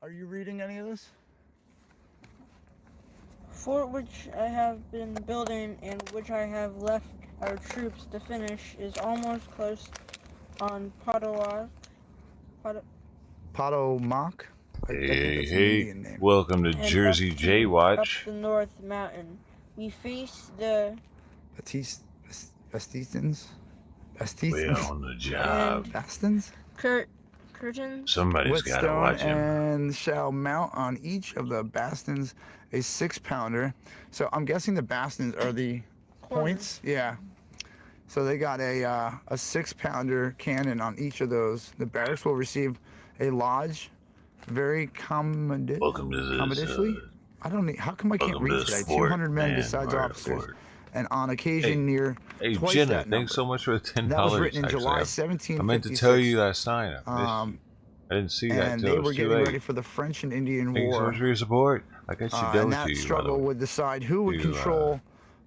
Are you reading any of this? Fort which I have been building and which I have left our troops to finish is almost close on Potomac. Potomac? Hey, welcome to Jersey J Watch. Up the North Mountain. We face the Bastistans? We're on the job. Bastons? Curtains. Somebody's got to watch him. And shall mount on each of the bastons a 6-pounder. So I'm guessing the bastons are the points. Yeah. So they got a 6-pounder cannon on each of those. The barracks will receive a lodge. Very Welcome to this. I don't need. How come I can't read today? 200 men besides officers. And on occasion near twice Jenna, that number. thanks so much for the $10. That was written in July 1756. I meant to tell you last night. I didn't see that and until they were getting late. ready for the French and Indian Thanks so War. much for your support. I got you And that struggle would decide who would control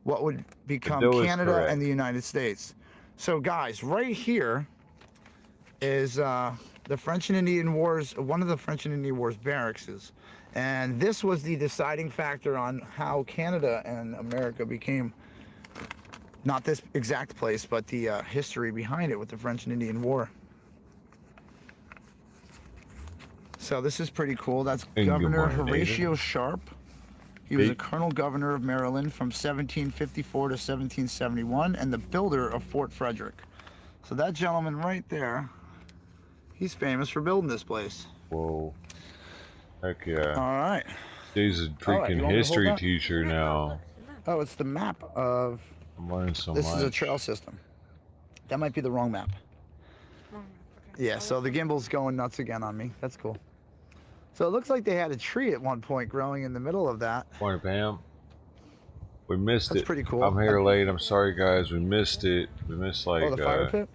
what would become Canada and the United States. So, guys, right here is the French and Indian Wars. One of the French and Indian Wars barracks, and this was the deciding factor on how Canada and America became. Not this exact place, but the history behind it with the French and Indian War. So this is pretty cool. That's Governor Horatio Sharp. He was a colonel governor of Maryland from 1754 to 1771 and the builder of Fort Frederick. So that gentleman right there, he's famous for building this place. Whoa. Heck yeah. All right. He's a freaking history teacher now. Oh, it's the map of... I'm learning so much. This is a trail system. That might be the wrong map. Yeah, so the gimbal's going nuts again on me. That's cool. So it looks like they had a tree at one point growing in the middle of that. Morning, Pam. We missed it. That's pretty cool. I'm here late. I'm sorry, guys. We missed it. We missed like the fire pit?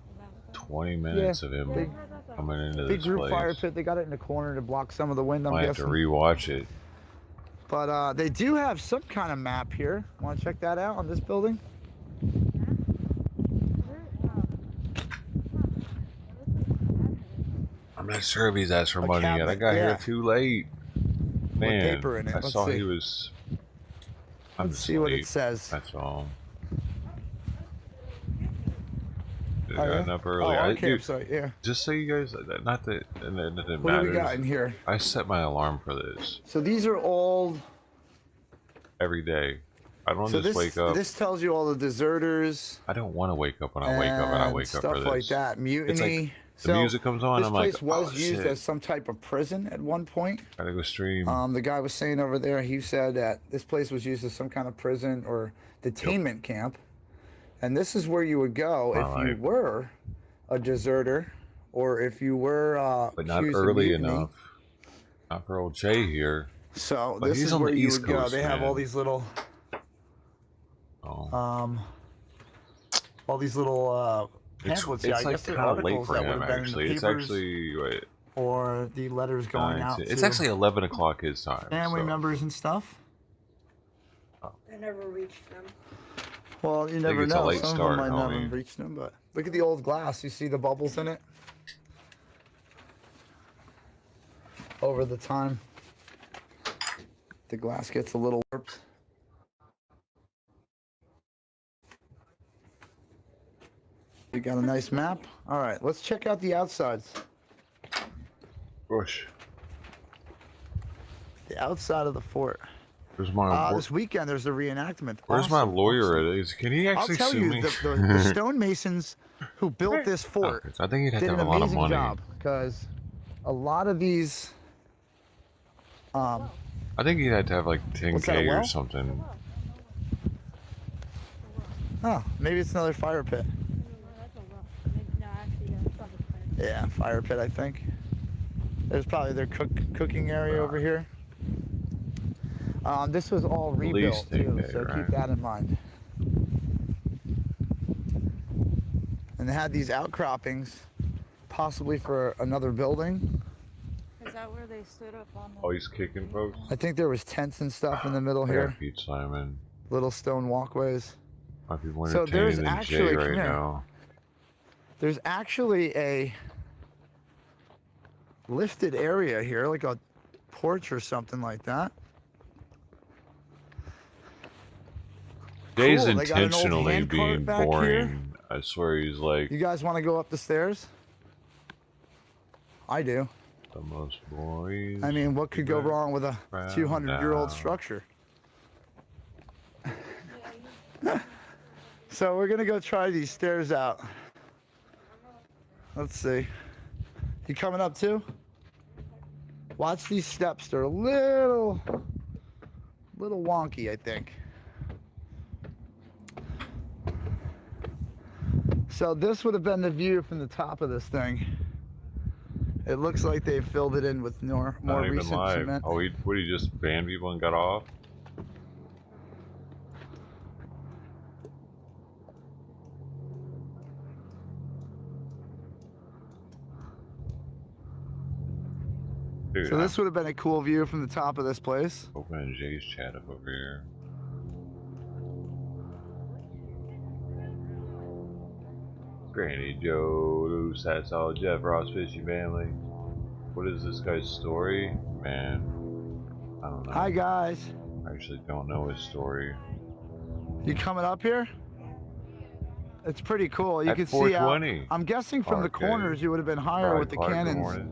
20 minutes of him coming into this big group place. Fire pit. They got it in the corner to block some of the wind, I'm guessing. I have to rewatch it. But they do have some kind of map here. Want to check that out on this building? I'm not sure if he's asked for money yet. I got here too late. Man, with paper in it. I saw he was... Let's see what it says. That's all. I got up early. Oh, campsite, yeah. Just so you guys, not that it matters. What do we got in here? I set my alarm for this. So these are all... Every day. I don't just wake up. This tells you all the deserters. I don't want to wake up when I wake up, and I wake up for this. Stuff like that. Mutiny. Like, the music comes on, I'm like, this place was used as some type of prison at one point. Gotta go stream. The guy was saying over there, he said that this place was used as some kind of prison or detainment camp. And this is where you would go if you were a deserter or if you were but not early enough. Not for old Jay here. So this is where you would go. They have all these little... all these little... pamphlets. It's like kind of late for him, actually. It's actually... Wait. Or the letters going out. It's actually 11 o'clock his time. Family members and stuff. I never reached them. Well, you never know. Some of them might never have reached them, but look at the old glass. You see the bubbles in it? Over the time, the glass gets a little warped. You got a nice map. All right, let's check out the outsides. Rush. The outside of the fort. Where's my this weekend there's a reenactment. Where's my lawyer? Can he actually sue me? I'll tell you, the stonemasons who built this fort I think he'd have to have did a lot of an money. amazing job because a lot of these. I think he'd have to have like 10K or something. Oh, maybe it's another fire pit. Yeah, fire pit, I think. There's probably their cooking area over here. This was all rebuilt too, so keep that in mind. And they had these outcroppings, possibly for another building. Is that where they stood up on the... Oh, he's kicking folks? I think there was tents and stuff in the middle here. Pete Simon. Little stone walkways. Might be more So there's entertaining than actually, Jay right now. There's actually a lifted area here, like a porch or something like that. Jay's Cool. They got an old intentionally hand cart being back boring. here. I swear he's like You guys want to go up the stairs? I do. the most boring. I mean, what could go wrong with a 200-year-old structure? So we're gonna go try these stairs out. Let's see. You coming up too? Watch these steps. They're a little wonky, I think. So this would have been the view from the top of this thing. It looks like they filled it in with more recent cement. Oh, what, he just banned people and got off? Dude, So this would have been a cool view from the top of this place. Opening Jay's chat up over here. Granny Joe, Loose, that's all Jeff Ross Fishy family. What is this guy's story? Man, I don't know. Hi guys. I actually don't know his story. You coming up here? It's pretty cool. You At can see out, 420. I'm guessing from the corners you would have been higher with the cannons.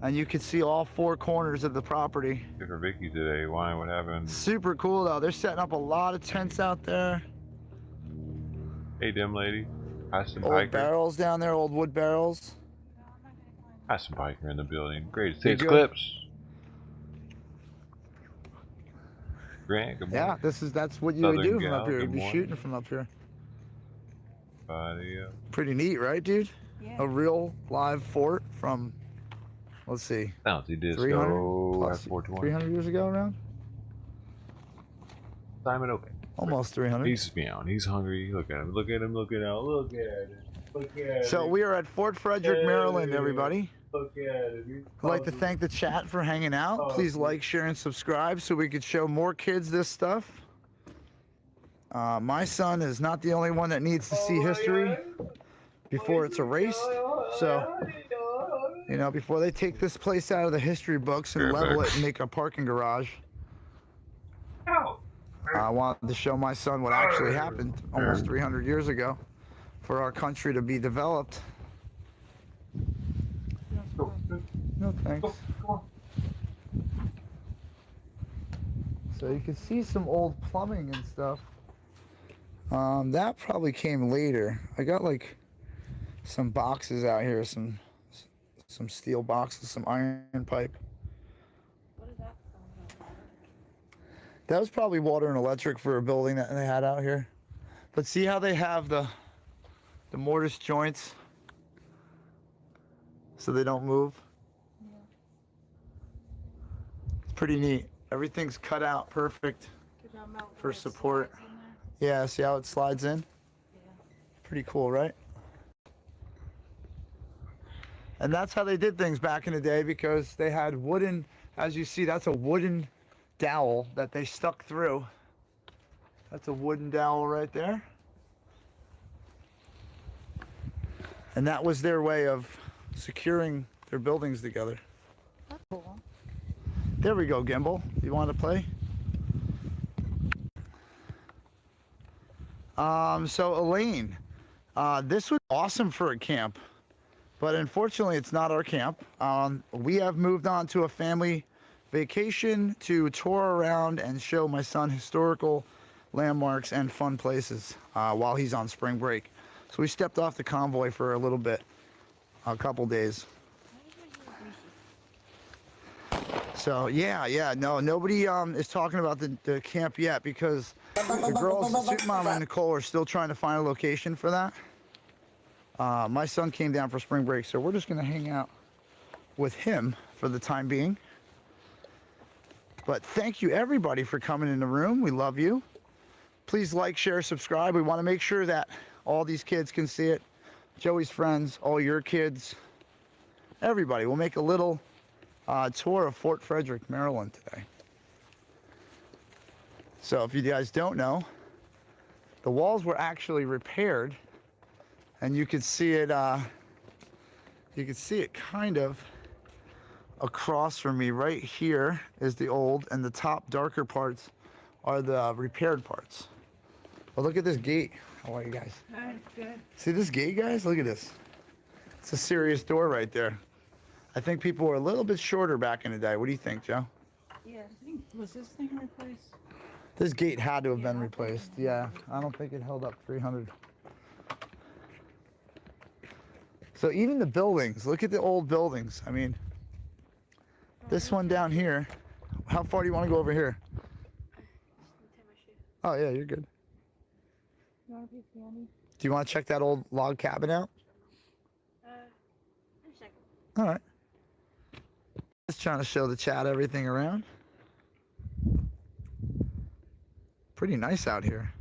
And you could see all four corners of the property. Good for Vicky today. Why? What happened? Super cool though. They're setting up a lot of tents out there. Hey, dim lady. Aston Old Biker. barrels down there, old wood barrels. Aston Biker in the building. Great States good? Clips. Grant, good morning. Yeah, that's what you would Southern do from up gal, here. good You'd be morning. shooting from up here. Yeah. Pretty neat, right, dude? Yeah. A real live fort from, let's see, Bouncy 300 Disco at plus 420. 300 years ago around? Simon Open. Almost 300. He's meowing. He's hungry. Look at him. Look at him looking out. Look at him. Look at So him. we are at Fort Frederick, Maryland, everybody. Look at him. I'd like to thank the chat for hanging out. Please like, share, and subscribe so we could show more kids this stuff. My son is not the only one that needs to see history before it's erased. So, you know, before they take this place out of the history books and level it and make a parking garage, I wanted to show my son what actually happened almost 300 years ago for our country to be developed. No thanks. So you can see some old plumbing and stuff. That probably came later. I got like some boxes out here, some steel boxes, some iron pipe. What is that? That was probably water and electric for a building that they had out here. But see how they have the mortise joints so they don't move? Yeah. It's pretty neat. Everything's cut out perfect for support. Yeah, see how it slides in? Yeah. Pretty cool, right? And that's how they did things back in the day, because they had wooden, as you see, that's a wooden dowel that they stuck through. That's a wooden dowel right there. And that was their way of securing their buildings together. That's cool. There we go, Gimbal. You want to play? So Elaine, this was awesome for a camp, but unfortunately it's not our camp. We have moved on to a family vacation to tour around and show my son historical landmarks and fun places while he's on spring break. So we stepped off the Convoy for a little bit, a couple days. So yeah, no, nobody is talking about the camp yet, because the girls, Suit Mama and Nicole, are still trying to find a location for that. My son came down for spring break, so we're just gonna hang out with him for the time being. But thank you everybody for coming in the room. We love you. Please like, share, subscribe. We want to make sure that all these kids can see it. Joey's friends, all your kids, everybody. We'll make a little tour of Fort Frederick, Maryland today. So if you guys don't know, the walls were actually repaired, and you could see it. You can see it kind of across from me. Right here is the old, and the top darker parts are the repaired parts. But look at this gate. How are you guys? Hi, good. See this gate, guys? Look at this. It's a serious door right there. I think people were a little bit shorter back in the day. What do you think, Joe? Yeah, I think, was this thing replaced? This gate had to have been replaced. Yeah, I don't think it held up 300. So even the buildings, look at the old buildings. I mean, this one down here, how far do you want to go over here? Oh yeah, you're good. You want to be candy? Do you want to check that old log cabin out? In a second. All right. Just trying to show the chat everything around. Pretty nice out here.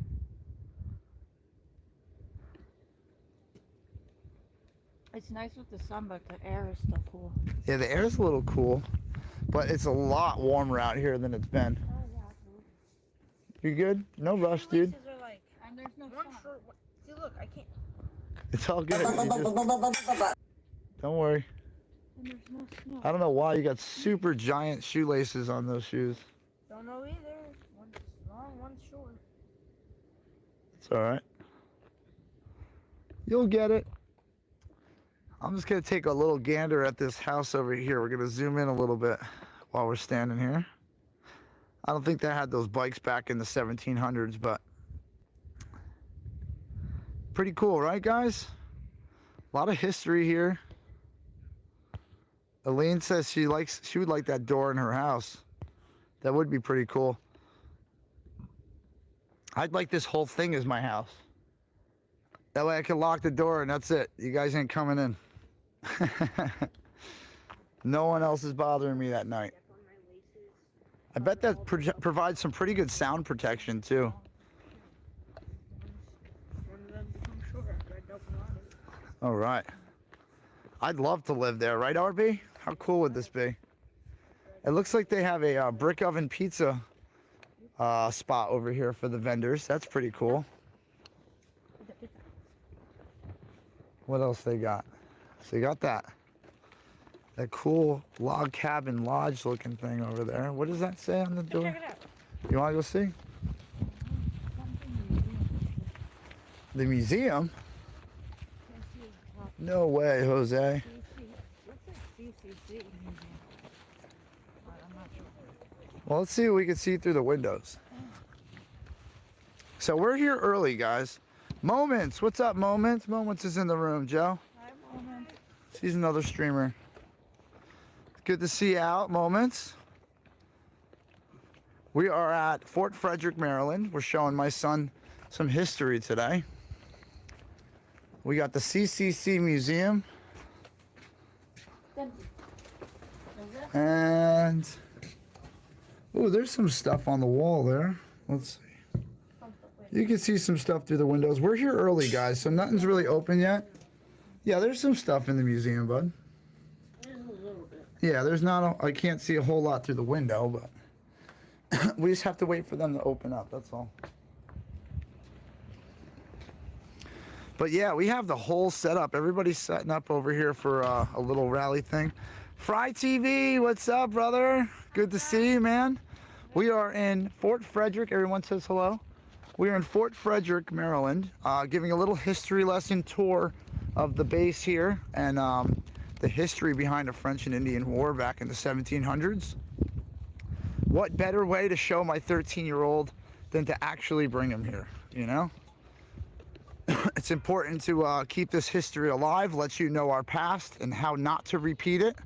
It's nice with the sun, but the air is still cool. Yeah, the air's a little cool, but it's a lot warmer out here than it's been. You good? No rush, dude. Are like, and there's no sun. See, look, I can't. It's all good. Don't worry. And there's no snow. I don't know why you got super giant shoelaces on those shoes. Don't know either. One's long, one's short. It's all right. You'll get it. I'm just gonna take a little gander at this house over here. We're gonna zoom in a little bit while we're standing here. I don't think they had those bikes back in the 1700s, but pretty cool, right, guys? A lot of history here. Elaine says she would like that door in her house. That would be pretty cool. I'd like this whole thing as my house. That way I can lock the door and that's it. You guys ain't coming in. No one else is bothering me that night. I bet that provides some pretty good sound protection too. All right. I'd love to live there, right, RB? How cool would this be? It looks like they have a brick oven pizza spot over here for the vendors. That's pretty cool. What else they got? So they got that cool log cabin lodge looking thing over there. What does that say on the door? Check it out. You want to go see? The museum? No way, Jose. Well, let's see if we can see through the windows. So we're here early, guys. Moments, what's up, Moments? Moments is in the room, Joe. Hi, Moment. She's another streamer. Good to see you out, Moments. We are at Fort Frederick, Maryland. We're showing my son some history today. We got the CCC Museum. And, oh, there's some stuff on the wall there. Let's see. You can see some stuff through the windows. We're here early, guys, so nothing's really open yet. Yeah, there's some stuff in the museum, bud. There's a little bit. Yeah, there's not, I can't see a whole lot through the window, but we just have to wait for them to open up, that's all. But yeah, we have the whole setup. Everybody's setting up over here for a little rally thing. Fry TV, what's up, brother? Good to see you, man. We are in Fort Frederick. Everyone says hello. We are in Fort Frederick, Maryland, giving a little history lesson tour of the base here and the history behind the French and Indian War back in the 1700s. What better way to show my 13-year-old than to actually bring him here, you know? It's important to keep this history alive, let you know our past and how not to repeat it,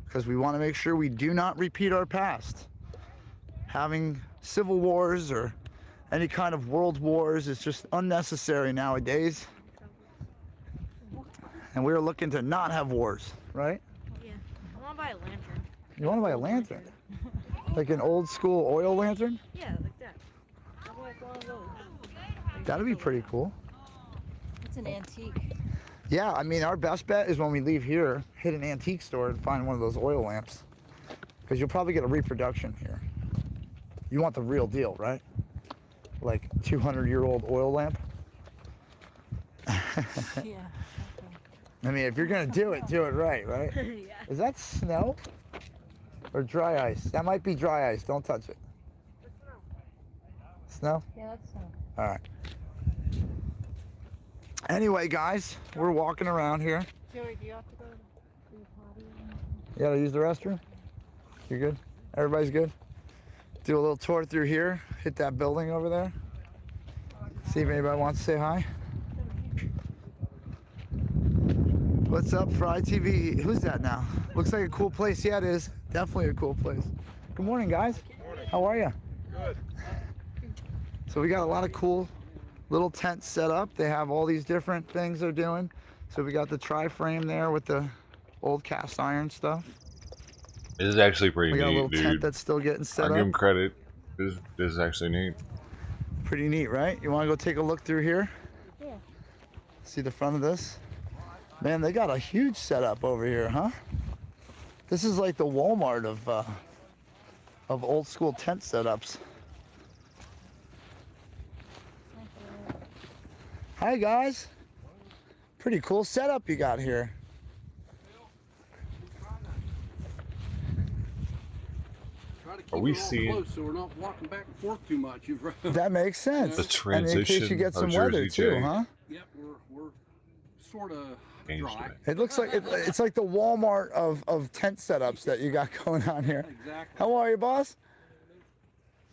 because we want to make sure we do not repeat our past. Having civil wars or any kind of world wars is just unnecessary nowadays. And we're looking to not have wars, right? Yeah. I want to buy a lantern. You want to buy a lantern? Like an old school oil lantern? Yeah, like that. I'd like one of those. That'd be pretty cool. It's an antique. Yeah, I mean, our best bet is when we leave here, hit an antique store and find one of those oil lamps. Because you'll probably get a reproduction here. You want the real deal, right? Like 200-year-old oil lamp. Yeah. I mean, if you're gonna do it right, right? Yeah. Is that snow or dry ice? That might be dry ice. Don't touch it. Snow? Yeah, that's All right. Anyway, guys, we're walking around here. Joey, do you have to go to the potty? You gotta use the restroom? You good? Everybody's good? Do a little tour through here. Hit that building over there. See if anybody wants to say hi. What's up, Fry TV? Who's that now? Looks like a cool place. Yeah, it is. Definitely a cool place. Good morning, guys. Good morning. How are you? Good. So we got a lot of cool little tents set up. They have all these different things they're doing. So we got the tri-frame there with the old cast iron stuff. This is actually pretty We got a neat, little tent dude. that's still getting set I'll up. give him credit. This is actually neat. Pretty neat, right? You want to go take a look through here? Yeah. See the front of this? Man, they got a huge setup over here, huh? This is like the Walmart of old school tent setups. Hi guys. Pretty cool setup you got here. Try to keep Are we it all seeing- close so we're not walking back and forth too much. You've That makes sense. The And in case you transition get of some weather Jersey too, J. huh? Yep, we're sort of Changed dry. it. It looks like it's like the Walmart of tent setups that you got going on here. Exactly. How are you, boss?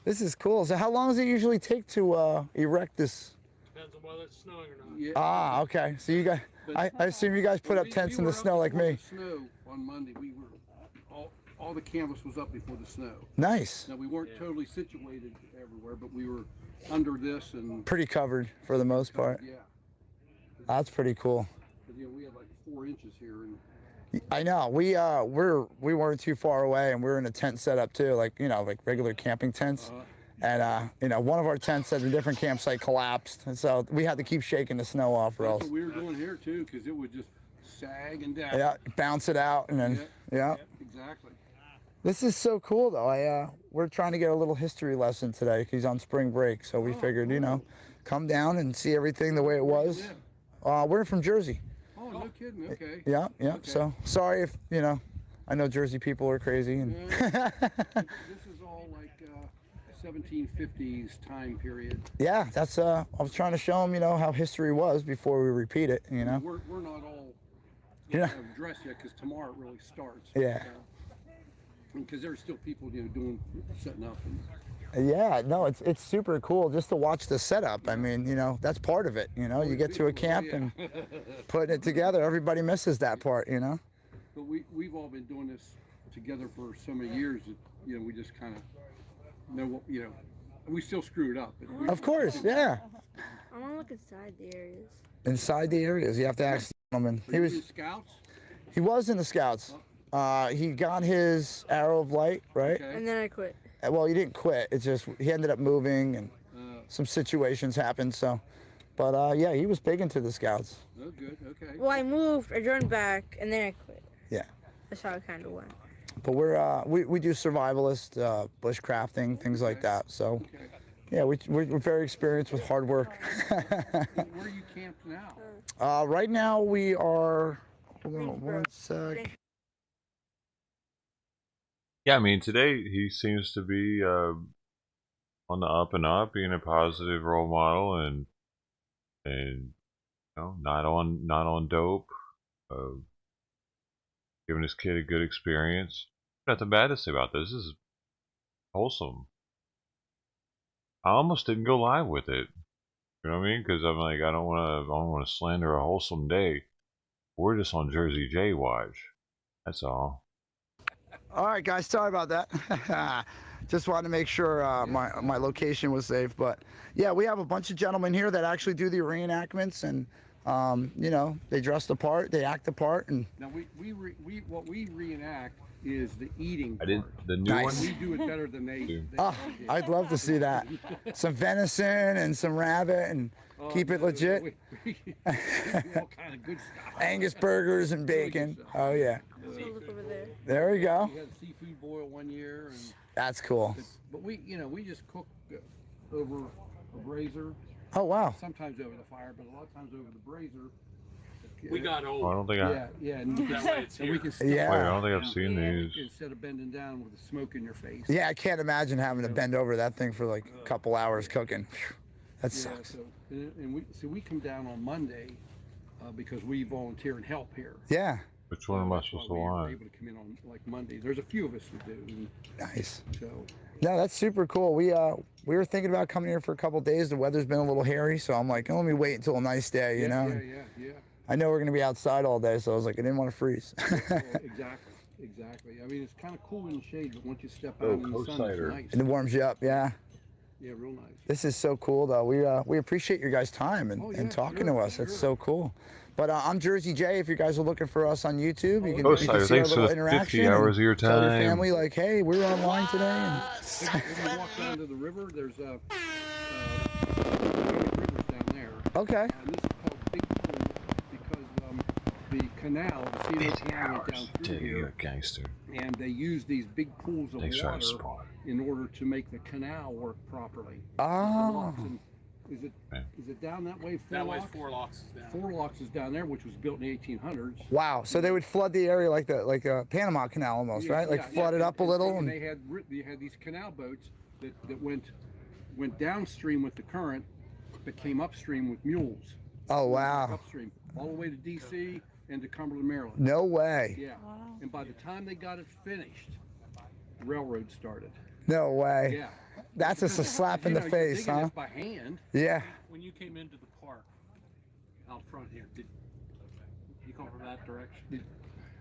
This is cool. So how long does it usually take to erect this? Depends on whether it's snowing or not. Yeah. Ah, okay. So you guys, I assume you guys put up tents in the snow like me. The snow on Monday, we were all the canvas was up before the snow. Nice. Now we weren't totally situated everywhere, but we were under this and Pretty covered for the most part. yeah. That's pretty cool. 'Cause, you know, we had like 4 inches here, and I know. We weren't too far away, and we were in a tent setup too, like like regular camping tents. And one of our tents at a different campsite collapsed, and so we had to keep shaking the snow off, or that's else. what we were doing here too, because it would just sag and down. Yeah, bounce it out, and then yeah. Exactly. This is so cool, though. We're trying to get a little history lesson today because he's on spring break, so we figured, come down and see everything the way it was. We're from Jersey. Oh, no kidding. Okay. Yeah. Okay. So sorry if I know Jersey people are crazy and. Yeah. This is all like 1750s time period. Yeah, that's I was trying to show them, how history was before we repeat it, We're not all Yeah. dressed yet because tomorrow it really starts. Yeah. Because there's still people setting up. And, Yeah, no, it's super cool just to watch the setup. I mean, that's part of it. You get to a camp and putting it together. Everybody misses that part. But we've all been doing this together for so many years that we just kind of know what we still screw it up. But Of course, yeah. I want to look inside the areas. Inside the areas, you have to ask the gentleman. Are you in Scouts? He was in the Scouts. He got his Arrow of Light, right? Okay. And then I quit. Well, he didn't quit. It's just he ended up moving and some situations happened. So, but yeah, he was big into the Scouts. Oh, good. Okay. Well, I moved, I joined back, and then I quit. Yeah. That's how it kind of went. But we do survivalist, bushcrafting, things like that. So, Okay. yeah, we're very experienced with hard work. Where are you camped now? Right now we are. Hold on one sec. Yeah, I mean, today he seems to be on the up and up, being a positive role model, and not on dope, giving his kid a good experience. Nothing bad to say about this. This is wholesome. I almost didn't go live with it. You know what I mean? Because I'm like, I don't want to slander a wholesome day. We're just on Jersey J watch. That's all. All right, guys. Sorry about that. Just wanted to make sure my location was safe. But yeah, we have a bunch of gentlemen here that actually do the reenactments, and they dress the part, they act the part, and Now what we reenact is the eating I part. did the new Nice. one. We do it better than they did. I'd love to see that. Some venison and some rabbit and Oh, keep it no, legit. We do all kind of good stuff. Angus burgers and bacon. Oh yeah. So look over there. There we go. We had a seafood boil one year, and That's cool. but we just cook over a brazier. Oh wow. Sometimes over the fire, but a lot of times over the brazier. We got Oh, I old. don't think Yeah, and, That way it's and we here. can still Yeah. Wait, I don't think I've seen these. instead of bending down with the smoke in your face. Yeah, I can't imagine having to bend over that thing for like a couple hours cooking. That Yeah, sucks. so we come down on Monday because we volunteer and help here. Yeah. Which one am I That's why supposed to we were watch? able to come in on like Monday. There's a few of us who do. And Nice. so No, that's super cool. We were thinking about coming here for a couple days. The weather's been a little hairy, so I'm like, oh, let me wait until a nice day, you know. Yeah. I know we're gonna be outside all day, so I was like, I didn't want to freeze. Well, exactly. I mean, it's kind of cool in the shade, but once you step out Oh, in the sun, it's co-cider. nice. And it warms you up, yeah. Yeah, real nice. This is so cool, though. We appreciate your guys' time and, Oh, yeah, and talking sure, to us. That's sure. so cool. But I'm Jersey Jay. If you guys are looking for us on YouTube, you can, Oh, you can sorry, see our thanks for little the interaction 50 hours and of your tell your time. family like, hey, we're online today. And If you walk down to the river, there's a rivers down there. okay. And this is called Big Pool because the canal, the Theological Canal went down through You're here, a gangster. and they use these big pools of Thanks for water that support. in order to make the canal work properly. Oh. Locks and- Is it down that way? That way's Locks? 4 locks is down. Four Locks is down there, which was built in the 1800s. Wow. So they would flood the area like the Panama Canal almost, right? Like flood it up a little. And And, they had these canal boats that went downstream with the current, but came upstream with mules. oh wow. Upstream, all the way to D.C. and to Cumberland, Maryland. No way. Yeah. Wow. And by the time they got it finished, the railroad started. No way. Yeah. That's just a slap in the you're face, digging huh? this by hand. Yeah. When you came into the park out front here, did you come from that direction?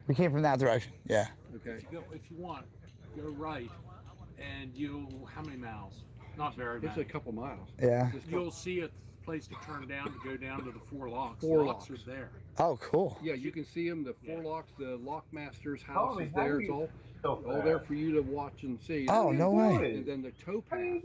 We came from that direction. Yeah. Okay. If you want, go right, and how many miles? Not very It's many. a couple miles. Yeah. Just You'll see a place to turn down to go down to the 4 locks. Four The locks locks. are there. Oh, cool. Yeah, you can see them. The Four Locks, the Lockmaster's house Holy, is how there. do It's you all there for you to watch and see. Oh, no way. And then the towpath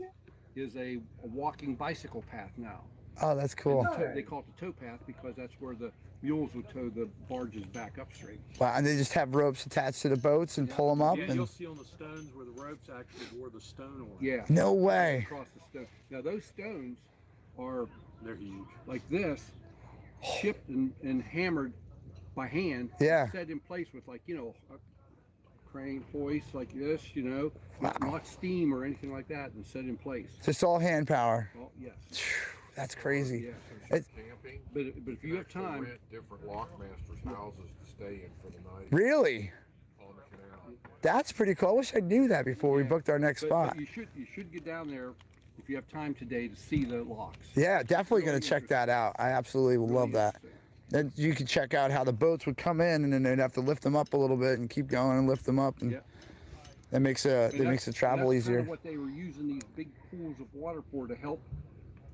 is a walking bicycle path now. Oh, that's cool. They call it the towpath because that's where the mules would tow the barges back upstream. Wow. And they just have ropes attached to the boats and pull them up. Yeah, And you'll see on the stones where the ropes actually wore the stone on. Yeah. no way. Across the stone. Now those stones are They're huge. like this, chipped and hammered by hand. Yeah. Set in place with a crane hoist like this, Wow. not steam or anything like that, and set in place. Just all hand power. Oh yes. That's crazy. Yeah. It- Camping. But if you have Actually time, rent different lockmasters' houses to stay in for the night Really? on the canal. That's pretty cool. I wish I knew that before we Yeah. booked our next spot. But you should get down there if you have time today to see the locks. Yeah, definitely gonna Really check that out. I absolutely would love that. interesting. Then you could check out how the boats would come in, and then they'd have to lift them up a little bit and keep going and lift them up, and Yeah. that makes And the that's travel kinda easier. what they were using these big pools of water for, to help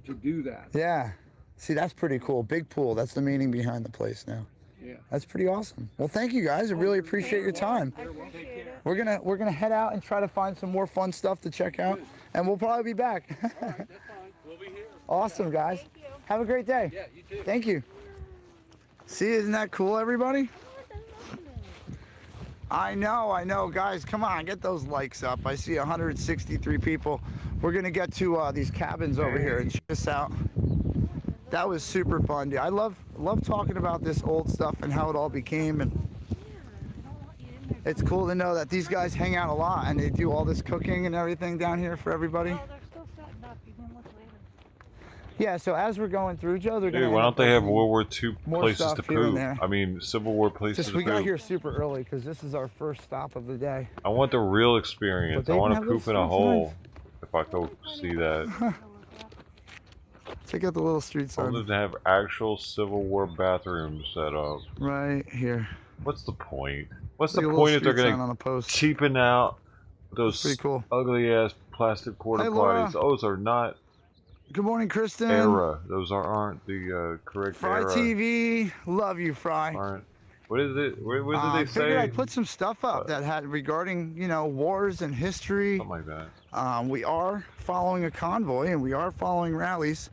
to do that. Yeah. See, that's pretty cool. Big pool. That's the meaning behind the place now. Yeah. That's pretty awesome. Well, thank you guys. I really appreciate your time. I appreciate it. We're gonna head out and try to find some more fun stuff to check out, and we'll probably be back. All right, that's fine. We'll be here. Awesome, guys. Thank you. Have a great day. Yeah, you too. Thank you. See, isn't that cool, everybody? I know, guys. Come on, get those likes up. I see 163 people. We're gonna get to these cabins over here and check this out. That was super fun, dude. I love talking about this old stuff and how it all became, and it's cool to know that these guys hang out a lot and they do all this cooking and everything down here for everybody. Oh, they're still setting up. You can look later. Yeah, so as we're going through, Joe, they're gonna Dude, why end don't up they have opening World War II more places stuff to here and poop? there. I mean, Civil War places Just we to got poop. here super early because this is our first stop of the day. I want the real experience. But I they want to have those poop in a street hole. signs. If I go see that. Check out the little street I want sign them to have actual Civil War bathrooms set up. right here. What's the point? What's Like the a little point if they're street sign gonna on a post. cheapen out those Pretty cool. ugly ass plastic porta Hey, Laura. potties? Those are not Good morning, Kristen. era. Those aren't the correct Fry era. TV, love you, Fry. Aren't. What is it? What did I they figured say? I'd put some stuff up that had regarding, you know, wars and history. Something like that. We are following a convoy and we are following rallies.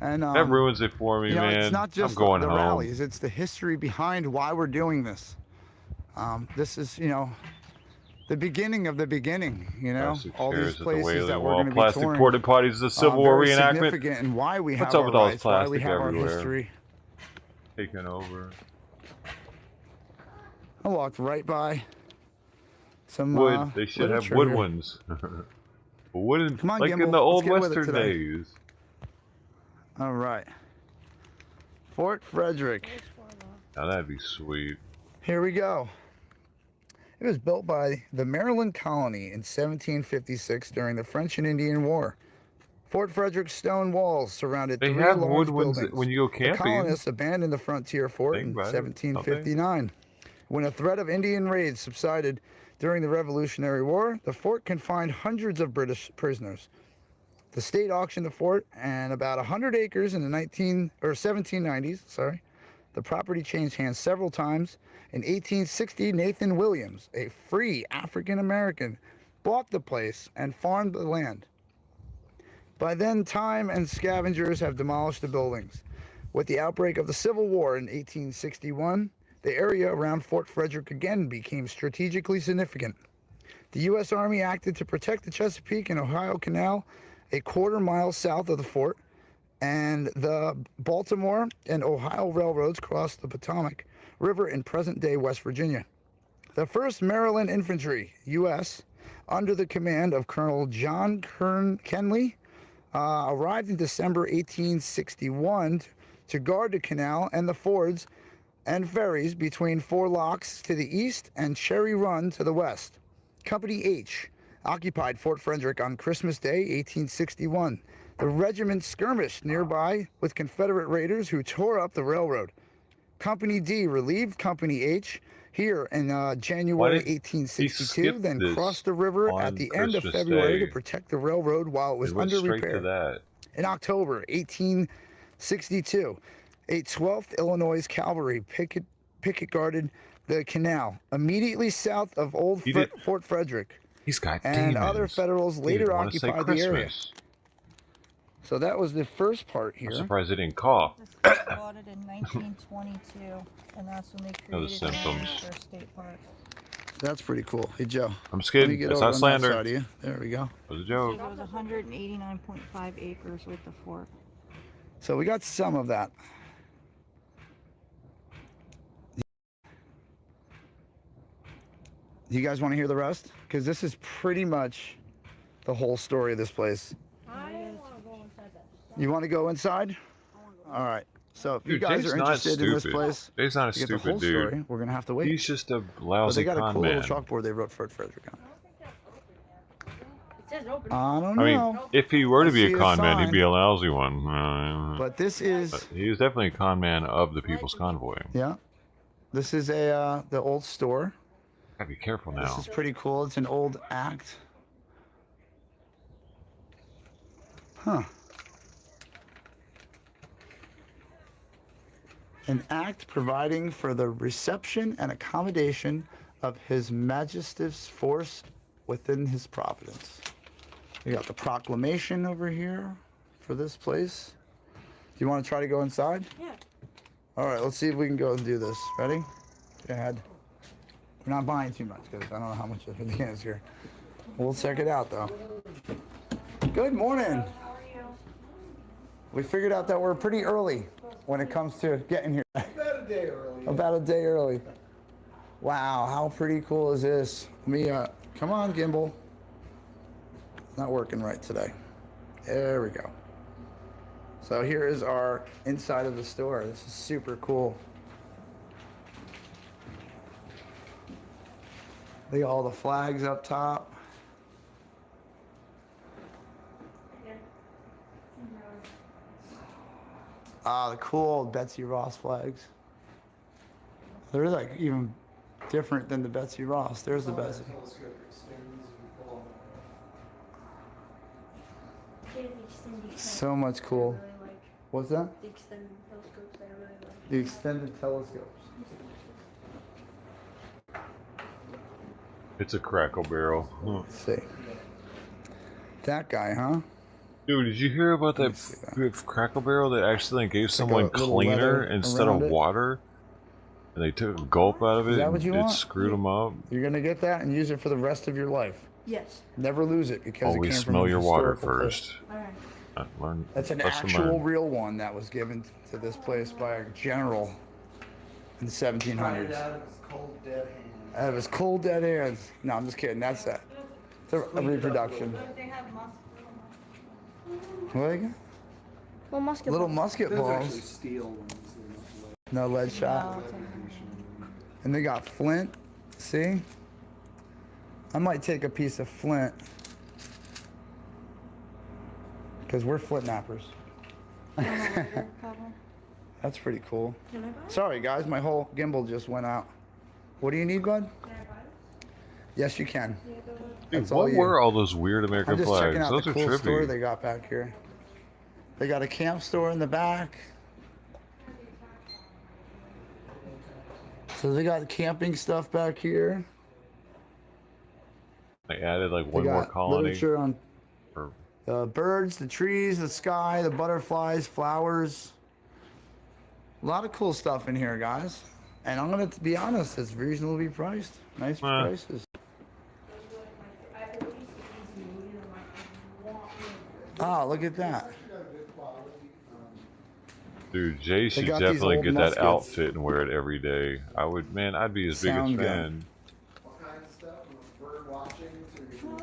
And That ruins it for me, you know, man. it's not just I'm going the home. rallies; it's the history behind why we're doing this. This is, you know, the beginning of the beginning. You know, Plastic all these chairs at the places Wailing that we're Wall. going to be Plastic touring. porta potties, the Civil War Very reenactment. significant, and why we have What's up our with all this rights, why we plastic have our everywhere? history. Taking over. I walked right by some Wood. They should have literature wood here. ones. Wooden, Come on, like Gimbal, in the let's old get with it Western today. days. All right, Fort Frederick. Now that'd be sweet. Here we go. It was built by the Maryland colony in 1756 during the French and Indian War. Fort Frederick's stone walls surrounded They three have large wood ones buildings. when you go The camping. colonists abandoned the frontier fort in Think about it, don't they? 1759. When a threat of Indian raids subsided during the Revolutionary War, the fort confined hundreds of British prisoners. The state auctioned the fort and about 100 acres in the 1790s. Sorry, the property changed hands several times. In 1860, Nathan Williams, a free African American, bought the place and farmed the land. By then, time and scavengers have demolished the buildings. With the outbreak of the Civil War in 1861, the area around Fort Frederick again became strategically significant. The U.S. Army acted to protect the Chesapeake and Ohio Canal a quarter-mile south of the fort, and the Baltimore and Ohio railroads crossed the Potomac River in present-day West Virginia. The 1st Maryland Infantry, U.S., under the command of Colonel John Kenly, arrived in December 1861 to guard the canal and the fords and ferries between Four Locks to the east and Cherry Run to the west. Company H occupied Fort Frederick on Christmas Day, 1861. The regiment skirmished nearby with Confederate raiders who tore up the railroad. Company D relieved Company H here in January 1862, then crossed the river at the end of February to protect the railroad while it was under repair. In October 1862, a 12th Illinois Cavalry picket guarded the canal immediately south of Old Fort Frederick. He's got and demons. Other Federals later occupied the area. So that was the first part here. I'm surprised they didn't cough. This was spotted in 1922, and that's when they created symptoms. their state park. That's pretty cool. Hey, Joe. I'm just kidding. That's not slander. That side of you. There we go. It was a joke. It was 189.5 acres with the fort. So we got some of that. You guys want to hear the rest? Because this is pretty much the whole story of this place. You want to go inside? All right. So if you guys are interested in this place, Dave's not a to get the stupid whole dude. story, we're gonna have to wait. He's just a But lousy they got a con cool man. little chalkboard they wrote Fort Frederick on. It says open. I don't I mean, know. if he were to be see a a con man, sign. he'd be a lousy one. But this is, But he was definitely a con man of the People's Convoy. yeah, this is a the old store. Gotta be careful This now. is pretty cool. It's an old act. Huh. An act providing for the reception and accommodation of His Majesty's force within his providence. We got the proclamation over here for this place. Do you want to try to go inside? Yeah. All right, let's see if we can go and do this. Ready? Go ahead. We're not buying too much because I don't know how much everything is here. We'll check it out though. Good morning. We figured out that we're pretty early when it comes to getting here. About a day early. About a day early. Wow, how pretty cool is this? Come on, gimbal. Not working right today. There we go. So here is our inside of the store. This is super cool. Look at all the flags up top. Ah, the cool old Betsy Ross flags. They're like even different than the Betsy Ross. There's the Betsy. So much cool. What's that? The extended telescopes I really like. The extended telescopes. It's a Crackle Barrel. Hmm. Let's see. That guy, huh? Dude, did you hear about that Crackle Barrel that accidentally gave someone like a little cleaner leather instead around of it? water? And they took a gulp out of it Is that and what you it want? screwed them up. You're gonna get that and use it for the rest of your life. Yes. Never lose it because it Always came smell from a your water historical place. first. Alright. That's an Lesson actual learned. real one that was given to this place by a general in the 1700s. Out of his cold dead hands. No, I'm just kidding. That's that. It's a reproduction. What they got? Well, musket Little balls. musket Those are actually balls. steel ones. No lead shot. And they got flint. See? I might take a piece of flint. Because we're flint nappers. That's pretty cool. Can I buy it? Sorry guys, my whole gimbal just went out. What do you need, bud? Can I buy it? Yes, you can. Dude, That's all what you. were all those weird I'm American just flags? checking out Those the are cool store trippy. they got back here. They got a camp store in the back. So they got camping stuff back here. They added like They one more got colony. literature on Or- the birds, the trees, the sky, the butterflies, flowers. A lot of cool stuff in here, guys. And I'm gonna be honest, it's reasonably priced. Nice prices. Ah, look at that. Dude, Jay should got these definitely old get muskets. that outfit and wear it every day. I would, man, I'd be his Sound biggest gun. fan.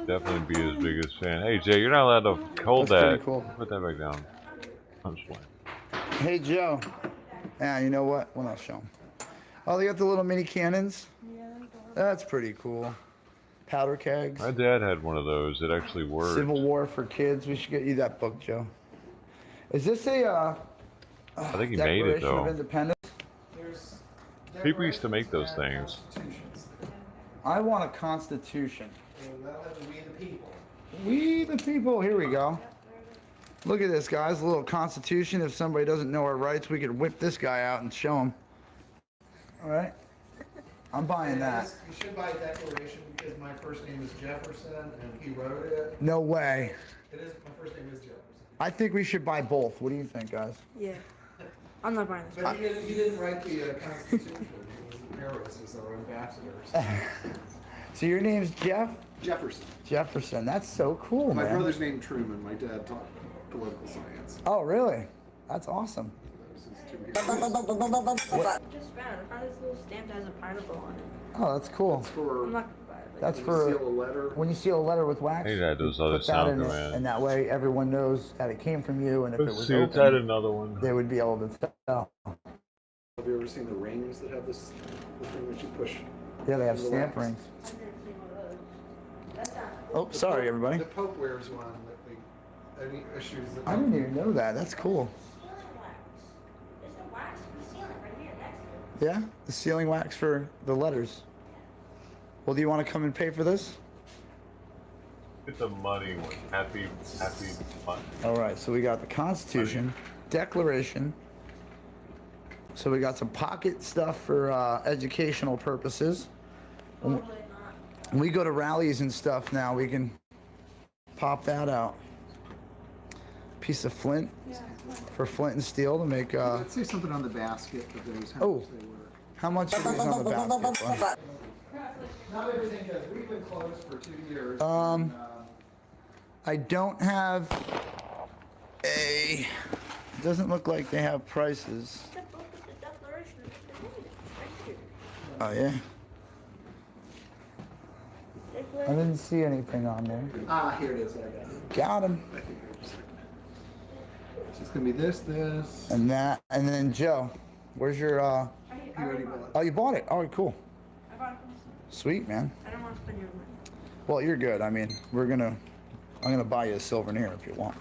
Definitely be his biggest fan. Hey Jay, you're not allowed to hold That's that. pretty cool. Put that back down. I'm just playing. Hey, Joe. Yeah, you know what? Well, I'll show them. Oh, they got the little mini cannons. That's pretty cool. Powder kegs. My dad had one of those. It actually worked. Civil War for kids. We should get you that book, Joe. Is this a I think he made it Declaration of though. Independence? People used to make those things. I want a constitution. We the people. Here we go. Look at this, guys. A little constitution. If somebody doesn't know our rights, we could whip this guy out and show him. All right. I'm buying that. You should buy a declaration because my first name is Jefferson and he wrote it. No way. It is, my first name is Jefferson. I think we should buy both. What do you think, guys? Yeah. I'm not buying this. But he didn't write the Constitution. He was in Paris as our ambassador. So your name's Jeff? Jefferson. Jefferson. That's so cool, My man. brother's named Truman. My dad taught political science. Oh, really? That's awesome. Those is two kids. I just found it. I found this little stamp that has a pineapple on it. Oh, that's cool. For I'm not gonna buy it. That's when you for seal a letter. when you seal a letter with wax. Hey, Dad, those other Put that sound in it, commands. and that way everyone knows that it came from you, and if it Let's was see, let's add open, another one. they would be able to tell. Have you ever seen the rings that have this the thing that you push? Yeah, they have The stamp wax. rings. I've never seen one of those. That's not. Oh, sorry, everybody. The Pope wears one that any issues that. I didn't even know that. That's cool. There's the wax for the ceiling right here next to it. Yeah, the sealing wax for the letters. Well, do you want to come and pay for this? Get the money. Happy money. All right, so we got the Constitution, Declaration. So we got some pocket stuff for educational purposes. When we go to rallies and stuff now, we can pop that out. Piece of flint for flint and steel to make. Let's say something on the basket of those. How Oh. much they were. How much is on the basket? bud? Not everything does. We've been closed for 2 years. I don't have a. It doesn't look like they have prices. The book with the Declaration of Independence right here. Oh yeah, I Declaration. didn't see anything on there. Here it is. I got it. Got him. So it's gonna be this, And that, and then Joe, where's your? I He already bought it. Oh, you bought it. Oh, cool. I bought it for myself. Sweet, man. I don't want to spend your money. Well, you're good. I mean, I'm gonna buy you a souvenir if you want.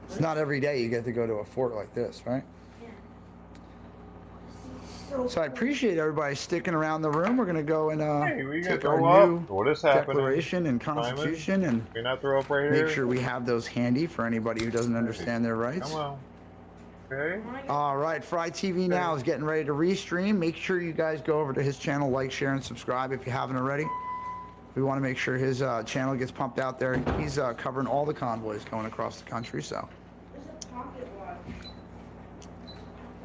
It's not every day you get to go to a fort like this, right? Yeah. So I appreciate everybody sticking around the room. We're gonna go and Hey, we gotta take go our up. new What is happening? Declaration and Simon? Constitution and Can I throw up right here? make sure we have those handy for anybody who doesn't understand their rights. Come on. Okay. All right, Fry TV Now is getting ready to restream. Make sure you guys go over to his channel, like, share, and subscribe if you haven't already. We want to make sure his channel gets pumped out there. He's covering all the convoys going across the country, so. There's a pocket watch.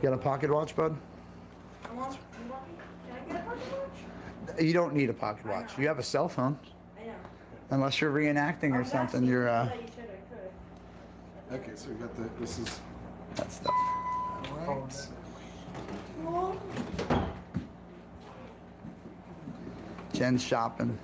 You got a pocket watch, bud? Can I get a pocket watch? You don't need a pocket watch. You have a cell phone. I know. Unless you're reenacting or something, you're, I thought you said I could. Okay, so we got this is, that stuff. all right. Well, Jen's shopping.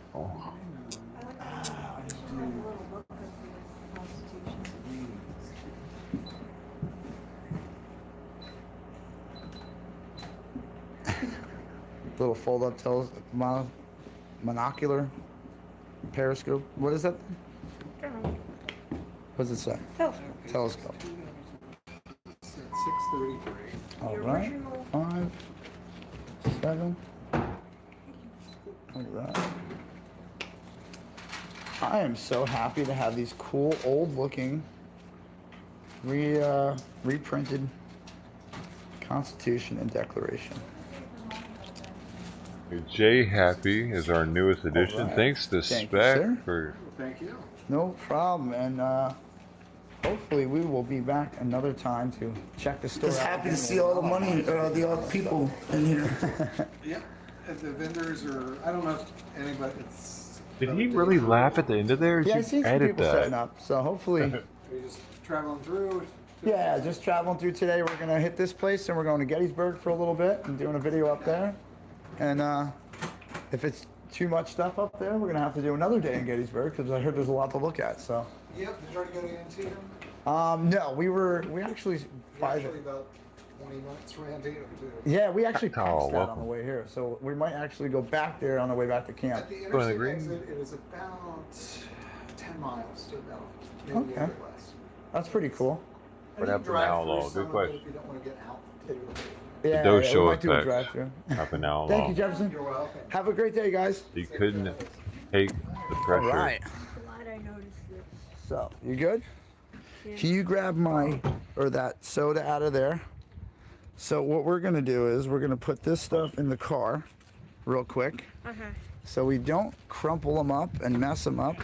Little fold-up monocular periscope. What is that? What does it say? Telescope. It's at 6:33. All The right. original- 5, 7. All right. I am so happy to have these cool, old-looking, reprinted Constitution and Declaration. Jay Happy is our newest addition. right. Thanks to Thank you, Spec sir. for. Thank you. No problem, and hopefully we will be back another time to check the store. Just happy to see all the money, the other people in here. Yep. And the vendors are, I don't know if anybody, it's. Did he really laugh at the end of there? Yeah, I You see some edit people setting that. up, so hopefully, Are you just traveling through? yeah, just traveling through today. We're gonna hit this place, and we're going to Gettysburg for a little bit and doing a video up there. And if it's too much stuff up there, we're gonna have to do another day in Gettysburg because I heard there's a lot to look at. So, Yep, did you already go to Antietam? no, we actually You're by actually the, about 20 minutes from Antietam too. yeah, we actually Oh, passed that on welcome. the way here, so we might actually go back there on the way back to camp. At the Go in the interstate green. exit, it is about 10 miles to about maybe a Okay. little bit less. That's pretty cool. What And you happened to drive through Outlaw? some Good of it question. If you don't want to get out through the Yeah, dough we show might do a effect. drive-through. Up in Outlaw. Thank you, Jefferson. You're welcome. Have a great day, guys. He couldn't take the All pressure. right. glad I noticed this. So, you good? Yeah. Can you grab that soda out of there? So what we're gonna do is we're gonna put this stuff in the car real quick Okay. so we don't crumple them up and mess them up.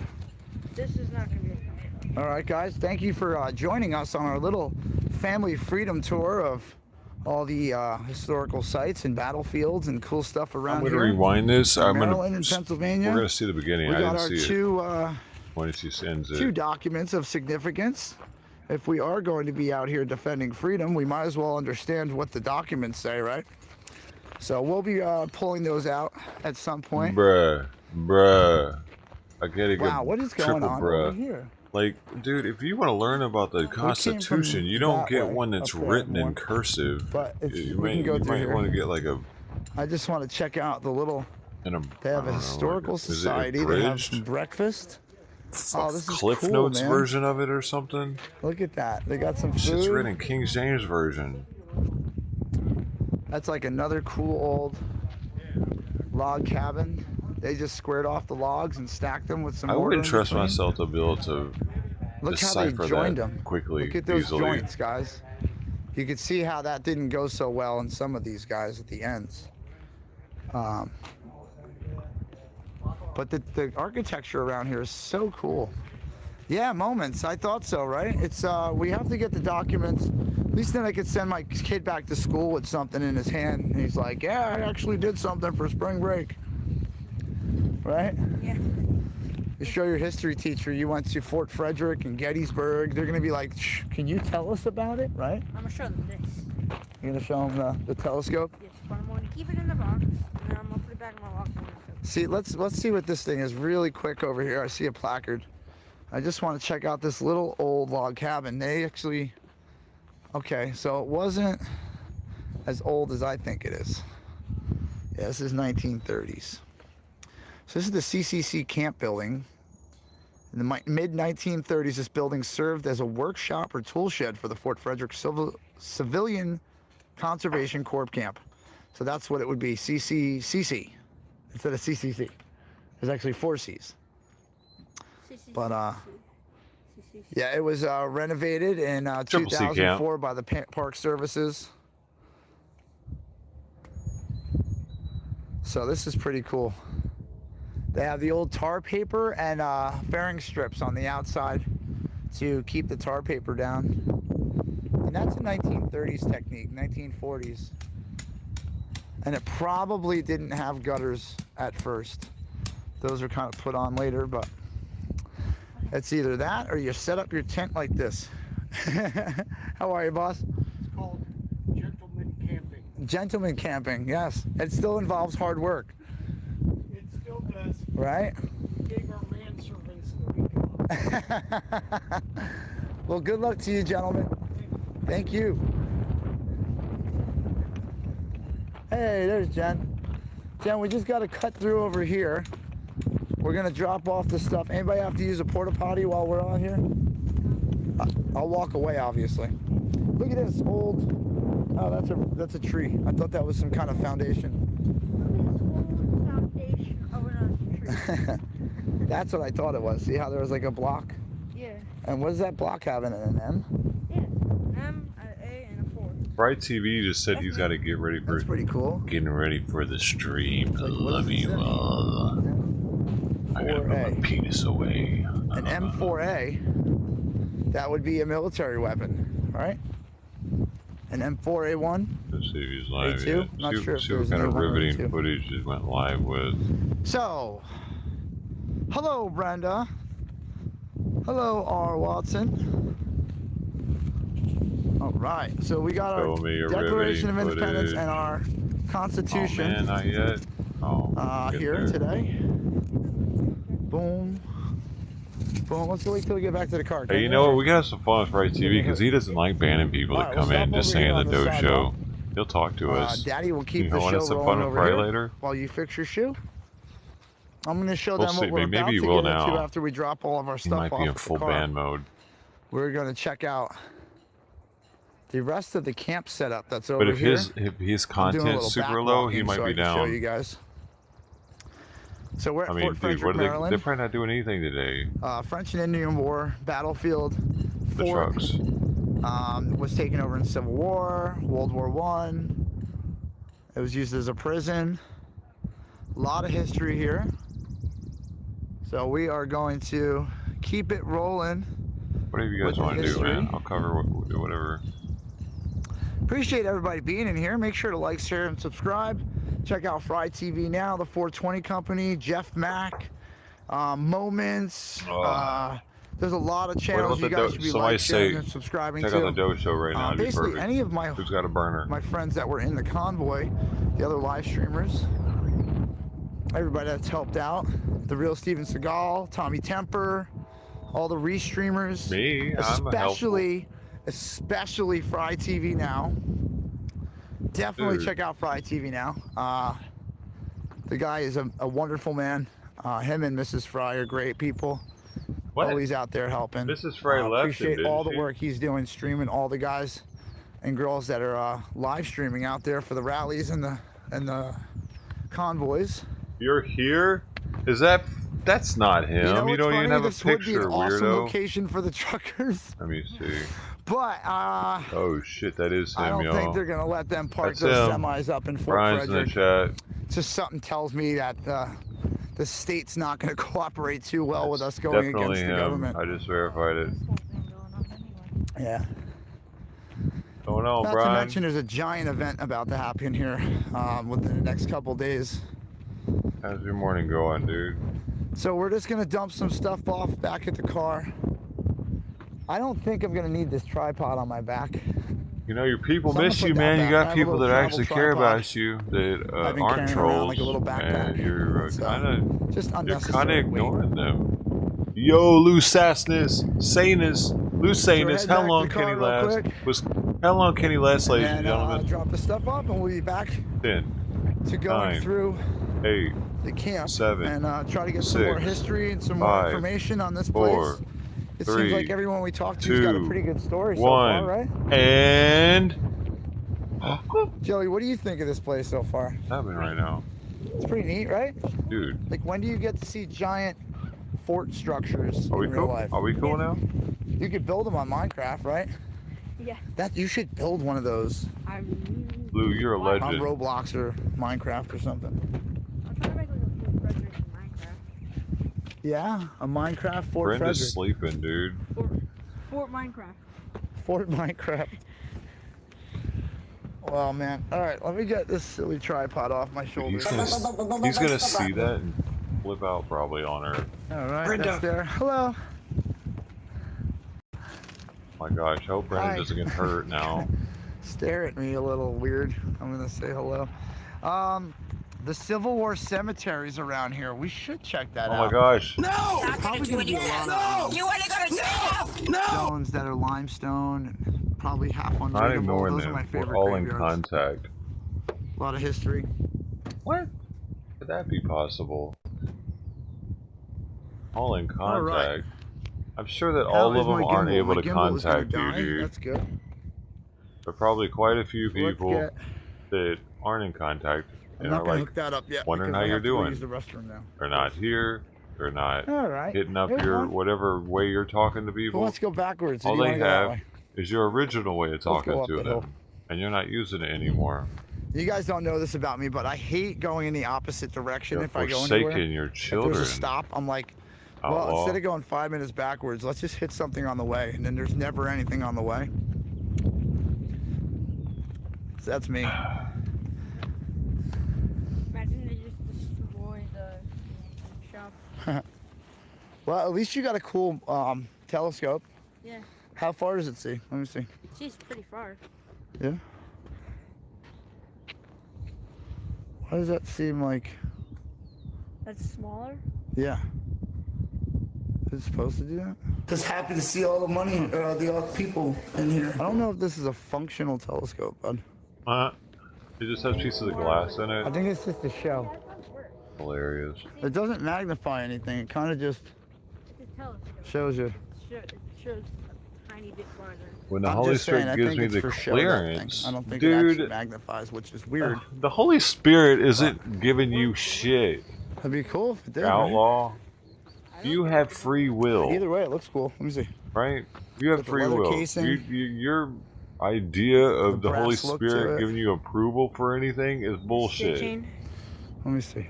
This is not gonna be a problem. All right, guys, thank you for joining us on our little family freedom tour of all the historical sites and battlefields and cool stuff I'm around going to here. rewind this. I'm Maryland going and to. Pennsylvania. We're going to see the beginning. We I got didn't our see it two when she sends two it. documents of significance. If we are going to be out here defending freedom, we might as well understand what the documents say, right? So we'll be pulling those out at some point. Bruh. I gotta go. Wow, what is going triple on bruh. over here? Like, dude, if you want to learn about the Constitution, you don't that get way, one that's up there written more. in cursive. But it's, You we might, can go you through might here. want to get like a. I just want to check out the little. They They have a historical society. They have some breakfast. Oh, this is Cliff cool, Notes man. version of it or something. Look at that. They got some Shit's food. written in King James version. That's like another cool old log cabin. They just squared off the logs and stacked them with some I mortar wouldn't in trust between. myself to be able to Look how they decipher joined that them quickly, Look at those easily. joints, guys. You could see how that didn't go so well in some of these guys at the ends. But the architecture around here is so cool. Yeah, moments. I thought so, right? It's we have to get the documents. At least then I could send my kid back to school with something in his hand, and he's like, "Yeah, I actually did something for spring break." Right? Yeah. You show your history teacher you went to Fort Frederick and Gettysburg. They're gonna be like, "Shh, can you tell us about it?" Right? I'm gonna show them this. You're gonna show them the telescope. Yes, but I'm gonna keep it in the box, and then I'm gonna put it back in my locker. See, let's see what this thing is really quick over here. I see a placard. I just want to check out this little old log cabin. They actually, okay, so it wasn't as old as I think it is. Yeah, this is 1930s. So this is the CCC camp building. In the mid-1930s, this building served as a workshop or tool shed for the Fort Frederick Civilian Conservation Corps camp. So that's what it would be, CC instead of CCC. There's actually 4 C's. But CCC. Yeah, it was renovated in Triple C camp. 2004 by the Park Services. So this is pretty cool. They have the old tar paper and fairing strips on the outside to keep the tar paper down. And that's a 1930s technique, 1940s. And it probably didn't have gutters at first. Those are kind of put on later, but it's either that or you set up your tent like this. How are you, boss? It's called gentleman camping. Gentleman camping, yes. It still involves hard work. It still does. Right? Gave our manservants the week off. Well, good luck to you, gentlemen. Thank you. Hey, there's Jen. Jen, we just got to cut through over here. We're going to drop off the stuff. Anybody have to use a porta potty while we're on here? I'll walk away, obviously. Look at this old... Oh, that's a tree. I thought that was some kind of foundation. Foundation of another tree. That's what I thought it was. See how there was like a block? Yeah. And what does that block have in it? An M? Yeah. M, an A, and a 4. Bright TV just said he's got to get ready for That's pretty cool. getting ready for the stream. Like, what Love does it you say? all. I gotta put my 4A. penis away. An M4A, that would be a military weapon, right? An M4A1. Let's see if he's live A2? yet. Not see sure if see what there's kind of any one or riveting two. footage it went live with. So, hello Brenda. Hello R. Watson. All right, so we got Show our me your Declaration of riveting Independence footage. and our Oh Constitution man, not yet. Oh, get here there. today. Boom. Boom. Let's wait till we get back to the car. Hey, you know what? We got some fun with Bright TV because he doesn't like banning people All that right, come we'll in stop just over here saying on the the dough show. He'll talk to us. Daddy will keep You the want show us some rolling fun with over Bright here later? while you fix your shoe. I'm going to show We'll them see. what we're Maybe about you to will get into now. after we drop all of our He stuff might off be in at the full car. band mode. We're going to check out the rest of the camp setup that's over But if here. his I'm doing a content's little super low, he backwalking might so be I can show you down. guys. So we're at I mean, Fort dude, Frederick, what are they? Maryland. They're probably not doing anything today. French and Indian War battlefield. The Fort trucks. was taken over in Civil War, World War I. It was used as a prison. A lot of history here. So we are going to keep it rolling. Whatever you guys with the want to do, history. man. I'll cover whatever. Appreciate everybody being in here. Make sure to like, share, and subscribe. Check out Fry TV Now, the 420 Company, Jeff Mack, Moments. There's a lot of channels you guys should be somebody like, sharing, say, and subscribing check to. out the dough show right now. It'd be Basically, perfect. any of my Who's got a burner? friends that were in the convoy, the other live streamers, everybody that's helped out, the real Steven Seagal, Tommy Temper, all the restreamers, Me, I'm especially Fry TV Now. Definitely Dude. check out Fry TV Now. The guy is a wonderful man. Him and Mrs. Fry are great people. What? Always out there helping. Mrs. Fry left him, Appreciate all the didn't she? work he's doing, streaming all the guys and girls that are live streaming out there for the rallies and the convoys. You're here? Is that's not him? You know what's don't funny? even have a This would be picture, an awesome weirdo. location for the truckers, Let me see. but Oh shit, that is him, I don't y'all. think they're gonna let them park That's those him. semis up in Fort Brian's in the Frederick. chat. Just something tells me that the state's not going to cooperate too well with us going Definitely against the him. government. I just verified it. This whole thing going on anyway. Yeah. Going on, Not to Brian? mention, there's a giant event about to happen here within the next couple days. How's your morning going, dude? So we're just going to dump some stuff off back at the car. I don't think I'm going to need this tripod on my back. You know, your people So I'm miss gonna you, put that man. You back. I got have a people little that travel actually care tripod. about you that I've been aren't carrying trolls, around like a little backpack. and you're So, kind just of unnecessary weight. ignoring them. Yo, loose sassness, sanus, loose sanus. head How back to long the can he car real last? quick. How long can he last, ladies and And gentlemen? drop the stuff off, and we'll be back 10, to going 9, through 8, the camp 7, and try to get some more 6, history and some more 5, information on this 4, place. It 3, seems like everyone we talked to has got a 2, pretty good story so 1, far, right? and Joey, what do you think of this place so far? what's happening right now, It's pretty neat, right? dude? Like, when do you get to see giant fort structures Are we in real cool? life. Are we cool now? You could build them on Minecraft, right? Yeah. That you should build one of those Blue, you're a on legend. Roblox or Minecraft or something. I'm trying to make like a Fort Frederick in Minecraft. Yeah, a Minecraft Fort Brenda's Frederick. sleeping, dude. Fort Minecraft. Fort Minecraft. Well, man. All right, let me get this silly tripod off my shoulders. He's gonna see that and flip out probably on her. All right, Brenda. that's there. Hello. My gosh, I hope Brendan Hi. doesn't get hurt now. Stare at me a little weird. I'm gonna say hello. The Civil War cemeteries around here. We should check that Oh out. my gosh. No! Probably gonna be a lot of You wanna go to no! stones that are limestone, and probably half Not unreadable. ignoring Those are my them. favorite We're all in graveyards. contact. A lot of history. What? Could that be possible? All in contact. All right. I'm sure that How all is of them my aren't gimbal? able My to gimbal is gonna contact you, die. dude. That's good. There are probably quite a few people Let's that aren't in contact I'm and not are gonna like, hook that up yet. wondering because how I you're have to go doing. Use the restroom now. they're not here, they're not All right. hitting up Here's your one. whatever way you're talking to Well, people. let's go backwards. All Do you they wanna go that have way? is your original way of Let's go talking up to the hill. them, and you're not using it anymore. You guys don't know this about me, but I hate going in the opposite direction You're if I go anywhere. forsaking your If children. there's a stop, I'm like, well, Outlaw. instead of going 5 minutes backwards, let's just hit something on the way, and then there's never anything on the way. So that's me. Imagine they just destroy the shop. Well, at least you got a cool telescope. Yeah. How far does it see? Let me see. She's pretty far. Yeah. Why does that seem like? That's smaller. Yeah. Is it supposed to do that? Just happy to see all the money, the people in here. I don't know if this is a functional telescope, bud. It just has pieces of glass in I it. think it's just a show. Hilarious. It doesn't magnify anything. It kind of just It's a telescope. shows you. It shows a tiny bit farther. When the I'm Holy just saying, Spirit I gives think me it's the for show, that thing. clearance, I don't think it actually dude, magnifies, which is weird. the Holy Spirit isn't giving you shit. That'd be cool if it did. right? Outlaw, you have free will, Either way, it looks cool. Let me see. right? You have With the free leather will. casing. Your idea of The the Holy brass look to Spirit it. giving you approval for anything is bullshit. Stitching. Let me see.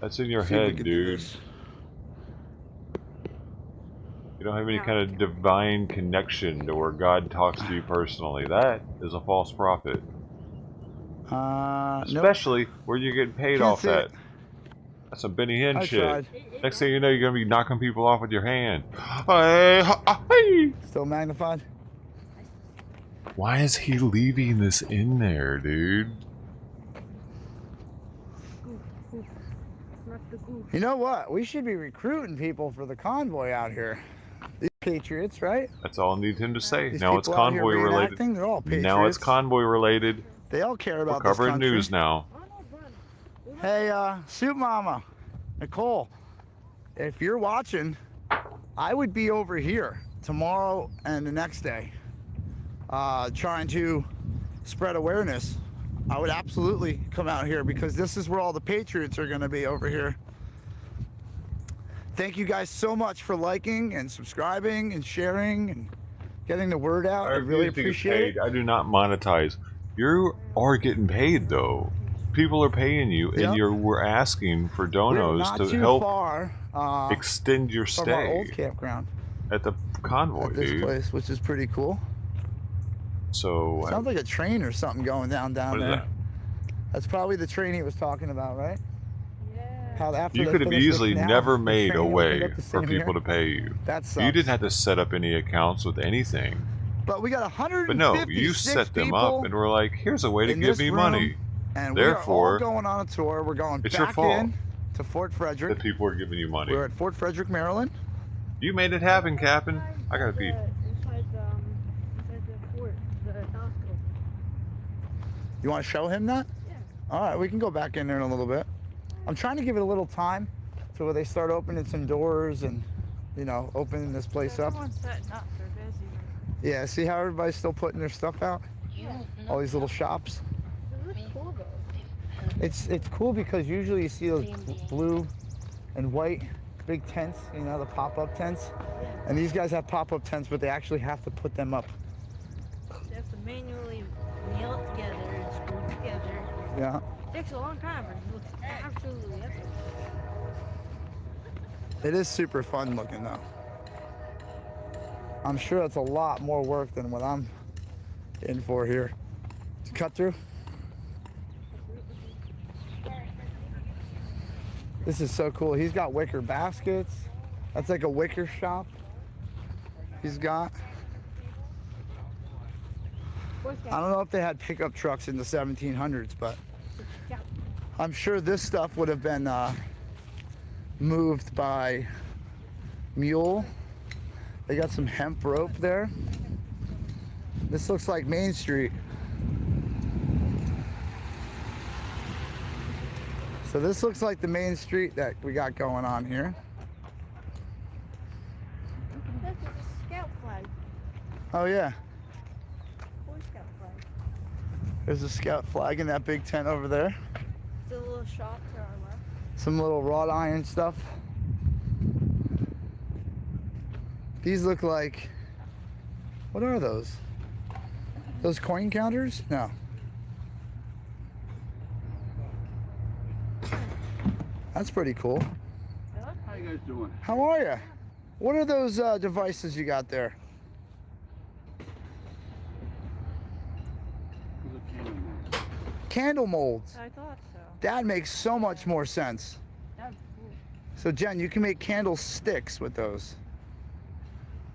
That's in your See if we head, can do dude. this. You don't have any kind of divine connection to where God talks to you personally. That is a false prophet. Nope. Especially where you're getting paid Can't off see that. it. That's some Benny Hinn I shit. tried. Next thing you know, you're gonna be knocking people off with your hand. Hey. Still magnified? Why is he leaving this in there, dude? Not the goof. You know what? We should be recruiting people for the convoy out here. These patriots, right? That's all I need him to say. These Now it's people out here convoy related. reenacting, they're all patriots. Now it's convoy related. They all care We're about this covering country. news now. Hey, Soup Mama, Nicole, if you're watching, I would be over here tomorrow and the next day trying to spread awareness. I would absolutely come out here because this is where all the patriots are going to be over here. Thank you guys so much for liking and subscribing and sharing and getting the word out. I really refuse to get appreciate paid. it. I do not monetize. You are getting paid though. People are paying you, and Yep. we're asking for We're donos not to too help far extend your from our old stay campground at the convoy, at this dude. place, which is pretty cool. So Sounds like a train or something going down what is there. that? That's probably the train he was talking about, right? Yeah. How after You they could have finished the easily canal, never the made train a opened way up the for same people year. to pay you. That sucks. You didn't have to set up any accounts with anything. But we got 156 But no, you set them people up and were like, here's a way to in give this me room, money. and Therefore, we are all going on a tour. We're going it's your back fault in to Fort Frederick. that people are giving you money. We're at Fort Frederick, Maryland. You made it happen, Captain. I gotta pee. Inside the fort, the telescope. You want to show him that? Yeah. All right, we can go back in there in a little bit. I'm trying to give it a little time to where they start opening some doors and, you know, opening this place up. Someone's setting up. They're busy. Yeah, see how everybody's still putting their stuff out? All these little shops. It looks cool though. It's cool because usually you see those blue and white big tents, you know, the pop-up tents. And these guys have pop-up tents, but they actually have to put them up. They have to manually nail it together and screw it together. Yeah. It takes a long time, but it looks absolutely epic. It is super fun looking though. I'm sure it's a lot more work than what I'm in for here. Cut through. This is so cool. He's got wicker baskets. That's like a wicker shop. He's got. I don't know if they had pickup trucks in the 1700s, but I'm sure this stuff would have been moved by mule. They got some hemp rope there. This looks like Main Street. So this looks like the main street that we got going on here. That's a scout flag. Oh yeah, Boy Scout flag. there's a scout flag in that big tent over there. It's a little shop to our left. Some little wrought iron stuff. These look like, what are those? Those coin counters? No. That's pretty cool. How you guys doing? How are you? What are those devices you got there? There's a can in there. Candle molds. I thought so. That makes so much more sense. That's cool. So Jen, you can make candle sticks with those.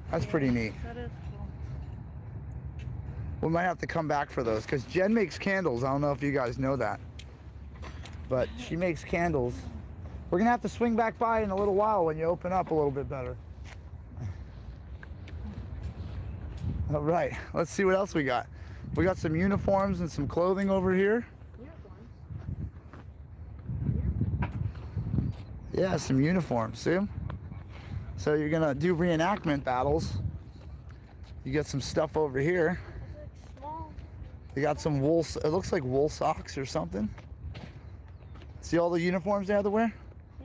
That's pretty neat. That is cool. We might have to come back for those because Jen makes candles. I don't know if you guys know that, but she makes candles. We're gonna have to swing back by in a little while when you open up a little bit better. All right, let's see what else we got. We got some uniforms and some clothing over here. Yeah, some uniforms, see 'em? So you're gonna do reenactment battles. You get some stuff over here. It's like small. They got some wool, it looks like wool socks or something. See all the uniforms they had to wear?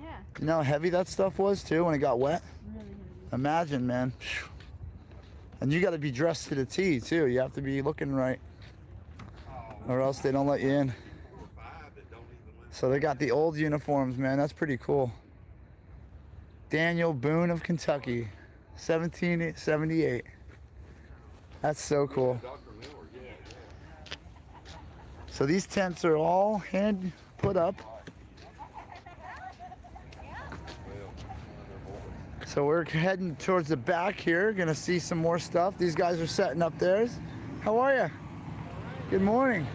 Yeah. You know how heavy that stuff was too when it got wet? Really heavy. Imagine, man. Phew. And you gotta be dressed to the T too. You have to be looking right, or else they don't let you in. So they got the old uniforms, man. That's pretty cool. Daniel Boone of Kentucky, 1778. That's so cool. So these tents are all hand put up. So we're heading towards the back here. Gonna see some more stuff. These guys are setting up theirs. How are you? Good morning.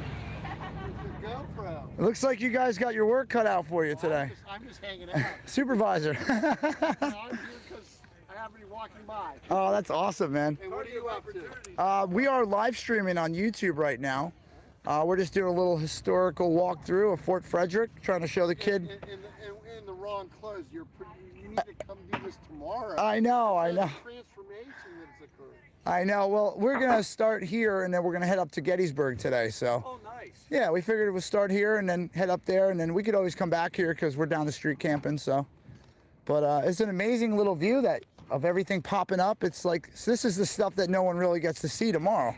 It looks like you guys got your work cut out for you today. I'm just hanging out. Supervisor. I'm here because I happen to be walking by. Oh, that's awesome, man. Hey, what are you up to? We are live streaming on YouTube right now. We're just doing a little historical walkthrough of Fort Frederick, trying to show the kid. In the wrong clothes. You need to come do this tomorrow. I know. There's a transformation that's occurred. I know. Well, we're gonna start here, and then we're gonna head up to Gettysburg today. So. Oh, nice. Yeah, we figured it would start here and then head up there, and then we could always come back here because we're down the street camping. So, but it's an amazing little view of everything popping up. It's like this is the stuff that no one really gets to see tomorrow.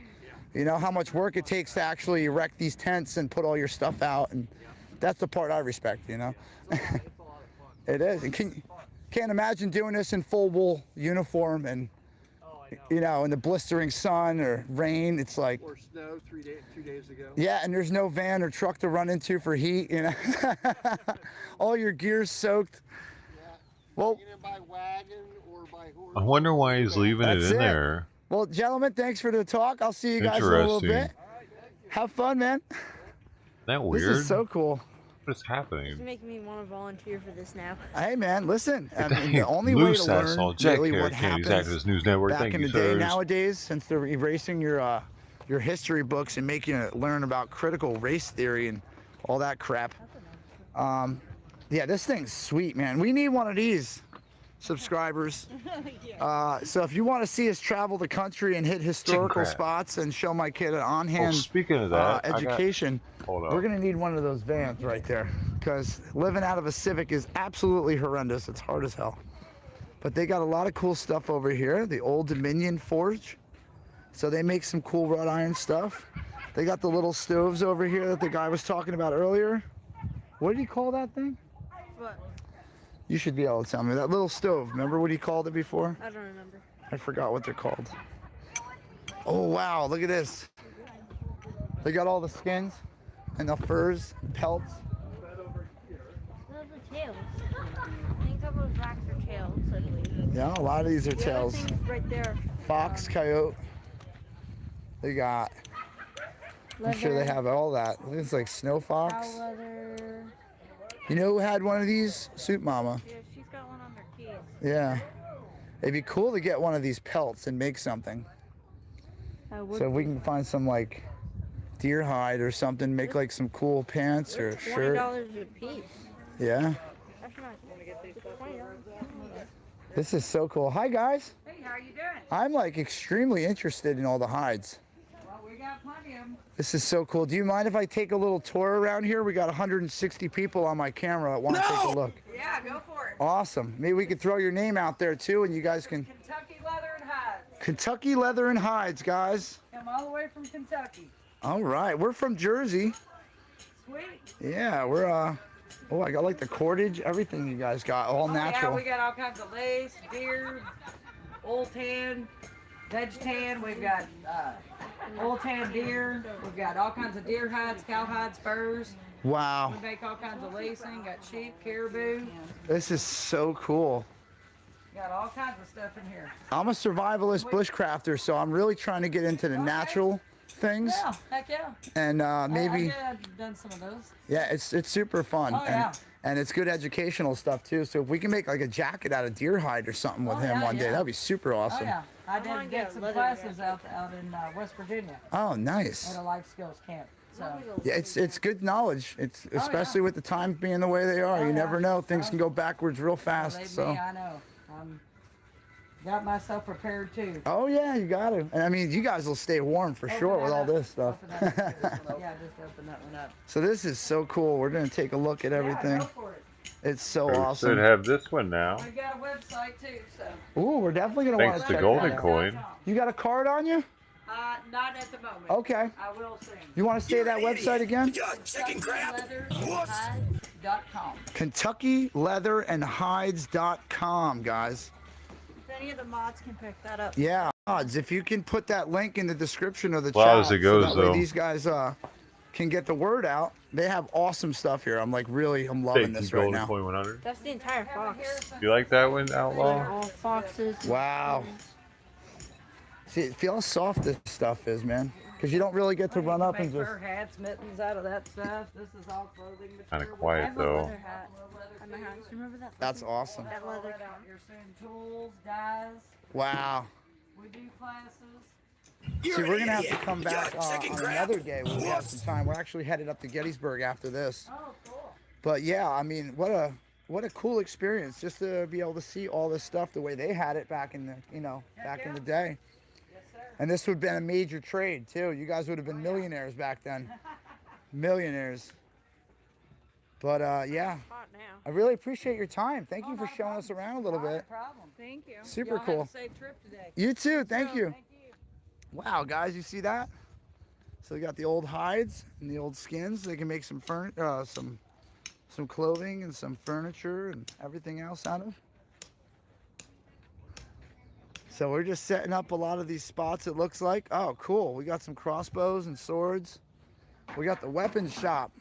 You know how much work it takes to actually erect these tents and put all your stuff out, and that's the part I respect. You know, it is. And can't imagine doing this in full wool uniform and. You know, in the blistering sun or rain, it's like. Or snow 2 days ago. Yeah, and there's no van or truck to run into for heat, you know. All your gear's soaked. Yeah. Well, You know, by wagon or by horse. I wonder why he's leaving it That's in it. there. well, gentlemen, thanks for the talk. I'll see you guys in a little bit. Interesting. Have fun, man. That weird. This is so cool. What is It's happening? making me want to volunteer for this now. Hey, man, listen. I mean, the only way Lou to learn Sassall, Jack really Carrot, what Candy's happens Activist News Network. back Thank in you, the day sirs. nowadays, since they're erasing your history books and making you learn about critical race theory and all that crap. Yeah, this thing's sweet, man. We need one of these subscribers. So if you want to see us travel the country and hit historical crap. spots and show my kid an Oh, on-hand speaking of that, education, hold we're up. gonna need one of those vans right there because living out of a Civic is absolutely horrendous. It's hard as hell. But they got a lot of cool stuff over here. The Old Dominion Forge. So they make some cool wrought iron stuff. They got the little stoves over here that the guy was talking about earlier. What did he call that thing? What? You should be able to tell me. That little stove. Remember what he called it before? I don't remember. I forgot what they're called. Oh, wow. Look at this. They got all the skins and the furs, pelts. Those are tails. I think some of those racks are tails, I believe. Yeah, a lot of these are The other tails. things right there. Fox, coyote. They got, I'm sure they have all that. It's like snow fox. Cow leather. You know who had one of these? Soup Mama. Yeah, she's got one on her keys. Yeah. It'd be cool to get one of these pelts and make something. So if we can find some like deer hide or something, make like some cool pants or a shirt. $20 a piece. Yeah. That's not $20. This is so cool. Hi guys. Hey, how you doing? I'm like extremely interested in all the hides. Well, we got plenty of them. This is so cool. Do you mind if I take a little tour around here? We got 160 people on my camera that want to take a look. Yeah, go for it. Awesome. Maybe we could throw your name out there too and you guys can... Kentucky leather and hides. Kentucky Leather and Hides, guys. Come all the way from Kentucky. All right. We're from Jersey. Sweet. Yeah, we're, oh, I got like the cordage, everything you guys got, all natural. Yeah, we got all kinds of lace, deer, old tan, veg tan. We've got old tan deer. We've got all kinds of deer hides, cow hides, furs. Wow. We make all kinds of lacing. Got sheep, caribou. This is so cool. Got all kinds of stuff in here. I'm a survivalist bushcrafter, so I'm really trying to get into the natural things. Yeah, heck yeah. And maybe, I've done some of those. yeah, it's super fun. Oh, yeah. And it's good educational stuff too. So if we can make like a jacket out of deer hide or something with him one day, that'd be super awesome. Oh yeah, I wanna did get get some leather classes out in West Virginia Oh, at nice. a life skills camp. So Yeah, it's good knowledge. It's especially with the times being the way they are. Oh, You yeah. never know. Things can go backwards real fast. believe So. me, I know. Got myself prepared too. Oh yeah, you got to. And I mean, you guys will stay warm for sure with all this stuff. Yeah, just open that one up. So this is so cool. We're gonna take a look at everything. Yeah, go for it. It's so We awesome. should have this one now. We got a website too, so. Ooh, we're definitely gonna want Thanks to to check Golden that out. Coin. You got a card on you? Not at the moment. Okay. I will soon. You want to say that website again? KentuckyLeatherandHides.com. KentuckyLeatherandHides.com, guys. If any of the mods can pick that up. Yeah, odds. If you can put that link in the description of the Well, chat, as it goes, so that way though. these guys can get the word out. They have awesome stuff here. I'm like I'm loving Thank you, this right Golden now. Coin 100. That's the entire fox. You like that one, Outlaw? All foxes. Wow. See, feel how soft this stuff is, man. Because you don't really get to run up and Make just. fur hats, mittens out of that stuff. This is all clothing material. Kind of I quiet have a though. leather hat at my house. Remember that? That's awesome. That leather Out cap. here soon. Tools, dyes. Wow. We do classes. See, we're gonna have to come back on another day when we have some time. We're actually headed up to Gettysburg after this. Oh, cool. But yeah, I mean, what a cool experience just to be able to see all this stuff the way they had it back in the back in the day. Yes, sir. And this would have been a major trade too. You guys would have been millionaires back then. Millionaires. But yeah, Hot now. I really appreciate your time. Thank you for showing us around a little Not a bit. problem. Thank you. Super Y'all have cool. a safe trip today. You too. Thank you. Thank you. Wow, guys, you see that? So they got the old hides and the old skins. They can make some some clothing and some furniture and everything else out of. So we're just setting up a lot of these spots, it looks like. Oh, cool. We got some crossbows and swords. We got the weapons shop.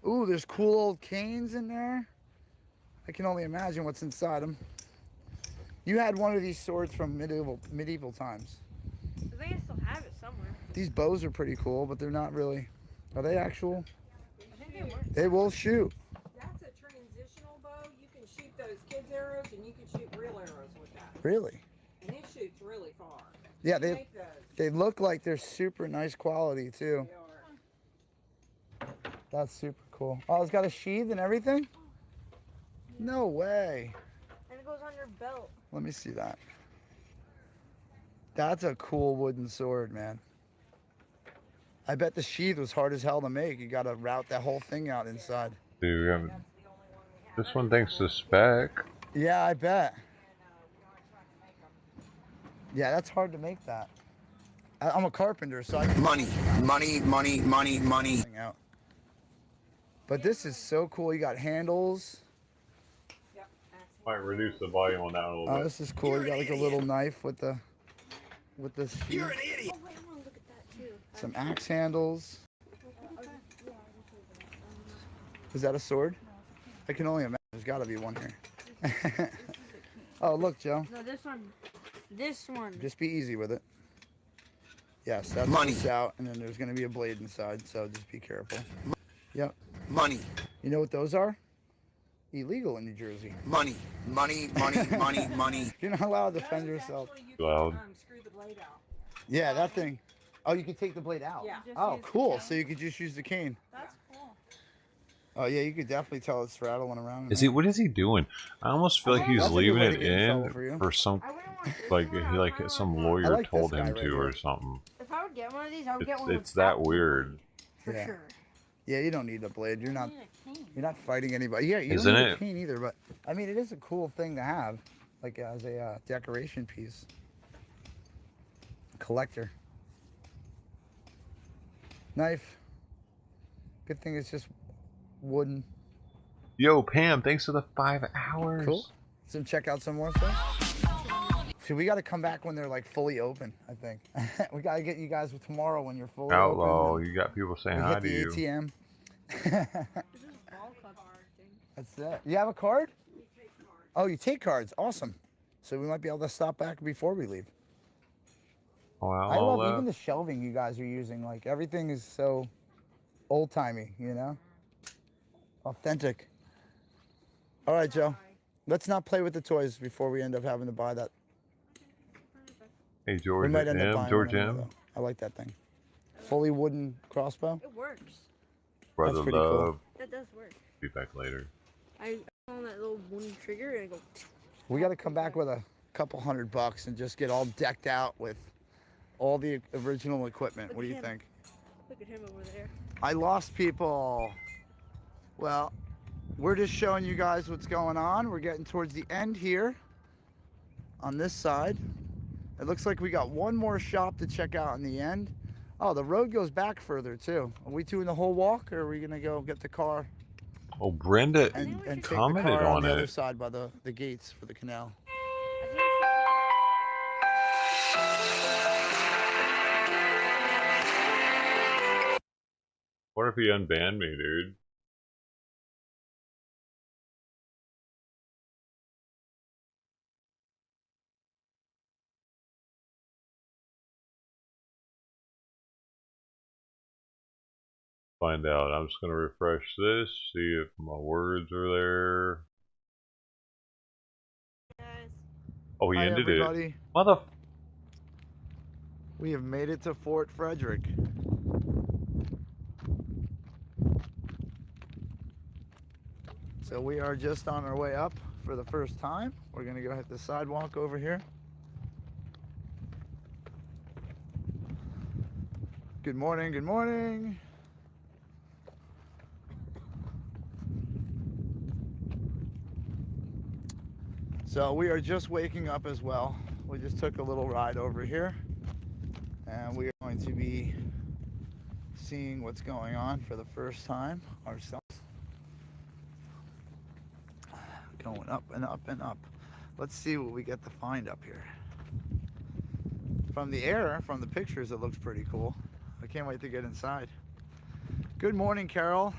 Ooh, there's cool old canes in there. I can only imagine what's inside them. You had one of these swords from medieval times. I think I still have it somewhere. These bows are pretty cool, but they're not really. Are they actual? I think they were. They will shoot. That's a transitional bow. You can shoot those kids' arrows and you can shoot real arrows with that. Really? And it shoots really far. Yeah, They they make those. they look like they're super nice quality too. They are. That's super cool. Oh, it's got a sheath and everything? No way. And it goes on your belt. Let me see that. That's a cool wooden sword, man. I bet the sheath was hard as hell to make. You gotta route that whole thing out inside. Dude, this one thanks to Spec. Yeah, I bet. Yeah, that's hard to make that. I'm a carpenter, so I can money. Out. But this is so cool. You got handles. Might reduce the volume on that a little Oh, bit. this is cool. You got like a little knife with the this. You're an idiot. Oh, wait, I want to look at that too. Some axe handles. Is that a sword? I can only imagine. There's got to be one here. Oh, look, Joe. No, this one. This one. Just be easy with it. Yes, that's money out, and then there's going to be a blade inside, so just be careful. Yep. Money. You know what those are? Illegal in New Jersey. Money. You're not allowed to defend yourself. Loud. Screw the blade out. Yeah, that thing. Oh, you can take the blade out. Yeah. Oh, cool. So you could just use the cane. That's cool. Oh yeah, you could definitely tell it's rattling around. Is he? What is he doing? I almost feel like he's That's a good leaving way it to get in trouble for in you. for some, like some lawyer like this told guy him right to here. or something. If I would get one of these, I would get one. It's that weird. For Yeah. sure. Yeah, you don't need a blade. You're not fighting anybody. Yeah, you Isn't don't need it? a cane either. But I mean, it is a cool thing to have, like as a decoration piece. Collector. Knife. Good thing it's just wooden. Yo, Pam, thanks for the 5 hours. Cool. So check out some more stuff. So we got to come back when they're like fully open. I think we got to get you guys tomorrow when you're fully Outlaw, open. you got people saying We hi hit to the you. ATM. This is ball club thing. That's it. You have a card? Oh, you take cards. Awesome. So we might be able to stop back before we leave. Oh, I Outlaw love even left. the shelving you guys are using. Like everything is so old timey, you know? Authentic. All right, Joe. Let's not play with the toys before we end up having to buy that. Hey, We George might end up M. buying George one anyway, M. though. I like that thing. Fully wooden crossbow. It works. Brother pretty cool. Love. That does work. Be back later. I on that little wooden trigger and I go. We got to come back with a couple $100 and just get all decked out with all the original equipment. Look What do you at him. think? Look at him over there. I lost people. Well, we're just showing you guys what's going on. We're getting towards the end here on this side. It looks like we got one more shop to check out in the end. Oh, the road goes back further too. Are we doing the whole walk, or are we gonna go get the car Oh, Brenda and take the commented car on on the other it. side by the gates for the canal? What if he unbanned me, dude? Find out. I'm just gonna refresh this, see if my words are there. Oh, he Hi, ended everybody. it. Mother. We have made it to Fort Frederick. So we are just on our way up for the first time. We're gonna go hit the sidewalk over here. Good morning, good morning. So we are just waking up as well. We just took a little ride over here and we are going to be seeing what's going on for the first time ourselves. Going up and up and up. Let's see what we get to find up here. From the air, from the pictures, it looks pretty cool. I can't wait to get inside. Good morning, Carol.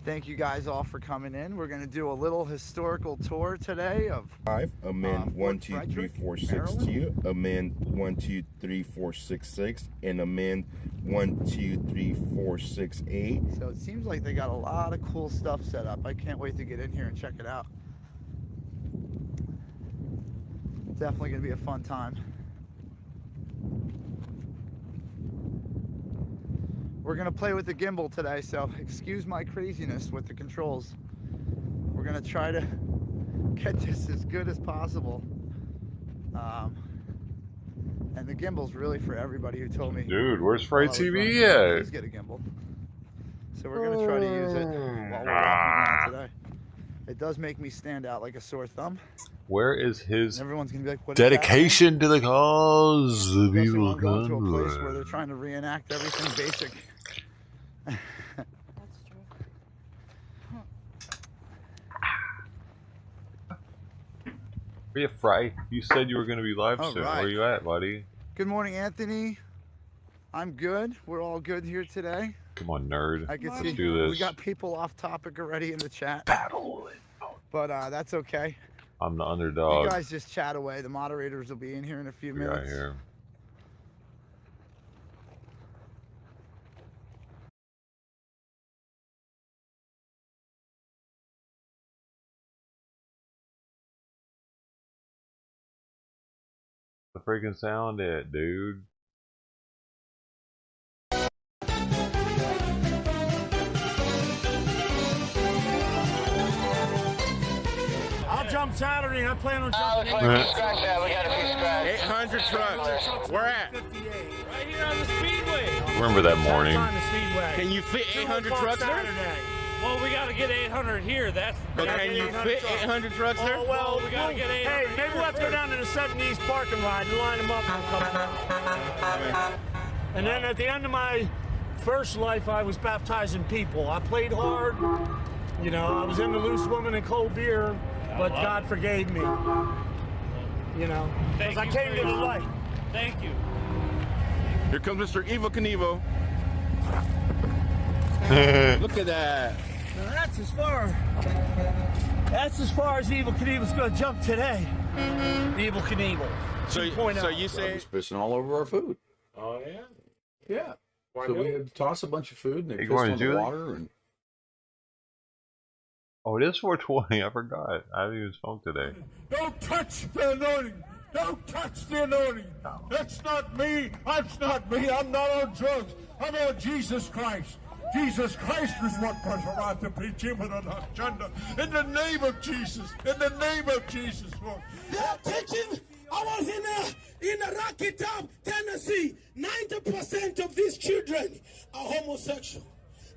Thank you guys all for coming in. We're going to do a little historical tour today of 5, amend 1, 2, 3, Frederick, 4, 6, Maryland. 2, amend 1, 2, 3, 4, 6, 6, and amend 1, 2, 3, 4, 6, 8. So it seems like they got a lot of cool stuff set up. I can't wait to get in here and check it out. Definitely going to be a fun time. We're going to play with the gimbal today, so excuse my craziness with the controls. We're going to try to get this as good as possible. And the gimbal's really for everybody who told me, Dude, where's Fright while I was running TV around, at? please get a gimbal. So we're gonna try to use it while we're walking around today. It does make me stand out like a sore thumb. Where is his everyone's gonna be like, what is dedication to the cause of especially when evil I'm going to a place Convoy? where they're trying to reenact everything basic. That's true. Be a fry. You said you were going to be live All soon. right. Where you at, buddy? Good morning, Anthony. I'm good. We're all good here today. Come on, nerd. I can Let's see do this. we got people off topic already in the chat. Battle. But that's okay. I'm the underdog. You guys just chat away. The moderators will be in here in a few minutes. Right here. The freaking sound it, dude. I'll jump Saturday. I plan on jumping. 800 trucks. Where at? Right here on the Speedway. Remember that morning? On the Speedway. Can you fit 800 trucks there? Saturday. Well, we got to get 800 here. That's. But can you fit 800 trucks there? Oh, well, we got to get 800. Hey, maybe we'll have to go down to the 70s parking lot and line them up for a couple. And then at the end of my first life, I was baptizing people. I played hard. You know, I was into loose women and cold beer, but God forgave me. You know, because I came to the light. Thank you. Here comes Mr. Evil Knievel. Look at that. Now that's as far as Evil Knievel's going to jump today. Evil Knievel. So you say It's pissing all over our food. Oh yeah. Yeah. So we had to toss a bunch of food and they Hey, pissed on Gordon, the do it? water and Oh, it is 420. I forgot. I haven't even smoked today. Don't touch the anointing. Don't touch the anointing. That's not me. That's not me. I'm not on drugs. I'm on Jesus Christ. Jesus Christ is what was around to preach him with an agenda. In the name of Jesus. In the name of Jesus, Lord. They're teaching. I was in a Rocky Top, Tennessee. 90% of these children are homosexual.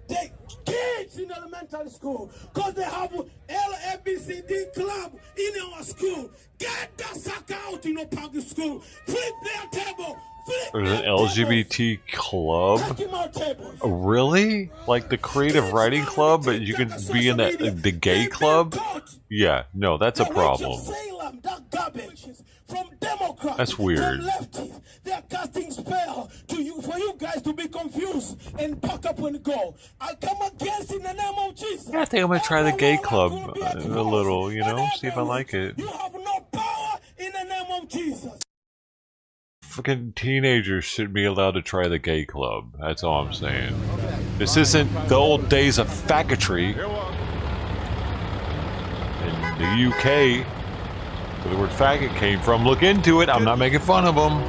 They kids in elementary school because they have LABCD club in our school. Get the sucker out in our public school. Flip their table. There's an LGBT club? Really? Like the creative writing club, but you can be in the gay club? Yeah, no, that's a problem. That's weird. They're casting spell to you for you guys to be confused and pack up and go. I come against in the name of Jesus. Yeah, I think I'm gonna try the gay club a little, you know, see if I like it. You have no power in the name of Jesus. Fucking teenagers should be allowed to try the gay club. That's all I'm saying. This isn't the old days of faggotry. In the UK, where the word faggot came from, look into it. I'm not making fun of them.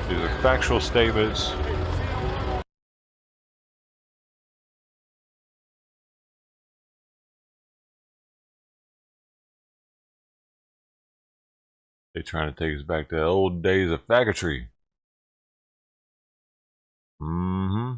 These are factual statements. They're trying to take us back to the old days of faggotry. Mm-hmm.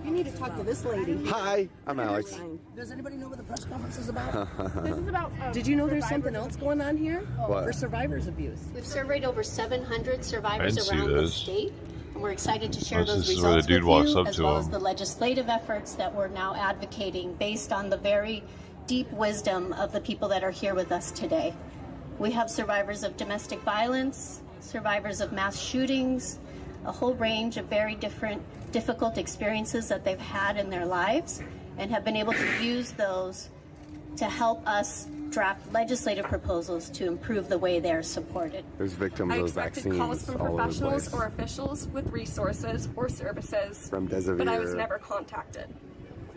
You need to talk to this lady. Hi, I'm Alex. Does anybody know what the press conference is about? This is about. Did you know there's something else going on here? What? For survivors abuse. We've surveyed over 700 survivors I see around the this. state, and we're excited to share This those is where the results dude with walks you, up as to well him. as the legislative efforts that we're now advocating based on the very deep wisdom of the people that are here with us today. We have survivors of domestic violence, survivors of mass shootings, a whole range of very difficult experiences that they've had in their lives, and have been able to use those to help us draft legislative proposals to improve the way they're supported. There's victims I of expected vaccines calls from all over the professionals place. or officials with resources or services, From but I was never contacted.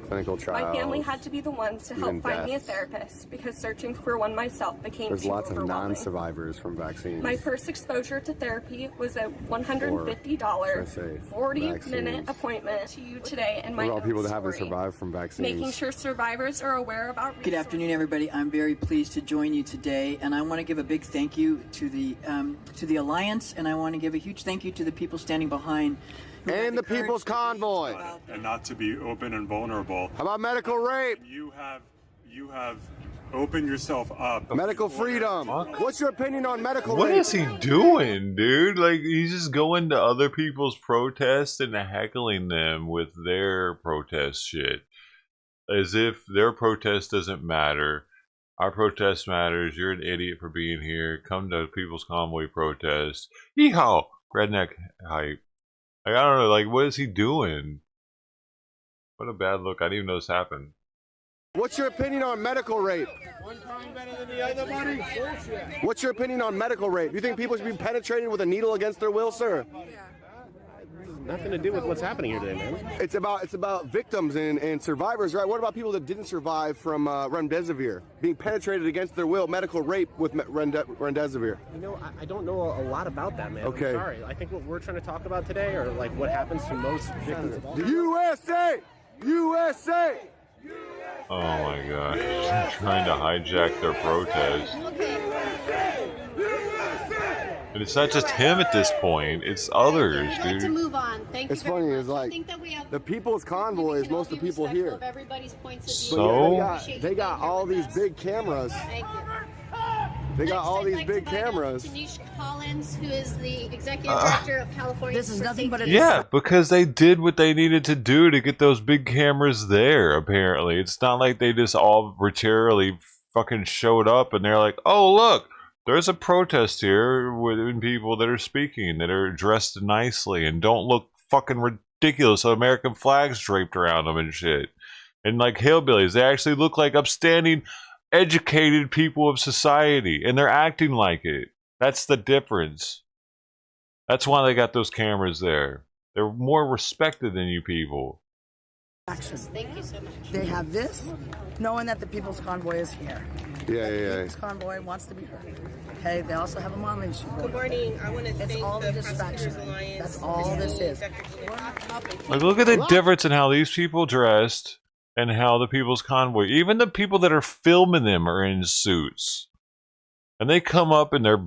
clinical trials. My family had to be the ones to help even find me a deaths. therapist because searching for one myself became There's too lots of overwhelming. non-survivors from vaccines. My first exposure to therapy was a $150 40-minute vaccines. appointment to you today and my What about people that own haven't story. survived from vaccines? Making sure survivors are aware of our Good afternoon, everybody. I'm very pleased to join you today, and I want to give a big thank you to the Alliance, and I want to give a huge thank you to the people standing behind. And the People's Convoy. And not to be open and vulnerable. How about medical rape? You have opened yourself up. Medical freedom. What's your opinion on medical What rape? is he doing, dude? Like, he's just going to other people's protests and heckling them with their protest shit. As if their protest doesn't matter. Our protest matters. You're an idiot for being here. Come to People's Convoy protest. Yeehaw! Redneck hype. Like, I don't know, like, what is he doing? What a bad look. I didn't even know this happened. What's your opinion on medical rape? One crime better than the other, buddy? Bullshit. What's your opinion on medical rape? Do you think people should be penetrated with a needle against their will, sir? Nothing to do with what's happening here today, man. It's about victims and survivors, right? What about people that didn't survive from remdesivir, being penetrated against their will, medical rape with remdesivir? You know, I don't know a lot about that, man. Okay. I'm sorry. I think what we're trying to talk about today, or like what happens to most victims of all this. USA! USA! Oh my gosh. They're trying to hijack their protest. And it's not just him at this point, it's others, I'd like to dude. move on. Thank It's you very funny, much. it's like I think that we have the People's Convoy is most of the people here. of everybody's points of But view. yeah, they got all these big cameras. Thank you. They got all I'd these like big to invite up cameras. Tanisha Collins, who is the executive director of California. This is nothing but a Yeah, because they did what they needed to do to get those big cameras there, apparently. It's not like they just all arbitrarily fucking showed up and they're like, oh, look, there's a protest here with people that are speaking, that are dressed nicely and don't look fucking ridiculous with American flags draped around them and shit. And like hillbillies, they actually look like upstanding, educated people of society, and they're acting like it. That's the difference. That's why they got those cameras there. They're more respected than you people. Thank you so much. They have this, knowing that the People's Convoy is here. Yeah. People's Convoy wants to be heard. Okay, they also have a mom issue. Good morning. I want to It's thank all the a distraction. Prosecutors Alliance. That's all this is. Like, look at the difference in how these people dressed and how the People's Convoy, even the people that are filming them are in suits. And they come up in their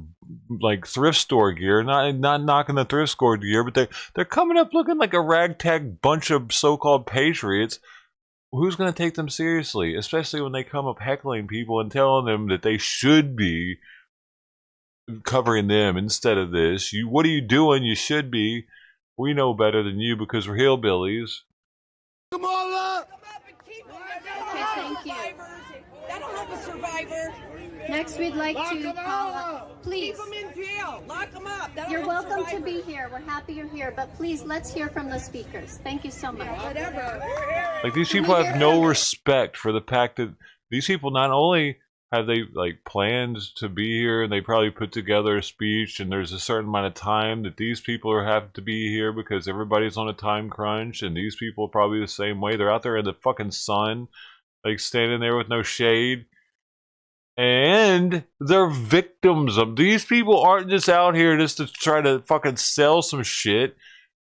like thrift store gear, not knocking the thrift store gear, but they're coming up looking like a ragtag bunch of so-called patriots. Who's going to take them seriously, especially when they come up heckling people and telling them that they should be covering them instead of this? What are you doing? You should be. We know better than you because we're hillbillies. Come on up! Okay, thank you. That'll help a survivor. Next, we'd like Lock to 'em call up. up. Please. Keep them in jail. Lock them up. That'll You're help welcome to survivors. be here. We're happy you're here, but please let's hear from the speakers. Thank you so much. Whatever. Like, these people have no respect for the fact that these people, not only have they like planned to be here and they probably put together a speech and there's a certain amount of time that these people have to be here because everybody's on a time crunch, and these people are probably the same way. They're out there in the fucking sun, like standing there with no shade. And they're victims of these people. Aren't just out here just to try to fucking sell some shit.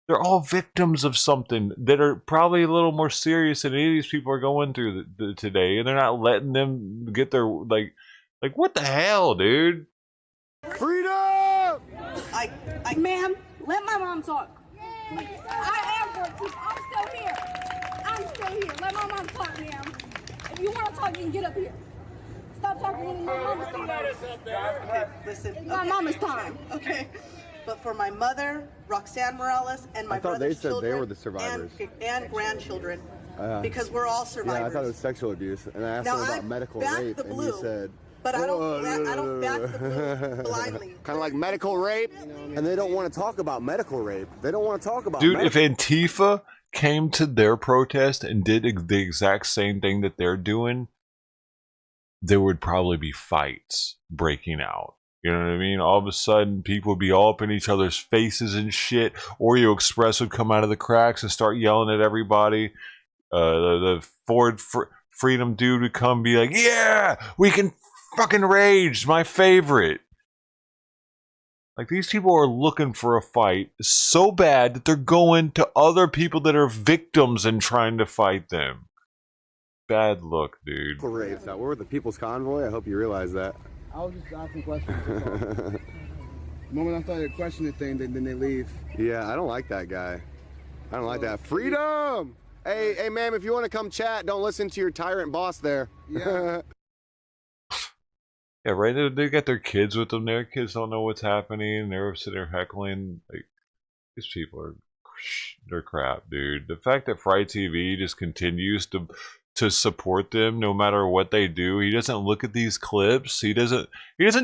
They're all victims of something that are probably a little more serious than any of these people are going through today, and they're not letting them get their like what the hell, dude? Freedom! Ma'am, let my mom talk. I am working. I'm still here. I'm still here. Let my mom talk, ma'am. If you want to talk, you can get up here. Stop talking to my mama's time. Listen, It's my mama's time. Okay. But for my mother, Roxanne Morales, and my I thought they brother's said children they were the survivors. and grandchildren, because we're all survivors. Yeah, I thought it was sexual abuse, and I asked Now, them I about medical back rape, the and you blue, said, but I don't back the blue blindly. kind of like medical rape, and they don't want to talk about medical rape. They don't want to talk about. Dude, if Antifa came to their protest and did the exact same thing that they're doing, there would probably be fights breaking out. You know what I mean? All of a sudden, people would be all up in each other's faces and shit. Oreo Express would come out of the cracks and start yelling at everybody. the Ford Freedom dude would come be like, yeah, we can fucking rage, my favorite. Like, these people are looking for a fight so bad that they're going to other people that are victims and trying to fight them. Bad look, dude. We're with the People's Convoy. I hope you realize that. I was just asking questions. The moment I started questioning things, then they leave. Yeah, I don't like that guy. I don't like that. Freedom! Hey, ma'am, if you want to come chat, don't listen to your tyrant boss there. Yeah. Yeah, right. They got their kids with them. Their kids don't know what's happening. They're sitting there heckling. Like, these people they're crap, dude. The fact that Fry TV just continues to support them no matter what they do. He doesn't look at these clips. He doesn't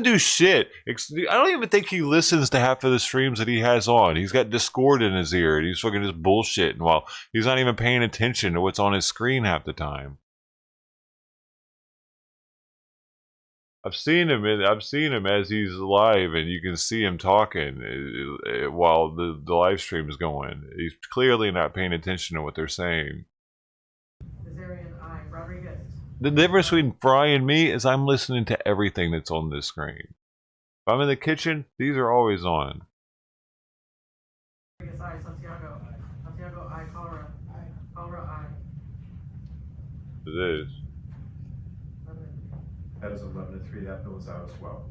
do shit. I don't even think he listens to half of the streams that he has on. He's got Discord in his ear and he's fucking just bullshitting while he's not even paying attention to what's on his screen half the time. I've seen him as he's live, and you can see him talking while the live stream is going. He's clearly not paying attention to what they're saying. The difference between Fry and me is I'm listening to everything that's on this screen. If I'm in the kitchen, these are always on. It is. That is 11 to 3. That bill is out as well.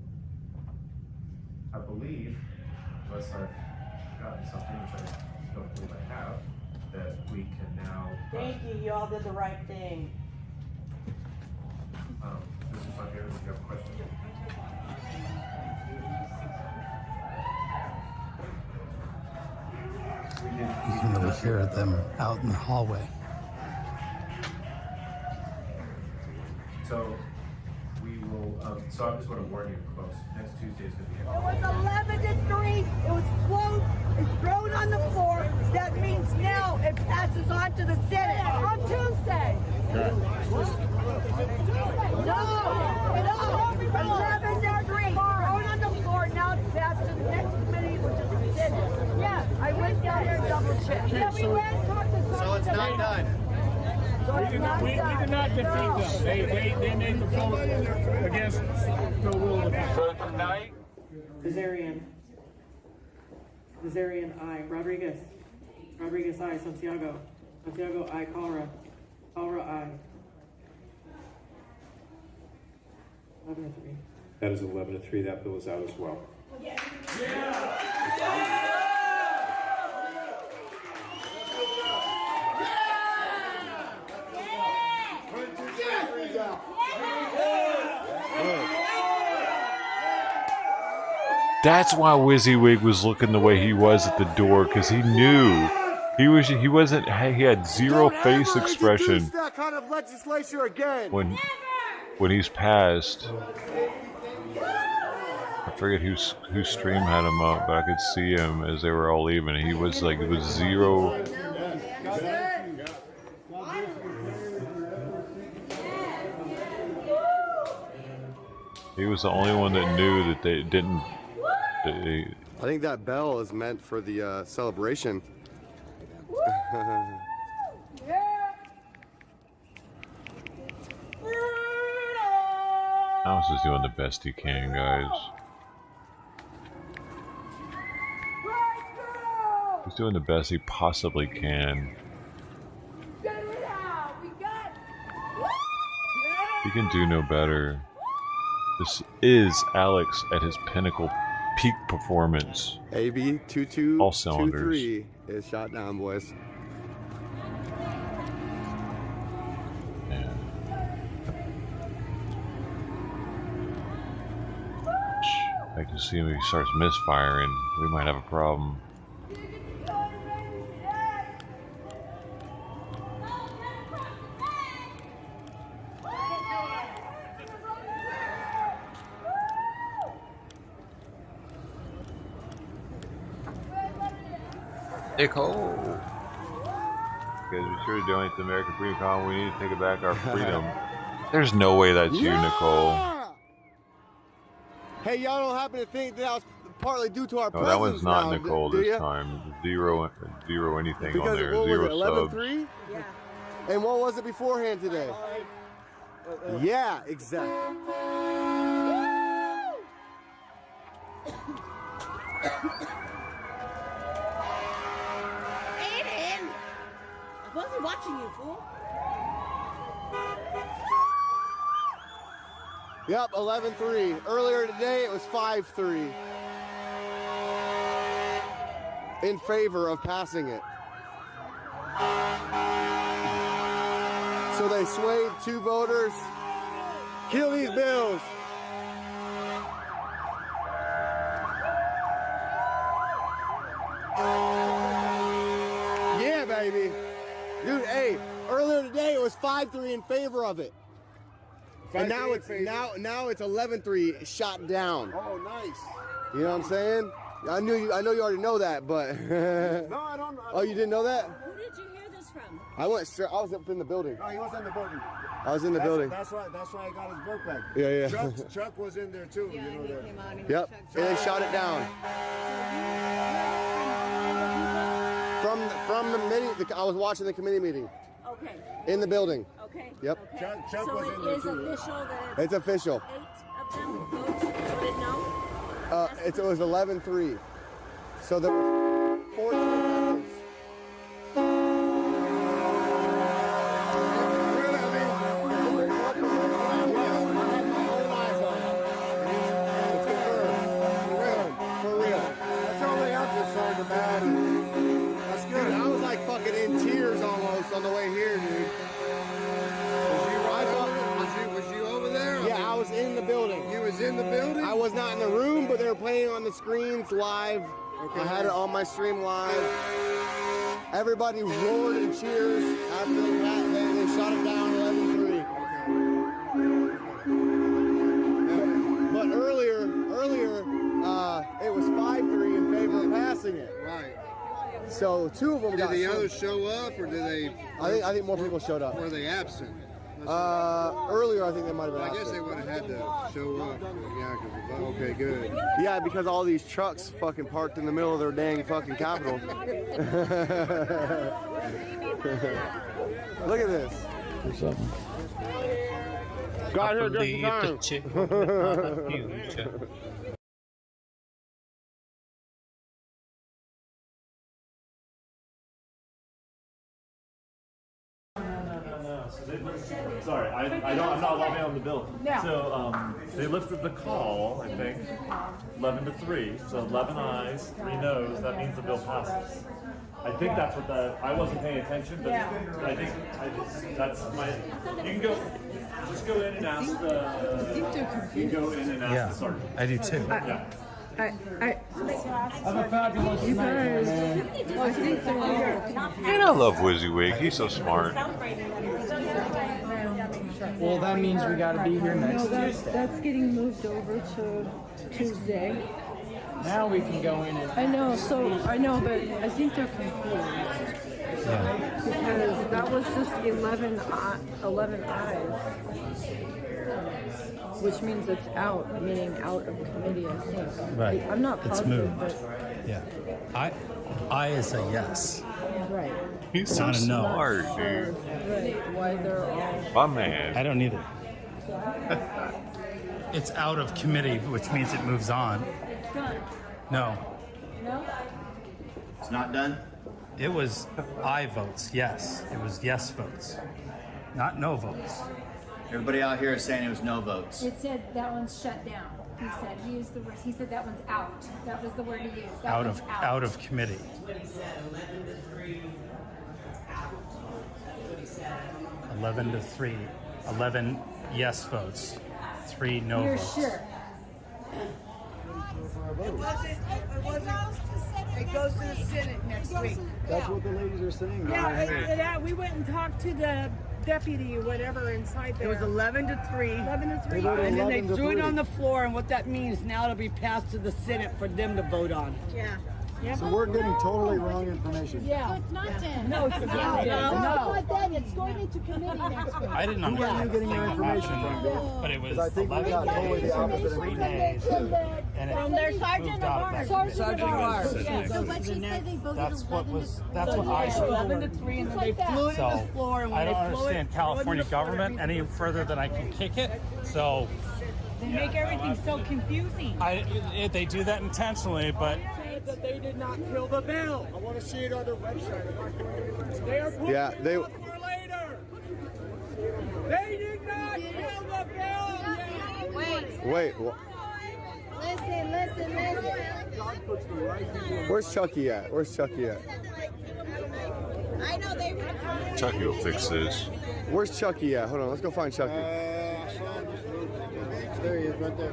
I believe, unless I've gotten something, which I don't believe I have, that we can now. Thank you. You all did the right thing. This is my favorite. If you have a question. You can really hear them out in the hallway. So we will. So I just want to warn you, folks. Next Tuesday is going to be. It was 11 to 3. It was float. It's thrown on the floor. That means now it passes on to the Senate on Tuesday. No. 11 to 3. Thrown on the floor. Now it's passed to the next committee, which is the Senate. Yeah, I went down there and double checked. Yeah, we went and talked to So it's not done. So We did not defeat them. They made the vote against the will of God. So tonight, Kazarian, I. Rodriguez, I. Santiago, I. Calra, I. 11 to 3. That is 11 to 3. That bill is out as well. That's why WYSIWYG was looking the way he was at the door, because he knew he had zero face expression That kind of legislature again. when he's passed. I forget whose stream had him up, but I could see him as they were all leaving. He was like, it was zero. He was the only one that knew that they didn't. I think that bell is meant for the celebration. Alice is doing the best he can, guys. He's doing the best he possibly can. He can do no better. This is Alex at his pinnacle peak performance. AB 2223 all cylinders is shot down, boys. I can see him if he starts misfiring. We might have a problem. Nicole! Guys, be sure to donate to the American Freedom Con. We need to take back our freedom. There's no way that's you, Nicole. Hey, y'all don't happen to think that was partly due to our No, presence that one's not now, Nicole do this ya? time. Zero anything Because on there. what was Zero it, subs. 11-3? Yeah. And what was it beforehand today? Yeah, exactly. Aiden! I wasn't watching you, fool. Yep, 11-3. Earlier today, it was 5-3. In favor of passing it. So they swayed 2 voters. Kill these bills. Yeah, baby. Dude, hey, earlier today it was 5-3 in favor of it. And now it's 11-3 shot down. Oh, nice. You know what I'm saying? I know you already know that, but No, I don't. Oh, you didn't know that? Who did you hear this from? I was up in the building. Oh, he was in the building. I was in the building. That's why I got his book back. Yeah. Chuck was in there too. Yeah, you know he that. came on and Yep. And they shot it down. From the meeting, I was watching the committee meeting. Okay. In the building. Okay. Yep. Okay. Chuck So was in it there is too. official that It's official. 8 of them voted no? It was 11-3. So there were 14 members. For real. That's all they are concerned about. That's good. Dude, I was like fucking in tears almost on the way here, dude. Was you over there? Yeah, I was in the building. You was in the building? I was not in the room, but they were playing on the screens live. Okay. I had it on my stream live. Everybody roared and cheers after they shot it down 11-3. But earlier, it was 5-3 in favor of passing it. Right. So 2 of them got. Did the others show up, or did they? I think more people showed up. Were they absent? Earlier, I think they might have been. I guess they would have had to show up. Yeah, okay, good. Yeah, because all these trucks fucking parked in the middle of their dang fucking Capitol. Look at this. Got here just in time. Sorry, I'm not logging on the bill. Yeah. So they lifted the call, I think, 11-3. So 11 ayes, 3 noes. That means the bill passes. I think that's what that. I wasn't paying attention, but I think that's my. You can go. Just go in and ask the. You can go in and ask the sergeant. I do too. Yeah. I'm a fabulous And I love WYSIWYG. He's so smart. Well, that means we got to be here next Tuesday. That's getting moved over to Tuesday. Now we can go in and. I know, but I think they're confused. Yeah. Because that was just 11 ayes. Which means it's out, meaning out of committee, I think. Right. I'm not positive, it's moved. Yeah. I is a yes. Right. He's so Not a no. smart, dude. Right. Why they're all. My man. I don't either. It's out of committee, which means it moves on. It's done. No. No? It's not done? It was aye votes, yes. It was yes votes, not no votes. Everybody out here is saying it was no votes. It said that one's shut down. He said he used the word. He said that one's out. That was the word he used. That Out one's of out of committee. 11-3. 11 yes votes. 3 no You're votes. sure? It goes to the Senate next week. That's what the ladies are saying. Yeah, we went and talked to the deputy or whatever inside there. It was 11-3. 11-3. And then they threw it on the floor, and what that means now it'll be passed to the Senate for them to vote on. Yeah. So we're getting totally wrong information. Yeah. So it's not done. No, it's not. No. It's going into committee next week. I didn't Who are you understand getting your anything about information that, from? but it was I think we got totally the opposite 3 information. days. and it From their moved sergeant out of of arms. that committee. Yeah. So what she said, they voted That's what 11 was. to That's what I said. 11 to 3, and then they flew it to the floor. And when I don't they flew understand it, California throw it to the floor, government any further than I can kick it. So They make everything so confusing. they do that intentionally, but That they did not kill the bill. I want to see it on their website. They are putting Yeah, it they. up for later. They did not kill the bill. Wait. Listen. Where's Chucky at? I know they were. Chucky will fix this. Where's Chucky at? Hold on, let's go find Chucky. There he is, right there.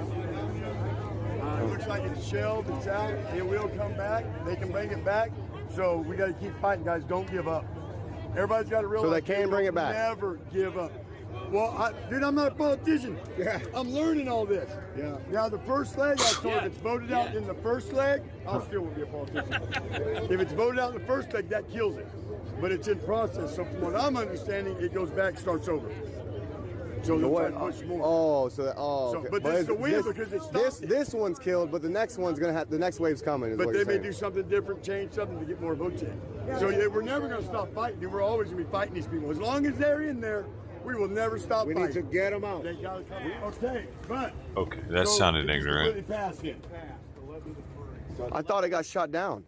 It looks like it's shelved, it's out. It will come back. They can bring it back. So we got to keep fighting, guys. Don't give up. Everybody's got to realize. So they can bring it back. Never give up. Well, dude, I'm not a politician. Yeah. I'm learning all this. Yeah. Now, the first leg, I told if it's voted out in the first leg, I'll still be a politician. If it's voted out in the first leg, that kills it. But it's in process. So from what I'm understanding, it goes back, starts over. So they'll try to push more. Okay. But this is a win because it's this one's killed, but the next one's gonna have the next wave's coming. But they may do something different, change something to get more votes in. So we're never going to stop fighting. We're always going to be fighting these people. As long as they're in there, we will never stop fighting. We need to get them out. They gotta come out. Okay, but. Okay, that sounded ignorant. I thought it got shot down.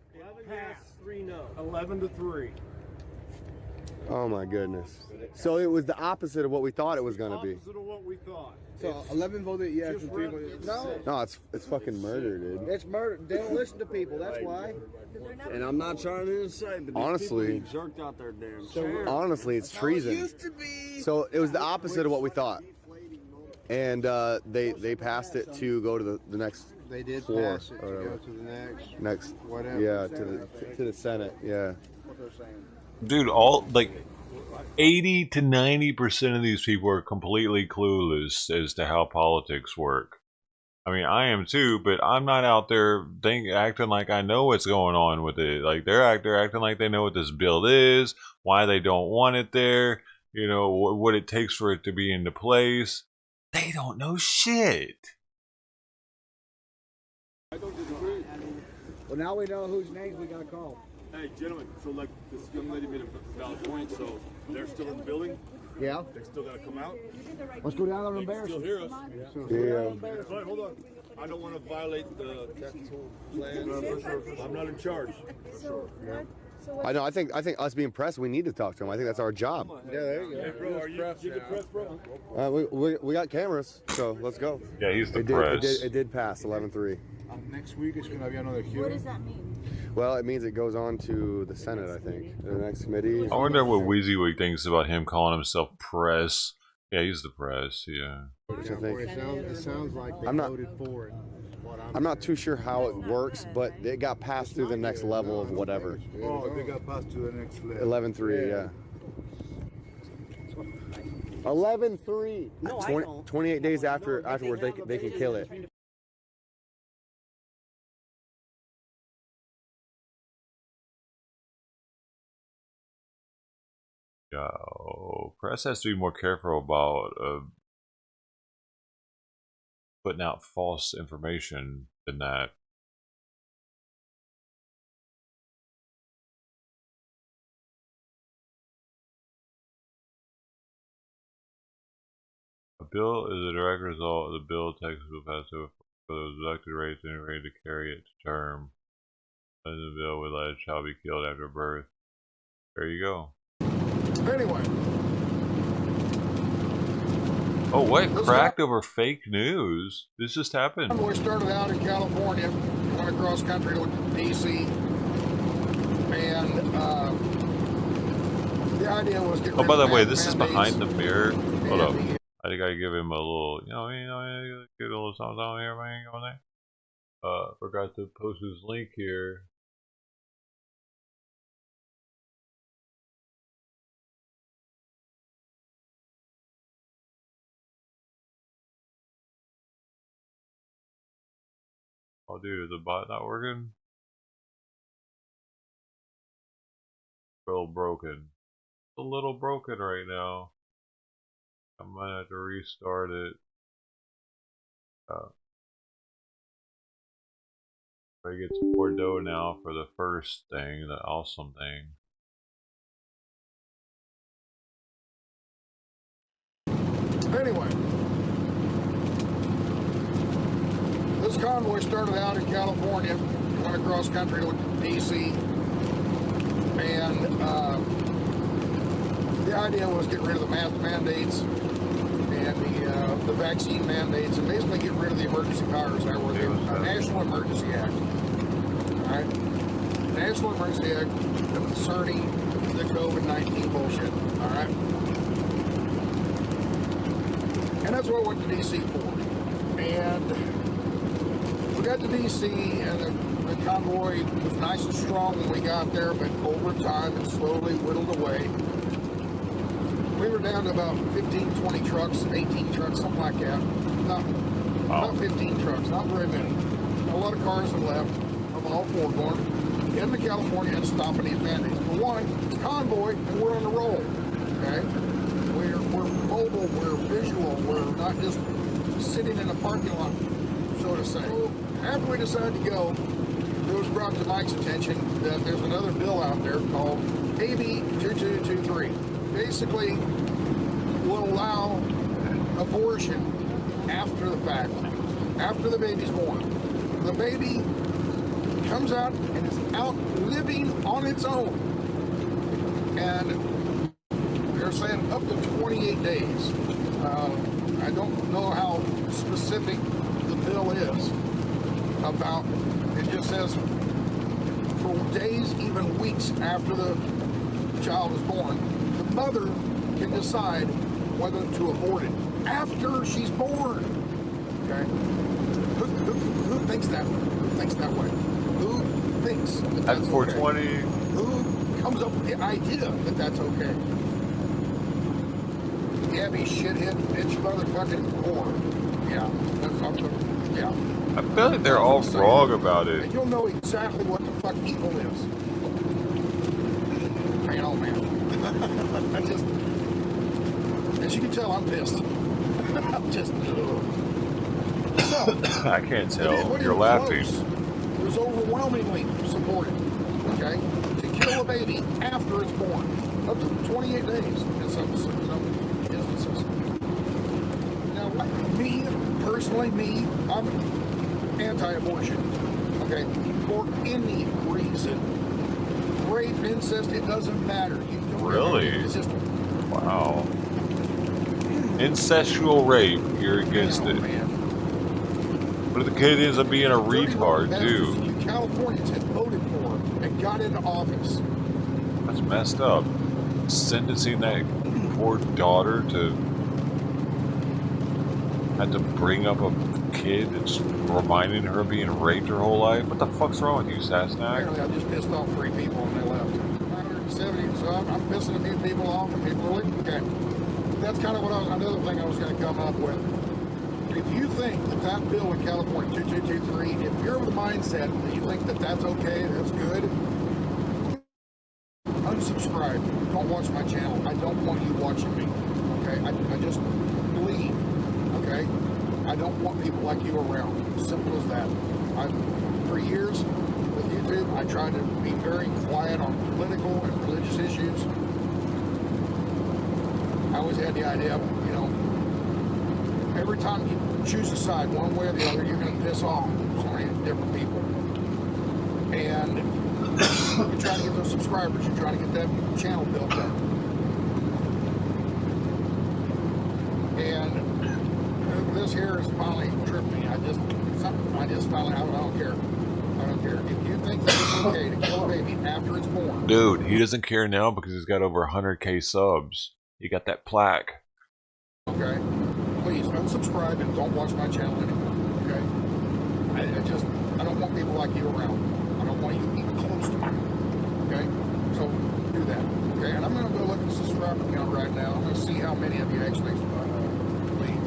11 to 3. Oh my goodness. So it was the opposite of what we thought it was gonna be. Opposite of what we thought. So 11 voted yes and 3 voted no. No, it's fucking murder, dude. It's murder. They don't listen to people. That's why. And I'm not trying to say, but Honestly, these people jerked out their damn chair. honestly, it's treason. So it was the opposite of what we thought. And they passed it to go to the next They did floor pass it to go to the next whatever. Yeah, to the Senate. Yeah. What they're saying. Dude, all like 80 to 90% of these people are completely clueless as to how politics work. I mean, I am too, but I'm not out there acting like I know what's going on with it. Like they're acting like they know what this bill is, why they don't want it there, you know, what it takes for it to be into place. They don't know shit. I don't disagree. Well, now we know whose names we got to call. Hey, gentlemen, so like this young lady made a valid point, so they're still in the building? Yeah. They still got to come out? Let's go down there and They embarrass can still hear us. Yeah. But hold on. I don't want to violate the capital plan. I'm not in charge. I know. I think us being press, we need to talk to them. I think that's our job. Yeah, there you go. Hey, bro, are you the press, bro? We got cameras, so let's go. Yeah, he's the press. It did pass 11-3. Next week it's going to be another hearing. What does that mean? Well, it means it goes on to the Senate, I think, the next committee. I wonder what WYSIWYG thinks about him calling himself press. Yeah, he's the press. Yeah. Which I think. It sounds like they I'm not- voted for it. I'm not too sure how it works, but it got passed through the next level of whatever. Oh, they got passed to the next level. 11-3, yeah. 11-3. No, I 20, don't. 28 days afterwards, they can kill it. Yo, press has to be more careful about putting out false information than that. A bill is a direct result of the bill Texas will pass over for those elected rates and ready to carry it to term. And the bill would let a child be killed after birth. There you go. Anyway. Oh, what? Cracked over fake news? This just happened. We started out in California, went across country to D.C., and the idea was to get Oh, by the rid of way, mask this is mandates. behind the mirror. Hold up. I think I give him a little, give a little something on here, man. On there. Forgot to post his link here. Oh, dude, is the bot not working? Real broken. It's a little broken right now. I might have to restart it. I get to Bordeaux now for the first thing, the awesome thing. Anyway, this convoy started out in California, went across country to D.C., and the idea was get rid of the mask mandates and the vaccine mandates, and basically get rid of the emergency powers that were there. National Emergency Act. All right? National Emergency Act concerning the COVID-19 bullshit. All right? And that's what I went to D.C. for. And we got to D.C. and the convoy was nice and strong when we got there, but over time it slowly whittled away. We were down to about 15, 20 trucks, 18 trucks, something like that. Not 15 trucks, not very many. A lot of cars have left of all four going into California and stopping these mandates. For one, it's convoy and we're on the roll. Okay? We're mobile, we're visual, we're not just sitting in a parking lot, so to say. So after we decided to go, it was brought to Mike's attention that there's another bill out there called AB 2223. Basically, will allow abortion after the fact, after the baby's born. The baby comes out and is out living on its own. And they're saying up to 28 days. I don't know how specific the bill is about, it just says for days, even weeks after the child is born, the mother can decide whether to abort it after she's born. Okay? Who thinks that way? Who thinks that way? Who thinks that that's at 420? Okay? Who comes up with the idea that that's okay? Yeah, be shithead, bitch, motherfucking whore. Yeah, that's something. Yeah. I feel like they're all wrong about it. And you'll know exactly what the fuck evil is. Man, oh man. I just, as you can tell, I'm pissed. I'm just, so, I can't tell. You're laughing. It was overwhelmingly supported, okay, to kill a baby after it's born. Up to 28 days in some instances. Now, me, personally, I'm anti-abortion, okay, for any reason. Rape, incest, it doesn't matter. Really? It's just, wow. Incestual rape, you're against it. Man. But if the kid ends up being a retard, too. Californians had voted for and got into office. That's messed up. Sentencing that poor daughter to have to bring up a kid that's reminding her of being raped her whole life. What the fuck's wrong with you, Sasnak? Apparently, I just pissed off 3 people and they left. 170, so I'm pissing a few people off and people are like, okay. That's kind of what another thing I was going to come up with. If you think that bill in California 2223, if you're of the mindset that you think that that's okay, that's good, unsubscribe. Don't watch my channel. I don't want you watching me. Okay? I just leave. Okay? I don't want people like you around. Simple as that. For years with YouTube, I tried to be very quiet on political and religious issues. I always had the idea of, you know, every time you choose a side, one way or the other, you're going to piss off so many different people. And you're trying to get those subscribers. You're trying to get that channel built up. And this here is finally tripped me. I just finally, I don't care. I don't care. If you think that it's okay to kill a baby after it's born. Dude, he doesn't care now because he's got over 100K subs. He got that plaque. Okay? Please unsubscribe and don't watch my channel anymore. Okay? I don't want people like you around. I don't want you even close to me. Okay? So do that. Okay? And I'm going to go look at the subscriber count right now. I'm going to see how many of you actually leave.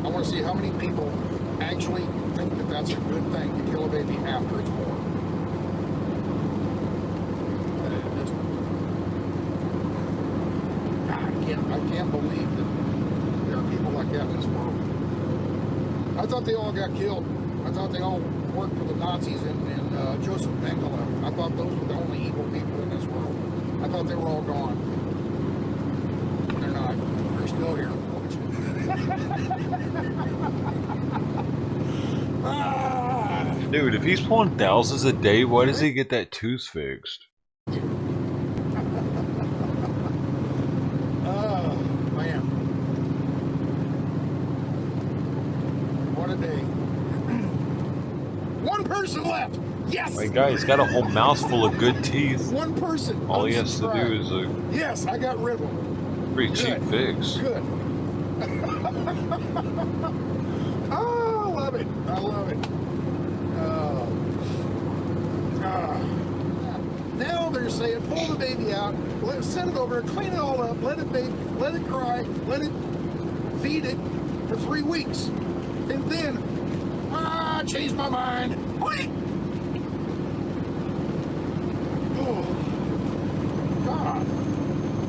I want to see how many people actually think that that's a good thing to kill a baby after it's born. I can't believe that there are people like that in this world. I thought they all got killed. I thought they all worked for the Nazis and Joseph Mengele. I thought those were the only evil people in this world. I thought they were all gone. They're not. They're still here. Dude, if he's pulling thousands a day, why does he get that tooth fixed? Oh, man. What a day. One person left. Yes. My guy, he's got a whole mouthful of good teeth. One person. All he has to do is a Yes, I got rid of them. pretty cheap fix. Good. Oh, I love it. I love it. Now they're saying, pull the baby out, send it over, clean it all up, let it cry, let it feed it for 3 weeks. And then, changed my mind. Wait! Oh, God.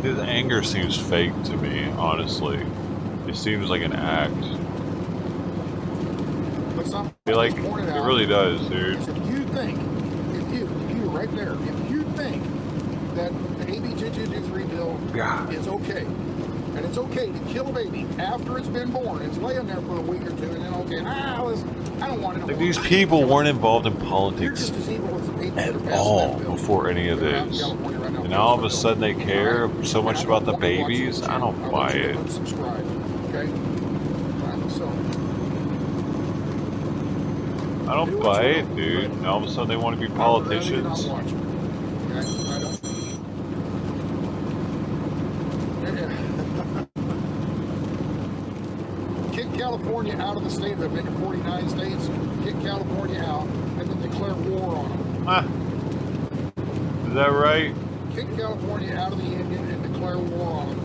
His anger seems fake to me, honestly. It seems like an act. It really does, dude. If you think, you right there, if you think that the AB 2223 bill is okay, and it's okay to kill a baby after it's been born, it's laying there for a week or two, and then I don't want it. Like, these people weren't involved in politics at all before any of this. And now all of a sudden they care so much about the babies? I don't buy it. I don't buy it, dude. And all of a sudden they want to be politicians. Kick California out of the state. They're making 49 states. Kick California out and then declare war on them. Huh. Is that right? Kick California out of the Union and declare war on them.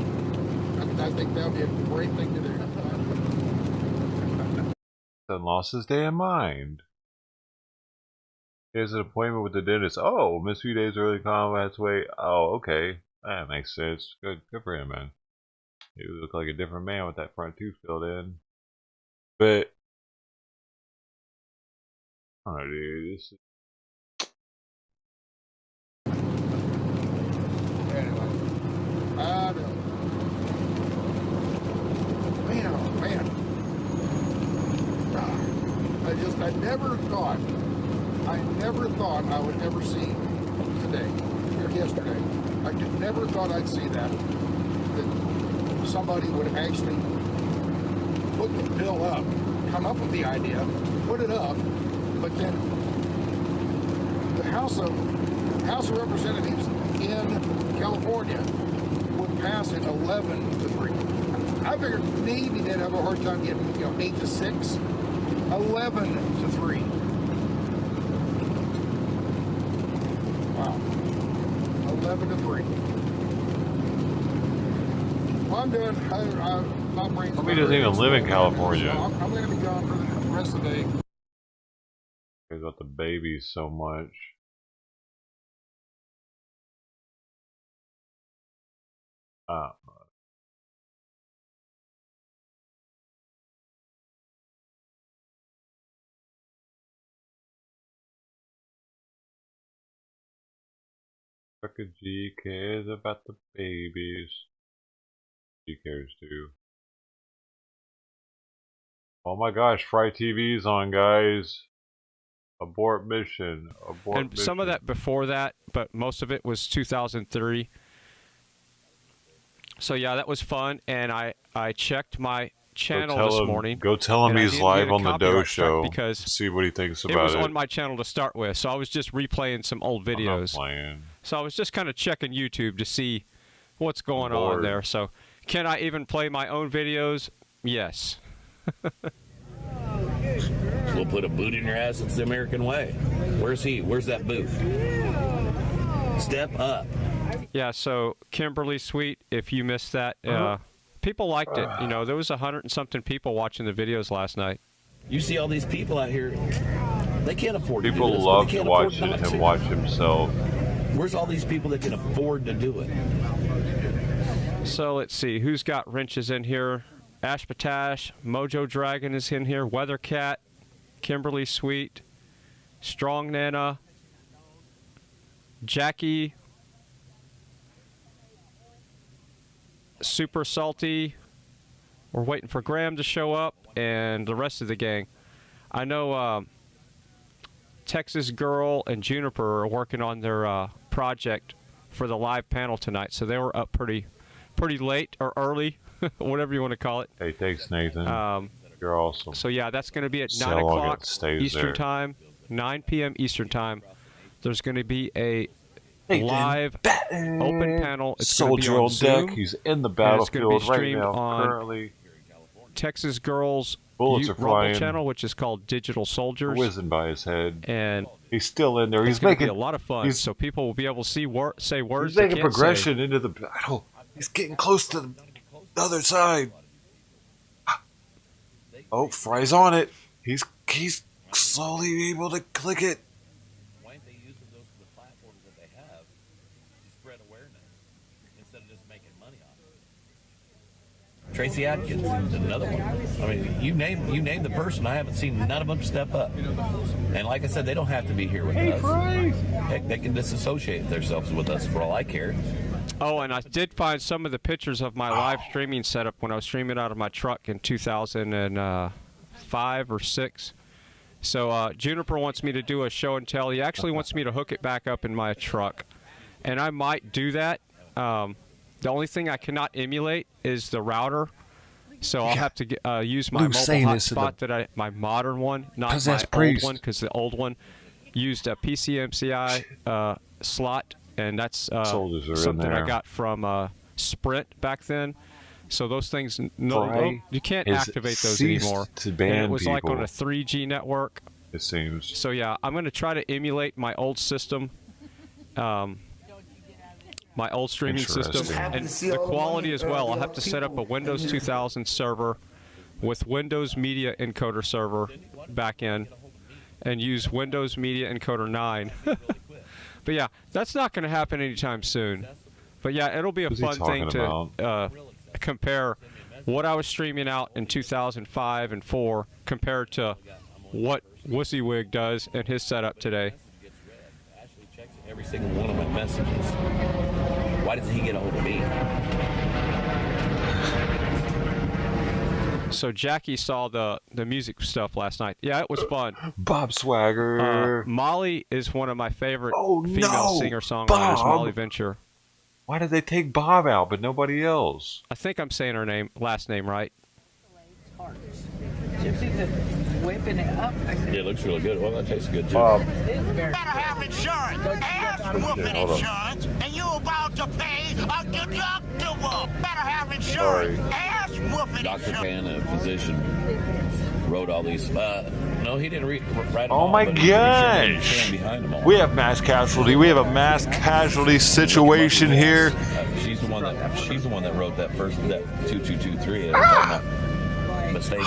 I think that would be a great thing to do. Then lost his damn mind. He has an appointment with the dentist. Oh, missed a few days early, combat's way. Oh, okay. That makes sense. Good for him, man. He would look like a different man with that front tooth filled in. But, I don't know, dude. This is... Anyway, I don't know. Man, oh man. I never thought I would ever see today, or yesterday. I never thought I'd see that somebody would actually put the bill up, come up with the idea, put it up, but then the House of Representatives in California would pass it 11-3. I figured maybe they'd have a hard time getting 8-6, 11-3. Wow, 11-3. Well, I'm done. My brain's. He doesn't even live in California. So I'm going to be gone for the rest of the day. Cares about the babies so much. G cares about the babies. He cares too. Oh my gosh, Fry TV's on, guys. Abort mission. Abort and mission. Some of that before that, but most of it was 2003. So yeah, that was fun, and I checked my channel this morning. Go tell him he's live on the Doe Show. Because see what he thinks about it. It was on my channel to start with, so I was just replaying some old videos. I'm not playing. So I was just kind of checking YouTube to see what's going on there. So can I even play my own videos? Yes. We'll put a boot in your ass. It's the American way. Where's he? Where's that boot? Step up. Yeah, so Kimberly Sweet, if you missed that, people liked it. You know, there was 100 and something people watching the videos last night. You see all these people out here, they can't afford to do this. People love watching him watch himself. Where's all these people that can afford to do it? So let's see, who's got wrenches in here? Ash Patash, Mojo Dragon is in here, Weathercat, Kimberly Sweet, Strong Nana, Jackie, Super Salty. We're waiting for Graham to show up, and the rest of the gang. I know Texas Girl and Juniper are working on their project for the live panel tonight, so they were up pretty late or early, whatever you want to call it. Hey, thanks, Nathan. You're awesome. So yeah, that's going to be at So 9 long o'clock it stays Eastern there. Time, 9 p.m. Eastern Time. There's going to be a Nathan live open panel. It's Soldier going on to be on Zoom. deck. He's in the and it's going to battlefield be right streamed now. on Currently, Texas Girls bullets are Rumble flying. channel, which is called Digital Soldiers. Whizzing by his head. And he's still in there. It's He's going to making be a lot of fun. So people will be able to see say words. He's they making can't progression say. into the battle. He's getting close to the other side. Oh, Fry's on it. He's slowly able to click it. Why aren't they using those for the platforms that they have to spread awareness instead of just making money off it? Tracy Atkins, another one. I mean, you name the person. I haven't seen none of them step up. And like I said, they don't have to be here with us. Heck, they can disassociate themselves with us for all I care. Oh, and I did find some of the pictures of my live streaming setup when I was streaming out of my truck in 2005 or 6. So Juniper wants me to do a show and tell. He actually wants me to hook it back up in my truck, and I might do that. The only thing I cannot emulate is the router, so I'll have to use my mobile hotspot my modern one, not my old one, because the old one used a PCMCI slot. And that's something I got from Sprint back then. So those things, you can't activate those anymore. And it was like on a 3G network. It seems. So yeah, I'm going to try to emulate my old system, my old streaming system, and the quality as well. I'll have to set up a Windows 2000 server with Windows Media Encoder server back in, and use Windows Media Encoder 9. But yeah, that's not going to happen anytime soon. But yeah, it'll be a fun thing to compare what I was streaming out in 2005 and 4 compared to what WusyWig does in his setup today. Ashley checks every single one of my messages. Why doesn't he get a hold of me? So Jackie saw the music stuff last night. Yeah, it was fun. Bob Swagger. Molly is one of my favorite female singer-songwriters, Molly Venture. Why did they take Bob out but nobody else? I think I'm saying her last name right. Gypsy's whipping it up. Yeah, it looks really good. Well, that tastes good too. Better have insurance. Ass whooping insurance, and you about to pay a deductible. Better have insurance. Ass whooping Dr. insurance. Pan, a physician, wrote all these. No, he didn't write them Oh all, my but he sure did gosh! stand behind them all. We have mass casualty. We have a mass casualty situation here. She's the one that wrote that 2223. Mistake.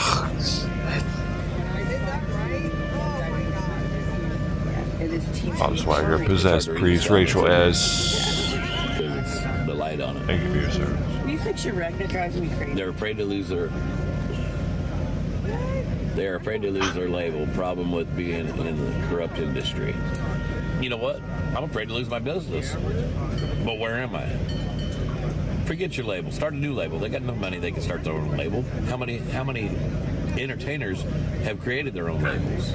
Bob Swagger, possessed priest, Rachel S. The light on it. Thank you for your service. Can you fix your wreck? That drives me crazy. They're afraid to lose their label. Problem with being in the corrupt industry. You know what? I'm afraid to lose my business. But where am I? Forget your label. Start a new label. They got enough money. They can start their own label. How many entertainers have created their own labels?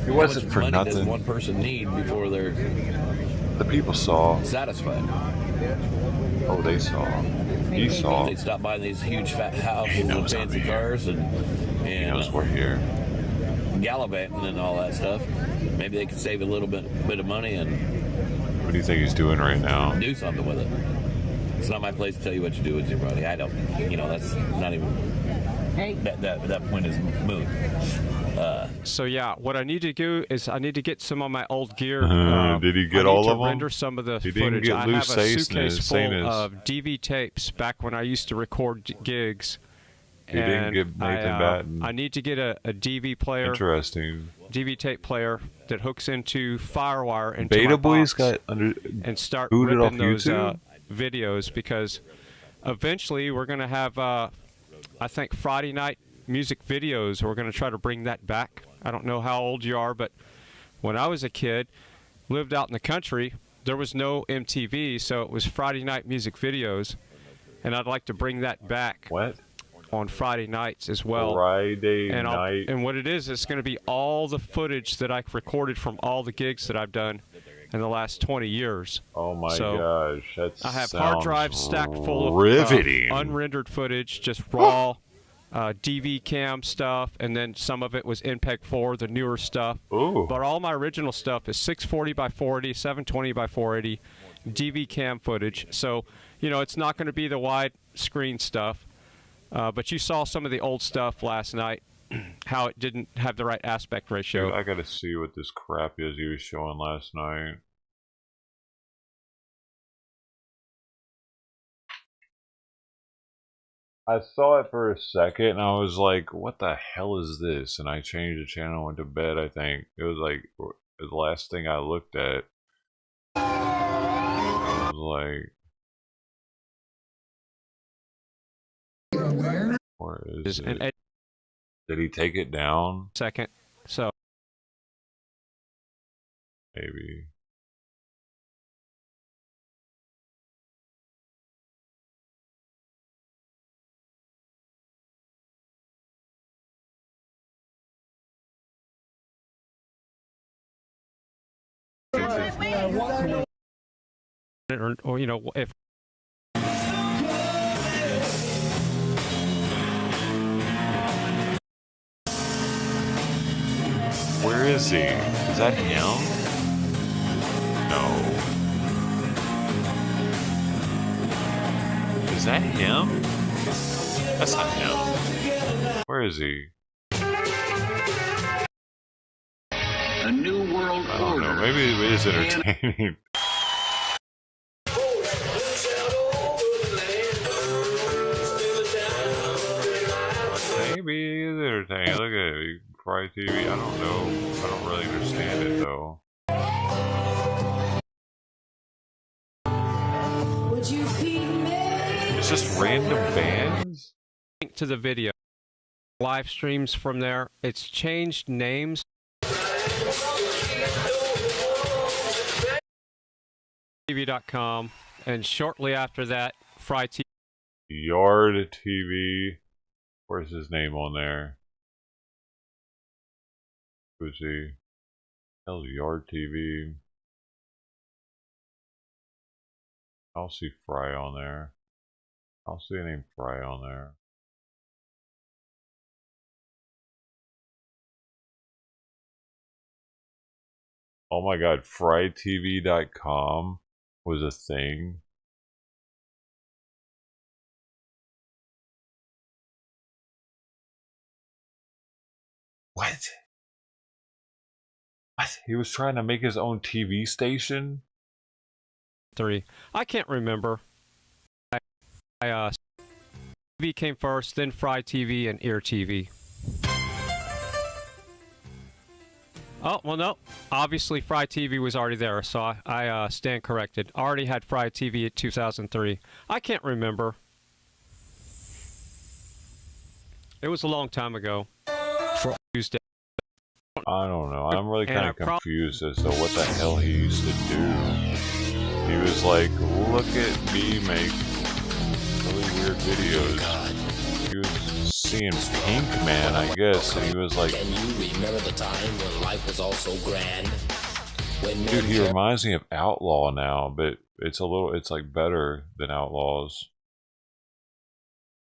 It wasn't for money nothing. Does one person need before they're The people saw. satisfied? Oh, they saw. He saw. They stop by these huge fat houses and fancy cars and He knows we're here. gallivanting and all that stuff. Maybe they could save a little bit of money and What do you think he's doing right now? do something with it. It's not my place to tell you what to do with your money. I don't. That's not even. Hey. That point is moot. So yeah, what I need to do is I need to get some of my old gear. Did he get I need all to of them? render some of the He didn't footage. get I loose have a suitcase Satanist. full of DV tapes back when I used to record gigs. He didn't get Nathan Batten. I need to get a DV player. Interesting. DV tape player that hooks into FireWire into Beta my Boys box got and start booted ripping off those YouTube? videos, because eventually we're going to have, I think, Friday night music videos. We're going to try to bring that back. I don't know how old you are, but when I was a kid, lived out in the country, there was no MTV, so it was Friday night music videos, and I'd like to bring that back. What? On Friday nights as well. Friday night. And what it is, it's going to be all the footage that I've recorded from all the gigs that I've done in the last 20 years. Oh my gosh, that's I have hard drives stacked full of riveting. Unrendered footage, just raw DV cam stuff, and then some of it was MPEG 4, the newer stuff. Ooh. But all my original stuff is 640 by 480, 720 by 480, DV cam footage. So, you know, it's not going to be the wide screen stuff. But you saw some of the old stuff last night, how it didn't have the right aspect ratio. Dude, I gotta see what this crap is he was showing last night. I saw it for a second and I was like, what the hell is this? And I changed the channel and went to bed, I think. It was like the last thing I looked at. I was like... Where is it? Did he take it down? Second, so maybe. Or you know, if where is he? Is that him? No. Is that him? That's not him. Where is he? A new world I don't know. Maybe it is entertaining. Maybe it is entertaining. Look at it. Fry TV. I don't know. I don't really understand it though. Would you feed me? It's just random bands. Link to the video. Live streams from there. It's changed names. TV.com, and shortly after that, Fry TV. Yard TV. Where's his name on there? Who's he? Hell's Yard TV. I'll see Fry on there. I'll see a name Fry on there. Oh my god, FryTV.com was a thing. What? What? He was trying to make his own TV station? 3. I can't remember. TV came first, then Fry TV and Ear TV. Oh, well, no. Obviously, Fry TV was already there, so I stand corrected. Already had Fry TV at 2003. I can't remember. It was a long time ago. For Tuesday. I don't know. I'm really kind of confused as to what the hell he used to do. He was like, look at me make really weird videos. He was seeing Pink Man, I guess, and he was like... Can you remember the time when life was all so grand? When dude, he reminds me of Outlaw now, but it's like better than Outlaws.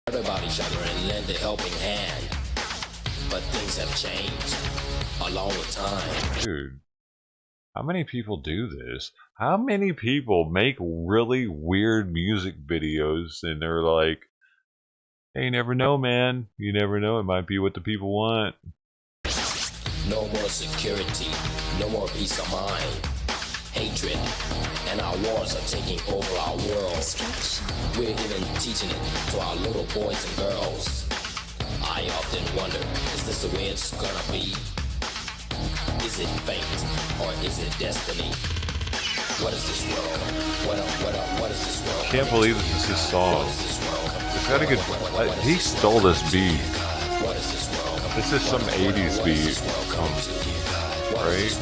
About each other and lend a helping hand. But things have changed along with time. Dude, how many people do this? How many people make really weird music videos and they're like, hey, you never know, man. You never know. It might be what the people want. No more security. No more peace of mind. Hatred. And our wars are taking over our world. We're even teaching it to our little boys and girls. I often wonder, is this the way it's gonna be? Is it fate or is it destiny? What is this world? What is this world? Can't believe this is his song. It's got a good. He stole this beat. This is some 80s beat. Right?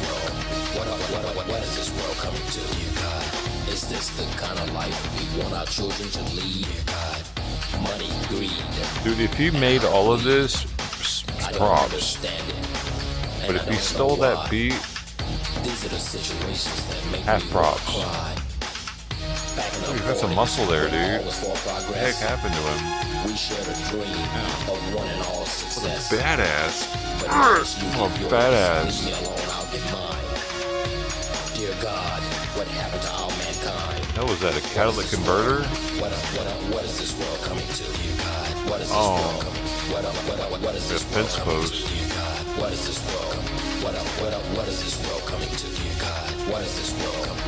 this the kind of life we want our children to lead? God, money, greed. Dude, if he made all of this, props. But if he stole that beat, half props. Dude, got some muscle there, dude. What the heck happened to him? We shared a dream of one and all success. Badass. Oh, badass. Dear God, what happened to all mankind? That was that a catalytic converter? What is this world coming to? God, what is this Oh, world coming? What is the this fence post. God, what is this world coming? What is this world coming to? God, what is this world coming?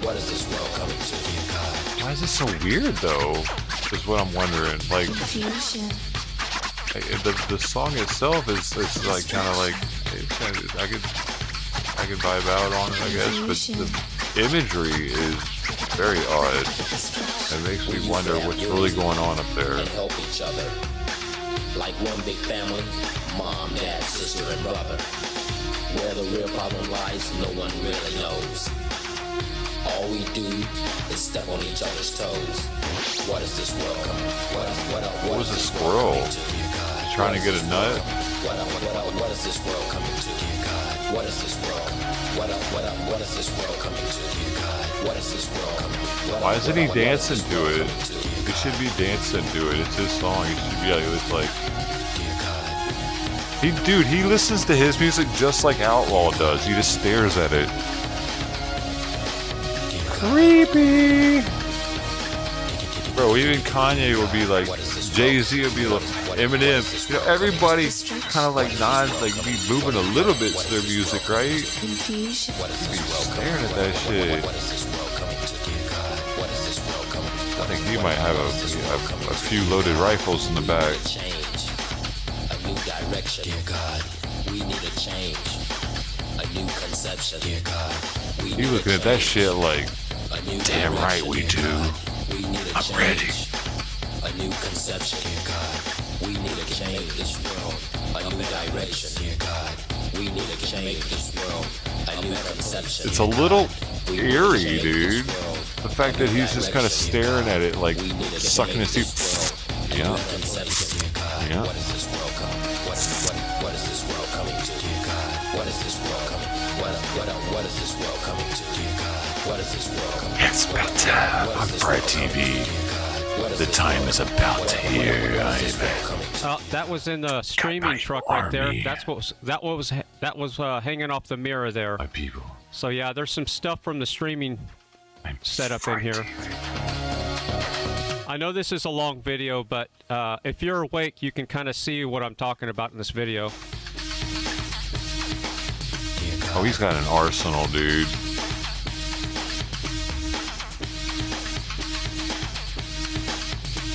What is this world coming to? God. Why is this so weird though? Is what I'm wondering. Like, the song itself is like kind of like I could vibe out on it, I guess, but the imagery is very odd. It makes me wonder what's really going on up there. And help each other. Like one big family, mom, dad, sister, and brother. Where the real problem lies, no one really knows. All we do is step on each other's toes. What is this world coming? What was a squirrel? Trying to get a nut? What is this world coming to? God, what is this world? What is this world coming to? God, what is this world coming? Why isn't he dancing to it? He should be dancing to it. It's his song. He should be like, it's like. He listens to his music just like Outlaw does. He just stares at it. Creepy. Bro, even Kanye would be like, Jay-Z would be like, Eminem. You know, everybody kind of like be moving a little bit to their music, right? He'd be staring at that shit. I think he might have a few loaded rifles in the back. A new direction, dear God. We need a change. A new conception, dear God. He looking at that shit like, damn right we do. I'm ready. A new conception, dear God. We need to change this world. A new direction, dear God. We need to change this world. A new conception. It's a little eerie, dude. The fact that he's just kind of staring at it, like sucking his teeth. Yeah. Yeah. What is this world coming? What is this world coming to? Dear God. What is this world coming? What is this world coming to? Dear God. What is this world coming? It's about time on Bright TV. The time is about to hear. That was in the streaming truck right there. That was hanging off the mirror there. My people. So yeah, there's some stuff from the streaming setup in here. I know this is a long video, but if you're awake, you can kind of see what I'm talking about in this video. Oh, he's got an arsenal, dude.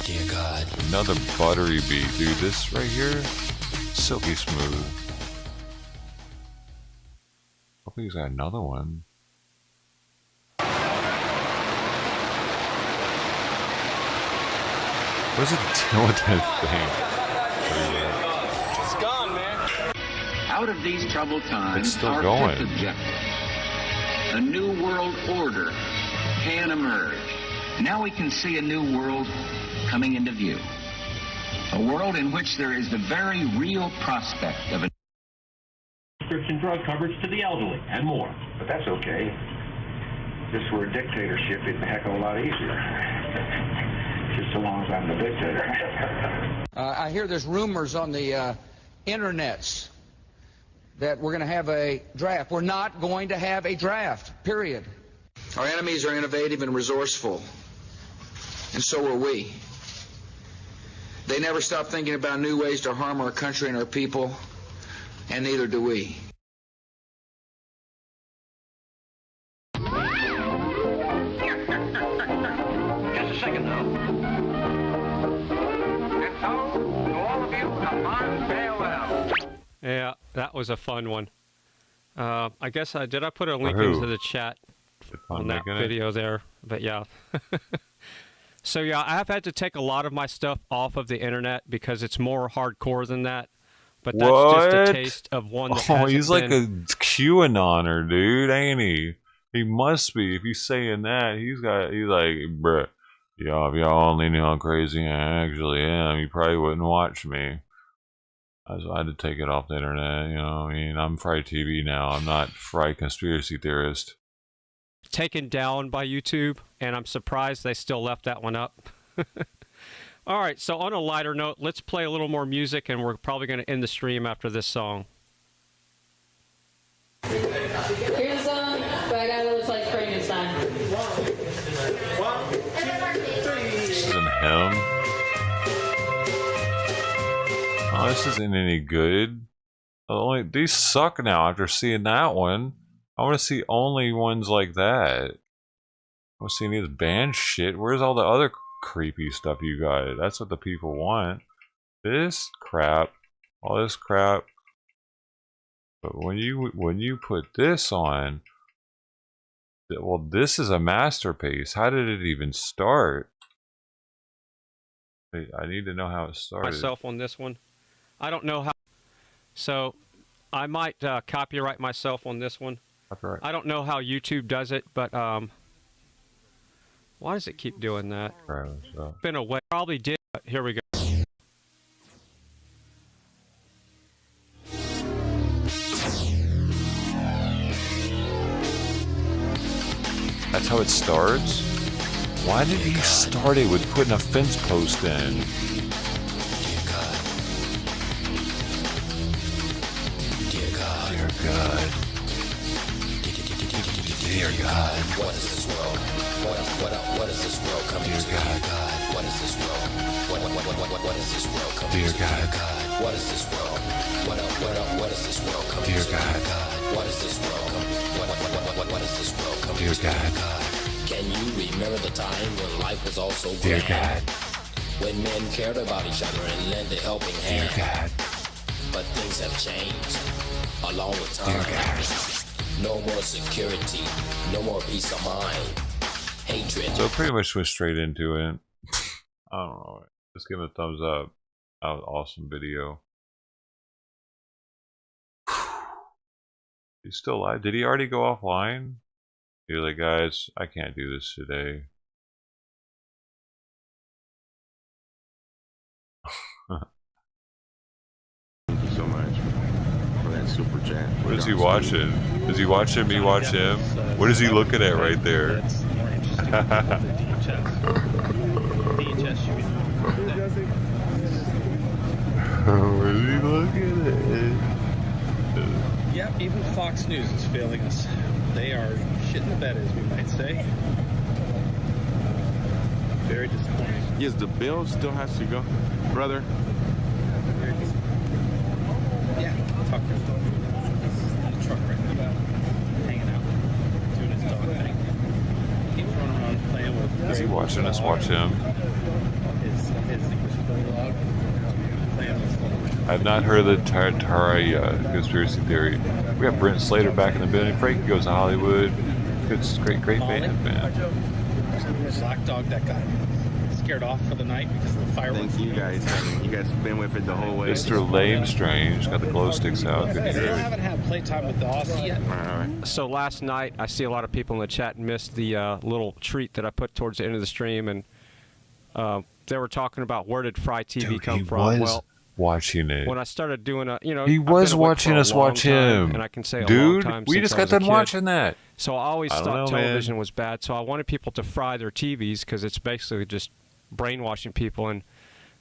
Dear God. Another buttery beat, dude. This right here, silky smooth. Hope he's got another one. What's it doing with that thing? It's gone, man. Out of these troubled times, It's still our going. fifth objective, a new world order, can emerge. Now we can see a new world coming into view. A world in which there is the very real prospect of a prescription drug coverage to the elderly, and more. But that's okay. If this were a dictatorship, it'd be a heck of a lot easier. Just so long as I'm the dictator. I hear there's rumors on the internets that we're going to have a draft. We're not going to have a draft, period. Our enemies are innovative and resourceful, and so are we. They never stop thinking about new ways to harm our country and our people, and neither do we. Just a second, though. And so, to all of you, a fond farewell. Yeah, that was a fun one. I guess did I put a link who? into the chat on that making it? video there? But yeah. So yeah, I have had to take a lot of my stuff off of the internet because it's more hardcore than that. But that's just a taste of one that Oh, hasn't he's like been... a QAnoner, dude, ain't he? He must be. If he's saying that, he's like, bruh, yeah, if y'all only knew how crazy I actually am, you probably wouldn't watch me. So I had to take it off the internet, you know what I mean? I'm Fry TV now. I'm not Fry Conspiracy Theorist. Taken down by YouTube, and I'm surprised they still left that one up. All right, so on a lighter note, let's play a little more music, and we're probably going to end the stream after this song. Here's a song by a guy that looks like Frankenstein. This isn't him. Oh, this isn't any good. These suck now after seeing that one. I want to see only ones like that. I want to see any of this band shit. Where's all the other creepy stuff you got? That's what the people want. This crap. All this crap. But when you put this on, well, this is a masterpiece. How did it even start? I need to know how it started. Myself on this one. I don't know how. So I might copyright myself on this one. Copyright. I don't know how YouTube does it, but why does it keep doing that? Been away. Probably did. But here we go. That's how it starts? Why did he start it with putting a fence post in? Dear God. Dear God. Dear God. What is this world? What is this world coming to? Dear God. What is this world? What is this world coming to? Dear God. What is this world? What is this world coming to? Dear God. What is this world? What is this world coming Dear to? God. Can you remember the time when life was all so Dear grand? God. When men cared about each other and lent a helping hand. Dear God. But things have changed along with time. Dear God. No more security, no more peace of mind. Hatred. So pretty much went straight into it. I don't know. Just give him a thumbs up. That was an awesome video. He's still alive. Did he already go offline? He's like, guys, I can't do this today. Thank you so much for that super chat. What is he watching? Is he watching me watch him? What is he looking at right there? What is he looking at? Yep, even Fox News is failing us. They are shit in the bed, as we might say. Very disappointing. Yes, the bill still has to go, brother. Yeah, talk to him. He's in the truck right now, hanging out, doing his dog thing. Keeps running around playing with. Is he watching us watch him? His English bulldog. Playing with. I've not heard of the Tara conspiracy theory. We got Brent Slater back in the building. Frank goes to Hollywood. Great band, man. Black dog that got scared off for the night because of the fireworks. Thank you guys. You guys have been with it the whole way. Mr. Lame Strange got the glow sticks out. Good to They hear. haven't had playtime with the Aussie yet. All right. So last night, I see a lot of people in the chat missed the little treat that I put towards the end of the stream, and they were talking about where did Fry TV come from. Well, watching it. when I started doing He was watching us watch him. and I can say a long Dude, time we since just I got was a done kid. watching that. So I always I don't thought know, television man. was bad. So I wanted people to fry their TVs because it's basically just brainwashing people and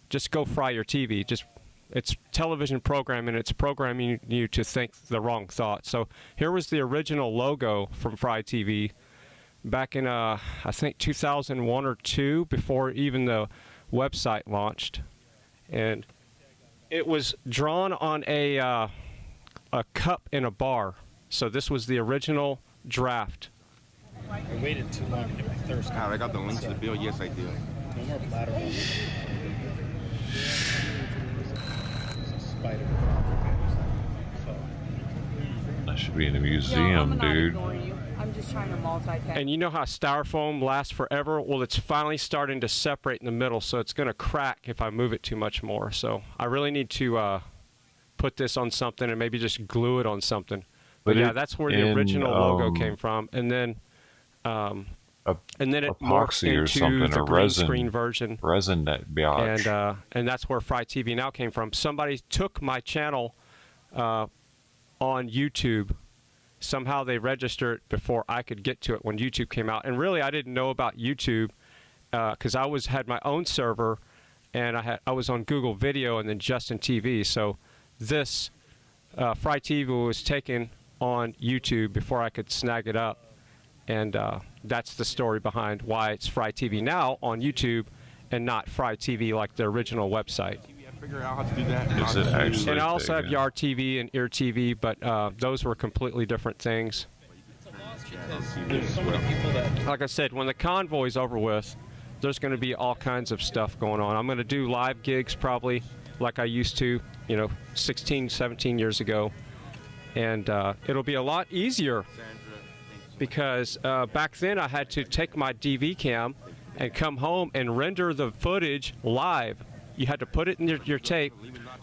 just go fry your TV. It's television programming. It's programming you to think the wrong thought. So here was the original logo from Fry TV back in I think 2001 or 2, before even the website launched, and it was drawn on a cup in a bar. So this was the original draft. I waited too long to get my thirst. I got the link to the bill. Yes, I do. No more lateral. Spider. That should be in a museum, dude. I'm just trying to multitask. And you know how styrofoam lasts forever? Well, it's finally starting to separate in the middle, so it's going to crack if I move it too much more. So I really need to put this on something and maybe just glue it on something. But yeah, that's where the original logo came from, and then it morphed epoxy or into something, the or green resin, screen version. resin that biatch. And that's where Fry TV Now came from. Somebody took my channel on YouTube. Somehow they registered it before I could get to it when YouTube came out. And really, I didn't know about YouTube because I had my own server, and I was on Google Video and then Justin TV. So this Fry TV was taken on YouTube before I could snag it up. And that's the story behind why it's Fry TV Now on YouTube and not Fry TV like the original website. Figure out how to do that. Is it actually? And I also have Yard TV and Ear TV, but those were completely different things. Like I said, when the Convoy's over with, there's going to be all kinds of stuff going on. I'm going to do live gigs probably like I used to, 16, 17 years ago. And it'll be a lot easier because back then I had to take my DV cam and come home and render the footage live. You had to put it in your tape,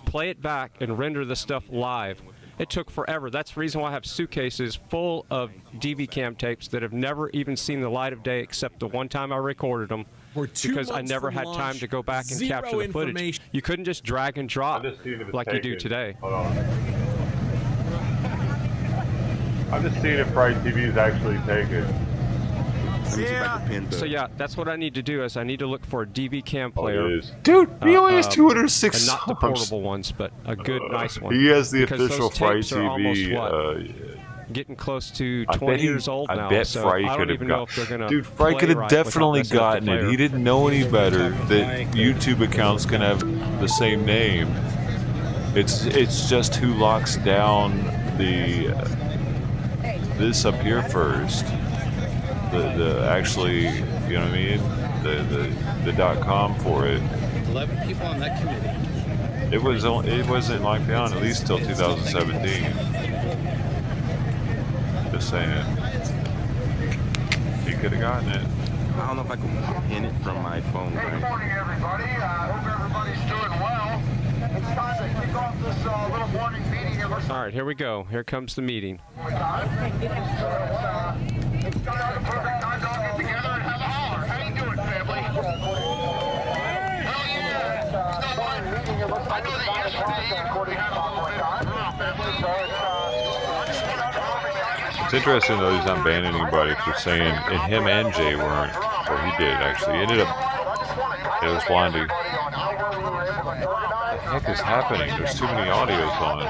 play it back, and render the stuff live. It took forever. That's the reason why I have suitcases full of DV cam tapes that have never even seen the light of day except the one time I recorded them because I never had time to go back and capture the footage. You couldn't just drag and drop like you do today. Hold on. I'm just seeing if Fry TV is actually taken. So yeah, that's what I need to do. Is I need to look for a DV cam player. Dude, he only has 206 and not the songs. portable ones, but a good, nice one. He has the Because official those Fry tapes are almost, TV. getting close to 20 years old now. I bet so Fry I could don't even have know if they're gotten. gonna Dude, Fry play could have right definitely without messing with gotten the it. player. He didn't know any better that YouTube accounts can have the same name. It's just who locks down the this up here first. The actually, you know what I mean? The .com for it. 11 people on that committee. It wasn't locked down at least till 2017. Just saying. He could have gotten it. I don't know if I can pin it from my phone. Good morning, everybody. Hope everybody's doing well. It's time to kick off this little morning meeting. All right, here we go. Here comes the meeting. It's kind of the perfect time to all get together and have a holler. How you doing, family? Hell yeah! I know that yesterday we had a little bit of family, so I just want to comment. It's interesting though he's not banning anybody for saying, and him and Jay weren't, or he did actually. He ended up, it was Blondie. What the heck is happening? There's too many audios on.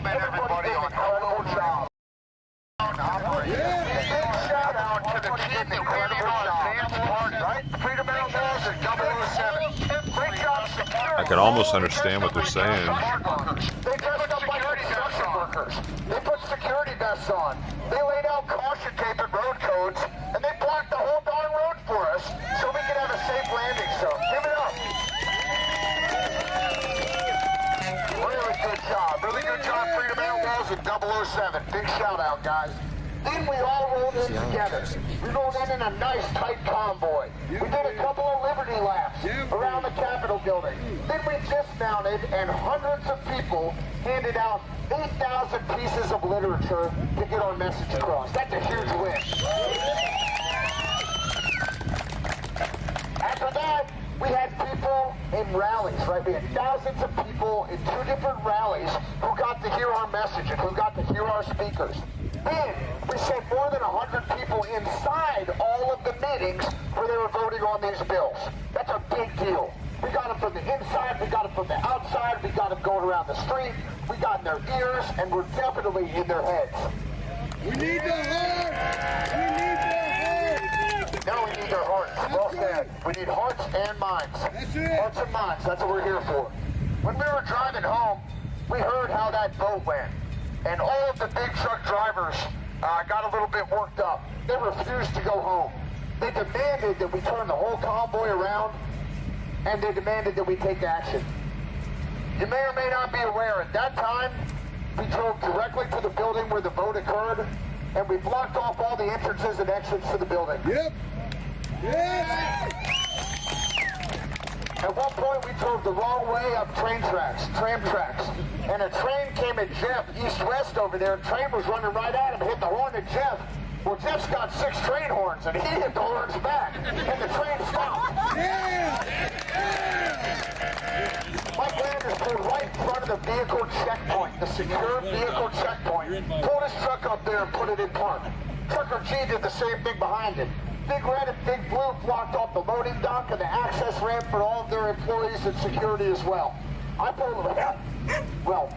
I can almost understand what they're saying. They dressed up like construction workers. They put security vests on. They laid out caution tape and road codes, and they blocked the whole darn road for us so we could have a safe landing. So give it up. Really good job. Really good job, Freedom Outlaws and 007. Big shout out, guys. Then we all rolled in together. We rolled in a nice, tight convoy. We did a couple of Liberty laps around the Capitol building. Then we dismounted, and hundreds of people handed out 8,000 pieces of literature to get our message across. That's a huge win. After that, we had people in rallies, right? We had thousands of people in 2 different rallies who got to hear our message and who got to hear our speakers. Then we sent more than 100 people inside all of the meetings where they were voting on these bills. That's a big deal. We got them from the inside, we got them from the outside, we got them going around the street, we got in their ears, and we're definitely in their heads. We need their hearts! We need their hearts! Now we need their hearts. Well said. We need hearts and minds. That's it. Hearts and minds. That's what we're here for. When we were driving home, we heard how that vote went. And all of the big truck drivers got a little bit worked up. They refused to go home. They demanded that we turn the whole convoy around, and they demanded that we take action. You may or may not be aware, at that time, we drove directly to the building where the vote occurred, and we blocked off all the entrances and exits to the building. Yep. Yes. At one point, we drove the wrong way up tram tracks, and a train came at Jeff east-west over there, and train was running right at him, hit the horn at Jeff. Well, Jeff's got 6 train horns, and he hit the horns back, and the train stopped. Mike Landers pulled right in front of the vehicle checkpoint, the secure vehicle checkpoint, pulled his truck up there and put it in park. Trucker G did the same thing behind him. Big Red and Big Blue blocked off the loading dock and the access ramp for all of their employees and security as well. I pulled it out. Well,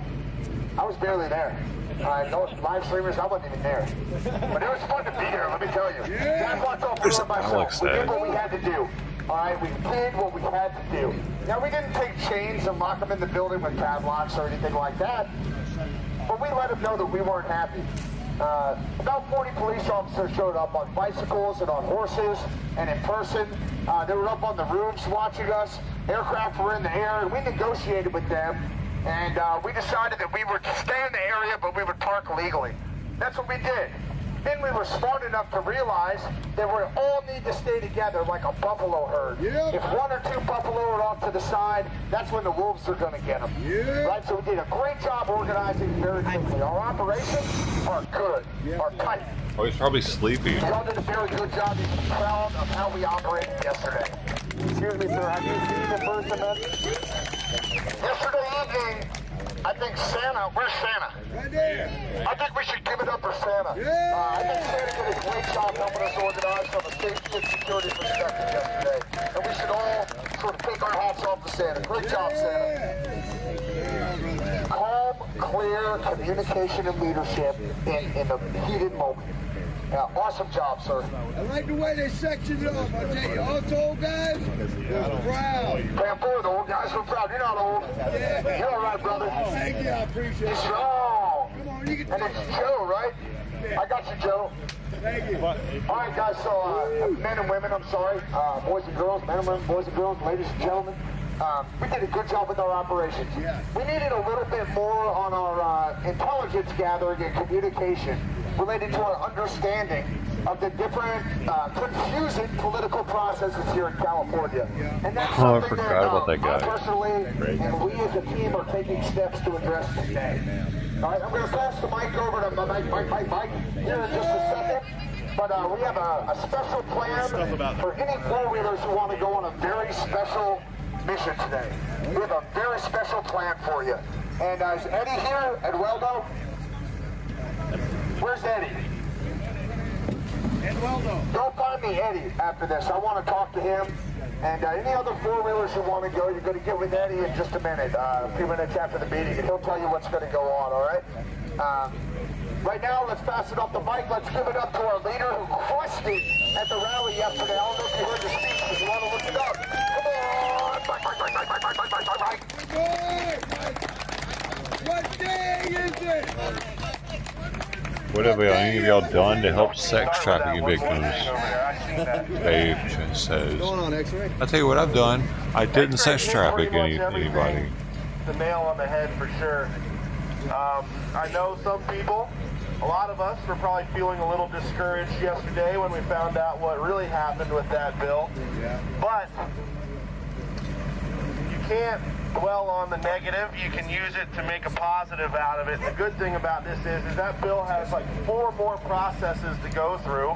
I was barely there. No live streamers, I wasn't even there. But it was fun to be here, let me tell you. I blocked off the road myself. We did what we had to do. Alright, we did what we had to do. Now, we didn't take chains and lock them in the building with padlocks or anything like that. But we let them know that we weren't happy. About 40 police officers showed up on bicycles and on horses and in person. They were up on the roofs watching us. Aircraft were in the air, and we negotiated with them. And we decided that we would stay in the area, but we would park legally. That's what we did. Then we were smart enough to realize that we all need to stay together like a buffalo herd. Yep. If 1 or 2 buffalo are off to the side, that's when the wolves are going to get them. Yep. Right? So we did a great job organizing very quickly. Our operations are good, are tight. Oh, he's probably sleepy. Y'all did a very good job. You can be proud of how we operated yesterday. Excuse me, sir. Have you seen the first event? Yesterday evening, I think Santa, where's Santa? Right there. I think we should give it up for Santa. Yeah. I think Santa did a great job helping us organize from a safety and security perspective yesterday. And we should all sort of take our hats off to Santa. Great job, Santa. Calm, clear communication and leadership in the heated moment. Yeah, awesome job, sir. I like the way they sectioned it off. I tell you, all the old guys were proud. Damn, boy, the old guys were proud. You're not old. Yeah. You're all right, brother. Thank you, I appreciate it. Strong. Come on, you can and it's Joe, right? Yeah. I got you, Joe. Thank you. All right, guys, so men and women, I'm sorry, boys and girls, men and women, boys and girls, ladies and gentlemen, we did a good job with our operations. Yeah. We needed a little bit more on our intelligence gathering and communication related to our understanding of the different confusing political processes here in California. Yeah. And that's something I forgot about that guy. I personally and we as a team are taking steps to address today. All right, I'm going to pass the mic over to Mike here in just a second. But we have a special plan for any four-wheelers who want to go on a very special mission today. We have a very special plan for you. And is Eddie here, Eduardo? Where's Eddie? Eduardo. Go find me Eddie after this. I want to talk to him. And any other four-wheelers who want to go, you're going to get with Eddie in just a minute, a few minutes after the meeting, and he'll tell you what's going to go on, all right? Right now, let's pass it off the mic. Let's give it up to our leader who crushed it at the rally yesterday. I don't know if you heard the speech, but you want to look it up. Come on! Mike. What day is it? What have any of y'all done to help sex trafficking victims? Dave says. I'll tell you what I've done. I didn't sex traffic anybody. The nail on the head for sure. I know some people, a lot of us were probably feeling a little discouraged yesterday when we found out what really happened with that bill. But you can't dwell on the negative. You can use it to make a positive out of it. The good thing about this is that bill has like 4 more processes to go through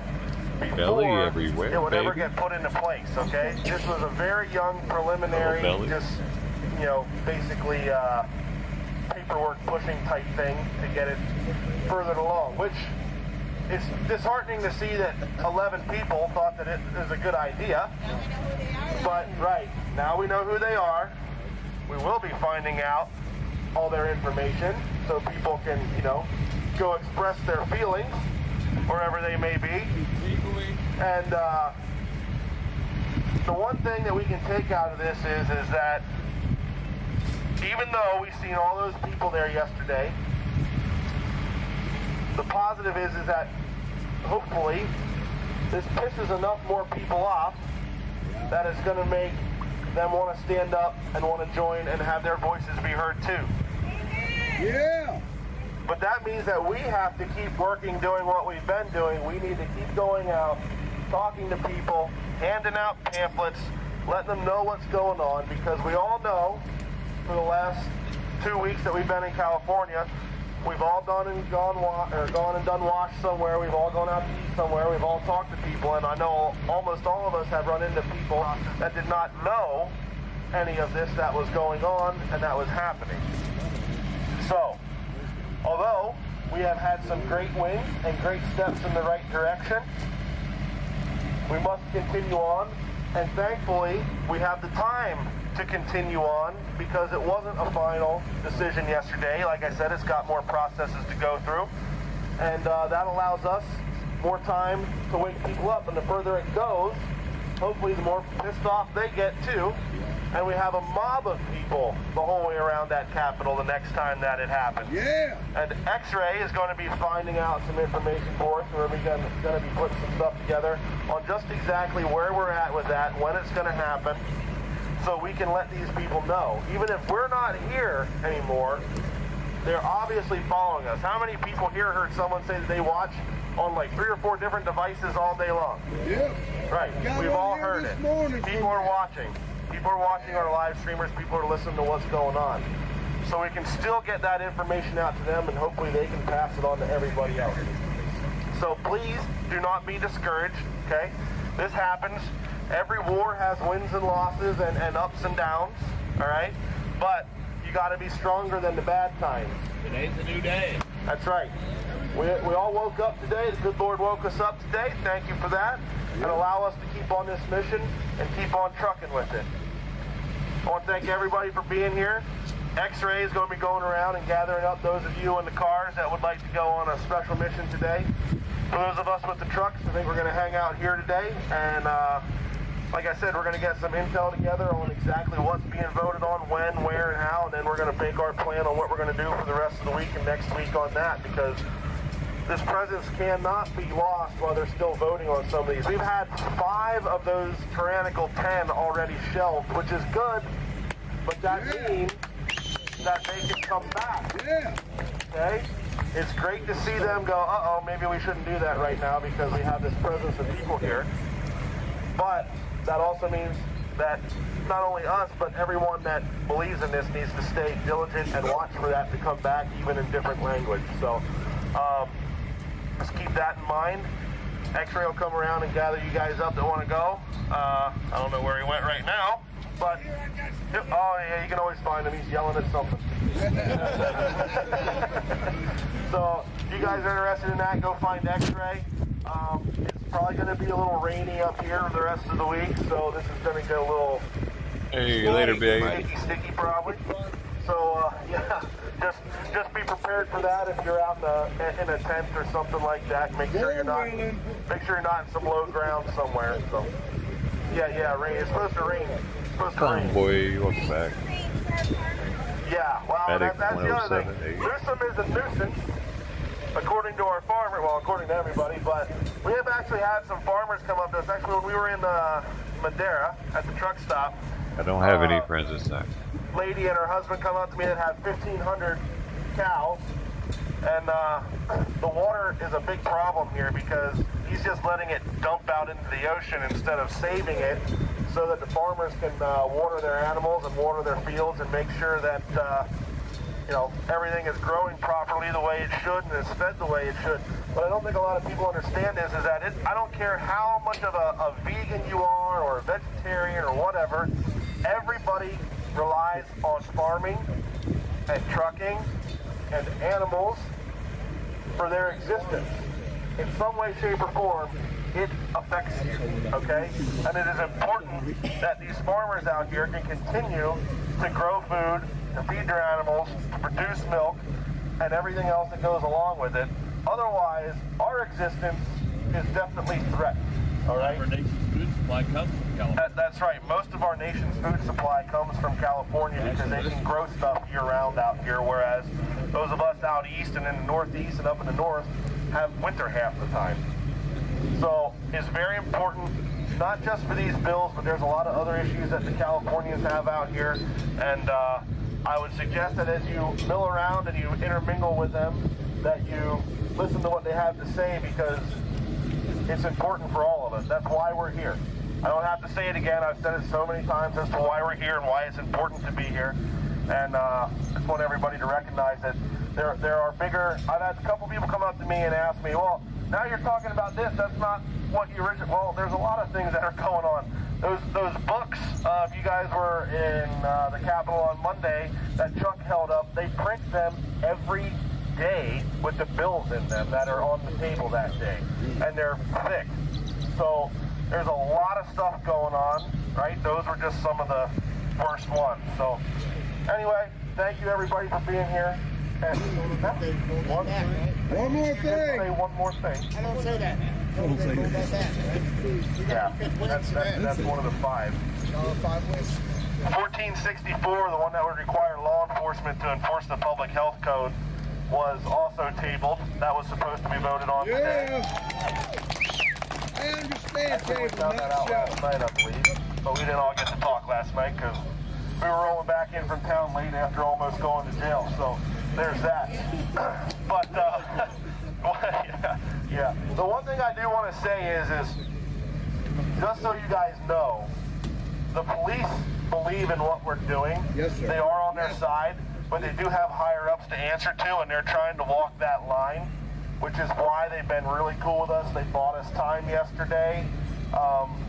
before it would ever get put into place, okay? This was a very young preliminary, just, you know, basically paperwork pushing type thing to get it further along, which is disheartening to see that 11 people thought that it is a good idea. But, right, now we know who they are. We will be finding out all their information so people can, you know, go express their feelings wherever they may be. And the one thing that we can take out of this is that even though we've seen all those people there yesterday, the positive is that hopefully this pisses enough more people off that it's going to make them want to stand up and want to join and have their voices be heard too. Yeah. But that means that we have to keep working, doing what we've been doing. We need to keep going out, talking to people, handing out pamphlets, letting them know what's going on, because we all know for the last 2 weeks that we've been in California, we've all gone and done wash somewhere. We've all gone out to eat somewhere. We've all talked to people, and I know almost all of us have run into people that did not know any of this that was going on and that was happening. So, although we have had some great wins and great steps in the right direction, we must continue on, and thankfully we have the time to continue on, because it wasn't a final decision yesterday. Like I said, it's got more processes to go through, and that allows us more time to wake people up, and the further it goes, hopefully the more pissed off they get too, and we have a mob of people the whole way around that Capitol the next time that it happens. Yeah! And X-Ray is going to be finding out some information for us. We're going to be putting some stuff together on just exactly where we're at with that, when it's going to happen, so we can let these people know. Even if we're not here anymore, they're obviously following us. How many people here heard someone say that they watch on like 3 or 4 different devices all day long? Yeah. Right. We've all heard it. People are watching. People are watching our live streamers. People are listening to what's going on. So we can still get that information out to them, and hopefully they can pass it on to everybody else. So please do not be discouraged, okay? This happens. Every war has wins and losses and ups and downs, all right? But you got to be stronger than the bad times. Today's a new day. That's right. We all woke up today. The good Lord woke us up today. Thank you for that. And allow us to keep on this mission and keep on trucking with it. I want to thank everybody for being here. X-Ray is going to be going around and gathering up those of you in the cars that would like to go on a special mission today. For those of us with the trucks, I think we're going to hang out here today. And like I said, we're going to get some intel together on exactly what's being voted on, when, where, and how. And then we're going to make our plan on what we're going to do for the rest of the week and next week on that, because this presence cannot be lost while they're still voting on some of these. We've had 5 of those tyrannical 10 already shelved, which is good, but that means that they can come back. Okay? It's great to see them go, uh-oh, maybe we shouldn't do that right now because we have this presence of people here. But that also means that not only us, but everyone that believes in this needs to stay diligent and watch for that to come back, even in different language. So, just keep that in mind. X-Ray will come around and gather you guys up that want to go. I don't know where he went right now, but oh yeah, you can always find him. He's yelling at something. So if you guys are interested in that, go find X-Ray. It's probably going to be a little rainy up here for the rest of the week, so this is going to get a little later, big. Sticky probably. So yeah. Just be prepared for that if you're out in a tent or something like that. Make sure you're not in some low ground somewhere. So yeah, rain. It's supposed to rain. Convoy, welcome back. Yeah, well, that's the other thing. Newsom is a nuisance, according to our farmer. Well, according to everybody, but we have actually had some farmers come up to us. Actually, when we were in Madeira at the truck stop, I don't have any friends this time. Lady and her husband come up to me that had 1,500 cows, and the water is a big problem here because he's just letting it dump out into the ocean instead of saving it so that the farmers can water their animals and water their fields and make sure that everything is growing properly the way it should and is fed the way it should. What I don't think a lot of people understand is that I don't care how much of a vegan you are or a vegetarian or whatever, everybody relies on farming and trucking and animals for their existence. In some way, shape, or form, it affects you, okay? And it is important that these farmers out here can continue to grow food, to feed their animals, to produce milk, and everything else that goes along with it. Otherwise, our existence is definitely threatened, all right? Our nation's food supply comes from California. That's right. Most of our nation's food supply comes from California because they can grow stuff year-round out here, whereas those of us out east and in the northeast and up in the north have winter half the time. So it's very important, not just for these bills, but there's a lot of other issues that the Californians have out here, and I would suggest that as you mill around and you intermingle with them, that you listen to what they have to say, because it's important for all of us. That's why we're here. I don't have to say it again. I've said it so many times as to why we're here and why it's important to be here. And I just want everybody to recognize that there are bigger. I've had a couple people come up to me and ask me, well, now you're talking about this. That's not what you originally. Well, there's a lot of things that are going on. Those books, if you guys were in the Capitol on Monday, that Chuck held up, they print them every day with the bills in them that are on the table that day. And they're thick. So there's a lot of stuff going on, right? Those were just some of the first ones. So anyway, thank you everybody for being here. And one more thing. Say one more thing. I don't say that. Yeah, that's one of the 5. 1464, the one that would require law enforcement to enforce the public health code, was also tabled. That was supposed to be voted on today. I understand, we found that out last night, I believe. But we didn't all get to talk last night because we were rolling back in from town late after almost going to jail. So there's that. But, yeah. The one thing I do want to say is just so you guys know, the police believe in what we're doing. Yes, sir. They are on their side, but they do have higher ups to answer to, and they're trying to walk that line, which is why they've been really cool with us. They bought us time yesterday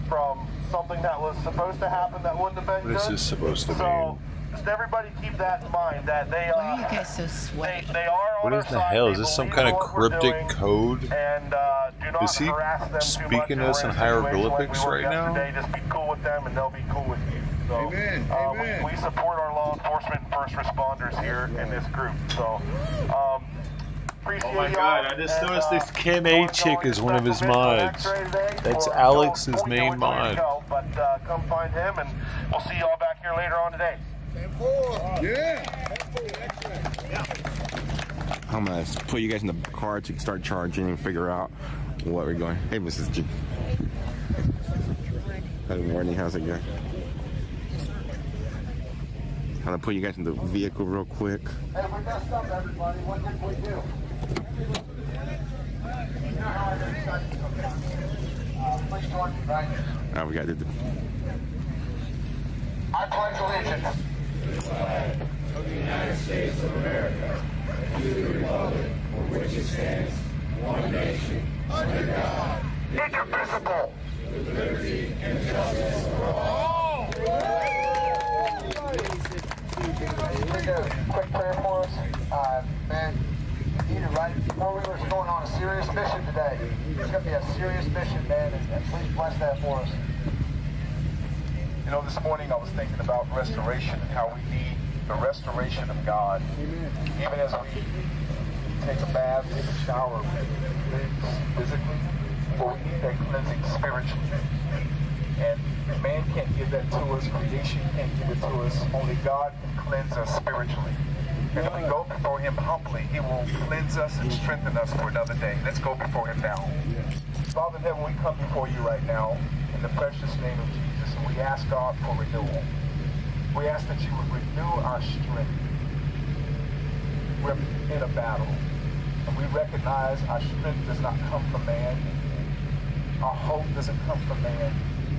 from something that was supposed to happen that wouldn't have been good. This is supposed to So just everybody keep that in mind, that they Why are you guys so sweaty? they are on What our in the side. hell? They Is this some believe kind in of what we're cryptic doing, code? And do not Is he harass them speaking too much. us in We're a situation hieroglyphics like we were right now? yesterday. Just be cool with them, and they'll be cool with you. So, Amen. we support our law enforcement and first responders here in this group. So, appreciate Oh my god, I just noticed this Ken A chick is one of his mods. That's Alex's main mod. But come find him, and we'll see y'all back here later on today. Yeah. I'm gonna put you guys in the car to start charging and figure out what we're going. Hey, Mrs. G. Good morning. How's it going? I'm gonna put you guys in the vehicle real quick. Hey, we messed up, everybody. What did we do? Please join me right here. Oh, we got to do. I pledge allegiance to the flag of the United States of America, and to the republic for which it stands, one nation, under God, indivisible, with liberty and justice for all. Quick prayer for us. Man, you need it right before we were going on a serious mission today. It's going to be a serious mission, man, and please bless that for us. You know, this morning I was thinking about restoration and how we need the restoration of God. Even as we take a bath, take a shower, physically, but we need that cleansing spiritually. And man can't give that to us, creation can't give it to us, only God can cleanse us spiritually. And if we go before him humbly, he will cleanse us and strengthen us for another day. Let's go before him now. Father in heaven, we come before you right now in the precious name of Jesus, and we ask God for renewal. We ask that you would renew our strength. We're in a battle, and we recognize our strength does not come from man. Our hope doesn't come from man.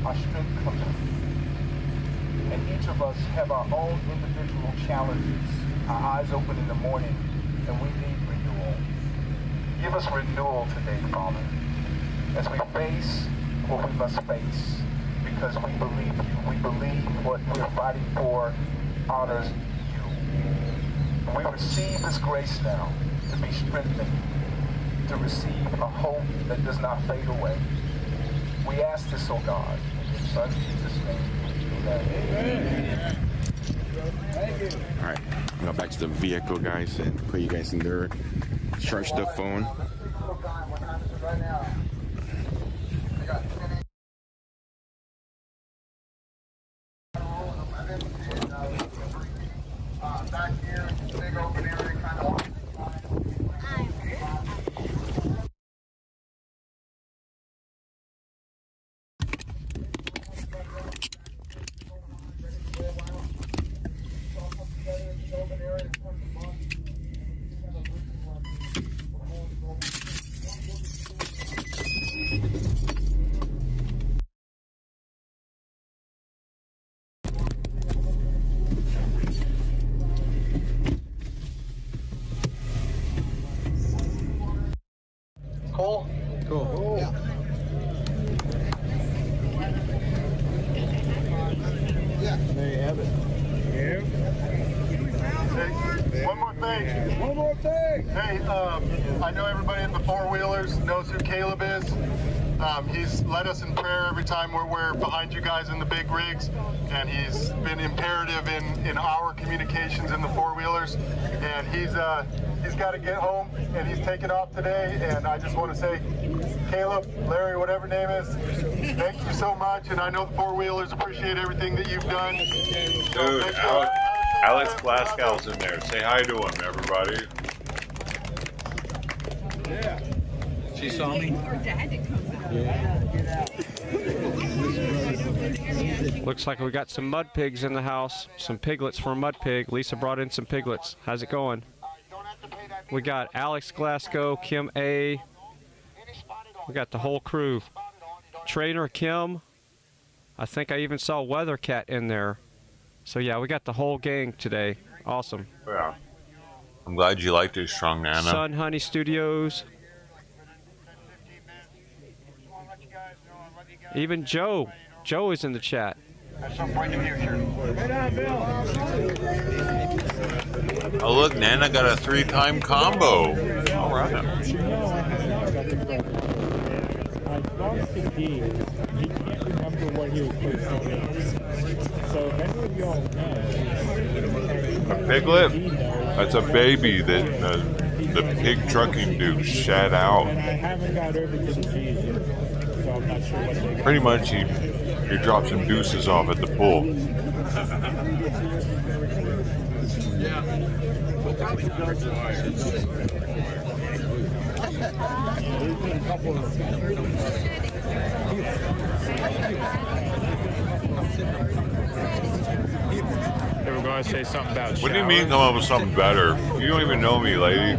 Our strength comes from you. And each of us have our own individual challenges. Our eyes open in the morning, and we need renewal. Give us renewal today, Father, as we face what we must face, because we believe you. We believe what we're fighting for honors you. And we receive this grace now to be strengthened, to receive a hope that does not fade away. We ask this, oh God, in your Son Jesus' name. Amen. All right, go back to the vehicle, guys, and put you guys in there. Charge the phone. Back here, big open area, kind of. Cool? Cool. Yeah. Yeah. There you have it. Hey, one more thing. One more thing. Hey, I know everybody in the four-wheelers knows who Caleb is. He's led us in prayer every time we're behind you guys in the big rigs, and he's been imperative in our communications in the four-wheelers. And he's got to get home, and he's taking off today. And I just want to say, Caleb, Larry, whatever name is, thank you so much. And I know the four-wheelers appreciate everything that you've done. Dude, Alex Glasgow's in there. Say hi to him, everybody. Yeah. She saw me. Looks like we got some mud pigs in the house. Some piglets for a mud pig. Lisa brought in some piglets. How's it going? We got Alex Glasgow, Kim A. We got the whole crew. Trainer Kim. I think I even saw Weathercat in there. So yeah, we got the whole gang today. Awesome. Yeah. I'm glad you liked it, Strong Nana. Sun Honey Studios. Even Joe. Joe is in the chat. At some point in the future. Oh look, Nana got a 3-time combo. All right. I talked to Dee. He can't remember what he was supposed to do. So if any of y'all know, A piglet? That's a baby that the pig trucking dude shat out. and I haven't got over to the G's yet, so I'm not sure what they got. Pretty much he dropped some deuces off at the pool. They were going to say something about What do you mean come up with something better? You don't even know me, lady.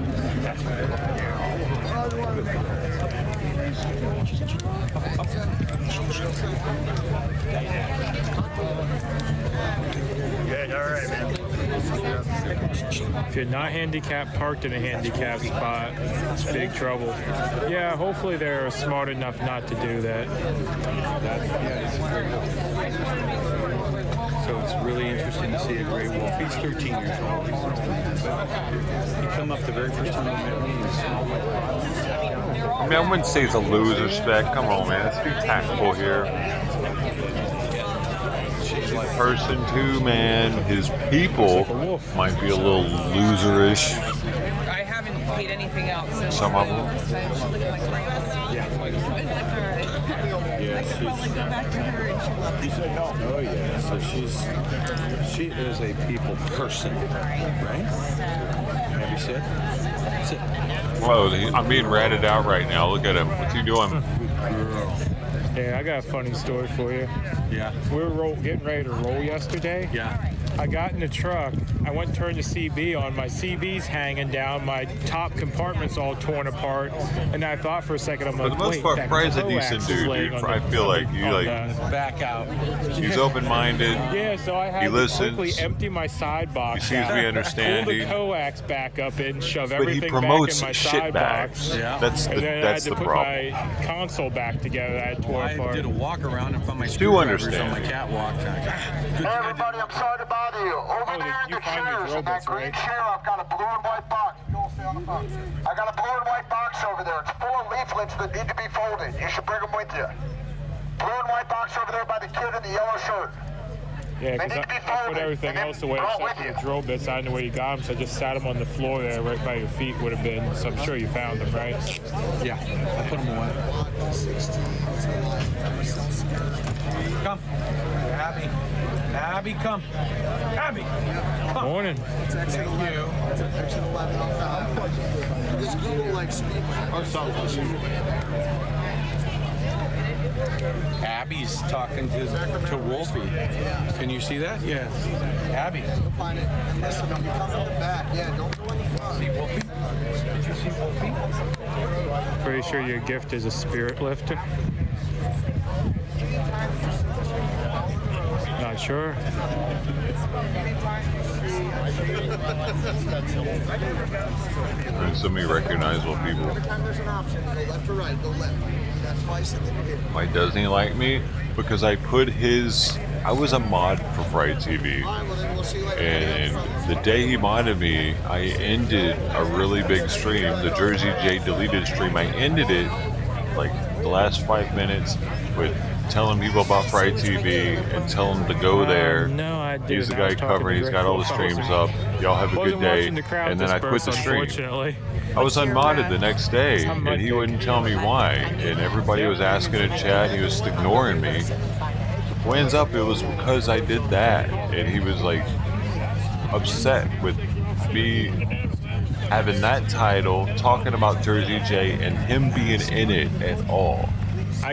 Good, all right, man. If you're not handicapped, parked in a handicapped spot, it's big trouble. Yeah, hopefully they're smart enough not to do that. So it's really interesting to see a gray wolf. He's 13 years old. He come up the very first time I met me. I mean, I wouldn't say it's a loser spec. Come on, man. Let's be tactful here. Person two, man. His people might be a little loserish. I haven't paid anything else. So Some of them. He said no. Oh yeah. So she is a people person, right? Have you said? Sit. Whoa, I'm being ratted out right now. Look at him. What's he doing? Yeah, I got a funny story for you. Yeah. We were getting ready to roll yesterday. Yeah. I got in the truck. I went and turned the CB on. My CB's hanging down. My top compartment's all torn apart. And I thought for a second, I'm For like, the most wait, part, that Fry's a coax decent is dude, laying dude. on I the- feel like you on like the- Back out. he's open-minded. Yeah, so I had He to listens. quickly empty my side box. He seems to be out, understanding. Pull the coax back up in, shove But he everything promotes back in my shit side bags. box. Yeah. That's And the then I had to the put problem. my console back together. I had torn I apart. did a walk around and found my Do screwdrivers on understand. my catwalk. Good Hey, everybody, I'm sorry to bother you. Over there in the chairs, in that green chair, I've got a blue and white box. I got a blue and white box over there. It's full of leaflets that need to be folded. You should bring them with you. Blue and white box over there by the kid in the yellow shirt. Yeah, They because need to be I put folded, everything and then else away brought except with for you. the drill bits. I didn't know where you got them, so I just sat them on the floor there, right by your feet would have been. So I'm sure you found them, right? Yeah, I put them away. Come. Abby. Abby, come. Abby. Come. Morning. Thank you. This Google like speed or something. Abby's talking to Wolfie. Can you see that? Yes. Abby. You'll find it. Listen, you come from the back. Yeah, don't go in the front. See Wolfie? Did you see Wolfie? Pretty sure your gift is a spirit lifter. Not Sure. And so many recognizable people. Every time there's an option, go left or right, go left. That's twice and then you hit it. Why doesn't he like me? Because I put his... I was a mod for Fright TV. And the day he modded me, I ended a really big stream, the Jersey J deleted stream. I ended it, like, the last 5 minutes with telling people about Fright TV and telling them to go there. No, I didn't. He's the guy covering, he's got all the streams up. Y'all have a good day. And then I quit the stream. I was unmodded the next day, and he wouldn't tell me why. And everybody was asking in chat, he was just ignoring me. What ends up, it was because I did that. And he was like upset with me having that title, talking about Jersey J, and him being in it at all.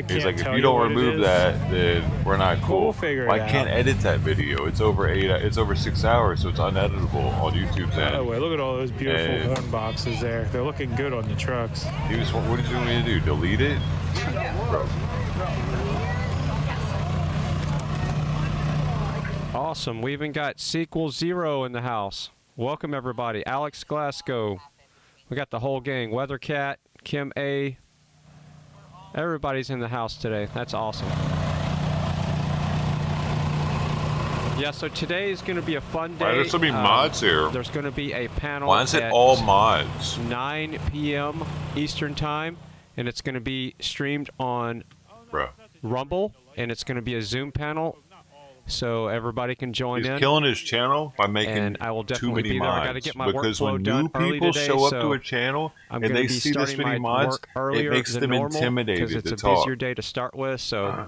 He's like, if you don't remove that, then we're not cool. We'll figure it I can't edit that video. It's over 6 hours, so it's uneditable on YouTube's end. Oh, wait, look at all those beautiful horn boxes there. They're looking good on the trucks. He was, what did you want me to do? Delete it? Awesome. We even got Sequel Zero in the house. Welcome, everybody. Alex Glasgow. We got the whole gang. Weathercat, Kim A. Everybody's in the house today. That's awesome. Yeah, so today is going to be a fun day. Why there's so many mods here? There's going to be a panel. Why is it at all mods? 9 p.m. Eastern Time, and it's going to be streamed on Rumble, and it's going to be a Zoom panel, so everybody can join in. He's killing his channel by making and I will definitely too many be there. mods. I got to get my because workflow when done new early people today, show up so to a channel I'm and gonna they be see this starting many my mods, work earlier it makes than them normal, intimidated 'cause it's to a talk. busier day to start with. So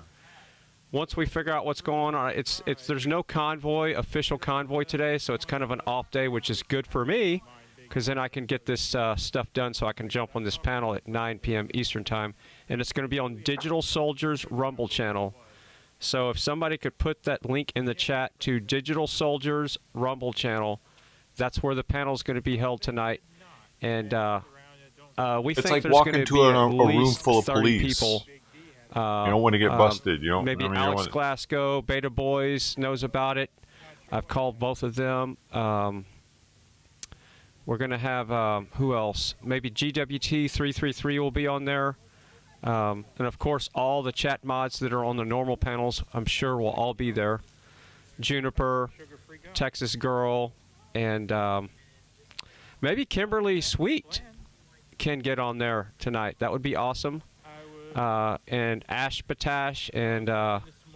once we figure out what's going on, there's no convoy, official convoy today, so it's kind of an off day, which is good for me, because then I can get this stuff done so I can jump on this panel at 9 p.m. Eastern Time, and it's going to be on Digital Soldiers Rumble channel. So if somebody could put that link in the chat to Digital Soldiers Rumble channel, that's where the panel is going to be held tonight. And we It's think like there's walking going to to be a at room least full of 30 police. people. You don't want to get busted. You don't. Maybe I mean, Alex Glasgow, Beta Boys knows about it. I've called both of them. We're going to have, who else? Maybe GWT333 will be on there. And of course, all the chat mods that are on the normal panels, I'm sure will all be there. Juniper, Texas Girl, and maybe Kimberly Sweet can get on there tonight. That would be awesome. And Ash Batash and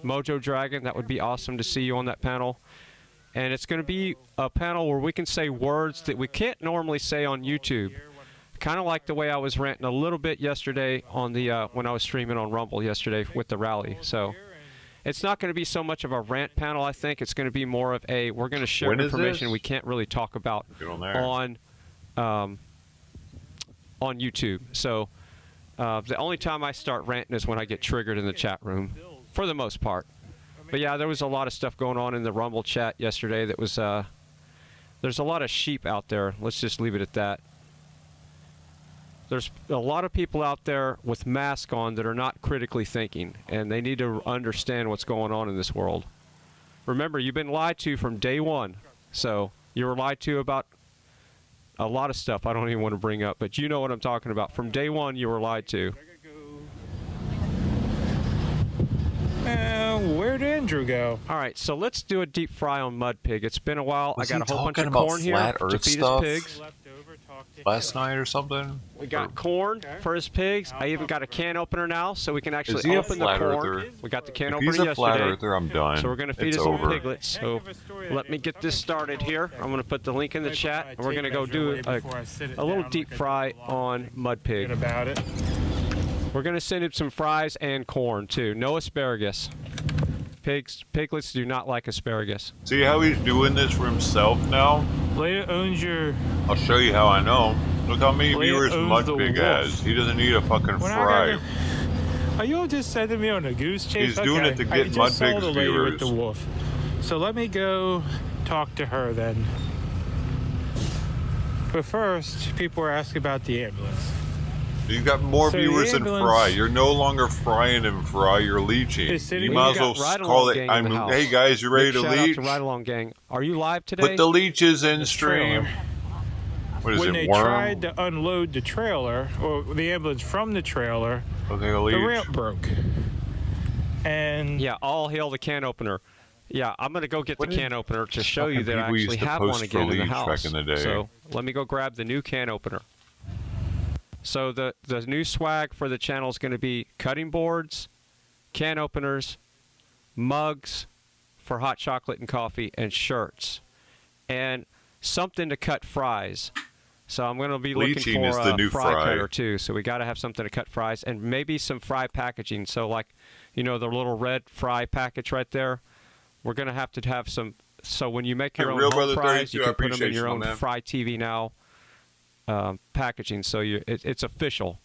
Mojo Dragon, that would be awesome to see you on that panel. And it's going to be a panel where we can say words that we can't normally say on YouTube. Kind of like the way I was ranting a little bit yesterday on the when I was streaming on Rumble yesterday with the rally. So it's not going to be so much of a rant panel. I think it's going to be more of a we're going to share information we can't really talk about on YouTube. So the only time I start ranting is when I get triggered in the chat room, for the most part. But yeah, there was a lot of stuff going on in the Rumble chat yesterday. That was there's a lot of sheep out there. Let's just leave it at that. There's a lot of people out there with masks on that are not critically thinking, and they need to understand what's going on in this world. Remember, you've been lied to from day one. So you were lied to about a lot of stuff I don't even want to bring up, but you know what I'm talking about. From day one, you were lied to. Where'd Andrew go? All right, so let's do a deep fry on Mud Pig. It's been a while. Was I got he a whole bunch talking of about corn here flat to Earth feed stuff his pigs. last night or something? We got corn for his pigs. I even got a can opener now, so we can actually Is he a open the flat corn. earther? We got the can If opener he's a yesterday. flat earther, I'm done. So we're going to feed It's his over. little piglets. So let me get this started here. I'm going to put the link in the chat, and we're going to go do a little deep fry on Mud Pig. About it. We're going to send him some fries and corn, too. No asparagus. Piglets do not like asparagus. See how he's doing this for himself now? Leia owns your... I'll show you how I know. Look how many Leia viewers owns Mud the Pig wolf. has. He doesn't need a fucking When I fry. got Are you just sending me on a goose chase? He's doing it to get I Mud just saw Pig's the lady viewers. with the wolf. So let me go talk to her then. But first, people were asking about the ambulance. You got more So the viewers than ambulance- Fry. You're no longer frying and Fry. You're leeching. It's sitting- You We might as got well Ride call Along it. Gang in the house. Hey guys, you ready Big to shout leech? out to Ride Along Gang. Are you live today? Put the leeches in This stream. trailer. What is When it? they Worm? tried to unload the trailer, or the ambulance from the trailer, Okay, the leech. ramp broke. And yeah, all hail the can opener. Yeah, I'm gonna go get the What can opener to show you fucking that I people used actually to have post one for again in the leech back house. in the day? So let me go grab the new can opener. So the new swag for the channel is going to be cutting boards, can openers, mugs for hot chocolate and coffee, and shirts, and something to cut fries. So I'm going to be looking Leeching for is the a new fry fry. cutter too. So we got to have something to cut fries, and maybe some fry packaging. So like, you know, the little red fry package right there. We're going to have some. So when you make your Hey, own Real home Brother fries, 32, you I can put them in appreciate your you, own my man. Fry TV Now packaging. So it's official.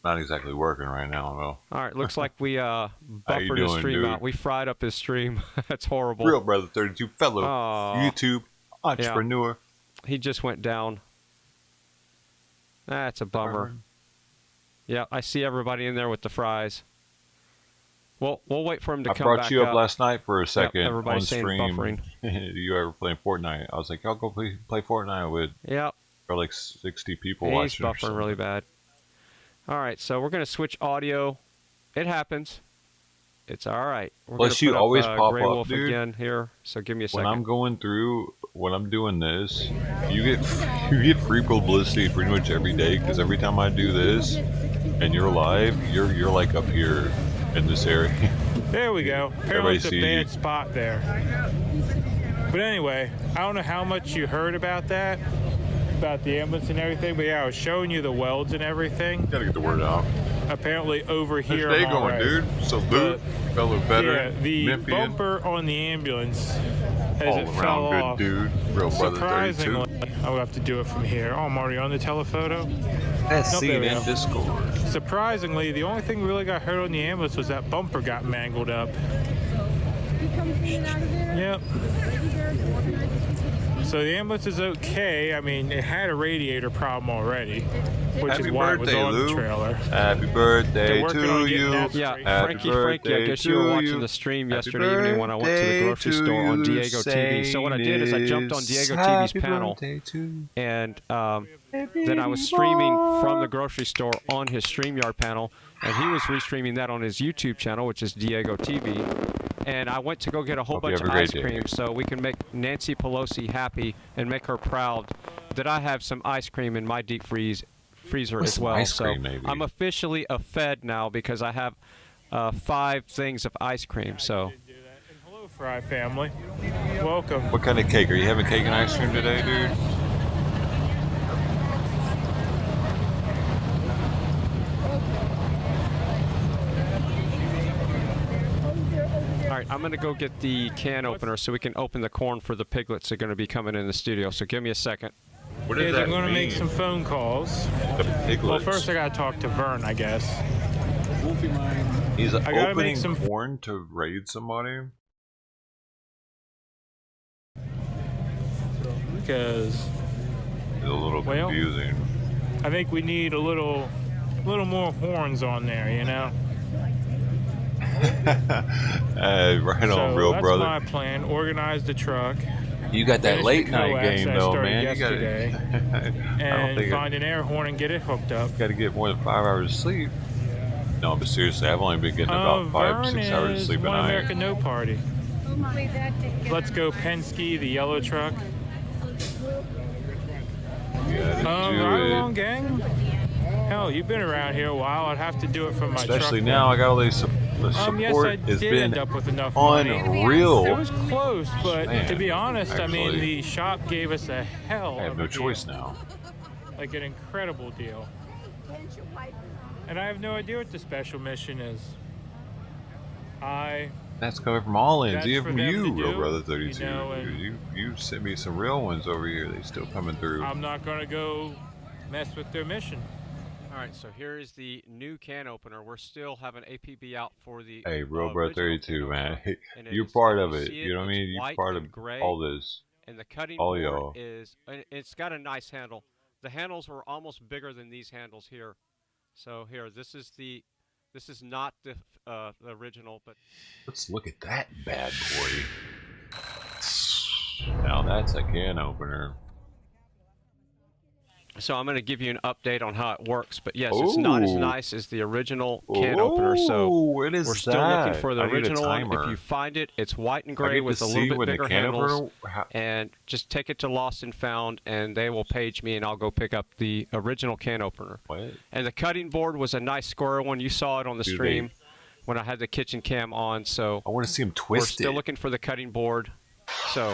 Not exactly working right now, though. All right, looks like we buffered his doing, stream dude? out. We fried up his stream. That's horrible. Real Brother 32, fellow Aw. YouTube entrepreneur. He just went down. That's a bummer. Yeah, I see everybody in there with the fries. Well, we'll wait for him to I come brought back you up last night for a second everybody's on saying stream. buffering. Do you ever play Fortnite? I was like, y'all go play Fortnite with. Yep. Or like 60 people He's watching. or buffering something. really bad. All right, so we're going to switch audio. It happens. It's all right. We're Plus, gonna you put up, always pop Grey up, Wolf dude. again here. So give me a When second. I'm going through, when I'm doing this, you get free publicity pretty much every day because every time I do this and you're live, you're like up here in this area. there we go. Everybody Apparently it's a sees bad you. spot there. But anyway, I don't know how much you heard about that, about the ambulance and everything, but yeah, I was showing you the welds and everything. Gotta get the word out. Apparently over here. How's your day I'm all going, right. dude? Salute, fellow veteran, Yeah, the Memphian. bumper on the ambulance as All it around fell good off. dude. Real Brother 32. Surprisingly, I will have to do it from here. Oh, I'm already on the telephoto. That's Nope, there we seen in go. Discourse. Surprisingly, the only thing really got hurt on the ambulance was that bumper got mangled up. Yep. So the ambulance is okay. I mean, it had a radiator problem already, which Happy is why it was birthday, on Lou. the trailer. Happy birthday They're working to on getting you. that Yeah, straight. Happy Frankie, I guess you were to watching you. the stream Happy yesterday evening when I went to the birthday grocery to store on you, Diego TV. So what I did is I jumped on Diego TV's Happy panel, birthday to you. and then I was streaming from the grocery store on his StreamYard panel, and he was restreaming that on his YouTube channel, which is Diego TV. And I went to go get a whole Hope you bunch have of a great ice day. cream so we can make Nancy Pelosi happy and make her proud that I have some ice cream in my deep freezer What's as some well. ice So cream, maybe? I'm officially a Fed now because I have 5 things of ice cream. So Hello, Fry family. Welcome. What kind of cake? Are you having cake and ice cream today, dude? all right, I'm going to go get the can opener so we can open the corn for the piglets that are going to be coming in the studio. So give me a second. What does Is that I'm going to mean? make some phone calls. The piglets. Well, first I got to talk to Vern, I guess. He's I gotta opening make some corn to raid somebody. because It's a little Well- confusing. I think we need a little more horns on there, you know. Hey, right So on, real that's brother. my plan. Organize the truck. You got that Finish late the night coax game I though, started man. You got yesterday, I don't and think find an air horn and get it hooked up. got to get more than 5 hours of sleep. No, but seriously, I've only been getting about 5 or Vern 6 hours of is sleep a One night. American No Party. Let's go Penske, the yellow truck. Yeah, Right along, gang. Hell, you've been around here a while. I'd have to do it from my Especially truck. now, I got all these. The support Yes, I has did been end up with enough money. unreal. It was close, but Man, to be honest, I mean, actually, the shop gave us a hell I have of no a choice deal. now. Like an incredible deal. And I have no idea what the special mission is. That's coming from all ends, That's even for from them you, to Real do, Brother 32. you know, and- you sent me some real ones over here. They still coming through. I'm not gonna go mess with their mission. All right, so here is the new can opener. We're still having APB out for the Hey, Real Brother 32, man. and it You're is- part if of you it. see You know what I it's mean? You're white part and of gray, all this. and the cutting all board y'all. is, and it's got a nice handle, The handles were almost bigger than these handles here. So here, this is not the original, but let's look at that bad boy. Now that's a can opener. So I'm going to give you an update on how it works, but yes, it's not as nice as the original can opener. So what is we're still that? looking for the I need a original one. timer. If you find it, it's white and I gray get with to a see little bit when the bigger can handles. opener- And just take it to Lost and Found, and they will page me, and I'll go pick up the original can opener. What? And the cutting board was a nice square one. You saw it on the Dude, stream when I had the kitchen cam on. So I want to see him we're twist still it. looking for the cutting board. So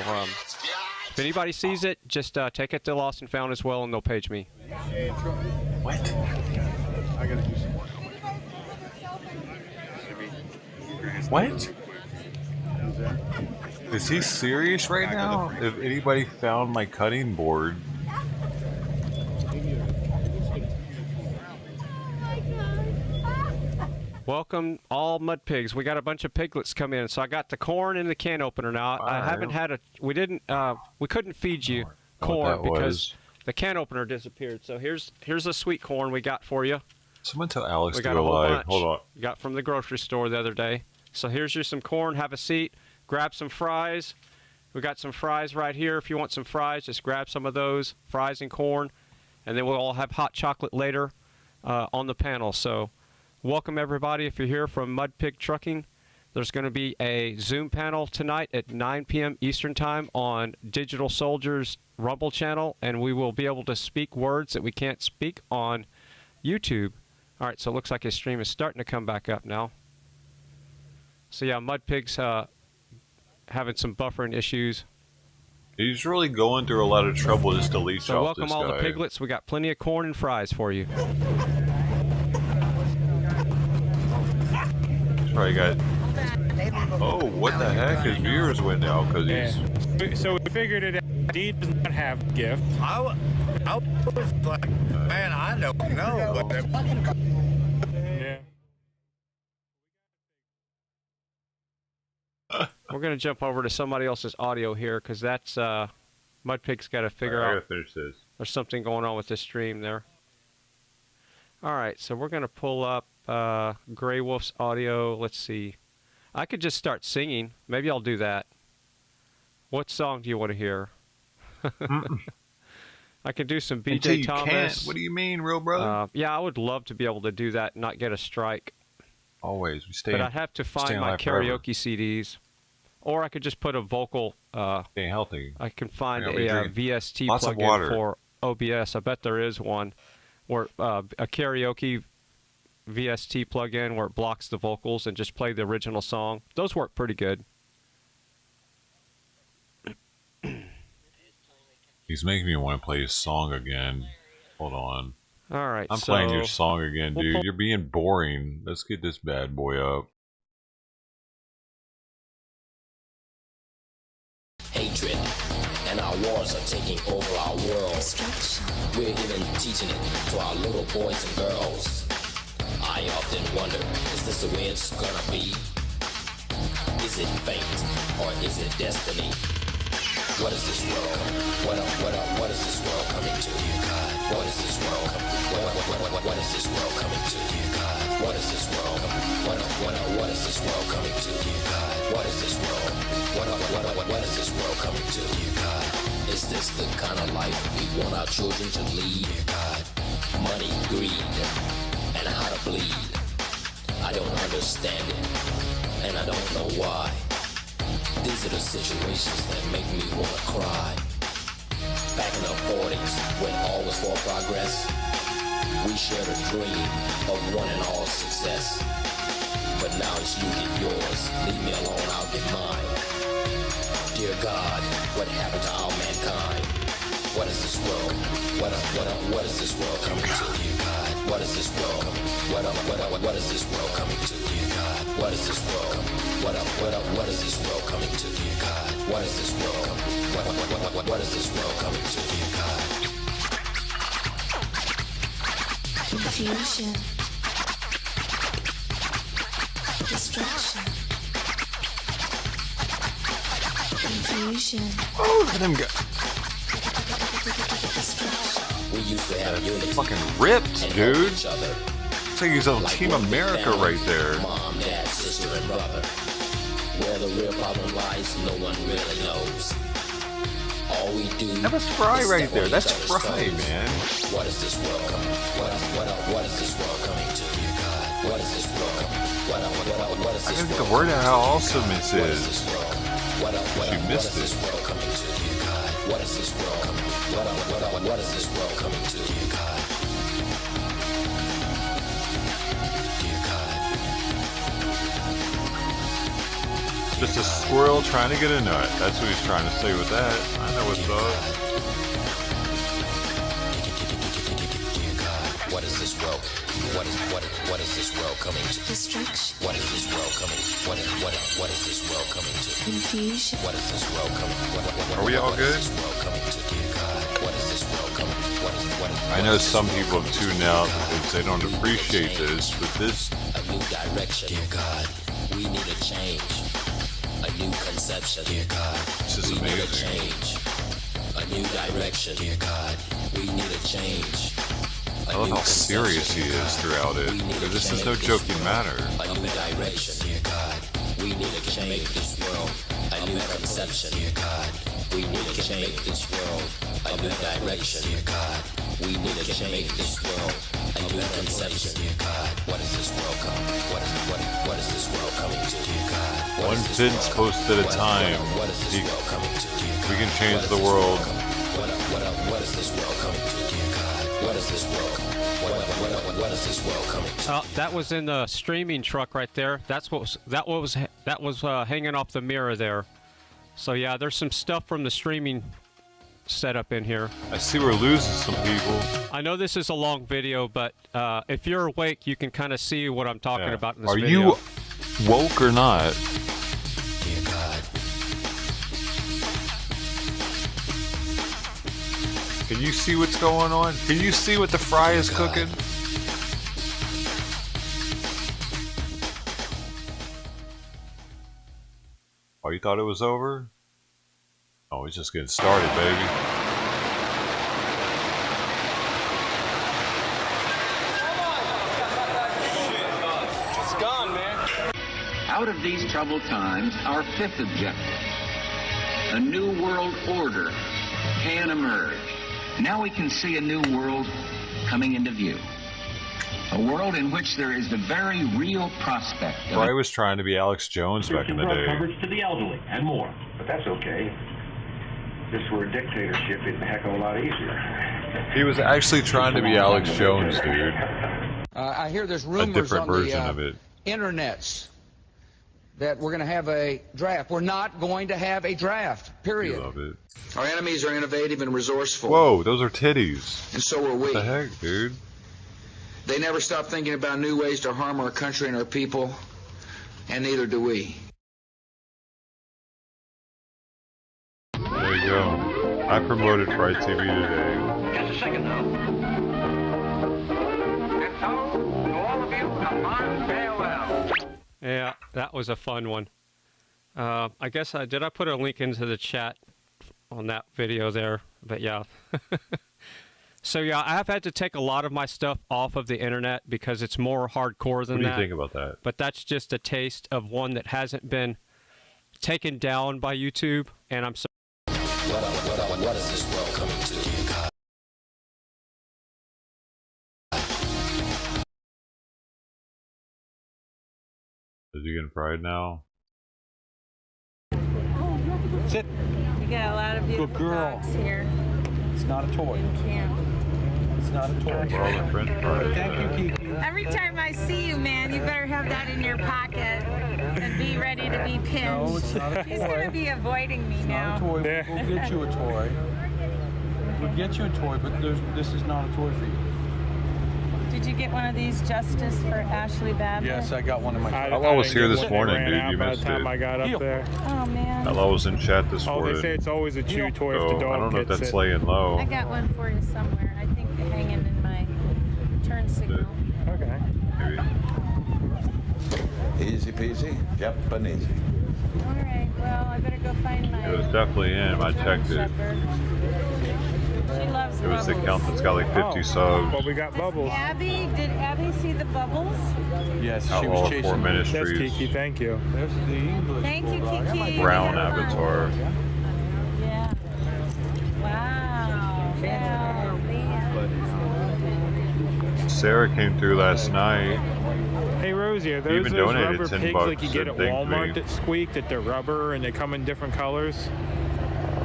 if anybody sees it, just take it to Lost and Found as well, and they'll page me. What? I gotta do some work. What? Is he serious right now? If anybody found my cutting board. Welcome all mud pigs. We got a bunch of piglets come in. So I got the corn and the can opener now. I haven't had we couldn't feed you corn because the can opener disappeared. So here's the sweet corn we got for you. Someone tell Alex We to got go a whole live. bunch. Hold on. We got from the grocery store the other day. So here's you some corn. Have a seat. Grab some fries. We got some fries right here. If you want some fries, just grab some of those. Fries and corn. And then we'll all have hot chocolate later on the panel. So welcome everybody. If you're here from Mud Pig Trucking, there's going to be a Zoom panel tonight at 9 p.m. Eastern Time on Digital Soldiers Rumble channel, and we will be able to speak words that we can't speak on YouTube. All right, so it looks like his stream is starting to come back up now. So yeah, Mud Pig's having some buffering issues. He's really going through a lot of trouble just to leech So off welcome this all guy. the piglets. We got plenty of corn and fries for you. Probably got. Oh, what the heck? His viewers went down because he's. So we figured it out. D does not have a gift. I was like, man, I don't know. But yeah. We're going to jump over to somebody else's audio here because that's Mud Pig's got to figure I out. gotta finish this. There's something going on with this stream there. All right, so we're going to pull up Grey Wolf's audio. Let's see. I could just start singing. Maybe I'll do that. What song do you want to hear? I could do some Until BJ you Thomas. can't. What do you mean, real brother? Yeah, I would love to be able to do that and not get a strike. Always. We stay. But I'd have to find my karaoke CDs. Or I could just put a vocal. Stay healthy. I can find a drink. VST Lots of plugin water. for OBS. I bet there is one. Or a karaoke VST plugin where it blocks the vocals and just play the original song. Those work pretty good. He's making me want to play his song again. Hold on. All right. I'm playing your song again, dude. You're being boring. Let's get this bad boy up. Hatred, and our wars are taking over our world. We're even teaching it to our little boys and girls. I often wonder, is this the way it's gonna be? Is it fate, or is it destiny? What is this world? What is this world coming to? What is this world? What is this world coming to? What is this world? What is this world coming to? What is this world? What is this world coming to? Is this the kind of life we want our children to lead? Money, greed, and how to bleed. I don't understand it, and I don't know why. These are the situations that make me want to cry. Back in the 40s, when all was for progress, we shared a dream of one and all success. But now it's you get yours, leave me alone, I'll get mine. Dear God, what happened to all mankind? What is this world? What is this world coming to? What is this world? What is this world coming to? What is this world? What is this world coming to? What is this world? What is this world coming to? Confusion, destruction, confusion. Oh, look at him go. We used We have unity. Fucking ripped, and dude. help each other. It's like he's on Team one big America family, right there. Mom, dad, sister, and brother. Where the real problem lies, no one really knows. All we do That was Fry is right step there. on That's each other's Fry, toes. man. What is this world coming? What is this world coming to? What is this world coming? What is I this gotta get the world word out how coming to? awesome this What is is. this world? What She is missed this it. world coming to? What is this world coming? What is this world coming to? Just a squirrel trying to get a nut. That's what he's trying to say with that. I know what's up. What is this world? What is this world coming to? Destruction. What is this world coming? What is this world coming to? Confusion. What is this world coming? Are we all good? What is this world coming to? What is this world coming? I know some people have tuned out because they don't appreciate this, but this. A new direction, dear God. We need a change. A new conception, dear God. This is we need a amazing. change. A new direction, dear God. We need a change. I love how serious he is throughout it. Because this is no joking matter. A new direction, dear God. We need a change. This world. A new conception, dear God. We need a change. This world. A new direction, dear God. We need a change. This world. A new conception, dear God. What is this world coming? What is this world coming to, dear God? One Vince post at a time. We can change the world. What is this world coming to, dear God? What is this world? What is this world coming to? That was in the streaming truck right there. That was hanging off the mirror there. So yeah, there's some stuff from the streaming setup in here. I see we're losing some people. I know this is a long video, but if you're awake, you can kind of see what I'm talking about in this Are video. you woke or not? Dear God. Can you see what's going on? Can you see what the fry is cooking? Oh, you thought it was over? Oh, it's just getting started, baby. It's gone, man. Out of these troubled times, our fifth objective, a new world order, can emerge. Now we can see a new world coming into view. A world in which there is the very real prospect of Fry was trying to be Alex Jones back in the day. coverage to the elderly and more. But that's okay. If this were a dictatorship, it'd be a heck of a lot easier. He was actually trying to be Alex Jones, dude. I hear there's A rumors different on version the of it. internets that we're going to have a draft. We're not going to have a draft, period. Love it. Our enemies are innovative and resourceful. Whoa, those are titties. And so are we. What the heck, dude? They never stop thinking about new ways to harm our country and our people, and neither do we. There you go. I promoted Fry TV today. Just a second now. And so, to all of you, a fond farewell. Yeah, that was a fun one. I guess did I put a link into the chat on that video there? But yeah. So yeah, I have had to take a lot of my stuff off of the internet because it's more hardcore than that. What do you think about that? But that's just a taste of one that hasn't been taken down by YouTube, and I'm so. What is this world coming to, dear God? Is he getting fried now? Sit. You got a lot of beautiful Good girl. dogs here. It's not a toy. in camp. It's not a toy. For all the French fries. Thank you, Kiki. Every time I see you, man, you better have that in your pocket and be ready to be pinned. No, it's not a He's toy. going to be avoiding me It's now. not a toy. We'll get you a toy. We'll get you a toy, but this is not a toy for you. Did you get one of these Justice for Ashley Babbitt? Yes, I got one in my car. Outlaw was here this morning, Ran dude. out You by missed the time it. I got up there. Oh, man. Outlaw was in chat this Oh, morning. they say it's always a chew toy if the So, dog I don't know if gets that's it. laying low. I got one for you somewhere. I think hanging in my turn signal. Okay. Maybe. Easy peasy, Japanese. All right. Well, I better go find my. It was definitely him. I checked it. Shepherd. She loves It was the bubbles. account that's got like 50 subs. Well, we got bubbles. Did Abby see the bubbles? Yes, she Outlaw was chasing. for That's Ministries. Kiki, thank you. There's the English. Thank you, bulldog. That might Kiki. be Brown a avatar. Yeah. Wow. Yeah, man. Sarah came through last night. Hey Rosie, are He those even those donated rubber 10 pigs bucks, like you get said at thank Walmart me. that squeak, that they're rubber and they come in different colors?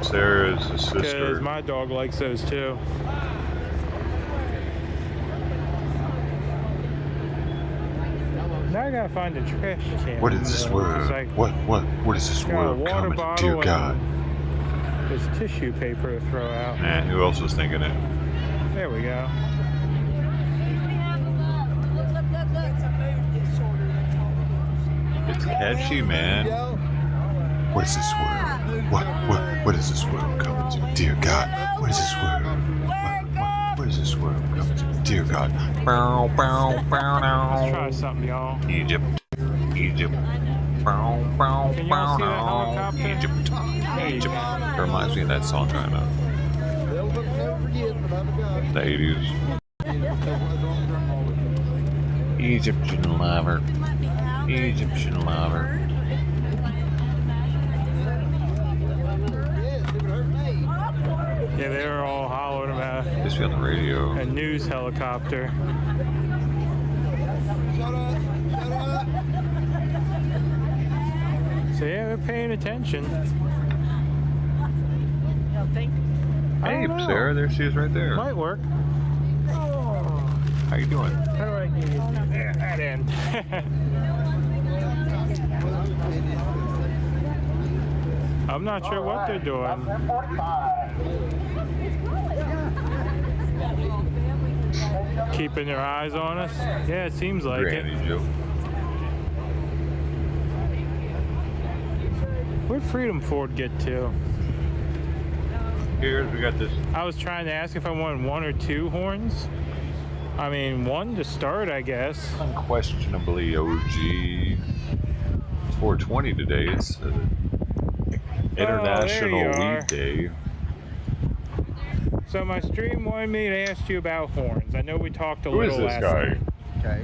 Sarah's a Because sister. my dog likes those too. Now I gotta find the trash can. What is this word? It's like, What is this got a world water coming? bottle Dear God. and there's tissue paper to throw out. Nah, who else was thinking it? There we go. It's catchy, man. What is this world? What is this world coming to? Dear God. What is this world? What is this world coming to? Dear God. Bow, bow, bow, Let's try now. something, y'all. Egypt. Egypt. Bow, bow, Can bow, y'all see that now. helicopter? Egypt. There you Egypt. go. It reminds me of that song kind of. The 80s. Egyptian lover. Egyptian lover. Yeah, they were all hollering about Used to be on the radio. a news helicopter. So yeah, they're paying attention. I Hey, don't know. Sarah, there she is right there. Might work. How you doing? How do I get that in? I'm not sure what they're doing. Keeping their eyes on us? Yeah, it seems like Granny it. Joe. Where'd Freedom Ford get to? Here, we got this. I was trying to ask if I wanted 1 or 2 horns. I mean, 1 to start, I guess. Unquestionably OG. It's 420 today. It's International you are. Weed Day. So my stream wanted me to ask you about horns. I know we talked a Who is little this last guy? night. Okay.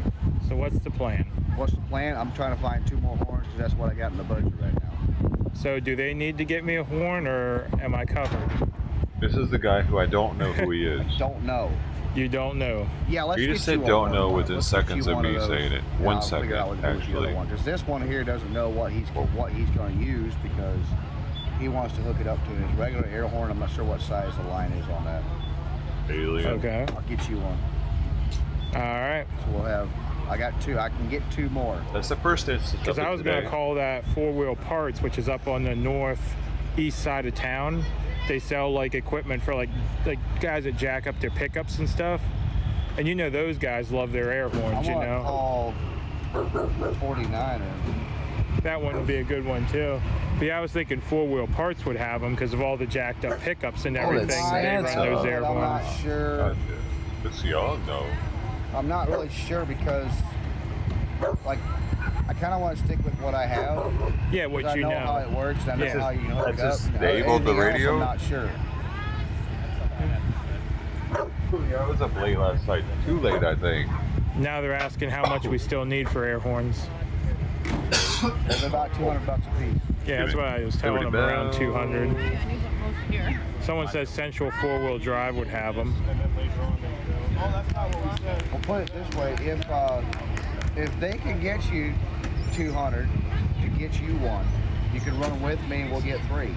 So what's the plan? What's the plan? I'm trying to find 2 more horns because that's what I got in the budget right now. So do they need to get me a horn or am I covered? This is the guy who I don't know who he is. Don't know. You don't know. Yeah, let's You get just said you don't on know one. within Let's get seconds you of one me those. saying it. Yeah, 1 I'll second, figure out what to do with the other actually. one. Because this one here doesn't know what he's going to use because he wants to hook it up to his regular air horn. I'm not sure what size the line is on that. Alien. Okay. I'll get you one. All right. So we'll have. I got 2. I can get 2 more. That's the first instance of Because it I was going today. to call that 4-wheel parts, which is up on the northeast side of town. They sell like equipment for like guys that jack up their pickups and stuff. And you know those guys love their air horns, you know. Call 49. That one would be a good one too. But yeah, I was thinking 4-wheel parts would have them because of all the jacked up pickups and everything. They run those air I'm not horns. sure. It's young though. I'm not really sure because, like, I kind of want to stick with what I have. Yeah, what 'cause you I know know. how it works. And I know how you can hook it up. That's his You know, name on the anything else, radio? I'm not sure. Yeah, I was up late last night. Too late, I think. Now they're asking how much we still need for air horns. They're about $200 a piece. Yeah, that's what I was telling them, around 200. Someone says Central 4-wheel drive would have them. Well, put it this way: if they can get you 200 to get you one, you can run with me and we'll get 3.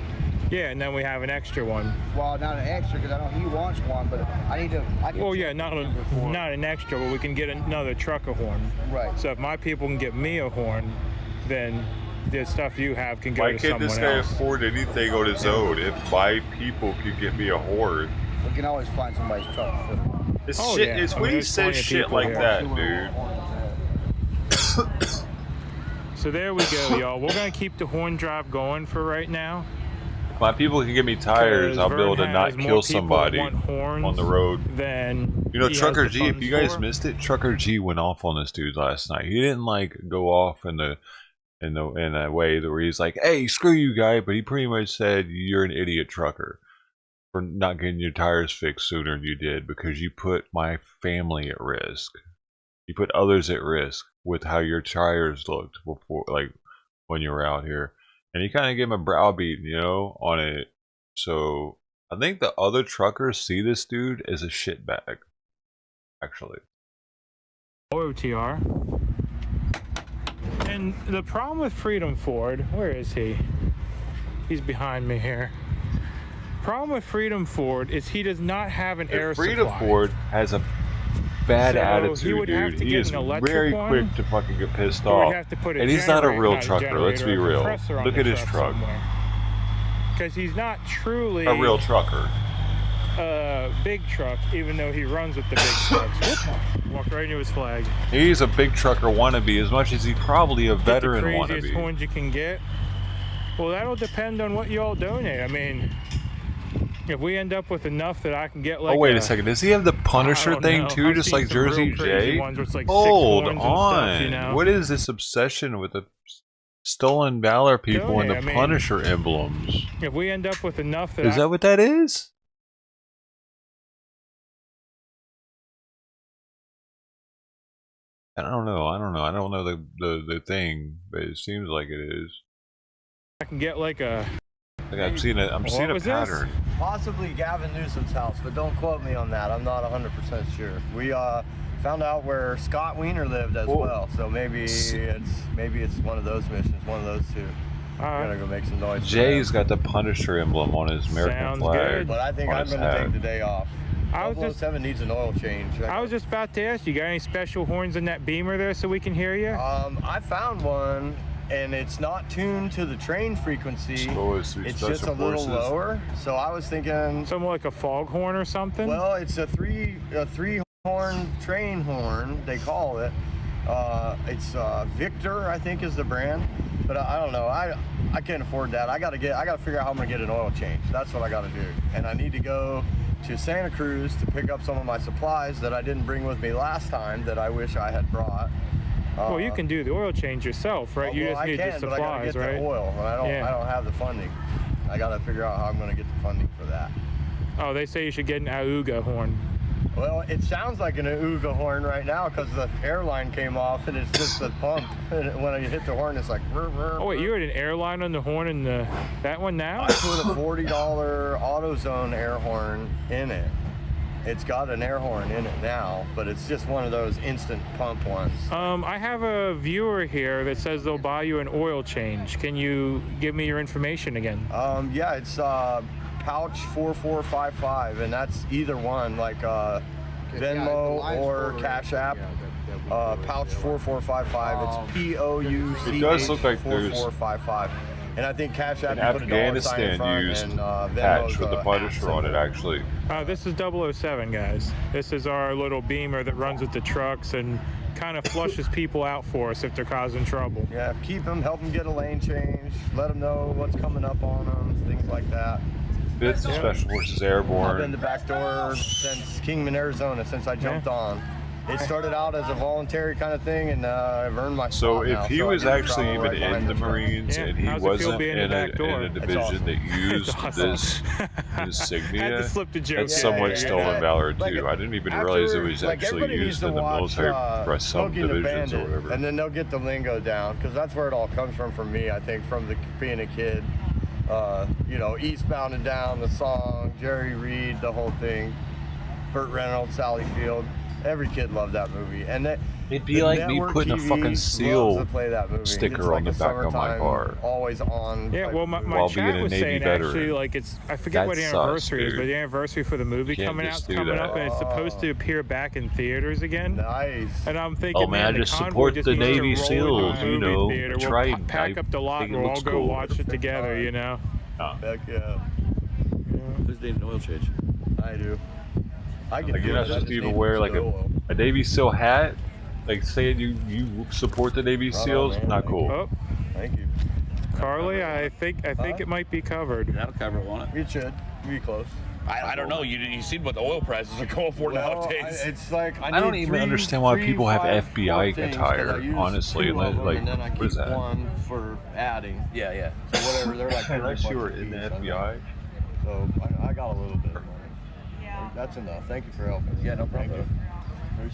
Yeah, and then we have an extra one. Well, not an extra because I know he wants one, but I need to. Well, yeah, not an extra, but we can get another truck a horn. Right. So if my people can get me a horn, then the stuff you have can go Why to can't someone this guy else. afford anything on his own? If my people could get me a horn. We can always find somebody's truck to fit it on. It's Oh, shit. yeah. It's I when mean, he there's says plenty of shit people like here. that, dude. So there we go, y'all. We're gonna keep the horn drive going for right now. If my people can give me tires, I'll be able to Vern not has more kill people somebody that want horns on the road. Then You know, he has Trucker the G, if funds you guys for. missed it, Trucker G went off on this dude last night. He didn't like go off in a way where he's like, "Hey, screw you, guy," but he pretty much said, "You're an idiot trucker." for not getting your tires fixed sooner than you did because you put my family at risk. You put others at risk with how your tires looked before, like when you were out here, and you kind of gave him a browbeating, you know, on it. So I think the other truckers see this dude as a shitbag, actually. OTR. And the problem with Freedom Ford, where is he? He's behind me here. Problem with Freedom Ford is he does not have an air Freedom supply. Ford has a bad So he attitude, would have dude. to He get is an electric very one. quick to fucking get pissed He would off. have to put a And he's not a generator- real not a trucker, let's be generator, a real. compressor on Look the at his truck. Because he's not truly A real trucker. a big truck, even though he runs with the big trucks. Walked right into his flag. He's a big trucker wannabe as much as he's probably a veteran Get the craziest wannabe. horns you can get. Well, that'll depend on what you all donate. I mean, if we end up with enough that I can get like Oh wait a second, does he have the Punisher thing too, I've just seen like some real Jersey crazy J? ones where it's like 6 Hold horns on, and stuff, you know? what is this obsession with the Stolen Valor people and the Donate, I mean, Punisher emblems? If we end up with enough that Is that what that is? I don't know. I don't know the thing, but it seems like it is. I can get like a... Like I'm seeing a pattern. Possibly Gavin Newsom's house, but don't quote me on that. I'm not 100% sure. We found out where Scott Wiener lived as well, so maybe it's one of those missions, one of those two. We're gonna go make some noise. Jay's got the Punisher emblem on his American Sounds flag. good. But I think on I'm his gonna hat. take the day off. I was just 007 needs an oil change. I was just about to ask you, got any special horns in that Beamer there so we can hear you? I found one, and it's not tuned to the train frequency. It's just a little lower. So I was thinking something like a foghorn or something. Well, it's a three horn train horn, they call it. It's Victor, I think, is the brand. But I don't know. I can't afford that. I gotta figure out how I'm gonna get an oil change. That's what I gotta do. And I need to go to Santa Cruz to pick up some of my supplies that I didn't bring with me last time that I wish I had brought. Well, you can do the oil change yourself, right? You just need the supplies, but I gotta get right? the oil, and I don't have the funding. I gotta figure out how I'm gonna get the funding for that. Oh, they say you should get an Auga horn. Well, it sounds like an Auga horn right now because the airline came off and it's just the pump. And when you hit the horn, it's like. Oh wait, you had an airline on the horn in that one now? I put a $40 AutoZone air horn in it. It's got an air horn in it now, but it's just one of those instant pump ones. I have a viewer here that says they'll buy you an oil change. Can you give me your information again? Yeah, it's Pouch 4455, and that's either one, like Venmo or Cash App. Pouch 4455. It's POUCH. It does look like there's 4455. And I think Cash App, in you put a dollar sign in Afghanistan front, used and patch Venmo's with the Punisher on it, actually. This is 007, guys. This is our little Beamer that runs with the trucks and kind of flushes people out for us if they're causing trouble. Yeah, keep them, help them get a lane change, let them know what's coming up on them, things like that. It's Special Forces Airborne. I've been the back door since Kingman, Arizona, since I jumped on. It started out as a voluntary kind of thing, and I've earned my So spot if now, he I was get to actually travel even right behind in the truck. Marines and he wasn't in a division awesome. that used this insignia, that's somewhat stolen valor too. I didn't even realize it was actually everybody needs used to in the watch, military for some Smoking the divisions or Bandit, whatever. and then they'll get the lingo down, because that's where it all comes from me, I think, from being a kid. You know, Eastbound and Down, the song, Jerry Reed, the whole thing, Burt Reynolds, Sally Field. Every kid loved that movie, and it'd be like me network putting a TV fucking seal loves to play that movie. sticker It's like on the a back of my summertime, car. always on. Yeah, well, my while chat being a was Navy saying veteran. actually, like I forget That what sucks, anniversary is, but dude. the anniversary for the movie Can't coming just out do coming that. up, and it's supposed to appear back in theaters again. Nice. And I'm thinking, Oh man, I the just Convoy support just the needs to Navy roll SEALs, into a you movie know. theater. We'll Trident. pack up the lot think and it we'll all looks go cool. watch it together, you know. Heck yeah. Who's needing an oil change? I do. I can Like do you're not it. I supposed to just even need wear to like go. a Navy SEAL hat. Like saying you support the Navy Right on, SEAls, man. not cool. Oh, Thank you. Carly, I think it might be covered. That'll cover it, won't it? It should be close. I don't know. You see what the oil prices are going for nowadays. It's like I don't even understand why people have FBI attire, honestly. Like, and then I what is keep that? one for adding. Yeah. So whatever, they're like Unless you were $30 in the a piece. FBI. So I I got a little bit. Yeah. That's enough. Thank you for helping. Yeah, no problem.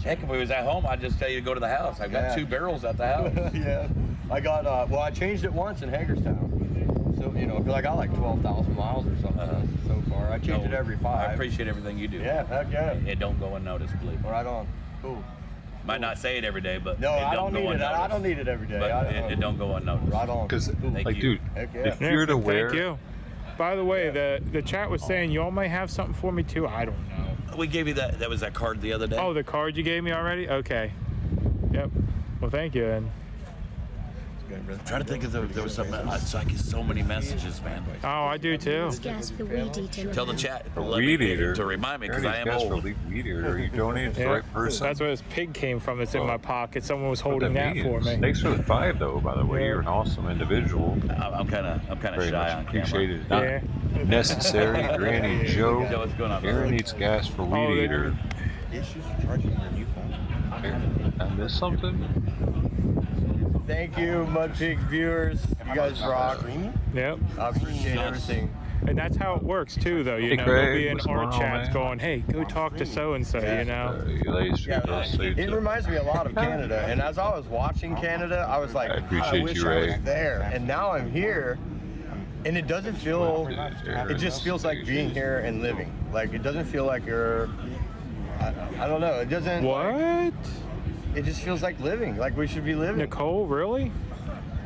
Heck, if we was at home, I'd just tell you to go to the house. I've got 2 barrels at the house. Yeah. I got, well, I changed it once in Hagerstown. So, you know, because I got like 12,000 miles or something so far. I change it every 5. I appreciate everything you do. Yeah, heck yeah. It don't go unnoticed, believe me. Right on. Cool. Might not say it every day, but no, it I don't don't go need it. unnoticed. I don't need it every day. But it don't go unnoticed. Right on. Because, like, you. dude, if you're to wear... Thank you. By the way, the chat was saying y'all might have something for me too. I don't know. We gave you that. That was that card the other day. Oh, the card you gave me already? Okay. Yep. Well, thank you, then. I'm trying to think if there was something. I get so many messages, man. Oh, I do too. Tell the chat. Weed eater. To remind me, because I am old. Weed eater. Are you donating to the right person? That's where this pig came from. That's in my pocket. Someone was holding that for me. Thanks for the 5, though. By the way, you're an awesome individual. I'm kind of shy on camera. Appreciated. Not necessary. Granny Joe. What's going on? Aaron needs gas for weed eater. Issues charging your new phone. I missed something. Thank you, Mud Pig viewers. You guys rock. Yep. I appreciate everything. And that's how it works too, though. You Hey, know, Craig, there'll be in what's our going on, chats man? going, "Hey, go talk to so and so." You know. It reminds me a lot of Canada. And as I was watching Canada, I was like, I wish I was there. And now I'm here, and it doesn't feel. It just feels like being here and living. Like it doesn't feel like you're. I don't know. It doesn't. What? It just feels like living. Like we should be living. Nicole, really?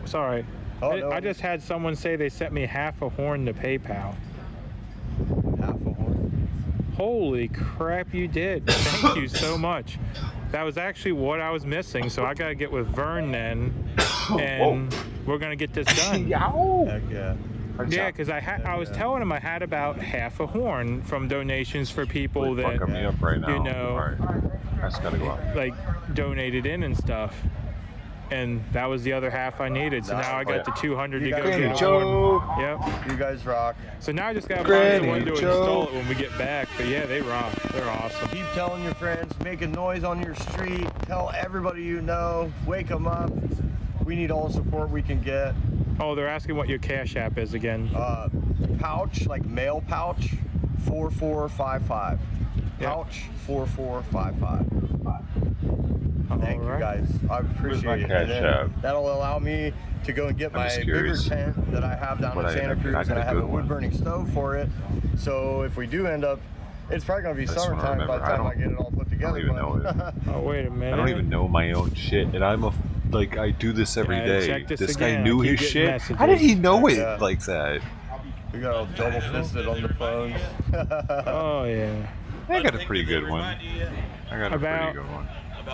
Sorry. Oh, no. I just had someone say they sent me half a horn to PayPal. Half a horn? Holy crap, you did. Thank you so much. That was actually what I was missing, so I got to get with Vern then, and we're going to get this done. Heck yeah. Yeah, because I was telling him I had about half a horn from donations for people that, Fucking me up right now. you know, Right. That's gotta go out. like donated in and stuff. And that was the other half I needed. So now I got the 200 to go get Joe. one. Yep. You guys rock. So now I just got to find someone to install it when we get back. But yeah, they rock. They're awesome. Keep telling your friends, make a noise on your street, tell everybody you know, wake them up. We need all the support we can get. Oh, they're asking what your Cash App is again. Pouch, like mail pouch, 4455. Pouch 4455. Thank you guys. I appreciate it. And then that'll allow me to go and get my bigger tent that I have down in Santa Cruz, and I have a wood burning stove for it. So if we do end up, it's probably gonna be summertime by the time I get it all put together. I don't even know it. Oh, wait a minute. I don't even know my own shit, and I'm like I do this every day. Check this guy again. knew his shit. How did he know it like that? We got all double fisted on the phones. Oh yeah. I got a pretty good one. I got a pretty good one.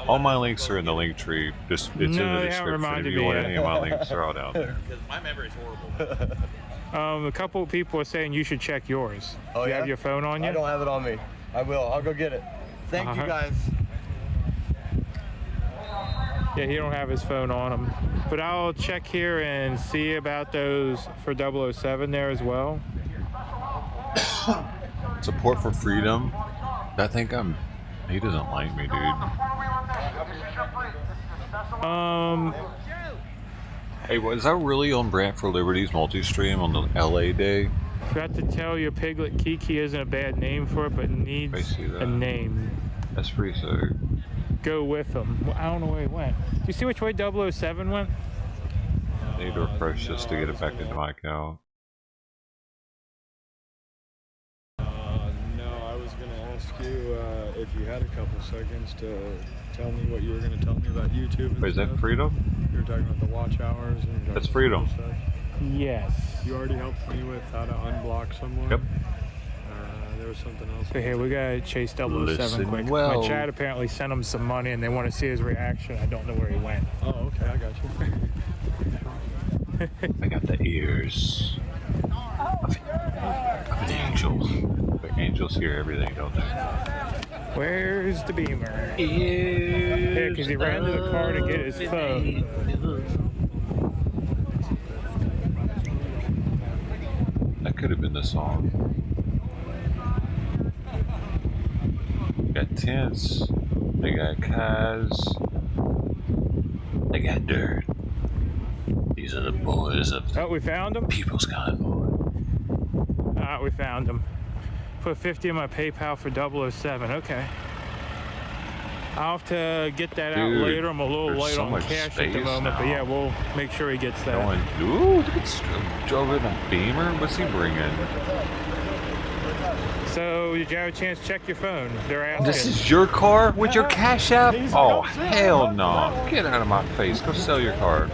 All my links are in the link tree. Just it's in the description. If you want any of my links, they're all down there. Because my memory is horrible. A couple of people are saying you should check yours. Oh, Do you yeah? have your phone on you? I don't have it on me. I will. I'll go get it. Thank you guys. Yeah, he don't have his phone on him. But I'll check here and see about those for 007 there as well. Support for freedom. I think he doesn't like me, dude. Hey, was that really on Brant for Liberty's multi-stream on the LA day? Forgot to tell you, Piglet Kiki isn't a bad name for it, but needs a name. That's pretty sick. Go with him. Well, I don't know where he went. Do you see which way 007 went? I need to refresh this to get it back into my account. No, I was going to ask you if you had a couple seconds to tell me what you were going to tell me about YouTube. And Wait, is that freedom? You were talking about the watch hours. And That's freedom. Yes. You already helped me with how to unblock someone. Yep. There was something else. So here, we gotta chase 007 quick. well. My chat apparently sent him some money and they want to see his reaction. I don't know where he went. Oh, okay, I got you. I got the ears of the angels. The angels hear everything, don't they? Where's the beamer? Yeah, because he ran to the car to get his phone. That could have been the song. They got tents, they got cars, they got dirt. These are the boys of we found him? People's Convoy. We found him. Put 50 in my PayPal for 007. Okay. I'll have to get that out later. I'm a little light so on much cash at the space moment, but now. yeah, we'll make sure he gets that. Ooh, look at drove in a Beamer. What's he bringing? So, did you have a chance to check your phone? They're asking. This is your car with your Cash App? Oh, hell no. Get out of my face. Go sell your car.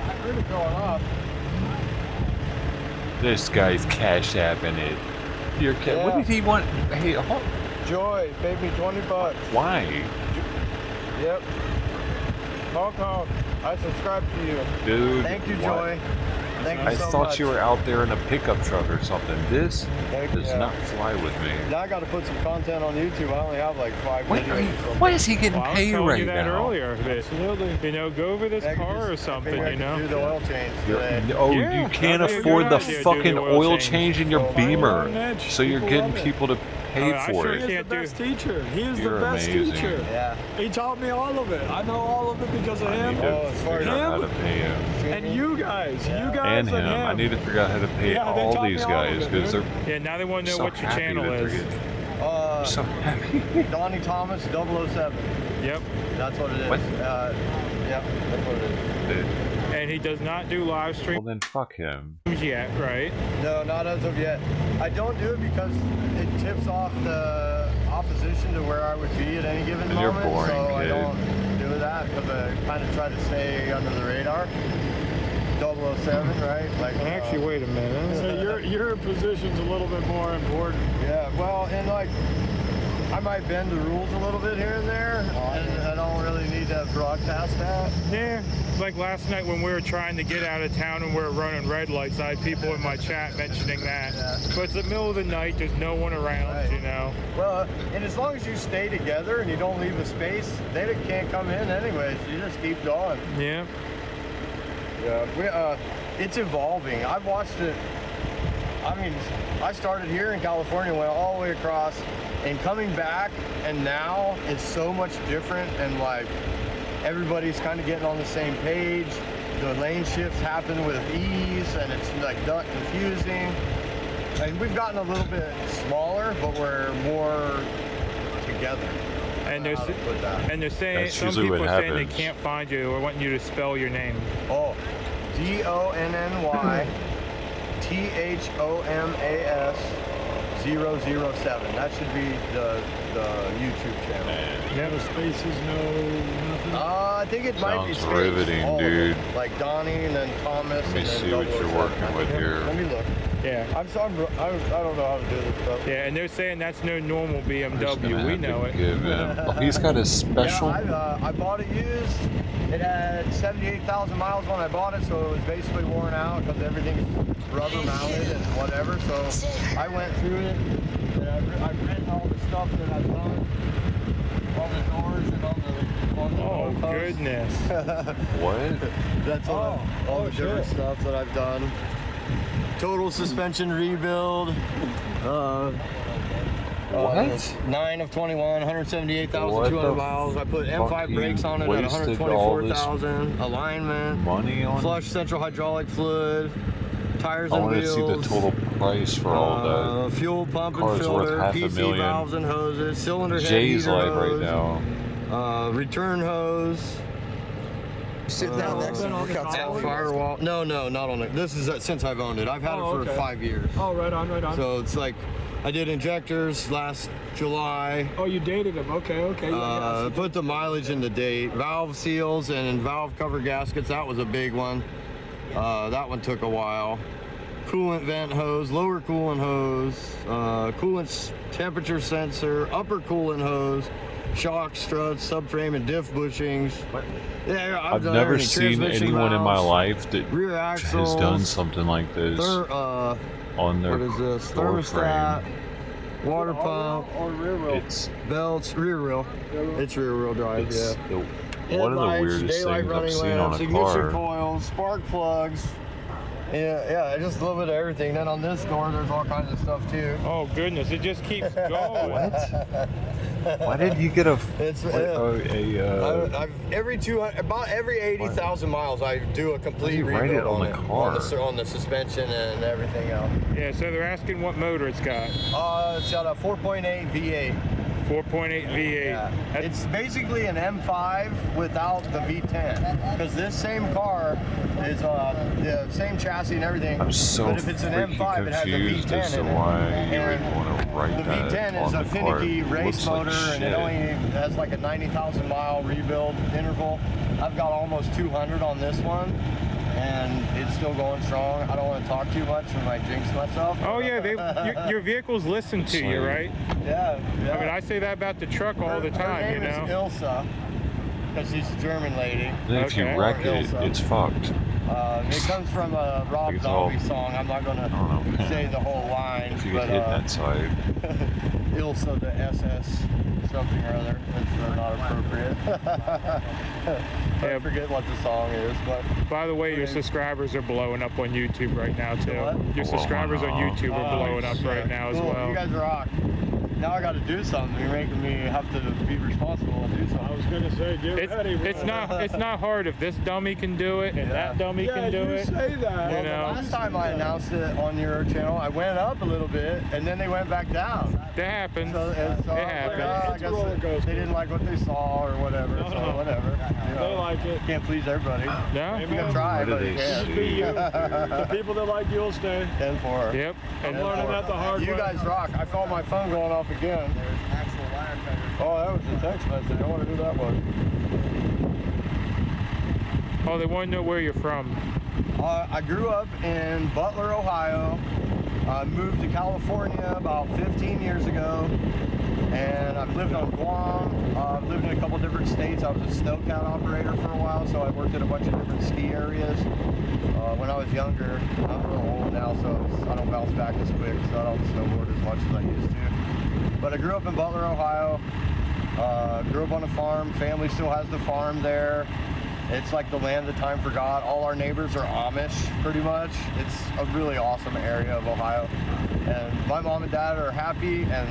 This guy's Cash Apping it. Your What did he want? Hey, hold. Joy paid me $20. Why? Yep. Hong Kong. I subscribe to you. Dude. Thank you, what? Joy. Thank you I so thought much. you were out there in a pickup truck or something. This does not fly with me. Now I got to put some content on YouTube. I only have like 5 videos. Why is he getting paid I was telling right you that now? earlier. Absolutely. You know, go over this car or something, you know. Do the oil change today. You can't afford the fucking oil change in your Beamer, so you're getting people to pay for it. He is the best teacher. He is You're the best amazing. teacher. Yeah. He taught me all of it. I know all of it because of I him. need to figure out how to pay him. And you guys. You guys And him. I need to figure out how to pay Yeah, they all taught me these all of guys it, because dude. they're Yeah, now they want to know so what your happy channel that is. they're getting- so happy. Donnie Thomas 007. Yep. That's what it is. What? Yep, that's what it is. And he does not do live streams Well, then fuck him. yet, right? No, not as of yet. I don't do it because it tips off the opposition to where I would be at any given And you're moment. boring, so I kid. don't do that because I kind of try to stay under the radar. 007, right? Like Actually, wait a minute. So your position's a little bit more important. Yeah, well, and like I might bend the rules a little bit here and there, and I don't really need to broadcast that. Yeah, like last night when we were trying to get out of town and we were running red lights, I had people in my chat mentioning that. But it's the middle of the night, there's no one around, you know. Well, and as long as you stay together and you don't leave a space, they can't come in anyways. You just keep going. Yeah. Yeah, it's evolving. I've watched it. I mean, I started here in California, went all the way across, and coming back, and now it's so much different, and like everybody's kind of getting on the same page. The lane shifts happen with ease, and it's like not confusing. And we've gotten a little bit smaller, but we're more together. And they're saying That's some usually people what are saying they happens. can't find you or want you to spell your name. Oh, DONNY THOMAS 007. That should be the YouTube channel. No spaces, no nothing. I think it might be Sounds spaced, riveting, all of dude. it. Like Donnie and then Thomas. Let me and then see what you're 007. working with here. Let me look. Yeah. I don't know how to do this stuff. Yeah, and they're saying that's no normal Just BMW. gonna We have to know it. give him- Oh, he's got a special. Yeah, I bought it used. It had 78,000 miles when I bought it, so it was basically worn out because everything's rubber mounted and whatever. So I went through it and I read all the stuff that I've done on the doors and on the Oh, door posts. goodness. What? That's all the different stuff that I've done. Total suspension rebuild. What? 9 of 21, 178,200 What the miles. I put M5 fuck brakes you on it at wasted all this 124,000. Alignment. money on? Flush central hydraulic fluid. Tires I and want to wheels. see the total price for all that. Fuel pump and Car's worth filter. $500,000. PC valves and hoses. Cylinder head Jay's heater live right hose, now. Return hose. Sit down next to the firewall. No, not on it. This is since I've owned it. I've had it for 5 years. Oh, right on, right on. So it's like I did injectors last July. Oh, you dated him. Okay. Yeah. Put the mileage in the date. Valve seals and valve cover gaskets. That was a big one. That one took a while. Coolant vent hose, lower coolant hose, coolant temperature sensor, upper coolant hose, shock struts, subframe and diff bushings. Yeah, I've done never everything. seen Transmission anyone in my valves, life that rear has axles, done something like this on their what is this? door Thermostat, frame. water pump, Or rear wheel. It's rear wheel. It's rear wheel drive. it's Yeah. one of the Headlights, weirdest daylight things I've running seen on lamps, a ignition car. coils, spark plugs. Yeah, just a little bit of everything. Then on this door, there's all kinds of stuff too. Oh, goodness. It just keeps going. What? Why didn't you get a about every 80,000 miles, I do a complete Why do you write it rebuild on the car? on the suspension and everything else. Yeah, so they're asking what motor it's got. It's got a 4.8 V8. 4.8 V8. Yeah. It's basically an M5 without the V10, because this same car is the same chassis and everything. I'm so but if it's an M5, it has a confused V10 as to in it. why you And would want to write the that V10 is on a the car. finicky It race looks like motor, and it shit. only has like a 90,000 mile rebuild interval. I've got almost 200 on this one, and it's still going strong. I don't want to talk too much when I jinx myself. Oh yeah, your vehicles listen to you, right? Yeah. I mean, I say that about the truck all the time, her name you know. is Ilsa, because she's a German lady. Then if you wreck it, it's fucked. It comes from a Rob Zombie song. I'm not going to say the whole line. If you but, get hit that side. Ilsa the SS something or other. It's not appropriate. I forget what the song is. But by the way, your subscribers are blowing up on YouTube right now too. Your subscribers on YouTube are blowing up right now as well. You guys rock. Now I got to do something. You're making me have to be responsible and do something. I was gonna say, get ready. It's not hard if this dummy can do it and that dummy can do it. Say that. Well, the last time I announced it on your channel, I went up a little bit and then they went back down. That happens. So it happens. I guess they didn't like what they saw or whatever. So whatever. You know, They like it. Can't please everybody. No. You can try, but you Just be you. The people that like you will stay. 10-4. Yep. I'm learning that the hard way. You guys rock. I felt my phone going off again. Oh, that was a text message. I wonder who that was. Oh, they want to know where you're from. I grew up in Butler, Ohio. I moved to California about 15 years ago, and I've lived on Guam. I've lived in a couple different states. I was a snowcat operator for a while, so I worked at a bunch of different ski areas. When I was younger, I'm a little old now, so I don't bounce back as quick, so I don't snowboard as much as I used to. But I grew up in Butler, Ohio. Grew up on a farm. Family still has the farm there. It's like the land the time forgot. All our neighbors are Amish, pretty much. It's a really awesome area of Ohio. And my mom and dad are happy, and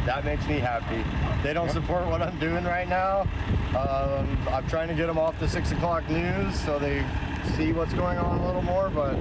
that makes me happy. They don't support what I'm doing right now. I'm trying to get them off the 6 o'clock news so they see what's going on a little more, but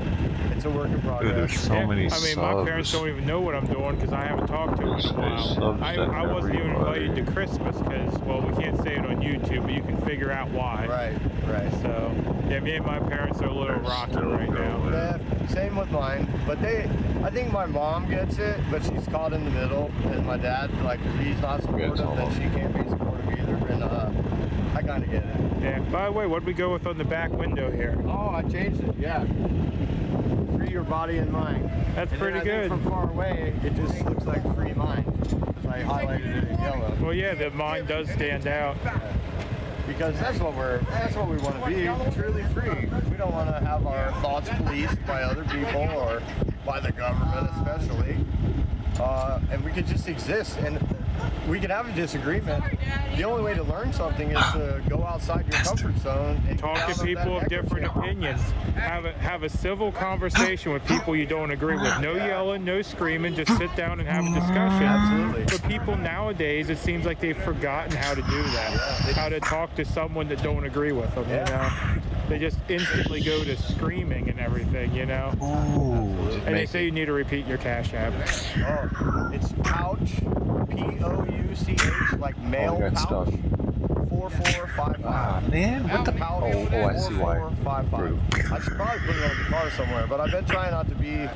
it's a work in progress. Dude, there's so many I mean, my parents don't even know what I'm doing because I haven't talked to them in a while. I wasn't even invited to Christmas because, well, we can't say it on YouTube, but you can figure out why. Right. So, yeah, me and my parents are a little rocky right now. Yeah, same with mine, but I think my mom gets it, but she's caught in the middle, and my dad, like, if he's not supportive, then she can't be supportive either, and I kind of get it. Yeah, by the way, what did we go with on the back window here? Oh, I changed it, yeah. Free your body and mind. That's and pretty then I good. think from far away, it just looks like free mind. I highlighted it in yellow. Well, yeah, the mind does stand out. Because that's what we want to be, truly free. We don't want to have our thoughts policed by other people or by the government especially. And we could just exist, and we can have a disagreement. The only way to learn something is to go outside your comfort zone and talk to people of different opinions. Have a civil conversation with people you don't agree with. No yelling, no screaming. Just sit down and have a discussion. Absolutely. But people nowadays, it seems like they've forgotten how to do that. How to talk to someone that don't agree with them. You know, they just instantly go to screaming and everything. You know. And they say you need to repeat your Cash App. Oh, it's pouch, P-O-U-C-H, like male pouch. 4455. Man, what the? Pouch, I see why. 4455. I should probably put it on the car somewhere, but I've been trying not to be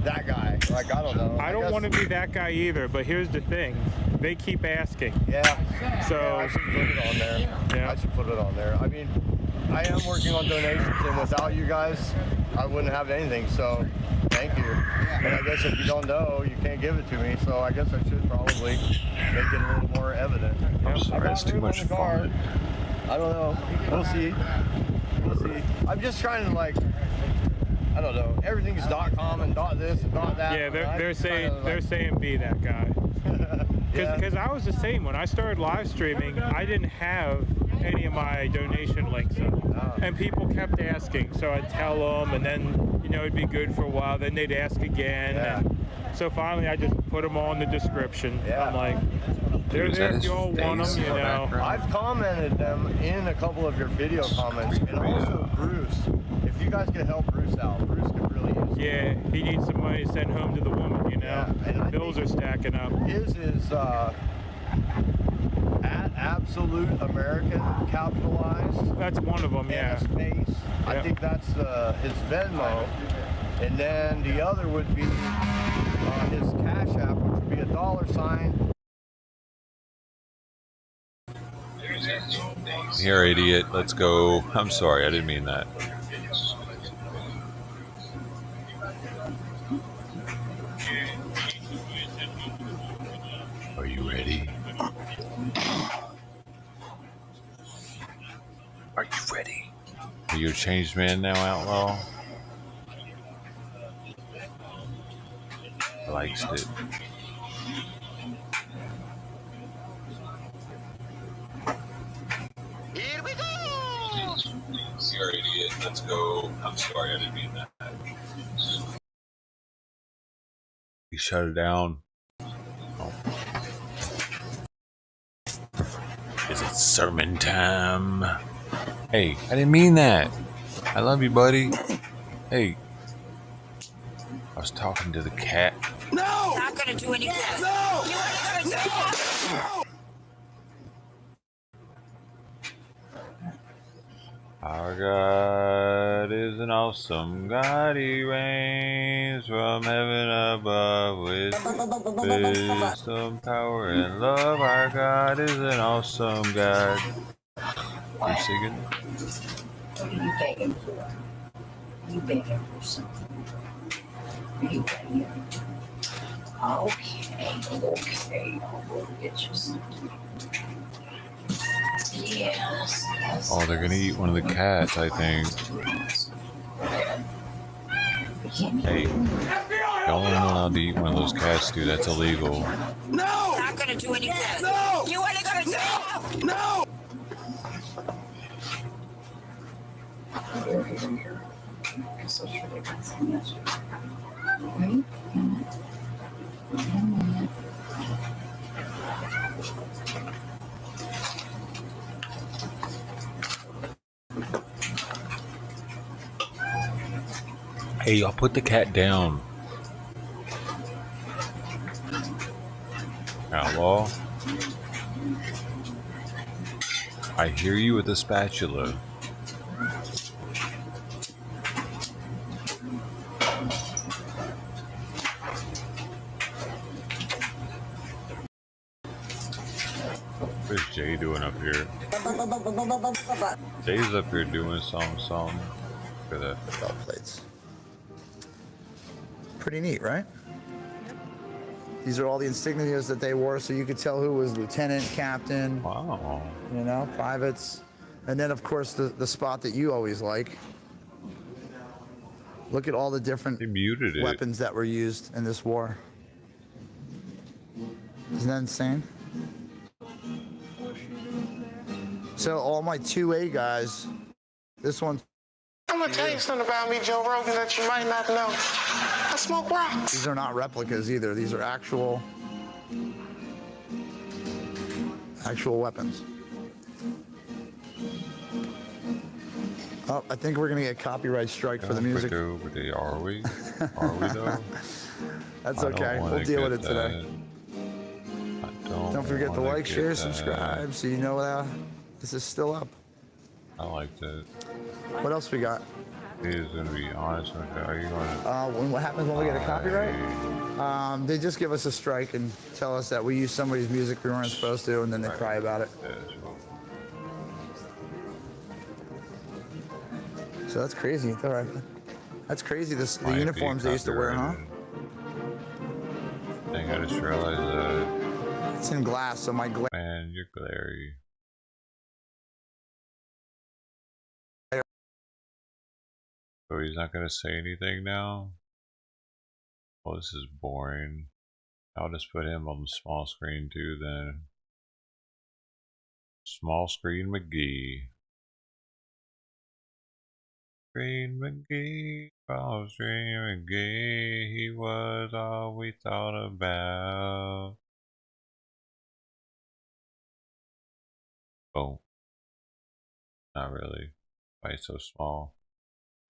that guy. Like, I don't know. I don't want to be that guy either, but here's the thing. They keep asking. Yeah. So I should put it on there. Yeah. I should put it on there. I mean, I am working on donations, and without you guys, I wouldn't have anything, so thank you. And I guess if you don't know, you can't give it to me, so I guess I should probably make it a little more evident. I'm sorry, it's too much fun. I don't know. We'll see. I'm just trying to, like, I don't know. Everything's .com and .this and .that. Yeah, they're saying be that guy. Because I was the same. When I started live streaming, I didn't have any of my donation links up. And people kept asking, so I'd tell them, and then, you know, it'd be good for a while, then they'd ask again. And so finally I just put them all in the description. I'm like, They're Is there that if you all his want face them, in you the know. background? I've commented them in a couple of your video comments, and also Bruce. If you guys could help Bruce out, Bruce could really use it. Yeah, he needs some money to send home to the woman, you know. Yeah, and I Bills are stacking up. His is at Absolute American capitalized. That's one of them, yeah. And a space. I Yep. think that's his Venmo. And then the other would be his Cash App, which would be $. Here, idiot. Let's go. I'm sorry. I didn't mean that. Are you ready? Are you ready? Are you a changed man now, Outlaw? Likes it. Here we go! You're an idiot. Let's go. I'm sorry. I didn't mean that. He shut it down. Oh. Is it sermon time? Hey, I didn't mean that. I love you, buddy. Hey. I was talking to the cat. No! Not gonna do any good. No! You ain't gonna do it! No! Our God is an awesome God. He reigns from heaven above with wisdom, power, and love. Our God is an awesome God. You singing? What are you begging for? You begging for something? Are you begging? Okay, I'll go get you something. Yes. Oh, they're gonna eat one of the cats, I think. Hey, y'all aren't allowed to eat one of those cats, dude. That's illegal. No! Not gonna do any good. No! You ain't gonna do it! No! Here. Guess I'll show you something yesterday. Right? Hey, y'all put the cat down. Outlaw. I hear you with a spatula. What's Jay doing up here? Jay's up here doing something. Look at that. Belt plates. Pretty neat, right? These are all the insignias that they wore, so you could tell who was lieutenant, captain. Wow. You know, privates. And then, of course, the spot that you always like. Look at all the different weapons that were used in this war. Isn't that insane? So all my 2A guys, this one. I'm gonna tell you something about me, Joe Rogan, that you might not know. I smoke rocks. These are not replicas either. These are actual weapons. Oh, I think we're gonna get a copyright strike for the music. Are we? Are we though? That's okay. We'll deal with it today. Don't forget to like, share, subscribe, so you know this is still up. I like that. What else we got? He is gonna be honest with you. Are you gonna? What happens when we get a copyright? They just give us a strike and tell us that we used somebody's music we weren't supposed to, and then they cry about it. So that's crazy. All right. That's crazy. The uniforms they used to wear, huh? I think I just realized that. It's in glass, so my glare. Man, you're glary. So he's not gonna say anything now? Well, this is boring. I'll just put him on the small screen too then. Small screen McGee. Screen McGee, small screen McGee, he was all we thought about. Oh, not really. Why it's so small?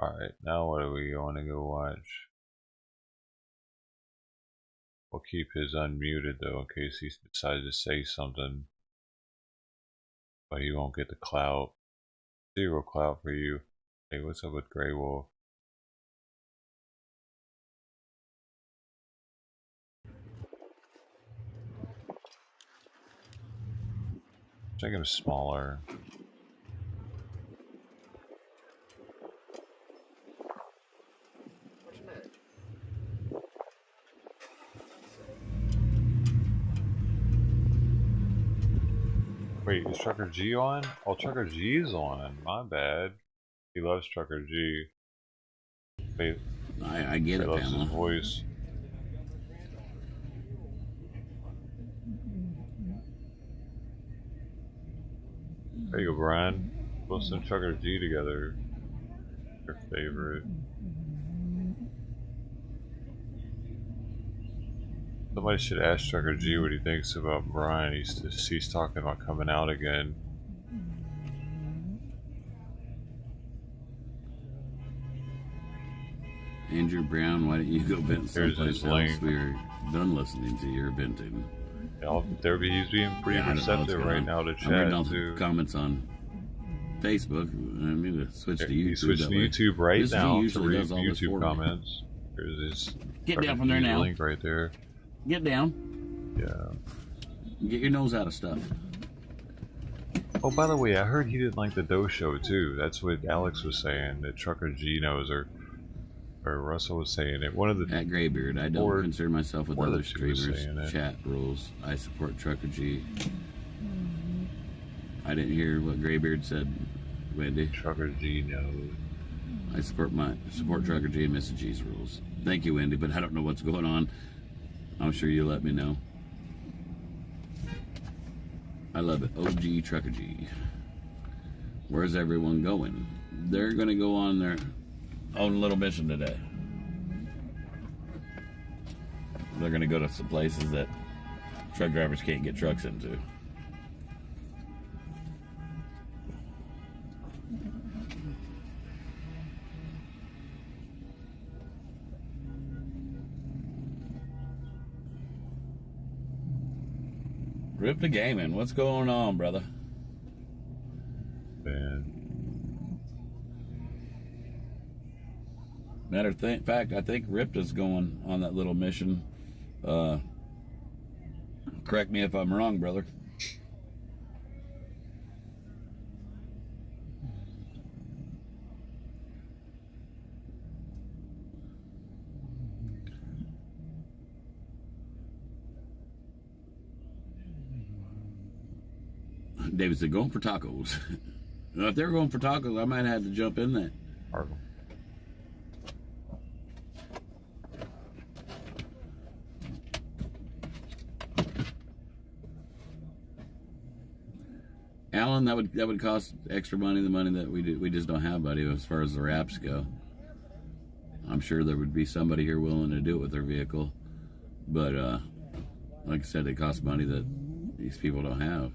Alright, now what are we going to go watch? We'll keep his unmuted though in case he decides to say something. But he won't get the clout. 0 clout for you. Hey, what's up with Grey Wolf? Make him smaller. Wait, is Trucker G on? Oh, Trucker G is on. My bad. He loves Trucker G. Wait, I get it, loves Pamela. his voice. There you go, Brian. Wilson and Trucker G together. Your favorite. Somebody should ask Trucker G what he thinks about Brian. He's talking about coming out again. Andrew Brown, why don't you go vent someplace else? Link. We're done listening to your venting. Yeah, he's being pretty receptive right now to chat. I'm reading comments on Facebook. I mean, to switch to YouTube. He switched to YouTube right now to read YouTube comments. There's this. Get down from there now. Link right there. Get down. Yeah. Get your nose out of stuff. Oh, by the way, I heard he didn't like the Doe Show too. That's what Alex was saying. That Trucker G knows, or Russell was saying it. One of the at Graybeard, I don't concern myself with other streamers' chat rules. I support Trucker G. I didn't hear what Graybeard said, Wendy. Trucker G knows. I support Trucker G and Mrs. G's rules. Thank you, Wendy, but I don't know what's going on. I'm sure you'll let me know. I love it. OG Trucker G. Where's everyone going? They're going to go on their own little mission today. They're going to go to some places that truck drivers can't get trucks into. Rip the gaming. What's going on, brother? Man. Matter of fact, I think Ripta's going on that little mission. Correct me if I'm wrong, brother. David said, going for tacos. If they're going for tacos, I might have to jump in that. Alan, that would cost extra money, the money that we just don't have, buddy, as far as the wraps go. I'm sure there would be somebody here willing to do it with their vehicle. But like I said, it costs money that these people don't have.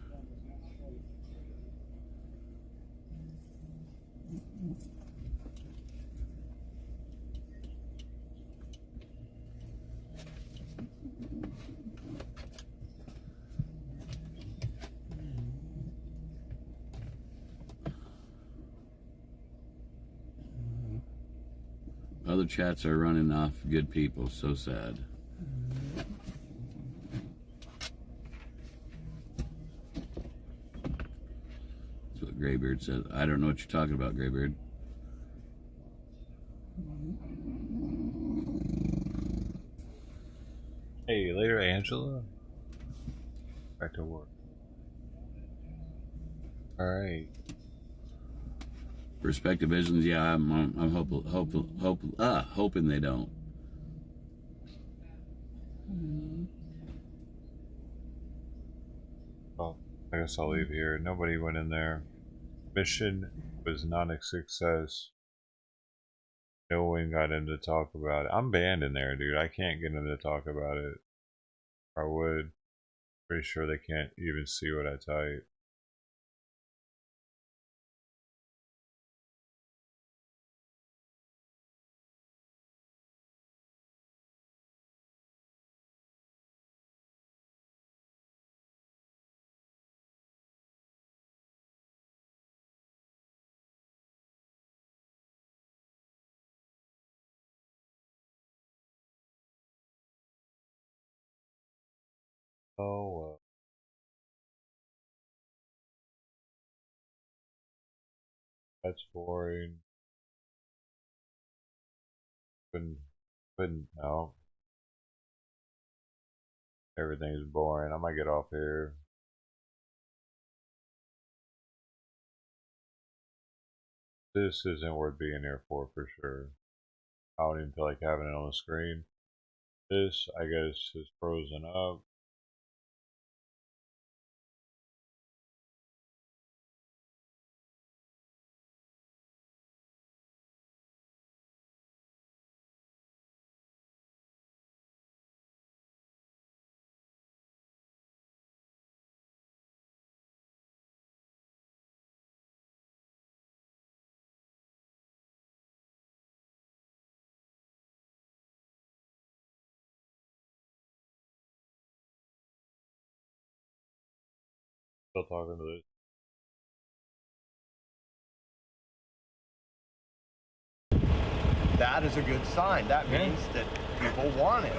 Other chats are running off good people. So sad. That's what Graybeard said. I don't know what you're talking about, Graybeard. Hey, later, Angela. Back to work. All right. Perspective visions, yeah, I'm hoping they don't. Well, I guess I'll leave here. Nobody went in there. Mission was not a success. No one got in to talk about it. I'm banned in there, dude. I can't get in to talk about it. I would. Pretty sure they can't even see what I type. Oh, that's boring. Couldn't, no. Everything's boring. I might get off here. This isn't worth being here for sure. I don't even feel like having it on the screen. This, I guess, is frozen up. Still talking to this. That is a good sign. That means that people want it.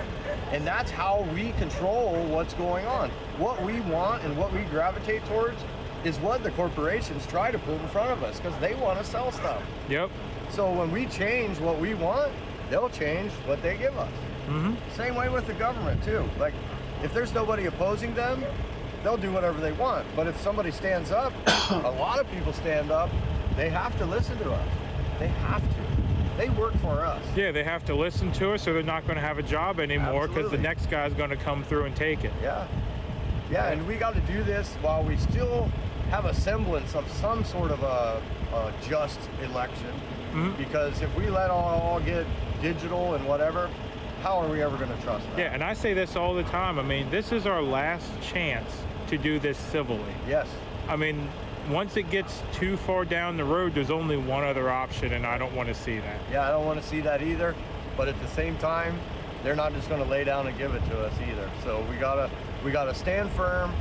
And that's how we control what's going on. What we want and what we gravitate towards is what the corporations try to put in front of us because they want to sell stuff. Yep. So when we change what we want, they'll change what they give us. Mm-hmm. Same way with the government too. Like if there's nobody opposing them, they'll do whatever they want. But if somebody stands up, a lot of people stand up, they have to listen to us. They have to. They work for us. Yeah, they have to listen to us or they're not going to have a job anymore because the next guy's going to come through and take it. Yeah. Yeah, and we got to do this while we still have a semblance of some sort of a just election. Mm-hmm. Because if we let all get digital and whatever, how are we ever going to trust that? Yeah, and I say this all the time. I mean, this is our last chance to do this civilly. Yes. I mean, once it gets too far down the road, there's only one other option, and I don't want to see that. Yeah, I don't want to see that either. But at the same time, they're not just going to lay down and give it to us either. So we gotta stand firm,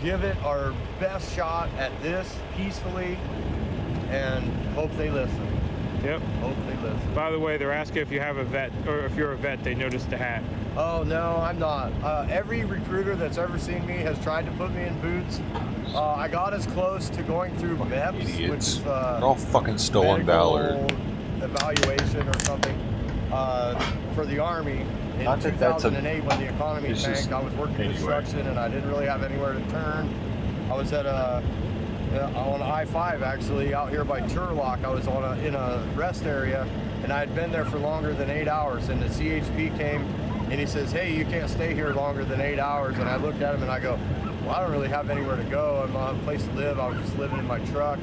give it our best shot at this peacefully, and hope they listen. Yep. Hope they listen. By the way, they're asking if you have a vet, or if you're a vet, they noticed the hat. Oh, no, I'm not. Every recruiter that's ever seen me has tried to put me in boots. I got as close to going through MEPS, Idiots. which is They're all fucking stolen valor. Evaluation or something for the Army. In 2008, when the economy tanked, I was working construction and I didn't really have anywhere to turn. I was at on I-5 actually, out here by Turlock. I was in a rest area, and I had been there for longer than 8 hours. And the CHP came, and he says, "Hey, you can't stay here longer than 8 hours." And I looked at him and I go, "Well, I don't really have anywhere to go. I don't have a place to live. I was just living in my truck."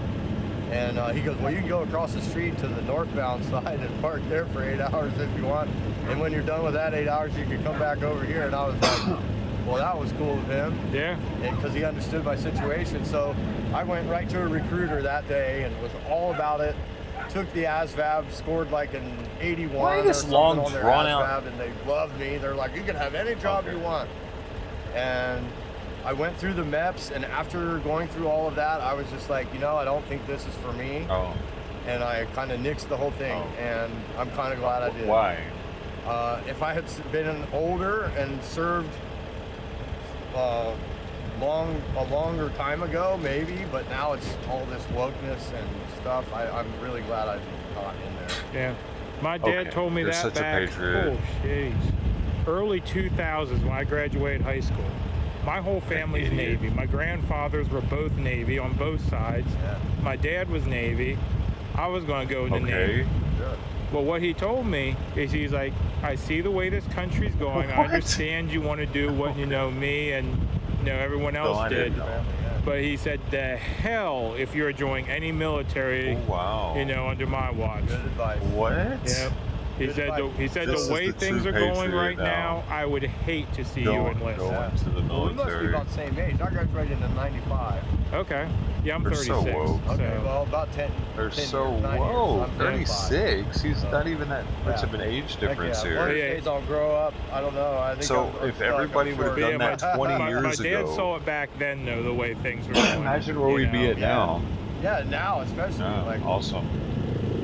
And he goes, "Well, you can go across the street to the northbound side and park there for 8 hours if you want. And when you're done with that 8 hours, you can come back over here." And I was like, well, that was cool of him. Yeah. Because he understood my situation. So I went right to a recruiter that day and was all about it. Took the ASVAB, scored like an 81 Why or this something long on their drawn ASVAB, out? and they loved me. They're like, "You can have any job you want." And I went through the MEPS, and after going through all of that, I was just like, I don't think this is for me. Oh. And I kind of nixed the whole thing, and I'm kind of glad I did. Why? If I had been older and served a longer time ago, maybe, but now it's all this wokeness and stuff. I'm really glad I'm not in there. Yeah. My dad told me You're that such a back, patriot. early 2000s when I graduated high school. My whole family's Navy. My grandfathers were both Navy on both sides. Yeah. My dad was Navy. I was going to go in the Navy. Sure. Well, what he told me is he's like, "I see the way this country's going. I understand you want to do what me and everyone else did." But he said, "The hell if you're joining any military, under my watch." Good advice. What? Yep. He said the way things are going right now, I would hate to see you enlist. Go into the Well, we must be military. about the same age. I graduated in '95. Okay. Yeah, I'm They're 36. so woke. Okay, well, about 10. They're 10 so years, 9 years. whoa. I'm 35. 36. He's not even that much of an age difference Heck yeah. here. One of these days I'll grow up. I don't know. I think So I'm if stuck. everybody I'm would have short. done that 20 years my dad ago, saw it back then, though, the way things were going. imagine where we'd be at now. Yeah, now especially. Awesome.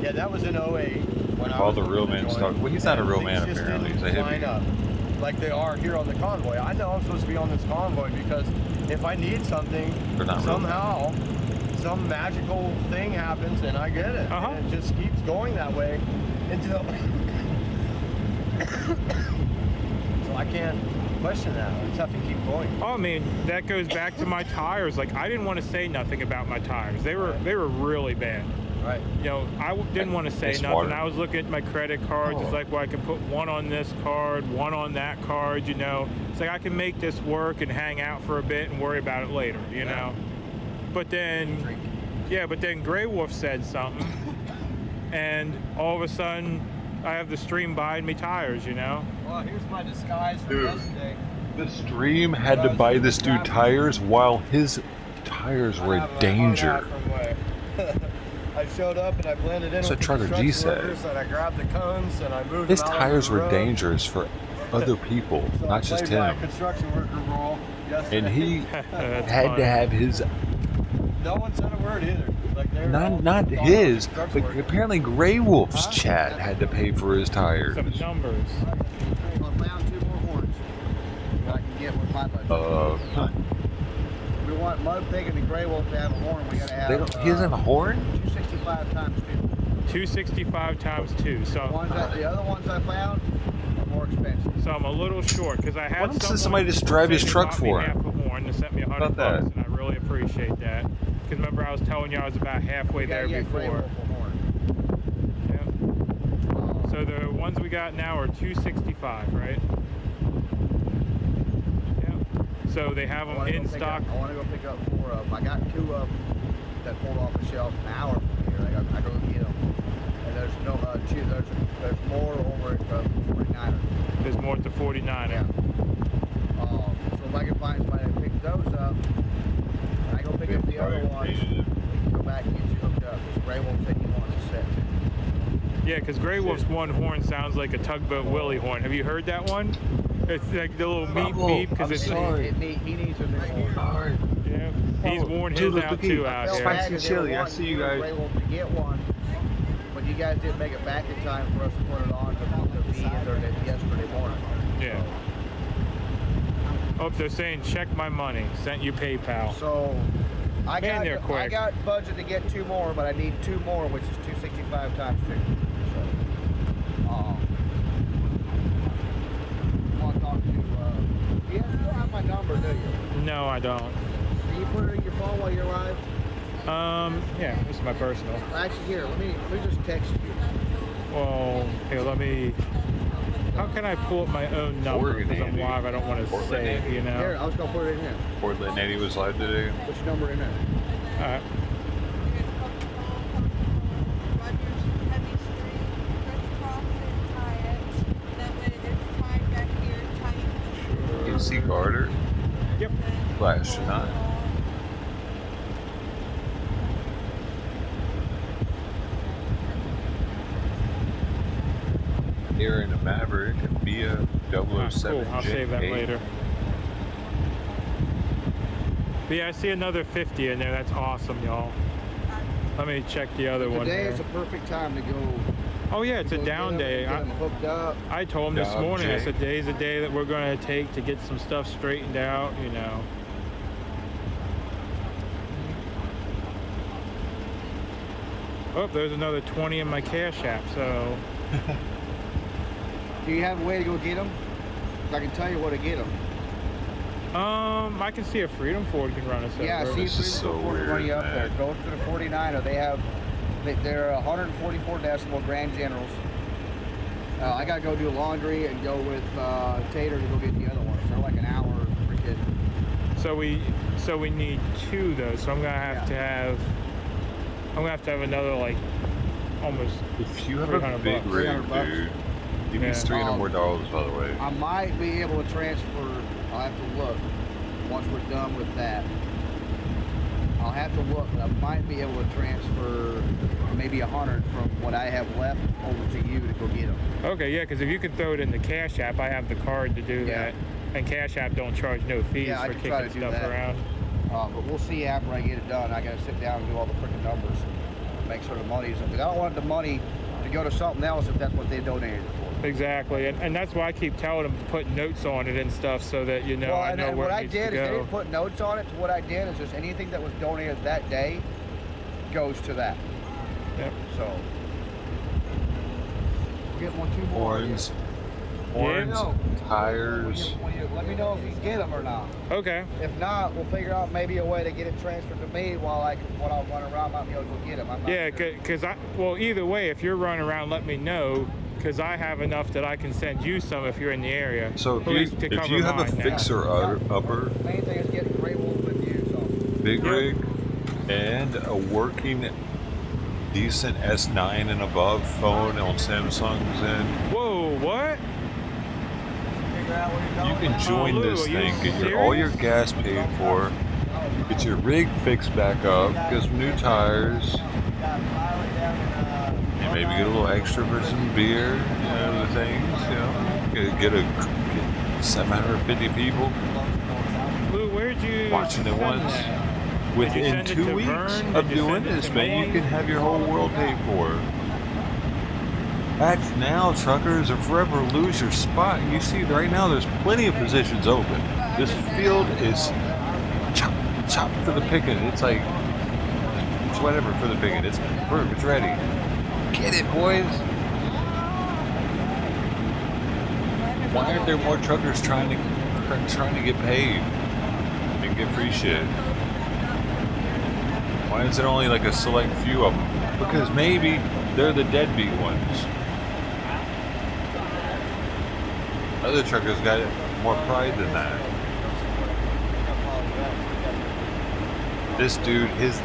Yeah, that was in 08. When I All was the real looking to men join. stuck. Well, he's not a real man Things just apparently. He's a didn't line hippie. up. like they are here on the convoy. I know I'm supposed to be on this convoy because if I need something, somehow some magical thing happens and I get it. And it just keeps going that way until so I can't question that. I just have to keep going. Oh, I mean, that goes back to my tires. Like, I didn't want to say nothing about my tires. They were really bad. Right. You know, I didn't want to say nothing. I was looking at my credit cards. It's like, well, I can put one on this card, one on that card, you know. It's like I can make this work and hang out for a bit and worry about it later, you know. But then, but then Grey Wolf said something, and all of a sudden, I have the stream buying me tires, you know. Well, here's my disguise for yesterday. The stream had to buy this dude tires while his tires were in danger. I showed up and I blended in That's with what Trucker G said. and I grabbed the cones and I moved His them out tires on the were road. dangerous for other people, So not I just played my him. construction worker role yesterday. And he had to have his, No one said a word either. Like they were all not on his, construction but work. apparently Grey Wolf's chat had to pay for his tires. Some numbers. I found 2 more horns that I can get with my budget. We want Mud Pig and the Grey Wolf to have a horn. We gotta have. He doesn't have a horn? 265 times 2. 265 times 2. So The other ones I found are more expensive. So I'm a little short because I had. Why doesn't somebody just drive his truck for him? Half a horn and sent me $100, and I really appreciate that. Because remember, I was telling you I was about halfway there before. Yeah. So the ones we got now are 265, right? Yeah. So they have them in stock. I want to go pick up 4 of them. I got 2 of them that pulled off the shelf an hour from here. I go get them. And there's no there's more over at 49er. There's more at the 49er. Yeah. So if I can find somebody to pick those up, and I go pick up the other ones, go back and get you hooked up. Because Grey Wolf said he wants a set too. Yeah, because Grey Wolf's one horn sounds like a Tugboat Willie horn. Have you heard that one? It's like the little meep beep because it's. He needs a new horn. Yeah, he's worn his out too out here. Spicy chili. I see you guys. Grey Wolf to get one, but you guys didn't make it back in time for us to put it on to be in there yesterday morning. Yeah. Oh, they're saying check my money. Sent you PayPal. So I Man, they're quick. I got budget to get 2 more, but I need 2 more, which is 265 times 2. So I want to talk to you don't have my number, do you? No, I don't. Can you put it in your phone while you're live? Yeah, this is my personal. Actually, here, let me just text you. Well, here, let me. How can I pull up my own number? Because I'm live, I don't want to say it, you know. Here, I was gonna put it in here. Portland Eddie was live today. Put your number in there. All right. AC Carter. Yep. Flash tonight. Aaron the Maverick and Mia 007. Cool. I'll save that later. But yeah, I see another 50 in there. That's awesome, y'all. Let me check the other one. Today here. is a perfect time to go. Oh yeah, it's a down day. Get them hooked up. I told him this morning. I said today's a day that we're going to take to get some stuff straightened out. You know. Oh, there's another 20 in my Cash App. So. Do you have a way to go get them? I can tell you where to get them. I can see a Freedom Ford can run us over. Yeah, see if Freedom Ford can run you up there. Go to the 49er. They're 144 decibel Grand Generals. I gotta go do laundry and go with Tater to go get the other ones. They're like an hour freaking. So we need 2 though. So I'm gonna have to have. I'm gonna have to have another like almost. If you have a big rig, dude. He needs $300 more, by the way. I might be able to transfer. I'll have to look once we're done with that. I'll have to look. I might be able to transfer maybe 100 from what I have left over to you to go get them. Okay, yeah, because if you can throw it in the Cash App, I have the card to do that. And Cash App don't charge no fees for kicking stuff around. But we'll see after I get it done. I got to sit down and do all the freaking numbers, make sure the money's. Because I don't want the money to go to something else if that's what they donated it for. Exactly, and that's why I keep telling them to put notes on it and stuff so that you know I know where it needs to go. What I did is they didn't put notes on it. So what I did is just anything that was donated that day goes to that. Yep. So we'll get two more. Horns, tires. Let me know if you get them or not. Okay. If not, we'll figure out maybe a way to get it transferred to me while I'll run around. I might be able to go get them. Yeah, because either way, if you're running around, let me know. Because I have enough that I can send you some if you're in the area. So if you have a fixer upper, main thing is getting Grey Wolf with you. So. big rig, and a working decent S9 and above phone on Samsung's end. Whoa, what? You can join this thing, get all your gas paid for, get your rig fixed back up, get some new tires, and maybe get a little extra for some beer and other things, you know. Get 750 people Lou, where'd you watching it once. Within 2 weeks of doing this, man, you can have your whole world paid for. Act now, truckers, or forever lose your spot. You see, right now, there's plenty of positions open. This field is chop for the picking. It's like, it's whatever for the picking. It's perfect. It's ready. Get it, boys. Why aren't there more truckers trying to get paid and get free shit? Why is there only like a select few of them? Because maybe they're the deadbeat ones. Other truckers got more pride than that. This dude, it's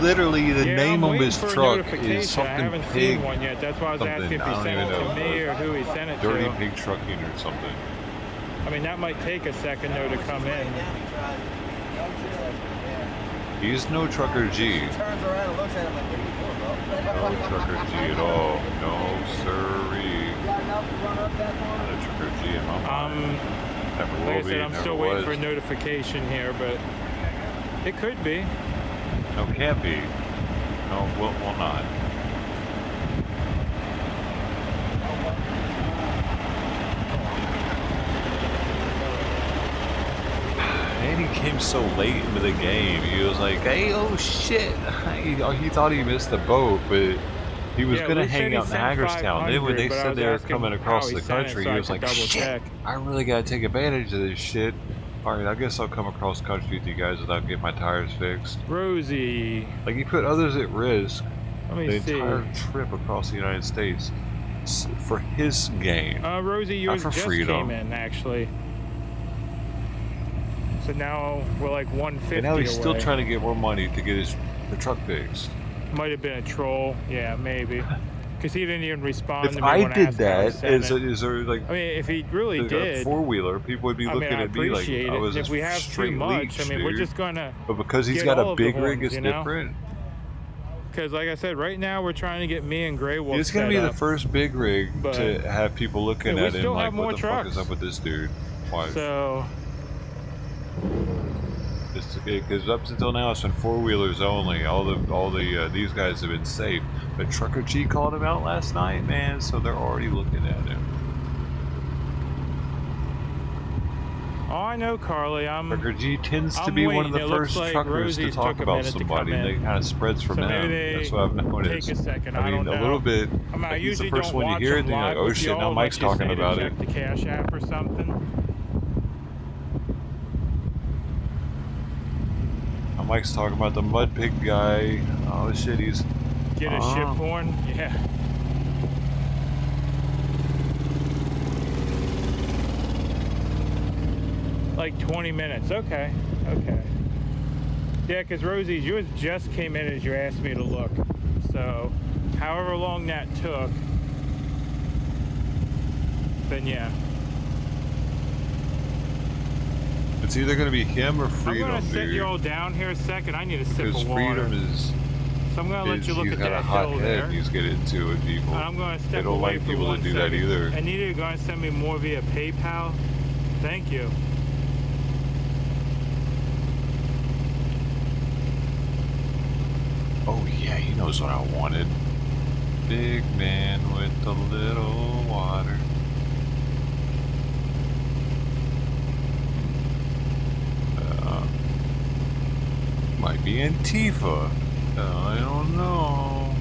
literally the name of his truck is something I haven't pig. seen one yet. That's why I was asking if he sent it to me or who he sent it to. Dirty Pig Trucking or something. I mean, that might take a second though to come in. He's no Trucker G. Turns around and looks at him like, what are you doing, bro? No Trucker G at all. No sirree. Not a Trucker G in my mind. Never will Like I be, said, I'm never still waiting was. for a notification here, but it could be. No, can't be. No, will not. And he came so late into the game. He was like, hey, oh shit. He thought he missed the boat, but he was going to hang out in Hagerstown. Then when they said they were coming across the country, he was like, shit, I really got to take advantage of this shit. Alright, I guess I'll come across country with you guys without getting my tires fixed. Rosie. Like, he put others at risk the see. entire trip across the United States for his gain. Rosie, yours not for just freedom. came in, actually. So now we're like 150 And now he's still away. trying to get more money to get the truck fixed. Might have been a troll. Yeah, maybe. Because he didn't even respond to If me I when I did asked him to that, send it. is there like... I mean, if he really did... four-wheeler, people would be I looking mean, I at me like appreciate I it. was If we have too much, I mean, we're just going to... But because he's get got all a of the big rig, horns, it's you know? different. Because, like I said, right now we're trying to get me and Grey Wolf It's going to be set the up. firt big rig But- to have people looking Yeah, we at him still like, have more what the fuck trucks. is up with this dude? Why? So... Because up until now it's been four-wheelers only. All the these guys have been safe. But Trucker G called him out last night, man. So they're already looking at him. Oh, I know, Carly. Trucker G tends to I'm be one of the waiting. It first looks like truckers to Rosie's talk took a about minute to somebody, come and in. it kind of spreads from So him. maybe That's what I've noticed. take a second. I mean, don't a know. little bit. I mean, I Like he's the usually first don't one watch you hear, them and you're like, live oh with shit, y'all now Mike's unless you talking say to about it. check the Cash App or something. Now Mike's talking about the mud pig guy. Oh shit, he's... Get a ship horn? Yeah. Like 20 minutes. Okay. Okay. Yeah, because Rosie, yours just came in as you asked me to look. So, however long that took, then yeah. It's either going to be him or I'm Freedom, going to sit dude. you all down here a second. I need a sip Because of water. Freedom is... So I'm going to let you look he's at got that a hot hill head there. and he's get into it, people. I'm going to They step don't away like for people to 1 do that second. either. And you're going to send me more via PayPal? Thank you. Oh yeah, he knows what I wanted. Big man with the little water. The Antifa. I don't know.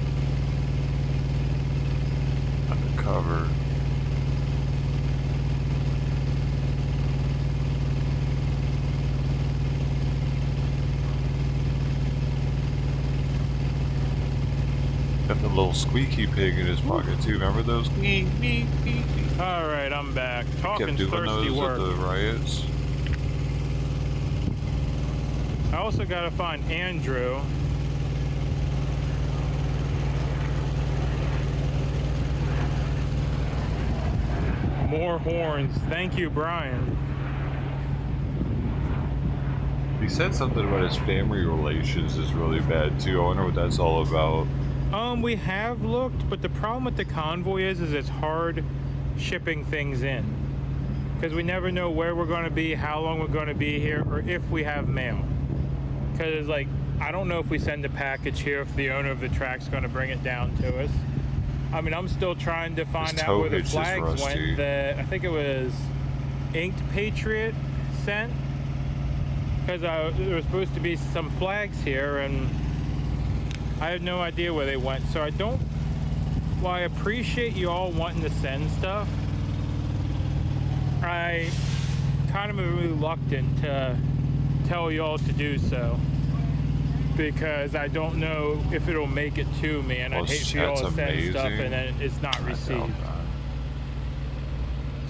Undercover. Got the little squeaky pig in his pocket too. Remember those? All right, I'm back. Kept Talking doing thirsty those work. at the riots. I also gotta find Andrew. More horns. Thank you, Brian. He said something about his family relations is really bad too. I wonder what that's all about. We have looked, but the problem with the Convoy is it's hard shipping things in. Because we never know where we're going to be, how long we're going to be here, or if we have mail. Because, like, I don't know if we send a package here, if the owner of the track's going to bring it down to us. I mean, I'm still trying to find out where the flags went that I think it was Inked Patriot sent. Because there was supposed to be some flags here, and I have no idea where they went. So I appreciate you all wanting to send stuff. I kind of am reluctant to tell y'all to do so. Because I don't know if it'll make it to me, and I'd hate for y'all to send stuff and then it's not received.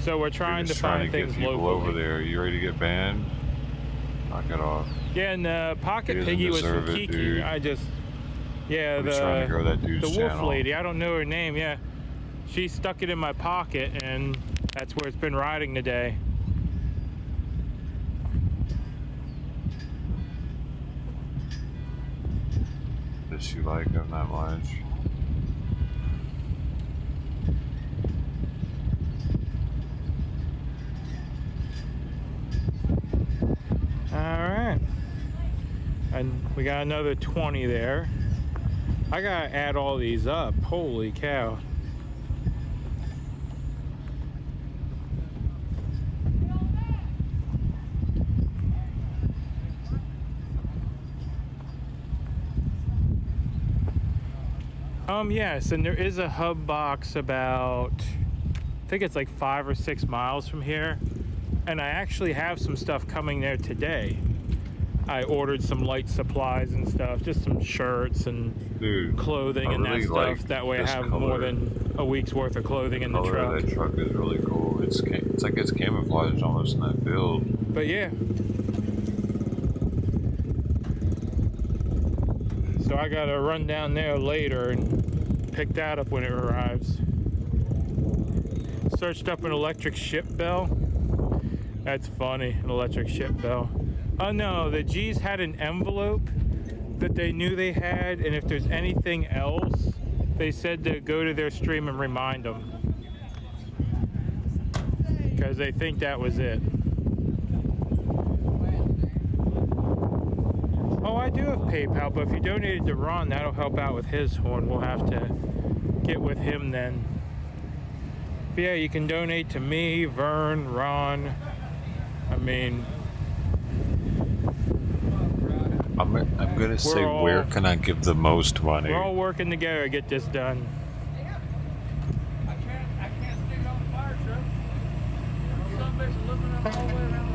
So we're trying to find things locally. Over there. You ready to get banned? Knock it off. Yeah, and Pocket Piggy was from Kiki. Dude. The grow that dude's wolf channel. lady, I don't know her name, yeah. She stuck it in my pocket, and that's where it's been riding today. Does she like him that much? Alright. And we got another 20 there. I gotta add all these up. Holy cow. Yes, and there is a hub box about, I think it's like 5 or 6 miles from here. And I actually have some stuff coming there today. I ordered some light supplies and stuff, just some shirts and clothing and that stuff. That way I have more than a week's worth of clothing in the truck. That truck is really cool. It's like it's camouflaged almost in that build. But yeah. So I gotta run down there later and pick that up when it arrives. Searched up an electric ship bell. That's funny, an electric ship bell. Oh no, the G's had an envelope that they knew they had, and if there's anything else, they said to go to their stream and remind them. Because they think that was it. Oh, I do have PayPal, but if you donated to Ron, that'll help out with his horn. We'll have to get with him then. But yeah, you can donate to me, Vern, Ron. I mean, I'm gonna say, where can I give the most money? We're all working together to get this done. I can't stick on the fire truck. Some bitch looking up all the way around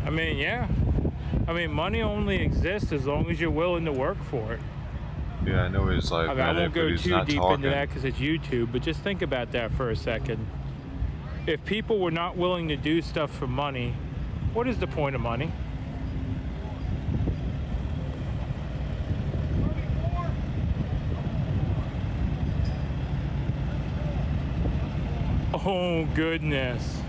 I mean, yeah. I mean, money only exists as long as you're willing to work for it. Yeah, I know he's like, I mean, I won't go too deep talking. into that because it's YouTube, but just think about that for a second. If people were not willing to do stuff for money, what is the point of money? Oh, goodness.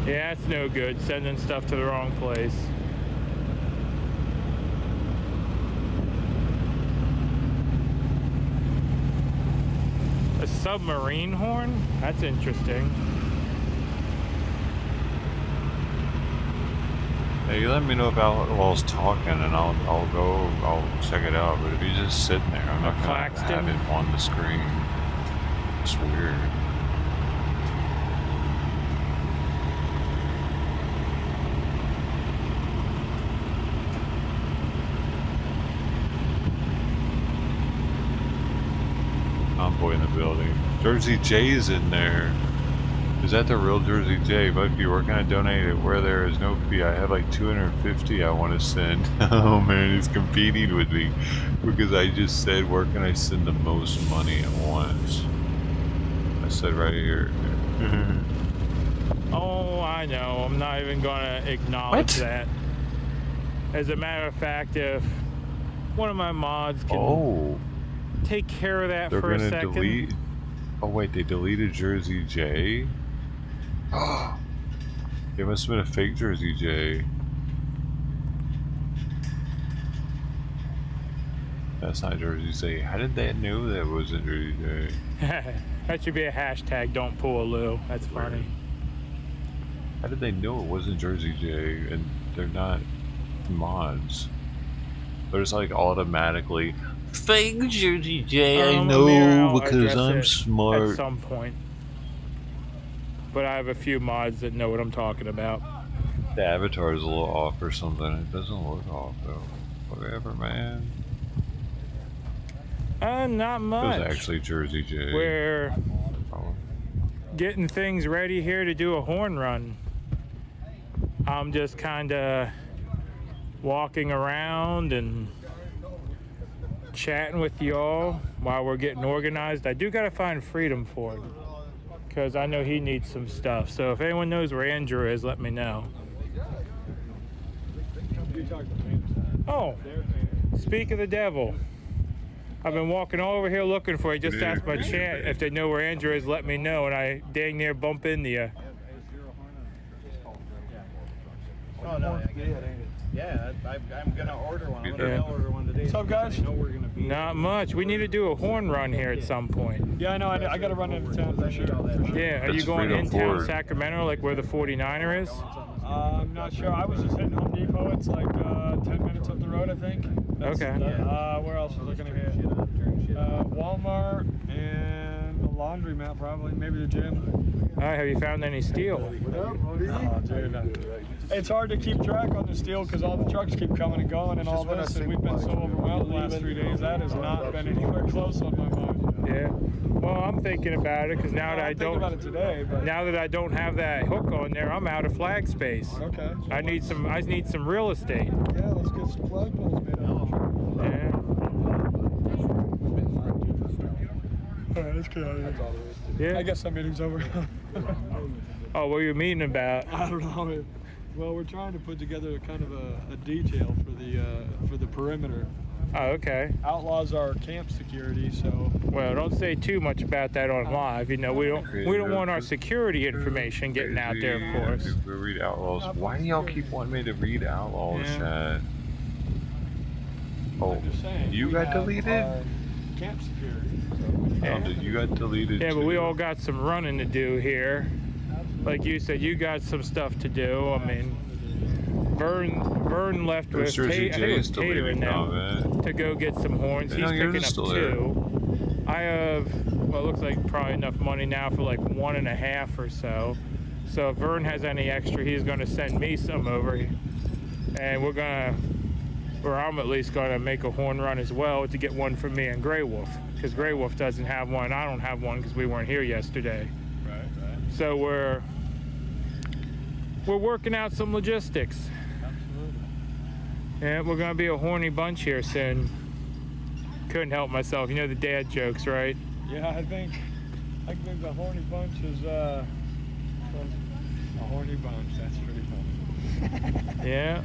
Yeah, it's no good sending stuff to the wrong place. A submarine horn? That's interesting. Hey, you let me know if Outlaw's talking, and I'll check it out. But if he's just sitting there, I'm not gonna have it on the screen. It's weird. Convoy in the building. Jersey J's in there. Is that the real Jersey J? But if you were gonna donate it where there is no fee, I have like 250 I want to send. Oh man, he's competing with me because I just said where can I send the most money at once? I said right here. Oh, I know. I'm not even gonna acknowledge that. As a matter of fact, if one of my mods can take care of that for a second. Delete. Oh wait, they deleted Jersey J. It must have been a fake Jersey J. That's not Jersey J. How did they know that wasn't Jersey J? That should be a hashtag. Don't pull a Lou. That's funny. How did they know it wasn't Jersey J? And they're not mods. They're just like automatically fake Jersey J. I know because I'm smart. At some point. But I have a few mods that know what I'm talking about. The avatar is a little off or something. It doesn't look off though. Whatever, man. Not much. It was actually Jersey J. We're getting things ready here to do a horn run. I'm just kind of walking around and chatting with y'all while we're getting organized. I do gotta find Freedom for it because I know he needs some stuff. So if anyone knows where Andrew is, let me know. Oh, speak of the devil. I've been walking all over here looking for you. Just asked my chat if they know where Andrew is, let me know, and I dang near bump into you. Oh, no, yeah, I'm gonna order one. I'm gonna order one today. What's up, guys? Not much. We need to do a horn run here at some point. Yeah, I know. I gotta run into town for sure. Yeah, are you going in town Sacramento, like where the 49er is? I'm not sure. I was just hitting Home Depot. It's like 10 minutes up the road, I think. Okay. Where else was I gonna hit? Walmart and the laundromat, probably. Maybe the gym. All right. Have you found any steel? Oh, dude. It's hard to keep track on the steel because all the trucks keep coming and going and all this, and we've been so overwhelmed the last 3 days. That has not been anywhere close on my mind. Yeah. Well, I'm thinking about it because now that I don't. About it today, but now that I don't have that hook on there, I'm out of flag space. Okay. I need some real estate. Yeah, let's get some flagpoles made out. Yeah. All right, let's get out of here. Yeah. I guess that meeting's over. Oh, what are you meeting about? I don't know. Well, we're trying to put together kind of a detail for the perimeter. Oh, okay. Outlaws are camp security, so. Well, don't say too much about that on live. You know, we don't want our security information getting out there, of course. We read Outlaws. Why do y'all keep wanting me to read Outlaws, chat? Oh, you got deleted? Camp security. Yeah. Oh, you got deleted. Yeah, but too. we all got some running to do here. Like you said, you got some stuff to do. I mean, Vern left with Tater and them to go get some horns. He's picking up 2. I have, well, it looks like probably enough money now for like 1.5 or so. So if Vern has any extra, he's going to send me some over. And I'm at least going to make a horn run as well to get one for me and Grey Wolf. Because Grey Wolf doesn't have one. I don't have one because we weren't here yesterday. Right. So we're working out some logistics. Absolutely. Yeah, we're gonna be a horny bunch here soon. Couldn't help myself. You know the dad jokes, right? Yeah, I think the horny bunch is a horny bunch. That's pretty funny. Yeah.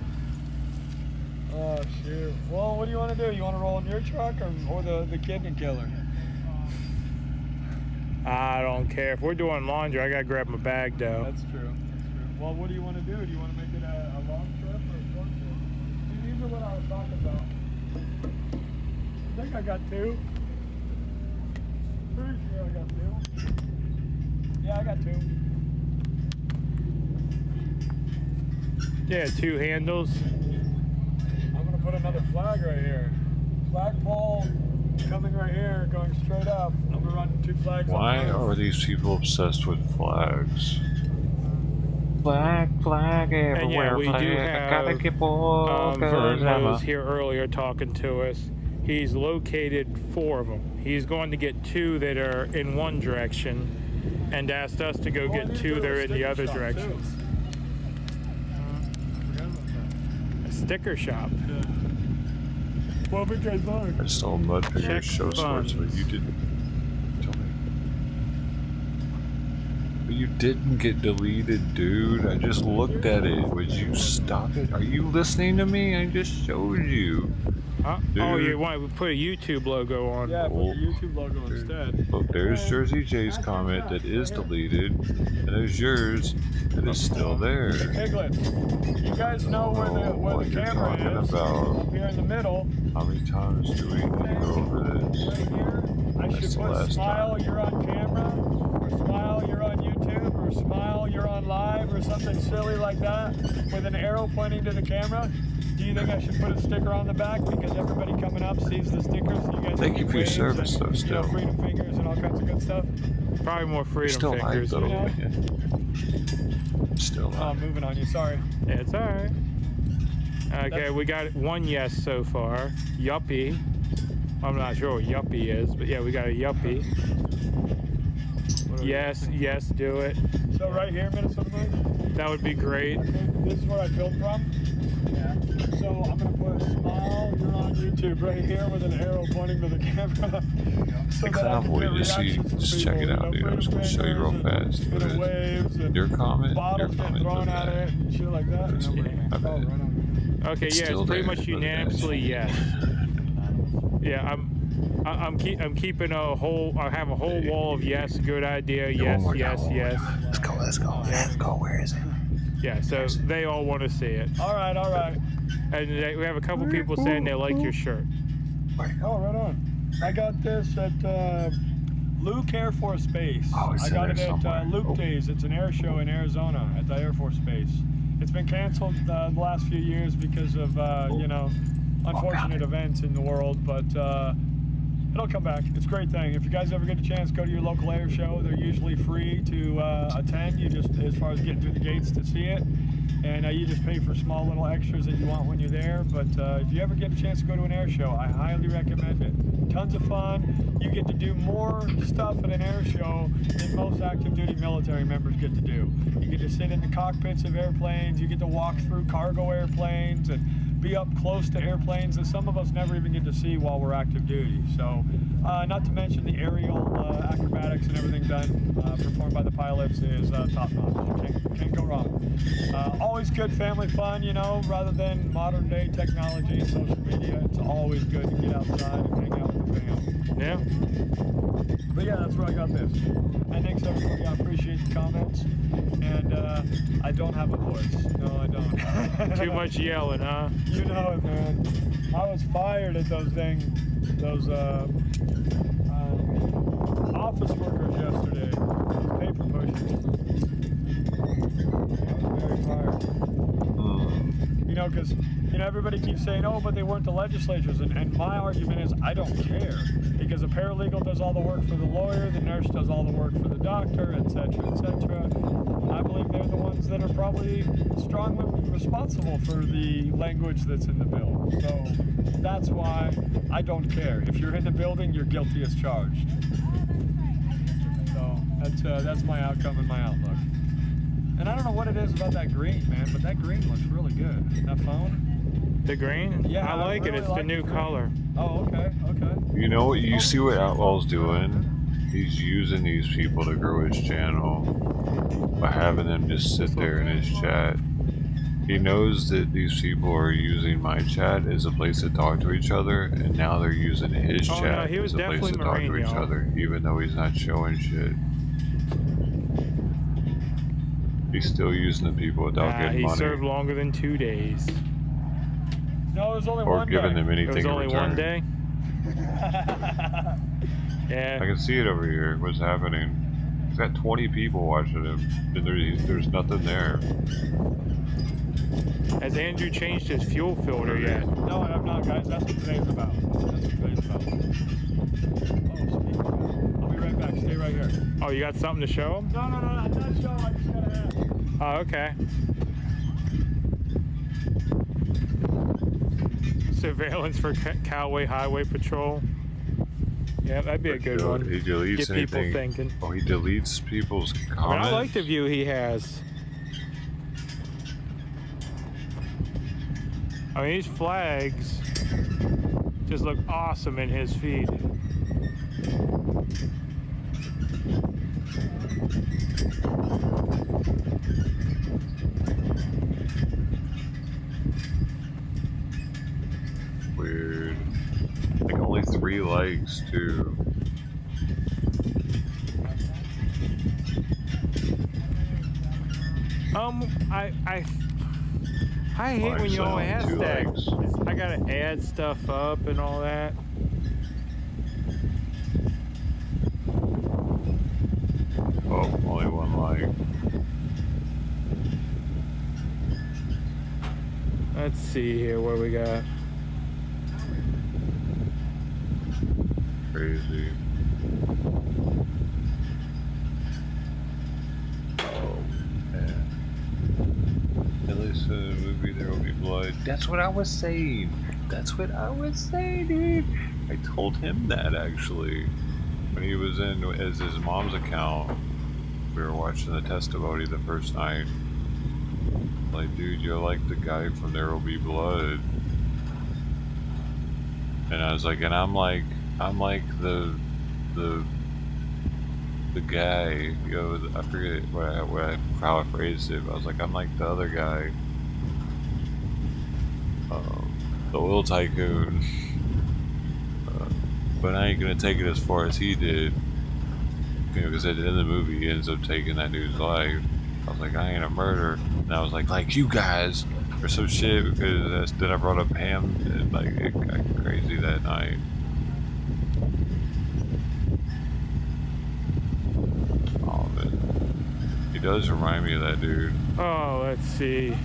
Oh shoot. Well, what do you want to do? You want to roll in your truck or the kidney killer? I don't care. If we're doing laundry, I gotta grab my bag though. That's true. Well, what do you want to do? Do you want to make it a long trip or a short trip? See, these are what I was talking about. I think I got 2. Pretty sure I got 2. Yeah, I got 2. Yeah, 2 handles. I'm gonna put another flag right here. Flagpole coming right here, going straight up. I'm gonna run 2 flags. Why are these people obsessed with flags? Flag everywhere. And yeah, we do have Vern Emma. was here earlier talking to us. He's located 4 of them. He's going to get 2 that are in one direction and asked us to go get 2 that are in the other direction. A sticker shop. Well, because I stole Mudpigger's show sports, but you didn't. Tell me. But you didn't get deleted, dude. I just looked at it. Would you stop it? Are you listening to me? I just showed you. Oh, you want to put a YouTube logo on? Yeah, put the YouTube logo instead. Look, there's Jersey J's comment that is deleted, and there's yours that is still there. Piglet, you guys know where the camera is. About. Here in the middle. How many times do we need to go over this? Right here, I should put smile, you're on camera, or smile, you're on YouTube, or smile, you're on live, or something silly like that, with an arrow pointing to the camera. Do you think I should put a sticker on the back because everybody coming up sees the stickers? You guys Thank you for your service, though. Still, freedom fingers and all kinds of good stuff. Probably more freedom still fingers. Still live, though. Yeah. Still. Oh, moving on you. Sorry. Yeah, it's all right. Okay, we got 1 yes so far. Yuppie. I'm not sure what yuppie is, but yeah, we got a yuppie. Yes, yes, do it. So right here, Minnesota Mike? That would be great. Okay, this is where I filmed from. Yeah. So I'm gonna put smile, you're on YouTube right here with an arrow pointing to the camera. So the Convoy, just check it out, dude. I'm just gonna show you real fast. Your comment, your comment thrown at it and shit like that. Okay, yeah, it's pretty much unanimously yes. Yeah, I'm keeping a whole. I have a whole wall of yes. Good idea. Yes, yes, yes. Let's go. Let's go. Let's go. Where is it? Yeah, so they all want to see it. All right, all right. And we have a couple people saying they like your shirt. Oh, right on. I got this at Luke Air Force Base. Oh, I got it at Luke Days. It's an air show in Arizona at the Air Force Base. It's been canceled the last few years because of, you know, unfortunate events in the world, but it'll come back. It's a great thing. If you guys ever get a chance, go to your local air show. They're usually free to attend. You just, as far as getting through the gates to see it, and you just pay for small little extras that you want when you're there. But if you ever get a chance to go to an air show, I highly recommend it. Tons of fun. You get to do more stuff at an air show than most active duty military members get to do. You get to sit in the cockpits of airplanes. You get to walk through cargo airplanes and be up close to airplanes that some of us never even get to see while we're active duty. So, not to mention the aerial acrobatics and everything done, performed by the pilots is top notch. Can't go wrong. Always good family fun, you know, rather than modern day technology and social media. It's always good to get outside and hang out with the fam. Yeah. But yeah, that's where I got this. And thanks everybody. I appreciate the comments. And I don't have a voice. No, I don't. Too much yelling, huh? You know it, man. I was fired at those office workers yesterday. Those paper pushers. I was very fired. You know, because everybody keeps saying, oh, but they weren't the legislatures. And my argument is I don't care. Because a paralegal does all the work for the lawyer, the nurse does all the work for the doctor, etc., etc. I believe they're the ones that are probably strongly responsible for the language that's in the bill. So that's why I don't care. If you're in the building, you're guilty as charged. So that's my outcome and my outlook. And I don't know what it is about that green, man, but that green looks really good. That phone? The green? Yeah, I like it. It's the new color. Oh, okay, okay. You know what? You see what Outlaw's doing? He's using these people to grow his channel by having them just sit there in his chat. He knows that these people are using my chat as a place to talk to each other, and now they're using his chat as a place to talk to each other, even though he's not showing shit. He's still using the people without getting money. He served longer than 2 days. No, it was only or one giving day. them anything in return. It was only 1 day? Yeah. I can see it over here. What's happening? He's got 20 people watching him, and there's nothing there. Has Andrew changed his fuel filter yet? No, I have not, guys. That's what today's about. That's what today's about. Oh, speak. I'll be right back. Stay right here. Oh, you got something to show him? No, I'm not showing. I just gotta ask. Oh, okay. Surveillance for Cowway Highway Patrol. Yeah, that'd be a good one. He deletes Get anything. people thinking. Oh, he deletes people's comments. I mean, I like the view he has. I mean, these flags just look awesome in his feed. Weird. Like only 3 likes too. I hate when you all ask 2 that. likes. I gotta add stuff up and all that. Oh, only 1 like. Let's see here what we got. Crazy. Oh, man. At least in the movie there will be blood. That's what I was saying. That's what I was saying, dude. I told him that actually. When he was in as his mom's account, we were watching the testimony the first night. Like, dude, you're like the guy from There Will Be Blood. And I was like, and I'm like the guy, you know, I forget how I phrased it, but I was like, I'm like the other guy, the oil tycoon, but I ain't gonna take it as far as he did, you know, because at the end of the movie he ends up taking that dude's life. I was like, I ain't a murderer, and I was like you guys or some shit, because then I brought up Pam, and like it got crazy that night. Oh man, he does remind me of that dude. Oh, let's see.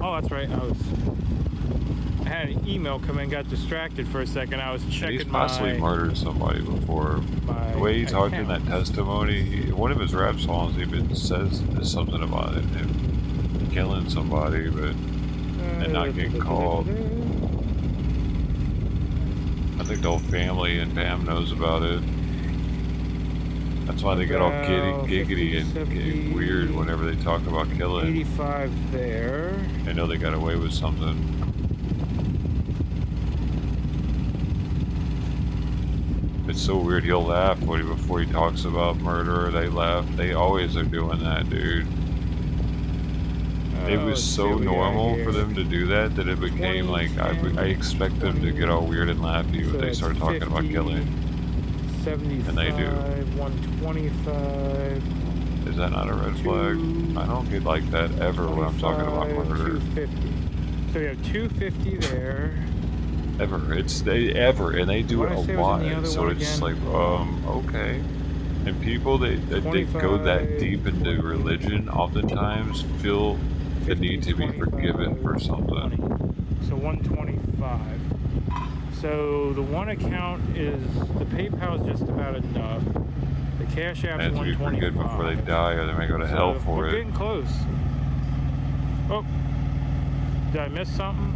Oh, that's right. I had an email come in, got distracted for a second. I was checking He's possibly murdered somebody before. The way he talked in that testimony, one of his rap songs even says something about it, him killing somebody, but and not getting called. I think the whole family and Pam knows about it. That's why they get all giggity and get weird whenever they talk about killing. 85 there. They know they got away with something. It's so weird. He'll laugh before he talks about murder. They laugh. They always are doing that, dude. It was so normal for them to do that it became like I expect them to get all weird and laughy when they start talking about killing. 75, And they do. 125. Is that not a red flag? I don't get like that ever when I'm talking about murder. 250. So we have 250 there. Ever. And they do it a lot. So it's like, okay. And people that go that deep into religion oftentimes feel the need to be forgiven for something. So 125. So the one account is, the PayPal is just about enough. The Cash App's 125. And to be forgiven before they die, or they may go to hell for we're it. getting close. Oh, did I miss something?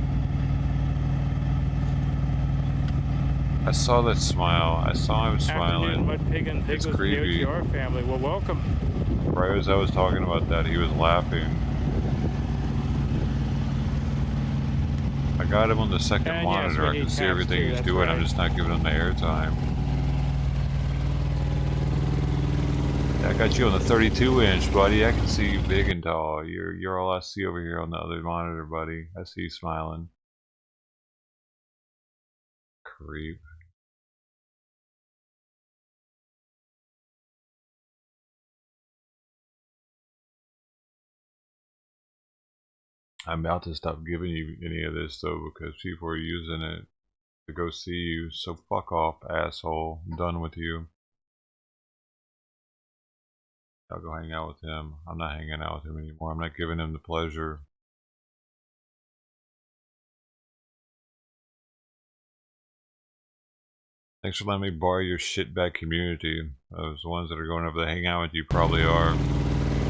I saw that smile. I saw him smiling. Mud Pig and It's Pigless creepy. POTR family. Well, welcome. Right as I was talking about that, he was laughing. I got him on the second And monitor. yes, I we can need see tabs everything too, he's that's doing. right. I'm just not giving him the airtime. Yeah, I got you on the 32-inch, buddy. I can see you big and tall. You're all I see over here on the other monitor, buddy. I see you smiling. Creep. I'm about to stop giving you any of this though, because people are using it to go see you. So fuck off, asshole. I'm done with you. I'll go hang out with him. I'm not hanging out with him anymore. I'm not giving him the pleasure. Thanks for letting me borrow your shitbag community. Those ones that are going over to hang out with you probably are.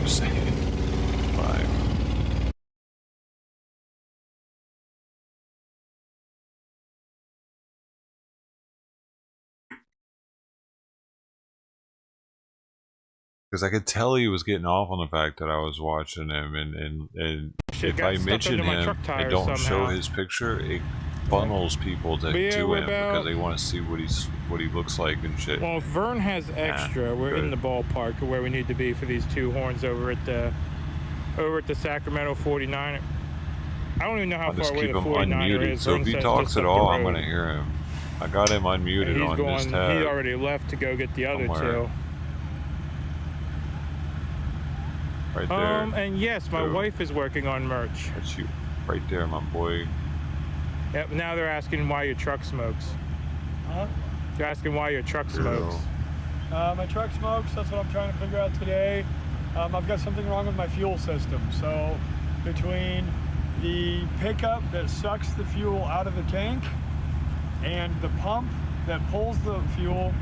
Just saying. Bye. Because I could tell he was getting off on the fact that I was watching him, and if I mention him and don't show his picture, it funnels people to him because they want to see what he looks like and shit. Well, if Vern has extra, we're in the ballpark of where we need to be for these two horns over at the Sacramento 49. I don't even know how far away the 49er is. So if he talks at all, I'm gonna hear him. I got him unmuted on this tab. He already left to go get the other two. Right there. And yes, my wife is working on merch. That's you, right there, my boy. Yep. Now they're asking why your truck smokes. Huh? They're asking why your truck smokes. My truck smokes. That's what I'm trying to figure out today. I've got something wrong with my fuel system. So between the pickup that sucks the fuel out of the tank and the pump that pulls the fuel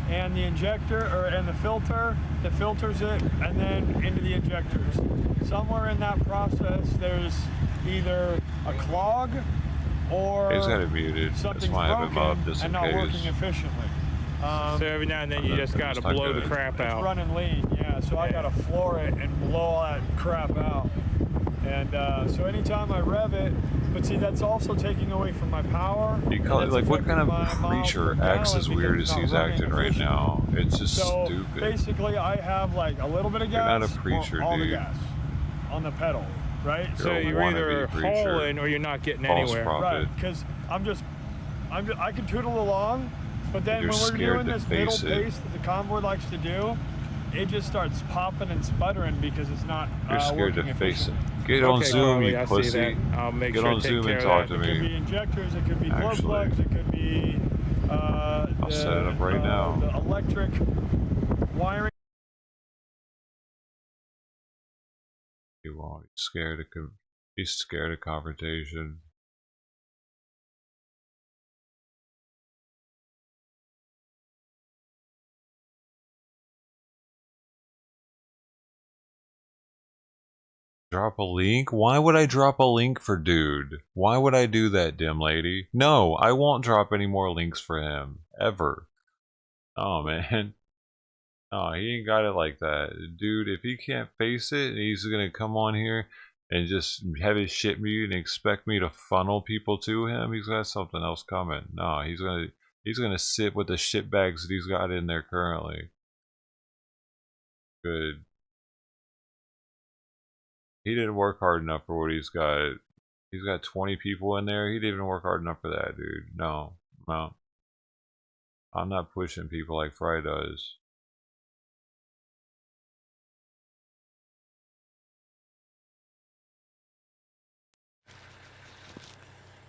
and the injector and the filter that filters it and then into the injectors. Somewhere in that process there's either a clog or he's got it muted. something's That's why I have him up just and in not case. working efficiently. So every now and then you just gotta blow the crap out. It's running lean, yeah. So I gotta floor it and blow all that crap out. And so anytime I rev it, but see, that's also taking away from my power. You call it, like, what kind of creature acts as weird as he's acting right now? It's just stupid. Basically, I have like a little bit of gas. You're not a preacher, or all dude. the gas on the pedal, right? So you're either hauling or you're not getting anywhere. Right, because I can tootle along, but then when we're doing this middle pace that the Convoy likes to do, it just starts popping and sputtering because it's not You're scared to working face it. efficiently. Get on Zoom, you I pussy. see that. I'll make Get sure on to take Zoom care and of talk that. to It could me. be injectors, it could be glow plugs, it could be I'll set it up right now. the electric wiring. He won't. He's scared of confrontation. Drop a link? Why would I drop a link for dude? Why would I do that, dim lady? No, I won't drop any more links for him. Ever. Oh, man. Oh, he ain't got it like that. Dude, if he can't face it, he's gonna come on here and just have his shit mute and expect me to funnel people to him. He's got something else coming. No, he's gonna sit with the shit bags that he's got in there currently. Good. He didn't work hard enough for what he's got. He's got 20 people in there. He didn't even work hard enough for that, dude. No. No. I'm not pushing people like Fry does.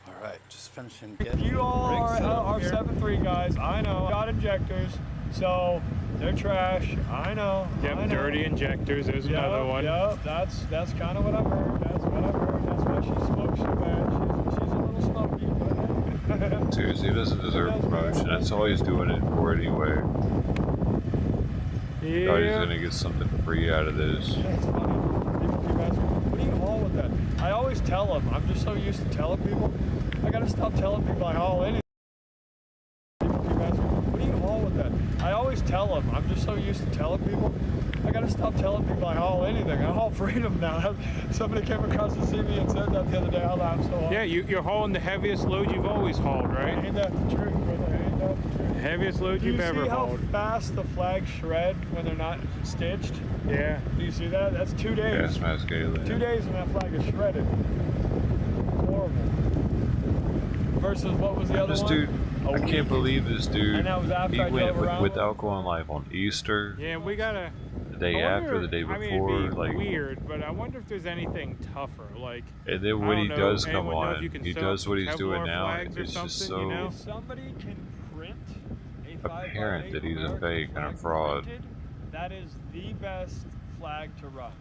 All right, just finishing If you all are 7.3 guys, I know. Got injectors, so they're trash. I know. Yep, I know. dirty injectors. There's another one. Yep, that's kind of what I've heard. That's what I've heard. That's why she smokes so bad. She's a little smoky, but Seriously, he doesn't deserve promotion. That's all he's doing it for anyway. Yeah. Thought he's gonna get something free out of this. Yeah, it's funny. People keep asking me, what do you haul with that? I always tell them. I'm just so used to telling people. I gotta stop telling people I haul anything. People keep asking me, what do you haul with that? I always tell them. I'm just so used to telling people. I gotta stop telling people I haul anything. I haul freedom now. Somebody came across to see me and said that the other day. I'm so haul. Yeah, you're hauling the heaviest load you've always hauled, right? Ain't that the truth, brother? Ain't that the truth? Heaviest load you've ever hauled. Do you see how fast the flags shred when they're not stitched? Yeah. Do you see that? That's 2 days. Gas mask alien. 2 days and that flag is shredded. Horrible. Versus what was the other This one? dude, I can't believe this dude. And that was after I He went drove around with Alcohol Life on Easter. Yeah, we gotta. The day after, the day before, I mean, it'd be like. weird, but I wonder if there's anything tougher. Like. And then I when don't he know, does come anyone know if on, you can he sew does some what he's doing Kevlar now. flags or It's just something, so you know? If somebody can print a 5x8 apparent that he's a American fake and a flag fraud. printed, that is the best flag to run.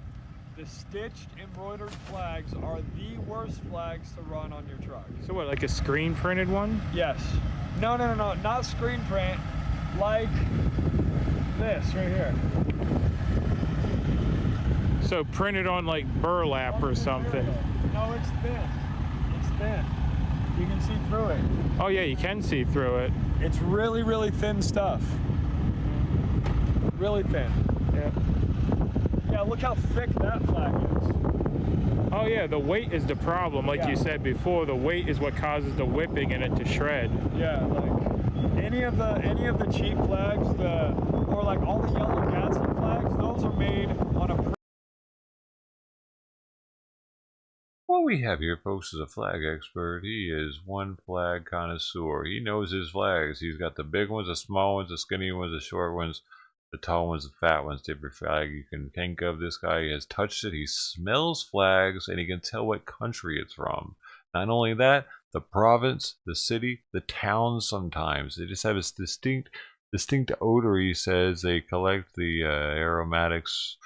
The stitched embroidered flags are the worst flags to run on your truck. So what, like a screen printed one? Yes. No, not screen print. Like this right here. So printed on like burlap or something. No, it's thin. It's thin. You can see through it. Oh yeah, you can see through it. It's really, really thin stuff. Really thin. Yeah. Yeah, look how thick that flag is. Oh yeah, the weight is the problem. Like you said before, the weight is what causes the whipping and it to shred. Yeah, like any of the cheap flags, or like all the yellow Gadsden flags, those are made on a. What we have here, folks, is a flag expert. He is one flag connoisseur. He knows his flags. He's got the big ones, the small ones, the skinny ones, the short ones, the tall ones, the fat ones, every flag you can think of. This guy has touched it. He smells flags, and he can tell what country it's from. Not only that, the province, the city, the town sometimes. They just have this distinct odor, he says. They collect the aromatics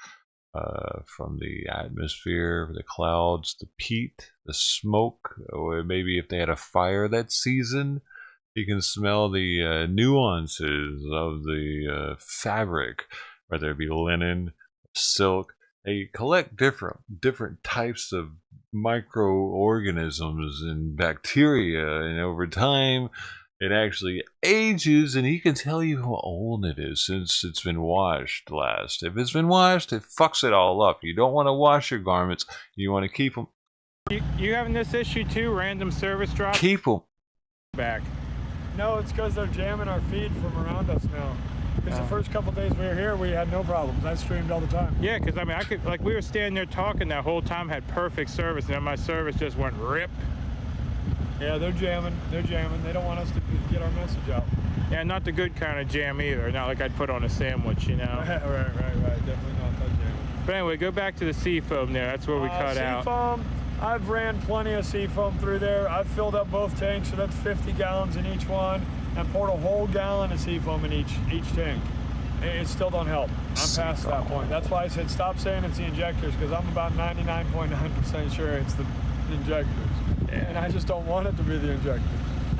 from the atmosphere, the clouds, the peat, the smoke, or maybe if they had a fire that season, you can smell the nuances of the fabric, whether it be linen, silk. They collect different types of microorganisms and bacteria, and over time it actually ages, and he can tell you how old it is since it's been washed last. If it's been washed, it fucks it all up. You don't want to wash your garments. You want to keep them. You having this issue too? Random service drops? Keep them back. No, it's because they're jamming our feed from around us now. Because the first couple days we were here, we had no problems. I streamed all the time. Yeah, because I mean, we were standing there talking that whole time, had perfect service, and then my service just went rip. Yeah, they're jamming. They don't want us to get our message out. Yeah, not the good kind of jam either. Not like I'd put on a sandwich, you know. right. Definitely not that jamming. But anyway, go back to the seafoam there. That's where we cut out. Seafoam, I've ran plenty of seafoam through there. I've filled up both tanks, so that's 50 gallons in each one, and poured a whole gallon of seafoam in each tank. It still don't help. I'm past that point. That's why I said stop saying it's the injectors, because I'm about 99.9% sure it's the injectors. Yeah. And I just don't want it to be the injectors.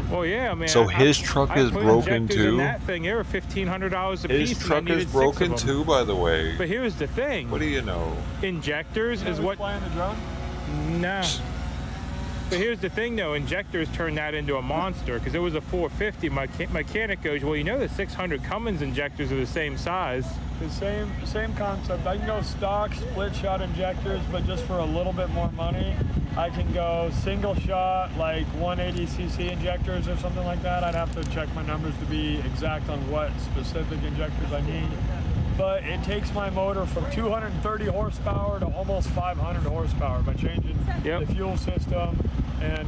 Well, yeah, man. So his truck is broken too? That thing, they were $1,500 a piece. His truck is broken too, by the way. But here's the thing. What do you know? Injectors is what. Flying the drone? Nah. But here's the thing, though. Injectors turned that into a monster because it was a 450. My mechanic goes, well, you know the 600 Cummins injectors are the same size. The same concept. I can go stock split shot injectors, but just for a little bit more money. I can go single shot, like 180cc injectors or something like that. I'd have to check my numbers to be exact on what specific injectors I need. But it takes my motor from 230 horsepower to almost 500 horsepower by changing the fuel system and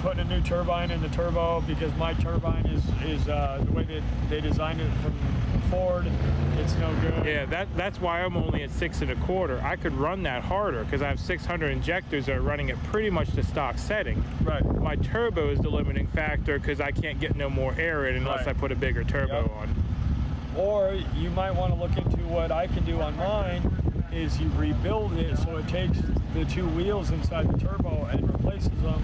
putting a new turbine in the turbo, because my turbine is the way that they designed it from Ford. It's no good. Yeah, that's why I'm only at 6 1/4. I could run that harder because I have 600 injectors that are running at pretty much the stock setting. Right. My turbo is the limiting factor because I can't get no more air in unless I put a bigger turbo on. Or you might want to look into what I can do on mine, is you rebuild it so it takes the two wheels inside the turbo and replaces them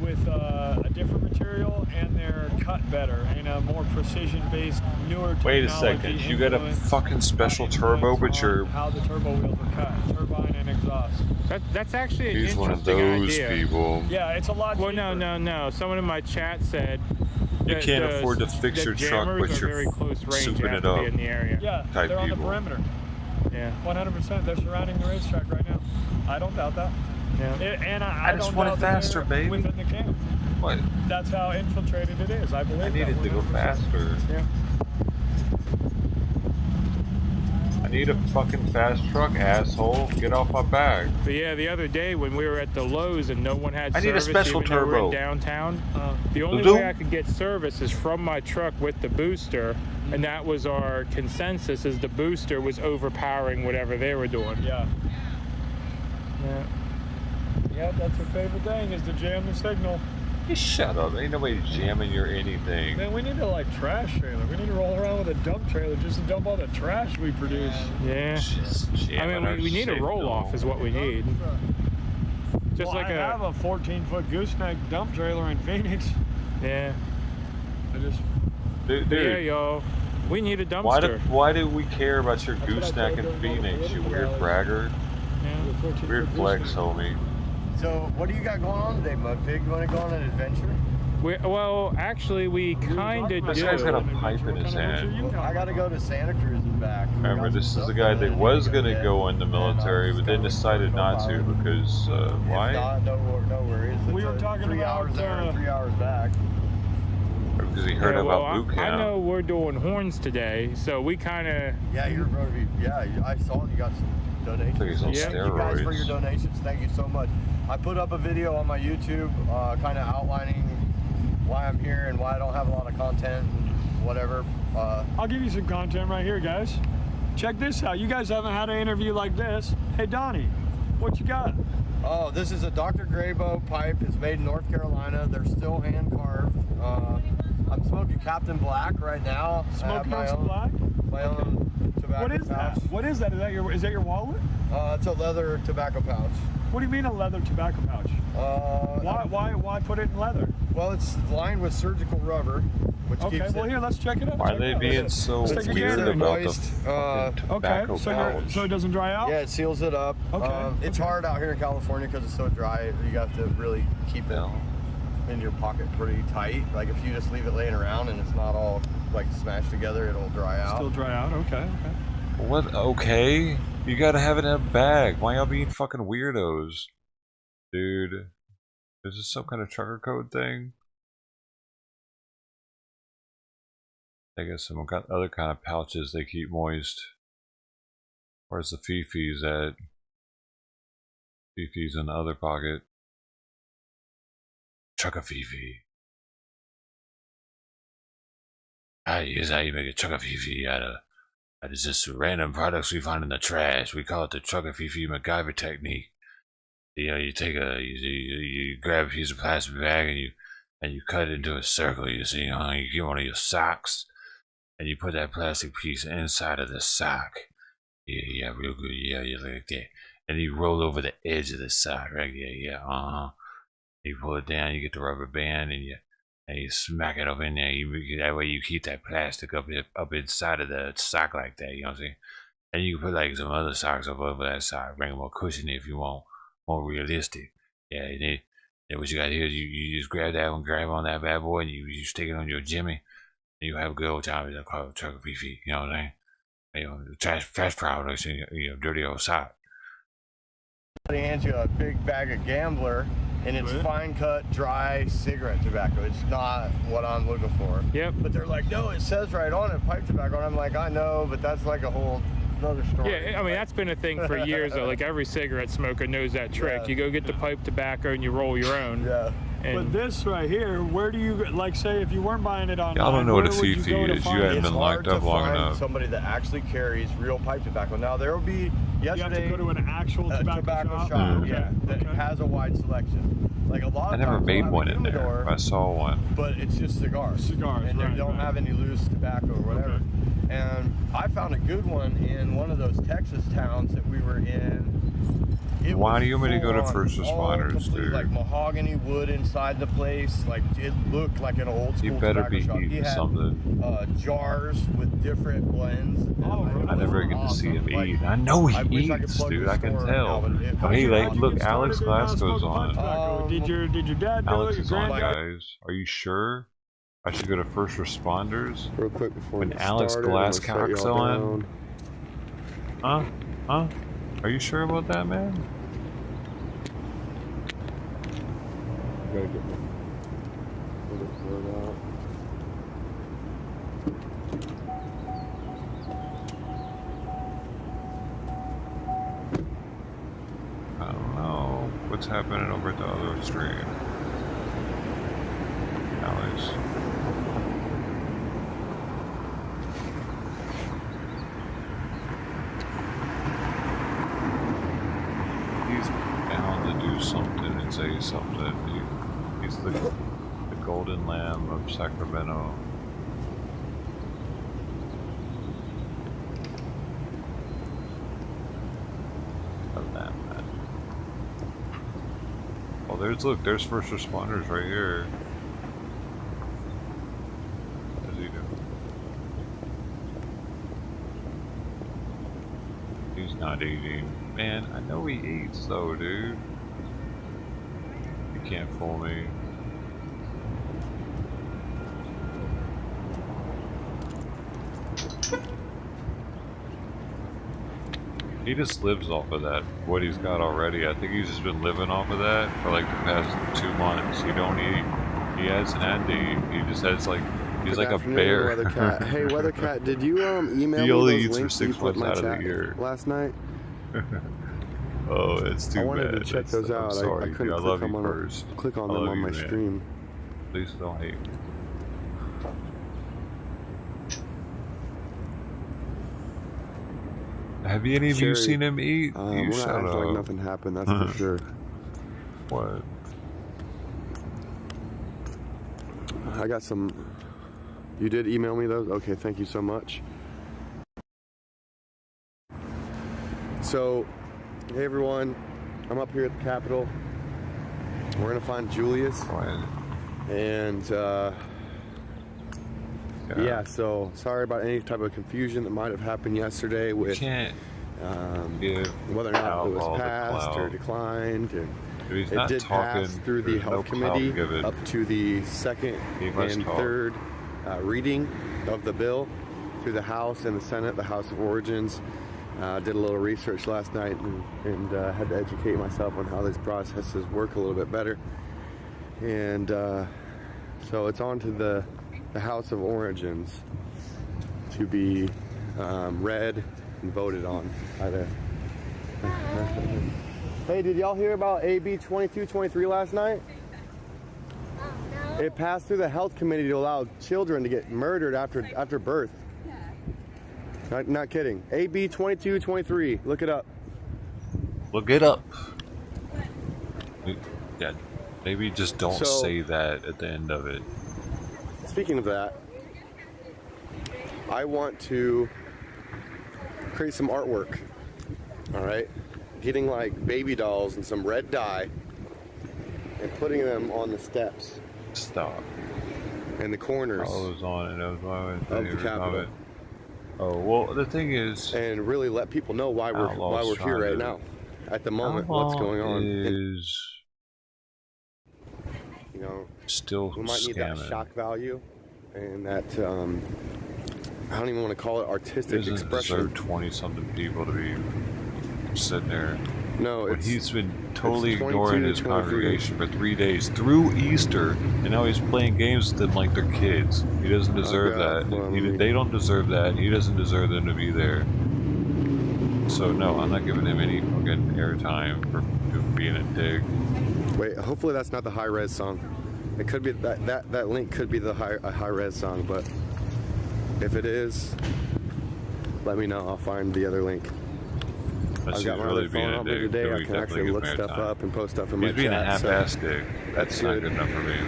with a different material, and they're cut better in a more precision-based, newer technology. Wait a second, you got a fucking special turbo, but you're... How the turbo wheels are cut, turbine and exhaust. That's actually an He's interesting one of those idea. people. Yeah, it's a lot cheaper. Well, no. Someone in my chat said you can't afford to fix your truck, but you're souping it up. In the area. Yeah, they're on the perimeter. Yeah. 100%. They're surrounding the racetrack right now. I don't doubt that. Yeah. And I just don't want doubt it faster, that baby. within the camp. What? That's how infiltrated it is. I believe I need it to go faster. Yeah. I need a fucking fast truck, asshole. Get off my back. But yeah, the other day when we were at the Lowe's and no one had I need a service, special even though we were turbo. in downtown, the only way I could get service is from my truck with the booster, and that was our consensus, is the booster was overpowering whatever they were doing. Yeah. Yeah. Yeah, that's her favorite thing, is to jam the signal. Just shut up. Ain't nobody jamming your anything. Man, we need a like trash trailer. We need to roll around with a dump trailer just to dump all the trash we produce. Yeah. I mean, we need a roll-off is what we need. Just well, like I have a 14-foot gooseneck dump trailer in Phoenix. Yeah. I just... Dude, yeah, yo. We need a dumpster. Why do we care about your gooseneck in Phoenix, you weird bragger? Yeah. Weird flex, homie. So, what do you got going on today, Mudpig? You want to go on an adventure? Well, actually, we kind of do. This guy's got a pipe in his hand. I got to go to Santa Cruz and back. Remember, this is the guy that was going to go in the military, but then decided not to because, why? No worries. We were talking 3 about hours there and 3 hours back. Because he heard about boot camp. I know we're doing horns today, so we kind of... Yeah, you're going to be... Yeah, I saw you got some donations. On Thank you guys for your donations. Thank you so much. I put up a video on my YouTube kind of outlining why I'm here and why I don't have a lot of content and whatever. I'll give you some content right here, guys. Check this out. You guys haven't had an interview like this. Hey, Donnie, what you got? Oh, this is a Dr. Grayboe pipe. It's made in North Carolina. They're still hand carved. I'm smoking Captain Black right now. Smoking Captain Black? My own tobacco What is pouch. that? What is that? Is that your wallet? It's a leather tobacco pouch. What do you mean a leather tobacco pouch? Why put it in leather? Well, it's lined with surgical rubber, which okay, keeps well it. here, let's check it out. Why are they being so weird about the fucking tobacco pouch? So it doesn't dry out? Yeah, it seals it up. Okay. It's hard out here in California because it's so dry. You have to really keep it in your pocket pretty tight. Like if you just leave it laying around and it's not all like smashed together, it'll dry out. Still dry out. Okay. What? Okay. You gotta have it in a bag. Why y'all being fucking weirdos? Dude. Is this some kind of trucker code thing? I guess some got other kind of pouches they keep moist. Where's the Fifi's at? Fifi's in the other pocket. Trucker Fifi. Here's how you make a trucker Fifi out of just random products we find in the trash. We call it the trucker Fifi MacGyver technique. You know, you take you grab a piece of plastic bag and you cut it into a circle. You see, you get one of your socks and you put that plastic piece inside of the sock. Yeah, real good. Yeah, like that. And you roll over the edge of the sock, right? Yeah. You pull it down. You get the rubber band and you smack it up in there. That way you keep that plastic up inside of the sock like that. You know what I'm saying? And you can put like some other socks up over that sock, bring them more cushiony if you want. More realistic. Yeah, and then what you got here is you just grab that one, grab on that bad boy, and you stick it on your Jimmy, and you have a good old time. It's called trucker Fifi. You know what I'm saying? You know, trash products in your dirty old sock. Somebody hands you a big bag of Gambler, and it's fine cut, dry cigarette tobacco. It's not what I'm looking for. Yep. But they're like, no, it says right on it, pipe tobacco. And I'm like, I know, but that's like a whole another story. Yeah, I mean, that's been a thing for years, though. Like, every cigarette smoker knows that trick. Yeah. You go get the pipe tobacco and you roll your own. Yeah. But this right here, where do you, like, say, if you weren't buying it online, Y'all don't know what a where would Fifi you go to is. You find haven't it? been locked up long Find enough. somebody that actually carries real pipe tobacco. Now there will be You have to go to an actual tobacco shop? Mm. Yeah, that has a wide selection. Like a lot I of never times made they'll have one a in there. humidor, I saw one. but it's just cigars. And they don't have any loose tobacco or whatever. And I found a good one in one of those Texas towns that we were in. Why do you want me to go to first responders, complete, dude? like mahogany wood inside the place. Like it looked like an old school You better tobacco be shop. He eating had, something. jars with different blends. I never get to see him eat. I know he eats, dude. I can tell. Oh, hey, like, look, Alex Glasgow's on. Did your dad do Alex it? is on, guys. Are you sure? I should go to first responders? Real quick before when we get Alex started, I'm gonna set Glasscock's y'all on? down. Huh? Are you sure about that, man? Gotta get my other cord out. I don't know. What's happening over at the other stream? Alex. He's bound to do something and say something. He's the Golden Lamb of Sacramento. Of that, man. Oh, there's first responders right here. What is he doing? He's not eating. Man, I know he eats though, dude. You can't fool me. He just lives off of that, what he's got already. I think he's just been living off of that for like the past 2 months. He don't eat, he hasn't had to eat. He just has like, he's Good like a bear. Weathercat. Hey, Weathercat, did you email He only me eats those for links you 6 put in months my out of the chat year. last night? Oh, it's too bad. I wanted to check those out. I'm sorry, I couldn't dude. I love you first. click on I them love on you, my man. stream. Please don't hate me. Have any of you Sherry, seen him eat? we're You not shut acting like up. nothing happened, that's for sure. What? I got some. You did email me those? Okay, thank you so much. So, hey everyone, I'm up here at the Capitol. We're gonna find Julius. And yeah, so sorry about any type of confusion that might have happened yesterday with whether or not it was passed or declined. And it did pass through the health committee up to the second and third reading of the bill through the House and the Senate, the House of Origins. Did a little research last night and had to educate myself on how these processes work a little bit better. And so it's on to the House of Origins to be read and voted on by the... Hey, did y'all hear about AB 2223 last night? It passed through the health committee to allow children to get murdered after birth. Not kidding. AB 2223. Look it up. Look it up. Yeah, maybe just don't say that at the end of it. Speaking of that, I want to create some artwork. All right, getting like baby dolls and some red dye and putting them on the steps. Stop. And the corners. Of the Capitol. Oh well, the thing is, and really let people know why we're here right now, at the moment, what's going on. Is you know, still we might need that shock value and that I don't even want to call it artistic expression. 20-something people to be sitting there. No, when he's been totally ignoring his congregation for 3 days through Easter, and now he's playing games with them like they're kids. He doesn't deserve that. They don't deserve that. He doesn't deserve them to be there. So no, I'm not giving him any fucking airtime for being a dick. Wait, hopefully that's not the high res song. It could be that link could be the high res song, but if it is, let me know. I'll find the other link. I've got my other phone on me today. I can actually look stuff up and post stuff in my chat. He's being a half-ass dick. That's not good enough for me.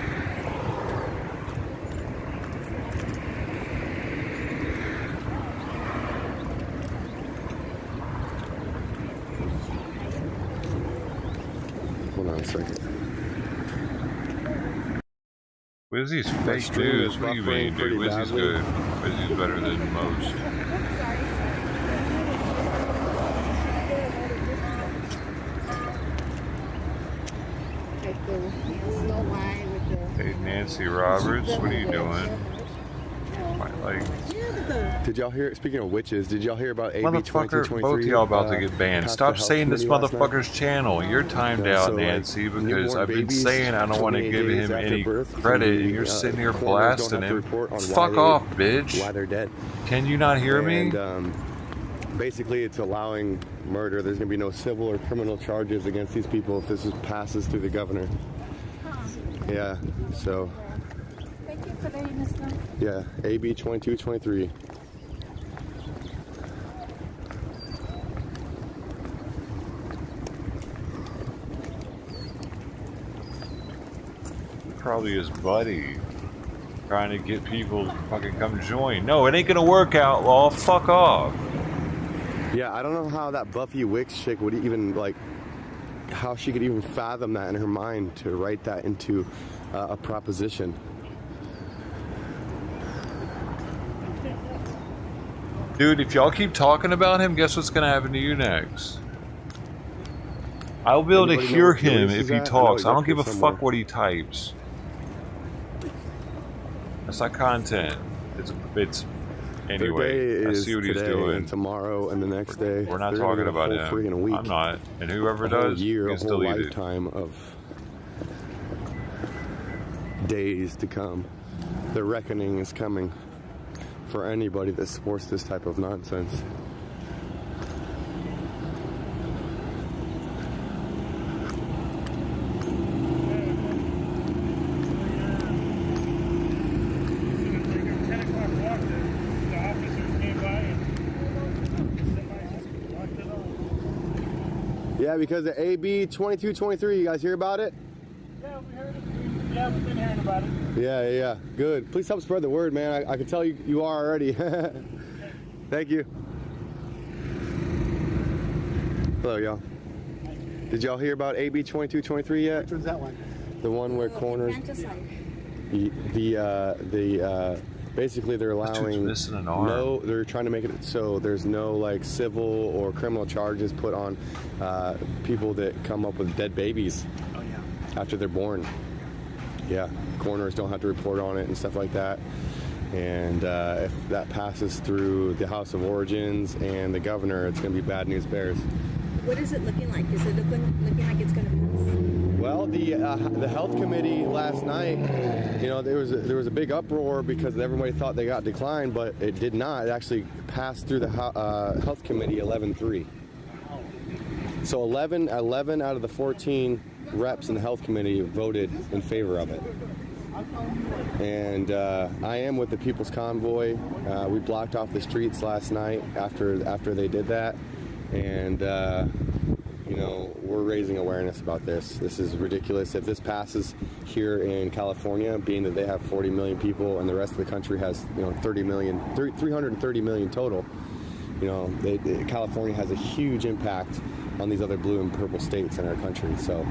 Hold on a second. What is these fake news? What do you mean, dude? Wizzy's good. Wizzy's better than most. Hey, Nancy Roberts, what are you doing? Did y'all hear? Speaking of witches, did y'all hear about AB Motherfucker, 2223? both of y'all about to get banned. Stop saying this motherfucker's channel. You're timed out, Nancy, because I've been saying I don't want to give him any credit, and you're sitting here blasting him. Fuck off, bitch. Why they're dead. Can you not hear me? Basically, it's allowing murder. There's going to be no civil or criminal charges against these people if this passes through the governor. Yeah, so... Thank you for letting us know. Yeah, AB 2223. probably his buddy trying to get people to fucking come join. No, it ain't gonna work, Outlaw. Fuck off. Yeah, I don't know how that Buffy Wicks chick would even, like, how she could even fathom that in her mind to write that into a proposition. Dude, if y'all keep talking about him, guess what's gonna happen to you next? I'll be able to hear him if he talks. I don't give a fuck what he types. That's not content. It's anyway. I see what he's doing. And tomorrow and the next day. We're not talking about him. Week, I'm not. And whoever does, year, gets a whole deleted. lifetime of days to come. The reckoning is coming for anybody that supports this type of nonsense. Yeah, because of AB 2223, you guys hear about it? Yeah, we heard it. Yeah, we've been hearing about it. Yeah. Good. Please help spread the word, man. I can tell you are already. Thank you. Hello, y'all. Did y'all hear about AB 2223 yet? Which one's that one? The one where corners. Basically they're allowing they're trying to make it so there's no like civil or criminal charges put on people that come up with dead babies after they're born. Yeah, coroners don't have to report on it and stuff like that. And if that passes through the House of Origins and the governor, it's going to be bad news bears. What is it looking like? Is it looking like it's going to pass? Well, the health committee last night, there was a big uproar because everybody thought they got declined, but it did not. It actually passed through the health committee 11-3. So 11 out of the 14 reps in the health committee voted in favor of it. And I am with the People's Convoy. We blocked off the streets last night after they did that, and we're raising awareness about this. This is ridiculous. If this passes here in California, being that they have 40 million people and the rest of the country has 330 million total, California has a huge impact on these other blue and purple states in our country. So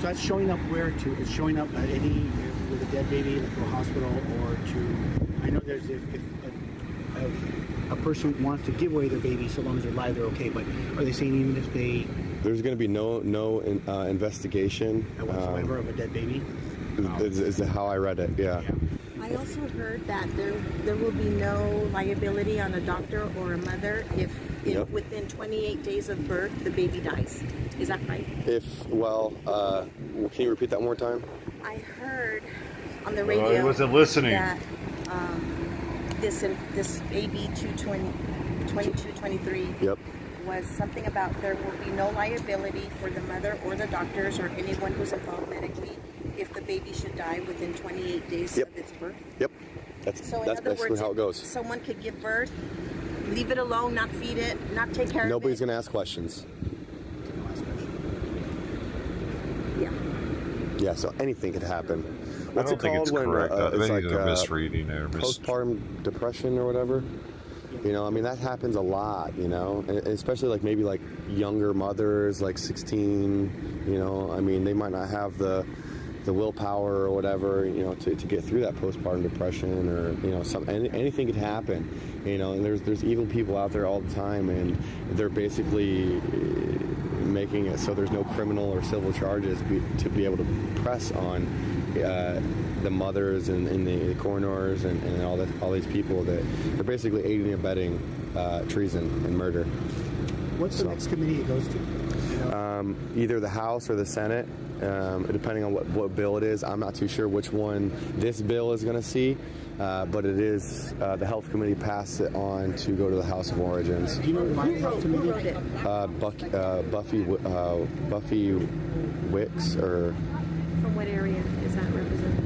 that's showing up where to? It's showing up at any with a dead baby like to a hospital or to. I know there's if a person wants to give away their baby so long as they're alive, they're okay. But are they saying even if they? There's going to be no investigation whatsoever of a dead baby. Is how I read it. Yeah. I also heard that there will be no liability on a doctor or a mother if within 28 days of birth the baby dies. Is that right? Can you repeat that one more time? I heard on the radio. I wasn't listening. That this AB 2223 was something about there will be no liability for the mother or the doctors or anyone who's involved medically if the baby should die within 28 days of its birth. Yep. That's basically how it goes. Someone could give birth, leave it alone, not feed it, not take care of it. Nobody's going to ask questions. Yeah, so anything could happen. What's it called when it's like misreading or postpartum depression or whatever? That happens a lot, especially like maybe like younger mothers, like 16, they might not have the willpower or whatever, to get through that postpartum depression or, anything could happen, and there's evil people out there all the time, and they're basically making it so there's no criminal or civil charges to be able to press on the mothers and the coroners and all these people that are basically aiding and abetting treason and murder. What's the next committee it goes to? Either the House or the Senate, depending on what bill it is. I'm not too sure which one this bill is going to see, but it is the Health Committee passed it on to go to the House of Origins. Do you know why the Health Committee? Buffy Wicks, or from what area is that represented?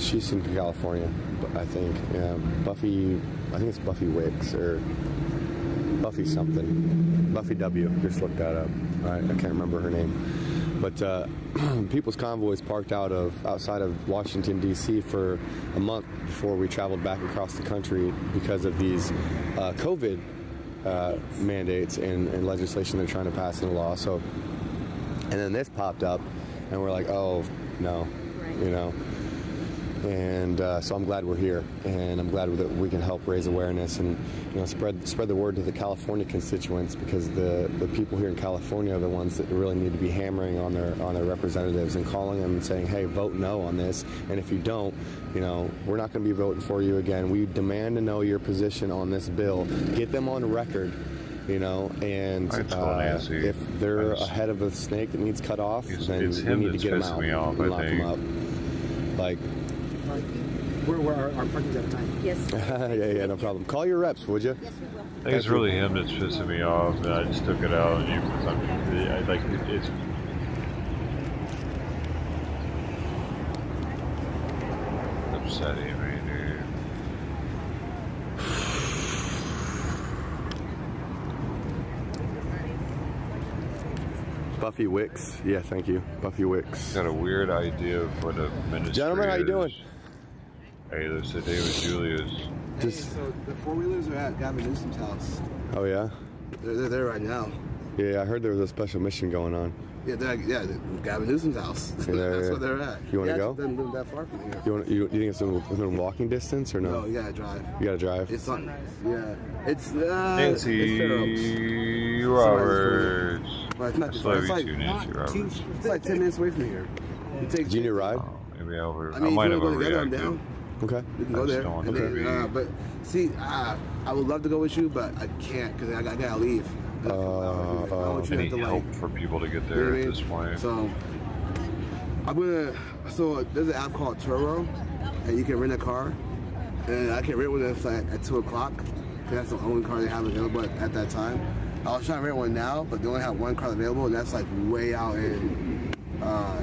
She's in California, I think. Yeah, Buffy. I think it's Buffy Wicks or Buffy something. Buffy W. Just look that up. I can't remember her name. But People's Convoys parked outside of Washington, D.C. for a month before we traveled back across the country because of these COVID mandates and legislation they're trying to pass into law. So, and then this popped up, and we're like, oh, no, you know. And so I'm glad we're here, and I'm glad that we can help raise awareness and, you know, spread the word to the California constituents, because the people here in California are the ones that really need to be hammering on their representatives and calling them and saying, hey, vote no on this, and if you don't, you know, we're not going to be voting for you again. We demand to know your position on this bill. Get them on record. You know, and if they're ahead of a snake that needs cut off, then we need to get them out and lock them up. Like, We're our parking's out of time. Yes. yeah, no problem. Call your reps, would you? Yes, we will. I think it's really him that's pissing me off, and I just took it out on you because it's upsetting me, dude. Buffy Wicks. Yeah, thank you. Buffy Wicks. Got a weird idea of what a ministry Gentlemen, how you doing? Hey, there's the David Julius. Hey, so the four-wheelers are at Gavin Newsom's house. Oh, yeah? They're there right now. Yeah, I heard there was a special mission going on. Yeah, they're Gavin Newsom's house. That's where they're at. You want to go? It doesn't live that far from here. You think it's within walking distance or no? No, you gotta drive. You gotta drive? It's on. Yeah. It's Nancy Roberts. Well, it's not too far. It's like, it's like 10 minutes away from here. It takes. Do you need a ride? Maybe over. I mean, might if you have want to go together, I'm overreacted. down. Okay. We can go there. Okay. But see, I would love to go with you, but I can't because I gotta leave. Any help for people to get there at this point? So So there's an app called Turo, and you can rent a car, and I can rent one that's like at 2 o'clock. That's the only car they have available at that time. I was trying to rent one now, but they only have one car available, and that's like way out in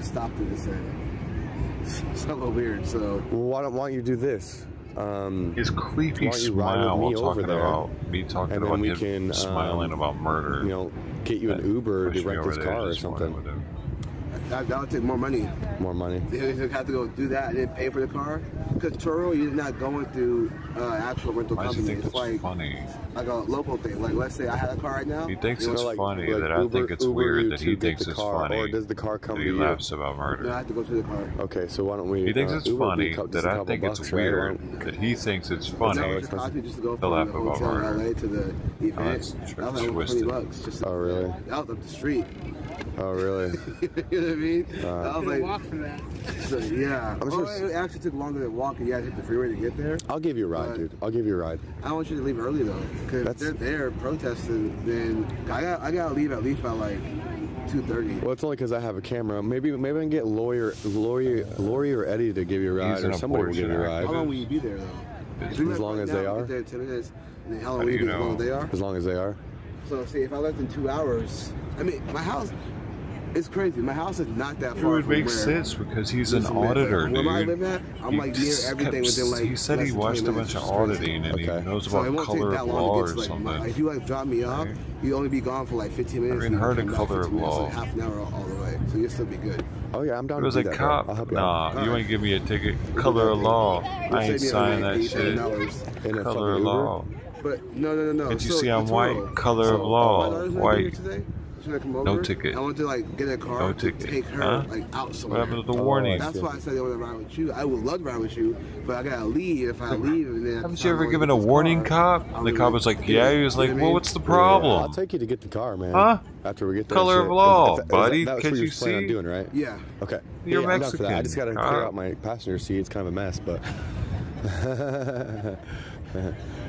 Stockton. It's a little weird. So well, why don't you do this? His creepy smile while talking about me talking about him smiling about murder. You know, get you an Uber to rent this car or something. That would take more money. More money. They have to go do that and then pay for the car. Because Turo, you're not going through actual rental company. It's like a local thing. Like, let's say I had a car right now. He thinks it's funny that I think it's weird that he thinks it's funny. Or does the car come to you? He laughs about murder. No, I have to go to the car. Okay, so why don't we? He thinks it's funny that I think it's weird that he thinks it's funny. He'll laugh about murder. LA to the event. That was like $20. Oh, really? Out up the street. Oh, really? You know what I mean? I was like, walk for that. So, yeah. It actually took longer than walking. You had to hit the freeway to get there. I'll give you a ride, dude. I'll give you a ride. I don't want you to leave early though, because if they're there protesting, then I gotta leave at least by like 2:30. Well, it's only because I have a camera. Maybe I can get Lori or Eddie to give you a ride, or somebody will give you a ride. How long will you be there though? As long as they are. 10 minutes. And then how long will you be as long as they are? As long as they are. So see, if I left in 2 hours, I mean, my house. It's crazy. My house is not that far. It would make sense because he's an auditor, dude. Where I live at, I'm like near everything within like. He said he watched a bunch of auditing and he knows about color of law or something. If you like drop me off, you only be gone for like 15 minutes. I haven't heard of color of law. So half an hour all the way, so you'll still be good. Oh yeah, I'm down. It was a cop. Nah, you ain't give me a ticket. Color of law. I ain't signing that shit. Color of law. But no. Can't you see I'm white? Color of law. White. No ticket. I want to like get a car to take her like out somewhere. What happened to the warning? That's why I said I want to ride with you. I would love to ride with you, but I gotta leave. If I leave, and then haven't you ever given a warning cop? And the cop was like, "Yeah." He was like, "Well, what's the problem?" I'll take you to get the car, man. Huh? After we get there. Color of law, buddy. That's what you plan on doing, right? Yeah. Okay. You're I'm Mexican. down for that. I just gotta clear out my passenger seat. It's kind of a mess, but.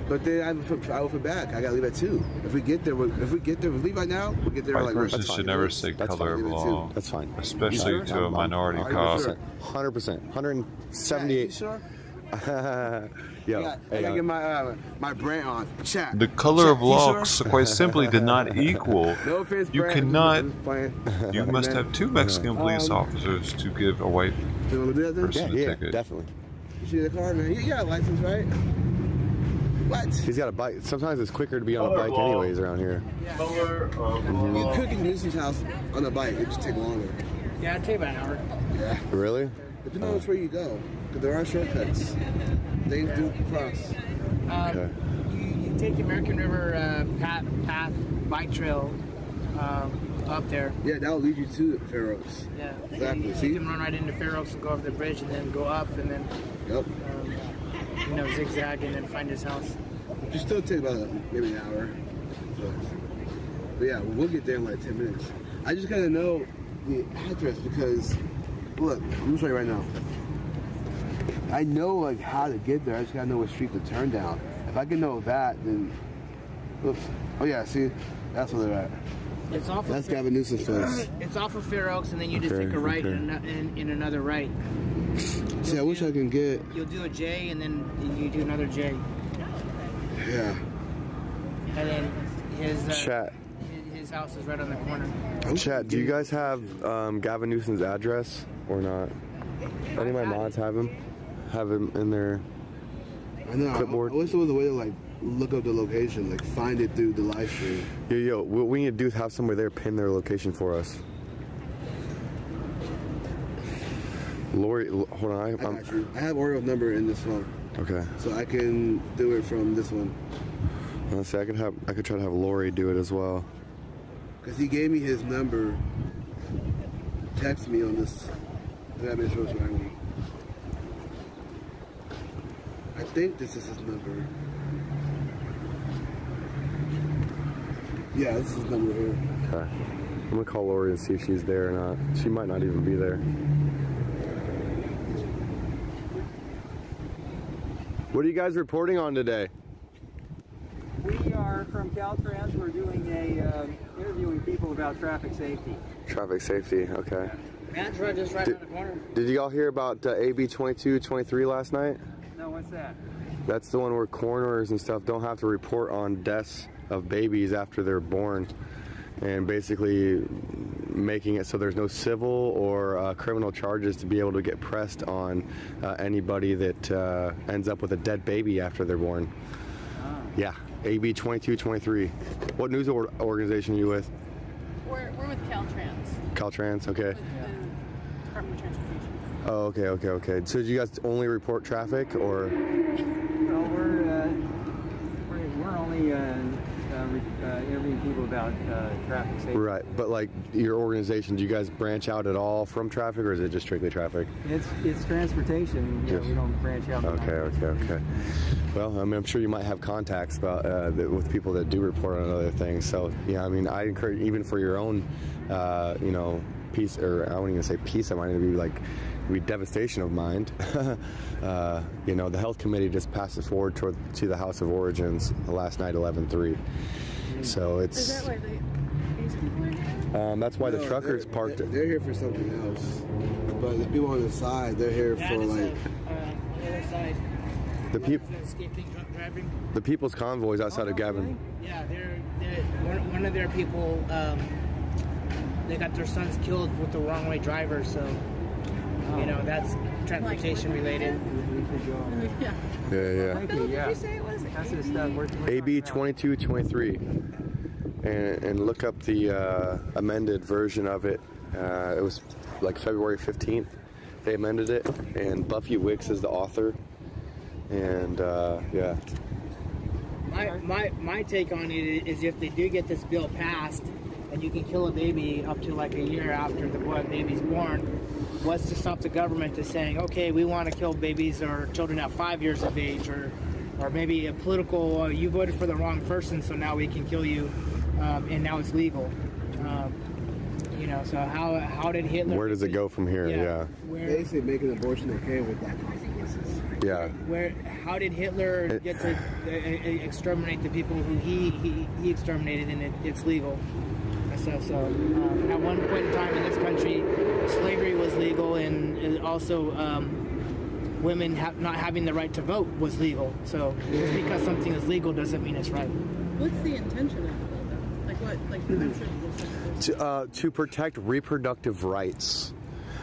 But then I will be back. I gotta leave at 2. If we get there, we leave right now. We get there White like. person should never say color of law. That's fine. Especially to a minority cop. 100%. 178. Sure. Yo, I gotta get my brand on. Chat. The color of law quite simply did not equal. No offense, you Brad, cannot. You must have 2 Mexican police officers to give a white person a ticket. Definitely. You see the car, man? You got a license, right? What? He's got a bike. Sometimes it's quicker to be on a bike anyways around here. You could get to Newsom's house on a bike. It just take longer. Yeah, it'd take about an hour. Yeah. Really? Depending on which way you go. Because there are shortcuts. They do cross. Okay. You take the American River path bike trail up there. Yeah, that will lead you to Fair Oaks. Yeah. Exactly. You can run right into Fair Oaks and go over the bridge and then go up and then Yep. Zigzag and then find his house. You still take about maybe an hour. But yeah, we'll get there in like 10 minutes. I just gotta know the address because, look, I'm gonna show you right now. I know like how to get there. I just gotta know what street to turn down. If I can know that, then, oops. Oh yeah, see, that's where they're at. It's off. That's Gavin Newsom's place. It's off of Fair Oaks, and then you just take a right in another right. See, I wish I can get. You'll do a J, and then you do another J. Yeah. And then his Chat. His house is right on the corner. Chat, do you guys have Gavin Newsom's address or not? Any of my mods have him? Have him in their clipboard? I wish there was a way to like look up the location, like find it through the live stream. Yo, what we need to do is have somebody there pin their location for us. Lori, hold on. I got you. I have Orio's number in this phone. Okay. So I can do it from this one. Let's see, I could try to have Lori do it as well. Cause he gave me his number. Text me on this. I think this is his number. Yeah, this is his number here. Okay. I'm gonna call Lori and see if she's there or not. She might not even be there. What are you guys reporting on today? We are from Caltrans. We're doing interviewing people about traffic safety. Traffic safety, okay. Man's right just right on the corner. Did you all hear about AB 2223 last night? No, what's that? That's the one where coroners and stuff don't have to report on deaths of babies after they're born, and basically making it so there's no civil or criminal charges to be able to get pressed on anybody that ends up with a dead baby after they're born. Oh. Yeah, AB 2223. What news organization are you with? We're with Caltrans. Caltrans, okay. With the Department of Transportation. Oh, okay. So do you guys only report traffic, or? Well, we're only interviewing people about traffic safety. Right, but like your organization, do you guys branch out at all from traffic, or is it just strictly traffic? It's transportation. Yeah, we don't branch out. Okay. Well, I mean, I'm sure you might have contacts about with people that do report on other things. So yeah, I mean, I encourage, even for your own, peace, or I won't even say peace of mind, it'd be like devastation of mind. The health committee just passed it forward to the House of Origins last night, 11/3. So it's. Is that why these people are here? That's why the truckers parked it. They're here for something else, but the people on the side, they're here for like. The other side. The people. Escaping drunk driving. The People's Convoy is outside of Gavin. Yeah, they're one of their people. They got their sons killed with the wrong way driver, so that's transportation related. Yeah. Yeah. What bill did you say it was? That's the stuff we're AB 2223, and look up the amended version of it. It was like February 15th. They amended it, and Buffy Wicks is the author. And yeah. My take on it is, if they do get this bill passed, and you can kill a baby up to like a year after the baby's born, what's to stop the government to saying, okay, we want to kill babies or children at 5 years of age, or maybe a political, you voted for the wrong person, so now we can kill you, and now it's legal. So how did Hitler? Where does it go from here? Yeah. Basically making abortion okay with that consequences. Yeah. How did Hitler get to exterminate the people who he exterminated, and it's legal? So at one point in time in this country, slavery was legal, and also women not having the right to vote was legal. So just because something is legal doesn't mean it's right. What's the intention of it, though? Like what? Like the mention to protect reproductive rights.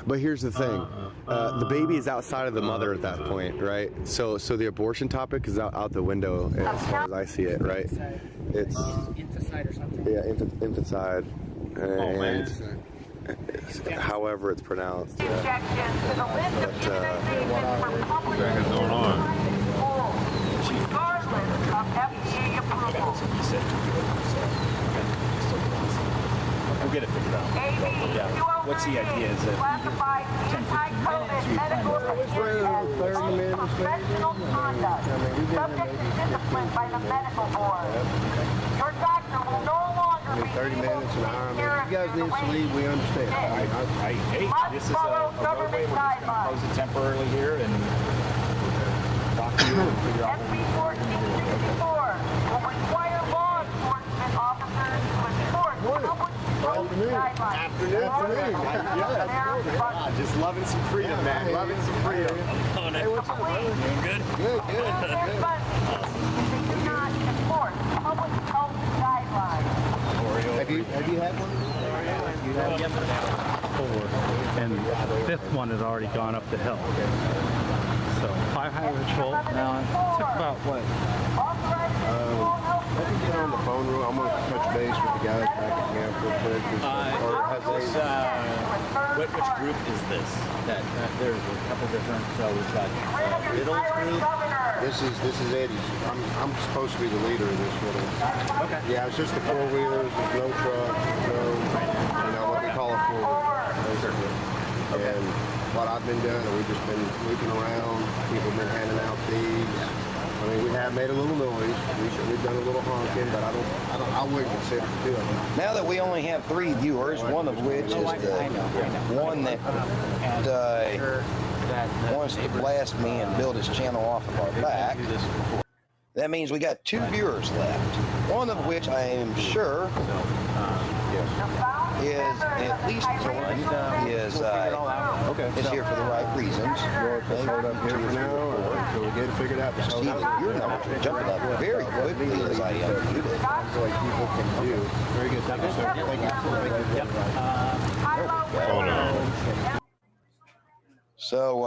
But here's the thing: the baby is outside of the mother at that point, right? So the abortion topic is out the window as far as I see it, right? It's infanticide or something. Yeah, infanticide, and however it's pronounced. But, What's going on? We'll get it figured out. Yeah. What's the idea? Is it 10-15 minutes? Do you plan to 30 minutes. Subject to discipline by the medical board. Your doctor will no longer be 30 minutes, an hour. If you guys need to leave, we understand. Hey, this is a roadway. We're just going to close it temporarily here and talk to you and figure out what we can do. will require law enforcement officers to enforce public safety guidelines. Just loving some freedom, man. Loving some freedom. Hey, what's up, brother? Doing good? Good. They do not enforce public health guidelines. Have you had one? Four, and the fifth one had already gone up the hill. So 500 volt. Now it took about what? Let me get on the phone real. I'm gonna touch base with the guys back at camp real quick. Which group is this? There's a couple different. So we've got Riddle's group. This is Eddie's. I'm supposed to be the leader of this Riddle. Okay. Yeah, it's just the 4-wheelers. There's no trucks. No, what we call a 4-wheeler. Okay. And what I've been doing, we've just been looking around. People have been handing out these. I mean, we have made a little noise. We've done a little honking, but I wouldn't consider it two of them. Now that we only have 3 viewers, one of which is the one that wants to blast me and build his channel off of our back, that means we got 2 viewers left. One of which I am sure is at least one is here for the right reasons. You're up here for now, or until we get it figured out. See that your numbers are jumping up very quickly as I unmute it. That's what people can do. Very good. Thank you, sir. Thank you. Hold on. So,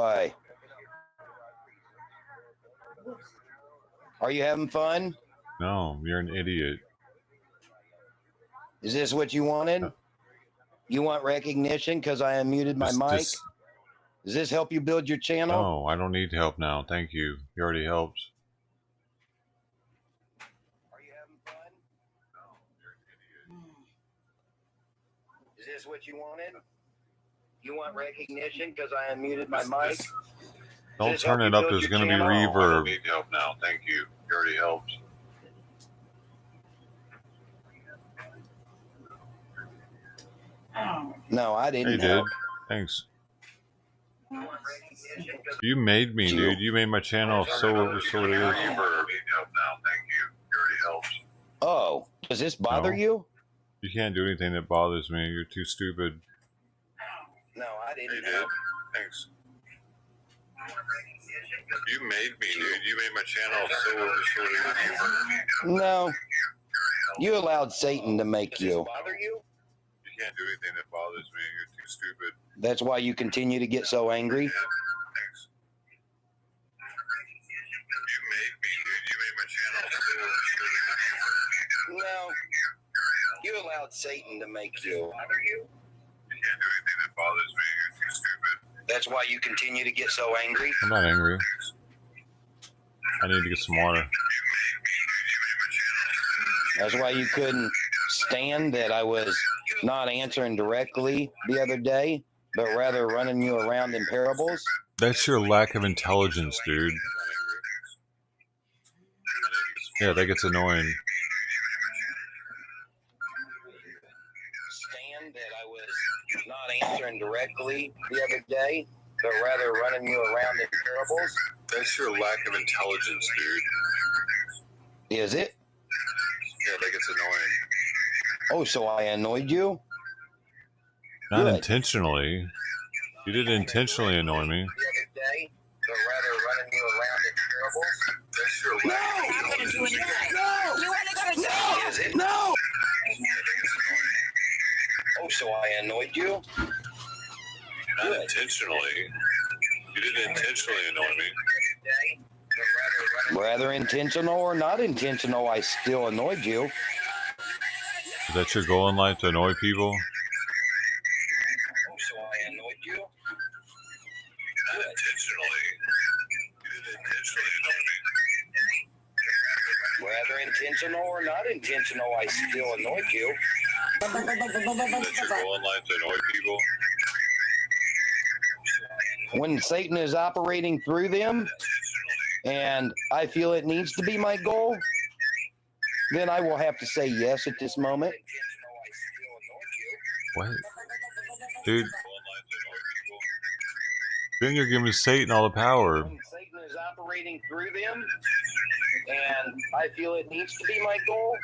are you having fun? No, you're an idiot. Is this what you wanted? You want recognition because I unmuted my mic? Does this help you build your channel? No, I don't need help now. Thank you. You already helped. Are you having fun? No, you're an idiot. Is this what you wanted? You want recognition because I unmuted my mic? Don't turn it up. There's going to be reverb. I don't need help now. Thank you. You already helped. No, I didn't. You did. Thanks. You made me, dude. You made my channel so it is. Oh, does this bother you? You can't do anything that bothers me. You're too stupid. No, I didn't. You did. Thanks. You made me, dude. You made my channel so it is. No. You allowed Satan to make you. Bother you? You can't do anything that bothers me. You're too stupid. That's why you continue to get so angry? Thanks. You made me, dude. You made my channel so No. You allowed Satan to make you. Bother you? You can't do anything that bothers me. You're too stupid. That's why you continue to get so angry? I'm not angry. I need to get some water. That's why you couldn't stand that I was not answering directly the other day, but rather running you around in parables? That's your lack of intelligence, dude. Yeah, that gets annoying. Stand that I was not answering directly the other day, but rather running you around in parables? That's your lack of intelligence, dude. Is it? Yeah, that gets annoying. Oh, so I annoyed you? Not intentionally. You didn't intentionally annoy me. The other day, but rather running you around in parables? That's your lack of intelligence. Is it? No! Oh, so I annoyed you? Not Not intentionally. You didn't intentionally annoy me. Whether intentional or not intentional, I still annoyed you. Is that your goal in life, to annoy people? So I annoyed you? Not intentionally. You didn't intentionally annoy me. Whether intentional or not intentional, I still annoyed you. Is that your goal in life, to annoy people? When Satan is operating through them, and I feel it needs to be my goal, then I will have to say yes at this moment. What? Dude. Then you're giving Satan all the power. When Satan is operating through them, and I feel it needs to be my goal,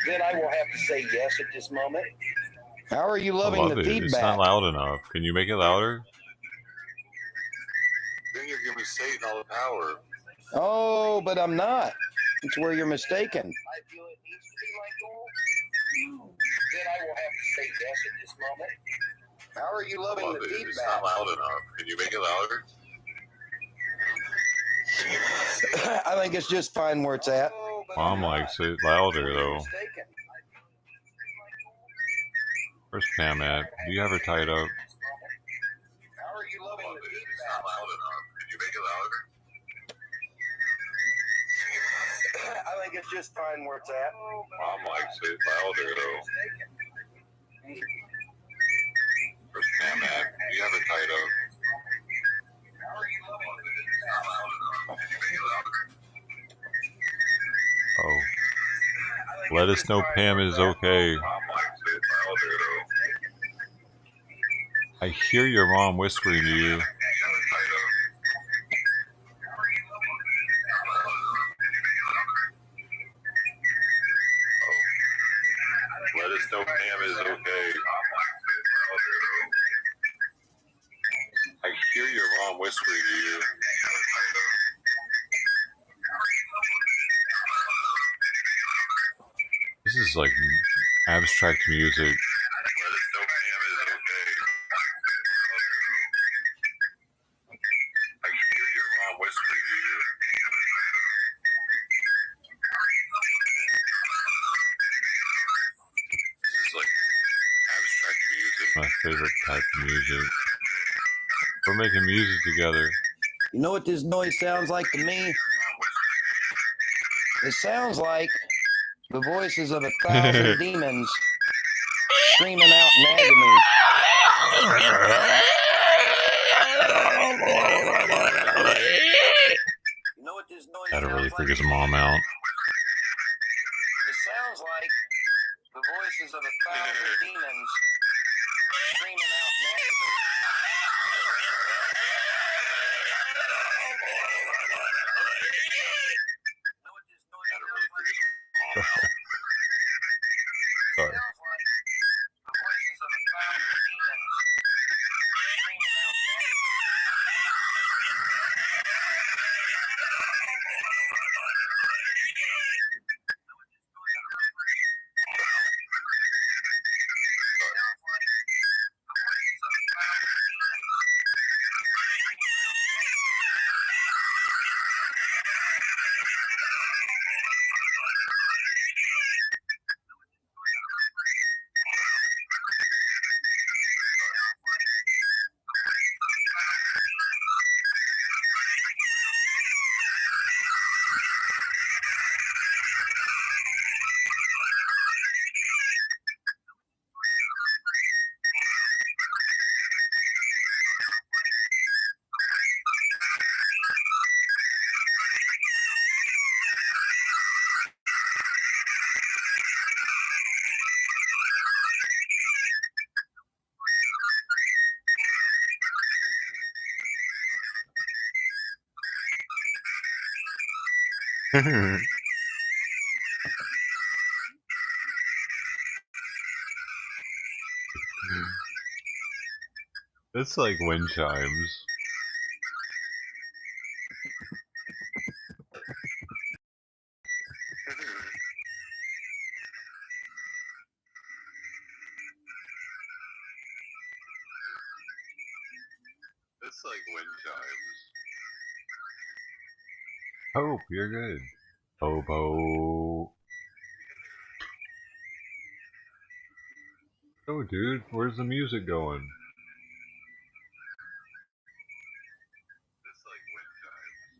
then I will have to say yes at this moment. How are you loving the feedback? It's not loud enough. Can you make it louder? Then you're giving Satan all the power. Oh, but I'm not. It's where you're mistaken. I feel it needs to be my goal. Then I will have to say yes at this moment. How are you loving the feedback? It's not loud enough. Can you make it louder? I think it's just fine where it's at. Mom likes it louder, though. Where's Pam at? Do you have her tied up? How are you loving the feedback? It's not loud enough. Can you make it louder? I think it's just fine where it's at. Mom likes it louder, though. Where's Pam at? Do you have her tied up? How are you loving the feedback? It's not loud enough. Can you make it louder? Oh. Let us know Pam is okay. I hear your mom whispering to you. Let us know Pam is okay. I hear your mom whispering to you. This is like abstract music. Let us know Pam is okay. I hear your mom whispering to you. This is like abstract music. My favorite type of music. We're making music together. You know what this noise sounds like to me? It sounds like the voices of 1,000 demons screaming out in agony. You know what this noise That'll really sounds freak like? his mom out. It sounds like the voices of 1,000 demons screaming out in agony. Sorry. It's like wind chimes. It's like wind chimes. Hope, you're good. Hope, hope. Oh, dude, where's the music going? It's like wind chimes.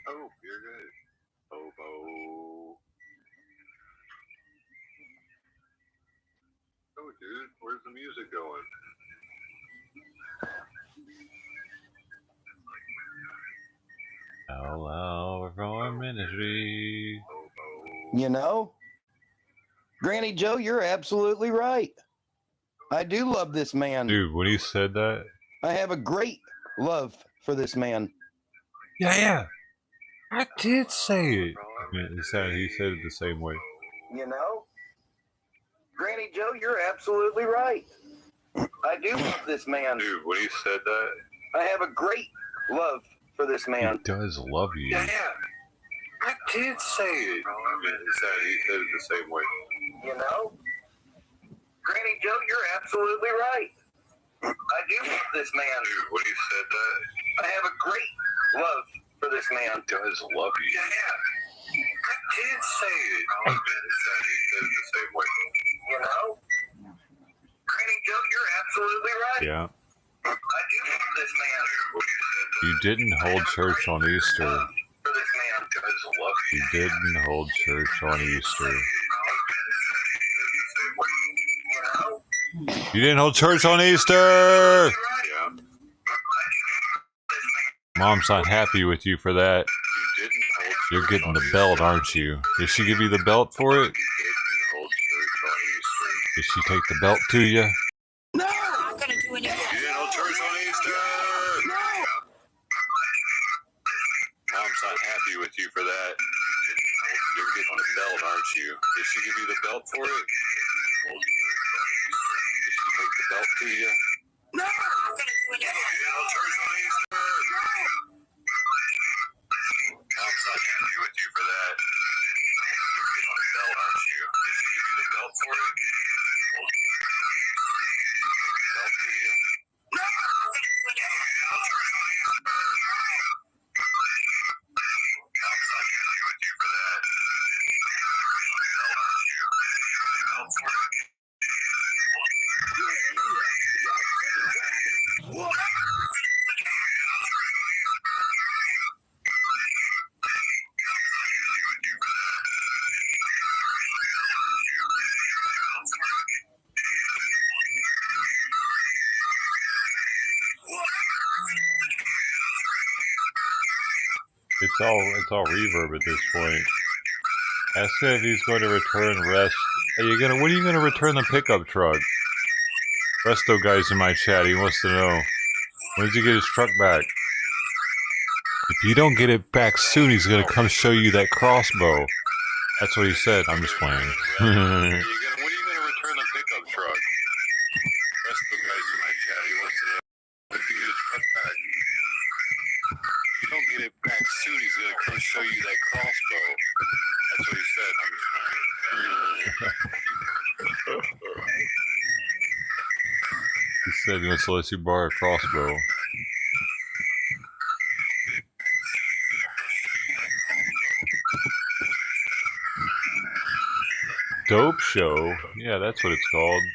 Hope, you're good. Hope, hope. Oh, dude, where's the music going? Outlaw Reform Ministry. You know, Granny Joe, you're absolutely right. I do love this man. Dude, when he said that, I have a great love for this man. yeah, I did say it. He said it the same way. You know, Granny Joe, you're absolutely right. I do love this man. Dude, when he said that, I have a great love for this man. He does love you. Yeah, I did say it. He said it the same way. You know, Granny Joe, you're absolutely right. I do love this man. Dude, when he said that, I have a great love for this man. He does love you. Yeah, I did say it. He said it the same way. You know, Granny Joe, you're absolutely right. Yeah. I do love this man. You didn't hold church on Easter. For this man. He does love you. You didn't hold church on Easter. You didn't hold church on Easter! Yeah. Mom's not happy with you for that. You're getting the belt, aren't you? Did she give you the belt for it? Did she take the belt to you? No! I'm not gonna do anything. You didn't hold church on Easter! No! Mom's not happy with you for that. You're getting the belt, aren't you? Did she give you the belt for it? Did she take the belt to you? No! I'm not gonna do anything. You didn't hold church on Easter! Mom's not happy with you for that. You're getting the belt, aren't you? Did she give you the belt for it? It's all reverb at this point. Ask him if he's going to return rest. When are you gonna return the pickup truck? Resto guy's in my chat. He wants to know, when does he get his truck back? If you don't get it back soon, he's gonna come show you that crossbow. That's what he said. I'm just playing. When are you gonna return the pickup truck? Resto guy's in my chat. He wants to know, when does he get his truck back? If you don't get it back soon, he's gonna come show you that crossbow. That's what he said. I'm just playing. He said he wants to let you borrow a crossbow. Dope show? Yeah, that's what it's called. He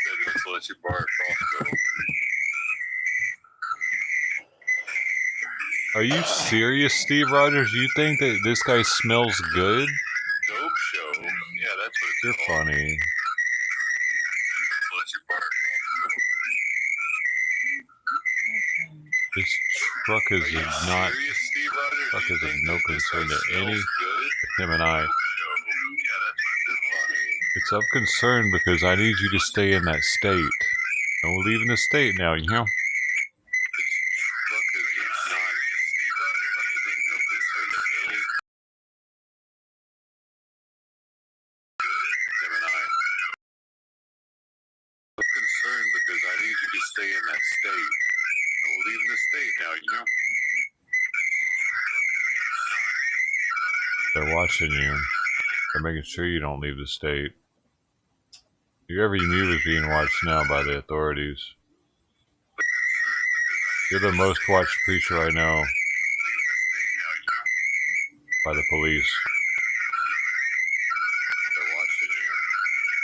said he wants to let you borrow a crossbow. Are you serious, Steve Rogers? You think that this guy smells good? Dope show? Yeah, that's what it's You're called. Funny. This truck is not. Truck is of no concern to any him and I. It's of concern because I need you to stay in that state. Don't leave in the state now, you know? They're watching you. They're making sure you don't leave the state. Your every move is being watched now by the authorities. You're the most watched preacher I know by the police. They're watching you.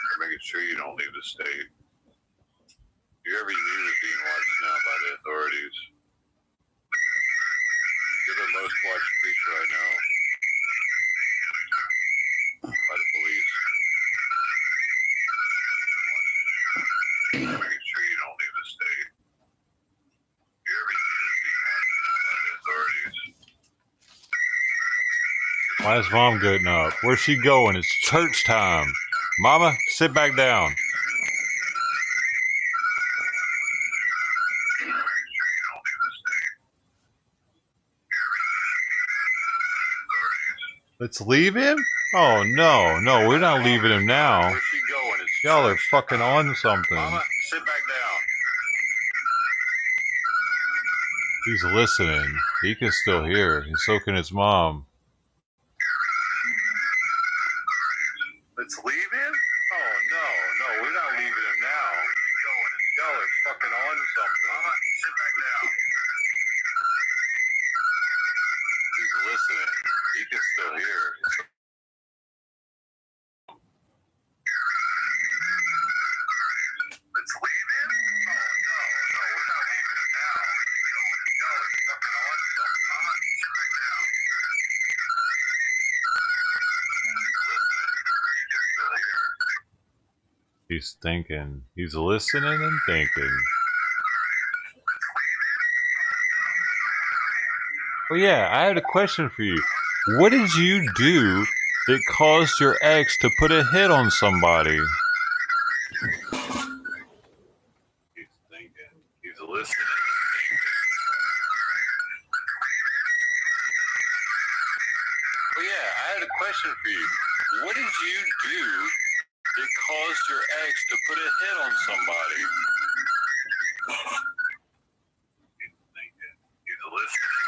They're making sure you don't leave the state. Your every move is being watched now by the authorities. You're the most watched preacher I know by the police. They're making sure you don't leave the state. Your every move is being watched now by the authorities. Why is Mom getting up? Where's she going? It's church time. Mama, sit back down. Let's leave him? Oh, no. No, we're not leaving him now. Where's she going? Y'all are fucking on something. Mama, sit back down. He's listening. He can still hear. And so can his mom. Let's leave him? Oh, no. We're not leaving him now. Y'all are fucking on something. Mama, sit back down. He's listening. He can still hear. Let's leave him? Oh, no. We're not leaving him now. Y'all are fucking on something. Mama, sit back down. He's thinking. He's listening and thinking. Oh yeah, I had a question for you. What did you do that caused your ex to put a hit on somebody? He's thinking. He's listening and thinking. Oh yeah, I had a question for you. What did you do that caused your ex to put a hit on somebody? He's thinking. He's listening.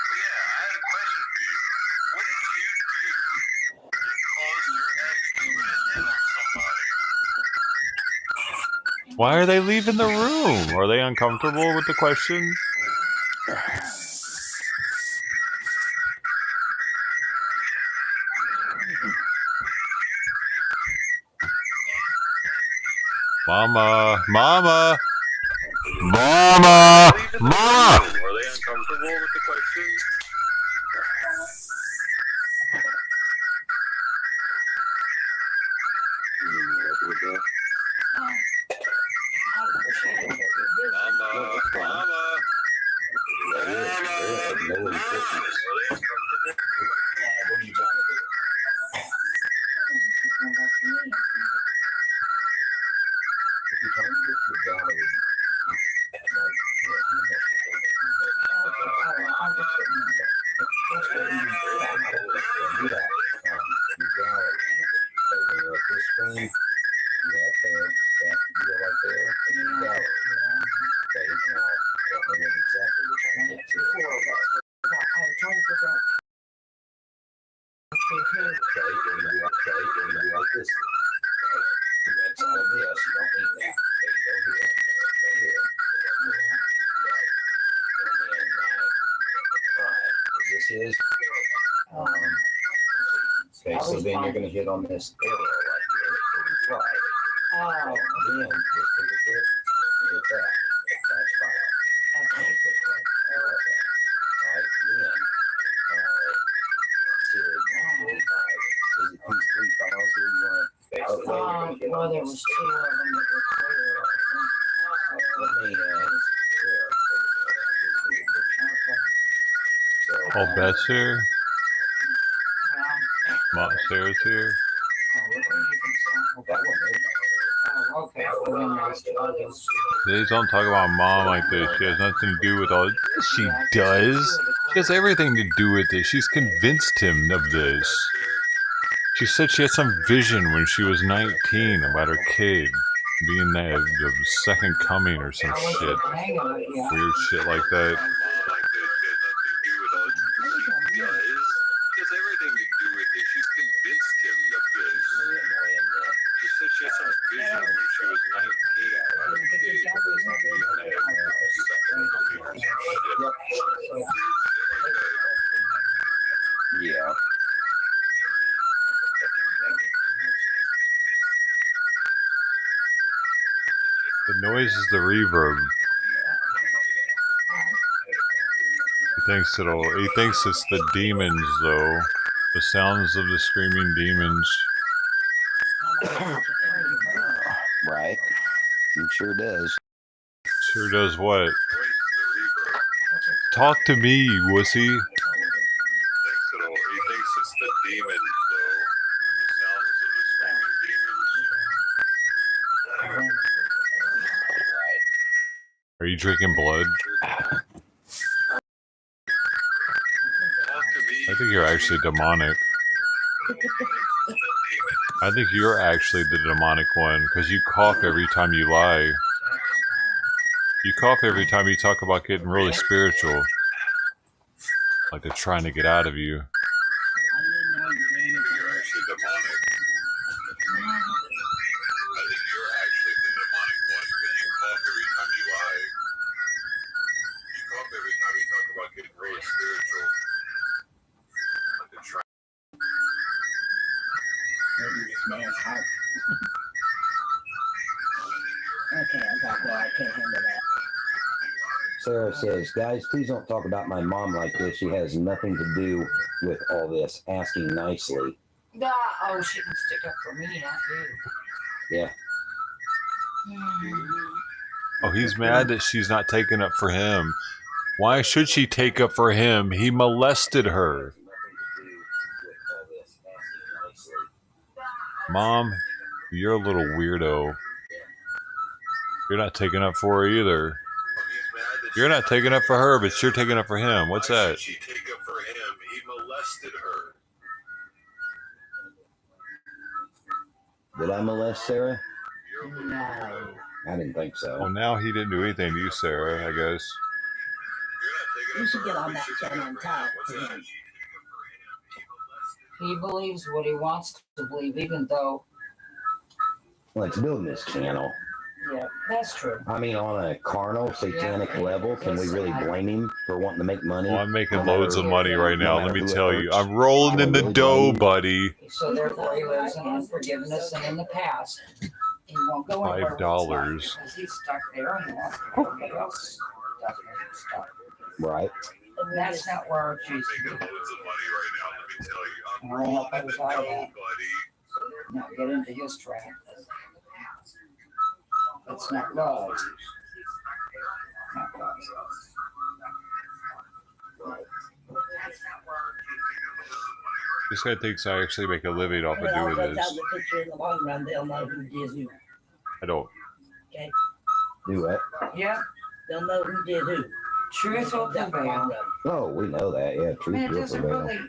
Oh yeah, I had a question for you. What did you do that caused your ex to put a hit on somebody? Why are they leaving the room? Are they uncomfortable with the question? Mama! Mama! Mama! Mama! Are they uncomfortable with the question? Mama! Mama! Okay, so then you're going to hit on this arrow right here for the fly. Oh. And then just take a clip, you get that. That's file. Okay. Alright, then, there's these 3 files here you want to Outlaw. Well, there was 2 of them that were clear. Let me, Oh, Beth's here? Mom, Sarah's here? Please don't talk about Mom like this. She has nothing to do with all. She does. She has everything to do with it. She's convinced him of this. She said she had some vision when she was 19 about her kid being the second coming or some shit. Weird shit like that. Has everything to do with it. She's convinced him of this. She said she had some vision when Yeah. The noise is the reverb. He thinks it's the demons, though. The sounds of the screaming demons. Right. It sure does. Sure does what? Talk to me, wussy. He thinks it's the demons, though. The sounds of the screaming demons. Are you drinking blood? I think you're actually demonic. I think you're actually the demonic one, because you cough every time you lie. You cough every time you talk about getting really spiritual. Like they're trying to get out of you. You're actually demonic. I think you're actually the demonic one, because you cough every time you lie. You cough every time you talk about getting really spiritual. Like they're trying. Maybe this man's heart. Okay, I got that. I can't handle that. Sarah says, guys, please don't talk about my mom like this. She has nothing to do with all this. Asking nicely. Oh, she can stick up for me, not you. Yeah. Oh, he's mad that she's not taking up for him. Why should she take up for him? He molested her. Mom, you're a little weirdo. You're not taking up for her either. You're not taking up for her, but you're taking up for him. What's that? Why should she take up for him? He molested her. Did I molest Sarah? No. I didn't think so. Well, now he didn't do anything to you, Sarah, I guess. You should get on that channel and talk to him. He believes what he wants to believe, even though... Let's build this channel. Yeah, that's true. I mean, on a carnal, satanic level, can we really blame him for wanting to make money? Well, I'm making loads of money right now, let me tell you. I'm rolling in the dough, buddy. So therefore he lives in unforgiveness, and in the past, he won't go anywhere $5. because he's stuck there and he wants to get everybody else stuck. Right. And that's not where our Jesus is. And we're help others out of that. Not get into his trap. That's not love. Not love. This guy thinks I actually make a living off of doing this. The picture in the long run, they'll know who did who. I don't. Okay. Do what? Yeah. They'll know who did who. Truth will prevail. Oh, we know that. Yeah, truth Man, it will doesn't prevail. really.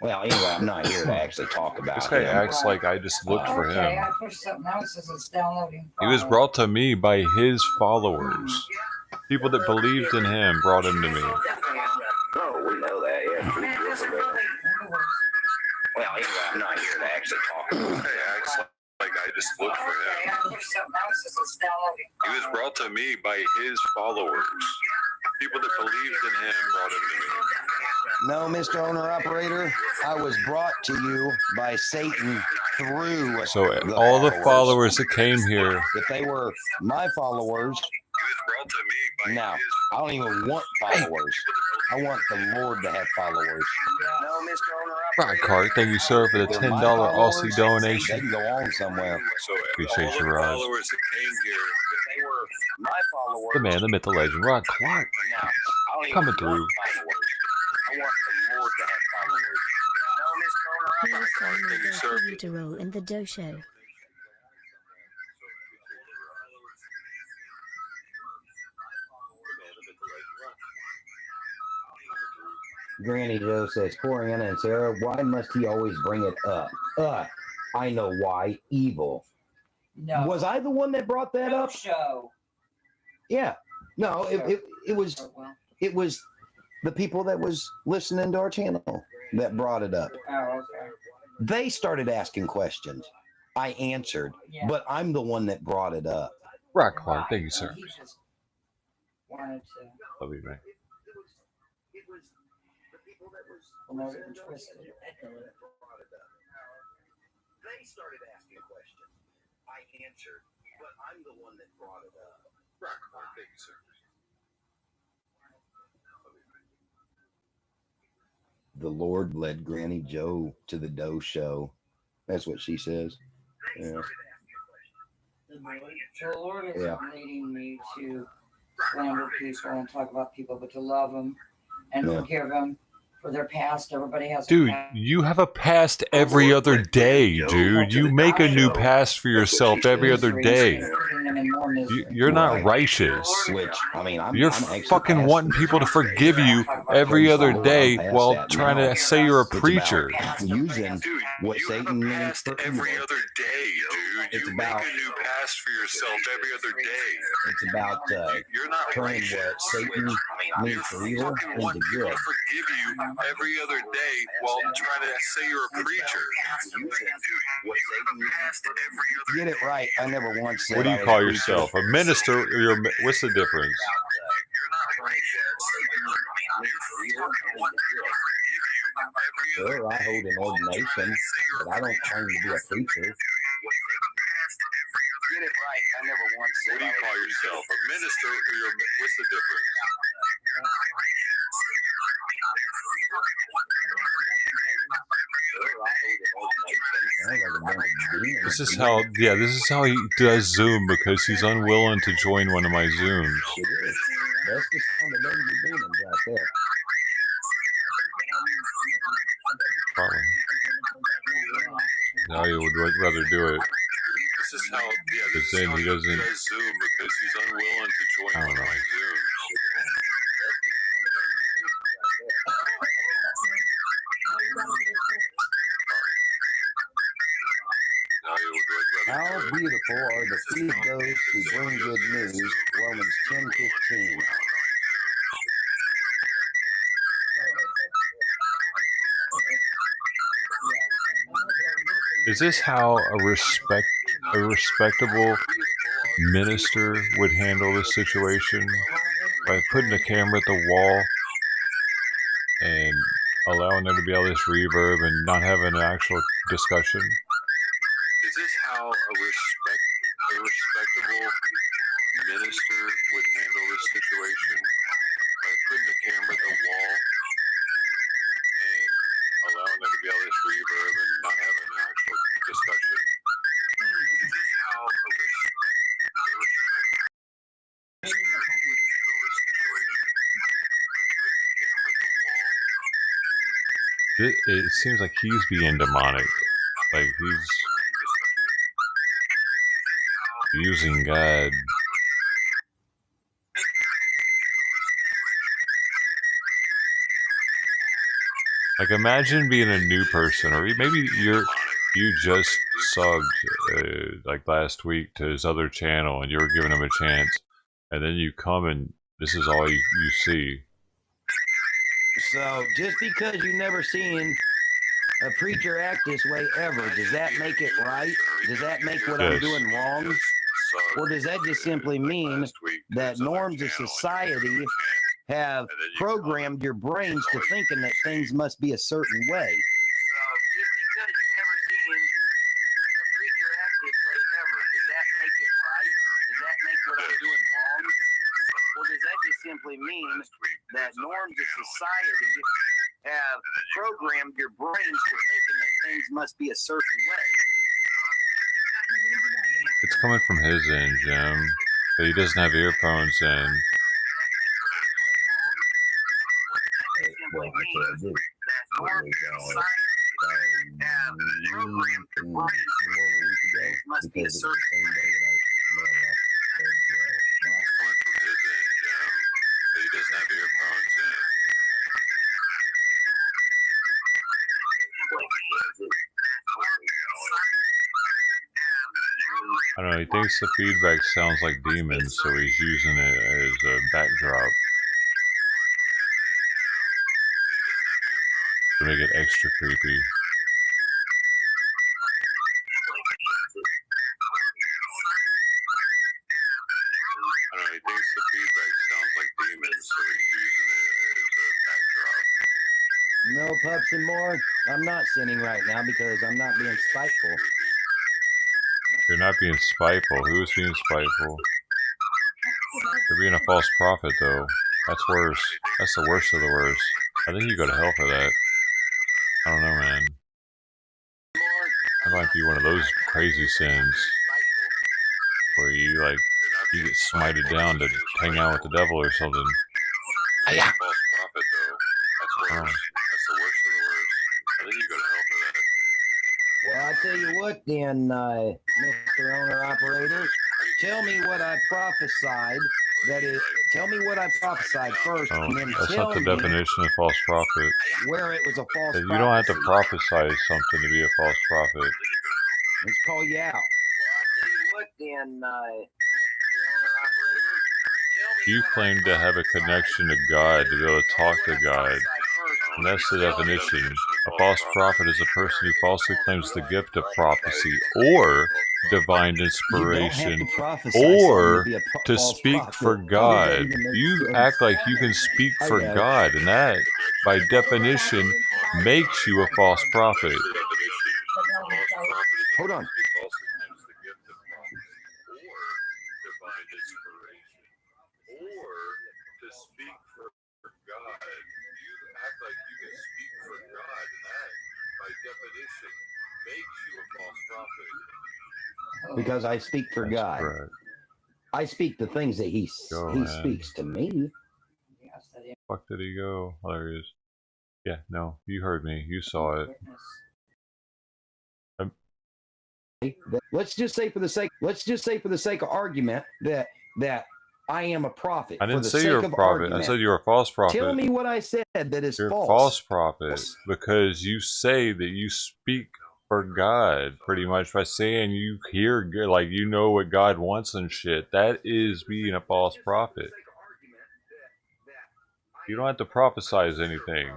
Well, anyway, I'm not here to actually talk about This guy him. acts like I just looked for Okay, him. I pushed something else. It says it's downloading. He was brought to me by his followers. People that believed in him brought him to me. Oh, we know that. Yeah, truth will prevail. Well, anyway, I'm not here to actually talk about him. This guy acts like I just looked for him. I pushed something else. It says it's downloading. He was brought to me by his followers. People that believed in him brought him to me. No, Mr. Owner-Operator, I was brought to you by Satan through So all the followers that came here. If they were my followers, now I don't even want followers. I want the Lord to have followers. No, Mr. Owner-Operator. Right, Cart. Thank you, sir, for the $10 Aussie They donation. can go on somewhere. Appreciate you, Rod. Followers that came here, if they were my followers, The man, the myth, the legend, Rod Clark. now, I don't even Coming want through. followers. I want the Lord to have followers. No, Mr. Owner-Operator. Thank you, sir. To roll in the dough show. Granny Joe says, poor Anna and Sarah, why must he always bring it up? I know why. Evil. No. Was I the one that brought that up? Show. Yeah. No, it was the people that was listening to our channel that brought it up. Oh, okay. They started asking questions. I answered, but I'm the one that brought it up. Rod Clark. Thank you, sir. He just wanted to. Love you, man. Well, not even twisted. They started asking questions. I answered, but I'm the one that brought it up. Right, thank you, sir. The Lord led Granny Joe to the dough show. That's what she says. Yeah. The Lord is leading me to slander people and talk about people, but to love them and forgive them for their past. Everybody has Dude, a past. you have a past every other day, dude. You make a new past for yourself every other day. You're not righteous. Which, I mean, You're fucking wanting people to forgive you every other day while trying to say you're a preacher. Using what Satan means for evil. Every other day, dude. It's You about make a new past for yourself every other day. It's about You're not turning righteous. what Satan means for evil Fucking into want people good. to forgive you every other day while trying to say you're a preacher. Get it right. I never once said What do I you was call a preacher. yourself? A minister? Or what's the difference? Sure, I hold an ordination, but I don't claim to be a preacher. Get it right. I never once said. What do you call yourself? A minister? Or what's the difference? This is how he does Zoom, because he's unwilling to join one of my Zooms. That's the sound of them demons right there. Probably. No, he would rather do it. This is how, because then he doesn't. Zoom because he's unwilling to join one of my Zooms. How beautiful are the feet of those who bring good news, Romans 10:15. Is this how a respectable minister would handle this situation? By putting a camera at the wall and allowing there to be all this reverb and not having an actual discussion? Is this how a respectable minister would handle this situation? By putting a camera at the wall and allowing there to be all this reverb and not having an actual discussion? Is this how a respectable minister would handle this situation? It seems like he's being demonic. Like he's using God. Like imagine being a new person, or maybe you just subbed like last week to his other channel, and you were giving him a chance, and then you come and this is all you see. So just because you've never seen a preacher act this way ever, does that make it right? Does that make what I'm doing wrong? Or does that just simply mean that norms of society have programmed your brains to thinking that things must be a certain way? So just because you've never seen a preacher act this way ever, does that make it right? Does that make what I'm doing wrong? Or does that just simply mean that norms of society have programmed your brains to thinking that things must be a certain way? It's coming from his end, Jim. But he doesn't have earphones in. Must be a certain way. I don't know, he thinks the feedback sounds like demons, so he's using it as a backdrop to make it extra creepy. I don't know, he thinks the feedback sounds like demons, so he's using it as a backdrop No pups and more. I'm not sinning right now because I'm not being spiteful. You're not being spiteful. Who is being spiteful? You're being a false prophet, though. That's worse. That's the worst of the worst. I think you go to hell for that. I don't know, man. It might be one of those crazy sins where you like you get smited down to hang out with the devil or something. Yeah. False prophet, though. That's worse. That's the worst of the worst. I think you go to hell for that. Well, I tell you what, then, Mr. Owner Operator, tell me what I prophesied. Tell me what I prophesied first, and then That's tell not the me definition of false prophet. where it was a false prophet. You don't have to prophesy something to be a false prophet. Let's call you out. Well, I tell you what, then, Mr. Owner Operator, You claim to have a connection to God, to be able to talk to God. And that's the definition. A false prophet is a person who falsely claims the gift of prophecy or divine inspiration or to speak for God. You act like you can speak for God, and that, by definition, makes you a false prophet. Hold on. Because I speak for God. Correct. I speak the things that he speaks to me. Fuck did he go? Oh, there he is. Yeah, no, you heard me. You saw it. Let's just say for the sake of argument that I am a prophet. I didn't say you're a prophet. I said you're a false prophet. Tell me what I said that is false. You're false. a false prophet because you say that you speak for God pretty much by saying you hear, like, you know what God wants and shit. That is being a false prophet. You don't have to prophesize anything.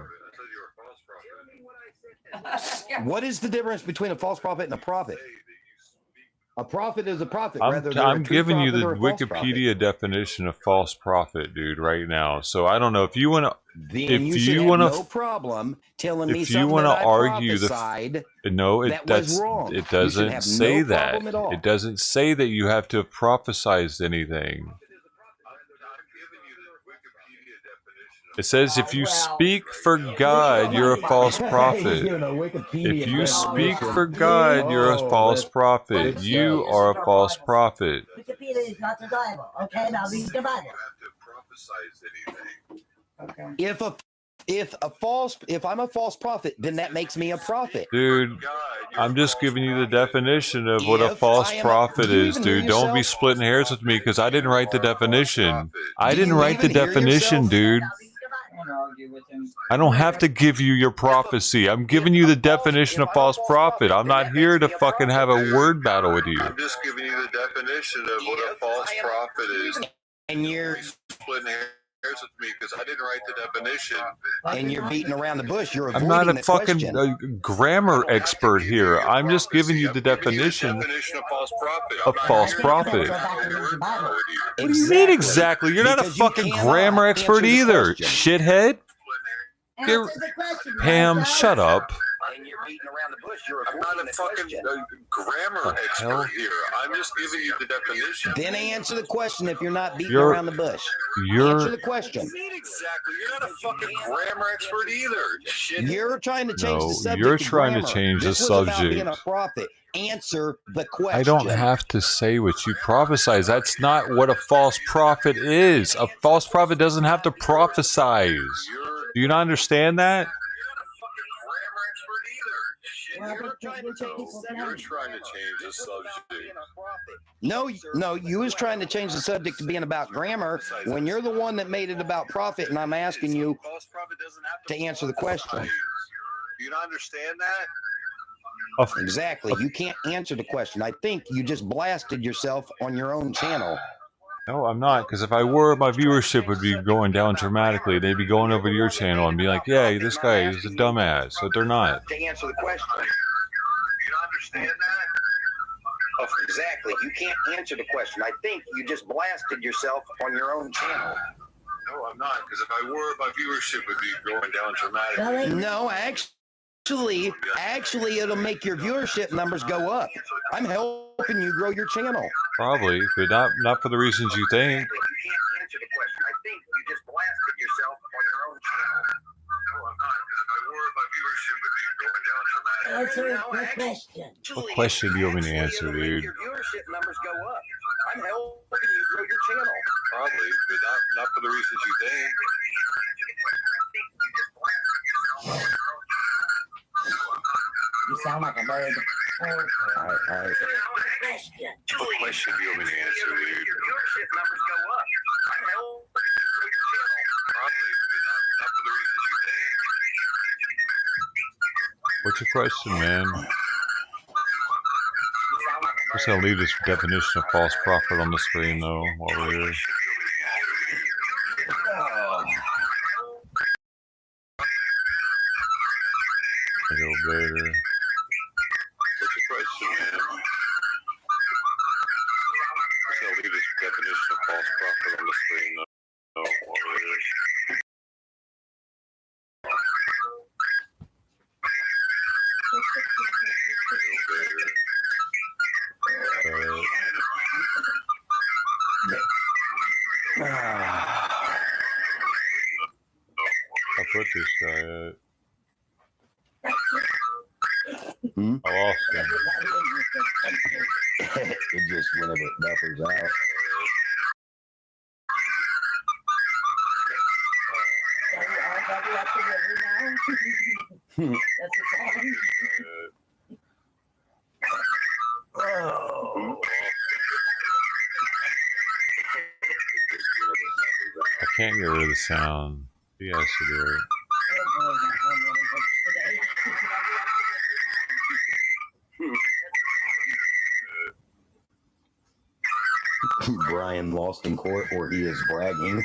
What is the difference between a false prophet and a prophet? A prophet is a prophet. I'm giving you the Wikipedia definition of false prophet, dude, right now. So I don't know if you want to. Then you should have no problem telling me something that I prophesied that was wrong. It doesn't say that. It doesn't say that you have to have prophesized anything. It says if you speak for God, you're a false prophet. If you speak for God, you're a false prophet. You are a false prophet. Wikipedia is not the Bible. Okay, now read the Bible. If I'm a false prophet, then that makes me a prophet. Dude, I'm just giving you the definition of what a false prophet is, dude. Don't be splitting hairs with me because I didn't write the definition. I didn't write the definition, dude. I don't have to give you your prophecy. I'm giving you the definition of false prophet. I'm not here to fucking have a word battle with you. I'm just giving you the definition of what a false prophet is. And you're splitting hairs with me because I didn't write the definition. And you're beating around the bush. You're I'm not a fucking grammar expert here. I'm just giving you the definition of false prophet. What do you mean exactly? You're not a fucking grammar expert either, shithead. Pam, shut up. I'm not a fucking grammar expert here. I'm just giving you the definition. Then answer the question if you're not beating around the bush. Answer the question. Exactly. You're not a fucking grammar expert either. You're trying to change the subject. You're trying to change the subject. About being a prophet. Answer the question. I don't have to say what you prophesize. That's not what a false prophet is. A false prophet doesn't have to prophesize. Do you not understand that? You're trying to change the subject. No, you was trying to change the subject to being about grammar when you're the one that made it about prophet, and I'm asking you to answer the question. Do you not understand that? Exactly. You can't answer the question. I think you just blasted yourself on your own channel. No, I'm not, because if I were, my viewership would be going down dramatically. They'd be going over to your channel and be like, yeah, this guy is a dumbass, but they're not. To answer the question. Do you understand that? Exactly. You can't answer the question. I think you just blasted yourself on your own channel. No, I'm not, because if I were, my viewership would be going down dramatically. No, actually, it'll make your viewership numbers go up. I'm helping you grow your channel. Probably, but not for the reasons you think. You can't answer the question. I think you just blasted yourself on your own channel. No, I'm not, because if I were, my viewership would be going down dramatically. Answer the question. What question do you want me to answer, dude? Your viewership numbers go up. I'm helping you grow your channel. Probably, but not for the reasons you think. You sound like a bird. All right. What question do you want me to answer, dude? Your viewership numbers go up. I'm helping you grow your channel. Probably, but not for the reasons you think. What's your question, man? I'm just gonna leave this definition of false prophet on the screen, though, while we're here. Vader. What's your question, man? I'm gonna leave this definition of false prophet on the screen, though, while we're here. I put this guy at. I lost him. It just whenever it buffers out. That's a song. I can't get rid of the sound. He has to do it. Brian lost in court, or he is bragging.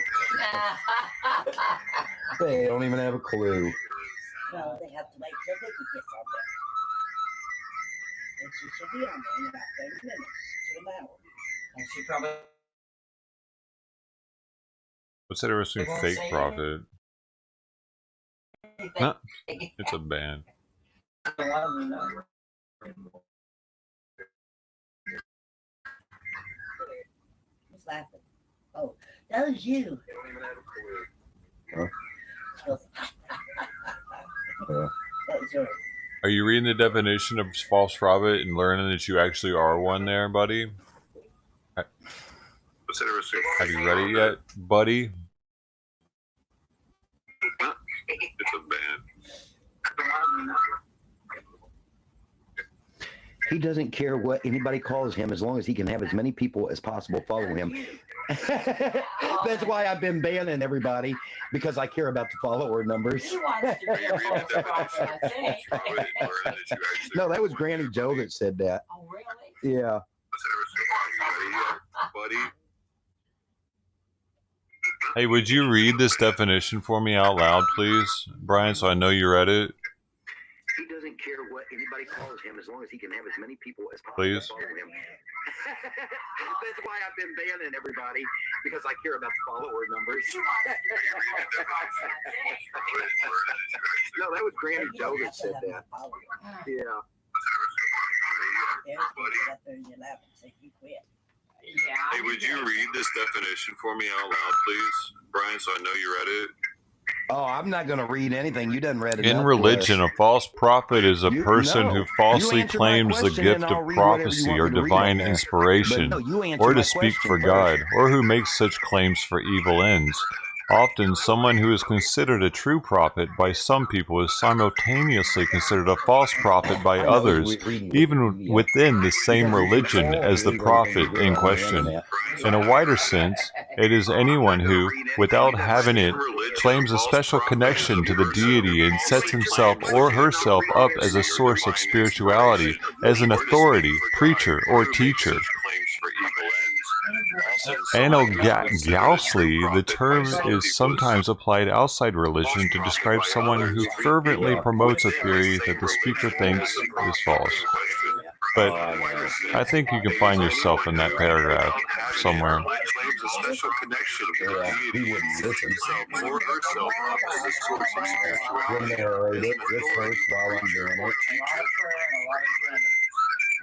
They don't even have a clue. No, they have to wait till Vicky gets on there. And she should be on there in about 30 minutes to an hour. And she probably... What's that difference between fake prophet? Huh? It's a band. Who's laughing? Oh, that was you. Huh? That was yours. Are you reading the definition of false prophet and learning that you actually are one there, buddy? Have you read it yet, buddy? It's a band. He doesn't care what anybody calls him as long as he can have as many people as possible follow him. That's why I've been banning everybody, because I care about the follower numbers. He wants to be a false prophet, I think. No, that was Granny Joe that said that. Oh, really? Yeah. Buddy. Hey, would you read this definition for me out loud, please, Brian, so I know you read it? He doesn't care what anybody calls him as long as he can have as many people as possible Please. follow him. That's why I've been banning everybody, because I care about the follower numbers. No, that was Granny Joe that said that. Yeah. Hey, would you read this definition for me out loud, please, Brian, so I know you read it? Oh, I'm not going to read anything. You done read it. In religion, a false prophet is a person who falsely claims the gift of prophecy or divine inspiration, or to speak for God, or who makes such claims for evil ends. Often, someone who is considered a true prophet by some people is simultaneously considered a false prophet by others, even within the same religion as the prophet in question. In a wider sense, it is anyone who, without having it, claims a special connection to the deity and sets himself or herself up as a source of spirituality, as an authority, preacher, or teacher. Analogously, the term is sometimes applied outside religion to describe someone who fervently promotes a theory that the speaker thinks is false. But I think you can find yourself in that paragraph somewhere. Claims a special connection to the deity, setting himself or herself up as a source of spirituality. This verse while I'm doing it.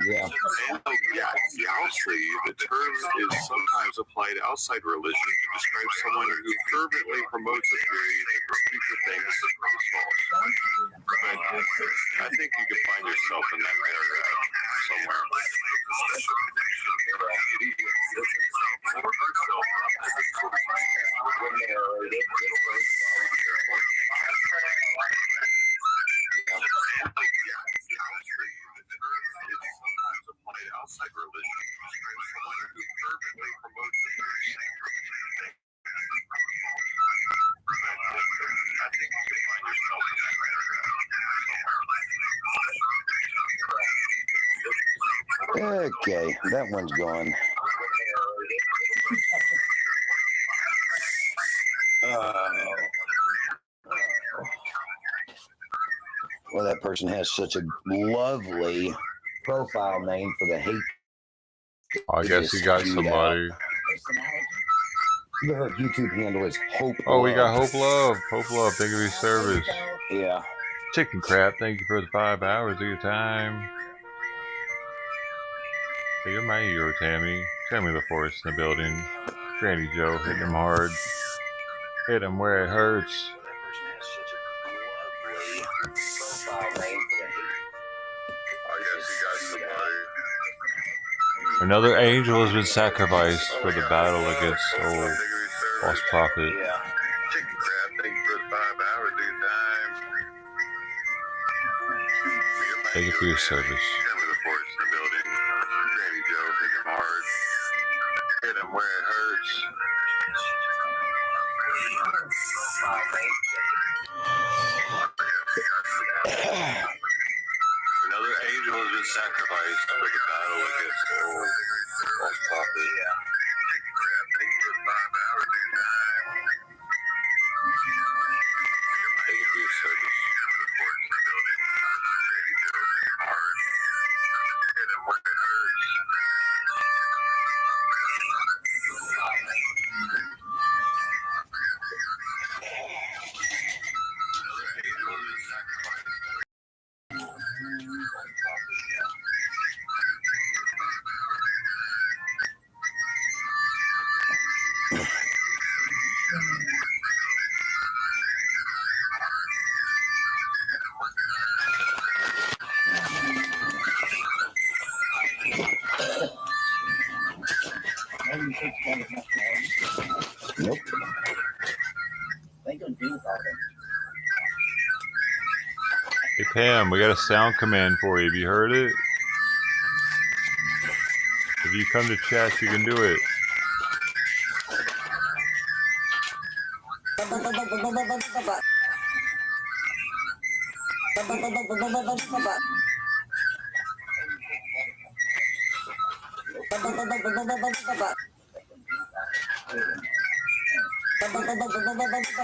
Yeah. Theology, the term is sometimes applied outside religion to describe someone who fervently promotes a theory that the future things is false. But I think you can find yourself in that paragraph somewhere. Outside religion, someone who fervently promotes the very same I think you can find yourself in that paragraph. Okay, that one's gone. Well, that person has such a lovely profile name for the hate. I guess you got somebody. Her YouTube handle is Hope. Oh, we got Hope Love. Hope Love, thank you for your service. Yeah. Chicken Crap, thank you for the 5 hours of your time. Hey, you're my hero, Tammy. Tammy the Forest in the building. Granny Joe, hitting him hard. Hit him where it hurts. Another angel has been sacrificed for the battle against old false prophet. Chicken Crab, thank you for the 5 hours of your time. Thank you for your service. Tammy the Forest in the building. Granny Joe, hit him hard. Hit him where it hurts. Another angel has been sacrificed for the battle against old false prophet. Thank you for the 5 hours of your time. Thank you for your service. Tammy the Forest in the building. Granny Joe, hit him hard. Hit him where it hurts. Nope. They can do about it. Hey Pam, we got a sound command for you. Have you heard it? If you come to chat, you can do it.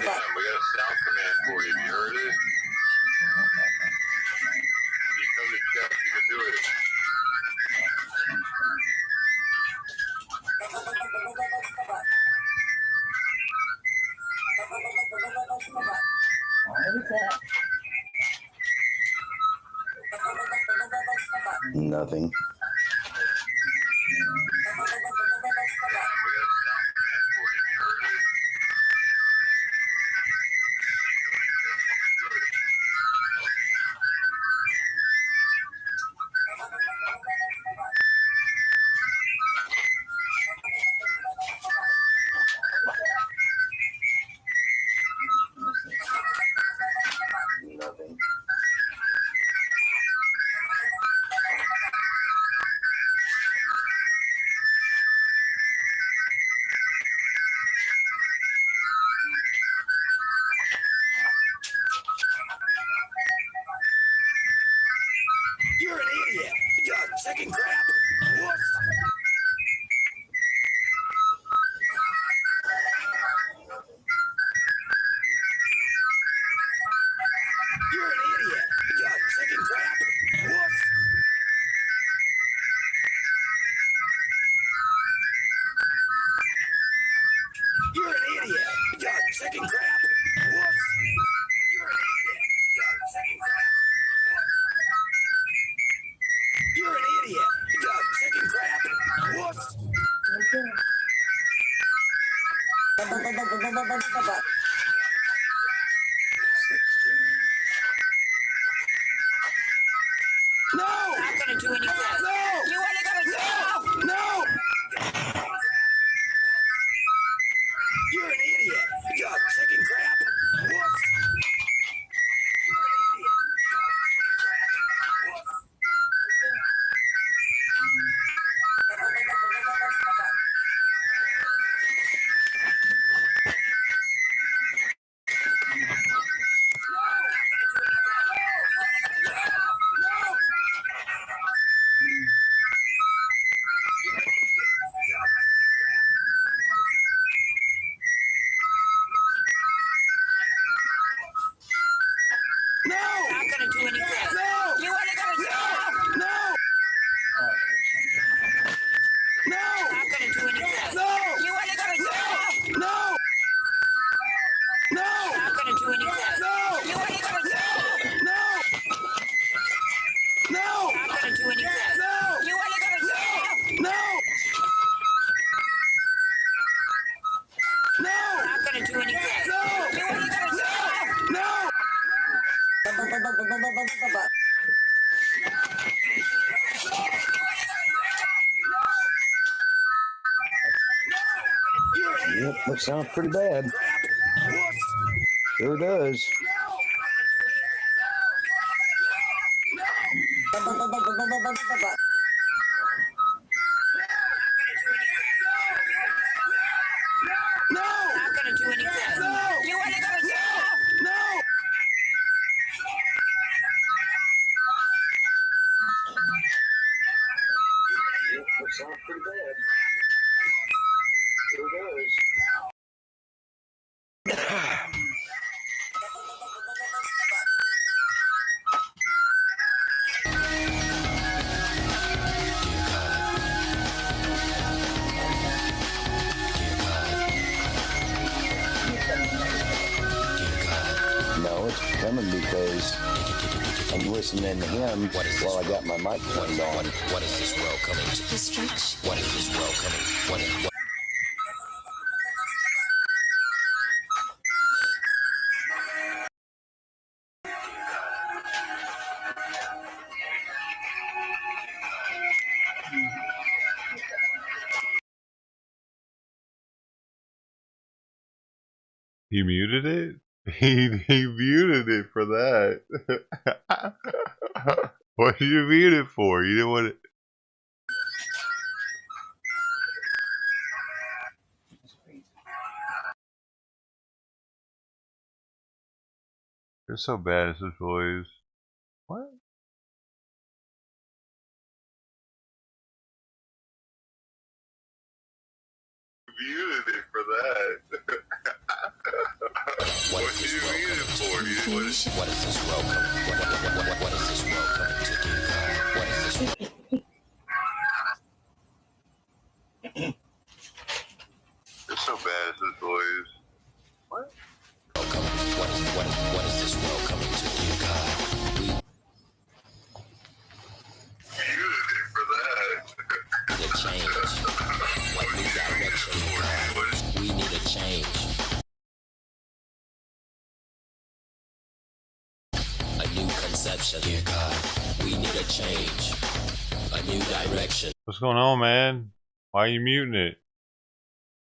Yeah, we got a sound command for you. Have you heard it? If you come to chat, you can do it. What is that? Nothing. Nothing. You're an idiot. You chicken crap. Whoops. You're an idiot. You chicken crap. Whoops. No! Not gonna do anything. No! You wanna go? No! No! You're an idiot. You chicken crap. What? No! Not gonna do anything. No! You wanna go? No! No! No! Not gonna do anything. No! You wanna go? No! No! No! Not gonna do anything. No! You wanna go? No! No! Not gonna do anything. No! You wanna go? No! No! Not gonna do anything. No! You wanna go? No! Yep, that sounds pretty bad. Sure does. No! Not gonna do anything. No! You wanna go? No! Yep, that sounds pretty bad. Sure does. No, it's coming because I'm listening to him while I got my mic turned on. What is this world coming to? The stretch. What is this world coming? What He muted it? He muted it for that. What did you mute it for? You didn't want it. You're so bad at this voice. What? Muted it for that. What is this world coming to? What is this world coming? What is this world coming to do, God? What is this? You're so bad at this voice. What? What is this world coming to do, God? We Muted it for that. need a change. A new direction, God. We need a change. A new conception, dear God. We need a change. A new direction. What's going on, man? Why are you muting it?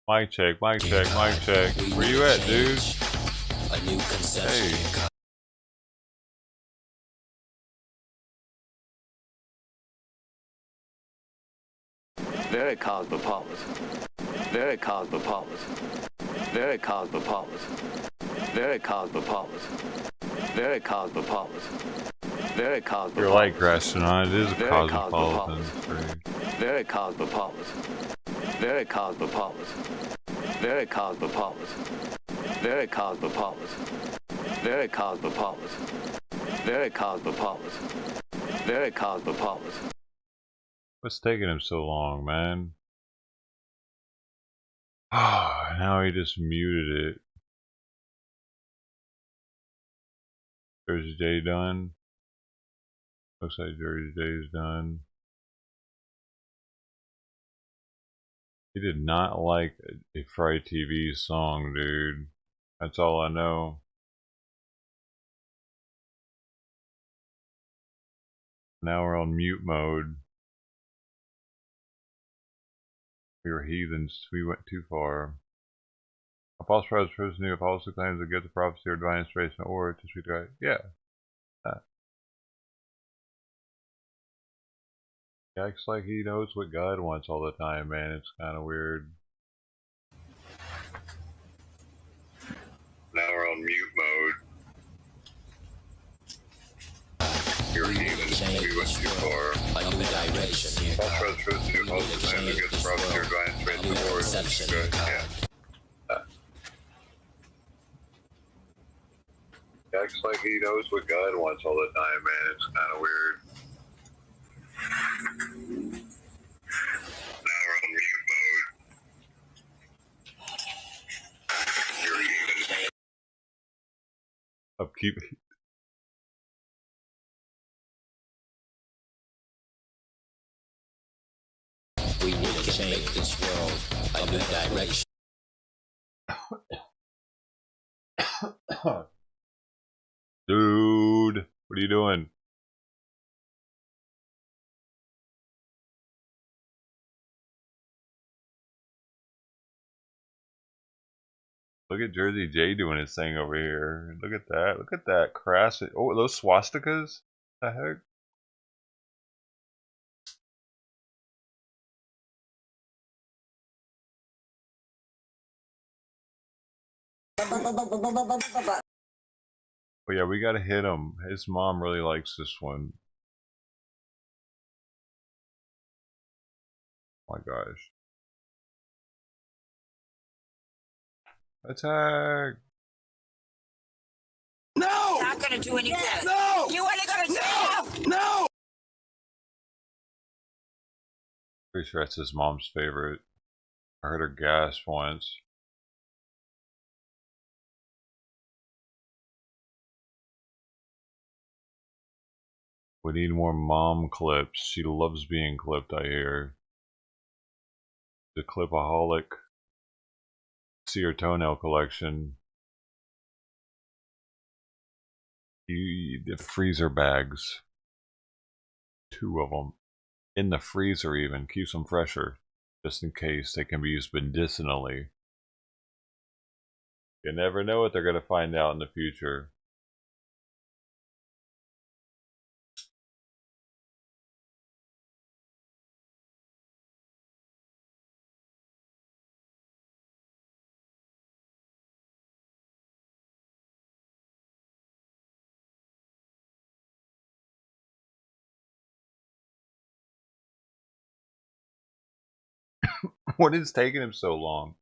Mic check, mic check, mic check. Where you at, dude? A new conception, dear God. Very cosmopolitan. Very cosmopolitan. Very cosmopolitan. Very cosmopolitan. Very cosmopolitan. Very cosmopolitan. You're like grass tonight. It is a cosmopolitan stream. Very cosmopolitan. Very cosmopolitan. Very cosmopolitan. Very cosmopolitan. Very cosmopolitan. Very cosmopolitan. Very cosmopolitan. What's taking him so long, man? Oh, now he just muted it. Jersey Day done. Looks like Jersey Day is done. He did not like a Fry TV song, dude. That's all I know. Now we're on mute mode. We were heathens. We went too far. A false prophet person who falsely claims to get the prophecy or divine inspiration or to speak to God. Yeah. He acts like he knows what God wants all the time, man. It's kind of weird. Now we're on mute mode. We were heathens. We went too far. False prophet person who falsely claims to get the prophecy or divine inspiration or to speak to God. Yeah. He acts like he knows what God wants all the time, man. It's kind of weird. Now we're on mute mode. Upkeep. We need to change this world a new direction. Dude, what are you doing? Look at Jersey J doing his thing over here. Look at that. Look at that crass. Oh, those swastikas? What the heck? Oh yeah, we gotta hit him. His mom really likes this one. Oh my gosh. Attack! No! You're not gonna do any good. No! You only gonna No! Pretty sure that's his mom's favorite. I heard her gasp once. We need more mom clips. She loves being clipped, I hear. The Clipaholic. See her toenail collection. The freezer bags. 2 of them. In the freezer even. Keeps them fresher. Just in case they can be used medicinally. You never know what they're going to find out in the future. What is taking him so long?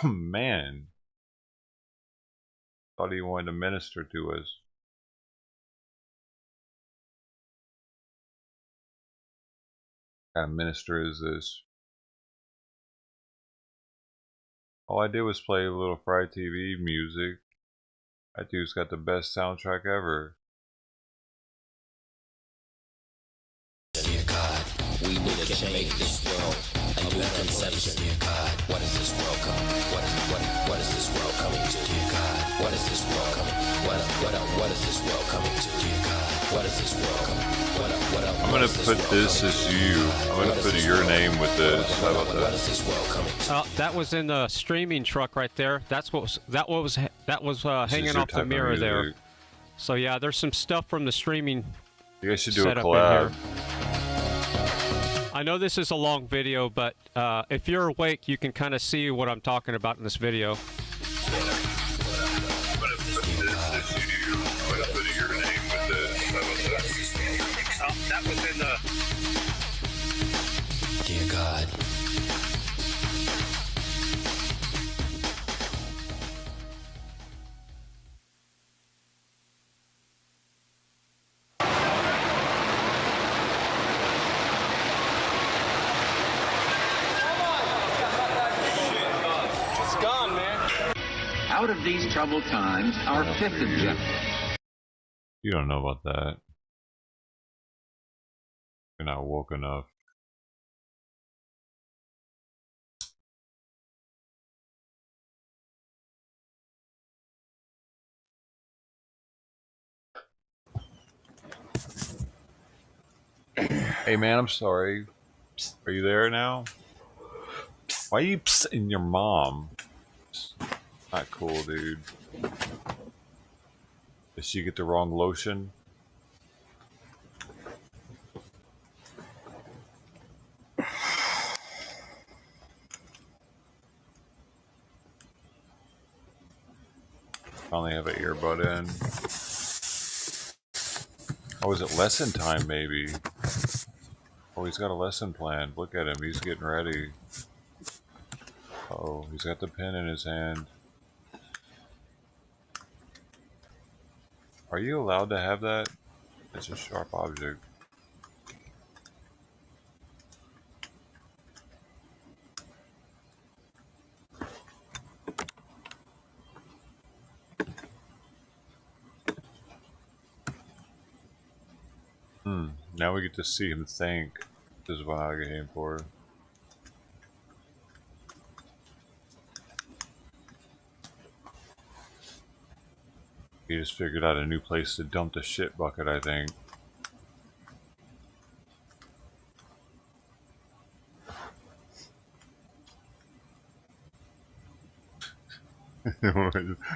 Man. Thought he wanted to minister to us. What kind of minister is this? All I did was play a little Fry TV music. That dude's got the best soundtrack ever. Dear God, we need to make this world a new conception. Dear God, what is this world coming? What is this world coming to? Dear God, what is this world coming? What is this world coming to? Dear God, what is this world coming? I'm gonna put this as you. I'm gonna put your name with this. How about that? That was in the streaming truck right there. That was hanging off the mirror there. So yeah, there's some stuff from the streaming. You guys should do a collab. I know this is a long video, but if you're awake, you can kind of see what I'm talking about in this video. That was in the... Dear God. It's gone, man. Out of these troubled times, our 5th objective. You don't know about that. You're not woke enough. Hey man, I'm sorry. Are you there now? Why are you psing your mom? Not cool, dude. Did she get the wrong lotion? Finally have an earbud in. Oh, is it lesson time maybe? Oh, he's got a lesson planned. Look at him, he's getting ready. Oh, he's got the pen in his hand. Are you allowed to have that? It's a sharp object. Now we get to see him think. This is what I came for. He just figured out a new place to dump the shit bucket, I think.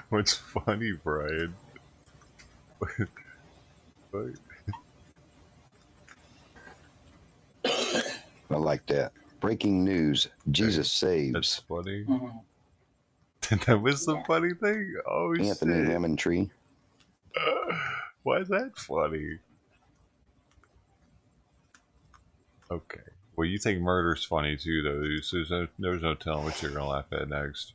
What's funny, Brian? What? I like that. Breaking news. Jesus saves. That's funny. That was the funny thing? Oh, Anthony shit. Hammontree. Why is that funny? Okay. Well, you think murder's funny too, though. So there's no telling what you're gonna laugh at next.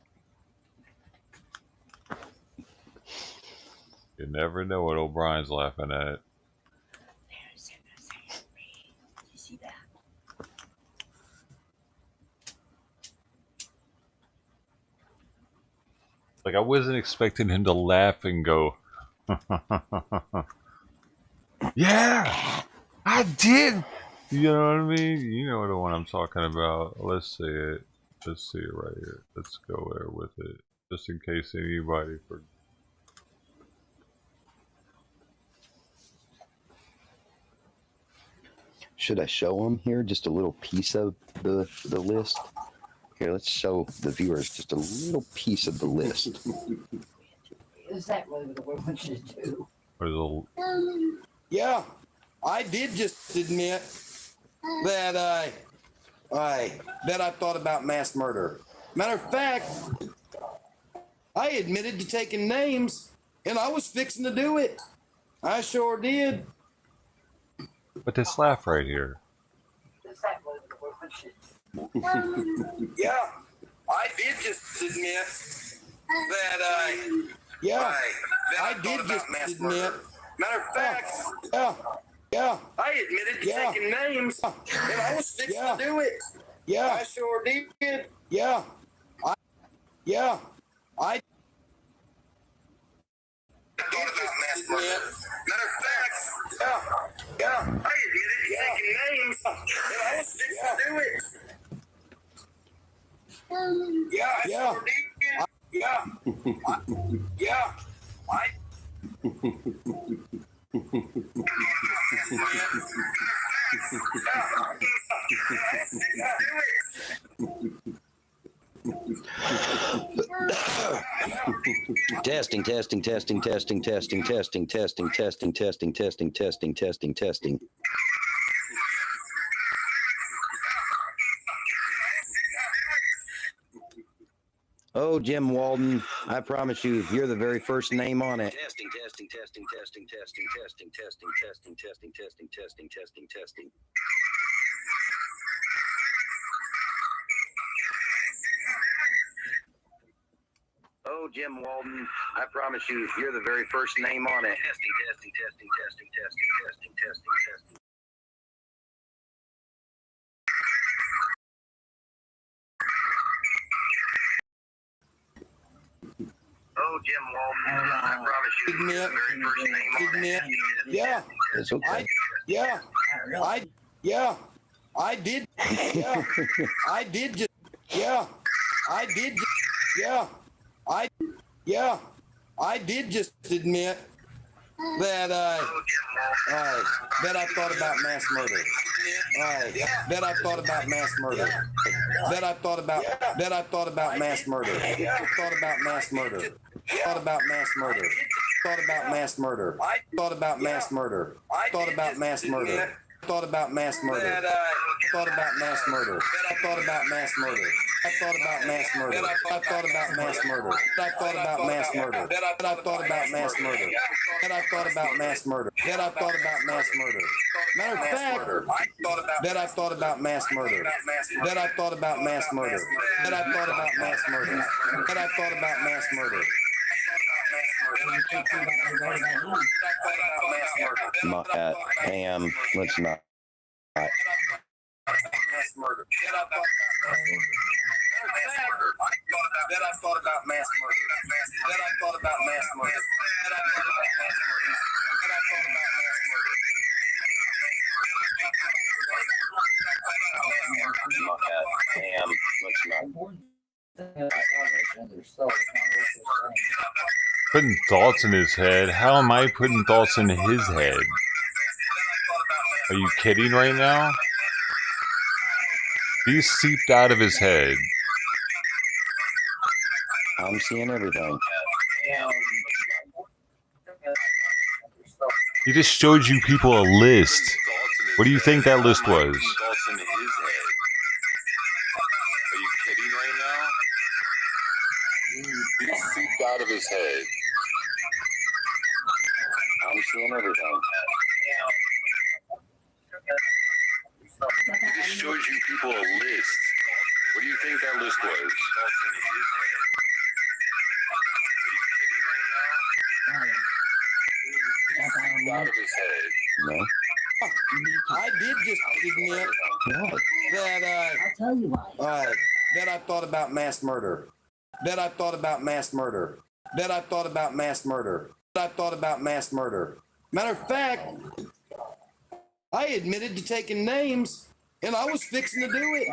You never know what O'Brien's laughing at. Like, I wasn't expecting him to laugh and go, yeah, I did. You know what I mean? You know the one I'm talking about. Let's see it. Let's see it right here. Let's go there with it. Just in case anybody forgets. Should I show them here just a little piece of the list? Here, let's show the viewers just a little piece of the list. Is that really what we want you to do? Yeah, I did just admit that I thought about mass murder. Matter of fact, I admitted to taking names, and I was fixing to do it. I sure did. But this laugh right here. Is that really what we want you to do? Yeah, I did just admit that I did just admit. Matter of fact, I admitted to taking names, and I was fixing to do it. I sure did. I thought about mass murder. Matter of fact, I admitted to taking names, and I was fixing to do it. I sure Testing. Oh, Jim Walden, I promise you, you're the very first name on it. Testing. Oh, Jim Walden, I promise you, you're the very first name on it. Testing. Oh, Jim Walden, I promise you, you're the very first name on it. Yeah. It's okay. Yeah, I did. Yeah, I did just. Yeah, I did. Yeah, I did just admit that that I thought about mass murder. That I thought about mass murder. That I thought about mass murder. Thought about mass murder. Thought about mass murder. Thought about mass murder. Thought about mass murder. Thought about mass murder. Thought about mass murder. Thought about mass murder. I thought about mass murder. I thought about mass murder. I thought about mass murder. I thought about mass murder. That I thought about mass murder. That I thought about mass murder. That I thought about mass murder. Matter of fact, that I thought about mass murder. That I thought about mass murder. That I thought about mass murder. That I thought about mass murder. Pam, let's not. Mass murder. That I thought about mass murder. That I thought about mass murder. That I thought about mass murder. That I thought about mass murder. Pam, let's not. Putting thoughts in his head? How am I putting thoughts in his head? Are you kidding right now? He's seeped out of his head. I'm seeing everything. He just showed you people a list. What do you think that list was? Are you kidding right now? He's seeped out of his head. I'm seeing everything. He just showed you people a list. What do you think that list was? Are you kidding right now? Out of his head. No. I did just admit that I'll tell you why. that I thought about mass murder. That I thought about mass murder. That I thought about mass murder. That I thought about mass murder. Matter of fact, I admitted to taking names, and I was fixing to do it.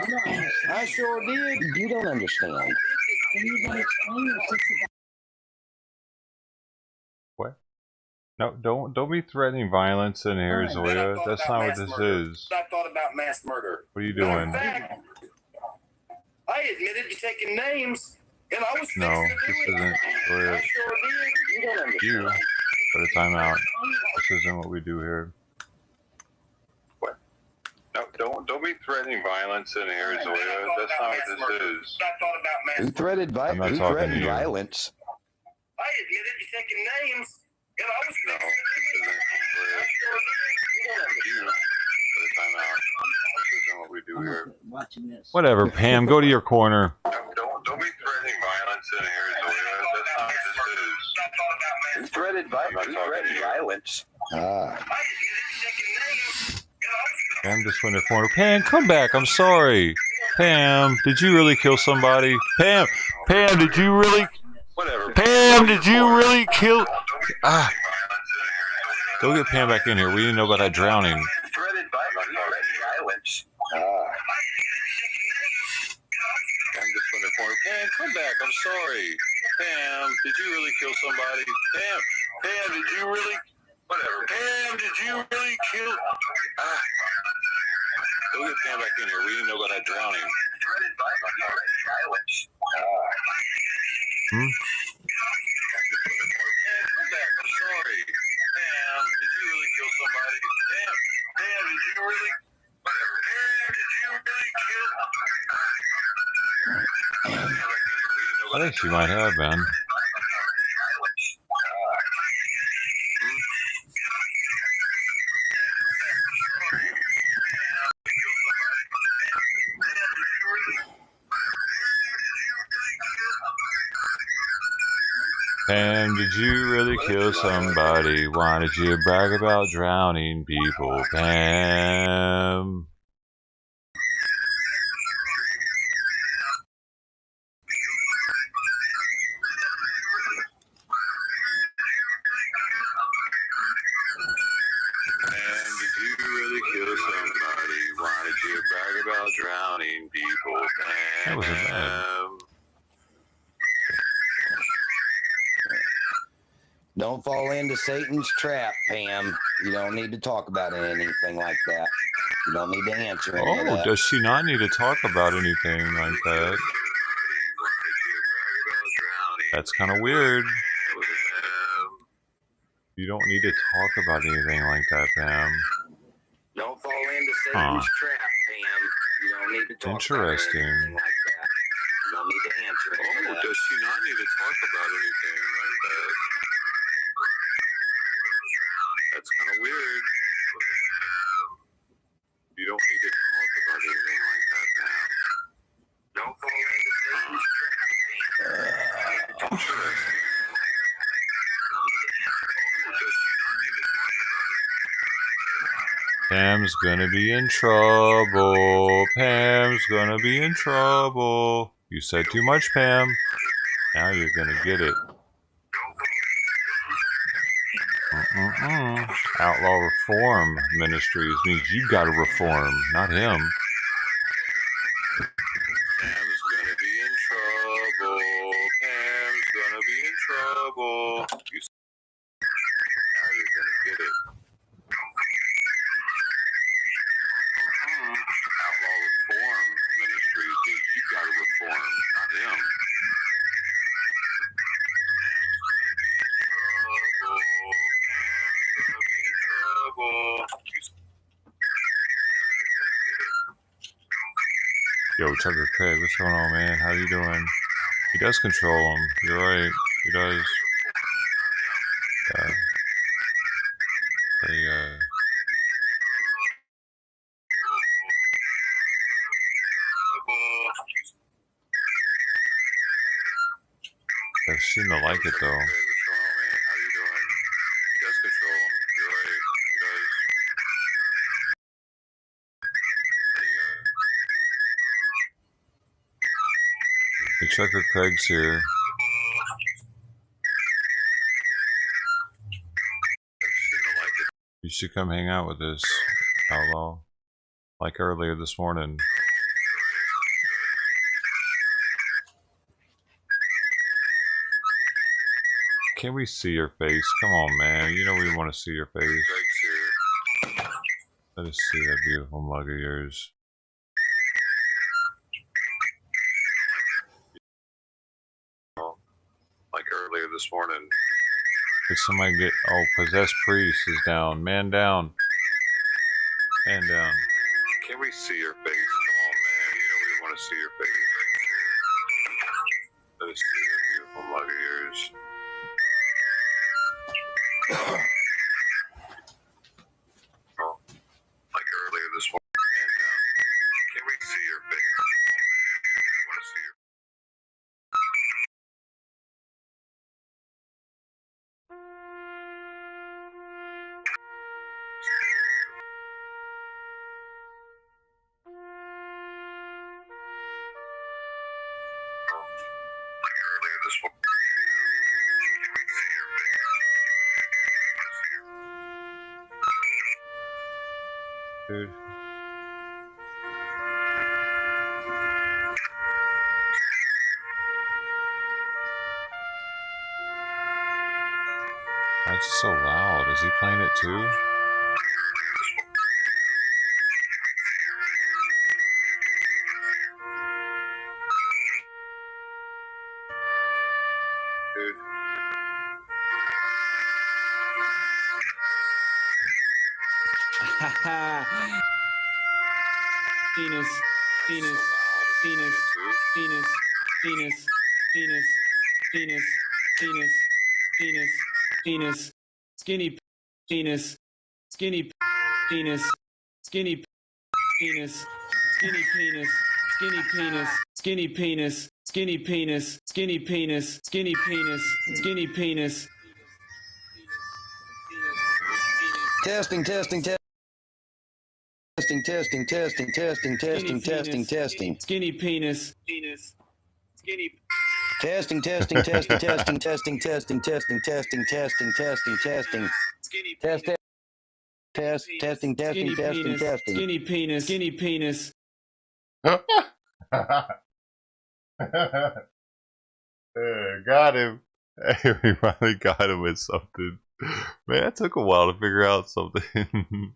I sure did. You don't understand. What? No, don't be threatening violence in here, Zoya. That's not what this is. I thought about mass murder. What are you doing? Fact, I admitted to taking names, and I was fixing No, to do this it. isn't Zoya. I sure did. You don't understand. You. Put a timeout. This isn't what we do here. What? No, don't be threatening violence in here, Zoya. That's not what this is. Who threatened I'm not talking to you. violence? I admitted to taking names, and I was No, fixing this isn't you. Put a timeout. This isn't what we do here. Watching this. Whatever, Pam. Go to your corner. Don't be threatening violence in here, Zoya. That's not what this is. Who threatened violence? Pam just went to the corner. Pam, come back. I'm sorry. Pam, did you really kill somebody? Pam, did you really? Whatever. Pam, did you really kill? Ah. Go get Pam back in here. We didn't know about that drowning. Threatened violence. Pam just went to the corner. Pam, come back. I'm sorry. Pam, did you really kill somebody? Pam, did you really? Whatever. Pam, did you really kill? Ah. Go get Pam back in here. We didn't know about that drowning. Hmm? Pam just went to the corner. Pam, come back. I'm sorry. Pam, did you really kill somebody? Pam, did you really? Whatever. Pam, did you really kill? I think she might have been. Pam, did you really kill somebody? Why did you brag about drowning people, Pam? Pam, did you really kill somebody? Why did you brag about drowning people, Pam? That wasn't bad. Don't fall into Satan's trap, Pam. You don't need to talk about anything like that. You don't need to answer any of Oh, that. does she not need to talk about anything like that? That's kind of weird. You don't need to talk about anything like that, Pam. Don't fall into Satan's trap, Pam. You don't need to talk Interesting. about anything like that. You don't need to answer any of that. Does she not need to talk about anything like that? That's kind of weird. You don't need to talk about anything like that, Pam. Don't fall into Satan's trap. Interesting. Pam's gonna be in trouble. Pam's gonna be in trouble. You said too much, Pam. Now you're gonna get it. Outlaw Reform Ministries means you gotta reform, not him. Pam's gonna be in trouble. Pam's gonna be in trouble. Now you're gonna get it. Outlaw Reform Ministries means you gotta reform, not him. Yo, Tucker Craig, what's going on, man? How you doing? He does control them. You're right. He does. Yeah. They seem to like it, though. Hey, Trucker Craig's here. You should come hang out with us, Outlaw. Like earlier this morning. Can we see your face? Come on, man. You know we want to see your face. Let us see that beautiful mug of yours. Like earlier this morning. Did somebody get... Oh, Possessed Priest is down. Man down. Man down. Can we see your face? Come on, man. You know we want to see your face. Let us see that beautiful mug of yours. Oh, like earlier this morning. And can we see your face? Come on, man. You know we want to see your like earlier this morning. Can we see your face? Dude. That's so loud. Is he playing it too? Dude. Penis, penis, penis, penis, penis, penis, penis, penis, penis, penis, skinny penis, skinny penis, skinny penis, skinny penis, skinny penis, skinny penis, skinny penis, skinny penis, skinny penis, skinny penis. Testing, testing, testing. Testing, testing, testing, testing, testing, testing. Skinny penis. Penis. Skinny. Testing, testing, testing, testing, testing, testing, testing, testing, testing, testing, testing. Test. Testing. Skinny penis. Got him. We finally got him with something. Man, it took a while to figure out something.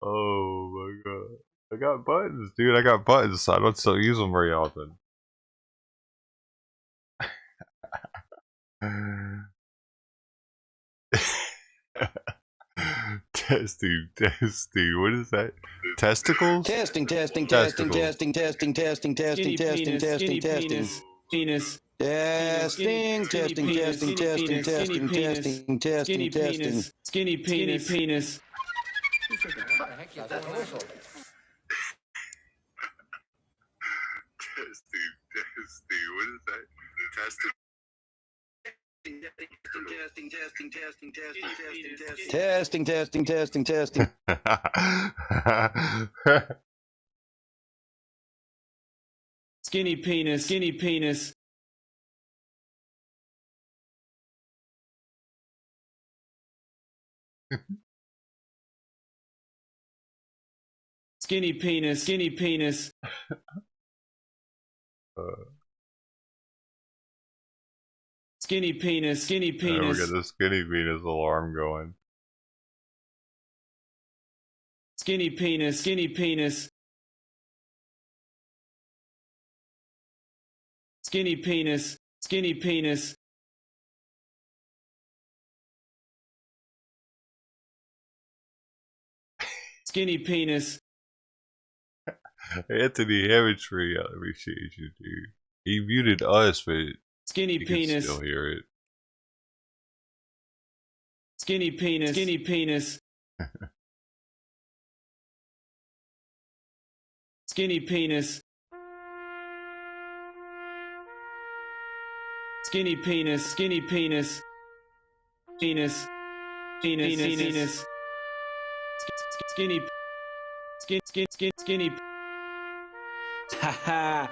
Oh my god. I got buttons, dude. I got buttons, so I don't still use them very often. Testing. What is that? Testicles? Testing. Penis. Skinny penis. What the heck is that also? Testing. What is that? Testing. Testing. Skinny penis. Skinny penis. Skinny penis. Skinny penis. Skinny penis. Skinny penis. We got the skinny penis alarm going. Skinny penis. Skinny penis. Skinny penis. Skinny penis. Skinny penis. Anthony Hammondtree, I appreciate you, dude. He muted us, but skinny you penis. Can still hear it. Skinny penis. Skinny penis. Skinny penis. Skinny penis. Skinny penis. Penis. Penis. Penis. Skinny. Skinny. Haha.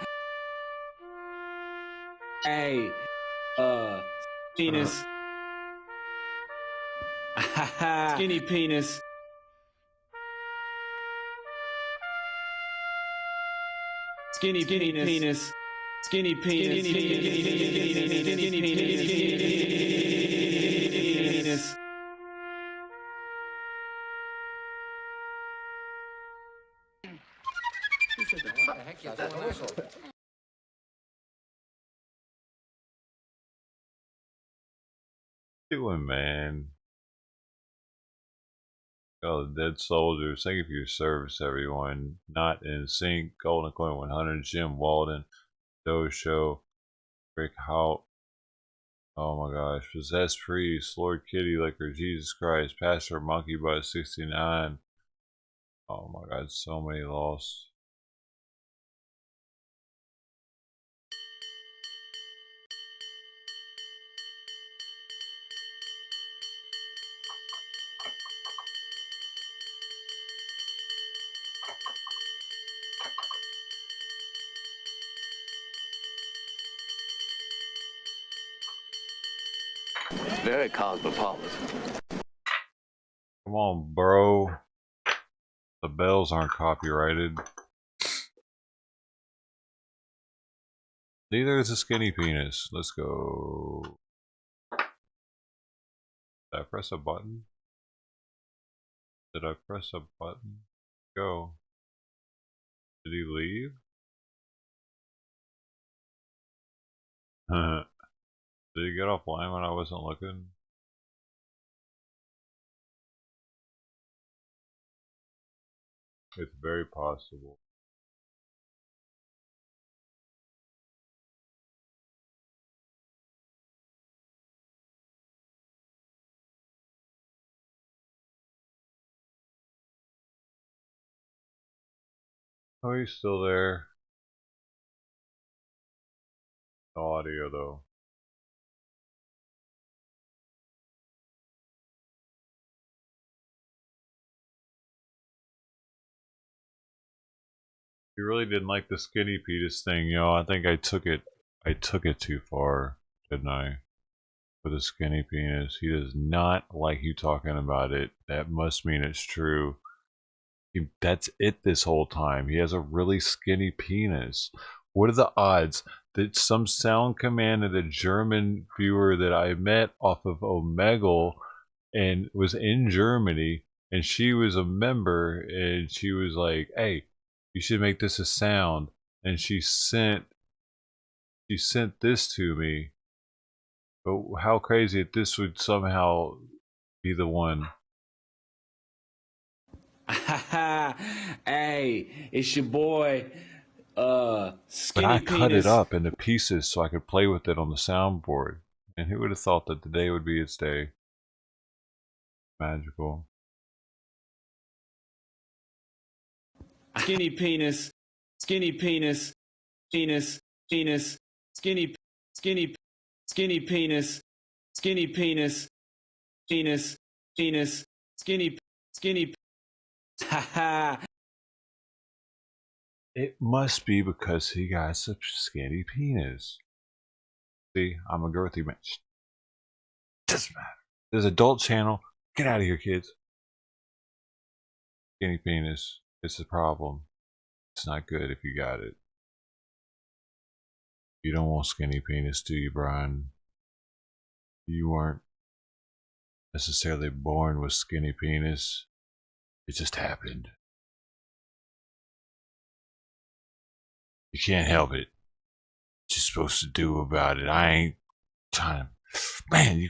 Hey. Penis. Skinny penis. Skinny penis. Skinny penis. Skinny penis. What the heck is that also? Doing, man. Oh, the dead soldiers. Thank you for your service, everyone. Not in sync. Golden Coin 100. Jim Walden. Doe Show. Rick Hout. Oh my gosh. Possessed Priest. Lord Kitty Liquor. Jesus Christ. Pastor Monkey Butt 69. Oh my god. So many lost. Very cosmopolitan. Come on, bro. The bells aren't copyrighted. Neither is a skinny penis. Let's go. Did I press a button? Did I press a button? Go. Did he leave? Did he get offline when I wasn't looking? It's very possible. Oh, he's still there. No audio though. You really didn't like the skinny penis thing, yo. I think I took it too far, didn't I? with a skinny penis. He does not like you talking about it. That must mean it's true. That's it this whole time. He has a really skinny penis. What are the odds that some sound commanded a German viewer that I met off of Omegle and was in Germany, and she was a member, and she was like, hey, you should make this a sound, and she sent this to me. But how crazy that this would somehow be the one. Hey, it's your boy, Skinny But I Penis. cut it up into pieces so I could play with it on the soundboard. And who would have thought that today would be its day? Magical. Skinny penis, skinny penis, penis, penis, skinny, skinny, skinny penis, skinny penis, penis, penis, skinny, skinny. Haha. It must be because he got such skinny penis. See, I'm a girthy bitch. Doesn't matter. There's adult channel. Get out of here, kids. Skinny penis. It's a problem. It's not good if you got it. You don't want skinny penis, do you, Brian? You weren't necessarily born with skinny penis. It just happened. You can't help it. What you supposed to do about it? I ain't trying to. Man, you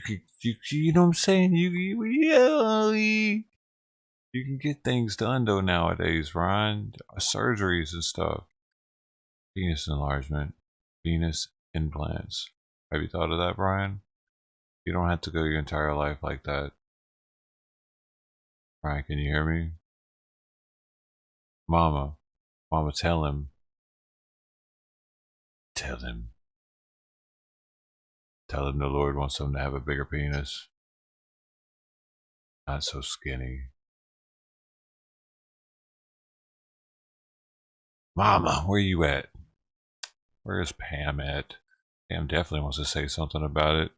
know what I'm saying? You can get things done though nowadays, Ryan. Surgeries and stuff. Penis enlargement, penis implants. Have you thought of that, Brian? You don't have to go your entire life like that. Brian, can you hear me? Mama, tell him. Tell him the Lord wants him to have a bigger penis. Not so skinny. Mama, where you at? Where is Pam at? Pam definitely wants to say something about it.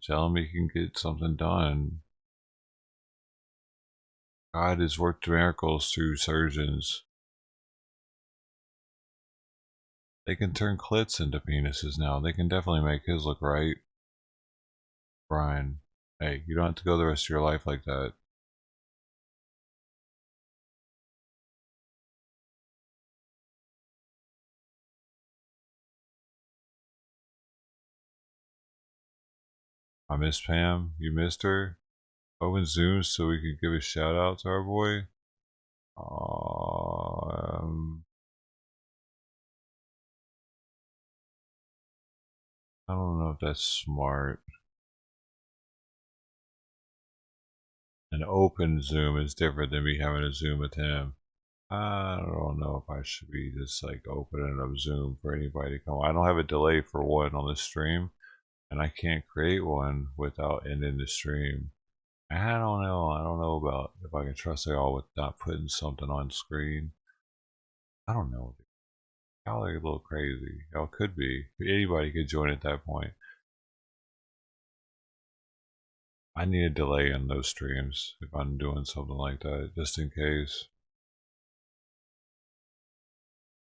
Tell him he can get something done. God has worked miracles through surgeons. They can turn clits into penises now. They can definitely make his look right. Brian, hey, you don't have to go the rest of your life like that. I miss Pam. You missed her? Open Zoom so we could give a shout out to our boy. I don't know if that's smart. An open Zoom is different than me having a Zoom with him. I don't know if I should be just like opening up Zoom for anybody to come. I don't have a delay for one on this stream, and I can't create one without ending the stream. I don't know about if I can trust y'all with not putting something on screen. I don't know. Y'all are a little crazy. Y'all could be. Anybody could join at that point. I need a delay on those streams if I'm doing something like that, just in case.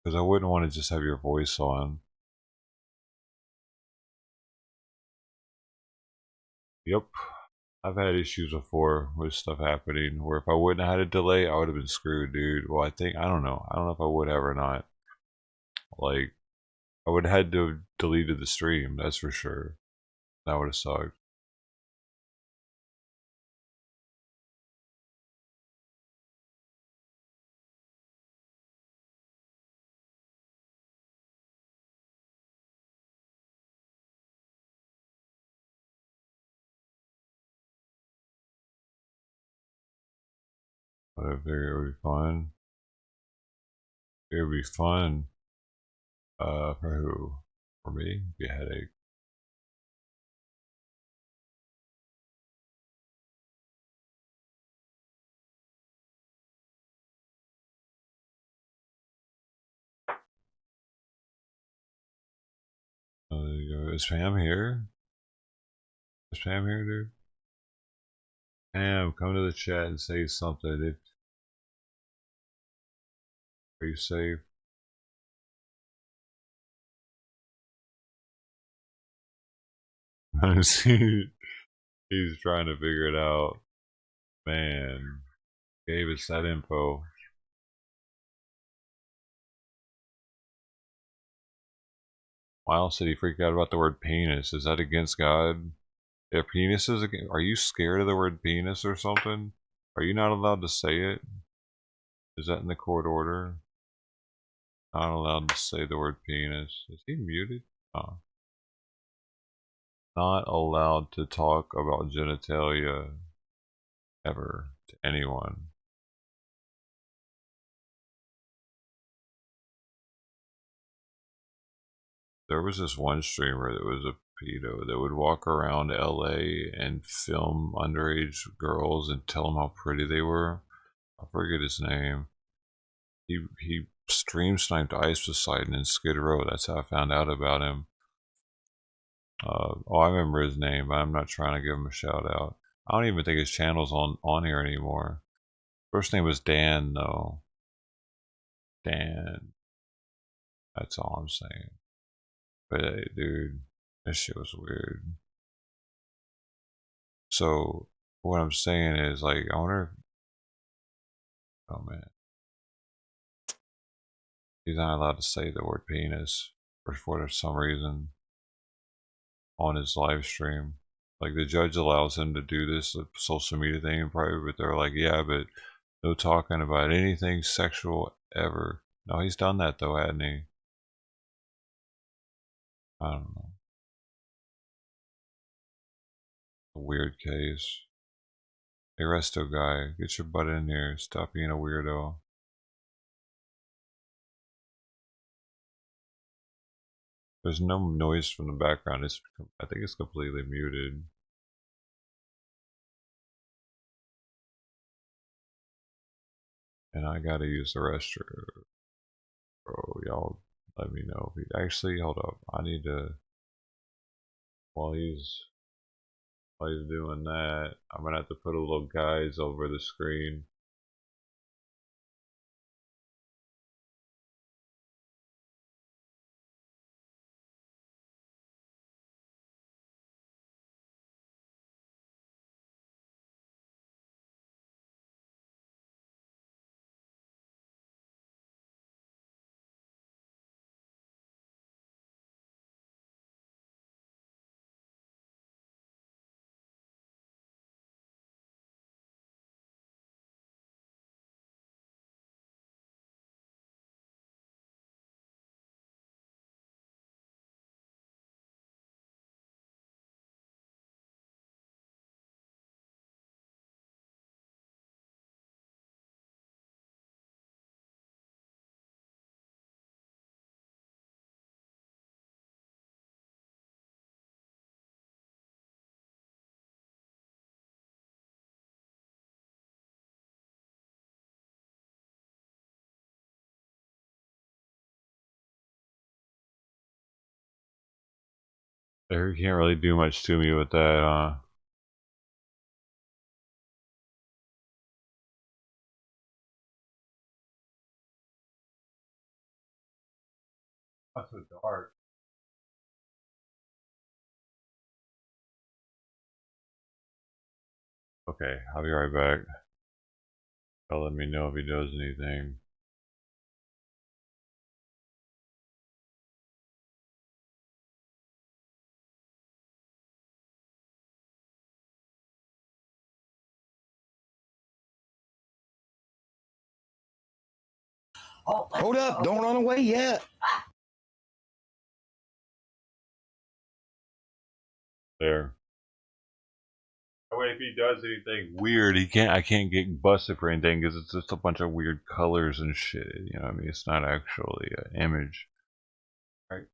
Because I wouldn't want to just have your voice on. Yep. I've had issues before with stuff happening where if I wouldn't have had a delay, I would have been screwed, dude. Well, I don't know. I don't know if I would have or not. Like, I would have had to have deleted the stream, that's for sure. That would have sucked. But I figured it would be fun. It would be fun. For who? For me? It'd be a headache. There you go. Is Pam here? Is Pam here, dude? Pam, come to the chat and say something. Are you safe? He's trying to figure it out. Man, gave us that info. Miles said he freaked out about the word penis. Is that against God? If penis is against, are you scared of the word penis or something? Are you not allowed to say it? Is that in the court order? Not allowed to say the word penis. Is he muted? Oh. Not allowed to talk about genitalia ever to anyone. There was this one streamer that was a pedo that would walk around LA and film underage girls and tell them how pretty they were. I forget his name. He stream sniped Ice Poseidon in Skid Row. That's how I found out about him. Oh, I remember his name, but I'm not trying to give him a shout out. I don't even think his channel's on here anymore. First name was Dan though. Dan. That's all I'm saying. But hey, dude, this shit was weird. So what I'm saying is, like, I wonder if, oh man, he's not allowed to say the word penis for some reason on his live stream. Like, the judge allows him to do this social media thing in private, but they're like, yeah, but no talking about anything sexual ever. No, he's done that though, hadn't he? I don't know. A weird case. Hey, Resto guy, get your butt in here. Stop being a weirdo. There's no noise from the background. I think it's completely muted. And I gotta use the restroom. Bro, y'all let me know. Actually, hold up. I need to, while he's doing that, I'm gonna have to put a little guise over the screen. There, can't really do much to me with that, That's so dark. Okay, I'll be right back. I'll let me know if he does anything. Hold up, don't run away yet. There. That way, if he does anything weird, I can't get busted for anything because it's just a bunch of weird colors and shit. You know what I mean? It's not actually an image. Right?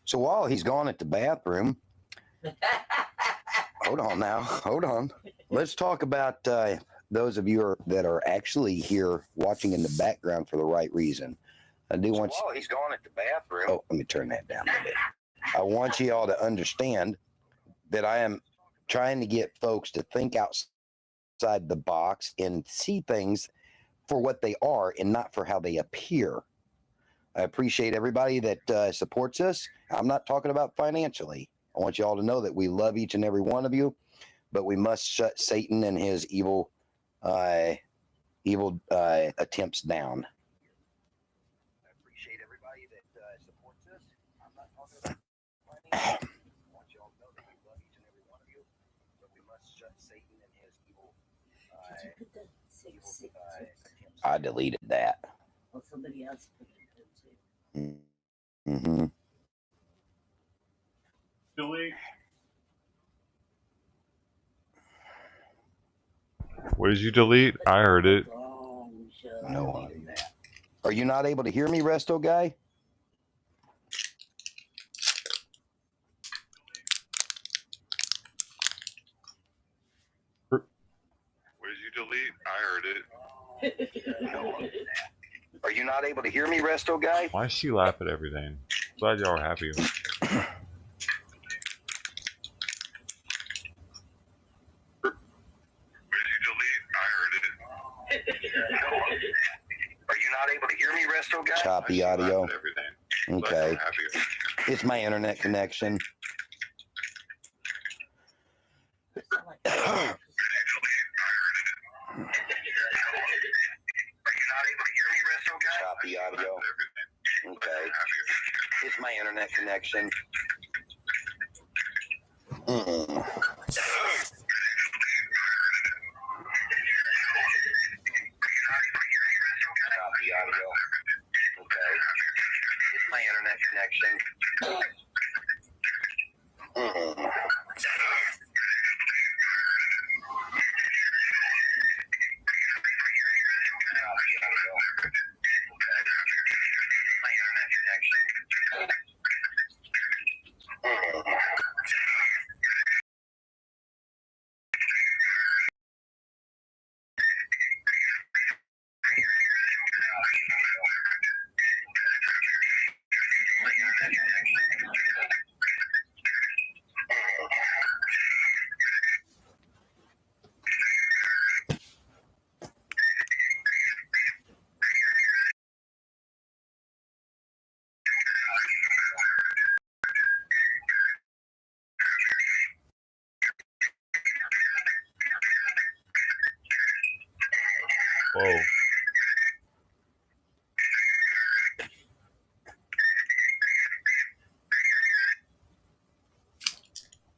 So while he's gone at the bathroom, hold on now, hold on. Let's talk about those of you that are actually here watching in the background for the right reason. I do want while he's gone at the bathroom. Oh, let me turn that down a bit. I want you all to understand that I am trying to get folks to think outside the box and see things for what they are and not for how they appear. I appreciate everybody that supports us. I'm not talking about financially. I want you all to know that we love each and every one of you, but we must shut Satan and his evil attempts down. I appreciate everybody that supports us. I'm not talking about financially. I want you all to know that we love each and every one of you, but we must shut Satan and his evil attempts. I deleted that. Well, somebody else put it in too. Mm-hmm. Delete. What did you delete? I heard it. No. Are you not able to hear me, Resto guy? What did you delete? I heard it. No. Are you not able to hear me, Resto guy? Why does she laugh at everything? Glad y'all are happy. What did you delete? I heard it. Are you not able to hear me, Resto guy? Choppy audio. Okay. It's my internet connection. Choppy audio. Okay. It's my internet connection. Choppy audio. Okay. It's my internet connection. Whoa.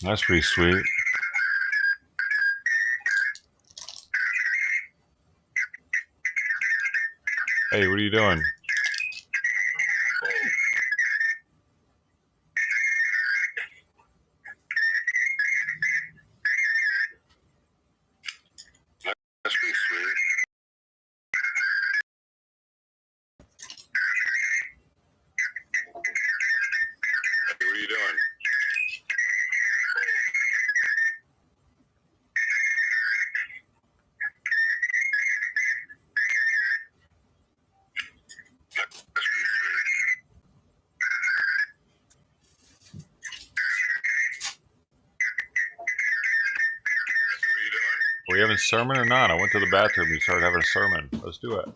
That's pretty sweet. Hey, what are you doing? That's pretty sweet. Hey, what are you doing? Are we having a sermon or not? I went to the bathroom. We started having a sermon. Let's do it.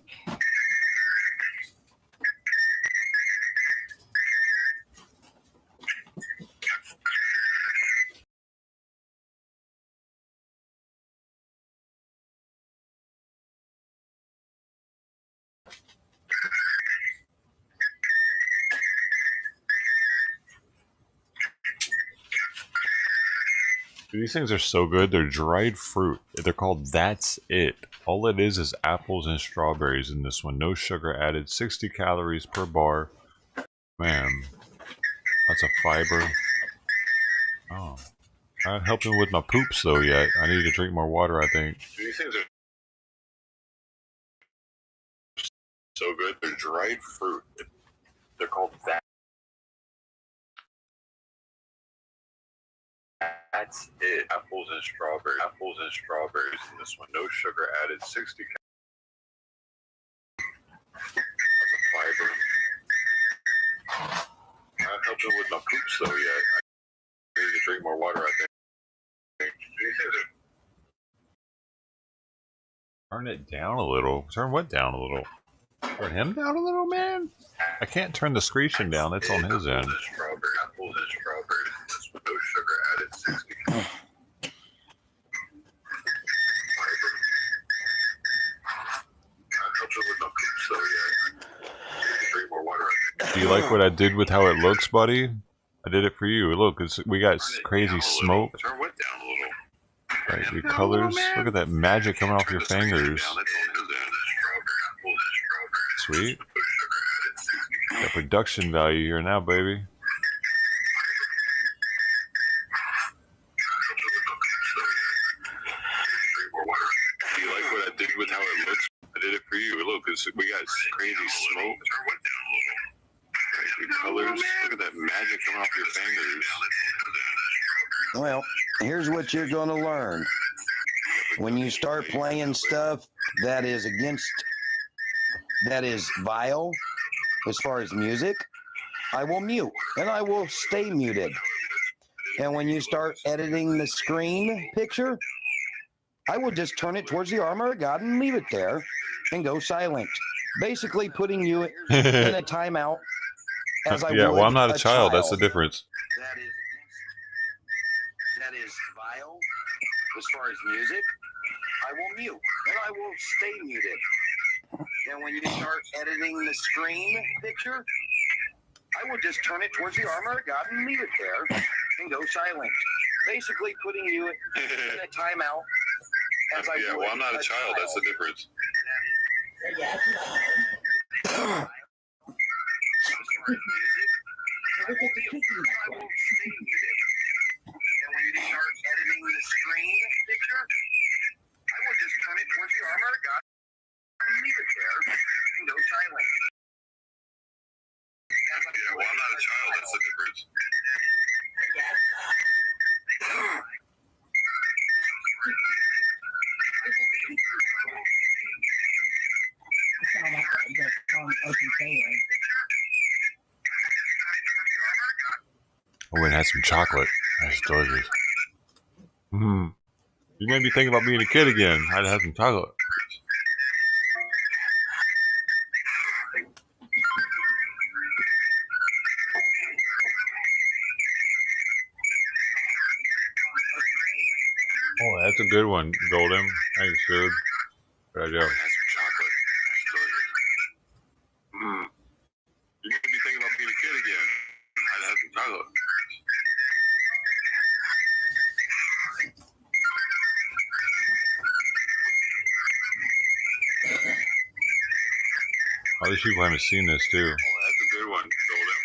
These things are so good. They're dried fruit. They're called That's It. All it is apples and strawberries in this one. No sugar added. 60 calories per bar. Man, that's a fiber. Oh, not helping with my poops though yet. I need to drink more water, I think. These things are so good. They're dried fruit. They're called that. That's it. Apples and strawberries. Apples and strawberries. And this one, no sugar added. 60. That's a fiber. I'm not helping with my poops though yet. I need to drink more water, I think. Turn it down a little. Turn what down a little? Turn him down a little, man? I can't turn the screeching down. That's on his end. Apples and strawberries. This one, no sugar added. 60. Do you like what I did with how it looks, buddy? I did it for you. Look, we got crazy smoke. Turn what down a little? Right, the colors. Look at that magic coming off your fingers. Sweet. Got production value here now, baby. Do you like what I did with how it looks? I did it for you. Look, we got crazy smoke. The colors. Look at that magic coming off your fingers. Well, here's what you're going to learn. When you start playing stuff that is vile as far as music, I will mute and I will stay muted. And when you start editing the screen picture, I will just turn it towards the armor of God and leave it there and go silent. Basically putting you in a timeout as I yeah, would well, I'm not a child. child. That's the difference. That is vile as far as music. I will mute and I will stay muted. And when you start editing the screen picture, I will just turn it towards the armor of God and leave it there and go silent. Basically putting you in a timeout as I yeah, would well, I'm not a child. That's the difference. I will stay muted. And when you start editing the screen picture, I will just turn it towards the armor of God and leave it there and go silent. Yeah, well, I'm not a child. That's the difference. I went and had some chocolate. That's delicious. You made me think about being a kid again. I'd have some chocolate. Oh, that's a good one, Golden. Thanks, dude. Good idea. You made me think about being a kid again. I'd have some chocolate. All these people haven't seen this, too. Oh, that's a good one, Golden.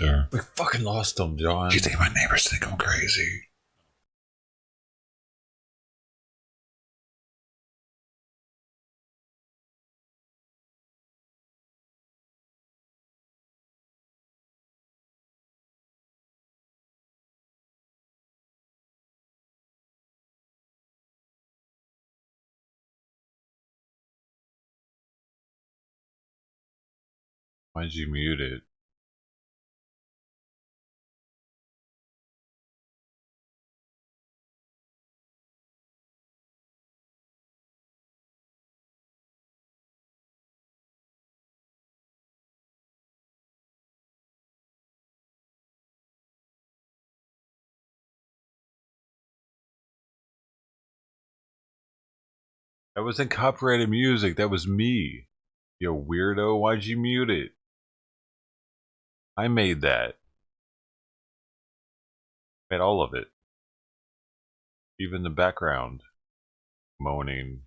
there. We fucking lost them, John. You think my neighbors think I'm crazy? Why'd you mute it? That wasn't copyrighted music. That was me. You weirdo. Why'd you mute it? I made that. Made all of it. Even the background. Moaning.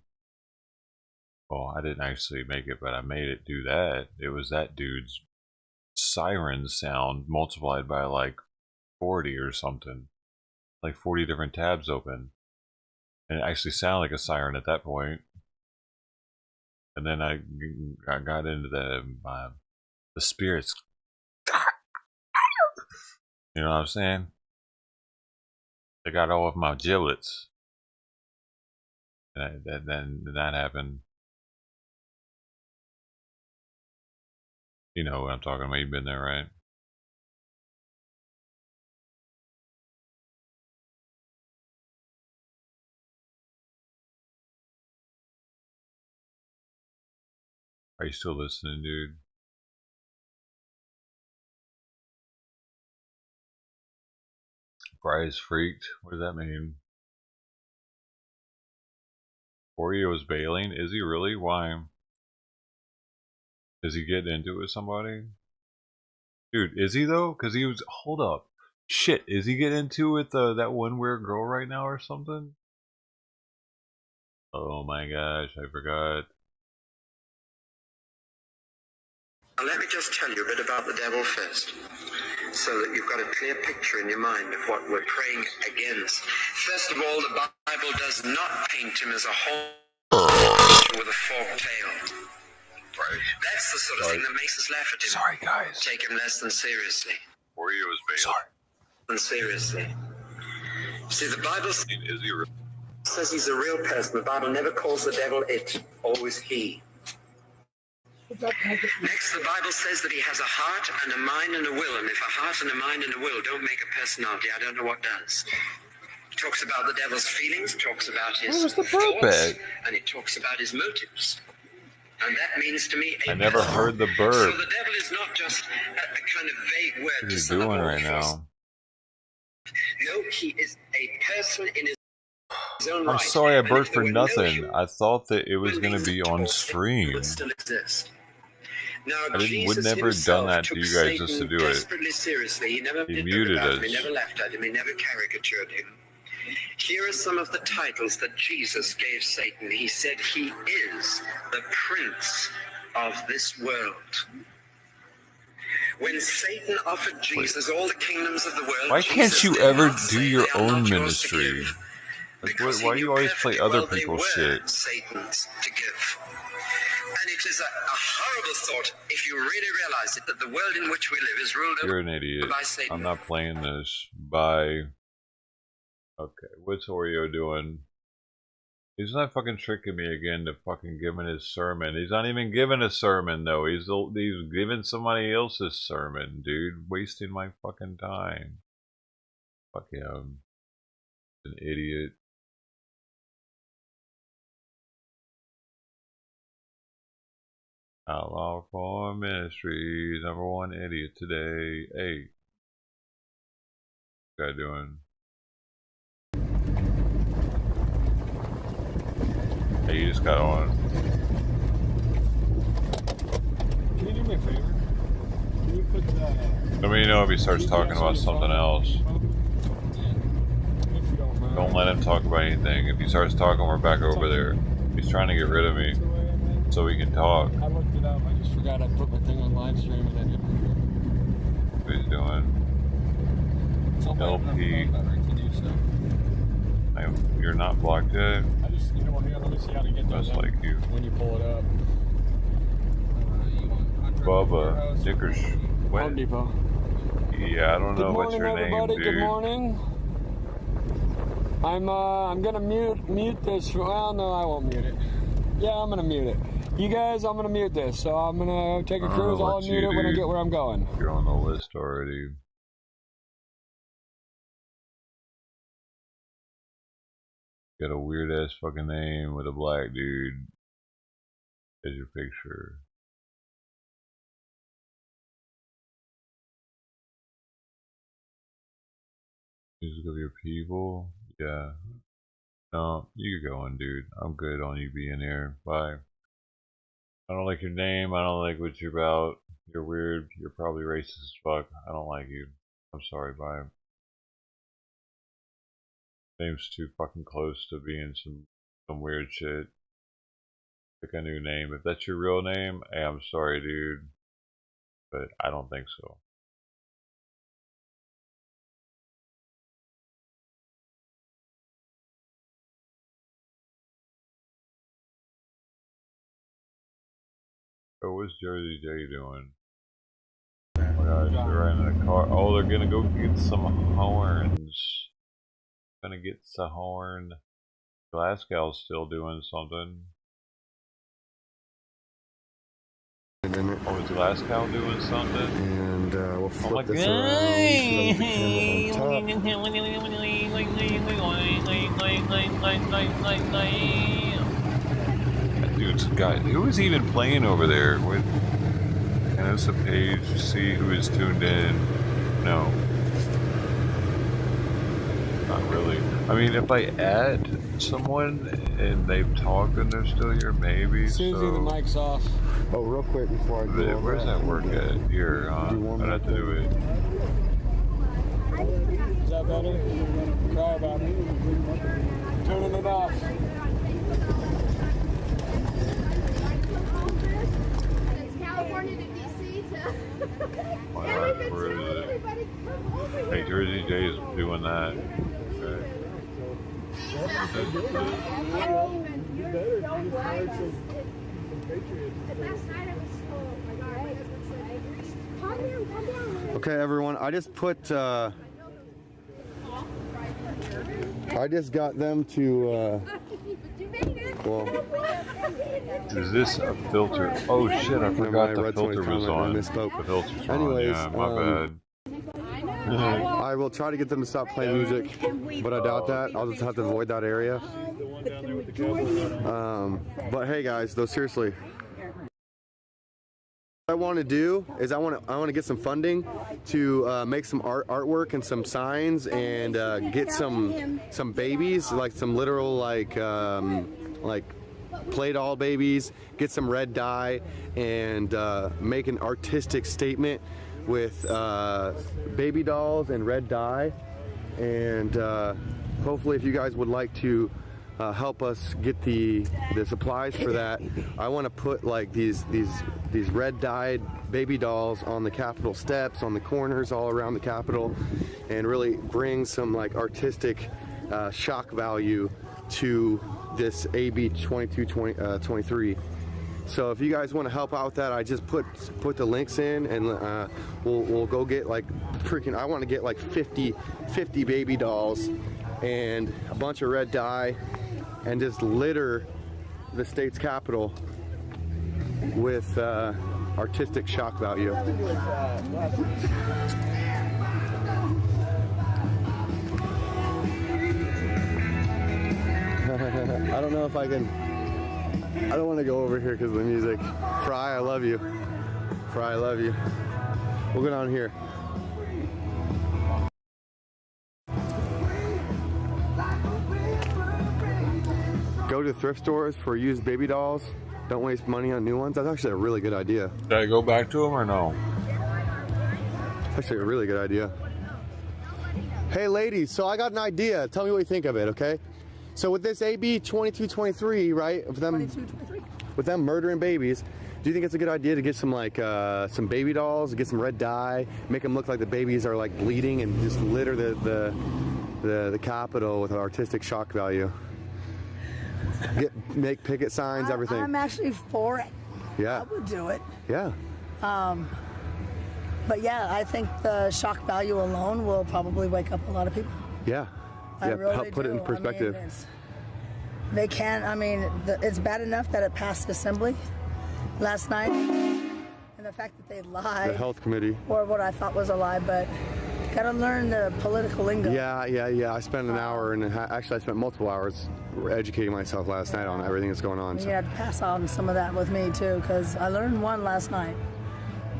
Well, I didn't actually make it, but I made it do that. It was that dude's siren sound multiplied by like 40 or something. Like 40 different tabs open. And it actually sounded like a siren at that point. And then I got into the spirits. You know what I'm saying? They got all of my giblets. And then that happened. You know what I'm talking about. You've been there, right? Are you still listening, dude? Bryce freaked. What does that mean? Oreo is bailing? Is he really? Why? Is he getting into it with somebody? Dude, is he though? Because he was... Hold up. Shit, is he getting into it with that one weird girl right now or something? Oh my gosh, I forgot. Let me just tell you a bit about the devil first, so that you've got a clear picture in your mind of what we're praying against. First of all, the Bible does not paint him as a whole with a forked tail. Right. That's the sort of thing that makes us laugh at him. Sorry, guys. Take him less than seriously. Oreo is bailing. Sorry. Than seriously. See, the Bible says he's a real person. The Bible never calls the devil it, always he. Next, the Bible says that he has a heart and a mind and a will, and if a heart and a mind and a will don't make a personality, I don't know what does. It talks about the devil's feelings, it talks about his thoughts, and it talks about his motives. And that means to me I never heard the burp. So the devil is not just a kind of vague word. What are you doing right now? No, he is a person in his own right. I'm sorry I burped for nothing. I thought that it was going to be on stream. Now, I would never have done that to you guys just to do it. Seriously. He never muted us. He never laughed at him. He never caricatured him. Here are some of the titles that Jesus gave Satan. He said he is the prince of this world. When Satan offered Jesus all the kingdoms of the world, why can't you ever do your own ministry? Like, why do you always play other people's shit? Satan's to give. And it is a horrible thought if you really realize it, that the world in which we live is ruled You're an idiot. by Satan. I'm not playing this. Bye. Okay, what's Oreo doing? He's not fucking tricking me again to fucking give him his sermon. He's not even giving a sermon though. He's giving somebody else's sermon, dude. Wasting my fucking time. Fuck him. An idiot. Outlaw Reform Ministries, #1 idiot today. Hey. What's that guy doing? Hey, you just got on. Can you do me a favor? Can you put Let me know if he starts talking about something else. Don't let him talk about anything. If he starts talking, we're back over there. He's trying to get rid of me so we can talk. I looked it up. I just forgot I put my thing on live stream and I didn't. doing. LP. You're not blocked yet? I just, you know what, here, let me see how to get those That's like you. when you pull it up. Bubba, Dickers. Home Depot. Yeah, I don't know what's your name, everybody. dude. Good morning. I'm gonna mute this. Well, no, I won't mute it. Yeah, I'm gonna mute it. You guys, I'm gonna mute this. So I'm gonna take a cruise. I'll mute it when I get where I'm going. You're on the list already. Got a weird ass fucking name with a black dude as your picture. Music of your people? Yeah. No, you can go in, dude. I'm good on you being here. Bye. I don't like your name. I don't like what you're about. You're weird. You're probably racist as fuck. I don't like you. I'm sorry. Bye. Name's too fucking close to being some weird shit. Pick a new name. If that's your real name, hey, I'm sorry, dude. But I don't think so. Oh, what's Jersey J doing? Oh my gosh, they're in the car. Oh, they're gonna go get some horns. Gonna get some horn. Glasgow's still doing something. Oh, is Glasgow doing something? And we'll flip this That dude's guy. Who was even playing over there? What? And it's a page to see who is tuned in. No. Not really. I mean, if I add someone and they've talked and they're still here, maybe. Susie, the mic's off. Oh, real quick before I go. Where's that work at? Here, I'd have to do it. Is that better? Cry about it. Turning it off. It's California to DC to. Where is it? Hey, Jersey J is doing that. Okay. Okay, everyone. I just put. I just got them to. Well. Is this a filter? Oh shit! I forgot the filter was on. I misspoke. The filter's on. Anyways, Yeah, my bad. I will try to get them to stop playing music, but I doubt that. I'll just have to avoid that area. But hey, guys, though seriously, what I want to do is I want to get some funding to make some artwork and some signs and get some babies, like some literal like play doll babies. Get some red dye and make an artistic statement with baby dolls and red dye, and hopefully if you guys would like to help us get the supplies for that, I want to put like these red dyed baby dolls on the Capitol steps, on the corners all around the Capitol, and really bring some like artistic shock value to this AB 2223. So if you guys want to help out with that, I just put the links in, and we'll go get like freaking. I want to get like 50 baby dolls and a bunch of red dye, and just litter the state's capital with artistic shock value. I don't know if I can. I don't want to go over here because of the music. Fry, I love you. Fry, I love you. We'll go down here. Go to thrift stores for used baby dolls. Don't waste money on new ones. That's actually a really good idea. Should I go back to them or no? Actually a really good idea. Hey ladies, so I got an idea. Tell me what you think of it, okay? So with this AB 2223, right, with them murdering babies, Do you think it's a good idea to get some like some baby dolls, get some red dye, make them look like the babies are like bleeding, and just litter the Capitol with artistic shock value? Make picket signs, everything. I'm actually for it. Yeah. I would do it. Yeah. But yeah, I think the shock value alone will probably wake up a lot of people. Yeah. I really help put it in perspective. I mean, they can't. I mean, it's bad enough that it passed assembly last night, and the fact that they lied. The health committee. Or what I thought was a lie, but gotta learn the political lingo. Yeah. I spent an hour, and actually I spent multiple hours educating myself last night on everything that's going on. You had to pass on some of that with me too, because I learned one last night.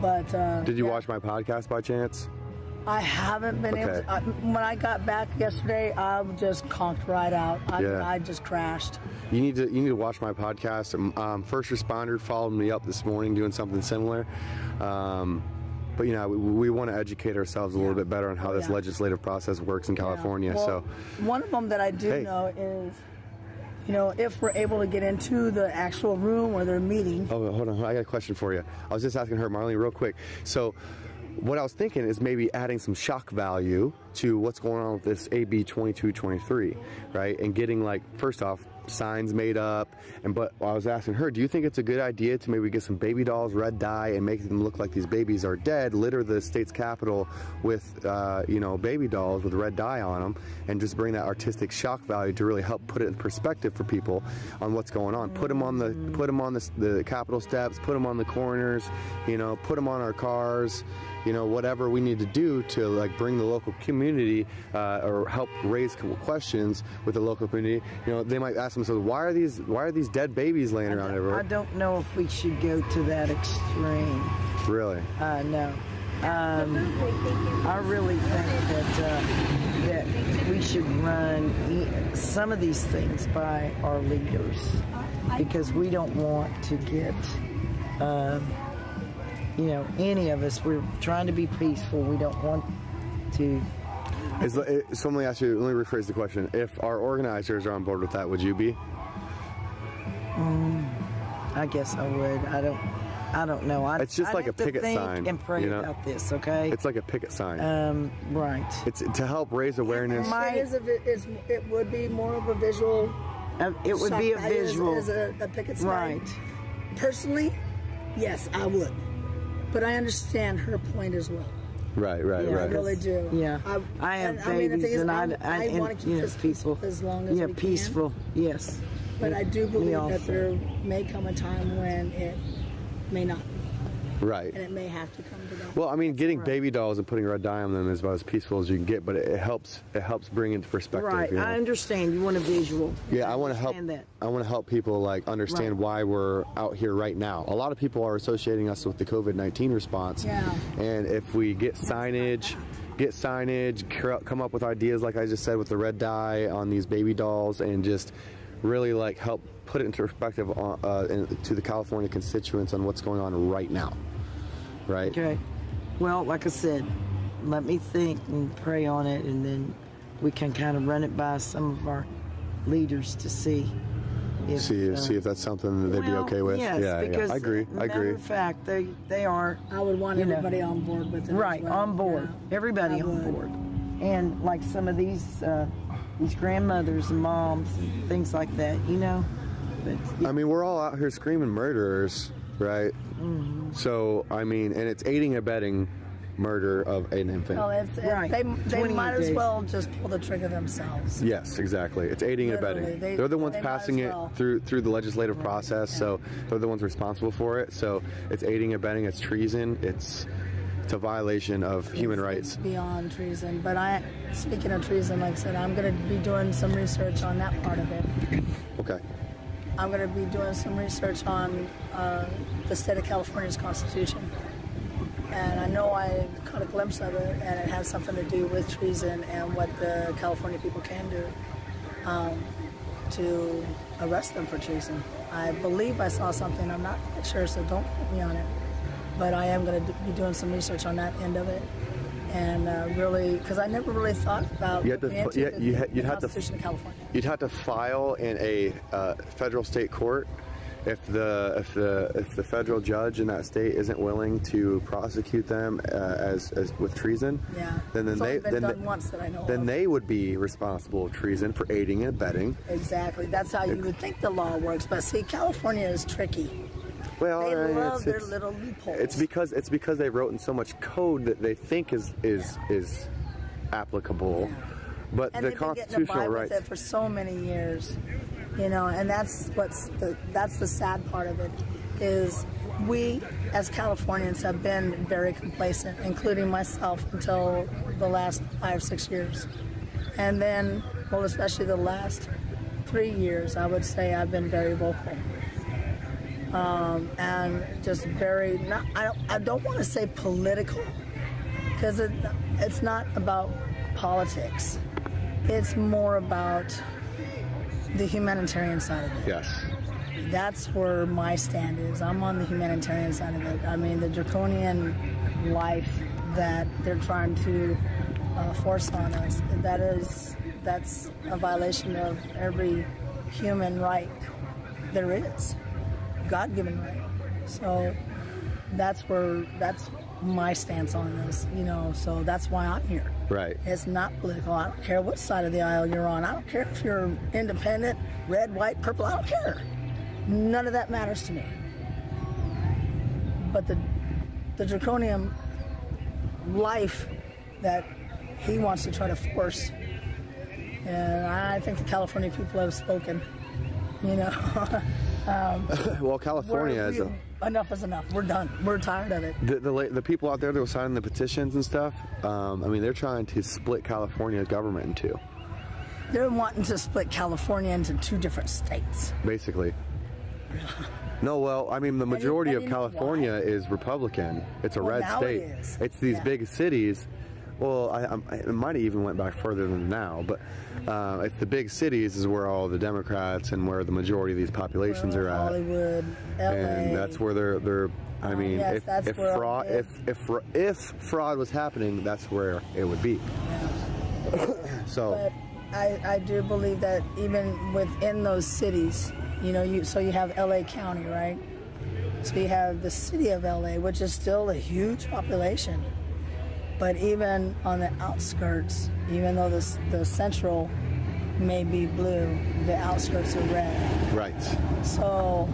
But did you watch my podcast by chance? I haven't been able to. When I got back yesterday, I just conked right out. I just crashed. You need to watch my podcast. First responder followed me up this morning doing something similar. But you know, we want to educate ourselves a little bit better on how this legislative process works in California. Well, so one of them that I do know is, you know, if we're able to get into the actual room where they're meeting. Oh, hold on. I got a question for you. I was just asking her, Marlene, real quick. So what I was thinking is maybe adding some shock value to what's going on with this AB 2223, right? And getting, like, first off, signs made up. But I was asking her, do you think it's a good idea to maybe get some baby dolls, red dye, and make them look like these babies are dead, litter the state's capitol with, you know, baby dolls with red dye on them, and just bring that artistic shock value to really help put it in perspective for people on what's going on. Put them on the Capitol steps, put them on the corners, you know, put them on our cars, you know, whatever we need to do to like bring the local community or help raise questions with the local community. You know, they might ask themselves, why are these dead babies laying around everywhere? I don't know if we should go to that extreme. Really? No. I really think that we should run some of these things by our leaders, because we don't want to get, you know, any of us. We're trying to be peaceful. We don't want to. So let me ask you. Let me rephrase the question. If our organizers are on board with that, would you be? I guess I would. I don't know. It's just like a picket sign. And pray about this, okay? It's like a picket sign. Right. It's to help raise awareness. It would be more of a visual. It would be a visual. As a picket sign. Right. Personally, yes, I would. But I understand her point as well. Right. I really do. Yeah. I have babies, and I want to keep this peaceful as long as we can. Peaceful. Yes. But I do believe that there may come a time when it may not be. Right. And it may have to come to that. Well, I mean, getting baby dolls and putting red dye on them is about as peaceful as you can get, but it helps bring into perspective. Right. You know? I understand. You want a visual. Yeah, I want to help. I want to help people like understand why we're out here right now. A lot of people are associating us with the COVID-19 response. Yeah. And if we get signage, come up with ideas like I just said with the red dye on these baby dolls, and just really like help put it into perspective to the California constituents on what's going on right now. Right. Okay. Well, like I said, let me think and pray on it, and then we can kind of run it by some of our leaders to see if see if that's something that they'd be okay with. Yes, because I agree. Matter of fact, they are. I would want everybody on board with it. Right, as well. On board. Yeah. Everybody on board. And like some of these grandmothers and moms and things like that, you know. But, I mean, we're all out here screaming murderers, right? Mm-hmm. So, I mean, and it's aiding and abetting murder of an infant. Well, they might as well just pull the trigger themselves. Yes, exactly. It's aiding and abetting. They're the ones passing it through the legislative process, so they're the ones responsible for it. So it's aiding and abetting. It's treason. It's a violation of human rights. It's beyond treason. But speaking of treason, like I said, I'm going to be doing some research on that part of it. Okay. I'm going to be doing some research on the state of California's Constitution. And I know I caught a glimpse of it, and it has something to do with treason and what the California people can do to arrest them for treason. I believe I saw something. I'm not quite sure, so don't put me on it. But I am going to be doing some research on that end of it. And really, because I never really thought about the Constitution of California. You'd have to file in a federal state court if the federal judge in that state isn't willing to prosecute them as with treason, then they would be responsible of treason for aiding and abetting. Exactly. That's how you would think the law works. But see, California is tricky. Well, they love their little loopholes. It's because they wrote in so much code that they think is applicable, but and the constitutional rights with it for so many years, you know, and that's the sad part of it is we as Californians have been very complacent, including myself, until the last 5-6 years, and then especially the last 3 years, I would say I've been very vocal. And just very, I don't want to say political, because it's not about politics. It's more about the humanitarian side of it. Yes. That's where my stand is. I'm on the humanitarian side of it. I mean, the draconian life that they're trying to force on us, that's a violation of every human right there is. God-given right. So that's my stance on this, you know, so that's why I'm here. Right. It's not political. I don't care what side of the aisle you're on. I don't care if you're independent, red, white, purple. I don't care. None of that matters to me. But the draconian life that he wants to try to force, and I think the California people have spoken, you know. Well, California is enough is enough. We're done. We're tired of it. The people out there that were signing the petitions and stuff, I mean, they're trying to split California's government in two. They're wanting to split California into 2 different states. Basically. No, well, I mean, the majority of California is Republican. It's a red state. It's these big cities. Well, it might have even went back further than now, but it's the big cities is where all the Democrats and where the majority of these populations are at. Hollywood, LA. And that's where they're. I mean, yes, if fraud was happening, that's where it would be. Yeah. So. But I do believe that even within those cities, you know, you have LA County, right? So you have the city of LA, which is still a huge population. But even on the outskirts, even though the central may be blue, the outskirts are red. Right. So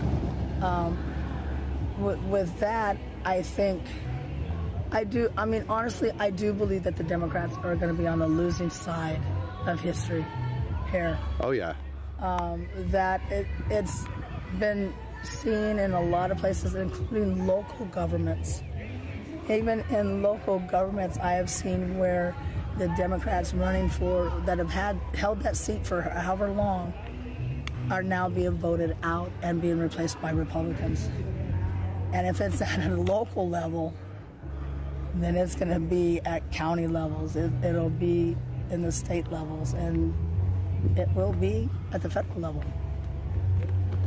with that, I think honestly, I do believe that the Democrats are going to be on the losing side of history here. Oh, yeah. That it's been seen in a lot of places, including local governments. Even in local governments, I have seen where the Democrats running that have held that seat for however long are now being voted out and being replaced by Republicans. And if it's at a local level, then it's going to be at county levels. It'll be in the state levels, and it will be at the federal level.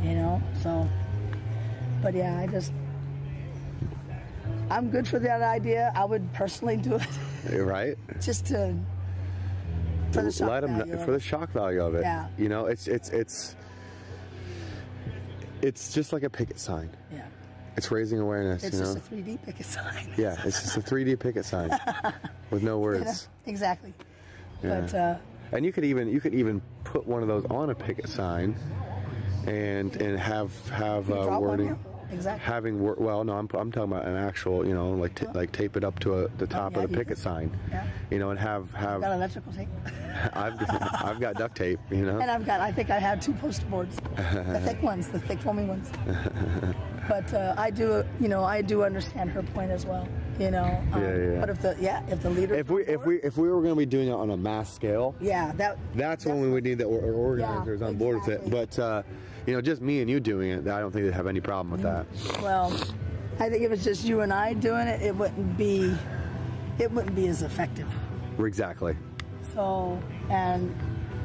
You know, so. But yeah, I'm good for that idea. I would personally do it. Right. Just for the shock value. For the shock value of it. Yeah. You know, it's just like a picket sign. Yeah. It's raising awareness. It's just a 3D picket sign. Yeah, it's just a 3D picket sign with no words. You know, exactly. Yeah. But and you could even put one of those on a picket sign, and have wording. Exactly. Well, no, I'm talking about an actual, you know, like tape it up to the top of the picket sign. Yeah. You know, and have. I've got electrical tape. I've got duct tape. You know. And I think I have 2 poster boards, the thick ones, the thick foamy ones. But I do understand her point as well. You know. Yeah. But if the leader. If we were going to be doing it on a mass scale. Yeah. That's when we would need the organizers on board with it. But. You know, just me and you doing it, I don't think they'd have any problem with that. Well, I think if it's just you and I doing it, it wouldn't be as effective. Exactly. So, and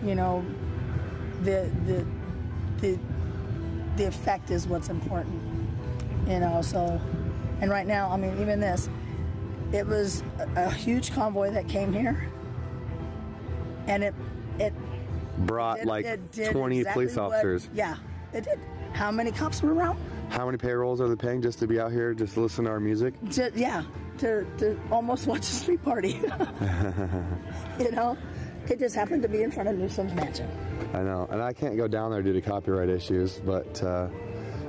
you know, the effect is what's important. You know, so, and right now, I mean, even this, it was a huge convoy that came here, and it brought like 20 police officers. Yeah, it did. How many cops were around? How many payrolls are they paying just to be out here, just to listen to our music? To almost watch a street party. You know, it just happened to be in front of Newsom's mansion. I know, and I can't go down there due to copyright issues, but.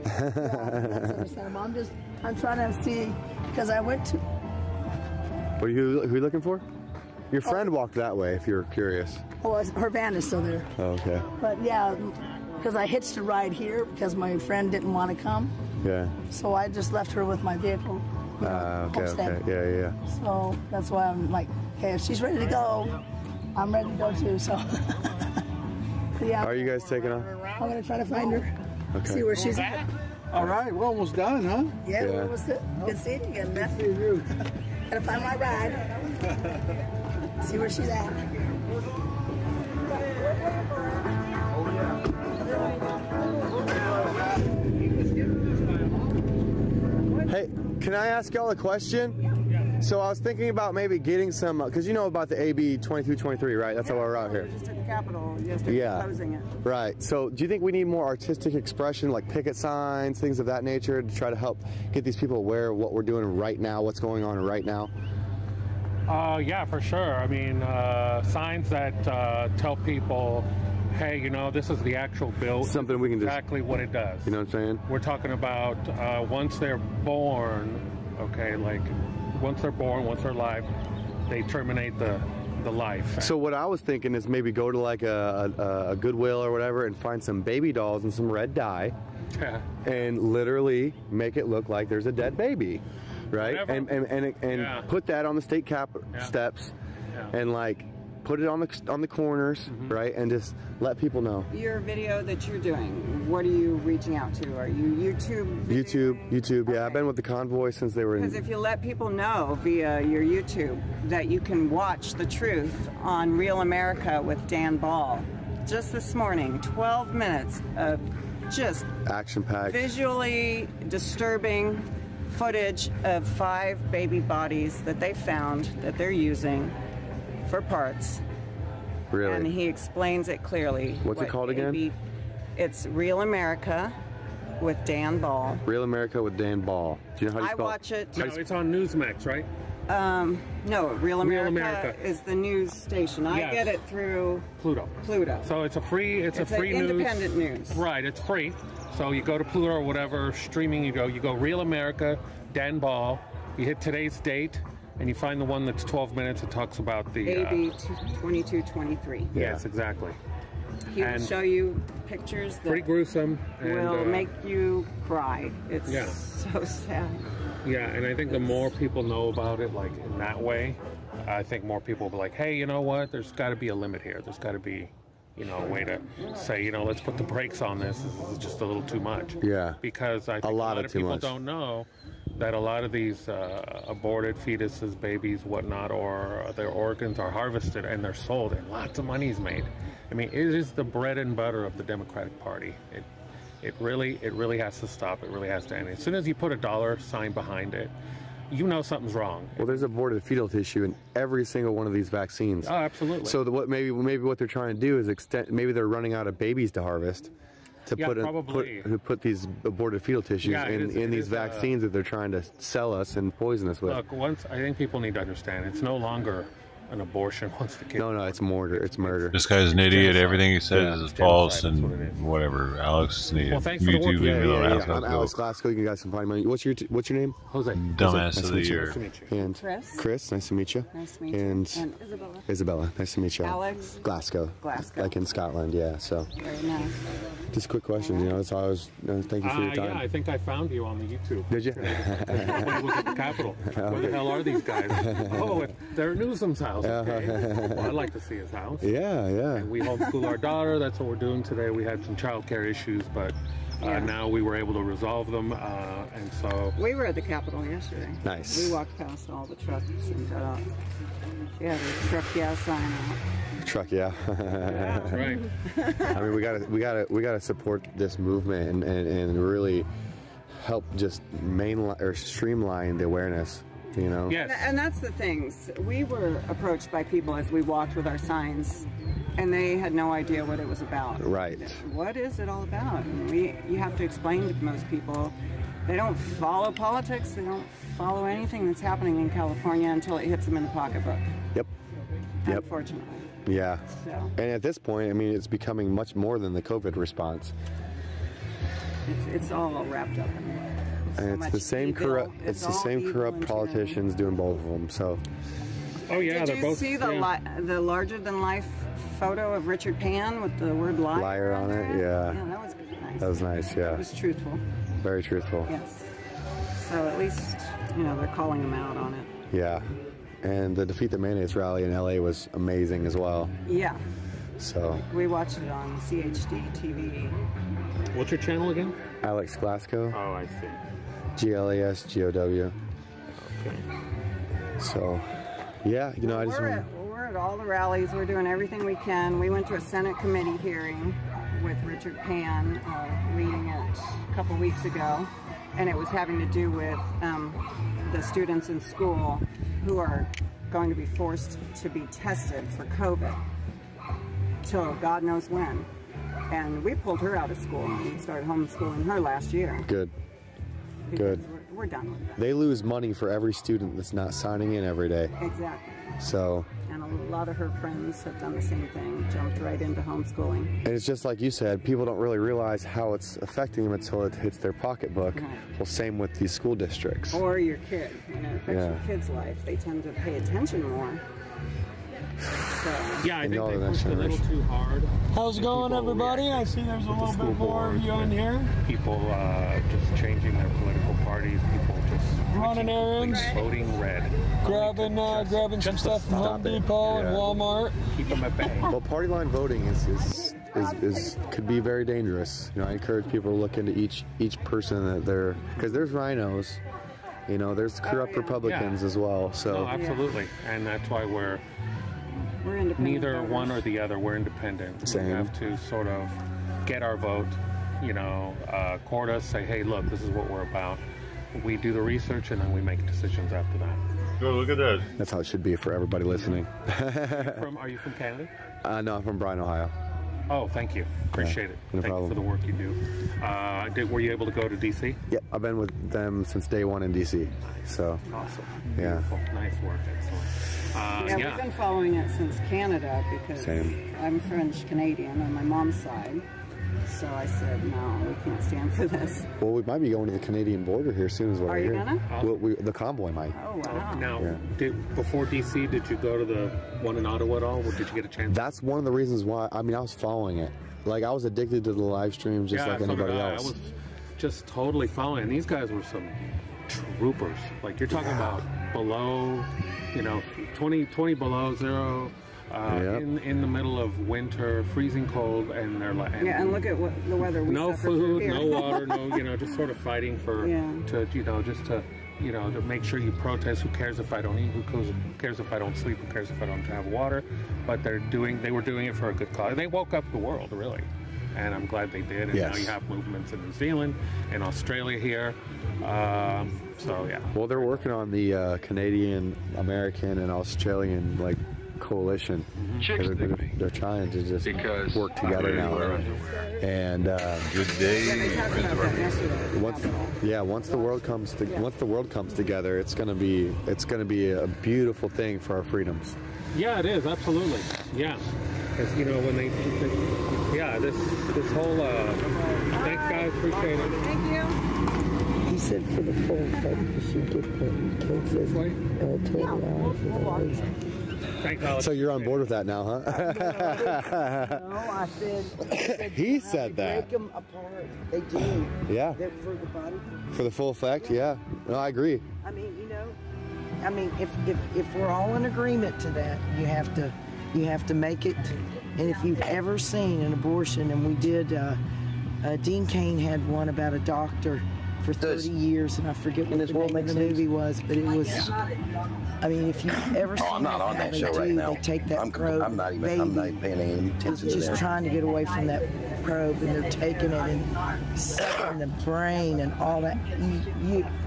That's understandable. I'm trying to see, because I went to. Who are you looking for? Your friend walked that way, if you're curious. Oh, her van is still there. Oh, okay. But yeah, because I hitched a ride here because my friend didn't want to come. Yeah. So I just left her with my vehicle. Okay. Yeah. So that's why I'm like, okay, if she's ready to go, I'm ready to go too. So. Yeah. Are you guys taking off? I'm gonna try to find her. Okay. See where she's at. All right, we're almost done, huh? Yeah, we're almost done. Good seeing you again, man. Good seeing you. Gotta find my ride. See where she's at. Hey, can I ask y'all a question? So I was thinking about maybe getting some, because you know about the AB 2223, right? That's how we're out here. We just at the Capitol yesterday proposing it. Right. So do you think we need more artistic expression, like picket signs, things of that nature, to try to help get these people aware of what we're doing right now, what's going on right now? Yeah, for sure. I mean, signs that tell people, hey, you know, this is the actual bill. Something we can exactly what it does. You know what I'm saying? We're talking about once they're born, okay, like once they're born, once they're alive, they terminate the life. So what I was thinking is maybe go to like a Goodwill or whatever and find some baby dolls and some red dye, and literally make it look like there's a dead baby, right? And put that on the state cap steps, and like put it on the corners, right? And just let people know. Your video that you're doing, what are you reaching out to? Are you YouTube? YouTube. Yeah, I've been with the Convoy since they were in. Because if you let people know via your YouTube that you can watch The Truth on Real America with Dan Ball, just this morning, 12 minutes of just action-packed, visually disturbing footage of 5 baby bodies that they found that they're using for parts. Really? And he explains it clearly. What's it called again? It's Real America with Dan Ball. Real America with Dan Ball. Do you know how you spell it? I watch it. No, it's on Newsmax, right? No, Real America is the news station. I get it through Pluto. So it's a free it's free independent news. Right, it's free. So you go to Pluto or whatever streaming you go Real America, Dan Ball, you hit today's date, and you find the one that's 12 minutes. It talks about the AB 2223. Yes, exactly. He will show you pictures that pretty gruesome and will make you cry. It's so sad. Yeah, and I think the more people know about it, like in that way, I think more people will be like, hey, you know what? There's got to be a limit here. There's got to be, you know, a way to say, you know, let's put the brakes on this. This is just a little too much. Yeah. Because I think a lot of people don't know that a lot of these aborted fetuses, babies, whatnot, or their organs are harvested and they're sold, and lots of money is made. I mean, it is the bread and butter of the Democratic Party. It really has to stop. It really has to end. As soon as you put a dollar sign behind it, you know something's wrong. Well, there's aborted fetal tissue in every single one of these vaccines. Oh, absolutely. So maybe what they're trying to do is extend. Maybe they're running out of babies to harvest. To put these aborted fetal tissues in these vaccines that they're trying to sell us and poison us with. Look, I think people need to understand, it's no longer an abortion once the kid. No, it's murder. It's murder. This guy's an idiot. Everything he says is false and whatever. Alex is an idiot. Well, thanks for the work. I'm Alex Glasgow. You guys can find me. What's your name? Jose. Dumbass of the year. Nice to meet you. And Chris. Nice to meet you. Nice to meet you. And Isabella. Nice to meet you. Alex. Glasgow. Like in Scotland. Yeah. So. Very nice. Just a quick question. You know, that's all I was. Thank you for your time. Yeah, I think I found you on the YouTube. Did you? It was at the Capitol. Where the hell are these guys? Oh, they're at Newsom's house. Okay. Well, I'd like to see his house. Yeah. And we homeschool our daughter. That's what we're doing today. We had some childcare issues, but now we were able to resolve them, and so we were at the Capitol yesterday. Nice. We walked past all the trucks and she had a truck sign out. Truck that's right. I mean, we gotta support this movement and really help just streamline the awareness. You know? Yes. And that's the things. We were approached by people as we walked with our signs And they had no idea what it was about. Right. What is it all about? And you have to explain to most people. They don't follow politics. They don't follow anything that's happening in California until it hits them in the pocketbook. Yep. Unfortunately. Yeah. So. And at this point, I mean, it's becoming much more than the COVID response. It's all wrapped up in it. And it's the same corrupt. It's the same corrupt politicians doing both of them. So. Oh yeah, Did you see the larger than life photo of Richard Pan with the word liar on it? Yeah. Yeah, that was nice. That was nice. Yeah. It was truthful. Very truthful. Yes. So at least they're calling him out on it. Yeah. And the Defeat the Mayonnaise rally in LA was amazing as well. Yeah. So. We watched it on CHD TV. What's your channel again? Alex Glasgow. Oh, I see. GLASGOW. Okay. So, yeah, I just we're at all the rallies. We're doing everything we can. We went to a Senate committee hearing with Richard Pan leading it a couple weeks ago, and it was having to do with the students in school who are going to be forced to be tested for COVID till God knows when. And we pulled her out of school and we started homeschooling her last year. Good. Good. We're done with that. They lose money for every student that's not signing in every day. Exactly. So. And a lot of her friends have done the same thing, jumped right into homeschooling. And it's just like you said, people don't really realize how it's affecting them until it hits their pocketbook. Right. Well, same with these school districts. Or your kid. It affects your kid's life. They tend to pay attention more. So. Yeah, I think they pushed a little too hard. How's it going, everybody? I see there's a little bit more of you in here. People just changing their political parties. People just running errands, voting red, grabbing some stuff from Home Depot and Walmart. Keep them at bay. Well, party line voting is could be very dangerous. I encourage people to look into each person that they're, because there's rhinos. There's corrupt Republicans as well. So absolutely, and that's why we're neither one or the other. We're independent. Same. We have to sort of get our vote, court us, say, hey, look, this is what we're about. We do the research and then we make decisions after that. Oh, look at that. That's how it should be for everybody listening. Are you from Canada? No, I'm from Bryan, Ohio. Oh, thank you. Appreciate it. No Thank problem. you for the work you do. Were you able to go to D.C.? Yep, I've been with them since day one in D.C. So. Awesome. Yeah. Beautiful. Nice work. Excellent. We've been following it since Canada because Same. I'm French Canadian on my mom's side. So I said, no, we can't stand for this. Well, we might be going to the Canadian border here soon, is what Are I you hear. gonna? The convoy might. Oh, wow. Now, before D.C., did you go to the one in Ottawa at all? Or did you get a chance? That's one of the reasons why. I was following it. Like, I was addicted to the live streams just like anybody else. I was just totally following. These guys were some troopers. Like, you're talking about below, 20 below zero. In the middle of winter, freezing cold, and they're like, and look at what the weather. No food, no water, just sort of fighting to make sure you protest. Who cares if I don't eat? Who cares if I don't sleep? Who cares if I don't have water? But they were doing it for a good cause. They woke up the world, really, and I'm glad they did. And now you have movements in New Zealand and Australia here. Well, they're working on the Canadian, American, and Australian coalition. They're trying to just work together now. And once the world comes together, it's gonna be a beautiful thing for our freedoms. Yeah, it is, absolutely. Yeah, because when this whole thanks guys, appreciate it. Thank you. He said for the full effect, you should get the folks as So you're on board with that now, huh? No, I said he said that. Break them apart. They do. Yeah. They're for the body. For the full effect, yeah. No, I agree. If we're all in agreement to that, you have to make it. And if you've ever seen an abortion, and we did, Dean Cain had one about a doctor for 30 years, and I forget what the name of the movie was, but it was. If you've ever seen I'm not on that show right now. They take that probe. I'm not even paying any attention to that. Just trying to get away from that probe, and they're taking it and sucking the brain and all that.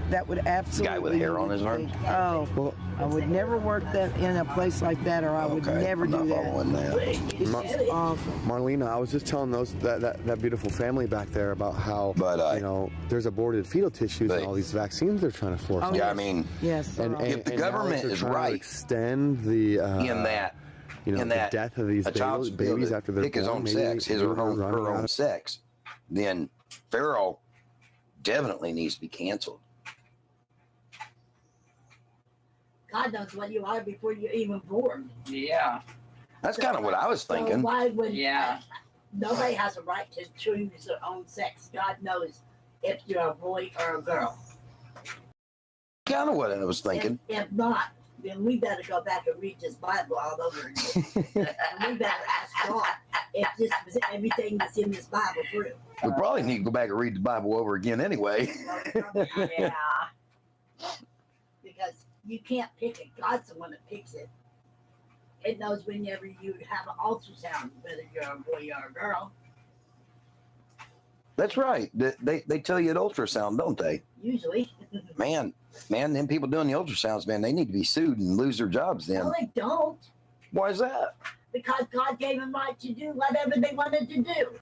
that would absolutely. Guy with hair on his arm. Oh, well, I would never work that in a place like that, or I would never do that. It's just awful. Marlena, I was just telling that beautiful family back there about how there's aborted fetal tissues and all these vaccines they're trying to force. Oh, yeah, I mean, yes. And if the government is right to extend the in that the death of these babies after they're pick his own sex, his or her own sex, then Pharaoh definitely needs to be canceled. God knows what you are before you're even born. Yeah. That's kind of what I was thinking. So why would nobody has a right to choose their own sex? God knows if you're a boy or a girl. Kind of what I was thinking. If not, then we better go back and read this Bible all over again. And we better ask God if this was everything that's in this Bible true. We probably need to go back and read the Bible over again anyway. Yeah. Because you can't pick it. God's the one that picks it. It knows whenever you have an ultrasound, whether you're a boy or a girl. That's right. They tell you at ultrasound, don't they? Usually. Man, them people doing the ultrasounds, man, they need to be sued and lose their jobs then. No, they don't. Why is that? Because God gave them right to do whatever they wanted to do.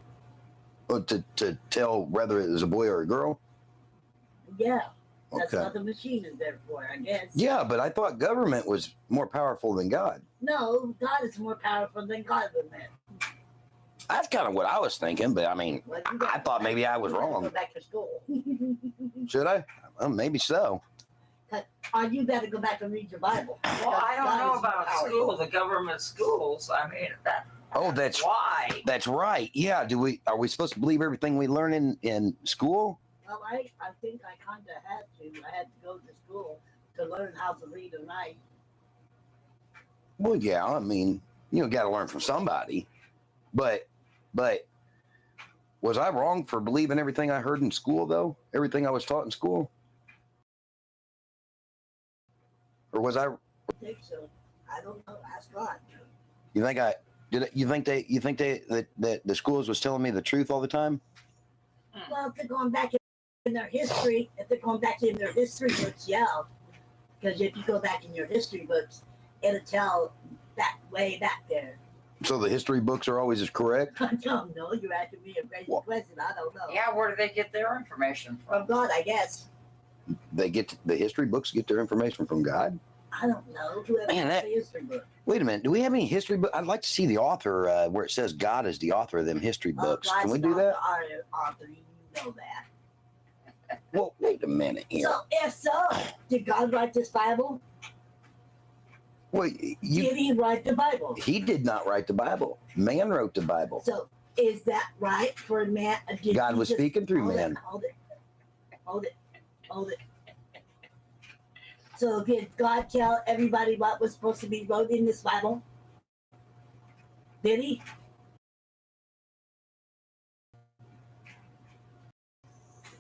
To tell whether it was a boy or a girl? Yeah. That's Okay. what the machine is there for, I guess. Yeah, but I thought government was more powerful than God. No, God is more powerful than government. That's kind of what I was thinking, but I mean, I thought maybe I was wrong. Go back to school. Should I? Well, maybe so. Or you better go back and read your Bible. Well, I don't know about school, the government schools. I mean, that. Oh, that's why. That's right. Yeah. Are we supposed to believe everything we learn in school? Well, I think I kind of had to. I had to go to school to learn how to read and write. Well, yeah. I mean, got to learn from somebody. But was I wrong for believing everything I heard in school, though? Everything I was taught in school? Or was I? I think so. I don't know. Ask God. You think I did? You think that the schools was telling me the truth all the time? Well, if they're going back in their history, books, yeah. Because if you go back in your history books, it'll tell that way back there. So the history books are always as correct? I don't know. You're asking me a crazy question. I don't know. Yeah, where do they get their information from? From God, I guess. The history books get their information from God? I don't know. Whoever has the history book. Wait a minute. Do we have any history book? I'd like to see the author where it says God is the author of them history books. Can we do that? Author, you know that. Well, wait a minute here. So, if so, did God write this Bible? Well, did he write the Bible? He did not write the Bible. Man wrote the Bible. So, is that right for a man? God was speaking through man. Hold it. So, did God tell everybody what was supposed to be wrote in this Bible? Did he?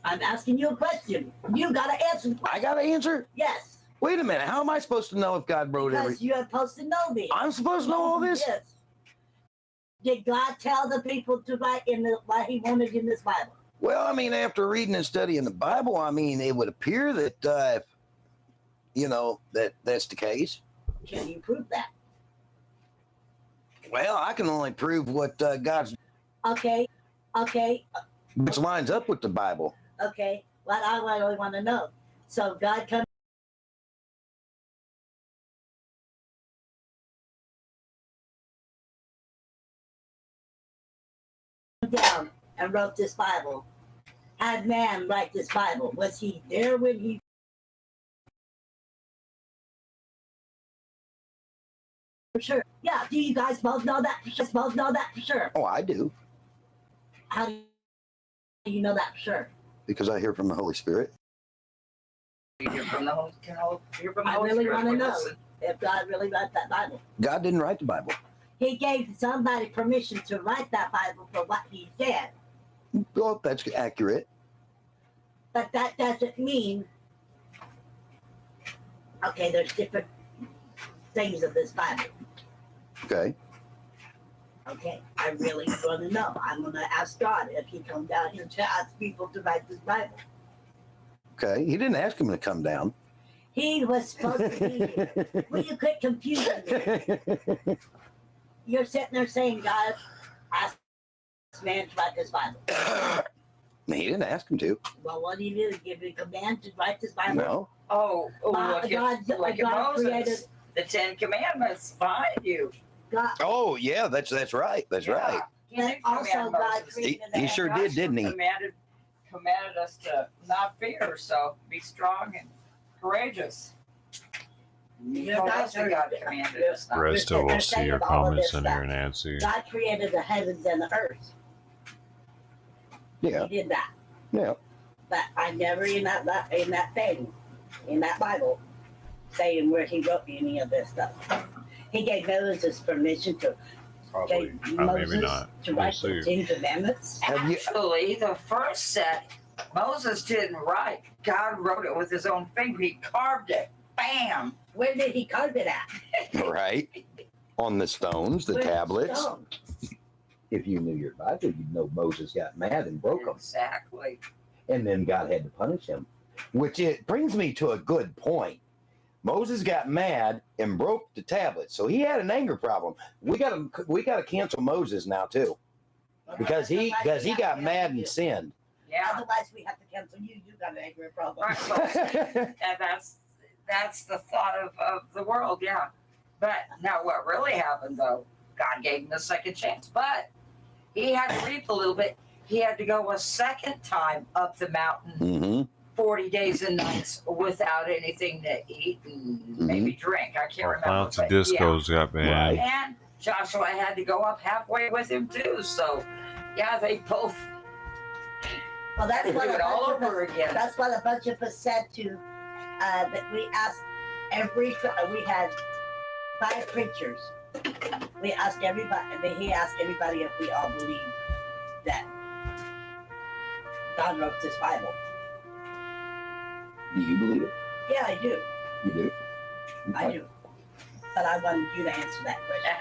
I'm asking you a question. You got to answer. I got to answer? Yes. Wait a minute. How am I supposed to know if God wrote everything? Because you're supposed to know me. I'm supposed to know all this? Yes. Did God tell the people to write what he wanted in this Bible? Well, I mean, after reading and studying the Bible, I mean, it would appear that, that's the case. Can you prove that? Well, I can only prove what God's... Okay. Which lines up with the Bible. Okay. What I really want to know. So God comes down and wrote this Bible. Had man write this Bible. Was he there when he... For sure. Yeah, do you guys both know that? For sure. Oh, I do. How do you know that for sure? Because I hear from the Holy Spirit. You hear from the Holy Spirit. I really want to know if God really wrote that Bible. God didn't write the Bible. He gave somebody permission to write that Bible for what he said. Well, that's accurate. But that doesn't mean... Okay, there's different things of this Bible. Okay. Okay, I really want to know. I'm going to ask God if he comes down here to ask people to write this Bible. Okay, he didn't ask him to come down. He was supposed to be here. Will you quit confusing me? You're sitting there saying, God, ask this man to write this Bible. He didn't ask him to. Well, what do you do? Give you a command to write this Bible? No. Oh, look at Moses. Created, the 10 Commandments behind you. God, Oh, yeah, that's right. That's right. and also, God created He sure did, didn't he? Commanded us to not fear, so be strong and courageous. Your guys are commanded us not. Rest of we'll see your comments in here, Nancy. God created the heavens and the earth. Yeah. He did that. Yeah. But I never in that Bible, saying where he wrote any of this stuff. He gave Moses permission to Probably. Maybe not. to write the 10 Commandments. Actually, the first set, Moses didn't write. God wrote it with his own finger. He carved it. Bam! Where did he carve it at? Right. On the stones, the tablets. If you knew your Bible, you'd know Moses got mad and broke them. Exactly. And then God had to punish him. Which it brings me to a good point. Moses got mad and broke the tablets, so he had an anger problem. We got to cancel Moses now too, because he got mad and sinned. Yeah. Otherwise, we have to cancel you. You got an anger problem. Right. And that's the thought of the world. Yeah. But now, what really happened though? God gave him a second chance, but he had to reap a little bit. He had to go a second time up the mountain. Mm-hmm. 40 days and nights without anything to eat and maybe drink. I can't remember. Lots of discos got banned. And Joshua had to go up halfway with him too. So, yeah, they both. Well, that's what do it all over again. That's what a bunch of us said to. That we asked we had 5 preachers. We asked everybody. He asked everybody if we all believe that God wrote this Bible. Do you believe it? Yeah, I do. You do? I do. But I wanted you to answer that question.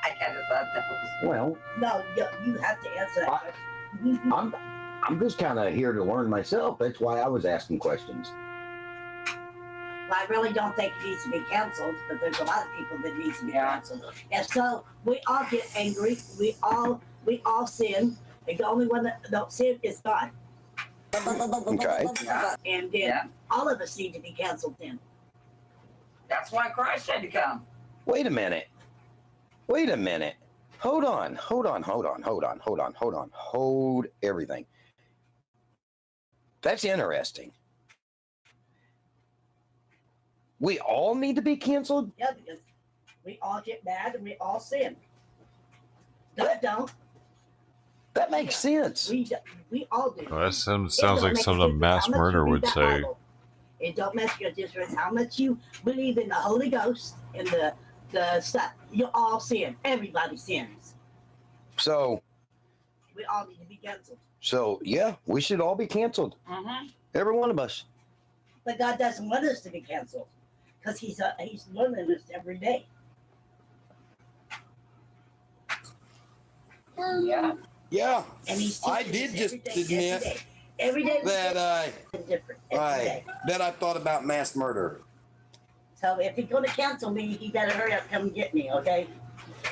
I kind of thought that was. Well. No, you have to answer that question. I'm just kind of here to learn myself. That's why I was asking questions. Well, I really don't think it needs to be canceled, but there's a lot of people that needs to be canceled. And so we all get angry. We all sin. And the only one that don't sin is God. Okay. And then all of us need to be canceled then. That's why Christ had to come. Wait a minute. Hold on. Hold everything. That's interesting. We all need to be canceled? Yeah, because we all get mad and we all sin. God don't. That makes sense. We all do. Well, that sounds like something a mass murderer would say. It don't make a difference how much you believe in the Holy Ghost and the stuff. You all sin. Everybody sins. So we all need to be canceled. So yeah, we should all be canceled. Mm-hmm. Every one of us. But God doesn't want us to be canceled because He's learning us every day. Yeah. Yeah. And I did just admit that I thought about mass murder. So if he's going to cancel me, he better hurry up, come get me, okay?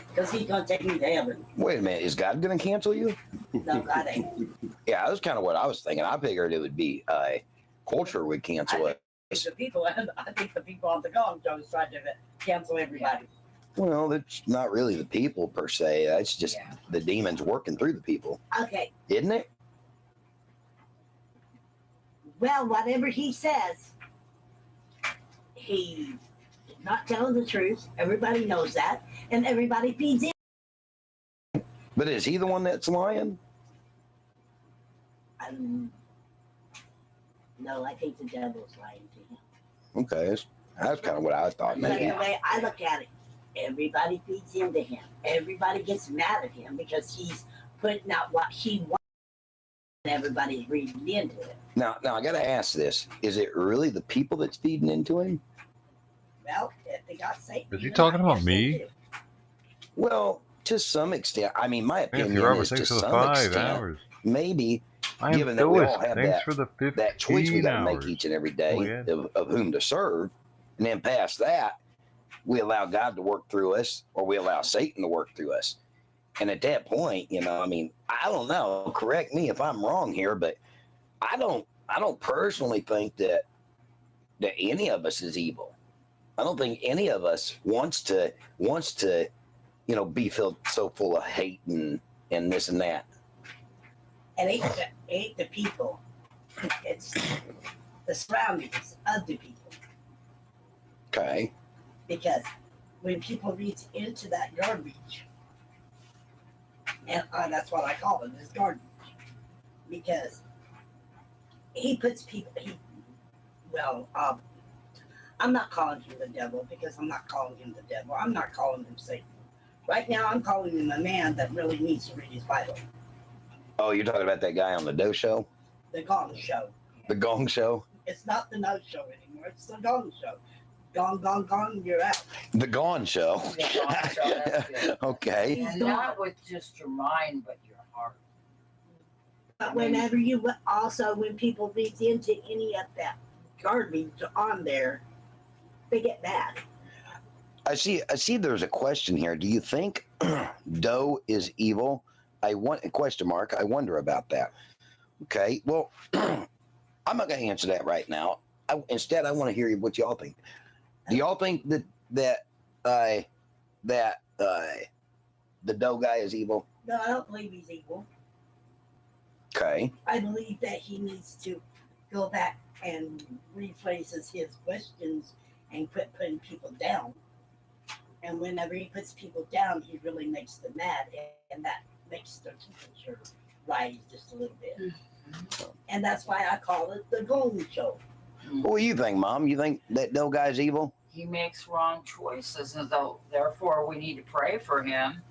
Because he's going to take me to heaven. Wait a minute, is God going to cancel you? No, God ain't. Yeah, that was kind of what I was thinking. I figured it would be culture would cancel it. I think the people on the Gong Show is trying to cancel everybody. Well, that's not really the people per se. That's just the demons working through the people. Okay. Isn't it? Well, whatever he says, he's not telling the truth. Everybody knows that. And everybody feeds in. But is he the one that's lying? No, I think the devil's lying to him. Okay. That's kind of what I thought. But Maybe. the way I look at it, everybody feeds into him. Everybody gets mad at him because he's putting out what he wants. And everybody's reading into it. Now I got to ask this: is it really the people that's feeding into him? Well, if they got Satan. Is he talking about me? Well, to some extent. I mean, my opinion you're over is to 6 to some 5 extent, hours. maybe given that we all have Thanks for the that choice we got to hours. make each and every day of whom to serve, and then past that, we allow God to work through us, or we allow Satan to work through us. And at that point, you know, I mean, I don't know. Correct me if I'm wrong here, but I don't personally think that any of us is evil. I don't think any of us wants to, you know, be filled so full of hate and this and that. And it ain't the people. It's the surroundings of the people. Okay. Because when people reach into that garbage, and that's what I call it, is garbage. Because he puts people, I'm not calling him the devil, because I'm not calling him the devil. I'm not calling him Satan. Right now, I'm calling him a man that really needs to read his Bible. Oh, you're talking about that guy on the Doe Show? The Gong Show. The Gong Show? It's not the No Show anymore. It's the Gong Show. Gong, gong, gong, you're out. The Gone Show. The Gong Show, that's good. Okay. And not with just your mind, but your heart. But whenever when people read into any of that garbage on there, they get mad. I see there's a question here. Do you think Doe is evil? I wonder about that. Okay. Well, I'm not going to answer that right now. Instead, I want to hear what y'all think. Do y'all think that the Doe guy is evil? No, I don't believe he's evil. Okay. I believe that he needs to go back and rephrases his questions and quit putting people down. And whenever he puts people down, he really makes them mad, and that makes their temperature rise just a little bit. Mm-hmm. And that's why I call it the Golden Show. What do you think, Mom? You think that Doe guy's evil? He makes wrong choices, and therefore we need to pray for him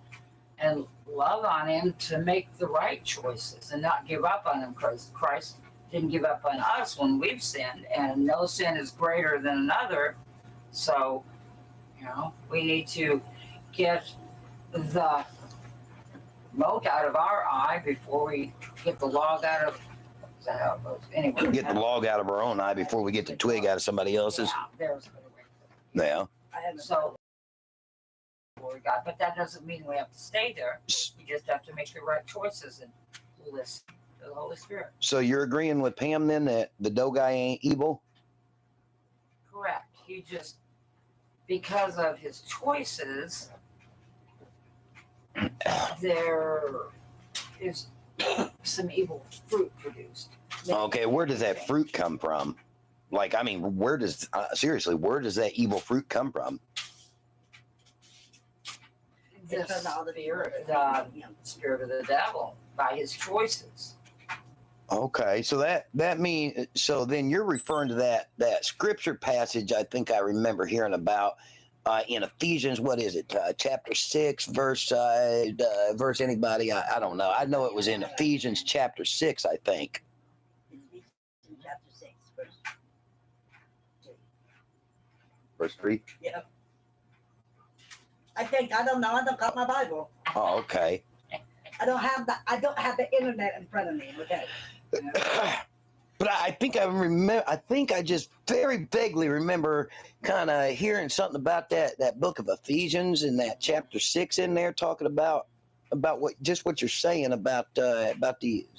and love on him to make the right choices and not give up on him, because Christ didn't give up on us when we've sinned, and no sin is greater than another. So, you know, we need to get the mote out of our eye before we get the log out of. Is that how it goes? Anyway, get the log out of our own eye before we get the twig out of somebody else's. Yeah, there's a good way. Yeah. So, but that doesn't mean we have to stay there. We just have to make the right choices and listen to the Holy Spirit. So you're agreeing with Pam then that the Doe guy ain't evil? Correct. He just, because of his choices, there is some evil fruit produced. Okay, where does that fruit come from? Like, I mean, where does that evil fruit come from? The spirit of the devil, by his choices. Okay, so that means, so then you're referring to that scripture passage I think I remember hearing about in Ephesians, what is it, chapter 6, verse anybody? I don't know. I know it was in Ephesians chapter 6, I think. Chapter 6, verse 2. Verse 3? Yeah. I think, I don't know, I don't got my Bible. Oh, okay. I don't have the internet in front of me, okay? But I think I just very vaguely remember kind of hearing something about that book of Ephesians and that chapter 6 in there, talking about what you're saying about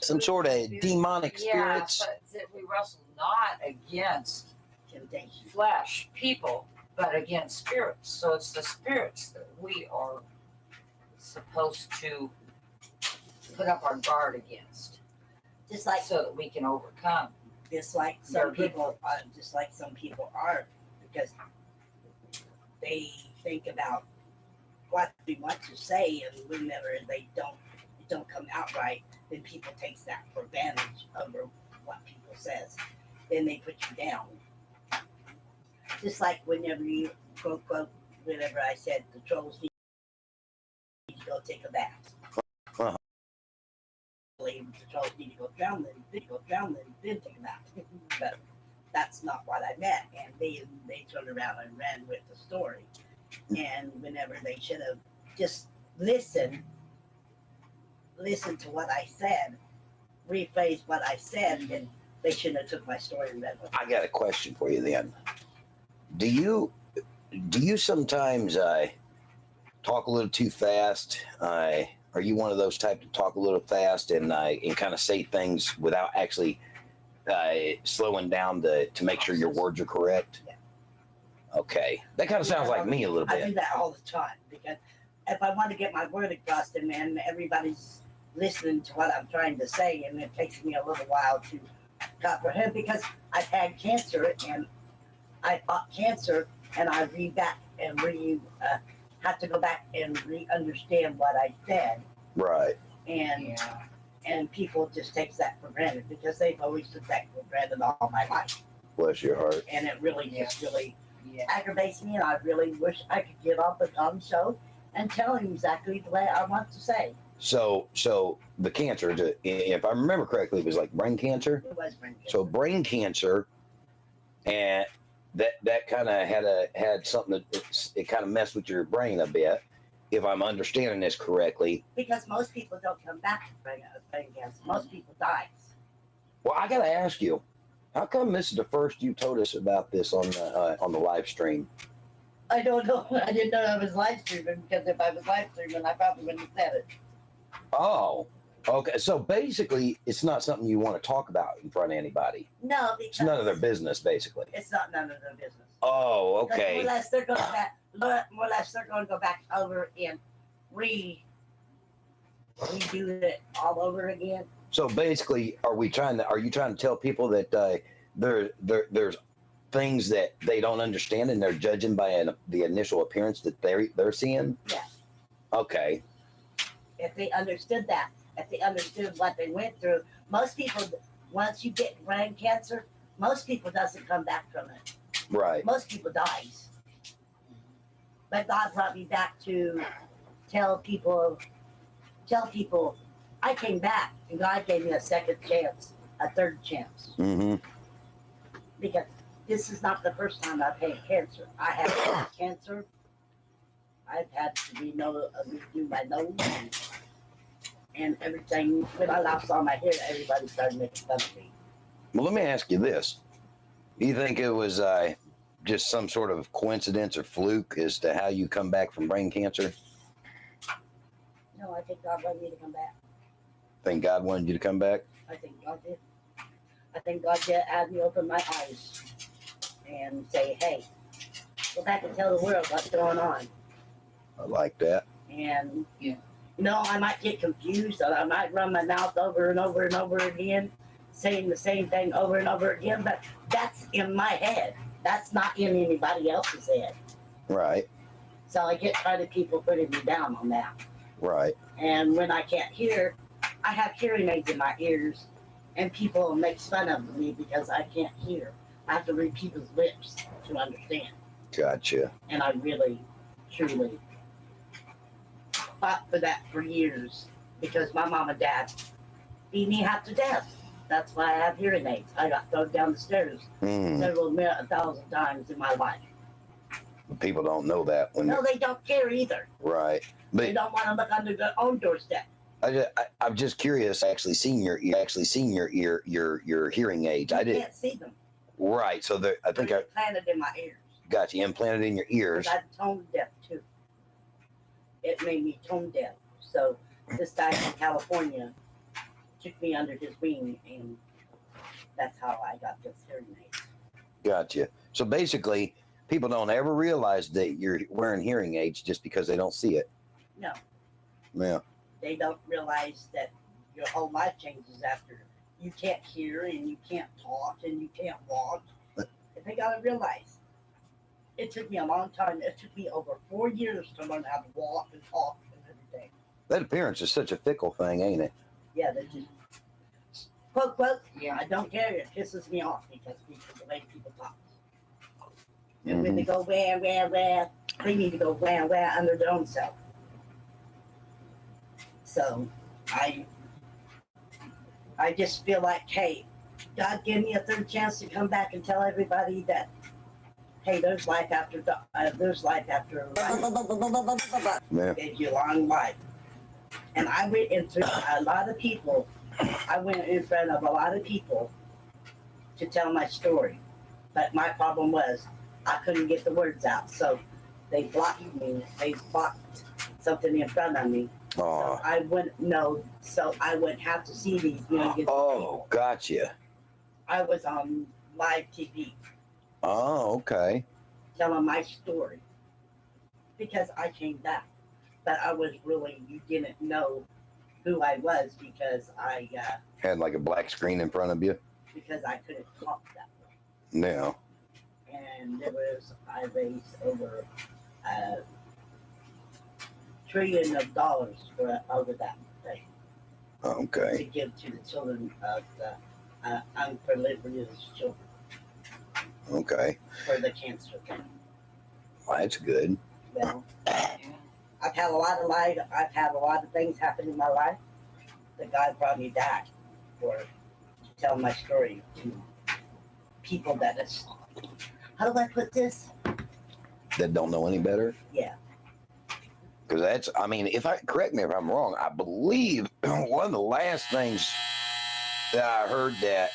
some sort of demonic spirits. Yeah, we wrestle not against flesh, people, but against spirits. So it's the spirits that we are supposed to put up our guard against. Just like so that we can overcome. Just like some people are, because they think about what we want to say, and whenever they don't come out right, then people takes that for advantage over what people says. Then they put you down. Just like whenever you quote, whenever I said the trolls need to go take a bath. Uh-huh. The trolls need to go drown them, then take a bath. But that's not what I meant. And they turned around and ran with the story. And whenever they should have just listened to what I said, rephrase what I said, then they shouldn't have took my story and read it. I got a question for you then. Do you sometimes talk a little too fast? Are you one of those type to talk a little fast and kind of say things without actually slowing down to make sure your words are correct? Yeah. Okay, that kind of sounds like me a little bit. I do that all the time because if I want to get my word across to men, everybody's listening to what I'm trying to say, and it takes me a little while to comprehend because I've had cancer and I fought cancer, and I read back and have to go back and re-understand what I said. Right. And people just takes that for granted because they've always took that for granted all my life. Bless your heart. And it really just aggravates me, and I really wish I could get off the Tom show and tell him exactly the way I want to say. So the cancer, if I remember correctly, it was like brain cancer. It was brain cancer. So brain cancer, and that kind of had something that it kind of messed with your brain a bit, if I'm understanding this correctly. Because most people don't come back to brain cancer. Most people dies. Well, I got to ask you, how come this is the first you told us about this on the live stream? I don't know. I didn't know I was live streaming because if I was live streaming, I probably wouldn't have said it. Oh, okay. So basically, it's not something you want to talk about in front of anybody. No, because it's none of their business, basically. It's not none of their business. Oh, okay. More or less, they're going to go back over and redo it all over again. So basically, are you trying to tell people that there's things that they don't understand and they're judging by the initial appearance that they're seeing? Yeah. Okay. If they understood that, if they understood what they went through, most people, once you get brain cancer, most people doesn't come back from it. Right. Most people dies. But God brought me back to tell people, I came back and God gave me a second chance, a third chance. Mm-hmm. Because this is not the first time I've had cancer. I have had cancer. I've had to redo my nose and everything. When I lost all my hair, everybody started making fun of me. Well, let me ask you this. Do you think it was just some sort of coincidence or fluke as to how you come back from brain cancer? No, I think God wanted me to come back. Think God wanted you to come back? I think God did. I think God did have me open my eyes and say, hey, go back and tell the world what's going on. I like that. And, I might get confused, or I might run my mouth over and over and over again, saying the same thing over and over again, but that's in my head. That's not in anybody else's head. Right. So I get tired of people putting me down on that. Right. And when I can't hear, I have hearing aids in my ears, and people make fun of me because I can't hear. I have to read people's lips to understand. Gotcha. And I really, truly fought for that for years because my mom and dad beat me half to death. That's why I have hearing aids. I got thrown down the stairs several 1,000 times in my life. People don't know that. No, they don't care either. Right. But they don't want to look under their own doorstep. I'm just curious. Actually, seeing your hearing aids. I can't see them. Right. So I think they're implanted in my ears. Got you implanted in your ears. I'm tone deaf too. It made me tone deaf. So this guy in California took me under his wing, and that's how I got this hearing aid. Gotcha. So basically, people don't ever realize that you're wearing hearing aids just because they don't see it. No. Yeah. They don't realize that your whole life changes after you can't hear and you can't talk and you can't walk. They gotta realize. It took me a long time. It took me over 4 years to learn how to walk and talk and everything. That appearance is such a fickle thing, ain't it? Yeah, they just quote. Yeah, I don't care. It pisses me off because the way people talk. And when they go wah, they need to go wah under their own self. So I just feel like, hey, God gave me a third chance to come back and tell everybody that, hey, there's life after life. Yeah. Gave you a long life. And I went into a lot of people I went in front of a lot of people to tell my story. But my problem was I couldn't get the words out. So they blocked me. They blocked something in front of me. Oh. So I wouldn't know. So I wouldn't have to see these millions. Oh, gotcha. I was on live TV. Oh, okay. Telling my story. Because I came back. But I was really, you didn't know who I was because I had like a black screen in front of you. Because I couldn't talk that way. No. And I raised over $1 trillion for over that thing. Okay. To give to the children of the unprivileged children. Okay. For the cancer thing. Well, that's good. Well, I've had a lot of life. I've had a lot of things happen in my life that God brought me back to tell my story to people that is. How do I put this? That don't know any better. Yeah. Because that's, I mean, correct me if I'm wrong, I believe one of the last things that I heard that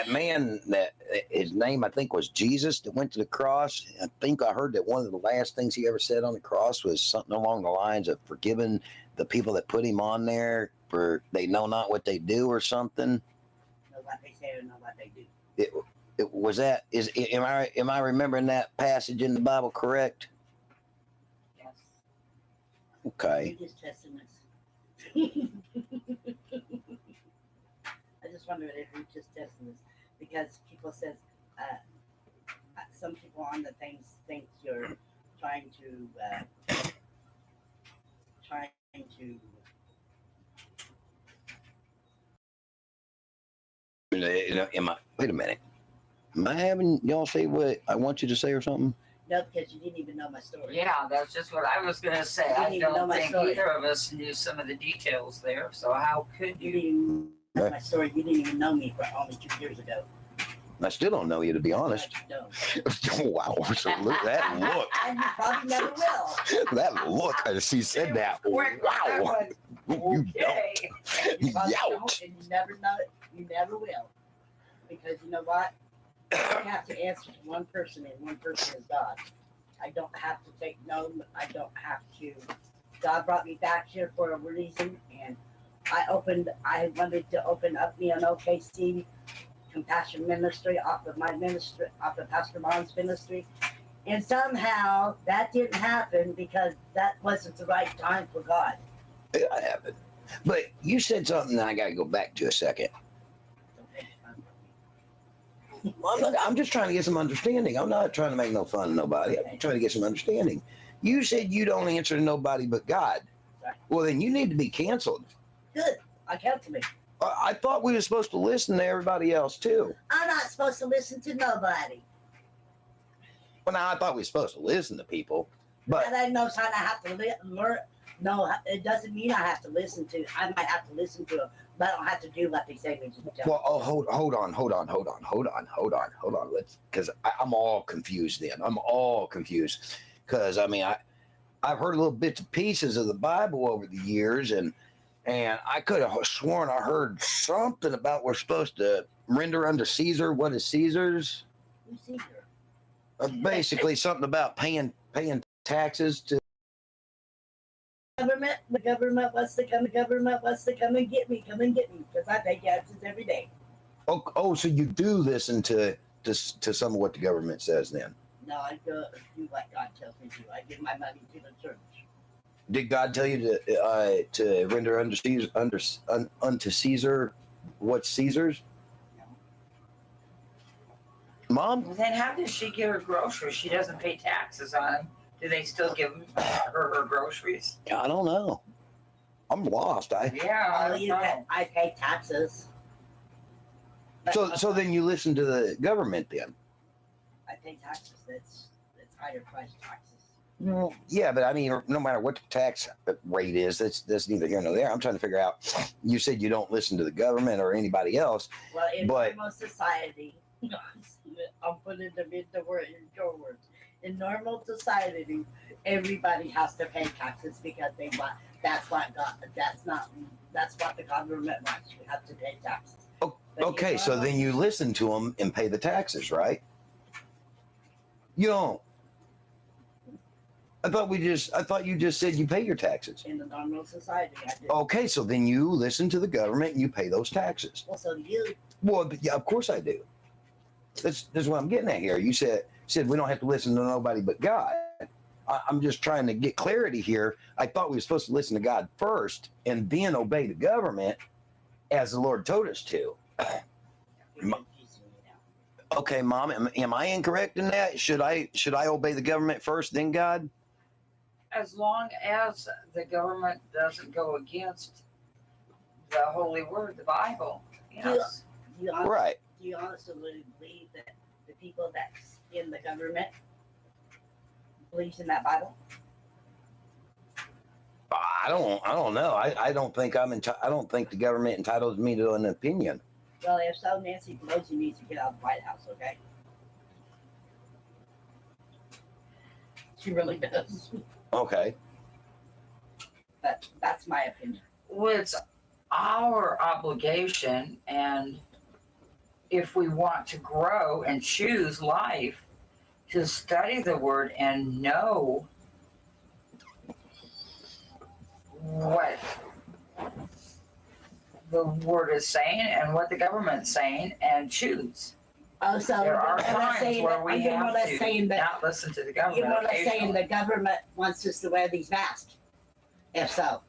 man, that his name I think was Jesus, that went to the cross. I think I heard that one of the last things he ever said on the cross was something along the lines of forgiving the people that put him on there for they know not what they do or something. Know what they say or know what they do. Am I remembering that passage in the Bible correct? Yes. Okay. You're just testing us. I just wondered if you're just testing this because people says some people on the things think you're trying to Wait a minute. Am I having y'all say what I want you to say or something? No, because you didn't even know my story. Yeah, that's just what I was going to say. I don't think either of us knew some of the details there. So how could you? You didn't even know my story. You didn't even know me for only 2 years ago. I still don't know you, to be honest. No. Wow. So look, that look. And you probably never will. That look, as she said that. Wow. You Okay. You probably don't. don't, and you never know it. You never will. Because you know what? I have to answer to one person, and one person is God. I don't have to take no. I don't have to. God brought me back here for a reason, and I wanted to open up me an OKC compassion ministry off of my ministry, off of Pastor Mon's ministry. And somehow that didn't happen because that wasn't the right time for God. It happened. But you said something that I got to go back to a second. I'm just trying to get some understanding. I'm not trying to make no fun of nobody. I'm trying to get some understanding. You said you don't answer to nobody but God. Well, then you need to be canceled. Good. I cancel me. I thought we were supposed to listen to everybody else too. I'm not supposed to listen to nobody. Well, now I thought we were supposed to listen to people, but I know how I have to learn. No, it doesn't mean I have to listen to. I might have to listen to them, but I don't have to do what they say. Well, hold on. Let's, because I'm all confused. Then I'm all confused because I mean I've heard little bits and pieces of the Bible over the years, and I could have sworn I heard something about we're supposed to render unto Caesar what is Caesar's. Who's Caesar? Basically, something about paying taxes to. The government wants to come. The government wants to come and get me. Come and get me because I pay taxes every day. Oh, so you do listen to some of what the government says then? No, I do what God tells me to. I give my money to the church. Did God tell you to render unto Caesar what's Caesar's? No. Mom? Well, then how does she get her groceries? She doesn't pay taxes on them. Do they still give her groceries? I don't know. I'm lost. I pay taxes. So then you listen to the government then? I pay taxes. That's higher price taxes. Well, yeah, but I mean, no matter what the tax rate is, that's neither here nor there. I'm trying to figure out. You said you don't listen to the government or anybody else. Well, in normal society, I'm putting them in your words. In normal society, everybody has to pay taxes because that's what God. That's not That's what the government wants. You have to pay taxes. Okay, so then you listen to them and pay the taxes, right? You don't. I thought you just said you pay your taxes. In the normal society, I do. Okay, so then you listen to the government and you pay those taxes. Well, so do you. Well, yeah, of course I do. That's what I'm getting at here. You said we don't have to listen to nobody but God. I'm just trying to get clarity here. I thought we were supposed to listen to God first and then obey the government as the Lord told us to. Okay, Mom, am I incorrect in that? Should I obey the government first, then God? As long as the government doesn't go against the Holy Word, the Bible. Yes. Right. Do you honestly believe that the people that's in the government believes in that Bible? I don't know. I don't think I don't think the government entitles me to an opinion. Well, if so, Nancy Pelosi needs to get out of the White House, okay? She really does. Okay. But that's my opinion. Well, it's our obligation, and if we want to grow and choose life, to study the Word and know what the Word is saying and what the government's saying, and choose. Oh, so there are times where we have to not listen to the government. You're more or less saying the government wants us to wear these masks, if so.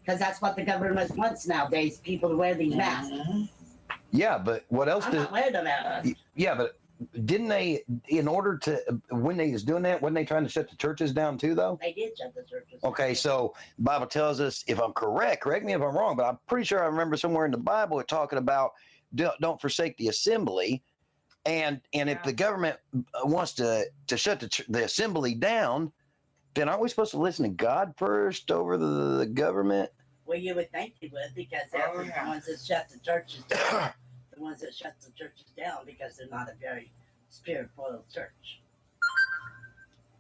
Because that's what the government wants nowadays, people to wear these masks. Yeah, but what else? I'm not wearing them out. Yeah, but didn't they, in order to, when they was doing that, wasn't they trying to shut the churches down too, though? They did shut the churches down. Okay, so the Bible tells us, if I'm correct me if I'm wrong, but I'm pretty sure I remember somewhere in the Bible it talking about don't forsake the assembly, and if the government wants to shut the assembly down, then aren't we supposed to listen to God first over the government? Well, you would think you would, because they're the ones that shut the churches down. The ones that shut the churches down because they're not a very spirit-filled church.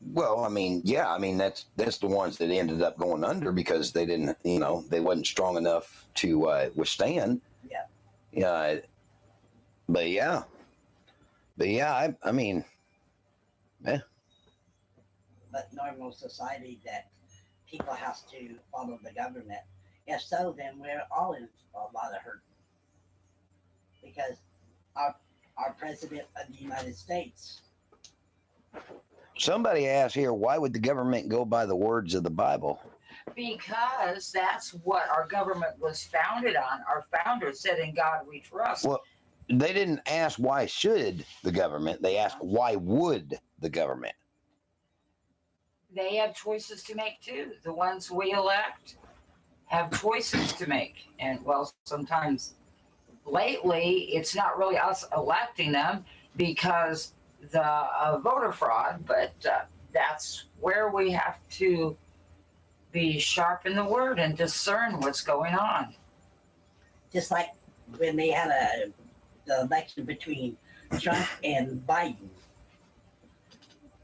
Well, I mean, yeah, I mean that's the ones that ended up going under because they didn't, they wasn't strong enough to withstand. Yeah. Yeah. But yeah, I mean, yeah. But normal society that people have to follow the government. If so, then we're all in a lot of hurt. Because our president of the United States. Somebody asked here, why would the government go by the words of the Bible? Because that's what our government was founded on. Our founders said, "In God we trust." Well, they didn't ask why should the government. They asked why would the government. They have choices to make too. The ones we elect have choices to make, and well, sometimes. Lately, it's not really us electing them because the voter fraud, but that's where we have to be sharp in the word and discern what's going on. Just like when they had the election between Trump and Biden.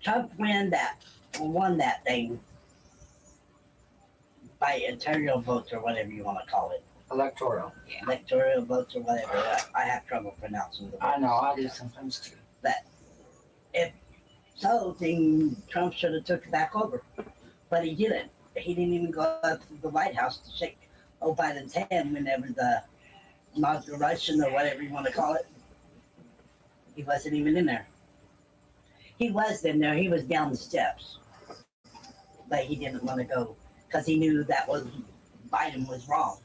Trump won that thing by interior votes or whatever you want to call it. Electoral. Yeah. Electoral votes or whatever. I have trouble pronouncing the words. I know, I do sometimes too. But if so, then Trump should have took it back over. But he didn't. He didn't even go up to the White House to shake Biden's hand whenever the inauguration or whatever you want to call it. He wasn't even in there. He was in there. He was down the steps. But he didn't want to go because he knew that Biden was wrong.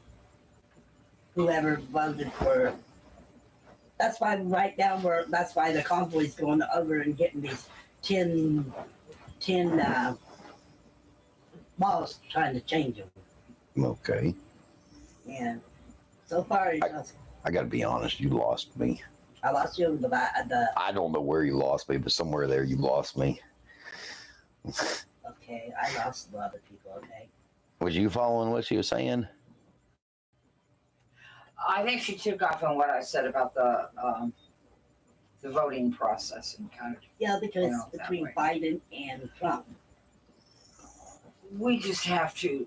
Whoever voted for, that's why right now that's why the convoy's going over and getting these 10 laws trying to change them. Okay. And so far, I got to be honest, you lost me. I lost you the I don't know where you lost me, but somewhere there you lost me. Okay, I lost a lot of people, okay? Was you following what she was saying? I think she took off on what I said about the voting process and kind of. Yeah, because between Biden and Trump. We just have to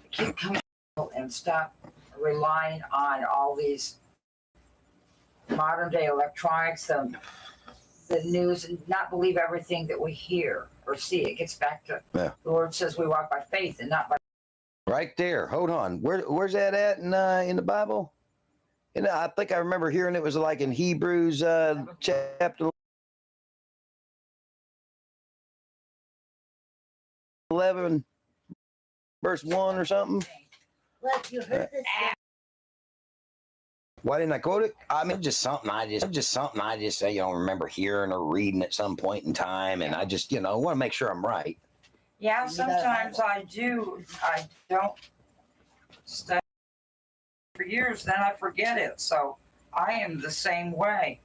keep coming and stop relying on all these modern day electronics, the news, and not believe everything that we hear or see. It gets back to the Lord says we walk by faith and not by. Right there. Hold on. Where's that at in the Bible? And I think I remember hearing it was like in Hebrews chapter 11, verse 1 or something. Look, you heard this. Why didn't I quote it? I mean, just something I just remember hearing or reading at some point in time, and I just want to make sure I'm right. Yeah, sometimes I do. I don't study for years, then I forget it. So I am the same way.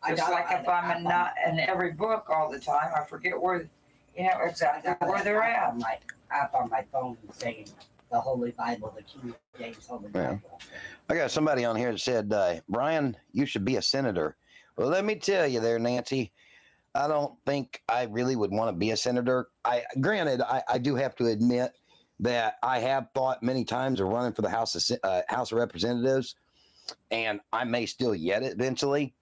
Just like if I'm not in every book all the time, I forget where, exactly where they're at. App on my phone saying the Holy Bible, the King James Holy Bible. I got somebody on here that said, Brian, you should be a senator. Well, let me tell you there, Nancy, I don't think I really would want to be a senator. Granted, I do have to admit that I have thought many times of running for the House of Representatives, and I may still yet eventually.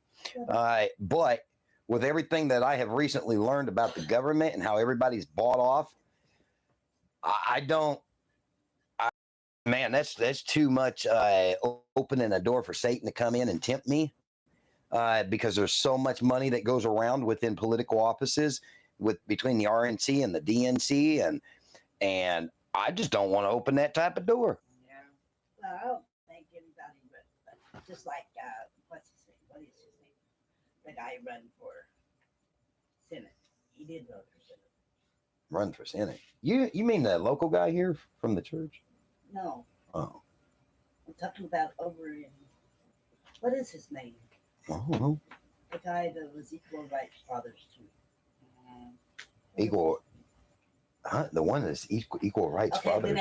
But with everything that I have recently learned about the government and how everybody's bought off, man, that's too much opening a door for Satan to come in and tempt me, because there's so much money that goes around within political offices between the RNC and the DNC, and I just don't want to open that type of door. Yeah. Well, I don't think anybody, but just like what's his name? What is his name? The guy run for Senate. He did vote for Senate. Run for Senate? You mean the local guy here from the church? No. Oh. I'm talking about over in, what is his name? Oh. The guy that was Equal Rights Fathers too. Equal, the one that's equal rights fathers.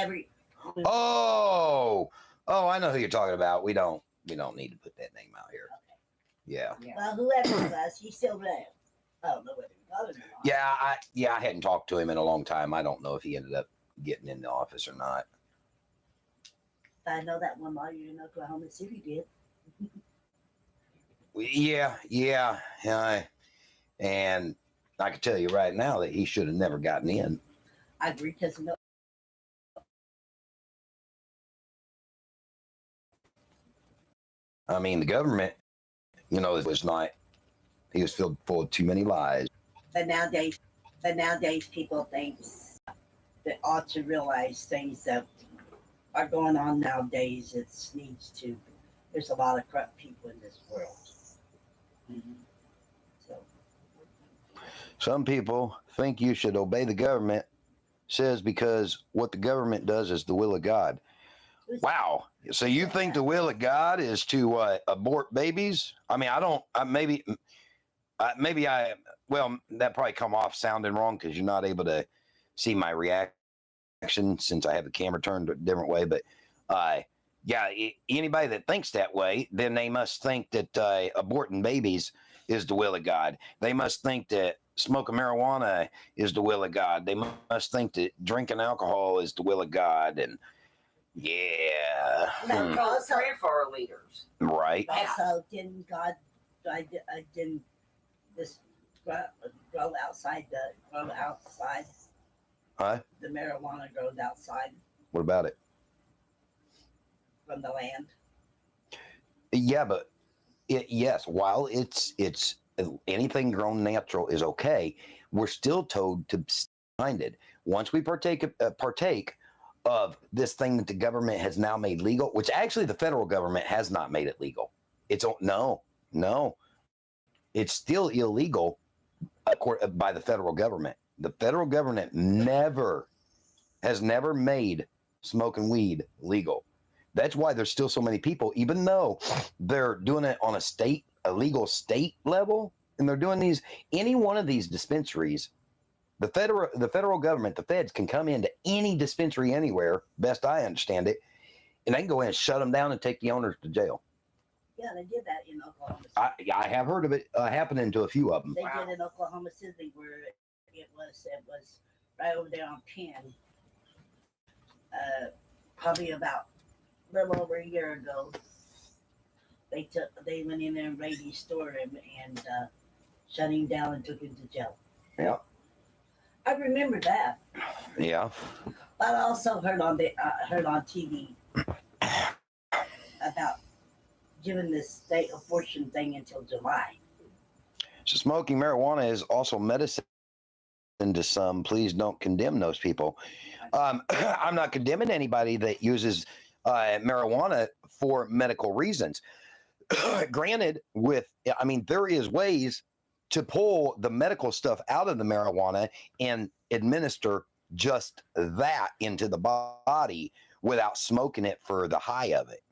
Oh, I know who you're talking about. We don't need to put that name out here. Okay. Yeah. Well, whoever it was, he's still there. I don't know whether he got it or not. I hadn't talked to him in a long time. I don't know if he ended up getting in the office or not. I know that one lawyer in Oklahoma City did. Yeah. And I can tell you right now that he should have never gotten in. I agree, because no. I mean, the government, it was not. He was filled full of too many lies. But nowadays, people think that ought to realize things that are going on nowadays. There's a lot of corrupt people in this world. Mm-hmm. So. Some people think you should obey the government, says because what the government does is the will of God. Wow. So you think the will of God is to abort babies? I mean, well, that probably come off sounding wrong because you're not able to see my reaction since I have the camera turned a different way. But anybody that thinks that way, then they must think that aborting babies is the will of God. They must think that smoking marijuana is the will of God. They must think that drinking alcohol is the will of God. And Pray for our leaders. Right. Also, didn't God, didn't this grow outside? Huh? The marijuana grows outside. What about it? From the land. Yeah, but yes, while it's anything grown natural is okay, we're still told to find it. Once we partake of this thing that the government has now made legal, which actually the federal government has not made it legal. No, it's still illegal by the federal government. The federal government has never made smoking weed legal. That's why there's still so many people, even though they're doing it on a legal state level, and they're doing any one of these dispensaries. The federal government, the feds, can come into any dispensary anywhere, best I understand it, and they can go in and shut them down and take the owners to jail. Yeah, they did that in Oklahoma City. I have heard of it happening to a few of them. They did in Oklahoma City, where it was right over there on Penn. Probably about little over a year ago, they went in there and raided store him and shut him down and took him to jail. Yeah. I remember that. Yeah. But I also heard on TV about giving this state abortion thing until July. So smoking marijuana is also medicine to some. Please don't condemn those people. I'm not condemning anybody that uses marijuana for medical reasons. Granted, there is ways to pull the medical stuff out of the marijuana and administer just that into the body without smoking it for the high of it.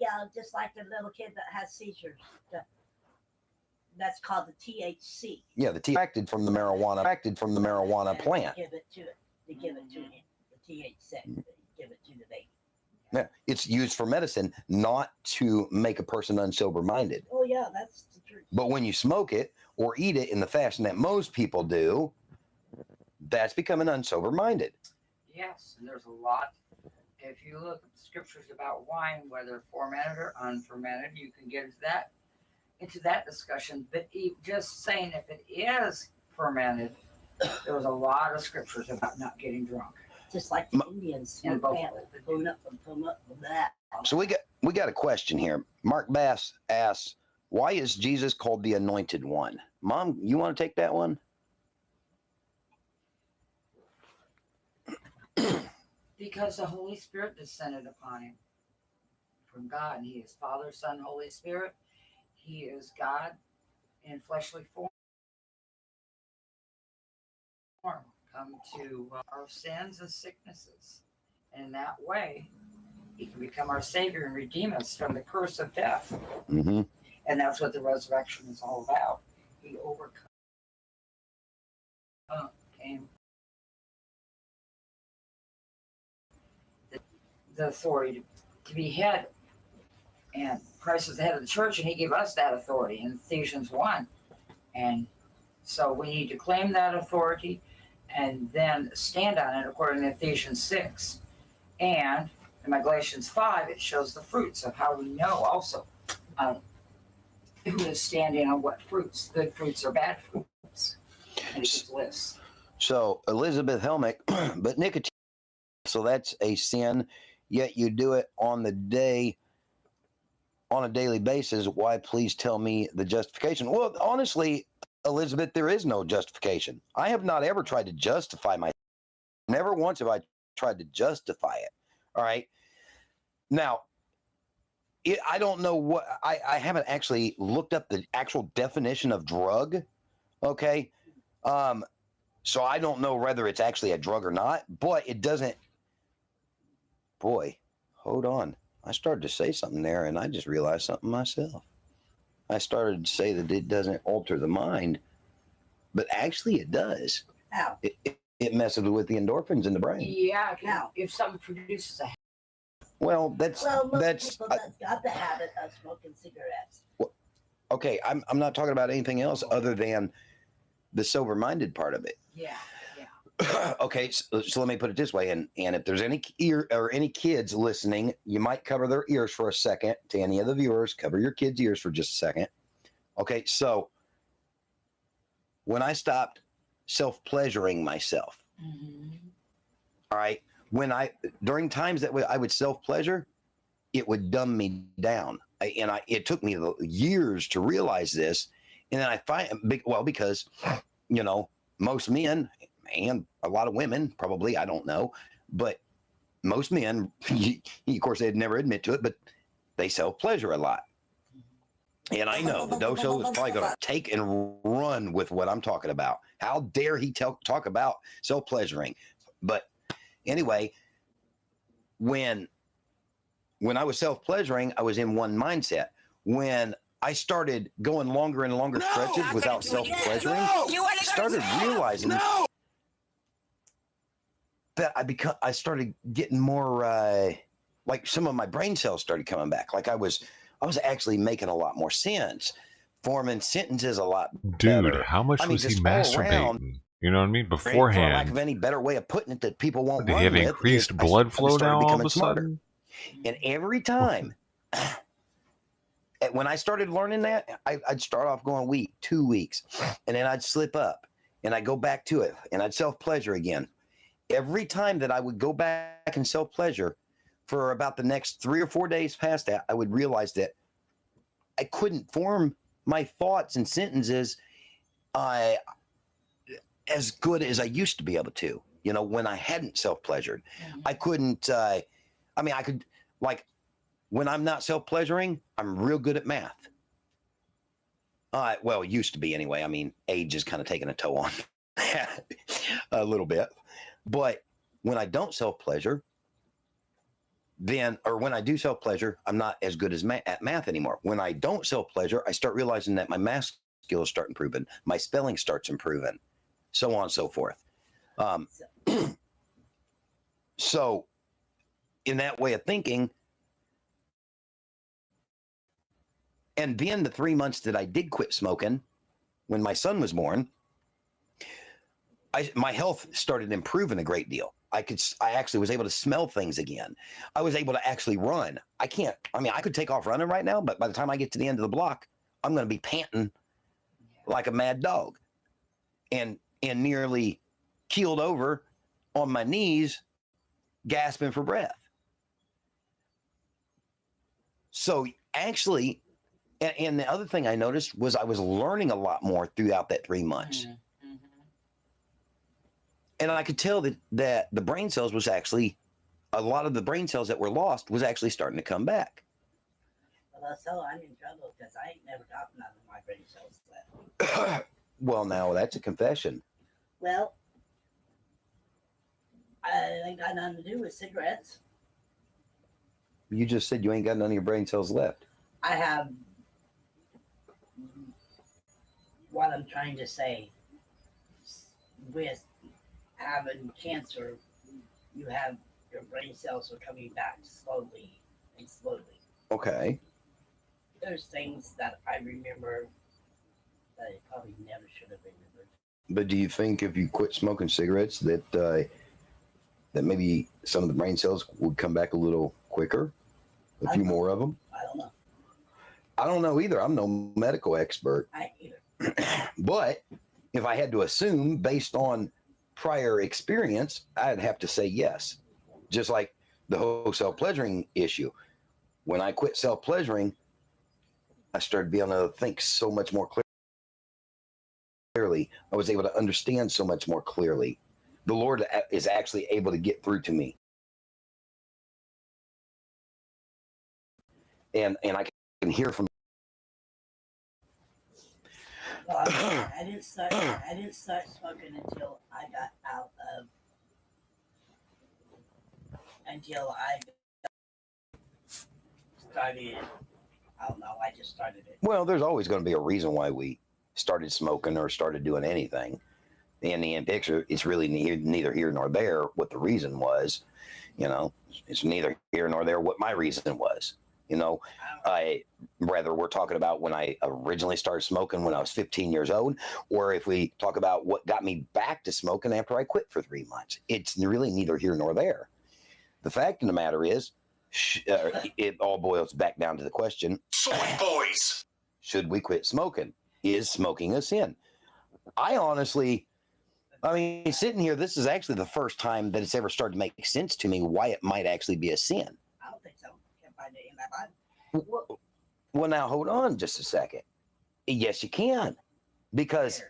Yeah, just like the little kid that has seizures. That's called the THC. Yeah, the extracted from the marijuana plant. Give it to it. They give it to him. The THC. Give it to the baby. Yeah, it's used for medicine, not to make a person unsober-minded. Oh yeah, that's the truth. But when you smoke it or eat it in the fashion that most people do, that's becoming unsober-minded. Yes, and there's a lot. If you look at the scriptures about wine, whether fermented or unfermented, you can get into that discussion. But just saying if it is fermented, there was a lot of scriptures about not getting drunk. Just like the Indians. So we got a question here. Mark Bass asks, why is Jesus called the Anointed One? Mom, you want to take that one? Because the Holy Spirit descended upon him from God. He is Father, Son, Holy Spirit. He is God in fleshly form. Come to our sins and sicknesses. And in that way, he can become our Savior and redeem us from the curse of death. Mm-hmm. And that's what the resurrection is all about. He overcame the authority to be head. And Christ is the head of the church, and he gave us that authority in Ephesians 1. And so we need to claim that authority and then stand on it according to Ephesians 6. And in my Galatians 5, it shows the fruits of how we know also who is standing on what fruits, good fruits or bad fruits. And it gives lists. So Elizabeth Helmick, but nicotine, so that's a sin, yet you do it on a daily basis. Why, please tell me the justification? Well, honestly, Elizabeth, there is no justification. I have not ever tried to justify myself. Never once have I tried to justify it. All right. Now, I don't know what, I haven't actually looked up the actual definition of drug. Okay. So I don't know whether it's actually a drug or not, but it doesn't. Boy, hold on. I started to say something there and I just realized something myself. I started to say that it doesn't alter the mind, but actually it does. How? It messes with the endorphins in the brain. Yeah, if something produces a well, that's people that's got the habit of smoking cigarettes. Well, okay, I'm not talking about anything else other than the sober-minded part of it. Yeah. Okay, so let me put it this way, and if there's any any kids listening, you might cover their ears for a second. To any of the viewers, cover your kids' ears for just a second. Okay, so when I stopped self-pleasuring myself, all right, during times that I would self-pleasure, it would dumb me down, it took me years to realize this, and then I find because most men. And a lot of women, probably, I don't know, but most men, of course, they'd never admit to it, but they self-pleasure a lot. And I know the dojo is probably going to take and run with what I'm talking about. How dare he talk about self-pleasuring? But anyway, when I was self-pleasuring, I was in one mindset. When I started going longer and longer stretches without self-pleasuring, I started realizing that I started getting more like some of my brain cells started coming back. Like I was actually making a lot more sense, forming sentences a lot better. Dude, how much was he masturbating? You know what I mean? Beforehand. For lack of any better way of putting it that people won't Did he have increased blood flow now all of a sudden? And every time, when I started learning that, I'd start off going a week, 2 weeks, and then I'd slip up and I'd go back to it and I'd self-pleasure again. Every time that I would go back and self-pleasure for about the next 3 or 4 days past that, I would realize that I couldn't form my thoughts and sentences as good as I used to be able to, you know, when I hadn't self-pleasured. I couldn't, I could, like, when I'm not self-pleasuring, I'm real good at math. Well, it used to be anyway. I mean, age is kind of taking a toll on that a little bit. But when I don't self-pleasure, or when I do self-pleasure, I'm not as good as at math anymore. When I don't self-pleasure, I start realizing that my math skills start improving, my spelling starts improving, so on and so forth. So in that way of thinking, and then the 3 months that I did quit smoking, when my son was born, my health started improving a great deal. I actually was able to smell things again. I was able to actually run. I could take off running right now, but by the time I get to the end of the block, I'm going to be panting like a mad dog and nearly keeled over on my knees, gasping for breath. So actually, and the other thing I noticed was I was learning a lot more throughout that 3 months. And I could tell that the brain cells was actually, a lot of the brain cells that were lost was actually starting to come back. Well, so I'm in trouble because I ain't never got none of my brain cells left. Well, now that's a confession. Well, I ain't got nothing to do with cigarettes. You just said you ain't got none of your brain cells left. I have, what I'm trying to say, with having cancer, you have your brain cells are coming back slowly and slowly. Okay. There's things that I remember that I probably never should have remembered. But do you think if you quit smoking cigarettes that that maybe some of the brain cells would come back a little quicker? A few more of them? I don't know. I don't know either. I'm no medical expert. I ain't either. But if I had to assume based on prior experience, I'd have to say yes. Just like the whole self-pleasuring issue. When I quit self-pleasuring, I started being able to think so much more clearly. I was able to understand so much more clearly. The Lord is actually able to get through to me. And I can hear from. Well, I didn't start smoking until I got out of. Until I started. I don't know. I just started it. Well, there's always going to be a reason why we started smoking or started doing anything. In the end picture, it's really neither here nor there what the reason was. You know, it's neither here nor there what my reason was. You know, whether we're talking about when I originally started smoking when I was 15 years old, or if we talk about what got me back to smoking after I quit for 3 months. It's really neither here nor there. The fact of the matter is, it all boils back down to the question, soy boys, should we quit smoking? Is smoking a sin? Sitting here, this is actually the first time that it's ever started to make sense to me why it might actually be a sin. I don't think so. Can't find it in that Bible. Well, now hold on just a second. Yes, you can. Because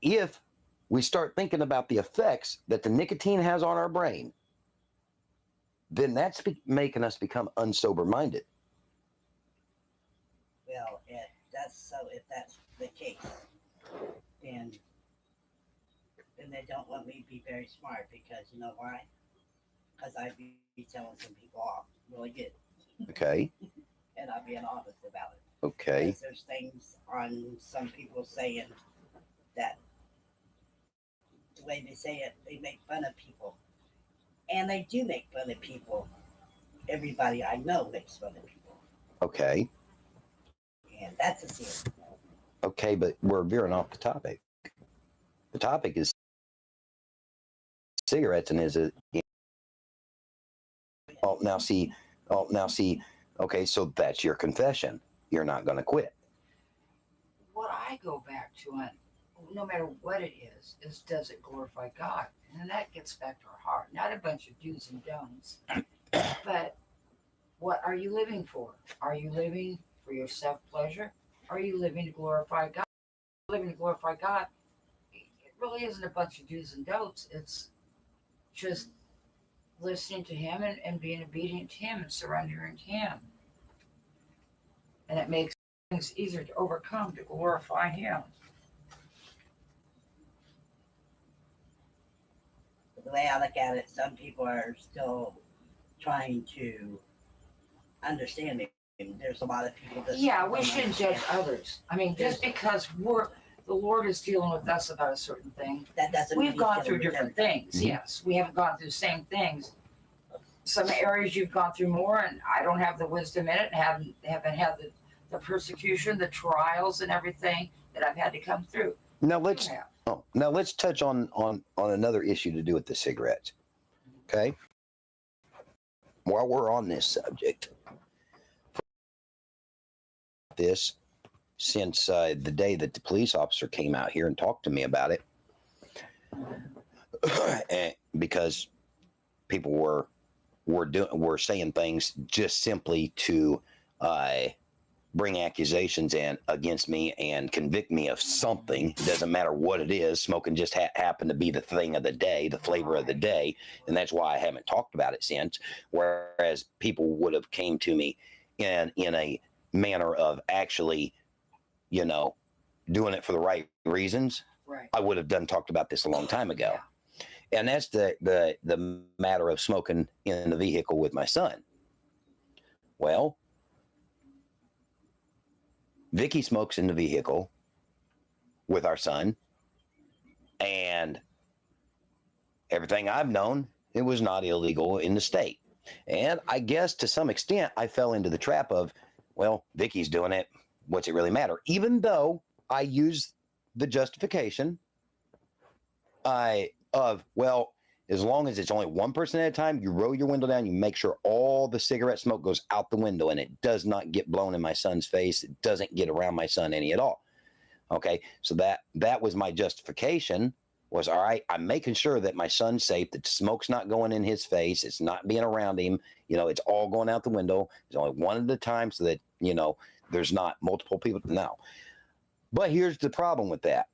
if we start thinking about the effects that the nicotine has on our brain, then that's making us become unsober-minded. Well, if that's the case, then they don't want me to be very smart because you know why? Because I'd be telling some people off really good. Okay. And I'll be honest about it. Okay. Because there's things on some people saying that the way they say it, they make fun of people. And they do make fun of people. Everybody I know makes fun of people. Okay. And that's a sin. Okay, but we're veering off the topic. The topic is cigarettes, and is it now see. Okay, so that's your confession. You're not going to quit. What I go back to, on, no matter what it is does it glorify God? And that gets back to our heart, not a bunch of do's and don'ts, but what are you living for? Are you living for your self-pleasure? Are you living to glorify God? Living to glorify God, it really isn't a bunch of do's and don'ts. It's just listening to Him and being obedient to Him and surrendering to Him. And it makes things easier to overcome, to glorify Him. The way I look at it, some people are still trying to understand me. There's a lot of people that we shouldn't judge others. I mean, just because the Lord is dealing with us about a certain thing, that doesn't mean we've gone through different things. Mm-hmm. Yes, we haven't gone through the same things. Some areas you've gone through more, and I don't have the wisdom in it, and haven't had the persecution, the trials, and everything that I've had to come through. Now let's touch on another issue to do with the cigarettes. Okay. While we're on this subject, since the day that the police officer came out here and talked to me about it, and because people were saying things just simply to bring accusations in against me and convict me of something. It doesn't matter what it is. Smoking just happened to be the thing of the day, the flavor of the day, and that's why I haven't talked about it since. Whereas people would have came to me in a manner of actually, doing it for the right reasons. Right. I would have talked about this a long time ago. Yeah. And that's the matter of smoking in the vehicle with my son. Well, Vicky smokes in the vehicle with our son, and everything I've known, it was not illegal in the state. And I guess to some extent, I fell into the trap of, well, Vicky's doing it. What's it really matter? Even though I use the justification as long as it's only one person at a time, you roll your window down, you make sure all the cigarette smoke goes out the window and it does not get blown in my son's face. It doesn't get around my son any at all. Okay, so that was my justification, was, all right, I'm making sure that my son's safe, that the smoke's not going in his face, it's not being around him, it's all going out the window. There's only one at a time so that, there's not multiple people. No. But here's the problem with that.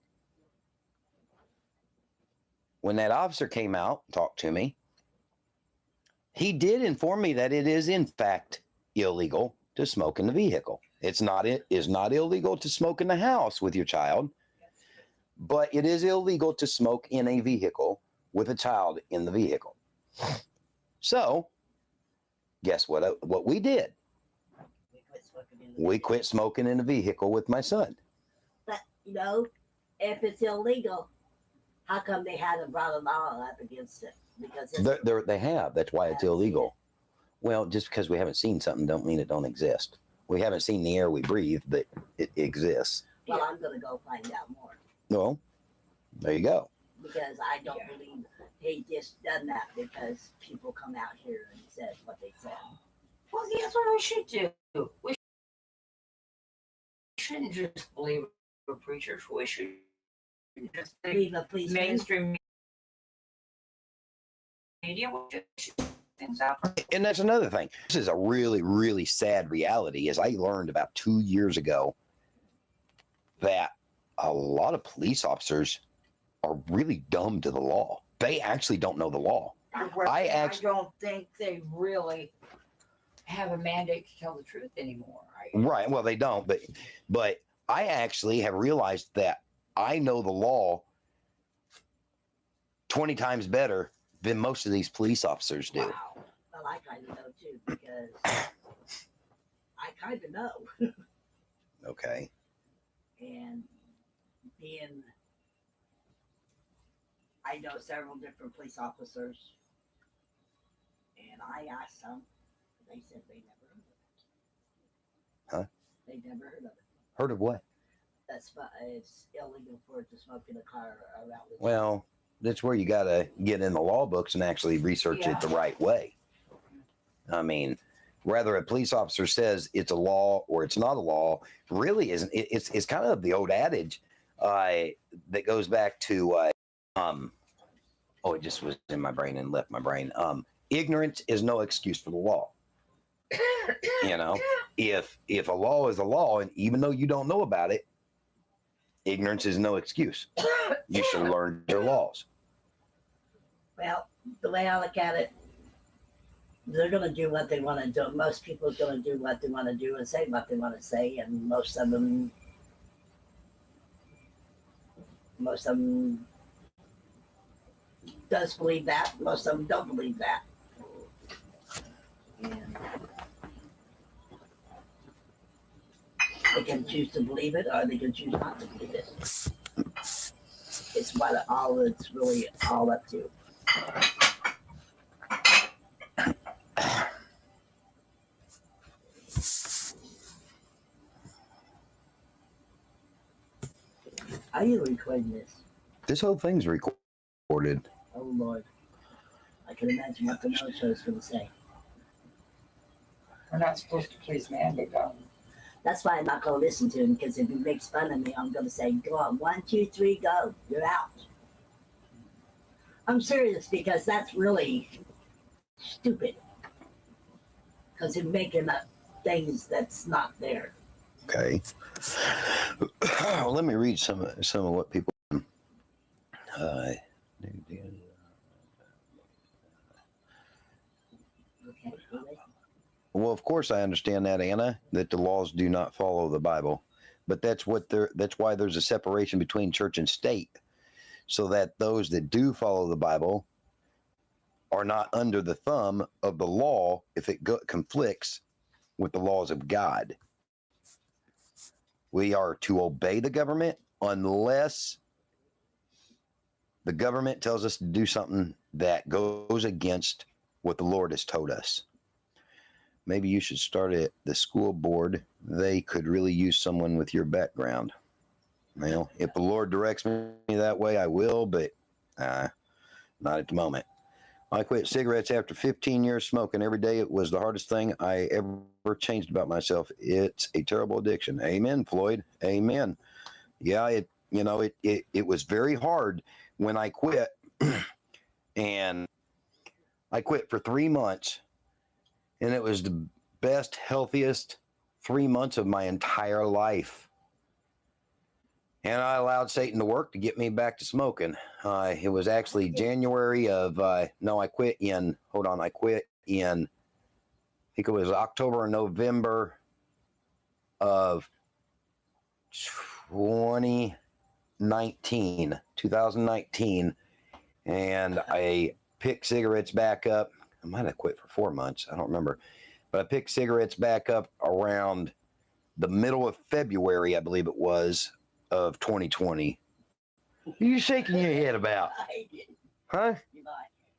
When that officer came out and talked to me, he did inform me that it is in fact illegal to smoke in the vehicle. It is not illegal to smoke in the house with your child, but it is illegal to smoke in a vehicle with a child in the vehicle. So, guess what we did? We quit smoking in the vehicle with my son. But, if it's illegal, how come they haven't brought a law up against it? Because they have. That's why it's illegal. Well, just because we haven't seen something don't mean it don't exist. We haven't seen the air we breathe, but it exists. Well, I'm going to go find out more. Well, there you go. Because I don't believe they just done that because people come out here and said what they said. Well, that's what we should do. We shouldn't just believe a preacher. We should just believe a policeman. Mainstream media. Things out. And that's another thing. This is a really, really sad reality, as I learned about 2 years ago that a lot of police officers are really dumb to the law. They actually don't know the law. I don't think they really have a mandate to tell the truth anymore. Right. Well, they don't. But I actually have realized that I know the law 20 times better than most of these police officers do. Wow. Well, I kind of know too, because I kind of know. Okay. And I know several different police officers, and I asked them, they said they never heard of it. Huh? They never heard of it. Heard of what? It's illegal for it to smoke in a car around the Well, that's where you got to get in the law books and actually research it the right way. I mean, whether a police officer says it's a law or it's not a law, really isn't. It's kind of the old adage that goes back to, it just was in my brain and left my brain. Ignorance is no excuse for the law. You know, if a law is a law, and even though you don't know about it, ignorance is no excuse. You should learn your laws. Well, the way I look at it, they're going to do what they want to do. Most people are going to do what they want to do and say what they want to say, and most of them does believe that. Most of them don't believe that. And they can choose to believe it, or they can choose not to believe it. It's what all it's really all up to. Are you recording this? This whole thing's recorded. Oh Lord, I can imagine what the no show is going to say. We're not supposed to please man, but God. That's why I'm not going to listen to him, because if he makes fun of me, I'm going to say, go on, 1, 2, 3, go. You're out. I'm serious, because that's really stupid. Because he's making up things that's not there. Okay. Let me read some of what people. Well, of course, I understand that, Anna, that the laws do not follow the Bible, but that's why there's a separation between church and state, so that those that do follow the Bible are not under the thumb of the law if it conflicts with the laws of God. We are to obey the government unless the government tells us to do something that goes against what the Lord has told us. Maybe you should start at the school board. They could really use someone with your background. Well, if the Lord directs me that way, I will, but not at the moment. I quit cigarettes after 15 years smoking every day. It was the hardest thing I ever changed about myself. It's a terrible addiction. Amen, Floyd. Amen. Yeah, it was very hard when I quit, and I quit for 3 months, and it was the best, healthiest 3 months of my entire life. And I allowed Satan to work to get me back to smoking. It was actually January of, I quit in, I think it was October or November of 2019. And I picked cigarettes back up. I might have quit for 4 months. I don't remember. But I picked cigarettes back up around the middle of February, I believe it was, of 2020. What are you shaking your head about? Huh?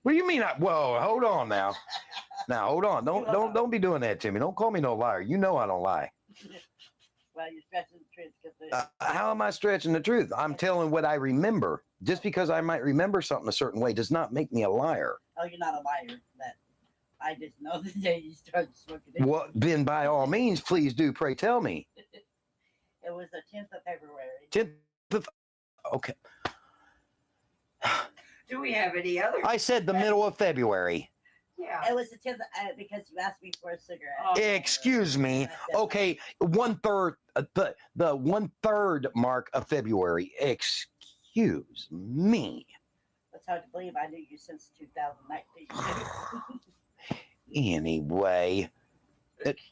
What do you mean? Whoa, hold on now. Now, hold on. Don't be doing that to me. Don't call me no liar. You know I don't lie. Well, you're stretching the truth. How am I stretching the truth? I'm telling what I remember. Just because I might remember something a certain way does not make me a liar. Oh, you're not a liar. But I just know the day you started smoking. Well, then by all means, please do. Pray tell me. It was the 10th of February. 10th of, okay. Do we have any other? I said the middle of February. Yeah. It was the 10th because you asked me for a cigarette. Excuse me. Okay, 1/3, the 1/3 mark of February. Excuse me. It's hard to believe I knew you since 2019. Anyway,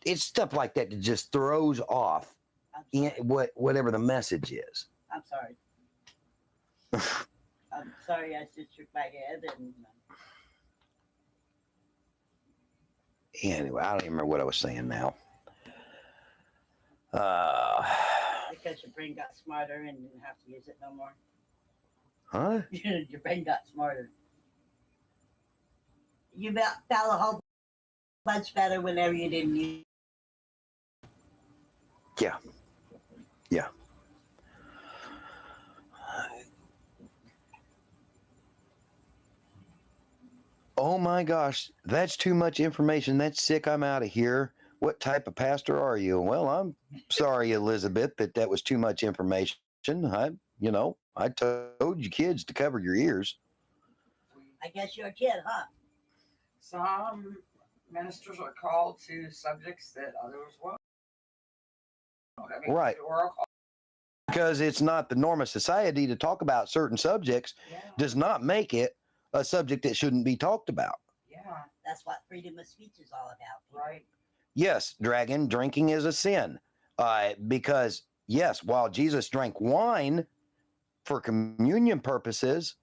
it's stuff like that that just throws off whatever the message is. I'm sorry. I'm sorry I just shook my head and... Anyway, I don't even remember what I was saying now. Because your brain got smarter and you didn't have to use it no more. Huh? Your brain got smarter. You felt a whole bunch better whenever you didn't use it. Yeah. Yeah. Oh my gosh, that's too much information. That's sick. I'm out of here. What type of pastor are you? Well, I'm sorry, Elizabeth, that was too much information. I told you kids to cover your ears. I guess you're a kid, huh? Some ministers are called to subjects that others won't. I mean, Right. Because it's not the norm of society to talk about certain subjects does not make it a subject that shouldn't be talked about. Yeah. That's what freedom of speech is all about. Right. Yes, Dragon, drinking is a sin. Because, yes, while Jesus drank wine for communion purposes,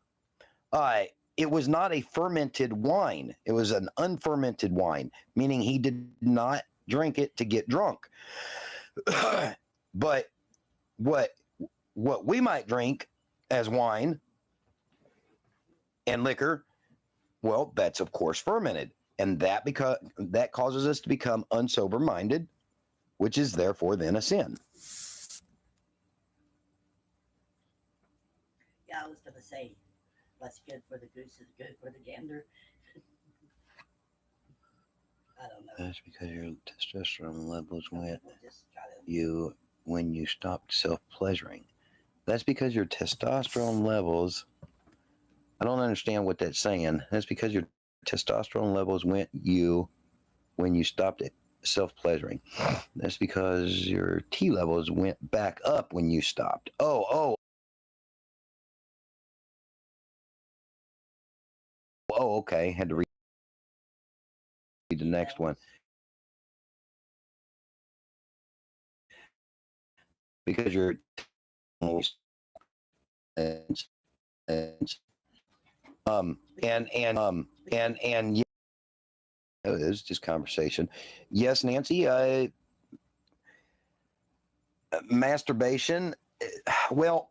it was not a fermented wine. It was an unfermented wine, meaning he did not drink it to get drunk. But what we might drink as wine and liquor, well, that's of course fermented, and that causes us to become unsober-minded, which is therefore then a sin. Yeah, I was going to say, what's good for the goose is good for the gander. I don't know. That's because your testosterone levels went when you stopped self-pleasuring. That's because your testosterone levels, I don't understand what that's saying. That's because your testosterone levels went when you stopped it self-pleasuring. That's because your T levels went back up when you stopped. Oh, okay. Had to read the next one. Because you're and yeah, it was just conversation. Yes, Nancy, masturbation. Well,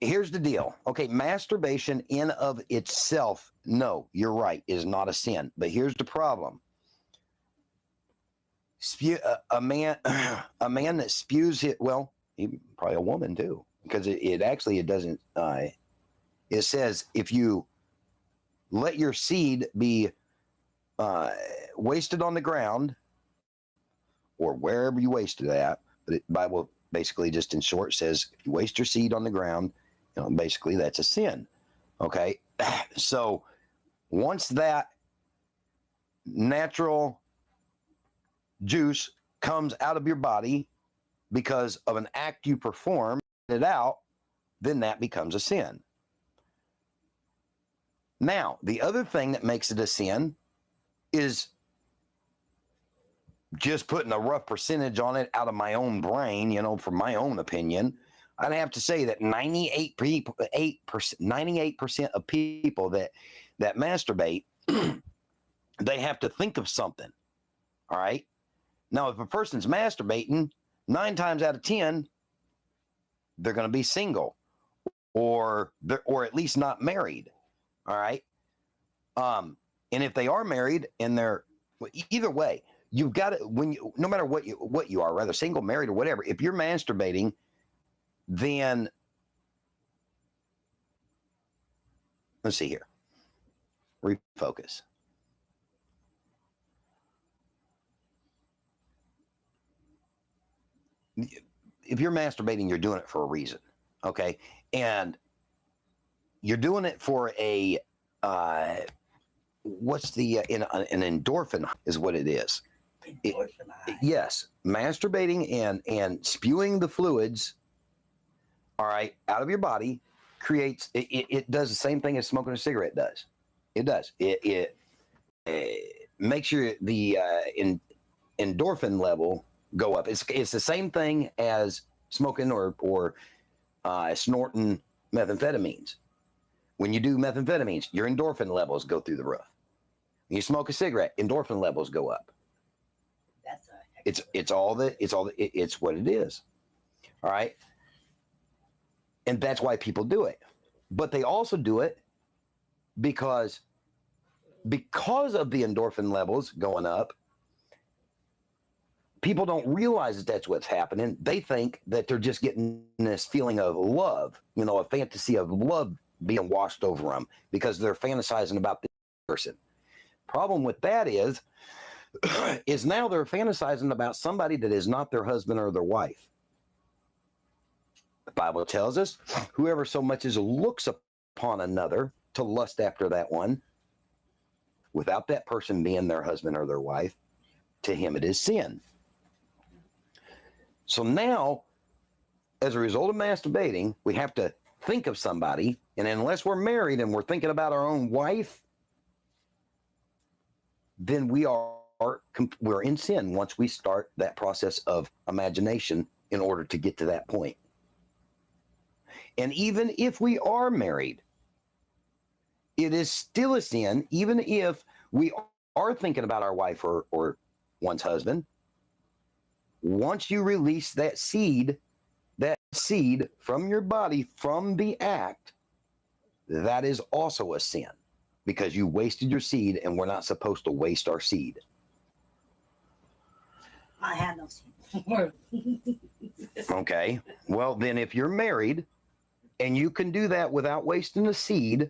here's the deal. Okay, masturbation in of itself, no, you're right, is not a sin. But here's the problem. A man that spews it, well, probably a woman too, because it doesn't. It says if you let your seed be wasted on the ground or wherever you wasted it at, but the Bible basically just in short says if you waste your seed on the ground, basically that's a sin. Okay, so once that natural juice comes out of your body because of an act you perform it out, then that becomes a sin. Now, the other thing that makes it a sin is just putting a rough percentage on it out of my own brain, from my own opinion. I'd have to say that 98% of people that masturbate, they have to think of something. All right. Now, if a person's masturbating, 9 times out of 10, they're going to be single, or at least not married. All right. And if they are married and either way, you've got to, no matter what you are, whether single, married, or whatever, if you're masturbating, then let's see here. Refocus. If you're masturbating, you're doing it for a reason, okay? And you're doing it for an endorphin is what it is. Yes, masturbating and spewing the fluids, all right, out of your body creates, it does the same thing as smoking a cigarette does. It does. It makes the endorphin level go up. It's the same thing as smoking or snorting methamphetamines. When you do methamphetamines, your endorphin levels go through the roof. When you smoke a cigarette, endorphin levels go up. It's what it is. All right. And that's why people do it. But they also do it because of the endorphin levels going up. People don't realize that that's what's happening. They think that they're just getting this feeling of love, a fantasy of love being washed over them because they're fantasizing about this person. Problem with that is now they're fantasizing about somebody that is not their husband or their wife. The Bible tells us, whoever so much as looks upon another to lust after that one, without that person being their husband or their wife, to him it is sin. So now, as a result of masturbating, we have to think of somebody, and unless we're married and we're thinking about our own wife, then we're in sin once we start that process of imagination in order to get to that point. And even if we are married, it is still a sin, even if we are thinking about our wife or one's husband. Once you release that seed from your body, from the act, that is also a sin, because you wasted your seed, and we're not supposed to waste our seed. I have no seed. Okay, well then if you're married and you can do that without wasting the seed,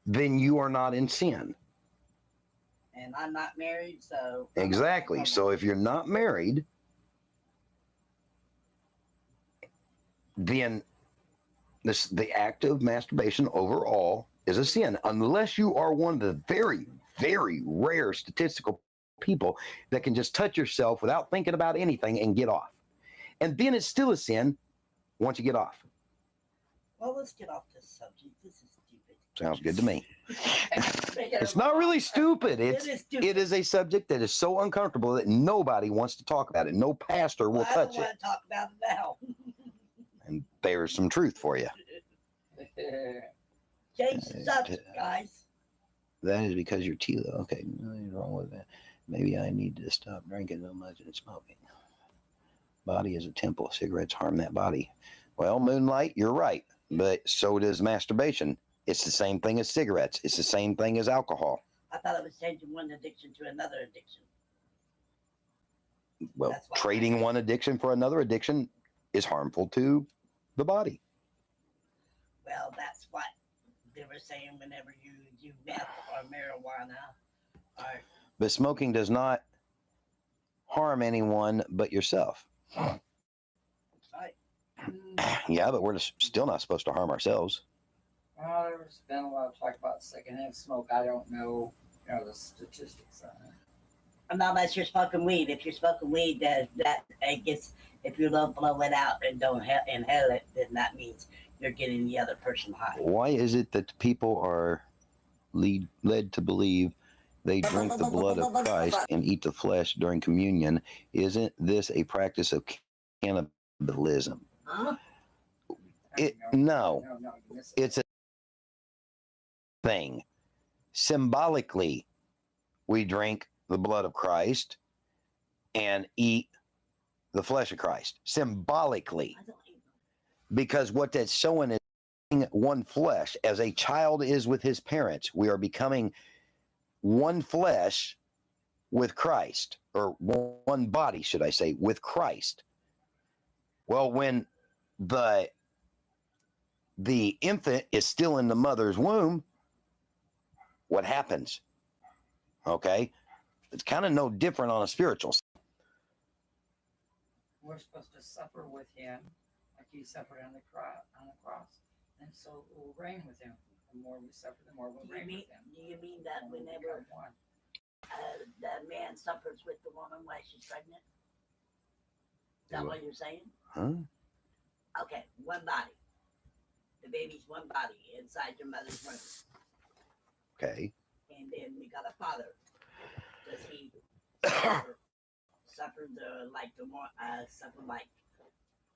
then you are not in sin. And I'm not married, so... Exactly. So if you're not married, then the act of masturbation overall is a sin, unless you are one of the very, very rare statistical people that can just touch yourself without thinking about anything and get off. And then it's still a sin once you get off. Well, let's get off this subject. This is stupid. Sounds good to me. It's not really stupid. It is a subject that is so uncomfortable that nobody wants to talk about it. No pastor will touch it. I don't want to talk about it now. And there's some truth for you. Change the subject, guys. That is because you're teal. Okay, nothing's wrong with that. Maybe I need to stop drinking so much and smoking. Body is a temple. Cigarettes harm that body. Well, Moonlight, you're right. But so does masturbation. It's the same thing as cigarettes. It's the same thing as alcohol. I thought it was changing one addiction to another addiction. Well, trading one addiction for another addiction is harmful to the body. Well, that's what they were saying whenever you do meth or marijuana. But smoking does not harm anyone but yourself. Right. Yeah, but we're still not supposed to harm ourselves. Well, there's been a lot of talk about secondhand smoke. I don't know, the statistics on it. Not unless you're smoking weed. If you're smoking weed, that it gets, if you don't blow it out and don't inhale it, then that means you're getting the other person high. Why is it that people are led to believe they drink the blood of Christ and eat the flesh during communion? Isn't this a practice of cannibalism? Huh? No, it's a thing. Symbolically, we drink the blood of Christ and eat the flesh of Christ. Symbolically. Because what that's showing is one flesh. As a child is with his parents, we are becoming one flesh with Christ, or one body, should I say, with Christ. Well, when the infant is still in the mother's womb, what happens? Okay? It's kind of no different on a spiritual side. We're supposed to suffer with him like he suffered on the cross. And so we'll reign with him. The more we suffer, the more we'll reign with him. Do you mean that whenever the man suffers with the woman while she's pregnant? Is that what you're saying? Huh? Okay, one body. The baby's one body inside your mother's womb. Okay. And then we got a father. Does he suffer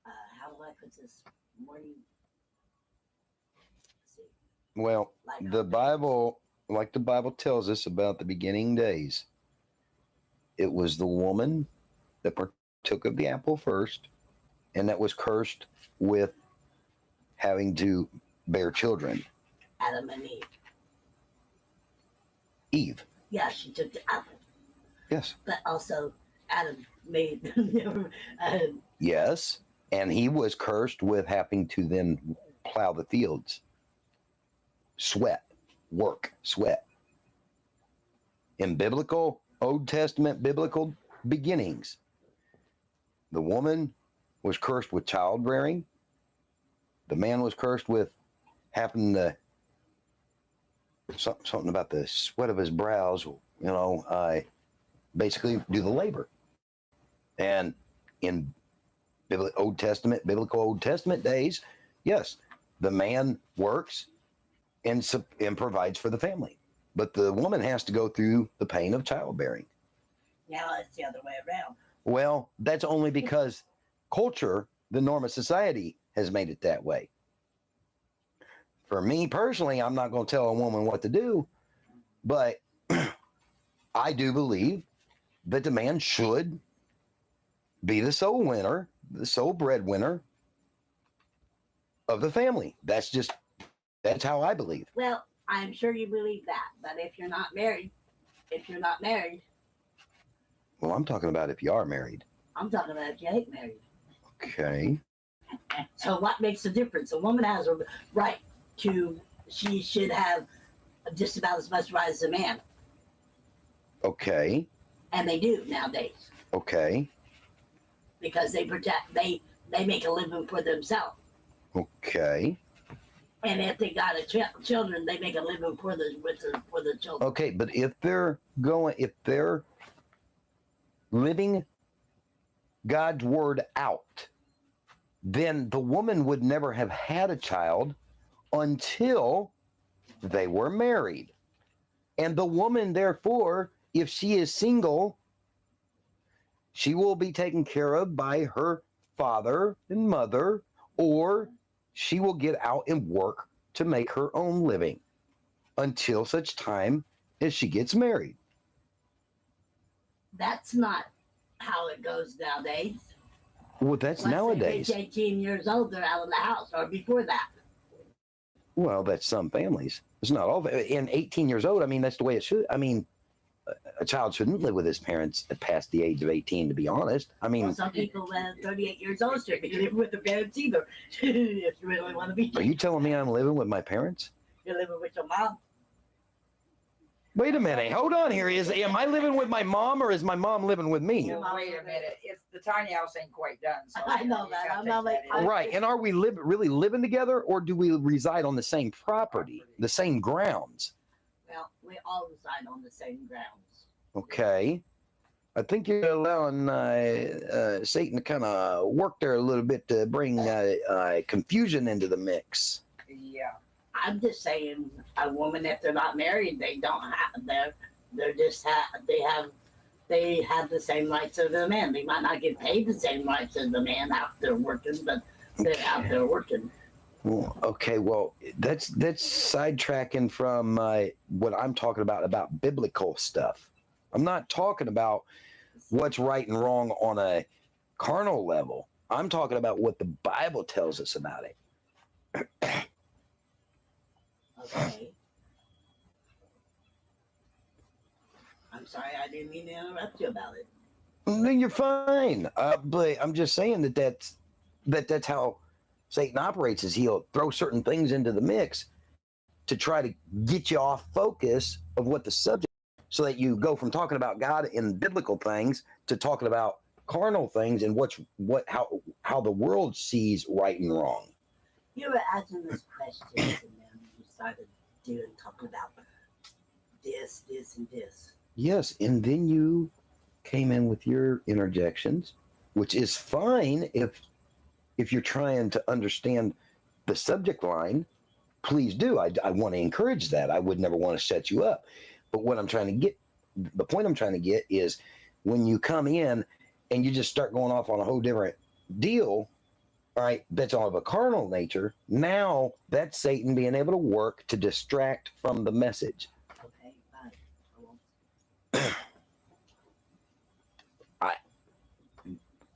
how do I put this? Morning. Well, the Bible, like the Bible tells us about the beginning days, it was the woman that partook of the apple first, and that was cursed with having to bear children. Adam and Eve. Eve. Yeah, she took the apple. Yes. But also, Adam made. Yes, and he was cursed with having to then plow the fields. sweat, work, sweat. In biblical, Old Testament biblical beginnings, the woman was cursed with childbearing. The man was cursed with having the something about the sweat of his brows, basically do the labor. And in biblical Old Testament days, yes, the man works and provides for the family, but the woman has to go through the pain of childbearing. Now it's the other way around. Well, that's only because culture, the norm of society, has made it that way. For me personally, I'm not going to tell a woman what to do, but I do believe that the man should be the sole winner, the sole breadwinner of the family. That's how I believe. Well, I'm sure you believe that, but if you're not married, Well, I'm talking about if you are married. I'm talking about if you ain't married. Okay. So what makes the difference? A woman has a right to, she should have just about as much right as a man. Okay. And they do nowadays. Okay. Because they they make a living for themselves. Okay. And if they got children, they make a living for the children. Okay, but if they're living God's word out, then the woman would never have had a child until they were married. And the woman, therefore, if she is single, she will be taken care of by her father and mother, or she will get out and work to make her own living until such time as she gets married. That's not how it goes nowadays. Well, that's nowadays. They reach 18 years old, they're out of the house, or before that. Well, that's some families. It's not all. And 18 years old, I mean, that's the way it should. I mean, a child shouldn't live with his parents past the age of 18, to be honest. I mean, well, some people 38 years old shouldn't be living with their parents either. If you really want to be. Are you telling me I'm living with my parents? You're living with your mom. Wait a minute. Hold on here. Am I living with my mom, or is my mom living with me? Well, wait a minute. It's the tiny house ain't quite done. So I know that. I'm not like right. And are we really living together, or do we reside on the same property, the same grounds? Well, we all reside on the same grounds. Okay. I think you're allowing Satan to kind of work there a little bit to bring confusion into the mix. Yeah. I'm just saying, a woman, if they're not married, they don't have, they're just they have the same rights as the man. They might not get paid the same rights as the man out there working, but they're out there working. Well, okay, well, that's sidetracking from what I'm talking about biblical stuff. I'm not talking about what's right and wrong on a carnal level. I'm talking about what the Bible tells us about it. Okay. I'm sorry, I didn't mean to interrupt you about it. Then you're fine. But I'm just saying that's how Satan operates. Is he'll throw certain things into the mix to try to get you off focus of what the subject, so that you go from talking about God and biblical things to talking about carnal things and how the world sees right and wrong. You were asking this question, and then you started talking about this, and this. Yes, and then you came in with your interjections, which is fine if you're trying to understand the subject line. Please do. I want to encourage that. I would never want to set you up. But what I'm trying to get, the point I'm trying to get is when you come in and you just start going off on a whole different deal, all right, that's all of a carnal nature. Now that's Satan being able to work to distract from the message. Okay, bye. I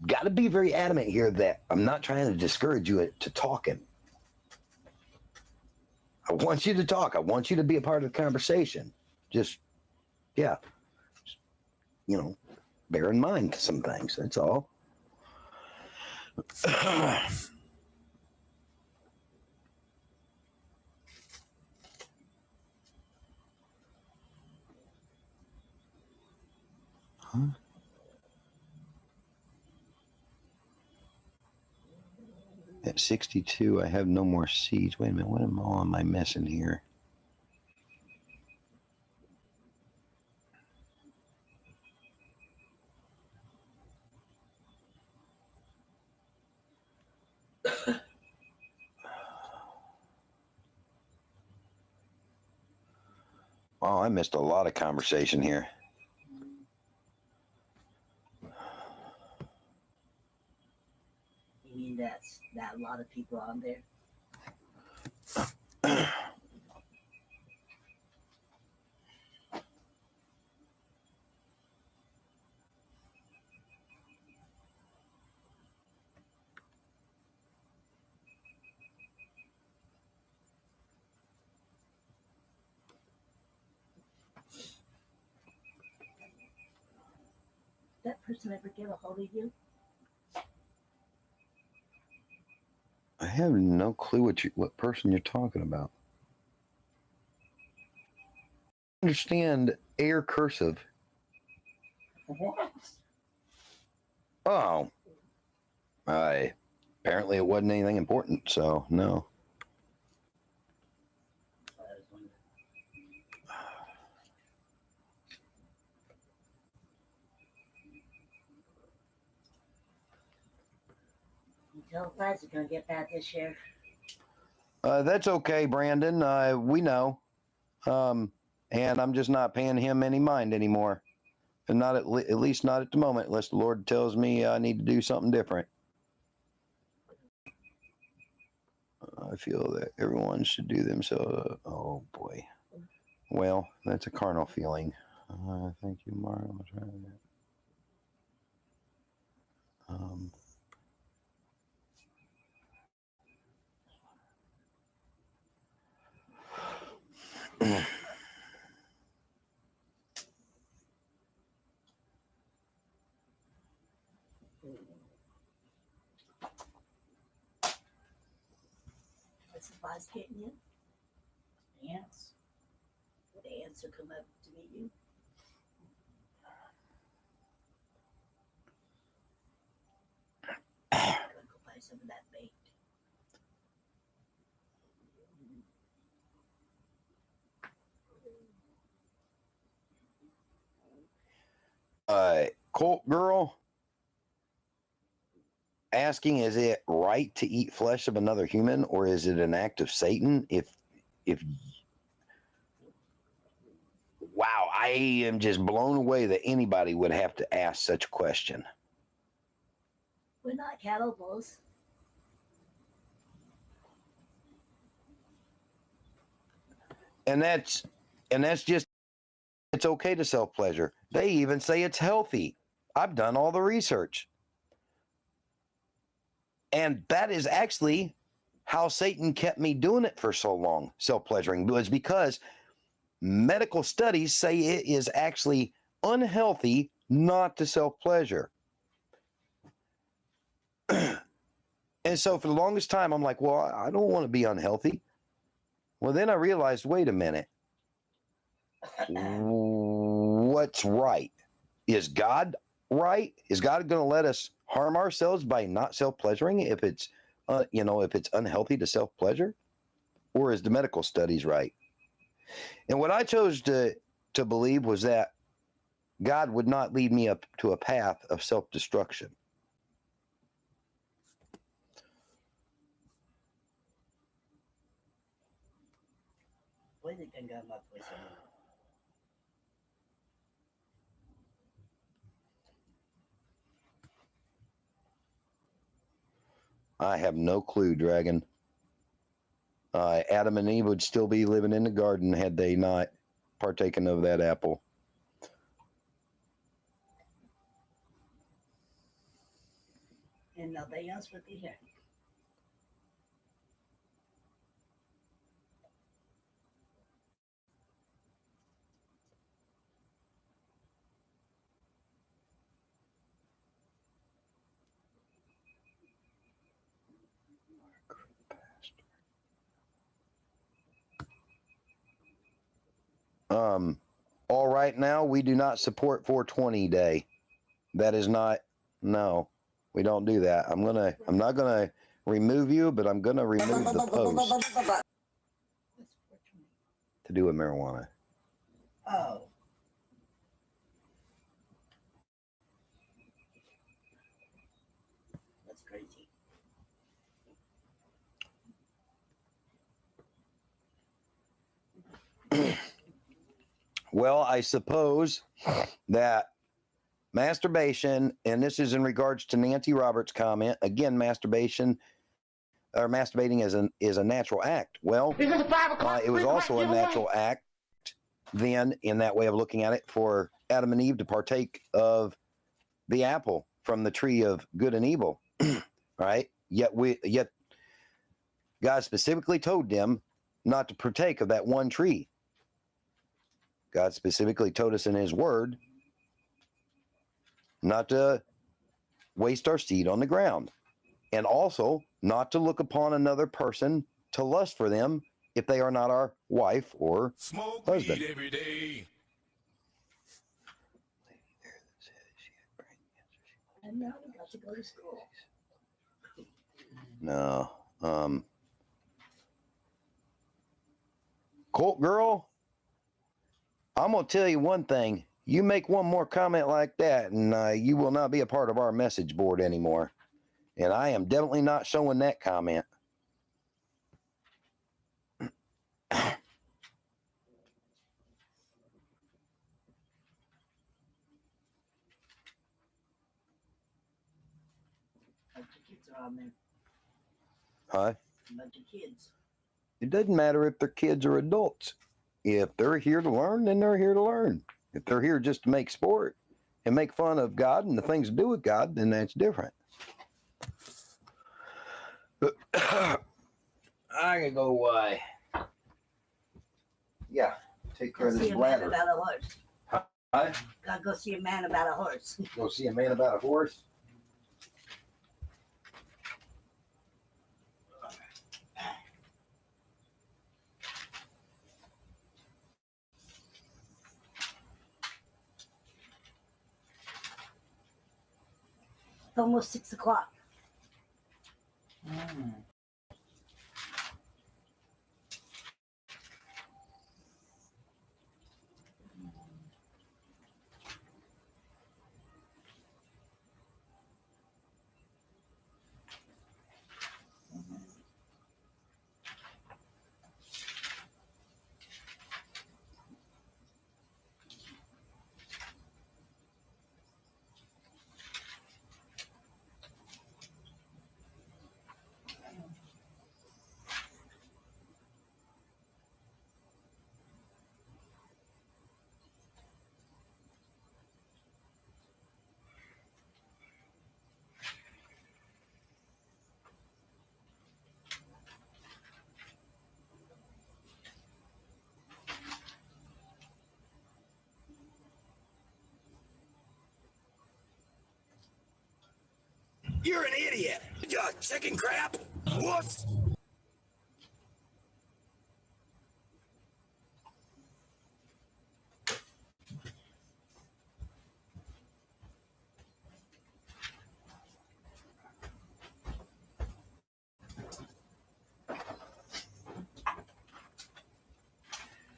got to be very adamant here that I'm not trying to discourage you to talking. I want you to talk. I want you to be a part of the conversation. Just, bear in mind some things. That's all. Huh? At 62, I have no more seeds. Wait a minute, what am I missing here? Oh, I missed a lot of conversation here. You mean that a lot of people on there? That person ever get a hold of you? I have no clue what person you're talking about. I understand air cursive. What? Oh. Apparently it wasn't anything important, so no. You tell Buzz you're gonna get bad this year. That's okay, Brandon. We know. And I'm just not paying him any mind anymore. And not at least not at the moment, unless the Lord tells me I need to do something different. I feel that everyone should do themselves. Oh boy. Well, that's a carnal feeling. Thank you, Mara. I'm trying to. Is the Buzz getting you? Yes. Would the answer come up to meet you? I'm gonna go buy some of that bait. Colt girl asking, is it right to eat flesh of another human, or is it an act of Satan? If wow, I am just blown away that anybody would have to ask such a question. We're not cannibals. And that's just, it's okay to self-pleasure. They even say it's healthy. I've done all the research. And that is actually how Satan kept me doing it for so long, self-pleasuring, was because medical studies say it is actually unhealthy not to self-pleasure. And so for the longest time, I'm like, well, I don't want to be unhealthy. Well, then I realized, wait a minute. What's right? Is God right? Is God going to let us harm ourselves by not self-pleasuring if it's, if it's unhealthy to self-pleasure? Or is the medical studies right? And what I chose to believe was that God would not lead me up to a path of self-destruction. Puede que tenga más pues. I have no clue, Dragon. Adam and Eve would still be living in the garden had they not partaken of that apple. And nobody else would be here. all right now, we do not support 420 day. That is not, no, we don't do that. I'm not gonna remove you, but I'm gonna remove the post to do with marijuana. Oh. That's crazy. Well, I suppose that masturbation, and this is in regards to Nancy Roberts' comment, again, masturbation or masturbating is a natural act. Well, it was also a natural act then, in that way of looking at it, for Adam and Eve to partake of the apple from the tree of good and evil, right? Yet God specifically told them not to partake of that one tree. God specifically told us in his word not to waste our seed on the ground, and also not to look upon another person to lust for them if they are not our wife or husband. Every day. And now we got to go to school. No. Colt girl, I'm going to tell you one thing. You make one more comment like that, and you will not be a part of our message board anymore. And I am definitely not showing that comment. Kids are on there. Huh? A bunch of kids. It doesn't matter if they're kids or adults. If they're here to learn, then they're here to learn. If they're here just to make sport and make fun of God and the things to do with God, then that's different. I can go, yeah, take care of this bladder. About a horse. Huh? Gotta go see a man about a horse. Go see a man about a horse? Almost 6 o'clock. You're an idiot. You chicken crap. Whoops.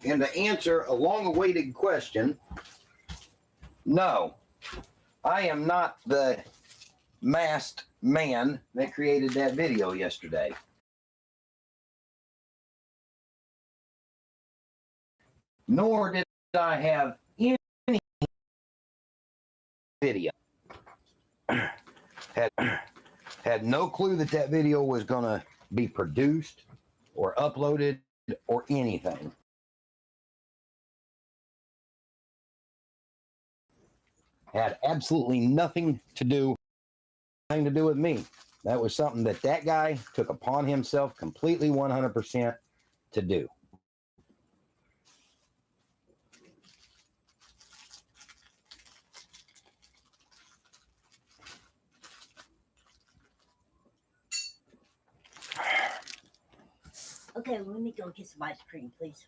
And to answer a long-awaited question, no, I am not the masked man that created that video yesterday. Nor did I have any video. Had no clue that video was going to be produced or uploaded or anything. Had absolutely nothing to do with me. That was something that guy took upon himself completely 100% to do. Okay, let me go get some ice cream, please.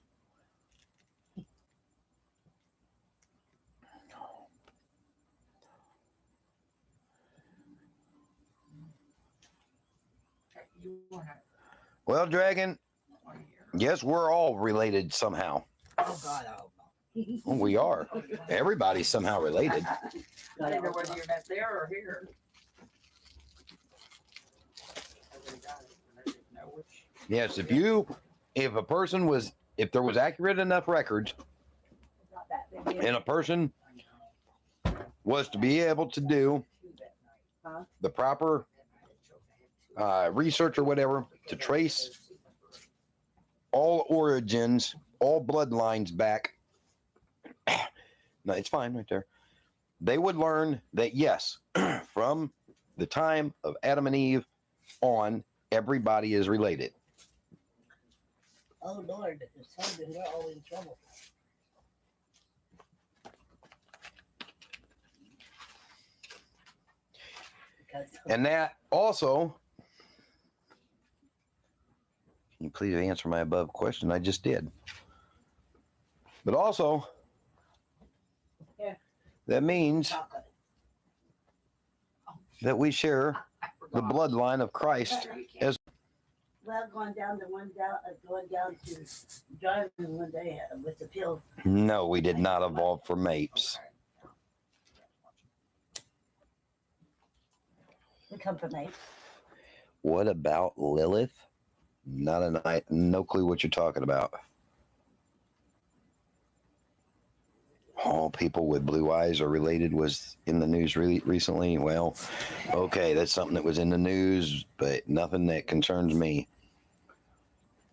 Well, Dragon, yes, we're all related somehow. Oh God, Well, we are. Everybody's somehow related. I don't know whether you meant there or here. Yes, if a person was, if there was accurate enough records, and a person was to be able to do the proper research or whatever to trace all origins, all bloodlines back. No, it's fine right there. They would learn that yes, from the time of Adam and Eve on, everybody is related. Oh Lord, they're all in trouble. And that also, can you please answer my above question? I just did. But also, that means that we share the bloodline of Christ as Well, going down to driving one day with the pill. no, we did not evolve from apes. We come from apes. What about Lilith? No clue what you're talking about. All people with blue eyes are related was in the news recently. Well, okay, that's something that was in the news, but nothing that concerns me.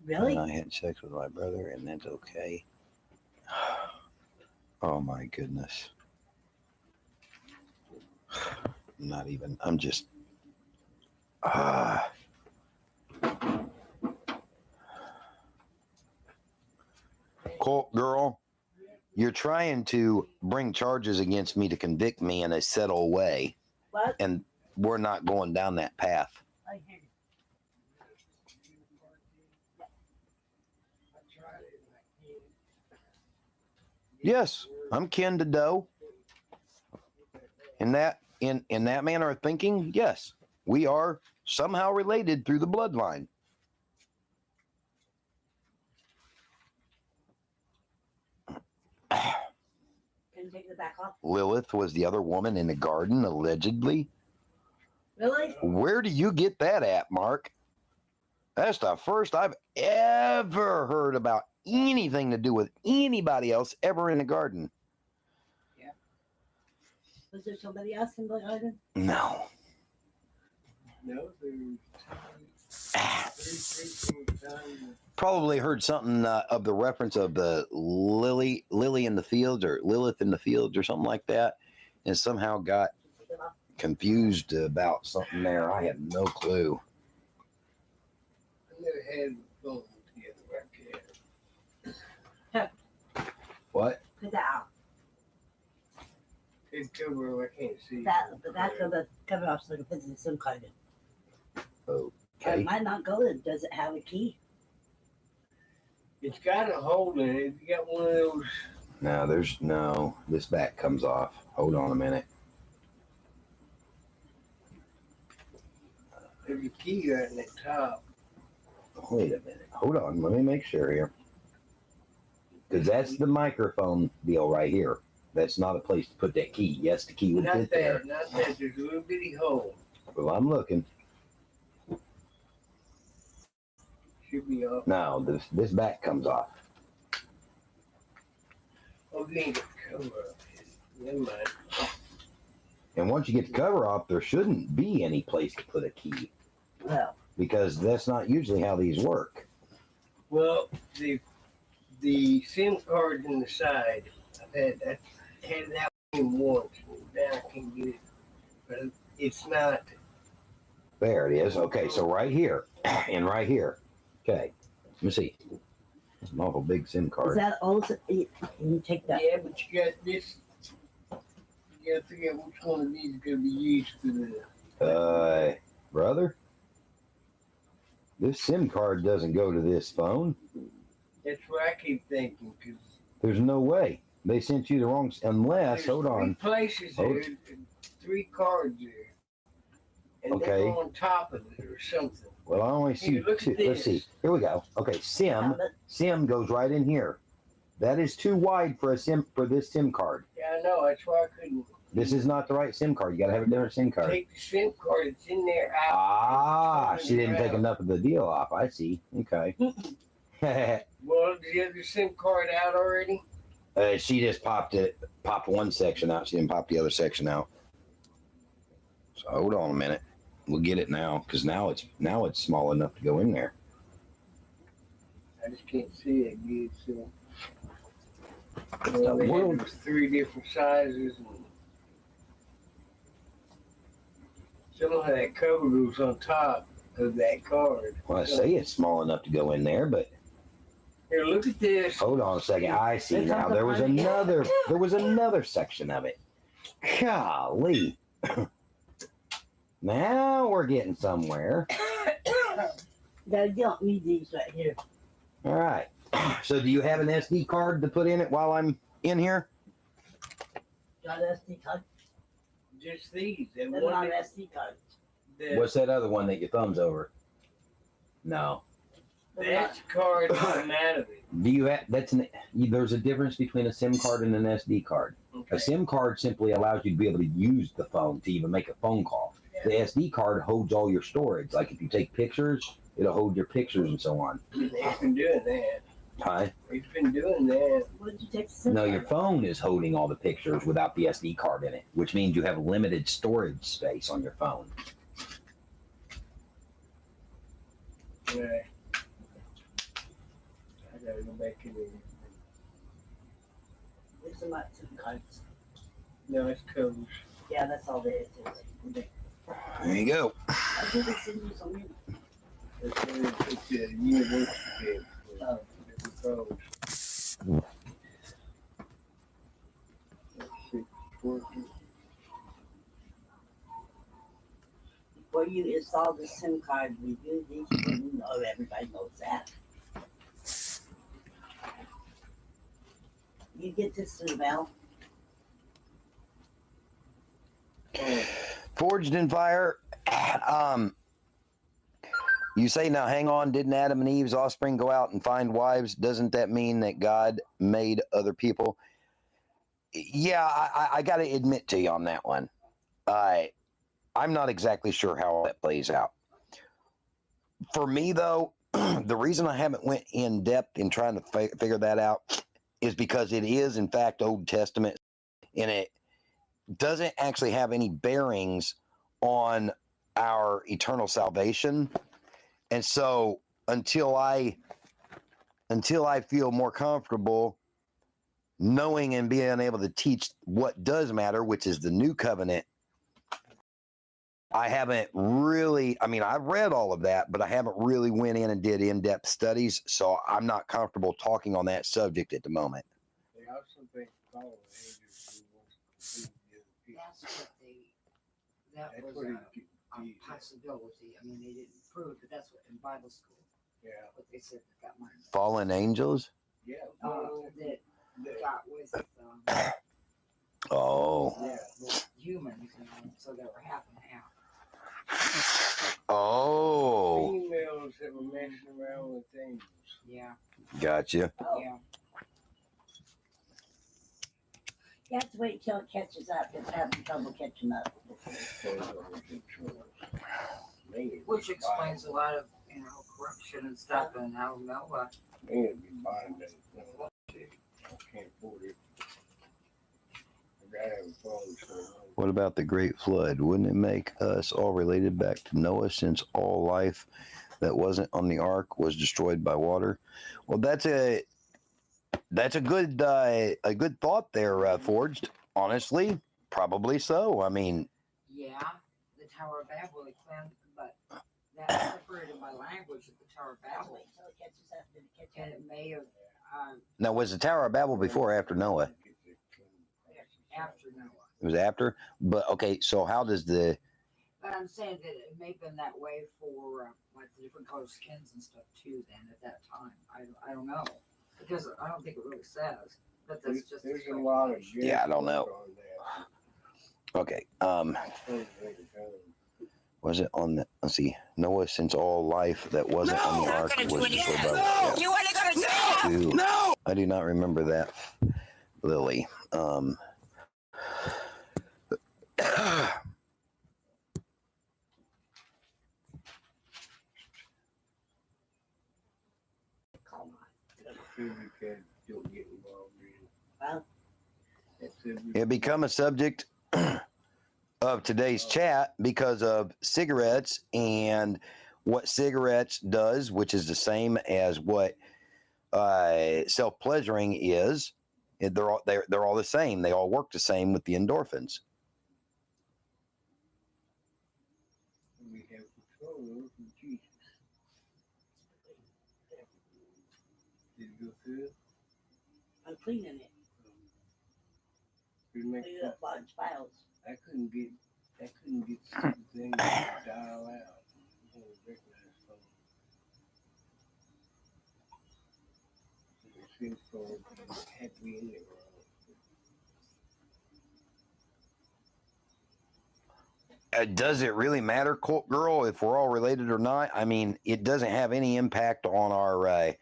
Really? And I had sex with my brother, and that's okay. Oh my goodness. Not even. I'm just. Colt girl, you're trying to bring charges against me to convict me in a subtle way. What? And we're not going down that path. I hear you. Yes, I'm kin to Doe. In that manner of thinking, yes, we are somehow related through the bloodline. Can you take the back off? Lilith was the other woman in the garden, allegedly. Really? Where do you get that at, Mark? That's the first I've ever heard about anything to do with anybody else ever in the garden. Yeah. Was there somebody else in the garden? No. No, Probably heard something of the reference of the lily in the fields or Lilith in the fields or something like that, and somehow got confused about something there. I have no clue. I never had phone together. What? Put that out. It's cover, I can't see. But that's the cover off so I can put the SIM card in. Okay. It might not go in. Does it have a key? It's got a hole in it. If you got one of those. No, this back comes off. Hold on a minute. There's a key right in the top. Wait a minute. Hold on. Let me make sure here. Because that's the microphone deal right here. That's not a place to put that key. Yes, the key would fit there. Not that. There's a little bitty hole. Well, I'm looking. Should be off. No, this back comes off. Oh, you ain't got the cover up. Never mind. And once you get the cover off, there shouldn't be any place to put a key. Well. Because that's not usually how these work. Well, the SIM card in the side, I had it out in once. Now I can get it. But it's not. There it is. Okay, so right here and right here. Okay, let me see. It's an awful big SIM card. Is that also? Can you take that? Yeah, but you got this. You got to figure out which one of these is going to be used for the. Brother, this SIM card doesn't go to this phone. That's what I keep thinking. Cause there's no way. They sent you the wrong, unless, hold on. 3 places there, 3 cards there. And they're on top of it or something. Well, I only see two. Let's see. Here we go. Okay, SIM goes right in here. That is too wide for this SIM card. Yeah, I know. That's why I couldn't. This is not the right SIM card. You got to have a different SIM card. Take the SIM card. It's in there. Out. Ah, she didn't take enough of the deal off. I see. Okay. Well, is the other SIM card out already? She just popped one section out. She didn't pop the other section out. So hold on a minute. We'll get it now, because now it's small enough to go in there. I just can't see it good. So they had those 3 different sizes, and some of that cover goes on top of that card. Well, I say it's small enough to go in there, but here, look at this. Hold on a second. I see now. There was another section of it. Golly. Now we're getting somewhere. Gotta get me these right here. All right. So do you have an SD card to put in it while I'm in here? Got an SD card? Just these. They're not SD cards. What's that other one that your thumb's over? No. That's card coming out of it. Do you have, there's a difference between a SIM card and an SD card. Okay. A SIM card simply allows you to be able to use the phone to even make a phone call. The SD card holds all your storage. Like if you take pictures, it'll hold your pictures and so on. They've been doing that. Hi? They've been doing that. What did you take? No, your phone is holding all the pictures without the SD card in it, which means you have limited storage space on your phone. Right. I gotta go back in there. There's some SIM cards. No, it's codes. Yeah, that's all there is. There you go. I did send you some. It's a university code. Different codes. Before you install the SIM card, review these. You know, everybody knows that. You get this through the mail. Forged in fire. You say, now hang on, didn't Adam and Eve's offspring go out and find wives? Doesn't that mean that God made other people? Yeah, I got to admit to you on that one. I'm not exactly sure how that plays out. For me, though, the reason I haven't went in depth in trying to figure that out is because it is, in fact, Old Testament, and it doesn't actually have any bearings on our eternal salvation. And so until I feel more comfortable knowing and being able to teach what does matter, which is the new covenant, I haven't really, I've read all of that, but I haven't really went in and did in-depth studies, so I'm not comfortable talking on that subject at the moment. They also think follow that was a possibility. They didn't prove it, but that's what in Bible school. Yeah. What they said that got mine. Fallen angels? Yeah. That got with humans, so they were half and half. Oh. Females that were messing around with things. Yeah. Gotcha. Yeah. You have to wait till it catches up. It's having trouble catching up. Which explains a lot of, corruption and stuff and how Noah. Man, be buying that. I can't afford it. I gotta have a phone, so. What about the Great Flood? Wouldn't it make us all related back to Noah, since all life that wasn't on the ark was destroyed by water? Well, that's a good thought there, Forged. Honestly, probably so. Yeah, the Tower of Babel, they cleansed, but that's separated by language at the Tower of Babel. And it may have. Now, was the Tower of Babel before or after Noah? After Noah. It was after? But, okay, so how does the... But I'm saying that it may have been that way for, like, the different color skins and stuff, too, then, at that time. I don't know. Because I don't think it really says. But that's just... There's a lot of... Yeah, I don't know. Okay. Was it on the, let's see, Noah, since all life that wasn't on the ark was destroyed by water. You ain't gonna do it. No. I do not remember that, Lily. It become a subject of today's chat because of cigarettes and what cigarettes does, which is the same as what self-pleasuring is. They're all the same. They all work the same with the endorphins. We have control over Jesus. Did it go through? I'm cleaning it. Clean it up by its files. I couldn't get the thing to dial out. It seems to have to be in there. Does it really matter, Colt Girl, if we're all related or not? I mean, it doesn't have any impact on our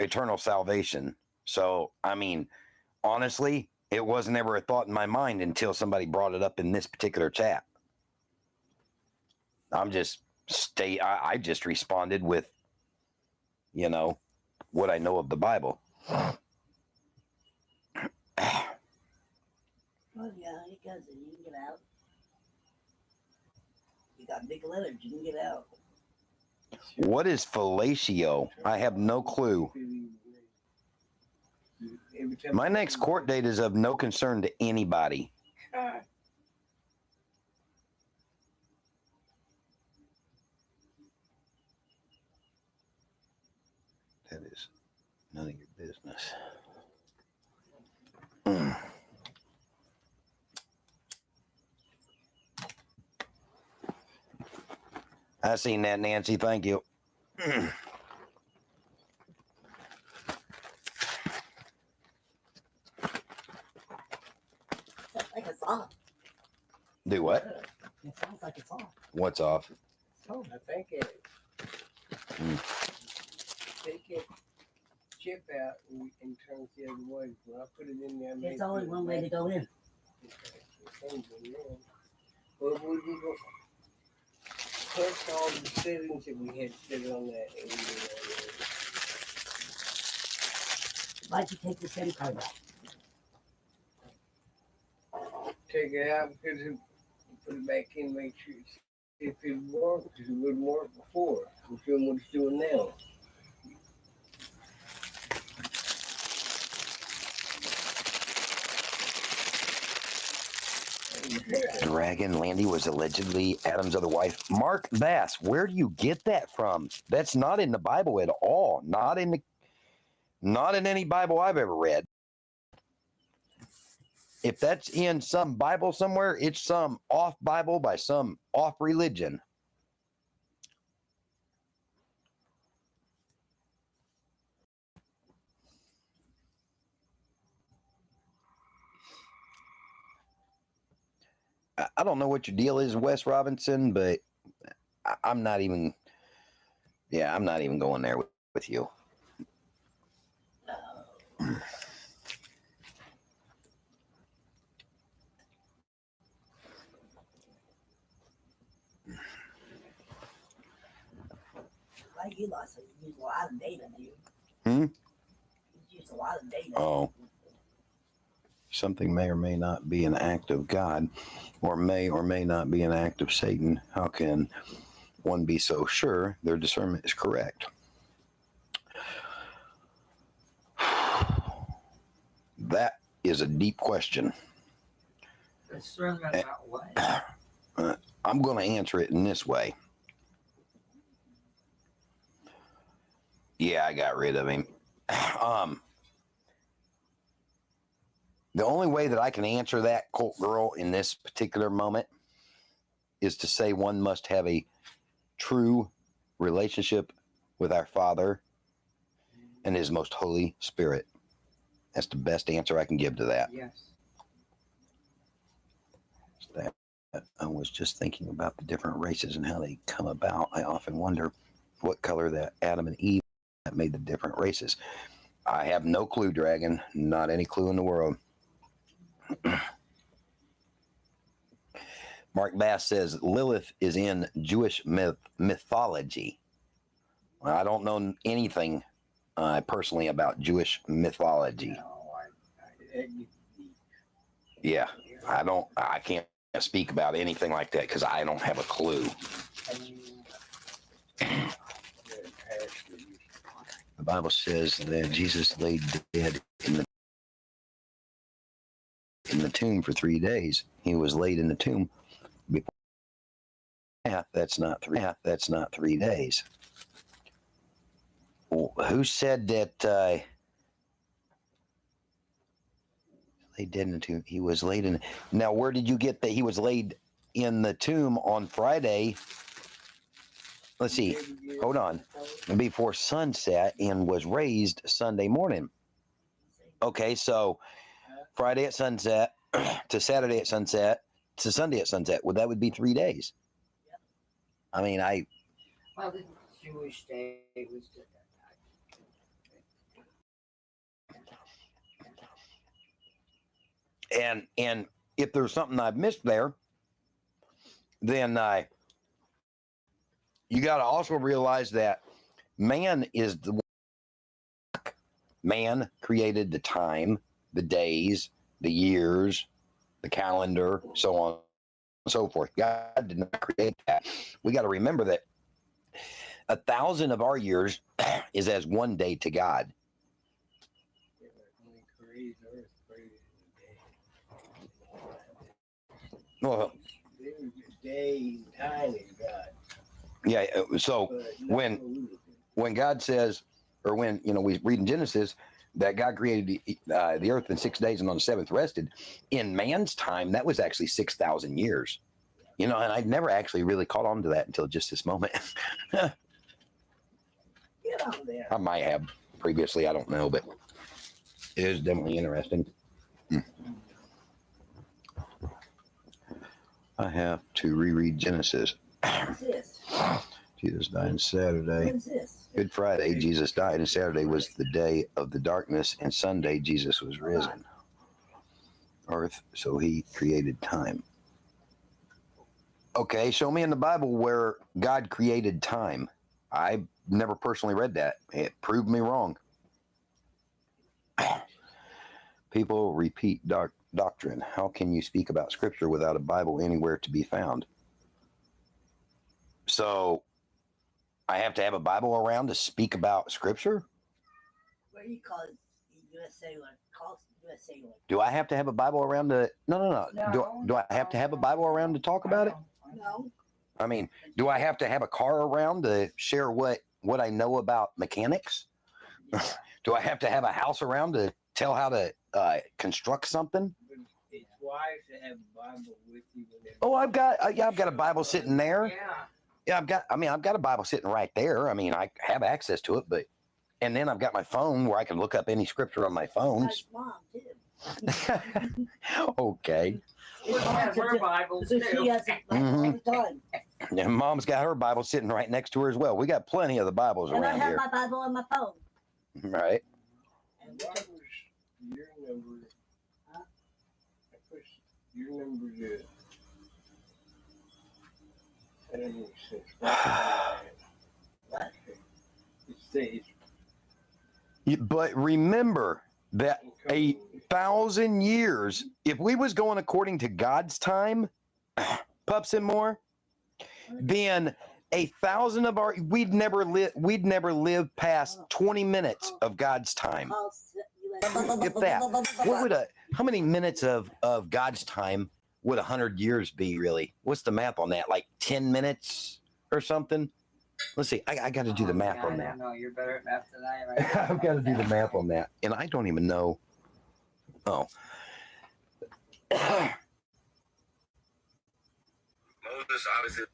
eternal salvation. So, I mean, honestly, it wasn't ever a thought in my mind until somebody brought it up in this particular chat. I just responded with, what I know of the Bible. Oh, yeah, your cousin, you can get out. You got big letters, you can get out. What is fellatio? I have no clue. My next court date is of no concern to anybody. That is none of your business. I seen that, Nancy. Thank you. I think it's off. Do what? It sounds like it's off. What's off? I think it. Take it, chip out and turn it the other way. When I put it in there, There's only one way to go in. Well, we go push all the settings that we had set on that. Why'd you take the SIM card out? Take it out because put it back in, make sure if it works, it wouldn't work before. We're doing what it's doing now. Dragon Landy was allegedly Adam's other wife. Mark Bass, where do you get that from? That's not in the Bible at all. Not in any Bible I've ever read. If that's in some Bible somewhere, it's some off Bible by some off religion. I don't know what your deal is, Wes Robinson, but I'm not even going there with you. Like you lost it. You use a lot of data, dude. You use a lot of data. Oh. Something may or may not be an act of God, or may not be an act of Satan. How can one be so sure their discernment is correct? That is a deep question. Discernment about what? I'm going to answer it in this way. Yeah, I got rid of him. The only way that I can answer that, Colt Girl, in this particular moment is to say one must have a true relationship with our Father and His most holy Spirit. That's the best answer I can give to that. Yes. That I was just thinking about the different races and how they come about. I often wonder what color that Adam and Eve that made the different races. I have no clue, Dragon. Not any clue in the world. Mark Bass says Lilith is in Jewish mythology. Well, I don't know anything personally about Jewish mythology. Yeah, I can't speak about anything like that because I don't have a clue. The Bible says that Jesus lay dead in the tomb for 3 days. He was laid in the tomb before. Yeah, that's not 3 days. Well, who said that? Lay dead in the tomb. He was laid in. Now, where did you get that he was laid in the tomb on Friday? Let's see. Hold on. Before sunset and was raised Sunday morning. Okay, so Friday at sunset to Saturday at sunset to Sunday at sunset. Well, that would be 3 days. I mean, Well, the Jewish day was just that. And if there's something I've missed there, then you got to also realize that man is the one. Man created the time, the days, the years, the calendar, so on and so forth. God did not create that. We got to remember that 1,000 of our years is as 1 day to God. Well, day and time is God. Yeah, so when God says, or when we read in Genesis that God created the earth in 6 days and on the seventh rested, in man's time that was actually 6,000 years. And I'd never actually really caught on to that until just this moment. Get out there. I might have previously, I don't know, but it is definitely interesting. I have to reread Genesis. Jesus died on Saturday. Good Friday, Jesus died, and Saturday was the day of the darkness, and Sunday, Jesus was risen. Earth, so he created time. Okay, show me in the Bible where God created time. I've never personally read that. It proved me wrong. People repeat doctrine. How can you speak about Scripture without a Bible anywhere to be found? So, I have to have a Bible around to speak about Scripture? What do you call it? U.S. Sailor. Call it U.S. Sailor. Do I have to have a Bible around to... No. Do I have to have a Bible around to talk about it? No. I mean, do I have to have a car around to share what I know about mechanics? Do I have to have a house around to tell how to construct something? It's wise to have a Bible with you. Oh, I've got a Bible sitting there. Yeah, I've got a Bible sitting right there. I mean, I have access to it, and then I've got my phone where I can look up any scripture on my phone. That's Mom, too. Okay. She has her Bible, too. She has it all the time. Yeah, Mom's got her Bible sitting right next to her as well. We got plenty of the Bibles And I around have here. my Bible on my phone. Right. And what was your number? I put your number to 76. But remember that 1,000 years, if we was going according to God's time, Pups and More, then 1,000 of our we'd never live past 20 minutes of God's time. If that, how many minutes of God's time would 100 years be, really? What's the math on that? Like 10 minutes or something? Let's see. I got to do the math on that. No, you're better at math than I am. Right I've got to do the math on that, and I don't even know. Oh. Moses obviously.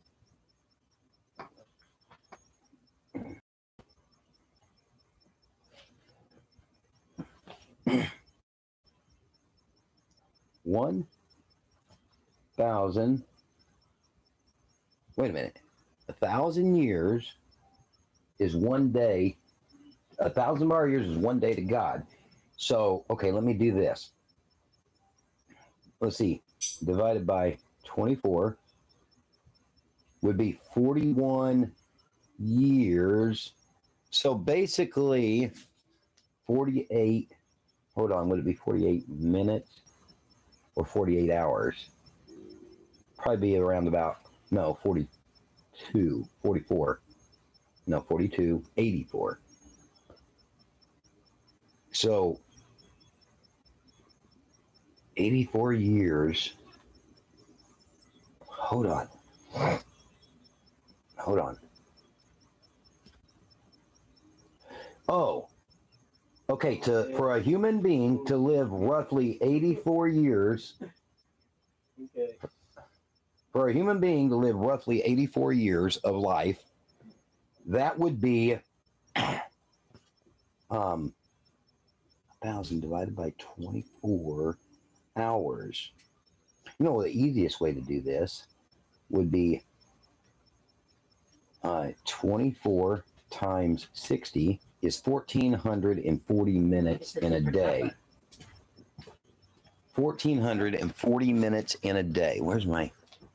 $1,000 Wait a minute. 1,000 years is one day. 1,000 of our years is one day to God. So, okay, let me do this. Let's see. Divided by 24 would be 41 years. So basically, 48. Hold on. Would it be 48 minutes or 48 hours? Probably be around about, no, 42, 44. No, 42, 84. So 84 years. Hold on. Oh, okay. For a human being to live roughly 84 years. Okay. For a human being to live roughly 84 years of life, that would be 1,000 divided by 24 hours. You know, the easiest way to do this would be 24 times 60 is 1,440 minutes in a day. 1,440 minutes in a day. Where's my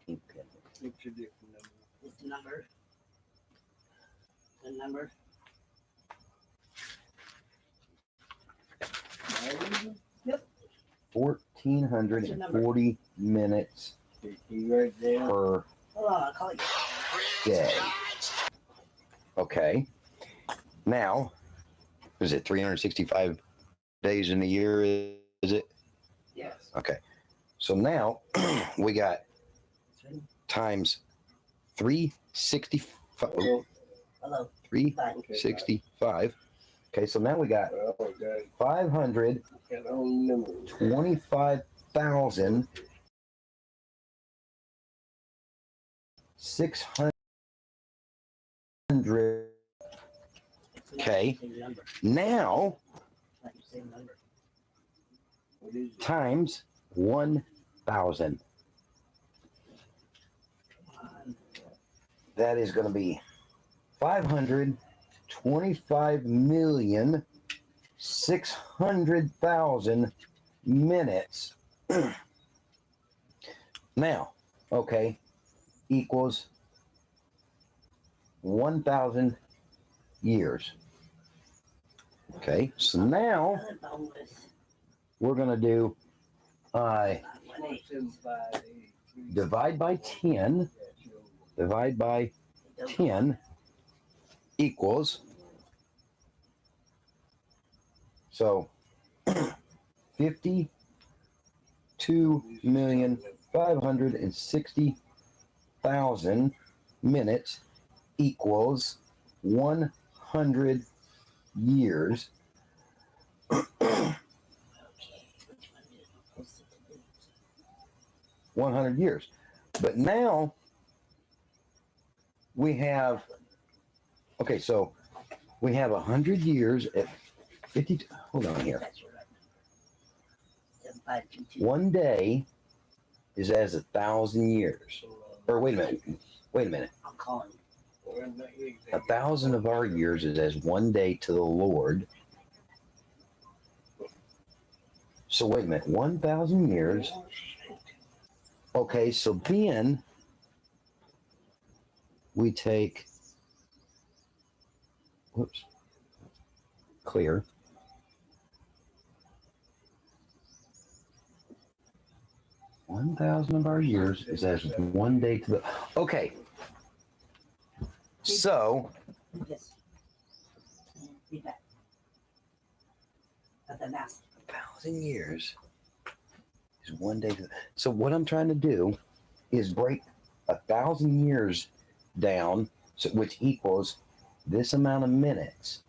ink pen? What's your different number? What's the number? The number? Yep. 1,440 minutes per day. Okay. Now, is it 365 days in a year? Is it? Yes. Okay. So now we got times 365. Hello. 365. Okay, so now we got 525,600. Okay. Now times 1,000. That is going to be 525,600,000 minutes. Now, okay, equals 1,000 years. Okay, so now we're going to do divide by 10. Divide by 10 equals, so 52,560,000 minutes equals 100 years. 100 years. But now we have, okay, so we have 100 years at 50. Hold on here. One day is as 1,000 years. Or wait a minute. Wait a minute. I'm calling. 1,000 of our years is as one day to the Lord. So wait a minute. 1,000 years. Okay, so then we take, whoops, clear. $1,000 of our years is as one day to the, okay. So, Yes. Be back. At the last. 1,000 years is one day to the, so what I'm trying to do is break 1,000 years down, so, which equals this amount of minutes.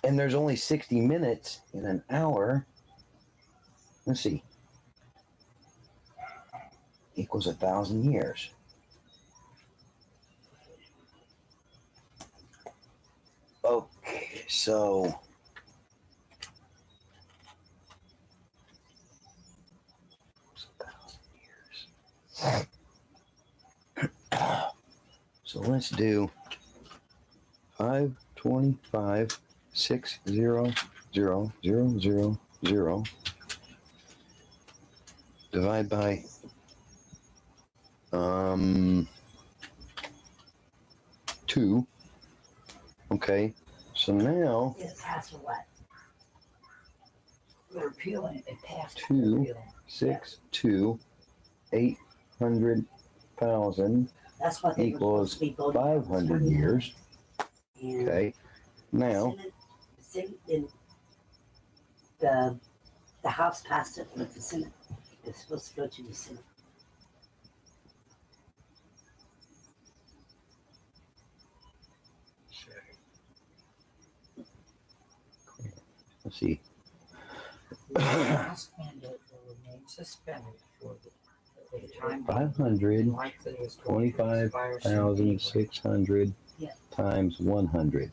And there's only 60 minutes in an hour. Let's see. Equals 1,000 years. Okay, so So let's do 525 60000 divide by 2. Okay, so now It passed what? We're appealing. It passed. 2, 6, 2, 800,000 That's what they equals 500 years. Okay, now the House passed it with the Senate. It's supposed to go to the Senate. let's see. Mask mandate will remain suspended for the time 525,600 times 100.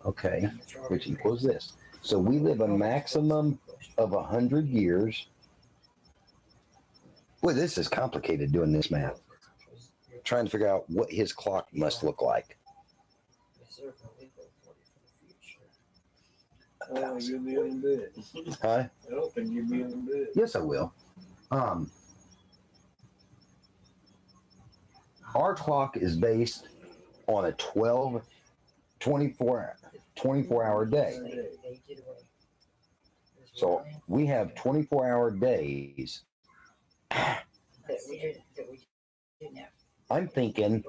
Okay, which equals this. So we live a maximum of 100 years. Boy, this is complicated doing this math. Trying to figure out what his clock must look like. You'll be able to do it. Huh? I don't think you'll be able to do it. Yes, I will. Our clock is based on a 24 hour day. So we have 24-hour days. I'm thinking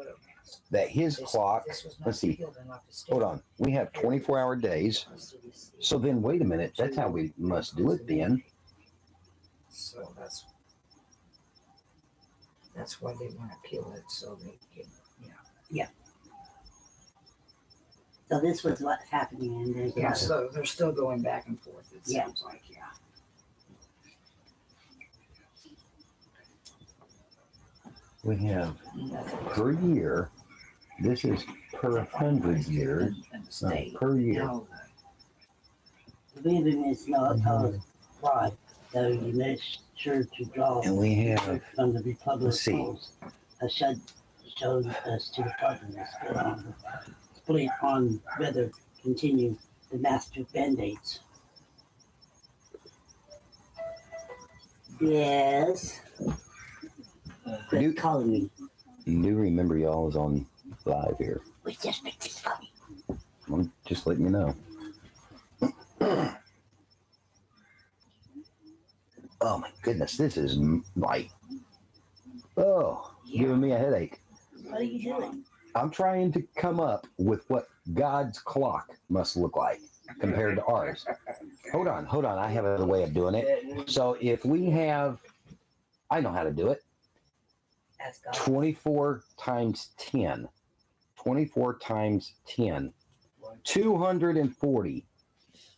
that his clock, let's see, hold on. We have 24-hour days. So then, wait a minute. That's how we must do it then. So that's why they want to appeal it, so they can, Yeah. So this was what's happening in there. Yeah, so they're still going back and forth, it sounds like, We have per year. This is per 100 years. Per year. Believing is not right, though you make sure to draw And we have, from the Republic let's see. polls. Showed us to the partners split on whether continue the master band-aids. Yes. Quit calling me. Do remember y'all is on live here. We just make this funny. I'm just letting you know. Oh my goodness, this is like, giving me a headache. What are you doing? I'm trying to come up with what God's clock must look like compared to ours. Hold on. I have a way of doing it. So if we have, I know how to do it. 24 times 10. 24 times 10. 240.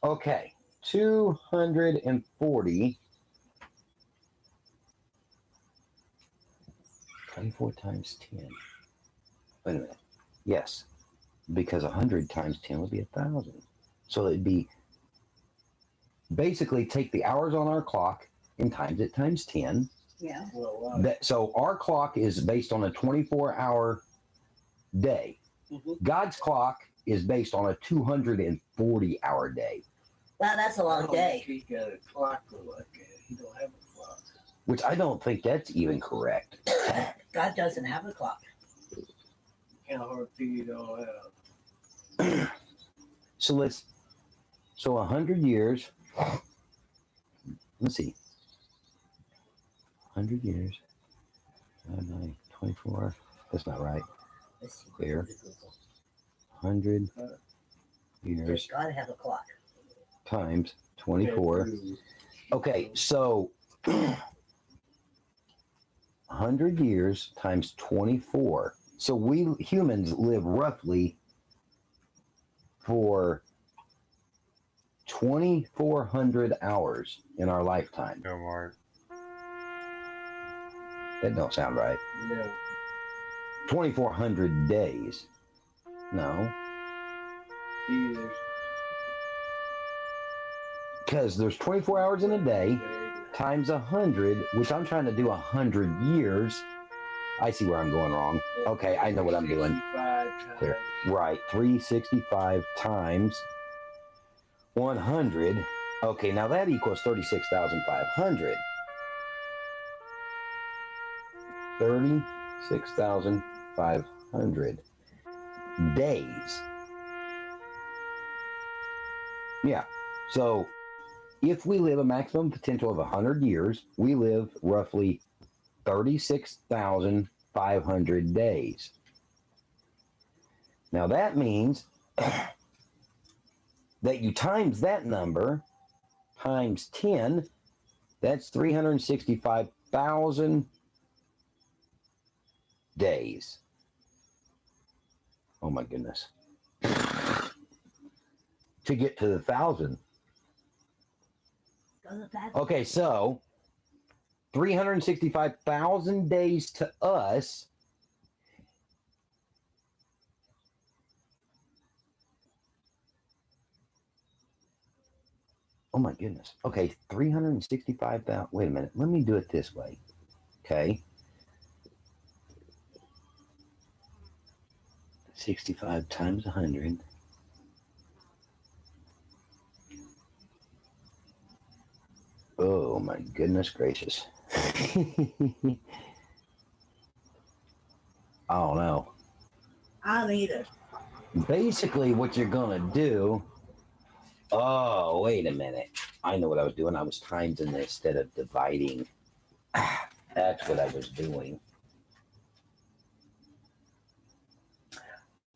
Okay. 240. 24 times 10. Wait a minute. Yes. Because 100 times 10 would be 1,000. So it'd be basically take the hours on our clock and times it times 10. Yeah. So our clock is based on a 24-hour day. Mm-hmm. God's clock is based on a 240-hour day. Well, that's a long day. He's got a clock like that. He don't have a clock. Which I don't think that's even correct. God doesn't have a clock. Can't hard figure it all out. So 100 years. Let's see. 100 years. 24. That's not right. Clear. 100 years. Gotta have a clock. Times 24. Okay, so 100 years times 24. So we humans live roughly for 2,400 hours in our lifetime. No, Mark. That don't sound right. No. 2,400 days. No. Years. Because there's 24 hours in a day times 100, which I'm trying to do 100 years. I see where I'm going wrong. Okay, I know what I'm doing. Clear. Right, 365 times 100. Okay, now that equals 36,500. 36,500 days. Yeah, so if we live a maximum potential of 100 years, we live roughly 36,500 days. Now that means that you times that number times 10, that's 365,000 days. Oh my goodness. To get to the 1,000. Okay, so 365,000 days to us. Oh my goodness. Okay, 365,000. Wait a minute. Let me do it this way. Okay. 65 times 100. Oh my goodness gracious. I don't know. I don't either. Basically, what you're going to do. Oh, wait a minute. I know what I was doing. I was timesing instead of dividing. That's what I was doing.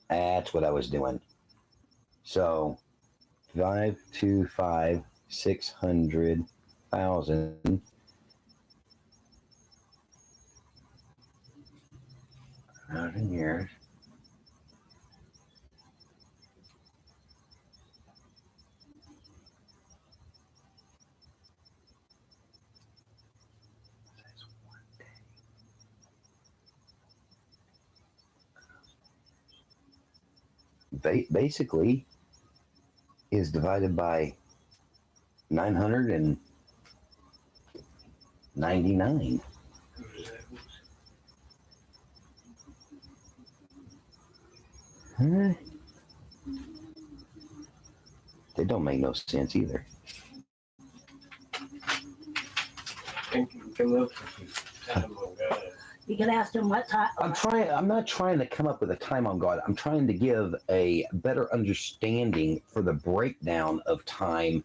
That's what I was doing. So 525 600,000 years. Basically is divided by 999. Huh? They don't make no sense either. You can ask them what time. I'm not trying to come up with a time on God. I'm trying to give a better understanding for the breakdown of time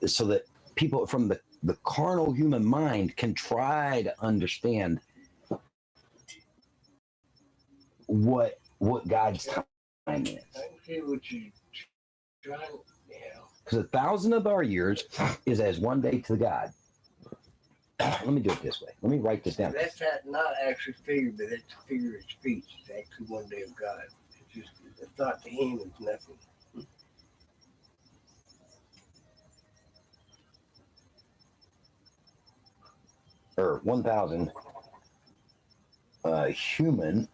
so that people from the carnal human mind can try to understand what God's time is. I see what you trying. Yeah. Because 1,000 of our years is as one day to God. Let me do it this way. Let me write this down. That's not actually figure, but it's a figure of speech. It's actually one day of God. It's just a thought to him is nothing. Or 1,000 human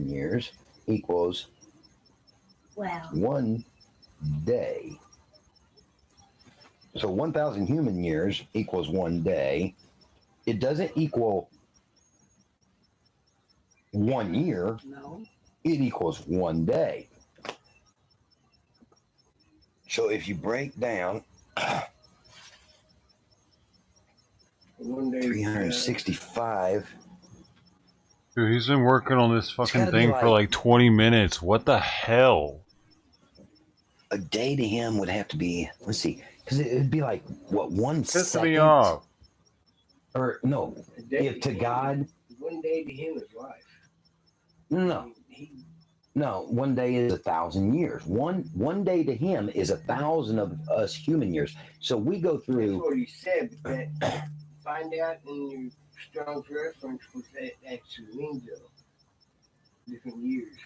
years equals one day. So 1,000 human years equals one day. It doesn't equal 1 year. No. It equals one day. So if you break down 365. Dude, he's been working on this fucking thing for like 20 minutes. What the hell? A day to him would have to be, let's see, because it'd be like, what, 1 Piss second? me off. Or, no, if to God. 1 day to him is life. No. No, 1 day is 1,000 years. One day to him is 1,000 of us human years. So we go through. That's what he said, but find out in your Strong's reference what that actually means, though. Different years.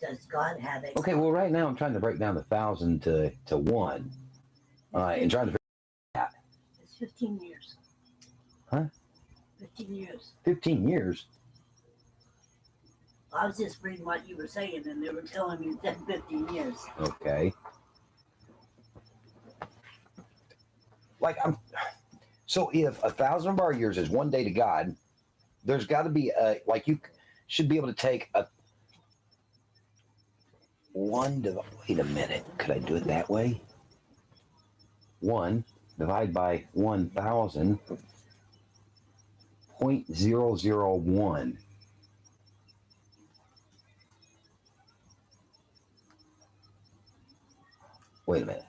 Does God have it? Okay, well, right now I'm trying to break down 1,000 to 1. And trying to figure out. It's 15 years. Huh? 15 years. 15 years? I was just reading what you were saying, and they were telling me that 15 years. Okay. So if 1,000 of our years is one day to God, there's got to be like you should be able to take a wait a minute. Could I do it that way? 1 divided by 1,000, 0.001. Wait a minute.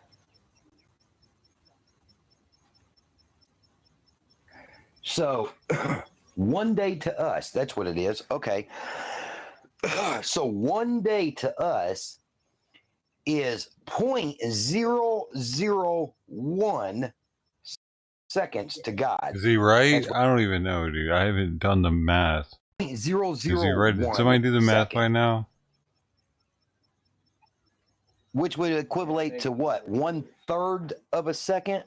So 1 day to us, that's what it is. Okay. So 1 day to us is 0.001 seconds to God. Is he right? I don't even know, dude. I haven't done the math. 0.001. Is he right? Did somebody do the math by now? Which would equivalent to what? 1/3 of a second?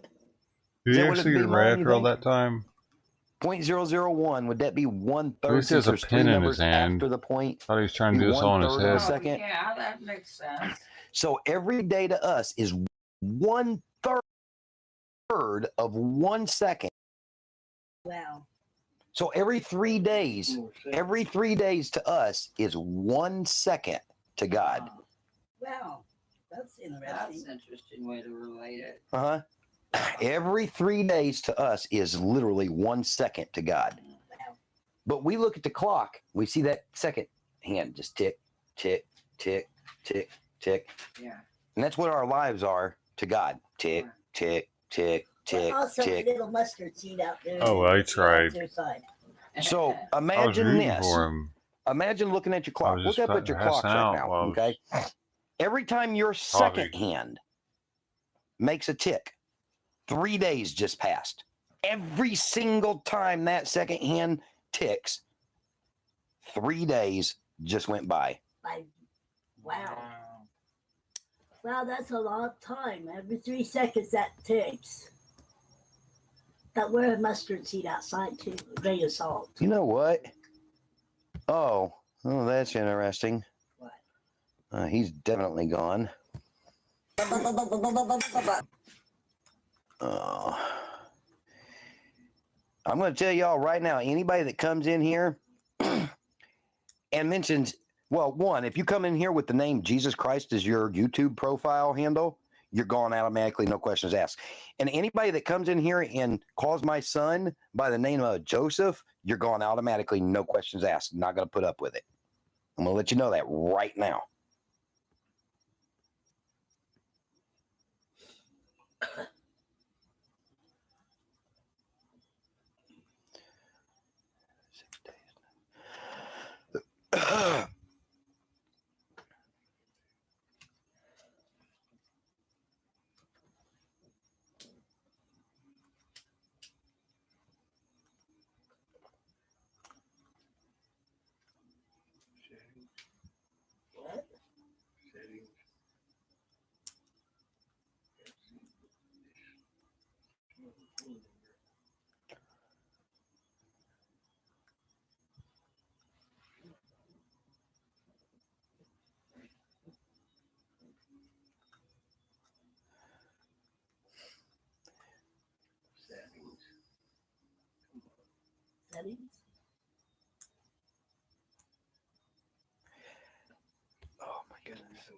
Did he actually get it right after all that time? 0.001. Would that be 1/3? At least he has a pen in his hand. After the point. Thought he was trying to do this all in his head. Second. Yeah, that makes sense. So every day to us is 1/3 of 1 second. Wow. So every 3 days to us is 1 second to God. Wow. That's interesting. That's an interesting way to relate it. Uh-huh. Every 3 days to us is literally 1 second to God. But we look at the clock, we see that second hand just tick, tick, tick, tick, tick. Yeah. And that's what our lives are to God. Tick, tick, tick, tick, Also, tick. a little mustard seed out there. Oh, I tried. So imagine this. Imagine looking at your clock. Look up at your clocks right now. Okay. Every time your second hand makes a tick, 3 days just passed. Every single time that second hand ticks, 3 days just went by. Wow. Wow, that's a long time. Every 3 seconds that ticks. That we're a mustard seed outside too, a grain of salt. You know what? Oh, that's interesting. What? He's definitely gone. I'm going to tell y'all right now, anybody that comes in here and mentions, well, one, if you come in here with the name Jesus Christ as your YouTube profile handle, you're gone automatically, no questions asked. And anybody that comes in here and calls my son by the name of Joseph, you're gone automatically, no questions asked. I'm not going to put up with it. I'm going to let you know that right now. Settings. Oh my goodness.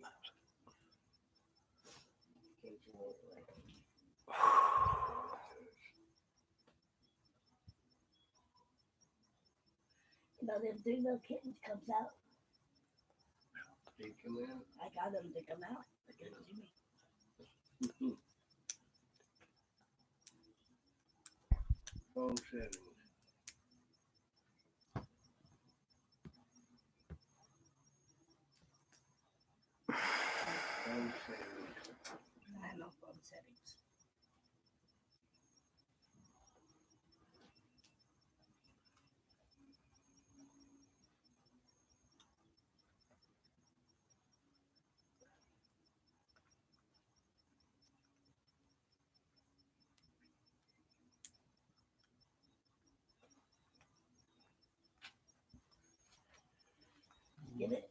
You know, them 3 little kittens comes out. They come out. I got them to come out. Look at Jimmy. Phone settings. Phone settings. I know phone settings. Get it?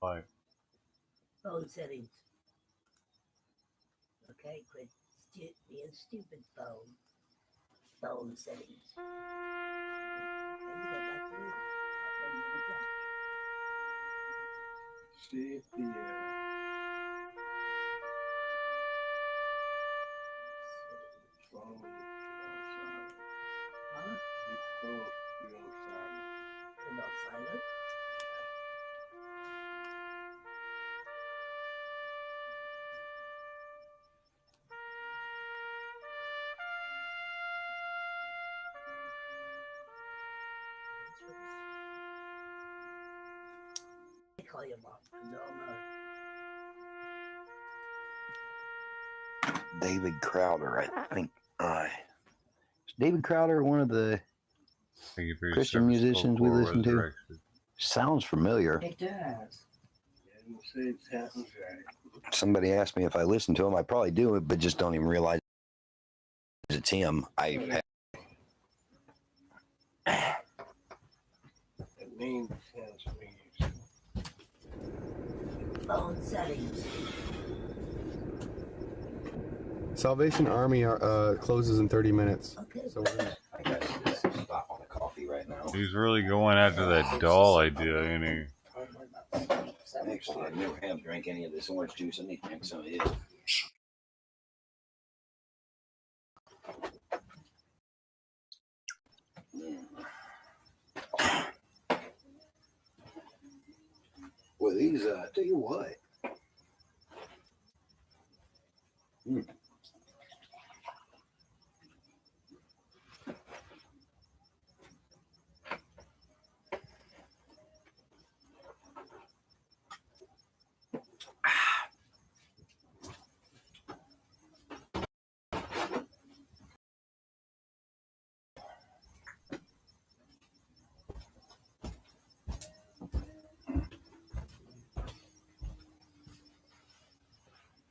Bye. Phone settings. Okay, quit being stupid, phone. Phone settings. Okay, you go back to it. I'll throw you in the trash. See if the phone is on silent. Huh? See if the phone is on silent. Put it on silent. Call your mom. No, no. David Crowder, I think. Is David Crowder one of the Christian musicians we listen to? Sounds familiar. It does. Say it sounds right. Somebody asked me if I listen to him. I probably do, but just don't even realize it's him. That name sounds familiar. Phone settings. Salvation Army closes in 30 minutes. Okay. So we're gonna... I got to stop on the coffee right now. He's really going after that doll idea, ain't he? Actually, I never have drank any of this orange juice. I need to drink some of it. Well, these, I tell you what.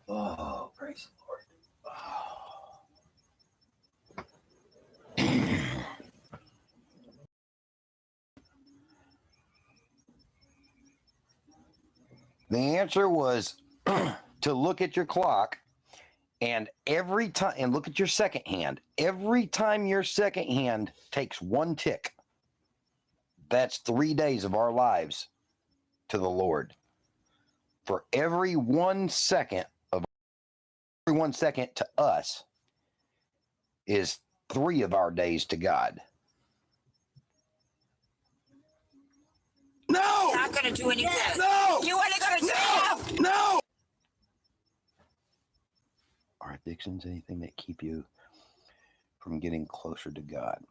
Oh, praise the Lord. The answer was to look at your clock and every time, and look at your second hand. Every time your second hand takes one tick, that's 3 days of our lives to the Lord. For every 1 second of every 1 second to us is 3 of our days to God. No! Not gonna do any good. No! You ain't gonna do it. No! Are addictions anything that keep you from getting closer to God?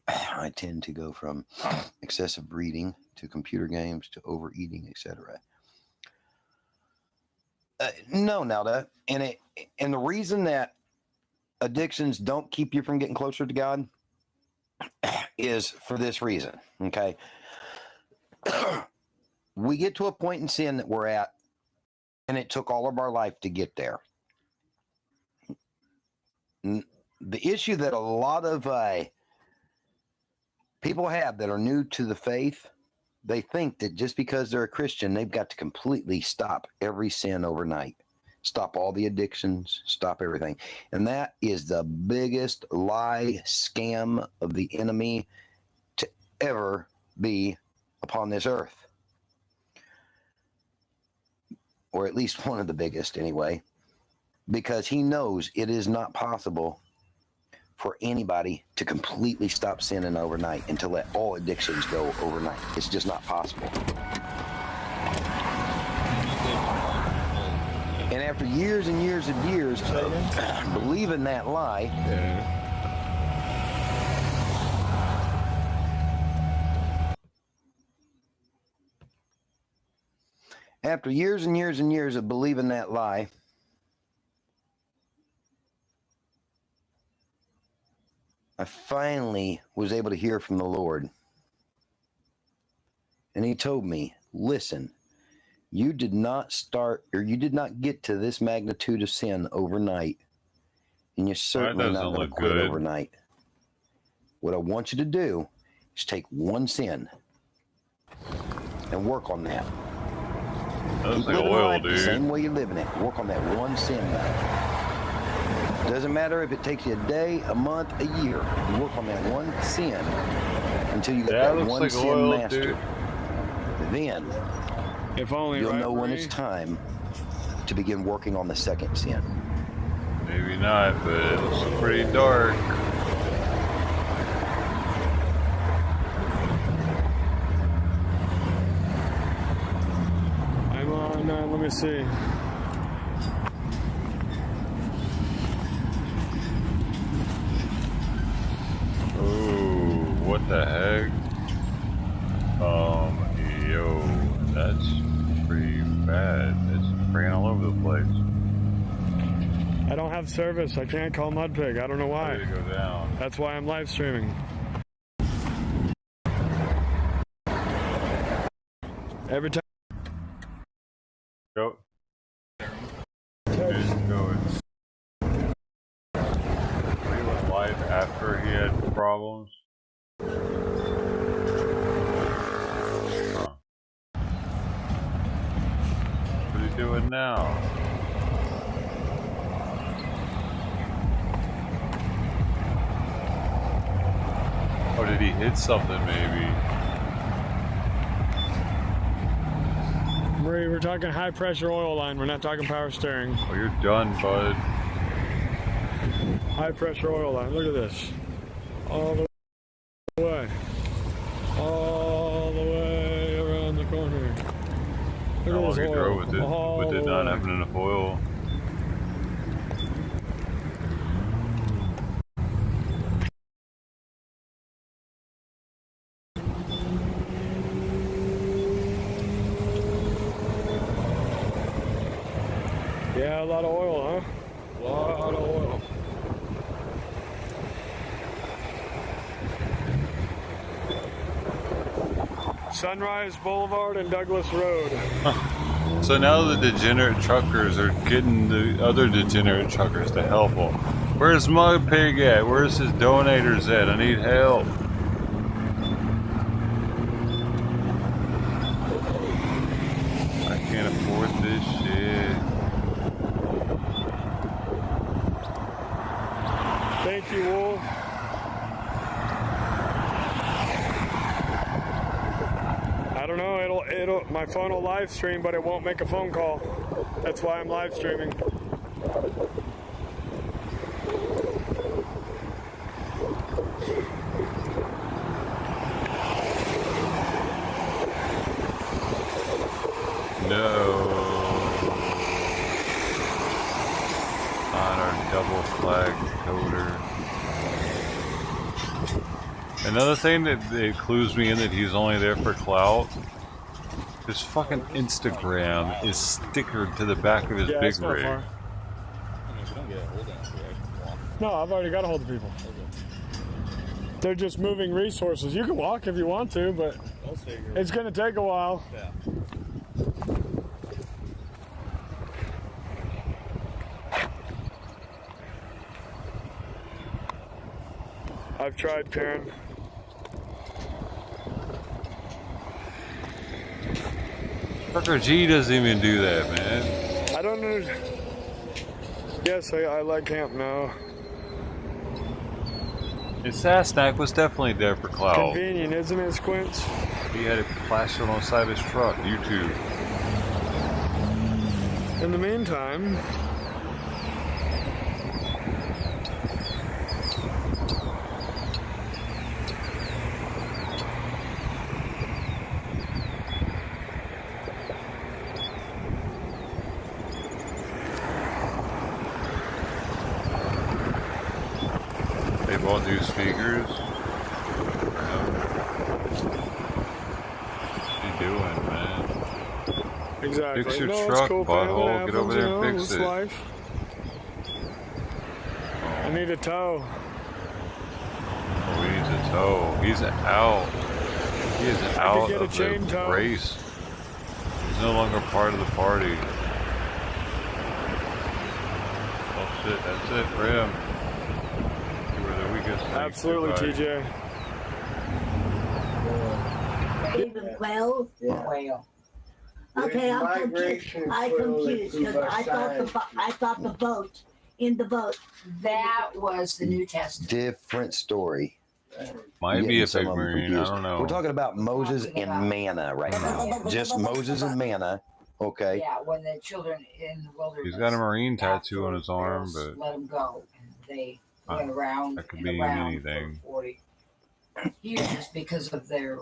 I tend to go from excessive reading to computer games to overeating, etc. No, Nelda, and the reason that addictions don't keep you from getting closer to God is for this reason. Okay, we get to a point in sin that we're at, and it took all of our life to get there. The issue that a lot of people have that are new to the faith, they think that just because they're a Christian, they've got to completely stop every sin overnight, stop all the addictions, stop everything. And that is the biggest lie, scam of the enemy to ever be upon this earth. Or at least one of the biggest anyway, because he knows it is not possible for anybody to completely stop sinning overnight and to let all addictions go overnight. It's just not possible. And after years and years and years of believing that lie, after years and years and years of believing that lie, I finally was able to hear from the Lord. And he told me, listen, you did not start, or you did not get to this magnitude of sin overnight. And you're certainly not going to quit overnight. What I want you to do is take one sin and work on that. That's Keep like living oil, life the dude. same way you're living it. Work on that one sin back. Doesn't matter if it takes you a day, a month, a year. You work on that one sin until you get Yeah, it that looks one like sin oil, mastered. dude. Then if only you'll right, know when Marie? it's time to begin working on the second sin. Maybe not, but it looks pretty dark. I'm on, let me see. Ooh, what the heck? Yo, that's pretty bad. It's spraying all over the place. I don't have service. I can't call Mudpig. I don't know why. Ready to go down. That's why I'm live streaming. Every time. Go. Just going. He went live after he had problems. Huh. What are you doing now? Oh, did he hit something maybe? Marie, we're talking high pressure oil line. We're not talking power steering. Oh, you're done, bud. High pressure oil line. Look at this. All the way. All the way around the corner. Look How at long this you oil. drove with it, All with it the not way. having enough oil? Yeah, a lot of oil, huh? A lot of oil. Sunrise Boulevard and Douglas Road. So now the degenerate truckers are getting the other degenerate truckers to help them. Where's Mudpig at? Where's his donators at? I need help. I can't afford this shit. Thank you, Wolf. I don't know, my phone will live stream, but it won't make a phone call. That's why I'm live streaming. No. On our double flag coder. Another thing that clues me in that he's only there for clout. His fucking Instagram is stickered to the back of his Yeah, big it's not rig. far. No, I've already got a hold of people. They're just moving resources. You can walk if you want to, but it's going to take a while. I've tried, Karen. Trucker G doesn't even do that, man. I don't know. Yes, I like camp now. And Sasnak was definitely there for clout. Convenient, isn't it, Squints? He had it plastered on the side of his truck. YouTube. In the meantime, they bought new speakers. What are you doing, man? exactly. Fix your No, it's truck, cool, butthole. fam. It Get over happens, there and you know, fix it's it. life. I need a tow. Oh, he needs a tow. He's out. He is out get a of chain the tow. race. He's no longer part of the party. Oh shit, that's it for him. You were the weakest link. Absolutely, Goodbye. TJ. Even quail. Quail. Okay, I'm confused. migration I'm trail that confused grew because by I thought the vote in the vote. That was the New Testament. Different story. Might be a Some big of them marine. I confused. don't know. We're talking about Moses and manna right now. Just Moses and manna. Okay. Yeah, when the children in the wilderness. He's got a marine tattoo on his arm, Pharaoh but let them go, and they went around that could and be around anything. for 40 years because of their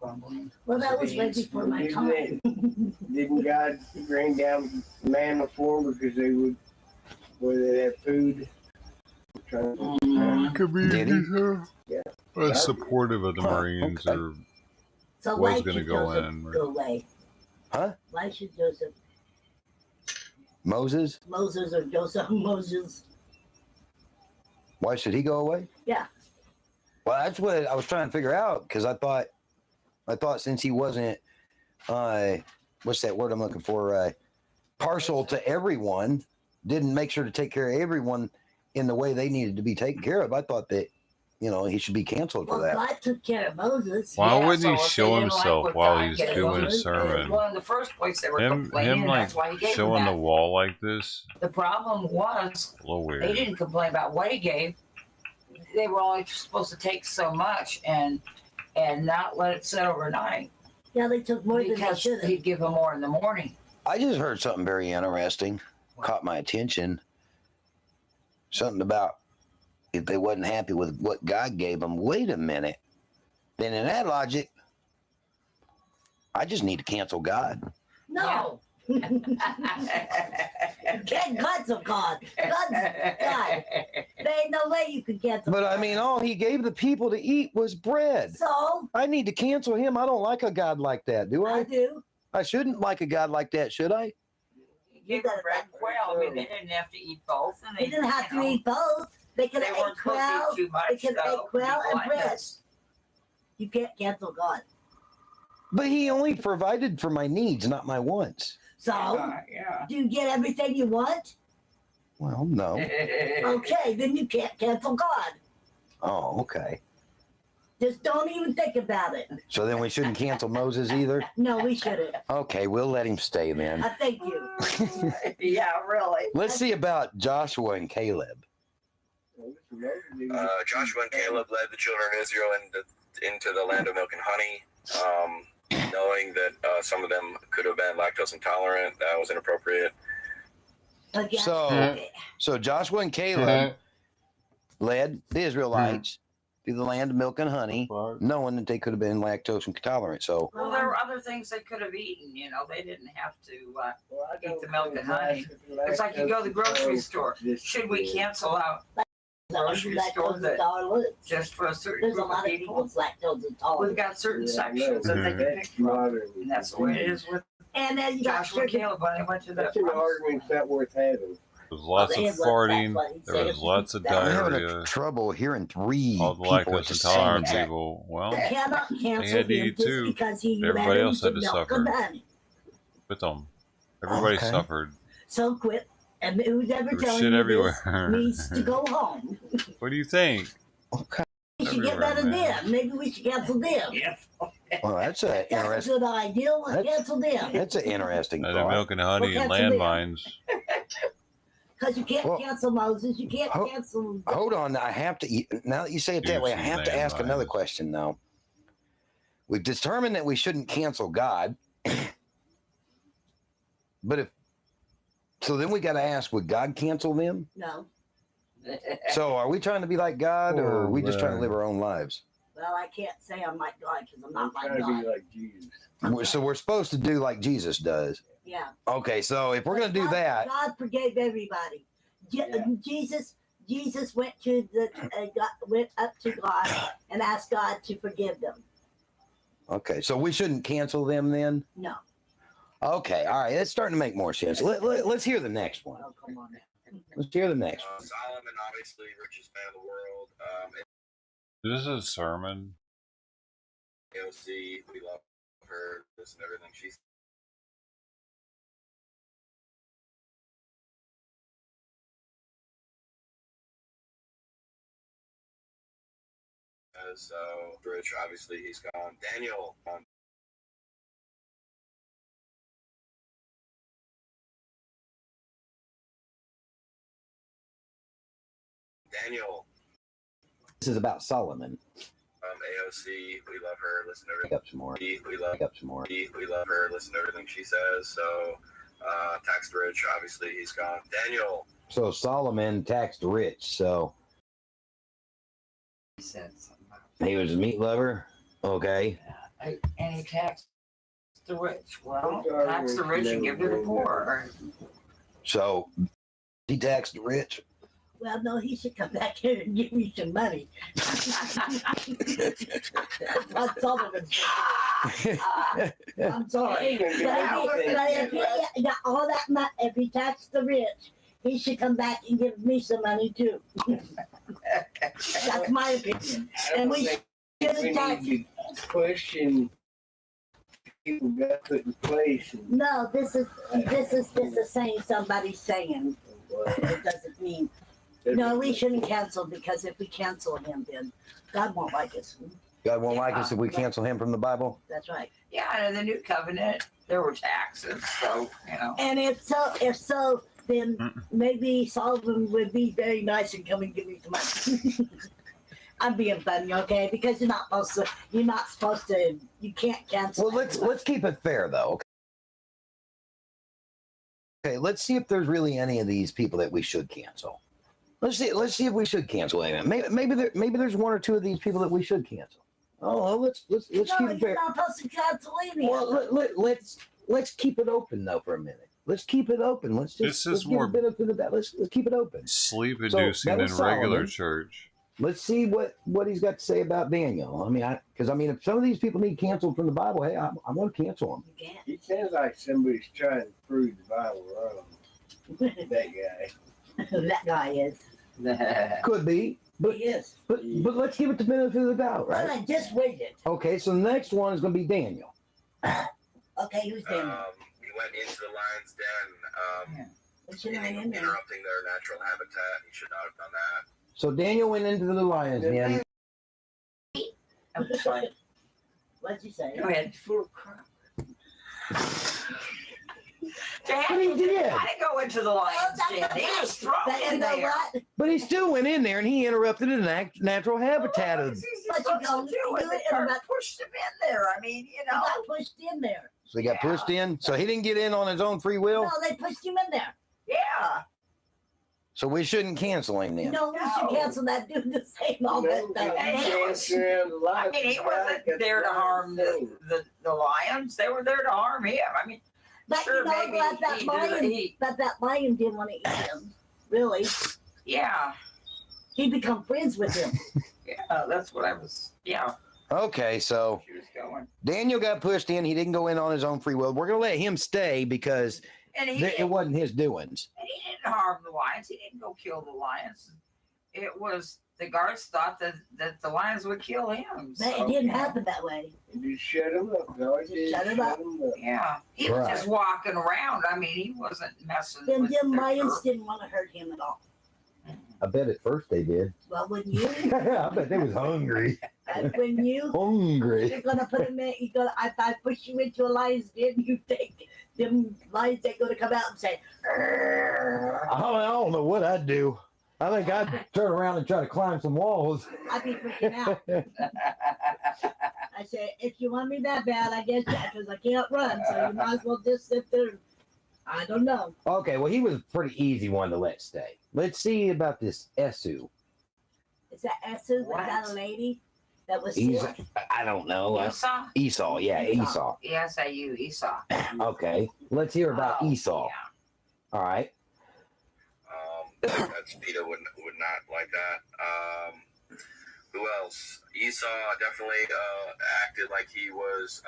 grumbling. Well, that was way before my time. Didn't God rain down manna for them because they would, where they have food? Could be. Did he? Yeah. Supportive of the Marines, okay. or So was why going to should go Joseph in. go away? Huh? Why should Joseph, Moses? Moses or Joseph Moses? Why should he go away? Yeah. Well, that's what I was trying to figure out because I thought since he wasn't, what's that word I'm looking for? Partial to everyone, didn't make sure to take care of everyone in the way they needed to be taken care of. I thought that, he should be canceled for Well, that. God took care of Moses. Why wouldn't he if they show didn't himself what while God he's gave doing them, a sermon? Well, in the first place, they were complaining, Him and like that's why he gave showing them the that. wall like this. The problem was A little weird. they didn't complain about what he gave. They were only supposed to take so much and not let it sit overnight. Yeah, they took more than they because should have. he'd give them more in the morning. I just heard something very interesting, caught my attention. Something about if they wasn't happy with what God gave them, wait a minute. Then in that logic, I just need to cancel God. No. Can't cancel God. God's God. There ain't no way you can cancel But God. I mean, all he gave the people to eat was bread. So? I need to cancel him. I don't like a God like that, do I? I do. I shouldn't like a God like that, should I? He gave them bread and quail. I mean, they didn't have to eat both. And They didn't have to eat both. They could have ate quail. They could have ate quail and bread. You can't cancel God. But he only provided for my needs, not my wants. So, do you get everything you want? Well, no. Okay, then you can't cancel God. Oh, okay. Just don't even think about it. So then we shouldn't cancel Moses either? No, we shouldn't. Okay, we'll let him stay then. Thank you. Yeah, really. Let's see about Joshua and Caleb. Joshua and Caleb led the children of Israel into the land of milk and honey, knowing that some of them could have been lactose intolerant. That was inappropriate. So Joshua and Caleb led the Israelites to the land of milk and honey, knowing that they could have been lactose intolerant. So Well, there were other things they could have eaten. They didn't have to eat the milk and honey. It's like you go to the grocery store. Should we cancel out grocery store that just for a certain There's a group lot of of people? people's lactose intolerant. We've got certain sections that they can pick from, and that's the way it is with And then you got Joshua and Caleb when they went to the That's an argument not worth having. There was lots of farting. There was lots of I'm having diarrhea. trouble hearing three All the people at lactose the same intolerant time. people. Well, You cannot they cancel had to him eat just too. because he Everybody led else him had to to milk suffer and honey. with them. Everybody Okay. suffered. So quit. And who's ever There was telling shit you everywhere. this needs to go home. What do you think? We should get rid of them. Maybe we should cancel them. Well, that's a That's a interesting. good idea. Let's cancel them. That's an interesting The thought. milk and honey and Well, cancel them. landmines. Because you can't cancel Moses. You can't cancel. Hold on, I have to. Now that you say it that way, I have to ask another question. Now, we've determined that we shouldn't cancel God, but then we got to ask: would God cancel them? No. So, are we trying to be like God, or are we just trying to live our own lives? Well, I can't say I'm like God because I'm not like Trying to God. be like Jesus. So we're supposed to do like Jesus does. Yeah. Okay, so if we're going to do that, God forgave everybody. Jesus went to went up to God and asked God to forgive them. okay, so we shouldn't cancel them then. No. Okay, all right, that's starting to make more sense. Let's hear the next one. Oh, come on. Let's hear the next one. Solomon, obviously, richest man in the world. This is a sermon. AOC, we love her, this and everything. She's rich, obviously, he's gone. Daniel, Daniel. This is about Solomon. AOC, we love her. Listen to everything. Pick up some more. We love Pick up some more. We love her. Listen to everything she says. So, tax rich. Obviously, he's gone. Daniel. So Solomon taxed rich. So He said something about he was a meat lover. Okay. and he taxed the rich. Well, tax the rich and give to the poor. So he taxed the rich. Well, no, he should come back here and give me some money. That's Sullivan. I'm sorry. But if he got all that money, if he taxed the rich, he should come back and give me some money too. That's my opinion. And we should tax. Question people got put in place. No, this is just a saying somebody's saying. It doesn't mean. No, we shouldn't cancel, because if we cancel him, then God won't like us. God won't like us if we cancel him from the Bible. That's right. Yeah, and in the new covenant, there were taxes, so, And if so, then maybe Solomon would be very nice and come and give me some money. I'm being funny, okay? Because you're not supposed to. You can't cancel. Well, let's keep it fair though. Okay, let's see if there's really any of these people that we should cancel. Let's see if we should cancel any. Maybe there's one or two of these people that we should cancel. Oh, let's keep it fair. You're not supposed to cancel any. Well, let's keep it open though for a minute. Let's keep it open. Let's give a bit of that. Let's keep it open. Sleep inducing in regular church. Let's see what he's got to say about Daniel. I mean, if some of these people need canceled from the Bible, hey, I'm going to cancel them. It sounds like somebody's trying to prove the Bible wrong. That guy. That guy is. Could be, but he is. But let's give it the benefit of the doubt, right? Well, I just waited. Okay, so the next one is going to be Daniel. Okay, who's Daniel? He went into the lion's den, interrupting their natural habitat. He should not have done that. So Daniel went into the lion's den. I'm sorry. What'd you say? Go ahead. Full of crap. But he did. I didn't go into the lion's den. He was thrown in there. But he still went in there and he interrupted the natural habitat of. But you don't do it. They pushed him in there. I mean, He got pushed in there. So he got pushed in. So he didn't get in on his own free will. No, they pushed him in there. Yeah. So we shouldn't cancel him then. No, we should cancel that dude to save all that stuff. I mean, he wasn't there to harm the lions. They were there to harm him. I mean, But sure, maybe that lion didn't want to eat him. Really? Yeah. He become friends with him. Yeah, that's what I was. Yeah. Okay, so She was going. Daniel got pushed in. He didn't go in on his own free will. We're going to let him stay because And it wasn't his doings. And he didn't harm the lions. He didn't go kill the lions. It was the guards thought that the lions would kill him. But it didn't happen that way. You shut him up. No, Shut him up. Yeah, he was just walking around. I mean, he wasn't messing Then with them their lions turf. didn't want to hurt him at all. I bet at first they did. Well, when you, I bet they was hungry. when you, Hungry. you're gonna put him in. You gonna, if I push you into a lion's den, you take them lions. They're gonna come out and say, I don't know what I'd do. I think I'd turn around and try to climb some walls. I'd be freaking out. I said, if you want me that bad, I guess, because I can't run, so you might as well just sit there. I don't know. Okay, well, he was a pretty easy one to let stay. Let's see about this Esu. Is that Esu? Was that a lady that was Esau. sick? I don't know. Esau? Esau, yeah, Esau. E-S-A-U, Esau. Okay, let's hear about Esau. All right. That's Peter would not like that. Who else? Esau definitely acted like he was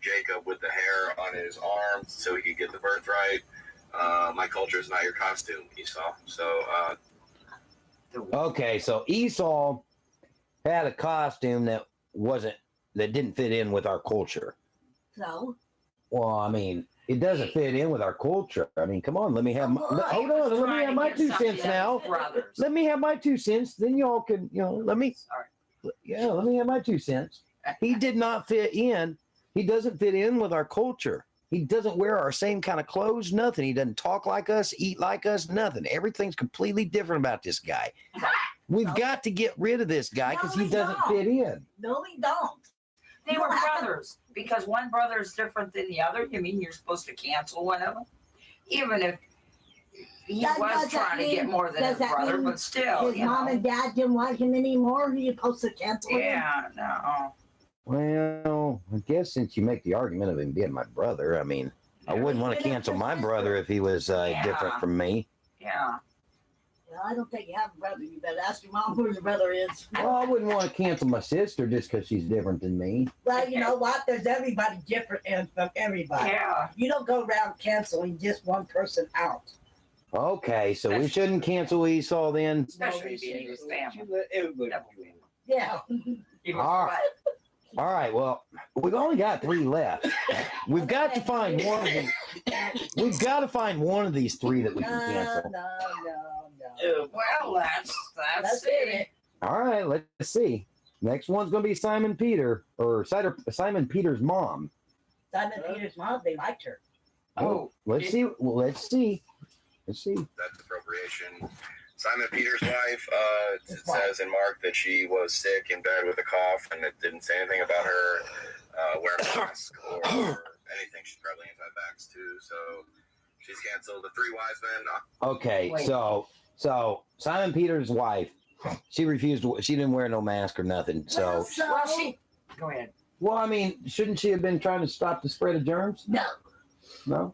Jacob with the hair on his arms so he could get the birthright. My culture is not your costume, Esau. So Okay, so Esau had a costume that didn't fit in with our culture. So? Well, I mean, it doesn't fit in with our culture. I mean, come on, let me have hold on, let me have my 2 cents now. Let me have my 2 cents, then y'all can, let me have my 2 cents. He did not fit in. He doesn't fit in with our culture. He doesn't wear our same kind of clothes, nothing. He doesn't talk like us, eat like us, nothing. Everything's completely different about this guy. We've got to get rid of this guy because he doesn't fit in. No, we don't. They were brothers because one brother is different than the other. You mean you're supposed to cancel one of them, even if he was trying to get more than his brother, but still, his mom and dad didn't want him anymore. You're supposed to cancel him. Yeah, no. Well, I guess since you make the argument of him being my brother, I mean, I wouldn't want to cancel my brother if he was different from me. Yeah. Well, I don't think you have a brother. You better ask your mom who your brother is. Well, I wouldn't want to cancel my sister just because she's different than me. Well, you know what? There's everybody different from everybody. Yeah. You don't go around canceling just one person out. Okay, so we shouldn't cancel Esau then? Especially being his family. Everybody. Yeah. All right, well, we've only got 3 left. We've got to find one of them. We've got to find one of these 3 that we can cancel. No. Well, that's it. All right, let's see. Next one's going to be Simon Peter, or Simon Peter's mom. Simon Peter's mom, they liked her. Oh, let's see. Well, let's see. That's appropriation. Simon Peter's wife, it says in Mark that she was sick in bed with a cough, and it didn't say anything about her wearing a mask or anything. She's probably anti-vax too, so she's canceled. The 3 wise men. Okay, so Simon Peter's wife, she refused. She didn't wear no mask or nothing. So, Go ahead. Well, I mean, shouldn't she have been trying to stop the spread of germs? No. No.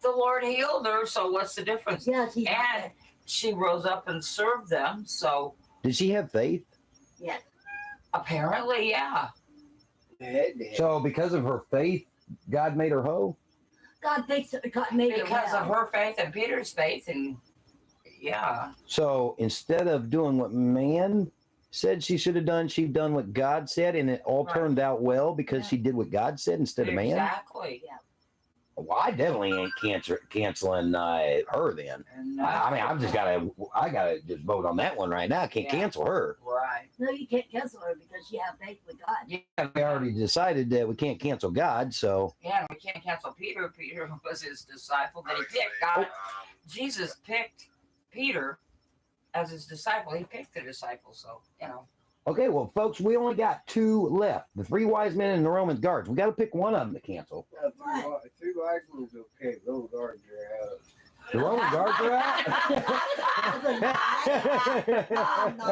The Lord healed her, so what's the difference? Yes, and she rose up and served them. So did she have faith? Yeah. Apparently, yeah. So because of her faith, God made her whole? God made her because of her faith and Peter's faith, and yeah. So instead of doing what man said she should have done, she done what God said, and it all turned out well because she did what God said instead of man? Exactly. Yeah. Well, I definitely ain't canceling her then. No. I mean, I gotta just vote on that one right now. I can't cancel her. Right. No, you can't cancel her because you have faith with God. Yeah, we already decided that we can't cancel God, so. Yeah, we can't cancel Peter. Peter was his disciple that he picked. God, Jesus picked Peter as his disciple. He picked the disciple, so, you know. Okay, well, folks, we only got 2 left. The 3 wise men and the Roman guards. We got to pick one of them to cancel. 3 wise men is okay. Roman guards are out. The Roman guards are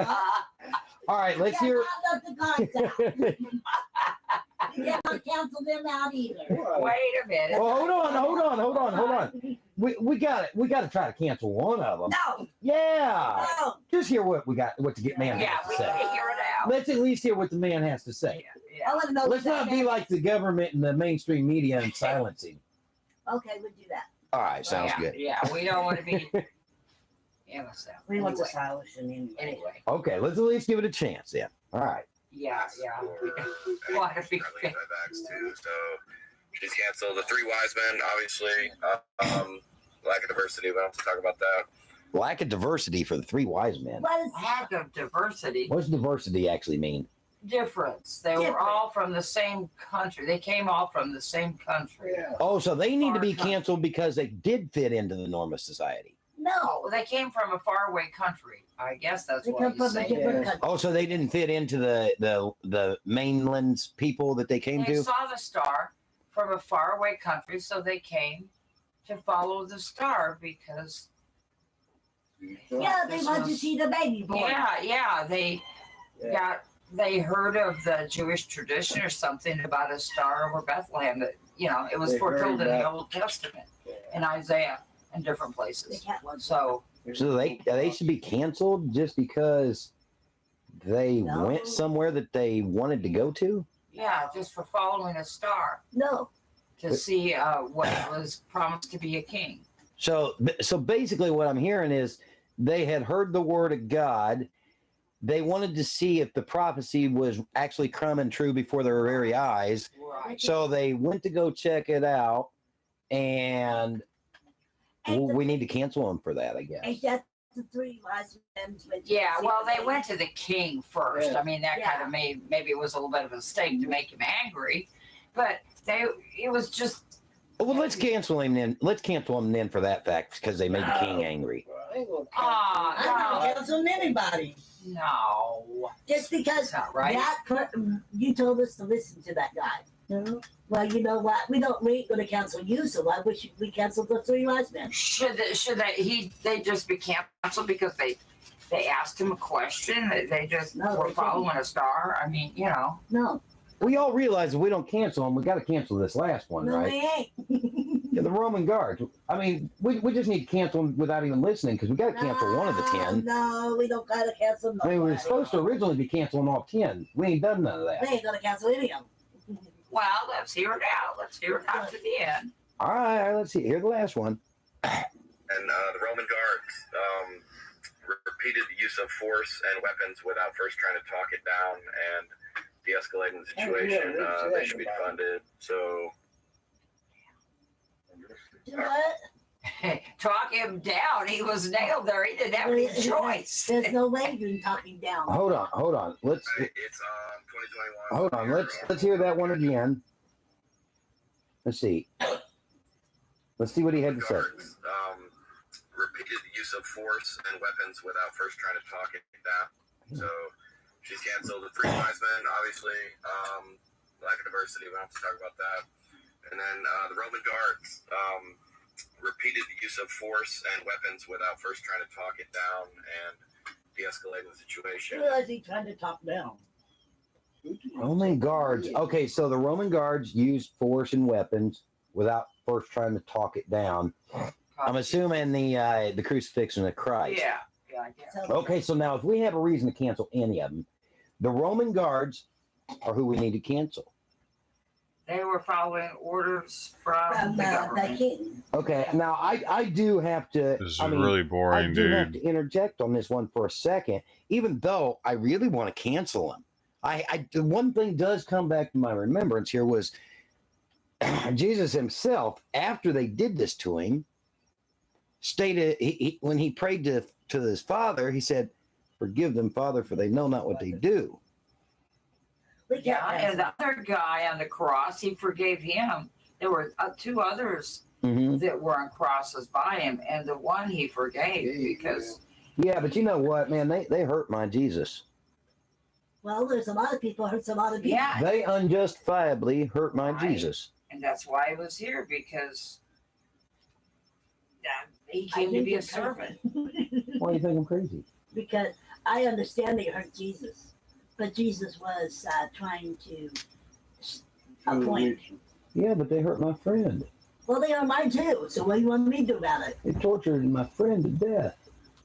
out? All right, let's hear. You can't cancel them out either. Wait a minute. Well, hold on. We got to try to cancel one of them. No. Yeah. No. Just hear what we got. What the man has to say. Yeah, we hear it out. Let's at least hear what the man has to say. I want to know. Let's not be like the government and the mainstream media and silencing. Okay, we'll do that. All right, sounds good. Yeah, we don't want to be. We want to silence him anyway. Okay, let's at least give it a chance then. All right. Yeah. Want to be anti-vax too, so she's canceled. The 3 wise men, obviously, lack of diversity. We don't have to talk about that. Lack of diversity for the 3 wise men. What is lack of diversity? What does diversity actually mean? Difference. They were all from the same country. They came all from the same country. Yeah. Oh, so they need to be canceled because they did fit into the norm of society. No, they came from a faraway country. I guess that's what you're saying. Oh, so they didn't fit into the mainland's people that they came They to? saw the star from a faraway country, so they came to follow the star because. Yeah, they want to see the baby born. Yeah. They heard of the Jewish tradition or something about a star over Bethlehem. That it was foretold in the Old Testament, in Isaiah, and different places. So they should be canceled just because they went somewhere that they wanted to go to? Yeah, just for following a star. No. To see what was promised to be a king. So basically what I'm hearing is they had heard the word of God. They wanted to see if the prophecy was actually coming true before their very eyes. Right. So they went to go check it out, and we need to cancel them for that, I guess. Ain't that the 3 wise men? Yeah, well, they went to the king first. Yeah. I mean, that kind of maybe it was a little bit of a mistake to make him angry, but it was just. Well, let's cancel him then. Let's cancel him then for that fact because they made the king angry. I'm not canceling anybody. No. Just because right. you told us to listen to that guy. No. Well, you know what? We ain't going to cancel you, so why would we cancel the 3 wise men? Should they just be canceled because they asked him a question? They just were following a star? I mean, you know. No. We all realize if we don't cancel them, we got to cancel this last one, No, right? we ain't. Yeah, the Roman guards. I mean, we just need to cancel them without even listening because we got to cancel one of the 10. No, we don't got to cancel nobody. I mean, we were supposed to originally be canceling all 10. We ain't done none of that. We ain't going to cancel any of them. Well, let's hear it out. Let's hear it out to the end. All right, let's see. Here's the last one. And the Roman guards repeated the use of force and weapons without first trying to talk it down and de-escalating the situation. They should be defunded. So, what? Talk him down. He was nailed there. He didn't have any choice. There's no way you're talking down. Hold on. It's 2021. Hold on. Let's hear that one again. Let's see. Let's see what he had to say. Repeated the use of force and weapons without first trying to talk it down. So she's canceled. The 3 wise men, obviously, lack of diversity. We don't have to talk about that. And then the Roman guards repeated the use of force and weapons without first trying to talk it down and de-escalating the situation. Who is he trying to talk down? Roman guards. Okay, so the Roman guards used force and weapons without first trying to talk it down. I'm assuming the crucifixion of Christ. Yeah, I guess. Okay, so now if we have a reason to cancel any of them, the Roman guards are who we need to cancel. They were following orders from the government. Okay, now I do have to. This is really boring, I do dude. have to interject on this one for a second, even though I really want to cancel them. The one thing does come back to my remembrance here was Jesus himself, after they did this to him, stated when he prayed to his Father, he said, "Forgive them, Father, for they know not what they do." Yeah, and the other guy on the cross, he forgave him. There were 2 others that were on crosses by him, and the one he forgave because. Yeah, but you know what, man? They hurt my Jesus. Well, there's a lot of people hurt a lot of people. Yeah. They unjustifiably hurt my Right. Jesus. And that's why he was here, because he came to be a servant. Why do you think I'm crazy? Because I understand they hurt Jesus, but Jesus was trying to appoint. Yeah, but they hurt my friend. Well, they are mine too. So what do you want me to do about it? They tortured my friend to death.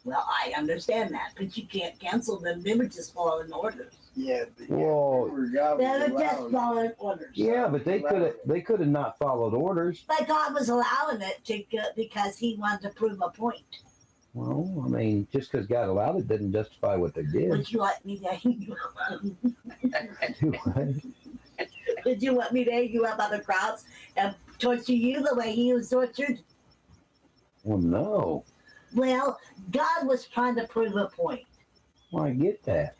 Well, I understand that, but you can't cancel them. They were just following orders. Yeah. Whoa. They were just following orders. Yeah, but they could have not followed orders. But God was allowing it because He wanted to prove a point. Well, I mean, just because God allowed it didn't justify what they did. Would you like me to hang you up? Would you want me to hang you up on the cross and torture you the way He was tortured? Well, no. Well, God was trying to prove a point. Well, I get that.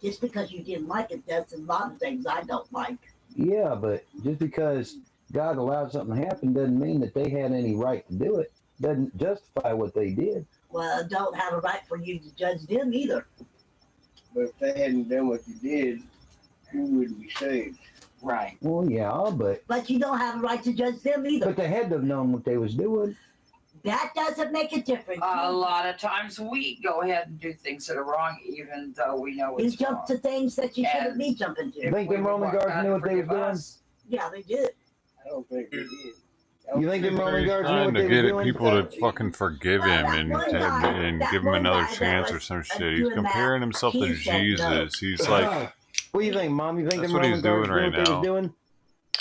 Just because you didn't like it, that's a lot of things I don't like. Yeah, but just because God allowed something to happen doesn't mean that they had any right to do it. Doesn't justify what they did. Well, I don't have a right for you to judge them either. But if they hadn't done what you did, who would be saved? Right. Well, yeah, But you don't have a right to judge them either. But they had to have known what they was doing. That doesn't make a difference. A lot of times we go ahead and do things that are wrong, even though we know it's You jump wrong. to things that you shouldn't be jumping to. You think the Roman guards knew what they was doing? Yeah, they did. I don't think they did. You think the Roman guards knew Trying what to they get was doing? people to fucking forgive him and give him another chance or some shit. He's comparing himself to Jesus. He's like, what do you think, Mom? You think that's the what Roman he's doing guards knew right what they was now. doing?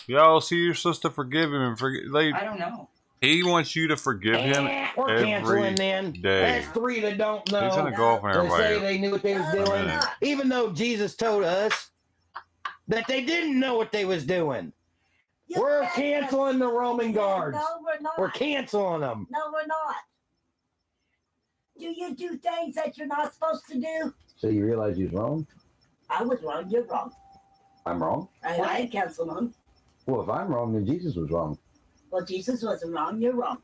Y'all see, you're supposed to forgive him and forgive. Like, I don't know. he wants you to forgive him We're every canceling then. day. That's 3 that don't know. He's gonna go off on To say everybody. they knew what they was doing, even though Jesus told us that they didn't know what they was doing. We're canceling the Roman guards. No, we're not. We're canceling them. No, we're not. Do you do things that you're not supposed to do? So you realize you was wrong? I was wrong. You're wrong. I'm wrong? I ain't canceling them. Well, if I'm wrong, then Jesus was wrong. Well, Jesus wasn't wrong. You're wrong.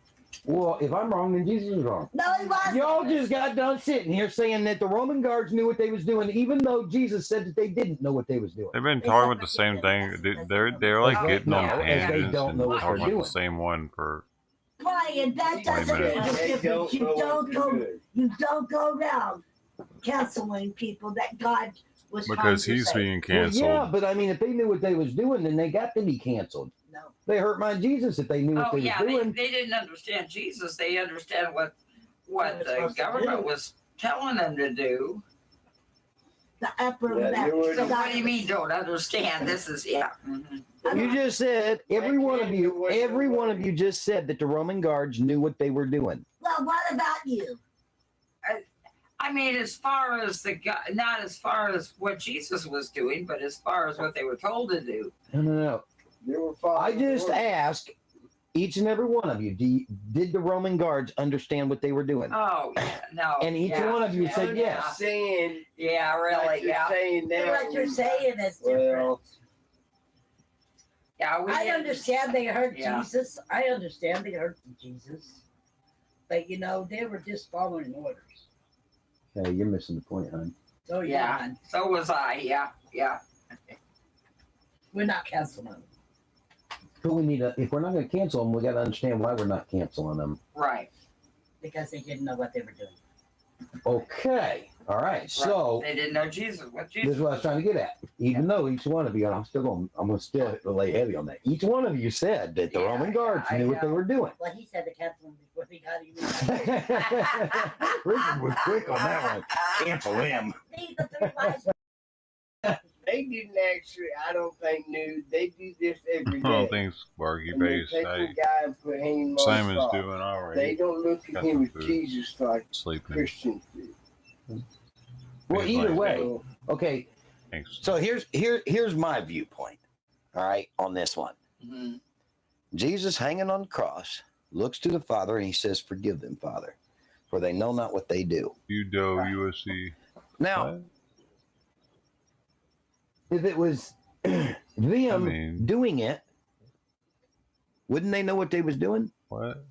Well, if I'm wrong, then Jesus is wrong. No, he wasn't. Y'all just got done sitting here saying that the Roman guards knew what they was doing, even though Jesus said that they didn't know what they was doing. They've been talking about the same thing. They're like getting on tangents don't and know what talking they're about doing. the same one for Brian, that 20 doesn't make minutes. a difference. You don't go around canceling people that God was trying Because to he's save. being canceled. Well, yeah, but I mean, if they knew what they was doing, then they got to be canceled. No. They hurt my Jesus if they knew what Oh they yeah, was doing. they didn't understand Jesus. They understand what the supposed to government do. was telling them to do. The upper So what do you mean don't understand? This is You just said every one of you just said that the Roman guards knew what they were doing. Well, what about you? I mean, as far as not as far as what Jesus was doing, but as far as what they were told to do. No. I just asked each and every one of you, did the Roman guards understand what they were doing? Oh, yeah, no. And each one of you said yes. Saying, yeah, really, you're saying that. What you're saying is different. Yeah, I understand they hurt Yeah. Jesus. I understand they hurt Jesus. But, they were just following orders. Hey, you're missing the point, hon. So, Yeah, so was I. Yeah. We're not canceling them. But we need if we're not going to cancel them, we got to understand why we're not canceling them. Right. Because they didn't know what they were doing. Okay. All right. So they didn't know Jesus. What Jesus? This is what I was trying to get at. Even though each one of you, and I'm going to still lay heavy on that. Each one of you said that the Roman guards knew what they were doing. Well, he said to cancel them before they got even. Richard was quick on that one. Cancel him. They didn't actually, I don't think, knew. They do this every day. I don't think Sparky And they Bay's take the guy and put him on Simon's cross. doing all right. They don't look at Got him some as food. Jesus like Sleeping. Christians do. Well, either way, okay. Thanks. So here's my viewpoint. All right, on this one. Mm-hmm. Jesus hanging on the cross looks to the Father and he says, "Forgive them, Father, for they know not what they do." USC. Now, if it was them doing it, wouldn't they know what they was doing? What?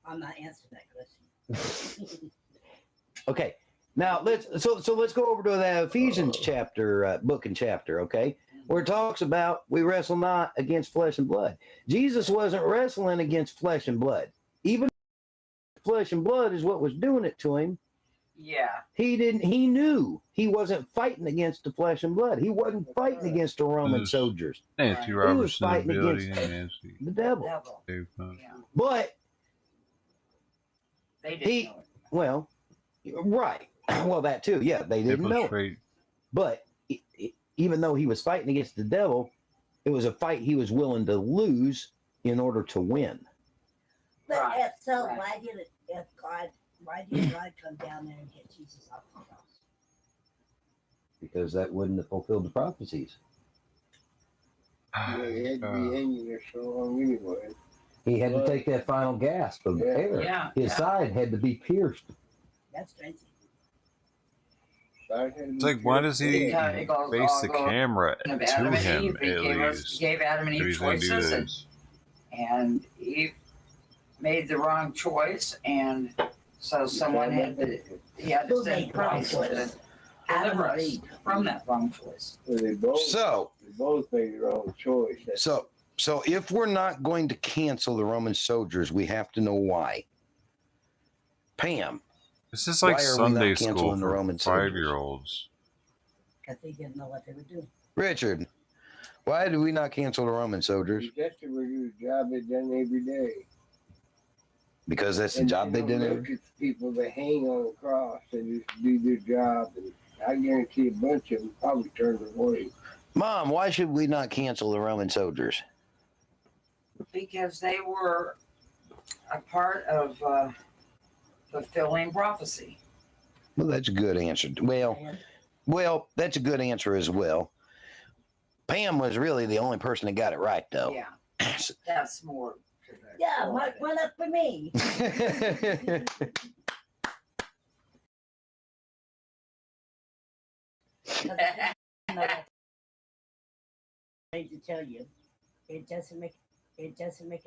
I'm not answering that question. Okay. Now let's go over to the Ephesians chapter, book and chapter, okay, where it talks about we wrestle not against flesh and blood. Jesus wasn't wrestling against flesh and blood. Even flesh and blood is what was doing it to him. Yeah. He knew he wasn't fighting against the flesh and blood. He wasn't fighting against the Roman soldiers. Nancy He was Robertson, fighting Billy, against Nancy. the devil. Dave Hunt. But they didn't know it. Well, right. Well, that too. Yeah, they didn't know. Straight. But even though he was fighting against the devil, it was a fight he was willing to lose in order to win. But why did God come down there and get Jesus off the cross? Because that wouldn't have fulfilled the prophecies. Yeah, he had to be hanging there so long anyway. He had to take that final gasp of air. Yeah, His side had to be pierced. That's crazy. It's like, why does he face the camera to him at least? Gave Adam and If Eve he's gonna do choices, this? and Eve made the wrong choice, and so someone had to send Christ to deliver us from that wrong choice. They both made the wrong choice. So if we're not going to cancel the Roman soldiers, we have to know why. Pam. This is like why are we Sunday not school canceling the for Roman soldiers? 5-year-olds. Because they didn't know what they were doing. Richard, why do we not cancel the Roman soldiers? That's the regular job they done every day. Because that's the And job they did. Look at the people that hang on the cross and just do their job. And I guarantee a bunch of them probably turned away. Mom, why should we not cancel the Roman soldiers? Because they were a part of fulfilling prophecy. Well, that's a good answer. Well, that's a good answer as well. Pam was really the only person that got it right, though. Yeah, that's more. Yeah, one up for me. I hate to tell you, it doesn't make a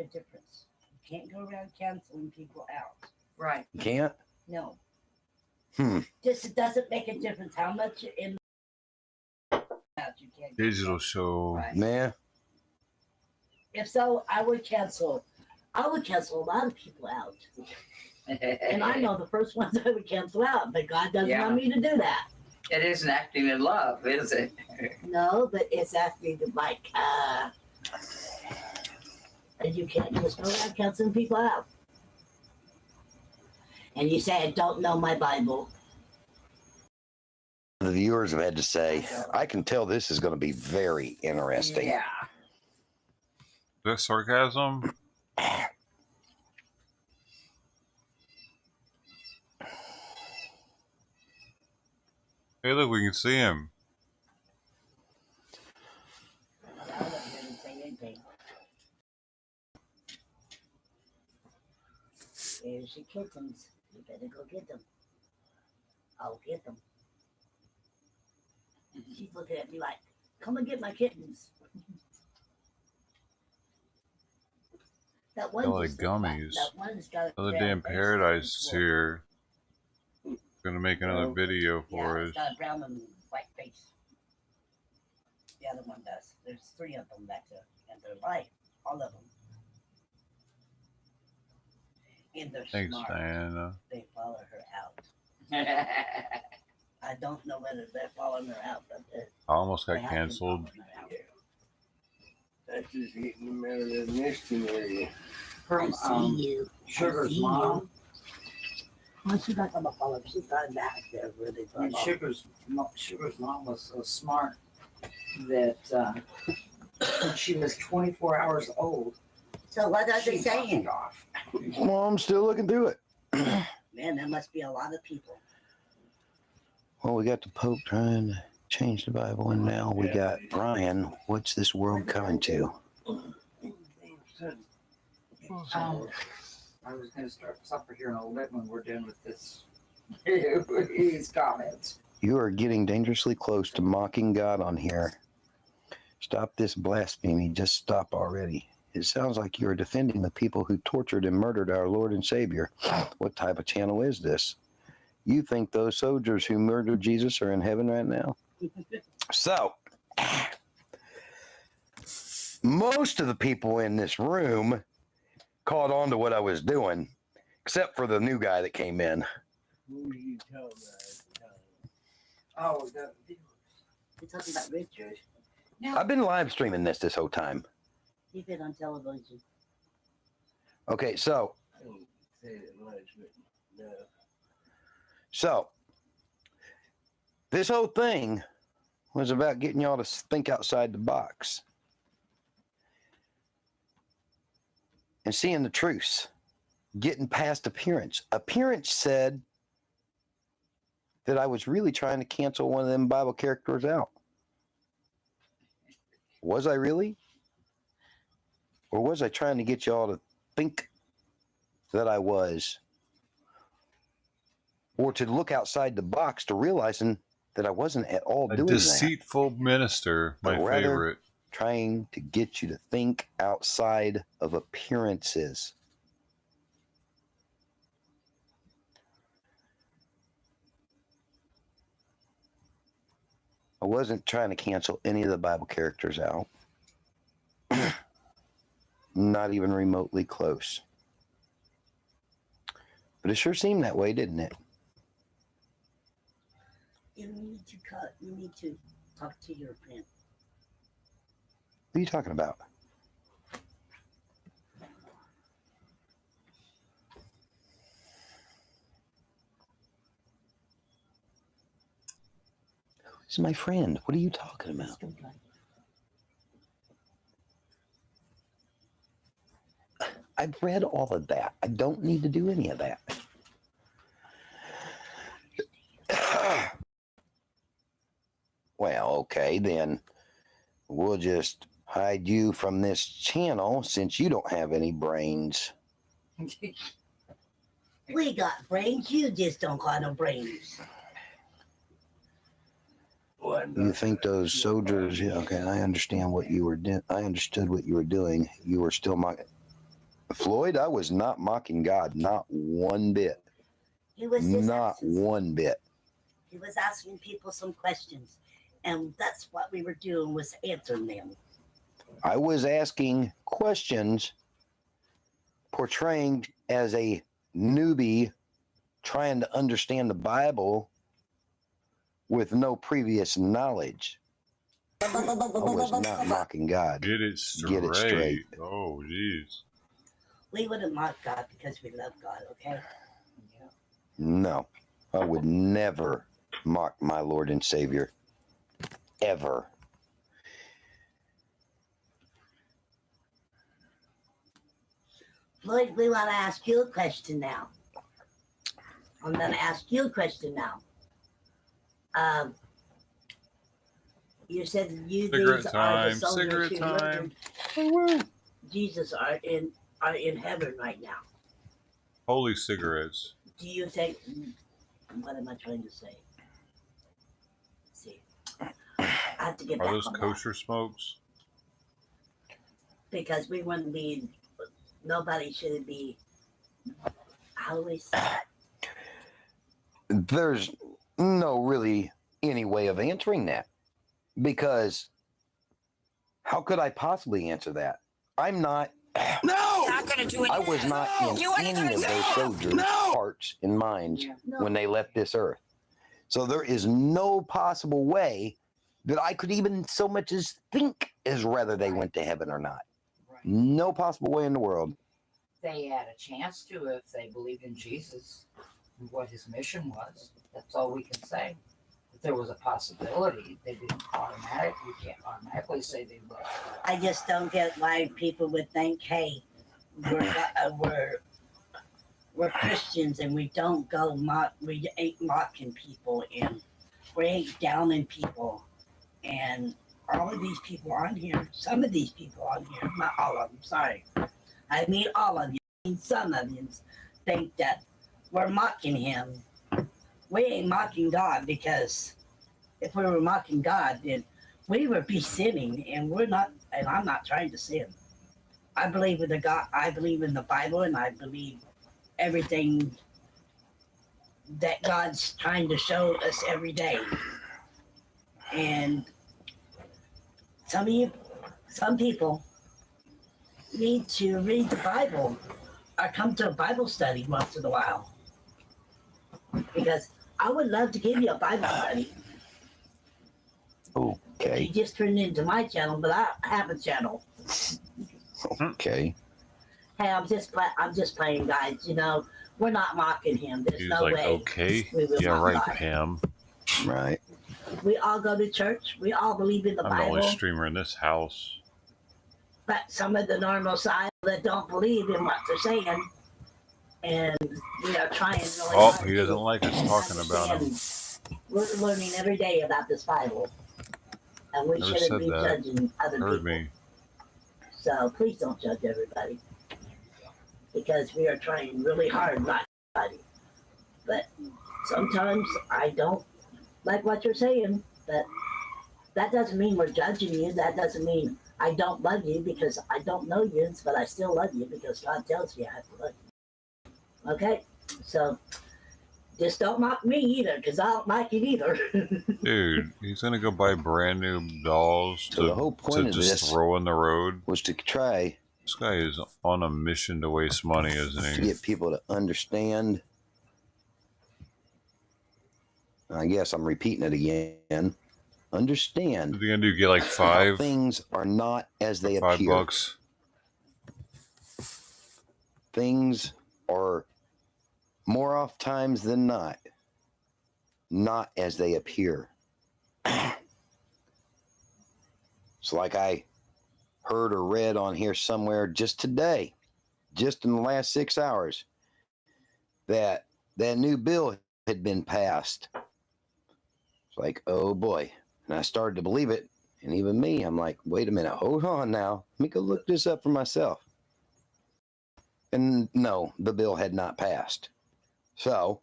difference. can't go around canceling people out. Right. You can't? No. Just it doesn't make a difference how much in you can't Digital show. Right. Man. If so, I would cancel a lot of people out. And I know the first ones I would cancel out, but God doesn't want me to do that. It isn't acting in love, is it? No, but it's acting like, and you can't just go around canceling people out. And you say, I don't know my Bible. The viewers have had to say, I can tell this is going to be very interesting. Yeah. Is that sarcasm? Hey, look, we can see him. I didn't say anything. There's your kittens. You better go get them. I'll get them. She's looking at me like, come and get my kittens. That one Oh, like gummies. That one's got Another damn paradise is here. Gonna make another video for us. It's got a brown and white face. The other one does. There's 3 of them back there, and they're light, all of them. And they're Thanks, smart. Diana. They follow her out. I don't know whether they're following her out, but I almost got canceled. That's just getting them out of the nesting area. I see you. Sugar's mom. Well, she's not going to follow him. She's gone back there where they And Sugar's mom was so smart that when she was 24 hours old. So what are they she saying? Off. Well, I'm still looking through it. Man, there must be a lot of people. Well, we got the Pope trying to change the Bible, and now we got Brian. What's this world coming to? I was going to start supper here in a little bit when we're done with this. These comments. You are getting dangerously close to mocking God on here. Stop this blasphemy. Just stop already. It sounds like you are defending the people who tortured and murdered our Lord and Savior. What type of channel is this? You think those soldiers who murdered Jesus are in heaven right now? So, most of the people in this room caught on to what I was doing, except for the new guy that came in. Who are you talking about? Oh, You're talking about Richard. No. I've been live streaming this whole time. He's been on television. Okay, so I don't say it much, but no. So, this whole thing was about getting y'all to think outside the box and seeing the truth, getting past appearance. Appearance said that I was really trying to cancel one of them Bible characters out. Was I really? Or was I trying to get y'all to think that I was? Or to look outside the box to realizing that I wasn't at all doing that. A deceitful minister, my favorite. Trying to get you to think outside of appearances. I wasn't trying to cancel any of the Bible characters out. Not even remotely close. But it sure seemed that way, didn't it? You need to cut. You need to talk to your friend. What are you talking about? This is my friend. What are you talking about? I've read all of that. I don't need to do any of that. Well, okay, then we'll just hide you from this channel since you don't have any brains. We got brains. You just don't got no brains. You think those soldiers? Yeah, okay, I understand what you were doing. I understood what you were doing. You were still mocking. Floyd, I was not mocking God, not one bit. He was just not one bit. He was asking people some questions, and that's what we were doing, was answering them. I was asking questions, portraying as a newbie trying to understand the Bible with no previous knowledge. I was not mocking God. Get it straight. Get it straight. Oh, jeez. We wouldn't mock God because we love God, okay? No, I would never mock my Lord and Savior. Ever. Lloyd, we want to ask you a question now. I'm going to ask you a question now. You said you Cigarette these time. are the soldiers Cigarette who time. murdered Jesus are in heaven right now. Holy cigarettes. Do you think? What am I trying to say? Let's see, I have to get back Are those on kosher smokes? because we wouldn't be. Nobody should be. How do we say that? There's no really any way of answering that, because how could I possibly answer that? I'm not. No! Not gonna do I was not in any of those soldiers' hearts and minds when they left this earth. So there is no possible way that I could even so much as think as whether they went to heaven or not. No possible way in the world. They had a chance to if they believed in Jesus and what his mission was. That's all we can say. If there was a possibility, they didn't automatically. We can't automatically say they would. I just don't get why people would think, hey, we're Christians and we don't go we ain't mocking people and we ain't downing people. And all of these people on here, some of these people on here, not all of them, sorry. I mean all of you, I mean some of you think that we're mocking him. We ain't mocking God, because if we were mocking God, then we would be sinning, and we're not, and I'm not trying to sin. I believe in the God, I believe in the Bible, and I believe everything that God's trying to show us every day. And some people need to read the Bible or come to a Bible study once in a while. Because I would love to give you a Bible study. Okay. You just turned into my channel, but I have a channel. Okay. Hey, I'm just playing, guys. You know, we're not mocking him. There's He's no like, way. okay. We will Yeah, mock right, God. Pam. Right. We all go to church. We all believe in the I'm Bible. the only streamer in this house. But some of the normal side that don't believe in what they're saying, and we are trying really Oh, hard he doesn't to like us talking about him. We're learning every day about this Bible, and we Never shouldn't said be that. judging other Heard people. me. So please don't judge everybody, because we are trying really hard not to judge anybody. But sometimes I don't like what you're saying, but that doesn't mean we're judging you. That doesn't mean I don't love you, because I don't know you, but I still love you because God tells me I have to love you. Okay? So just don't mock me either, because I don't like it either. Dude, he's gonna go buy brand new dolls So the whole point of just this throw in the road. Was to try. This guy is on a mission to waste money, isn't he? To get people to understand. I guess I'm repeating it again. Understand. What are you gonna do? Get like five? Things are not as they $5 appear. Things are more oft times than not as they appear. It's like I heard or read on here somewhere just today, just in the last 6 hours, that new bill had been passed. It's like, oh boy. And I started to believe it. And even me, I'm like, wait a minute, hold on now. Let me go look this up for myself. And no, the bill had not passed. So,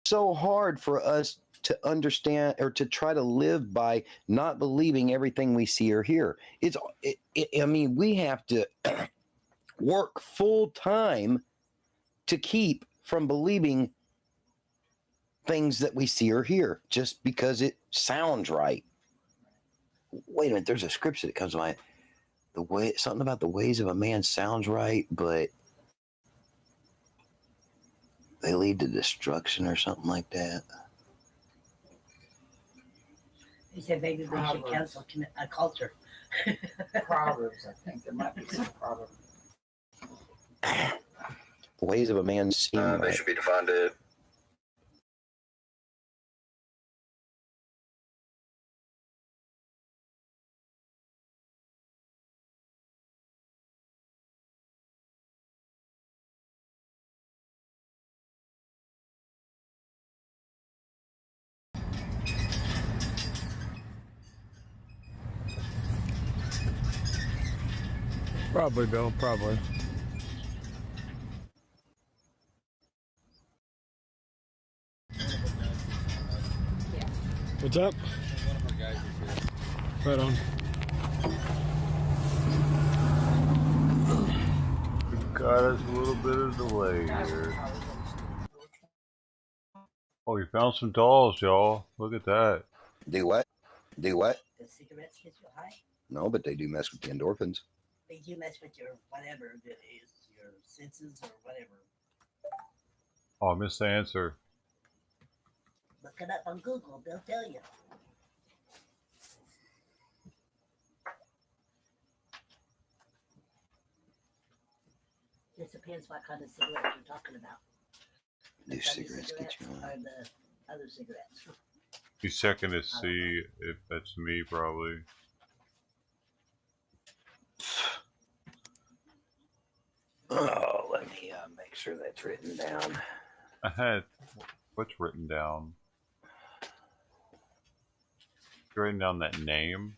so hard for us to understand or to try to live by not believing everything we see or hear. I mean, we have to work full time to keep from believing things that we see or hear just because it sounds right. Wait a minute, there's a scripture that comes to mind. Something about the ways of a man sounds right, but they lead to destruction or something like that. He said maybe we should cancel a culture. Proverbs, I think there might be some proverbs. The ways of a man seem They right. should be defined. Probably, Bill. Probably. What's up? One of our guys is here. Right on. We've got us a little bit of delay here. Oh, you found some dolls, y'all. Look at that. Do what? Do what? Does cigarettes get you high? No, but they do mess with the endorphins. They do mess with your whatever it is, your senses or whatever. Oh, I missed the answer. Look it up on Google, they'll tell you. Just depends what kind of cigarette you're talking about. Do cigarettes get you high? Or the other cigarettes. He's checking to see if that's me, probably. Oh, let me make sure that's written down. I had what's written down? You written down that name?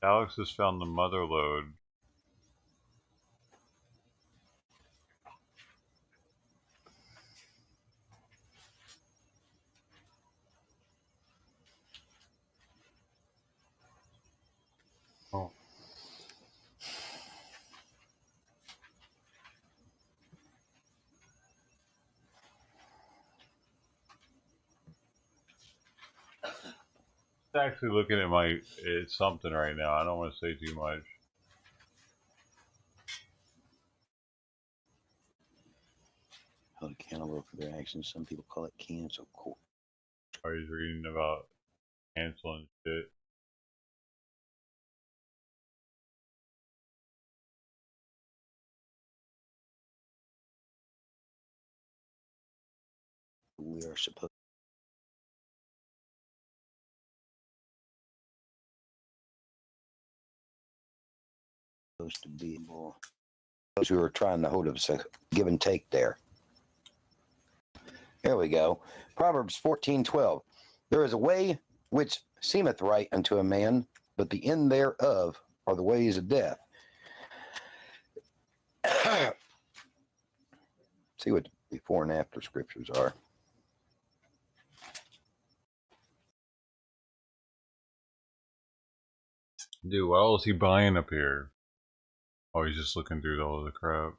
Alex has found the mother lode. Oh. Actually looking at it's something right now. I don't want to say too much. Held accountable for their actions. Some people call it cancel culture. Or he's reading about canceling shit. We are supposed to be more. Those who are trying to hold us a give and take there. There we go. Proverbs 14:12. There is a way which seemeth right unto a man, but the end thereof are the ways of death. See what before and after scriptures are. Dude, what else is he buying up here? Oh, he's just looking through all of the crap.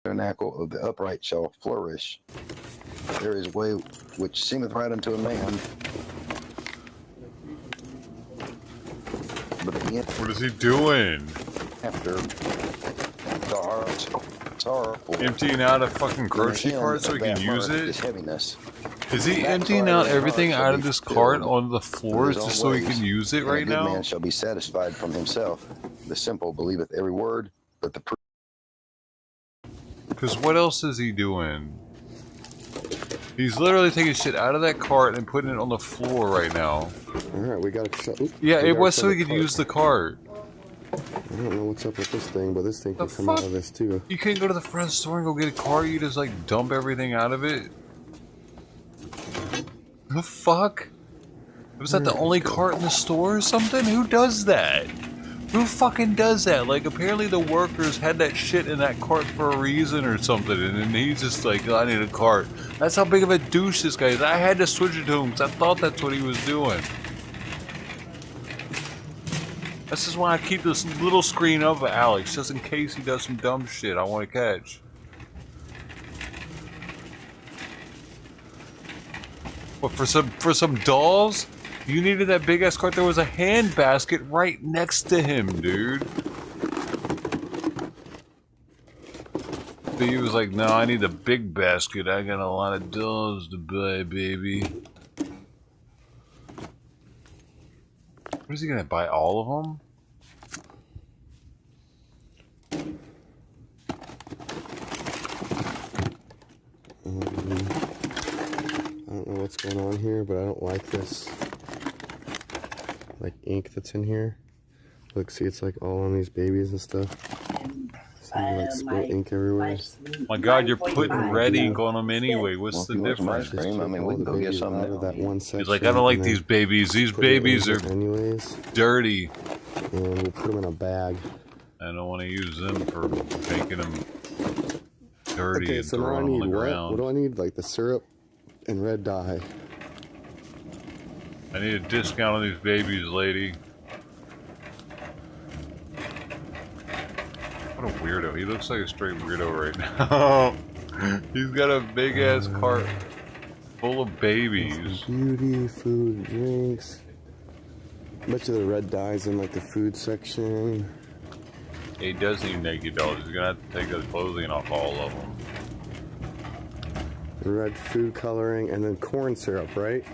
The tabernacle of the upright shall flourish. There is a way which seemeth right unto a man. But at the end, what is he doing? After the heart sorrowful. Emptying out a fucking grocery cart so he can use it? Heaviness. Is he emptying out everything out of this cart on the floors just so he can use it right now? A good man shall be satisfied from himself. The simple believeth every word, but the because what else is he doing? He's literally taking shit out of that cart and putting it on the floor right now. Alright, we gotta shut. Yeah, it was so he could use the cart. I don't know what's up with this thing, but this thing can come out of this too. You can't go to the front store and go get a car, you just like dump everything out of it? The fuck? Was that the only cart in the store or something? Who does that? Who fucking does that? Like, apparently the workers had that shit in that cart for a reason or something, and then he's just like, I need a cart. That's how big of a douche this guy is. I had to switch it to him because I thought that's what he was doing. This is why I keep this little screen of Alex, just in case he does some dumb shit I want to catch. But for some dolls, you needed that big ass cart. There was a hand basket right next to him, dude. But he was like, "No, I need the big basket. I got a lot of dolls to buy, baby." What is he gonna buy? All of them? I don't know what's going on here, but I don't like this like ink that's in here. Look, see, it's like all on these babies and stuff. Like spilled ink everywhere. My God, you're putting red ink on them anyway. What's the difference? I mean, we can go get some out of that one section. He's like, I don't like these babies. These babies are dirty. And we'll put them in a bag. I don't want to use them for making them dirty. Okay, and so now I throwing them on need the what? ground. What do I need? Like the syrup and red dye. I need a discount on these babies, lady. What a weirdo. He looks like a straight weirdo right now. He's got a big ass cart full of babies. Beauty, food, drinks. Bet you the red dye's in like the food section. He does need naked dolls. He's gonna have to take the clothing off all of them. Red food coloring and then corn syrup, right?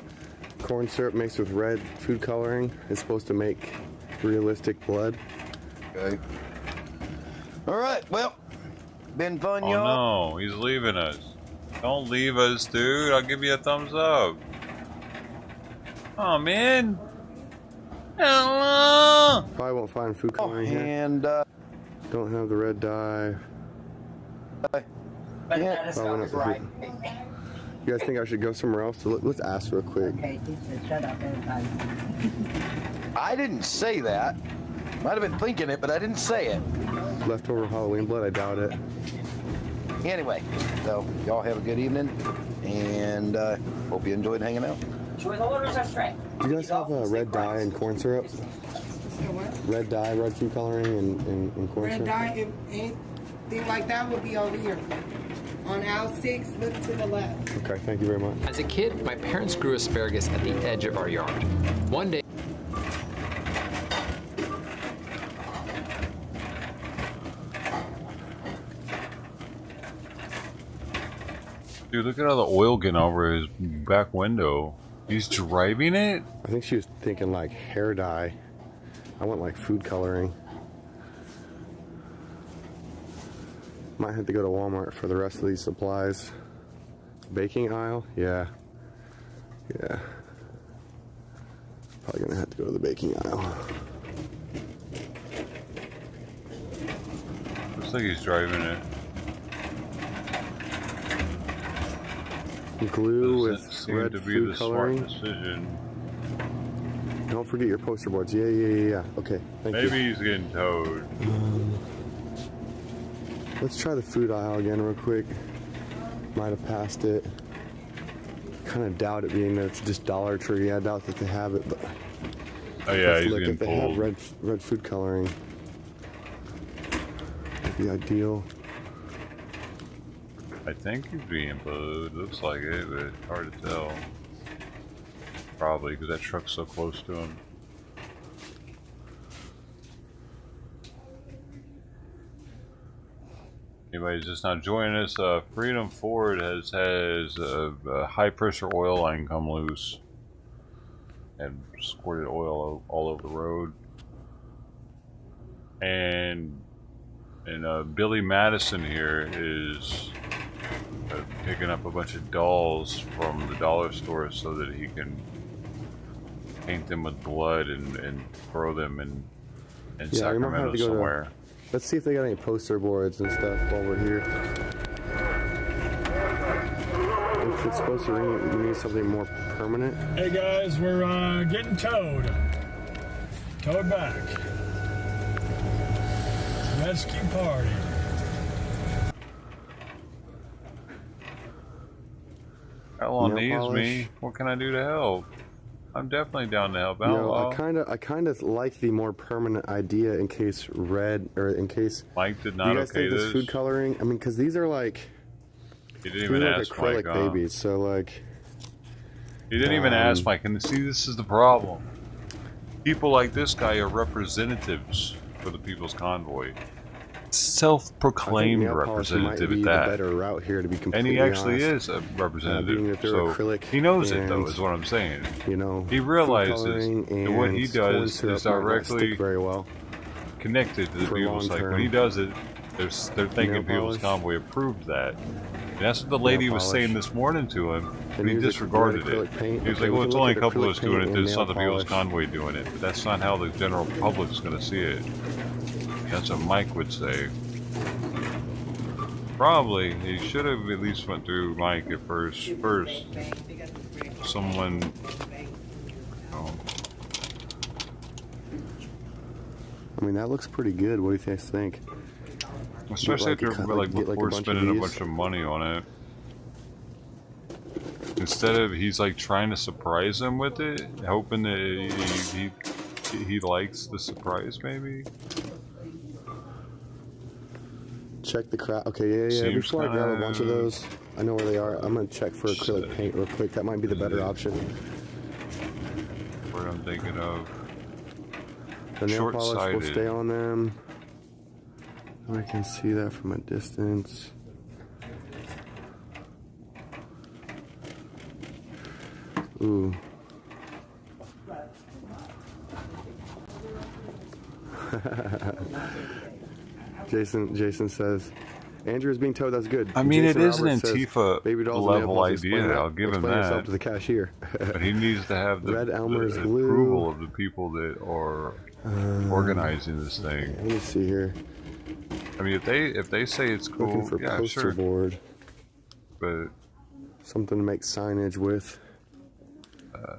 Corn syrup mixed with red food coloring is supposed to make realistic blood. Okay. All right, well, been fun, Oh y'all. no, he's leaving us. Don't leave us, dude. I'll give you a thumbs up. Oh man. Hello. Probably won't find food coloring here. And don't have the red dye. But that is not right. You guys think I should go somewhere else to look? Let's ask real quick. Okay, he said, shut up, everybody. I didn't say that. Might have been thinking it, but I didn't say it. Leftover Halloween blood, I doubt it. Anyway, so y'all have a good evening, and hope you enjoyed hanging out. Enjoy the waters of strength. Do you guys have red dye and corn syrup? Red dye, red food coloring, and corn syrup? Red dye, if anything like that would be over here. On aisle 6, look to the left. Okay, thank you very much. As a kid, my parents grew asparagus at the edge of our yard. One day, Dude, look at all the oil getting over his back window. He's driving it? I think she was thinking like hair dye. I want like food coloring. Might have to go to Walmart for the rest of these supplies. Baking aisle? Yeah. Yeah. Probably gonna have to go to the baking aisle. Looks like he's driving it. Glue Doesn't with seem red to be food the coloring. smart decision. Don't forget your poster boards. Yeah. Okay, thank you. Maybe he's getting towed. Let's try the food aisle again real quick. Might have passed it. Kind of doubt it being that it's just Dollar Tree. I doubt that they have it, but Oh yeah, let's he's look getting if they pulled. have red food coloring. Would be ideal. I think he's being pulled. Looks like it, but it's hard to tell. Probably because that truck's so close to him. Anybody's just now joining us, Freedom Ford has a high pressure oil line come loose and squirted oil all over the road. And Billy Madison here is picking up a bunch of dolls from the dollar store so that he can paint them with blood and throw them in Yeah, we might have Sacramento to go somewhere. Let's see if they got any poster boards and stuff while we're here. If it's supposed to ring, you need something more permanent. Hey guys, we're getting towed. Towed back. Rescue party. Outlaw needs me. What can I do to help? I'm definitely down to help Outlaw. I kind of like the more permanent idea in case Mike did not you guys okay think this food coloring. I mean, because these are like he didn't even ask acrylic Mike, babies. So like he didn't even ask Mike. And see, this is the problem. People like this guy are representatives for the People's Convoy. Self-proclaimed representative at that. Better route here, to be and he actually honest. is a representative. So he knows it, though, is what I'm saying. You know, he realizes that what he does is directly connected to the People's. Like when he does it, they're thinking People's Convoy approved that. And that's what the lady was saying this morning to him, but he disregarded it. He was like, well, it's only a couple of us doing it, it's not the People's Convoy doing it. But that's not how the general public's going to see it. That's what Mike would say. Probably, he should have at least went through Mike at first. Someone... I mean, that looks pretty good. What do you guys think? Especially if you're before spending a bunch of money on it. Instead of he's like trying to surprise him with it, hoping that he likes the surprise maybe. Check the crowd. Okay, yeah. Before I grab a bunch of those, I know where they are. I'm gonna check for acrylic paint real quick. That might be the better option. What I'm thinking of. The nail polish will stay on them. I can see that from a distance. Ooh. Jason says, Andrew is being towed. That's good. I mean, Jason it is an Roberts Antifa level idea. I'll give him that. To the cashier. But he needs to have the approval of the people that are organizing this thing. Let me see here. I mean, if they say it's cool, looking for yeah, poster sure. board. But something to make signage with. I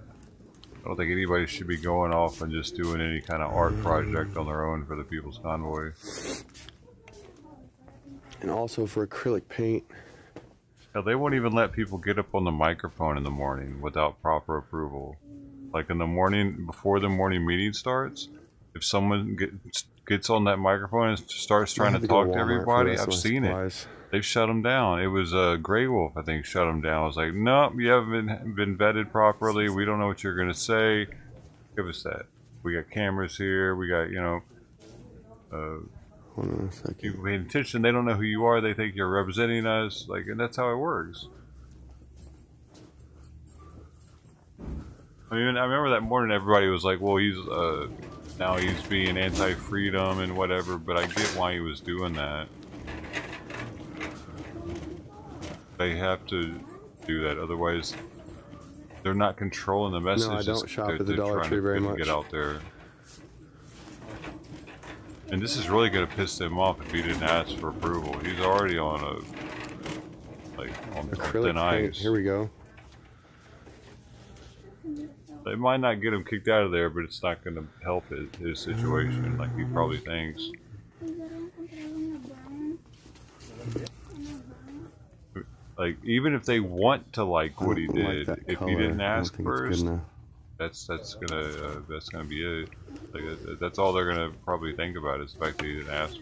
don't think anybody should be going off and just doing any kind of art project on their own for the People's Convoy. And also for acrylic paint. Hell, they won't even let people get up on the microphone in the morning without proper approval. Like in the morning, before the morning meeting starts, if someone gets on that microphone and starts trying to talk to everybody, I've seen it. They've shut them down. It was Grey Wolf, I think, shut them down. I was like, nope, you haven't been vetted properly. We don't know what you're going to say. Give us that. We got cameras here. We got, you know, hold on a second. You pay attention. They don't know who you are. They think you're representing us. Like, and that's how it works. I mean, I remember that morning everybody was like, well, he's, now he's being anti-freedom and whatever, but I get why he was doing that. They have to do that, otherwise they're not controlling the message. No, I don't shop at the Dollar Tree very much. Get out there. And this is really going to piss him off if he didn't ask for approval. He's already on on thin ice. Here we go. They might not get him kicked out of there, but it's not going to help his situation like he probably thinks. Like, even if they want to like what he did, if he didn't ask first, that's gonna be it. Like, that's all they're gonna probably think about is the fact that he didn't ask.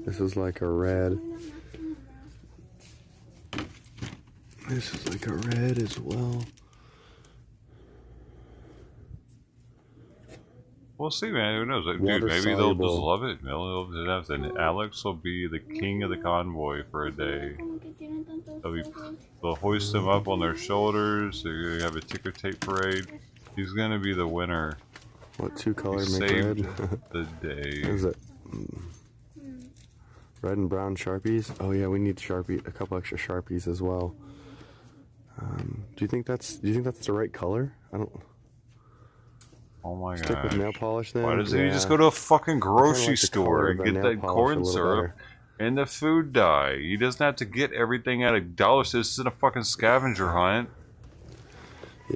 This is like a red. This is like a red as well. We'll see, man. Who knows? Like, dude, maybe they'll just love it. And Alex will be the king of the convoy for a day. They'll hoist him up on their shoulders. They're gonna have a ticker tape parade. He's gonna be the winner. What two colors make saved red? the day. What is it? Red and brown Sharpies. Oh yeah, we need a couple extra Sharpies as well. Do you think that's the right color? I don't. Oh my god. Stick with nail polish then. Why doesn't he just go to a fucking grocery store and get that corn syrup And the food dye. He doesn't have to get everything at $1. This isn't a fucking scavenger hunt.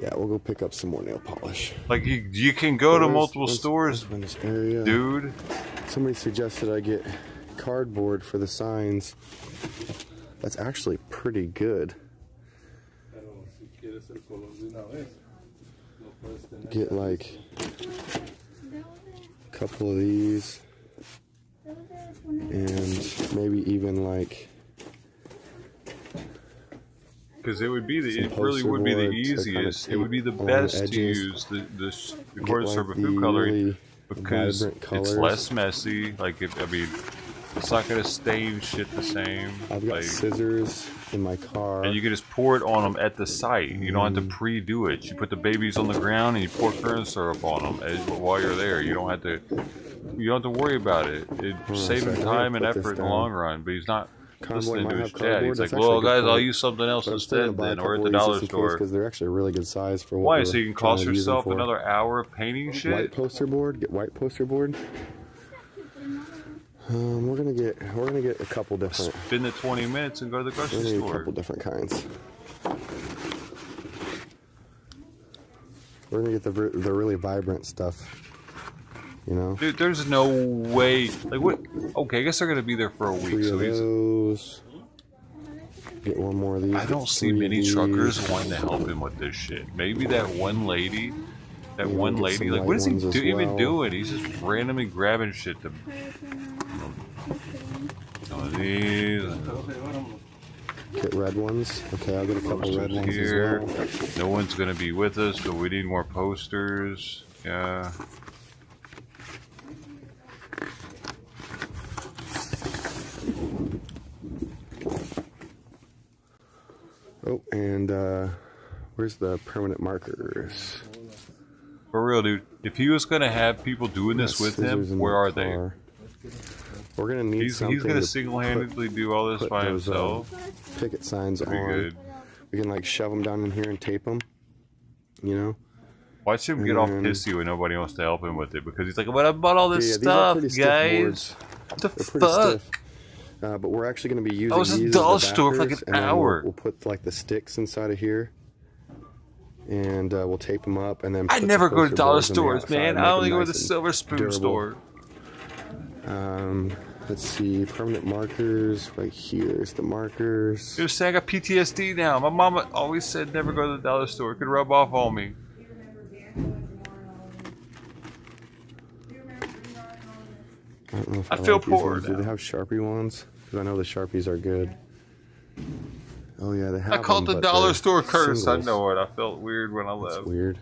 Yeah, we'll go pick up some more nail polish. Like, you can go to multiple stores, in this area. dude. Somebody suggested I get cardboard for the signs. That's actually pretty good. Get like a couple of these. And maybe even like, because it would be it really would be the easiest. It would be the best to use the corn syrup food coloring because it's less messy. Like I mean, it's not gonna stain shit the same. I've got scissors in my car, and you can just pour it on them at the site. You don't have to pre-do it. You put the babies on the ground and you pour corn syrup on them while you're there. You don't have to. You don't have to worry about it. It's saving time and effort in the long run. But he's not listening to his chat. He's like, well, guys, I'll use something else instead then, or at the dollar store. Because they're actually a really good size for what Why? So you can cost yourself another hour of painting shit? White poster board. Get white poster board. We're gonna get a couple different. Spend the 20 minutes and go to the grocery store. A couple different kinds. We're gonna get the really vibrant stuff. You know, dude, there's no way. Like, what? Okay, I guess they're gonna be there for a week. 3 of those. Get one more of these. I don't see many truckers wanting to help him with this shit. Maybe that one lady. That one lady. Like, what is he even doing? He's just randomly grabbing shit to. Some of these. Get red ones. Okay, I'll get a couple red ones here. As well. No one's gonna be with us, but we need more posters. Yeah. Oh, and where's the permanent markers? For real, dude. If he was gonna have people doing this with him, where are they? We're gonna need something. He's gonna single-handedly do all this by himself. Picket signs on. Good. We can like shove them down in here and tape them. You know. Watch him get all pissy when nobody wants to help him with it because he's like, "But I bought all this stuff, guys. What the fuck?" But we're actually going to be using I was at the dollar store for like an hour. We'll put like the sticks inside of here, and we'll tape them up, and then. I never go to dollar stores, man. I only go to the Silver Spoon store. Let's see, permanent markers right here. Is the markers. You're saying I got PTSD now. My mama always said never go to the dollar store. It could rub off on me. I don't know if I feel poor. Do they have Sharpie ones? Because I know the Sharpies are good. Oh yeah, they have. I called the dollar store curse. I know it. I felt weird when I left. That's weird.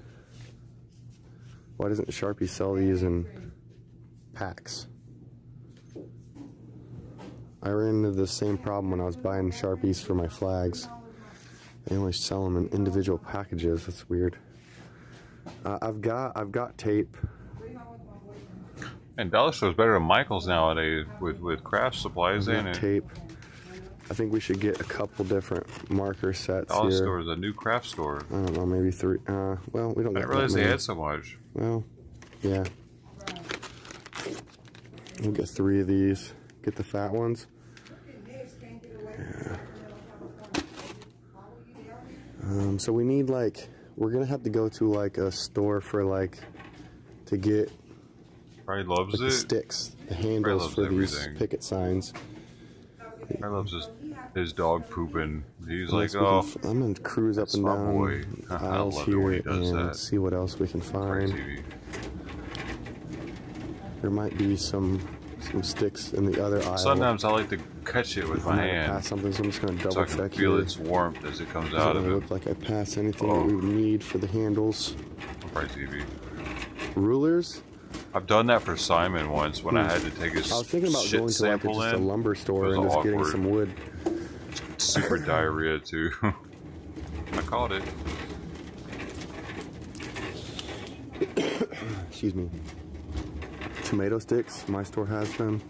Why doesn't Sharpie sell these in packs? I ran into the same problem when I was buying Sharpies for my flags. They only sell them in individual packages. That's weird. I've got tape. And dollar store's better than Michael's nowadays with craft supplies in it. Tape. I think we should get a couple different marker sets. Dollar store is a new craft store. I don't know, maybe 3. Well, we don't. I didn't realize they had so much. Well, yeah. We'll get 3 of these. Get the fat ones. Yeah. So we need like, we're gonna have to go to like a store for like to get. Probably loves like it. The sticks, the handles for these picket signs. He loves his dog pooping. He's like, oh, I'm gonna cruise up and down aisles here and see what else we can find. There might be some sticks in the other aisle. Sometimes I like to catch it with my hand. Pass something, so I'm just gonna double so I check can feel its warmth as it comes out of it. Look like I pass anything that we would need for the handles. Probably TV. Rulers. I've done that for Simon once when I had to take his shit sample in. I was thinking about going to like just a lumber store and just getting some wood. Super diarrhea too. I caught it. Excuse me. Tomato sticks. My store has them.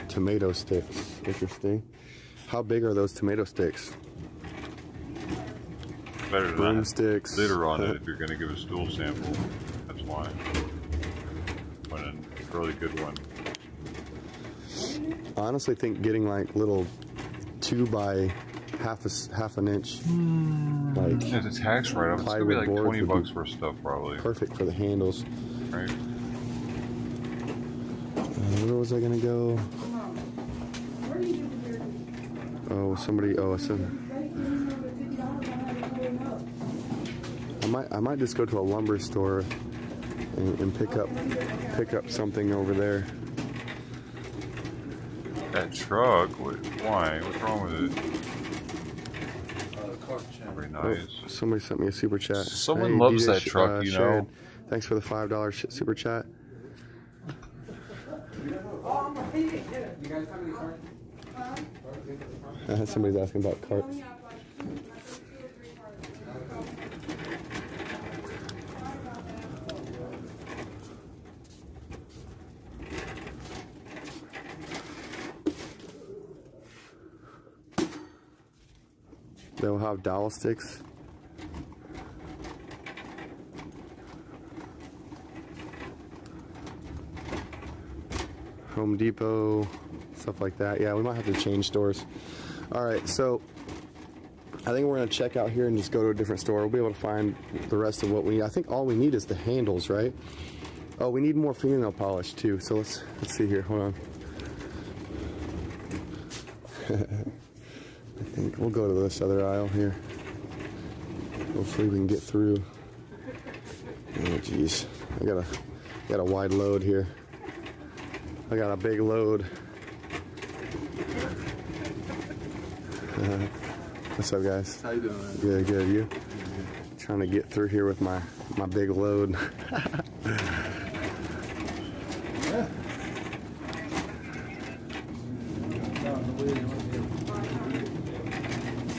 Tomato sticks. Interesting. How big are those tomato sticks? Better than broomsticks. Glitter on it if you're going to give a stool sample. That's why. But a really good one. I honestly think getting like little 2 by half an inch, like yeah, the tax write-off, it's gonna be like $20 for stuff probably. Perfect for the handles. Right. Where was I gonna go? Oh, somebody. Oh, I might just go to a lumber store and pick up something over there. That truck? Why? What's wrong with it? Very nice. Oh, somebody sent me a super chat. Someone loves that truck, you know. Thanks for the $5 super chat. Somebody's asking about carts. They'll have dowel sticks. Home Depot, stuff like that. Yeah, we might have to change stores. All right, so I think we're gonna check out here and just go to a different store. We'll be able to find the rest of what we need. I think all we need is the handles, right? Oh, we need more fingernail polish too. So let's see here. Hold on. I think we'll go to this other aisle here. Hopefully we can get through. Oh geez, I got a wide load here. I got a big load. What's up, guys? How you doing, man? Good, good. You? Trying to get through here with my big load.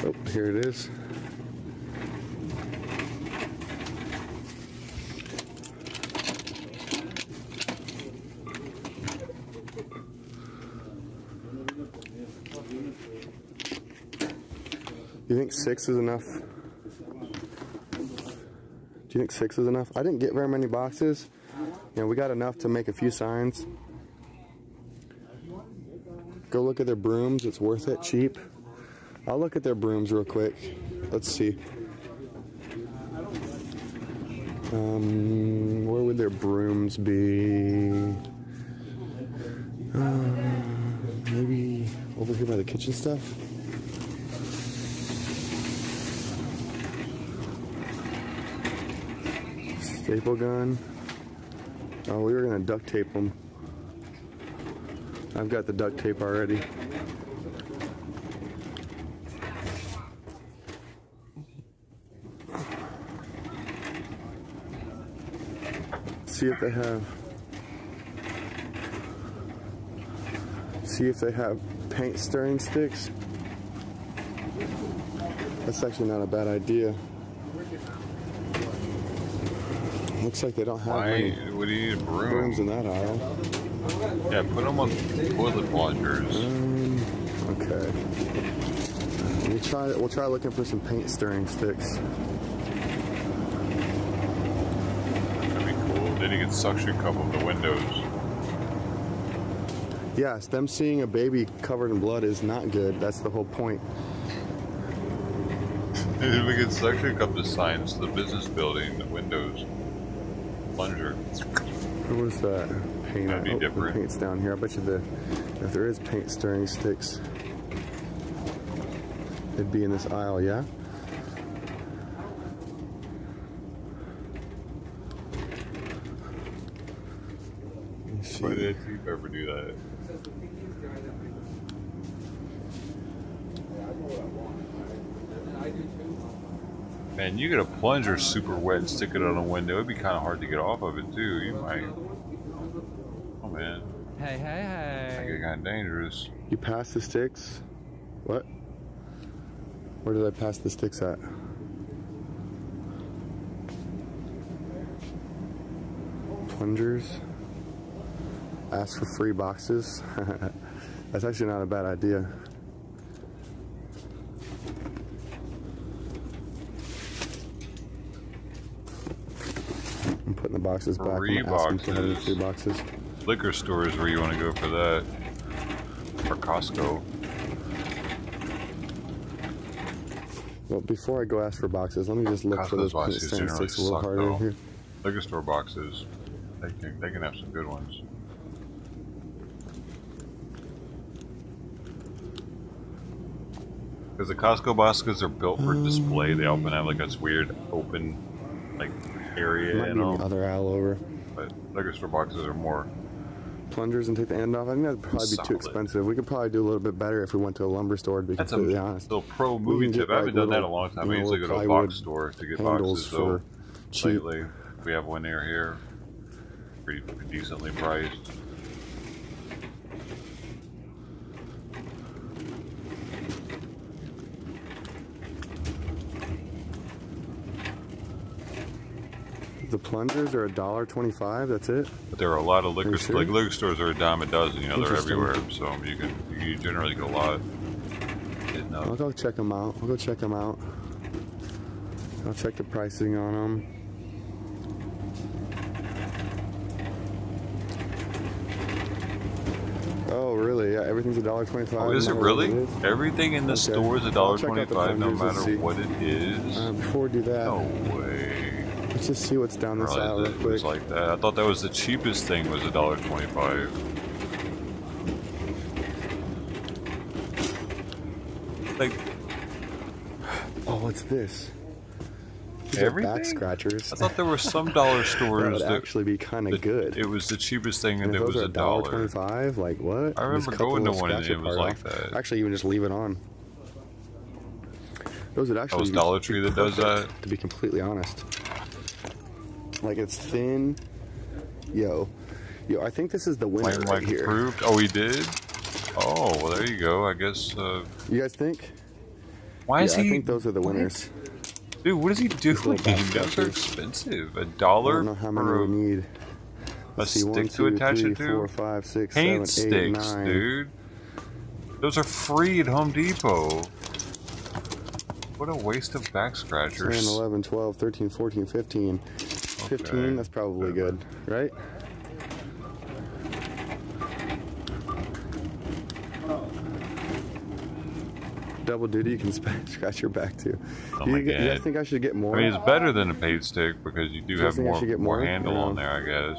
Oh, here it is. Do you think 6 is enough? Do you think 6 is enough? I didn't get very many boxes. You know, we got enough to make a few signs. Go look at their brooms. It's worth it. Cheap. I'll look at their brooms real quick. Let's see. Where would their brooms be? Maybe over here by the kitchen stuff. Staple gun. Oh, we were gonna duct tape them. I've got the duct tape already. See if they have paint stirring sticks. That's actually not a bad idea. Looks like they don't have any what do you need a broom? brooms in that aisle. Yeah, put them on toilet plungers. Okay. We'll try looking for some paint stirring sticks. That'd be cool. Then you can suction cup them the windows. Yes, them seeing a baby covered in blood is not good. That's the whole point. If we could suction cup the signs to the business building, the windows. Plunger. Where was that paint? That'd be different. The paint's down here. I bet you if there is paint stirring sticks, it'd be in this aisle, yeah? Let me see. Why did you ever do that? Man, you get a plunger super wet and stick it on a window. It'd be kind of hard to get off of it too. You might. Oh man. Hey, hey, hey. That get kind of dangerous. You pass the sticks? What? Where did I pass the sticks at? Plungers. Ask for free boxes. That's actually not a bad idea. I'm putting the boxes back. Free I'm gonna ask them if they have any boxes. free boxes. Liquor stores where you want to go for that. Or Costco. Well, before I go ask for boxes, let me just look for those boxes stand generally sticks a little suck, harder though. here. Liquor store boxes, they can have some good ones. Because the Costco boxes are built for display. They often have like this weird open like area Might in be in them. the other aisle over. But liquor store boxes are more Plungers and take the end off. I think that'd probably be too solid. expensive. We could probably do a little bit better if we went to a lumber store, to be That's completely a honest. little pro We movie can tip. get, I haven't done that in a little, long time. you I know, usually go to a plywood box store to get handles boxes though. for cheap. Lately, we have one near here, pretty decently priced. The plungers are $1.25. That's it. But there are a lot of liquor sure? like liquor stores are a dime a dozen. You know, they're Interesting. everywhere, so you generally get a lot. I'll go check them out. I'll go check them out. I'll check the pricing on them. Oh, really? Yeah, everything's $1.25. Oh, is it really? Everything in the Okay. store is I'll check out the $1.25, no plungers and matter see. what it is. Before we do that, No way. let's just see what's down this aisle real It was quick. like that. I thought that was the cheapest thing was $1.25. Like, oh, what's this? These are everything? back scratchers. I thought there were some dollar stores that would actually be kind of good. It was the cheapest thing, and it those was are $1. $1.25. Like what? I remember Just cut the going to little one and scratcher it was part like off. that. Actually, even just leave it on. Those would actually. it's be Dollar Tree that does perfect, that? To be completely honest, like it's thin. Yo, I think this is the winner Plain right White here. approved? Oh, he did? Oh, well, there you go. I guess. You guys think? Why is I he? think those are the winners. Dude, what is he doing? little back Those are scratchers. expensive. $1 I don't know how many for we need. a Let's see, stick 1, to 2, attach 3, it to? 4, 5, 6, Paint 7, 8, sticks, 9. dude. Those are free at Home Depot. What a waste of back 10, scratchers. 11, 12, 13, 14, 15. 15, that's probably good, right? Double duty, you can scratch your back too. Oh you, my you God. guys think I should get more? I mean, it's better than a paint stick because you do You have think I should get more more? handle Or on no? there, I guess.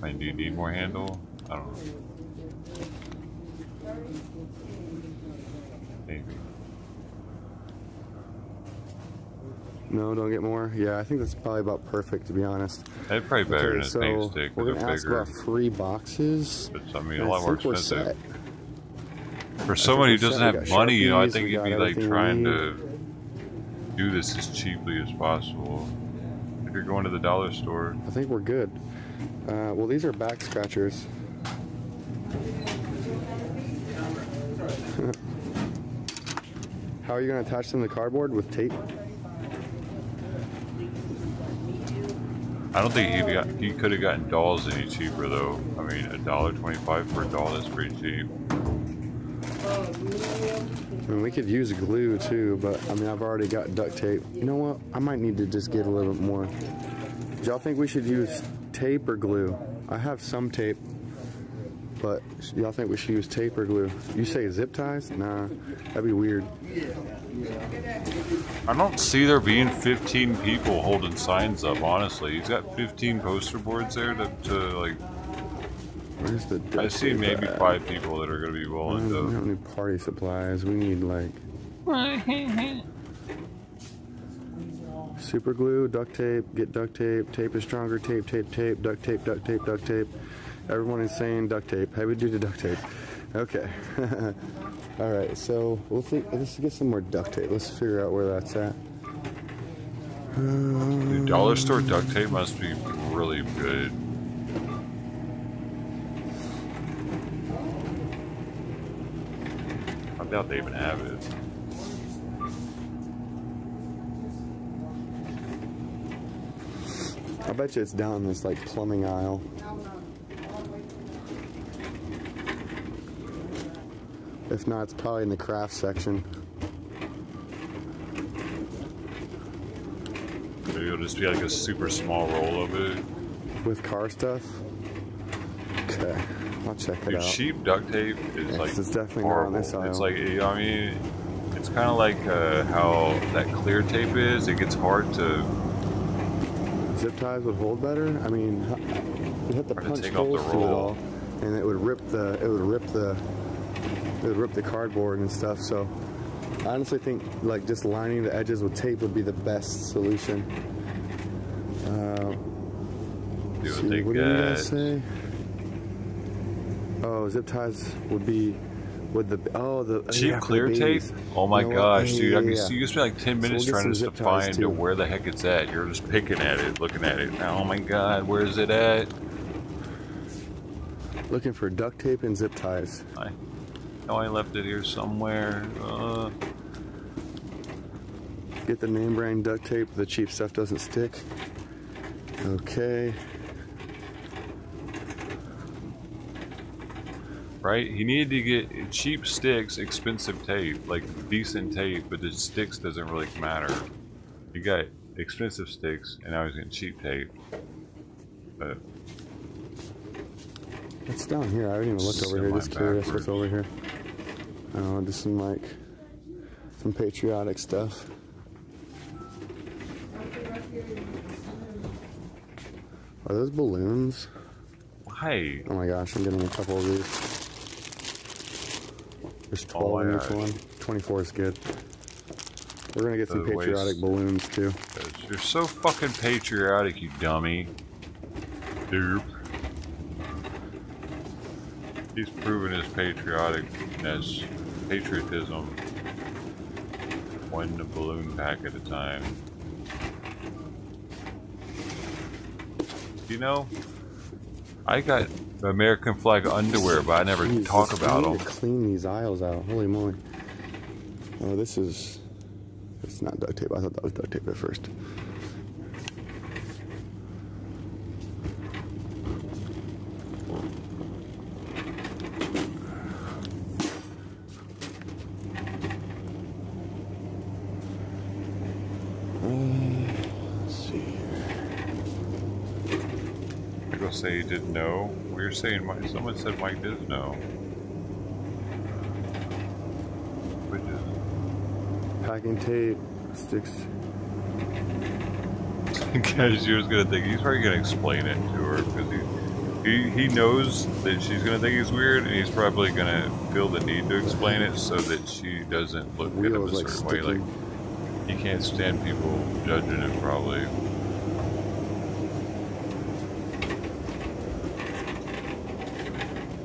I mean, do you need more handle? I don't know. Maybe. No, don't get more. Yeah, I think that's probably about perfect, to be honest. It's probably better than a so paint stick. we're They're gonna ask bigger. about free boxes. But I mean, and a lot more think we're expensive. set. For I someone who think we're doesn't set. We have got money, you know, I Sharpies, think we you'd be got like everything we trying need. to do this as cheaply as possible. If you're going to the dollar store. I think we're good. Well, these are back scratchers. How are you going to attach them to cardboard with tape? I don't think he could have gotten dolls any cheaper though. I mean, $1.25 for a doll, that's pretty cheap. I mean, we could use glue too, but I mean, I've already got duct tape. You know what? I might need to just get a little bit more. Do y'all think we should use tape or glue? I have some tape, but y'all think we should use tape or glue? You say zip ties? Nah, that'd be weird. I don't see there being 15 people holding signs up, honestly. He's got 15 poster boards there to like... Where's the duct I see tape maybe at? 5 people that are going to be willing We to... don't need party supplies. We need like super glue, duct tape, get duct tape, tape is stronger, tape, tape, tape, duct tape, duct tape, duct tape. Everyone is saying duct tape. Heavy duty duct tape. Okay. All right, so let's get some more duct tape. Let's figure out where that's at. The dollar store duct tape must be really good. I doubt they even have it. I bet you it's down this like plumbing aisle. If not, it's probably in the craft section. Maybe it'll just be like a super small roll of it. With car stuff? Okay. I'll check it Dude, out. cheap duct tape is like It's definitely horrible. not on this aisle. It's like, I mean, it's kind of like how that clear tape is. It gets hard to. Zip ties would hold better. I mean, you have to punch take off the holes through it roll. all, and it would rip the cardboard and stuff. So, I honestly think like just lining the edges with tape would be the best solution. See, what did you guys say? Oh, zip ties would be with the cheap for clear the tape. babies. Oh my You know what? gosh, dude! I can Yeah. see you spend like 10 minutes we'll get trying some to zip ties, find too. where the heck it's at. You're just picking at it, looking at it. Oh my god, where is it at? Looking for duct tape and zip ties. I left it here somewhere. Get the name brand duct tape. The cheap stuff doesn't stick. Okay. Right? He needed to get cheap sticks, expensive tape, like decent tape, but the sticks doesn't really matter. You got expensive sticks, and now he's getting cheap tape. But What's down here? I haven't even looked over here. Just curious what's over here. Just some patriotic stuff. Are those balloons? Hey. Oh my gosh, I'm getting a couple of these. There's 12 in each one. 24 is good. We're gonna get some patriotic balloons too. You're so fucking patriotic, you dummy. Derp. He's proven his patriotism, one balloon pack at a time. You know, I got American flag underwear, but I never talk about them. I need to clean these aisles out. Holy moly! Oh, it's not duct tape. I thought that was duct tape at first. Say he didn't know. We were saying someone said Mike did know. Which is packing tape, sticks. Because she was gonna think he's probably gonna explain it to her because he knows that she's gonna think he's weird, and he's probably gonna feel the need to explain it so that she doesn't look at him a certain way. Like he can't stand people judging him probably.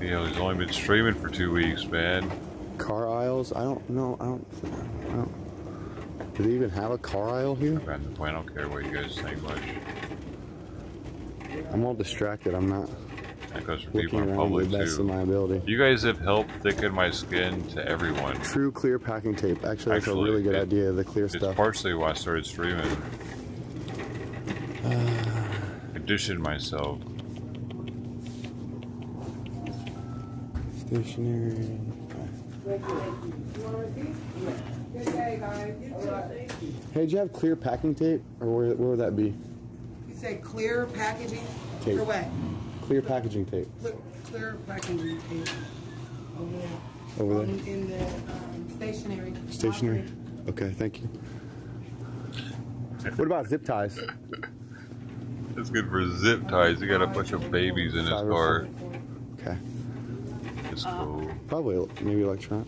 You know, he's only been streaming for 2 weeks, man. Car aisles? I don't know. I don't. Do they even have a car aisle here? I don't care what you guys think much. I'm all distracted. I'm not. That goes for people in around public the best too. of my ability. You guys have helped thicken my skin to everyone. True clear packing tape. Actually, that's a really good idea. The clear stuff. It's partially why I started streaming. Conditioned myself. Stationery. Hey, did you have clear packing tape, or where would that be? You say clear packaging? Tape. For what? Clear packaging tape. Clear packaging tape. Over there. In the stationery. Stationery. Okay, thank you. What about zip ties? That's good for zip ties. He got a bunch of babies in his car. Okay. That's cool. Probably maybe electronic.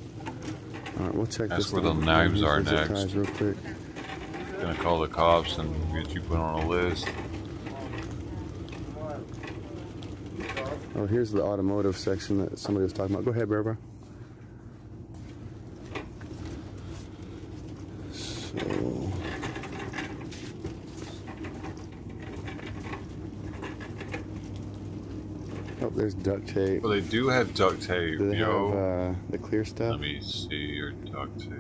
All right, we'll check That's this. where the out. knives are Zip next. ties real quick. Gonna call the cops and get you put on a list. Oh, here's the automotive section that somebody was talking about. Go ahead, Barbara. So. Oh, there's duct tape. Well, they do have duct tape. Do they have the clear stuff? Let me see your duct tape.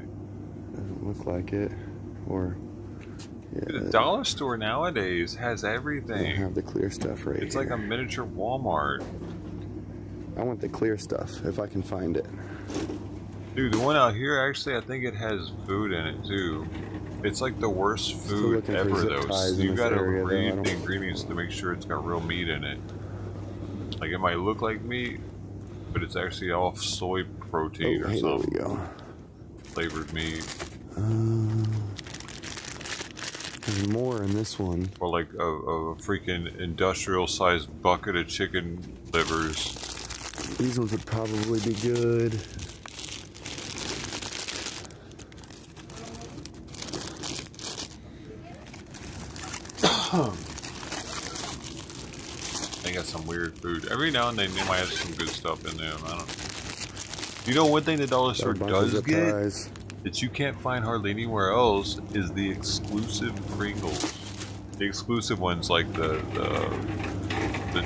Doesn't look like it. Or The dollar store nowadays has everything. They have the clear stuff right It's here. like a miniature Walmart. I want the clear stuff if I can find it. Dude, the one out here actually, I think it has food in it too. It's like the worst food looking for ever zip though. ties in You this gotta area, though. I read don't- the ingredients to make sure it's got real meat in it. Like it might look like meat, but it's actually all soy protein or something. There we go. Flavored meat. There's more in this one. Or like a freaking industrial-sized bucket of chicken livers. These ones would probably be good. They got some weird food. Every now and then they might have some good stuff in them. I don't know. You know, one thing the dollar store does get that you can't find hardly anywhere else is the exclusive Pringles. The exclusive ones like the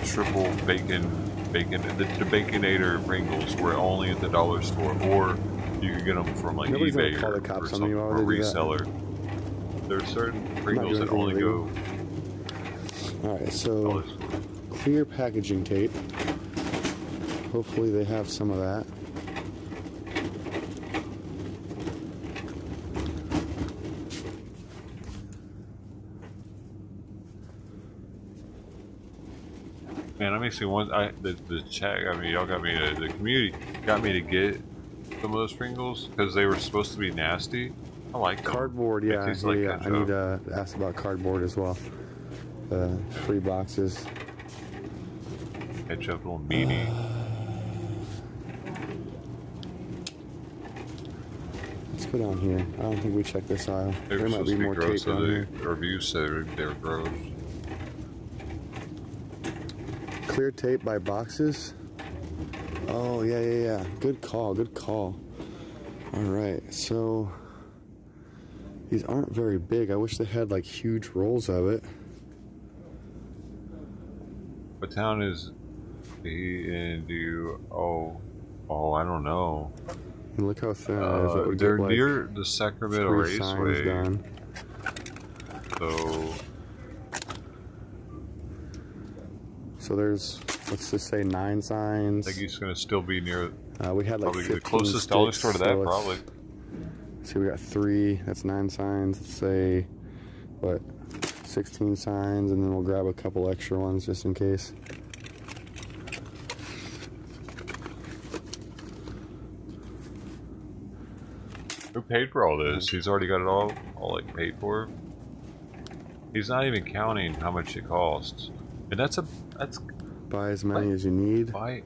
triple bacon, the Baconator Pringles were only at the dollar store, or you could get them from like eBay or a reseller. There are certain Pringles that only go. Alright, so clear packaging tape. Hopefully they have some of that. Man, that makes me want. The chat got me. Y'all got me. The community got me to get some of those Pringles because they were supposed to be nasty. I like them. Cardboard, yeah. Like I need to ask about cardboard as well. Free boxes. Ketchup, little meaty. Let's go down here. I don't think we checked this aisle. There might be more tape down here. Reviews said they were gross. Clear tape by boxes. Oh yeah. Good call. All right, so these aren't very big. I wish they had like huge rolls of it. What town is he in? Do you? Oh, I don't know. And look how thin it is. That would they're get, like, near the Sacramento Raceway. Done. So there's, let's just say 9 signs. I think he's going to still be near. We had like probably 15 the closest sticks, dollar store to that, so probably. See, we got 3. That's 9 signs. Let's say, what, 16 signs, and then we'll grab a couple extra ones just in case. Who paid for all this? He's already got it all like paid for. He's not even counting how much it costs, and that's buy as many as you need. Buy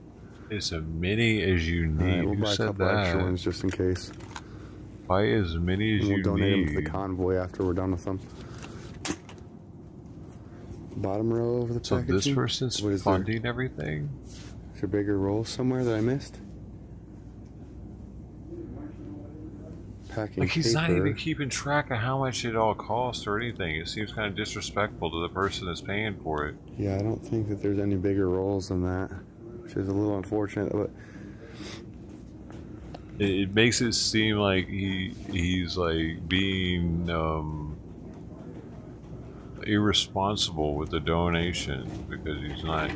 as many as you need. Right, we'll Who buy a said couple that? extra ones just in case. Buy as many as and we'll you donate need. them to the convoy after we're done with them. Bottom row of the packaging. So this person's funding everything? Is there bigger rolls somewhere that I missed? Packing Like he's not paper. even keeping track of how much it all costs or anything. It seems kind of disrespectful to the person that's paying for it. Yeah, I don't think that there's any bigger rolls than that, which is a little unfortunate. But it makes it seem like he's like being irresponsible with the donation because he's not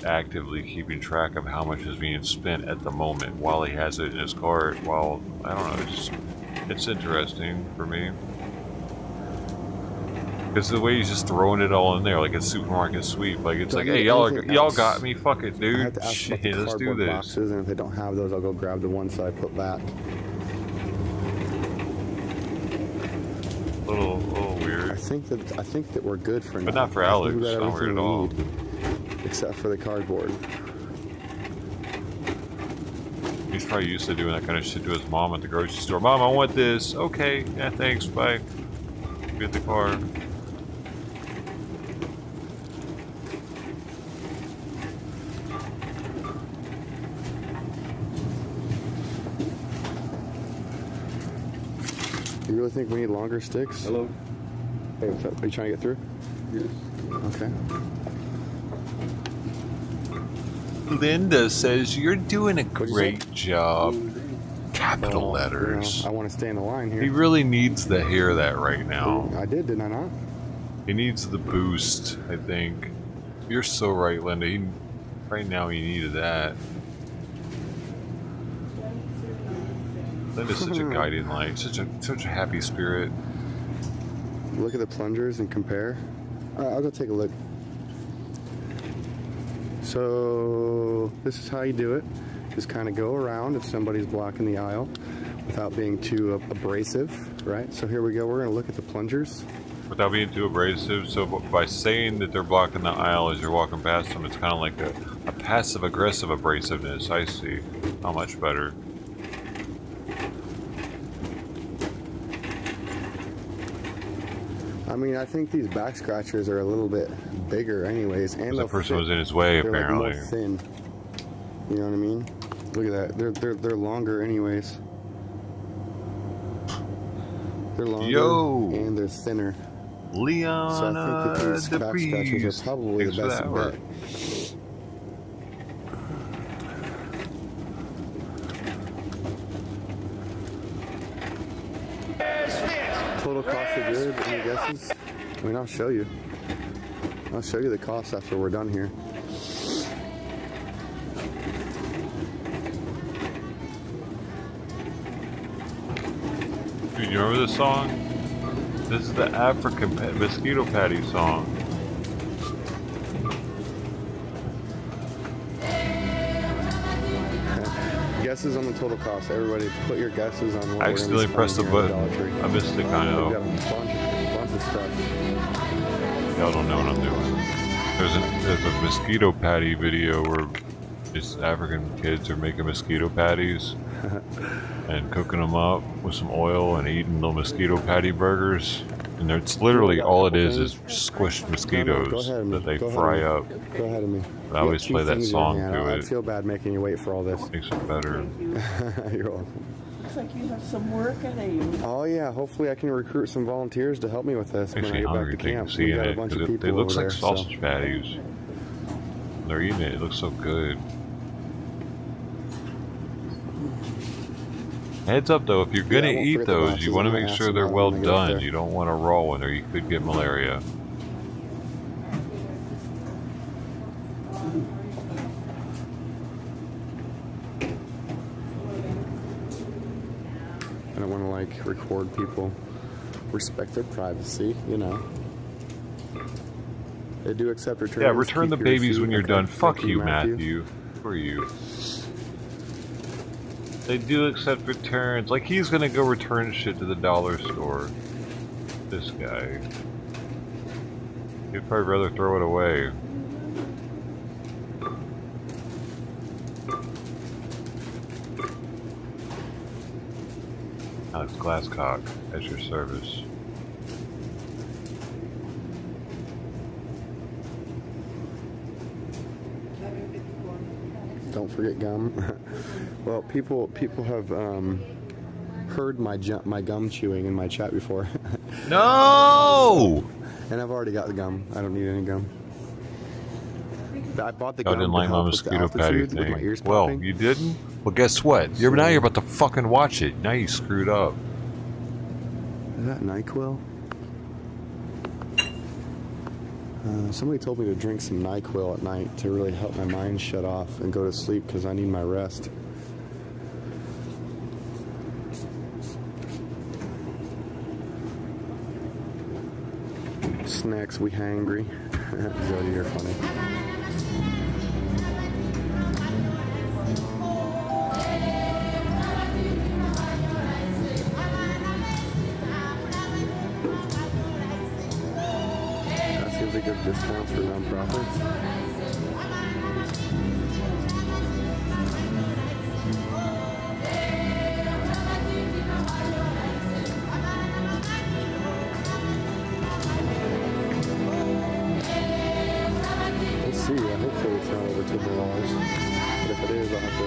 actively keeping track of how much is being spent at the moment while he has it in his cart. While I don't know, it's interesting for me because the way he's just throwing it all in there like a supermarket sweep. Like it's like, hey, y'all got me, fuck it, dude. I have to ask Shit, about the let's do cardboard this. boxes, and if they don't have those, I'll go grab the ones that I put back. A little weird. I think that we're good for now. But not for Alex. We got Not weird at all. everything we need, except for the cardboard. He's probably used to doing that kind of shit to his mom at the grocery store. Mom, I want this. Okay, yeah, thanks, bye. Get the car. You really think we need longer sticks? Hello? Hey, what's up? Are you trying to get through? Yes. Okay. Linda says you're doing a great job. Capital letters. I want to stay in the line here. He really needs to hear that right now. I did, didn't I not? He needs the boost, I think. You're so right, Linda. Right now he needed that. Linda's such a guiding light, such a happy spirit. Look at the plungers and compare. All right, I'll go take a look. So this is how you do it. just kind of go around if somebody's blocking the aisle without being too abrasive, right? So here we go. We're going to look at the plungers. Without being too abrasive, so by saying that they're blocking the aisle as you're walking past them, it's kind of like a passive-aggressive abrasiveness. I see. How much better. I mean, I think these back scratchers are a little bit bigger anyways. And the person was in his way, they're apparently. Like more thin. You know what I mean? Look at that. They're longer anyways. They're longer and they're thinner. Leon, so I think that these back scratchers are probably the best bet. Total cost of goods, any guesses? I mean, I'll show you. I'll show you the cost after we're done here. Dude, you remember this song? This is the African mosquito patty song. Guesses on the total cost. Everybody, put your guesses on what I accidentally pressed the button. I missed it, kind of. We got a bunch of stuff. Y'all don't know what I'm doing. There's a mosquito patty video where just African kids are making mosquito patties and cooking them up with some oil and eating little mosquito patty burgers. And it's literally all it is squished mosquitoes that they fry up. Go ahead of me. I always play that song to I it. feel bad making you wait for all this. Makes it better. You're welcome. Looks like you have some work ahead of you. Oh yeah, hopefully I can recruit some volunteers to help me with this when I get back to camp. We got a bunch of people it looks over like there, sausage patties. They're eating it. It looks so good. Heads up though, if you're gonna eat those, you want to make sure they're well done. You don't want a raw one or you could get malaria. I don't want to like record people. Respect their privacy, you know. They do accept returns. Yeah, return the babies when you're done. Fuck you, Matthew. For you. They do accept returns. Like he's gonna go return shit to the dollar store. This guy. He'd probably rather throw it away. Alex Glasscock at your service. Don't forget gum. Well, people have heard my gum chewing in my chat before. No! And I've already got the gum. I don't need any gum. I bought the I gum. didn't like my mosquito patty thing. My ears well, popping. you didn't? Well, guess what? Now you're about to fucking watch it. Now you screwed up. Is that NyQuil? Somebody told me to drink some NyQuil at night to really help my mind shut off and go to sleep because I need my rest. Snacks, we hangry. Jody, you're funny. Seems like good discounts for nonprofits. We'll see. Hopefully it's not over $200. But if it is, I'll have to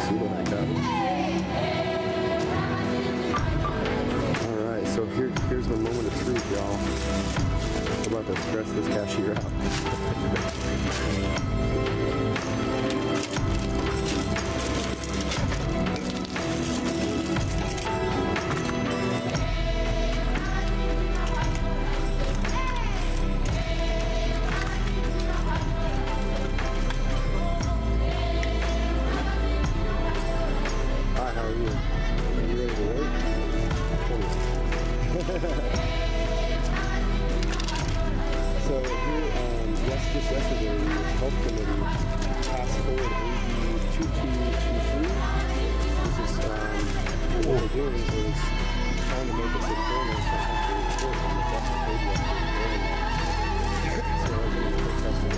see what I got. So here's the moment of truth, y'all. I'm about to stress this cashier out. Hi, how are you? Are you ready to work? So here, just yesterday, subcommittee task forward AB 2223. This is what we're doing is trying to make us a corner to have to report on the death of baby after so we're going to protest on the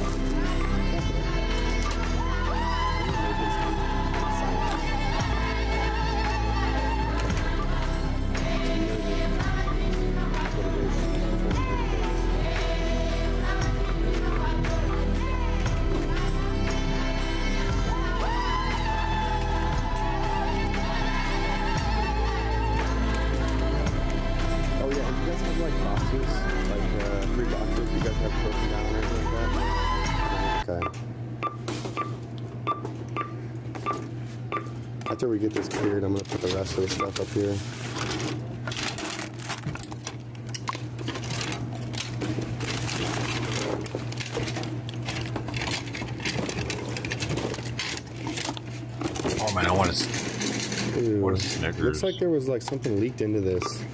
After we get this cleared, I'm going to put the rest of the stuff up here. Oh man, I want to. What is Snickers? Looks like there was like something leaked into this.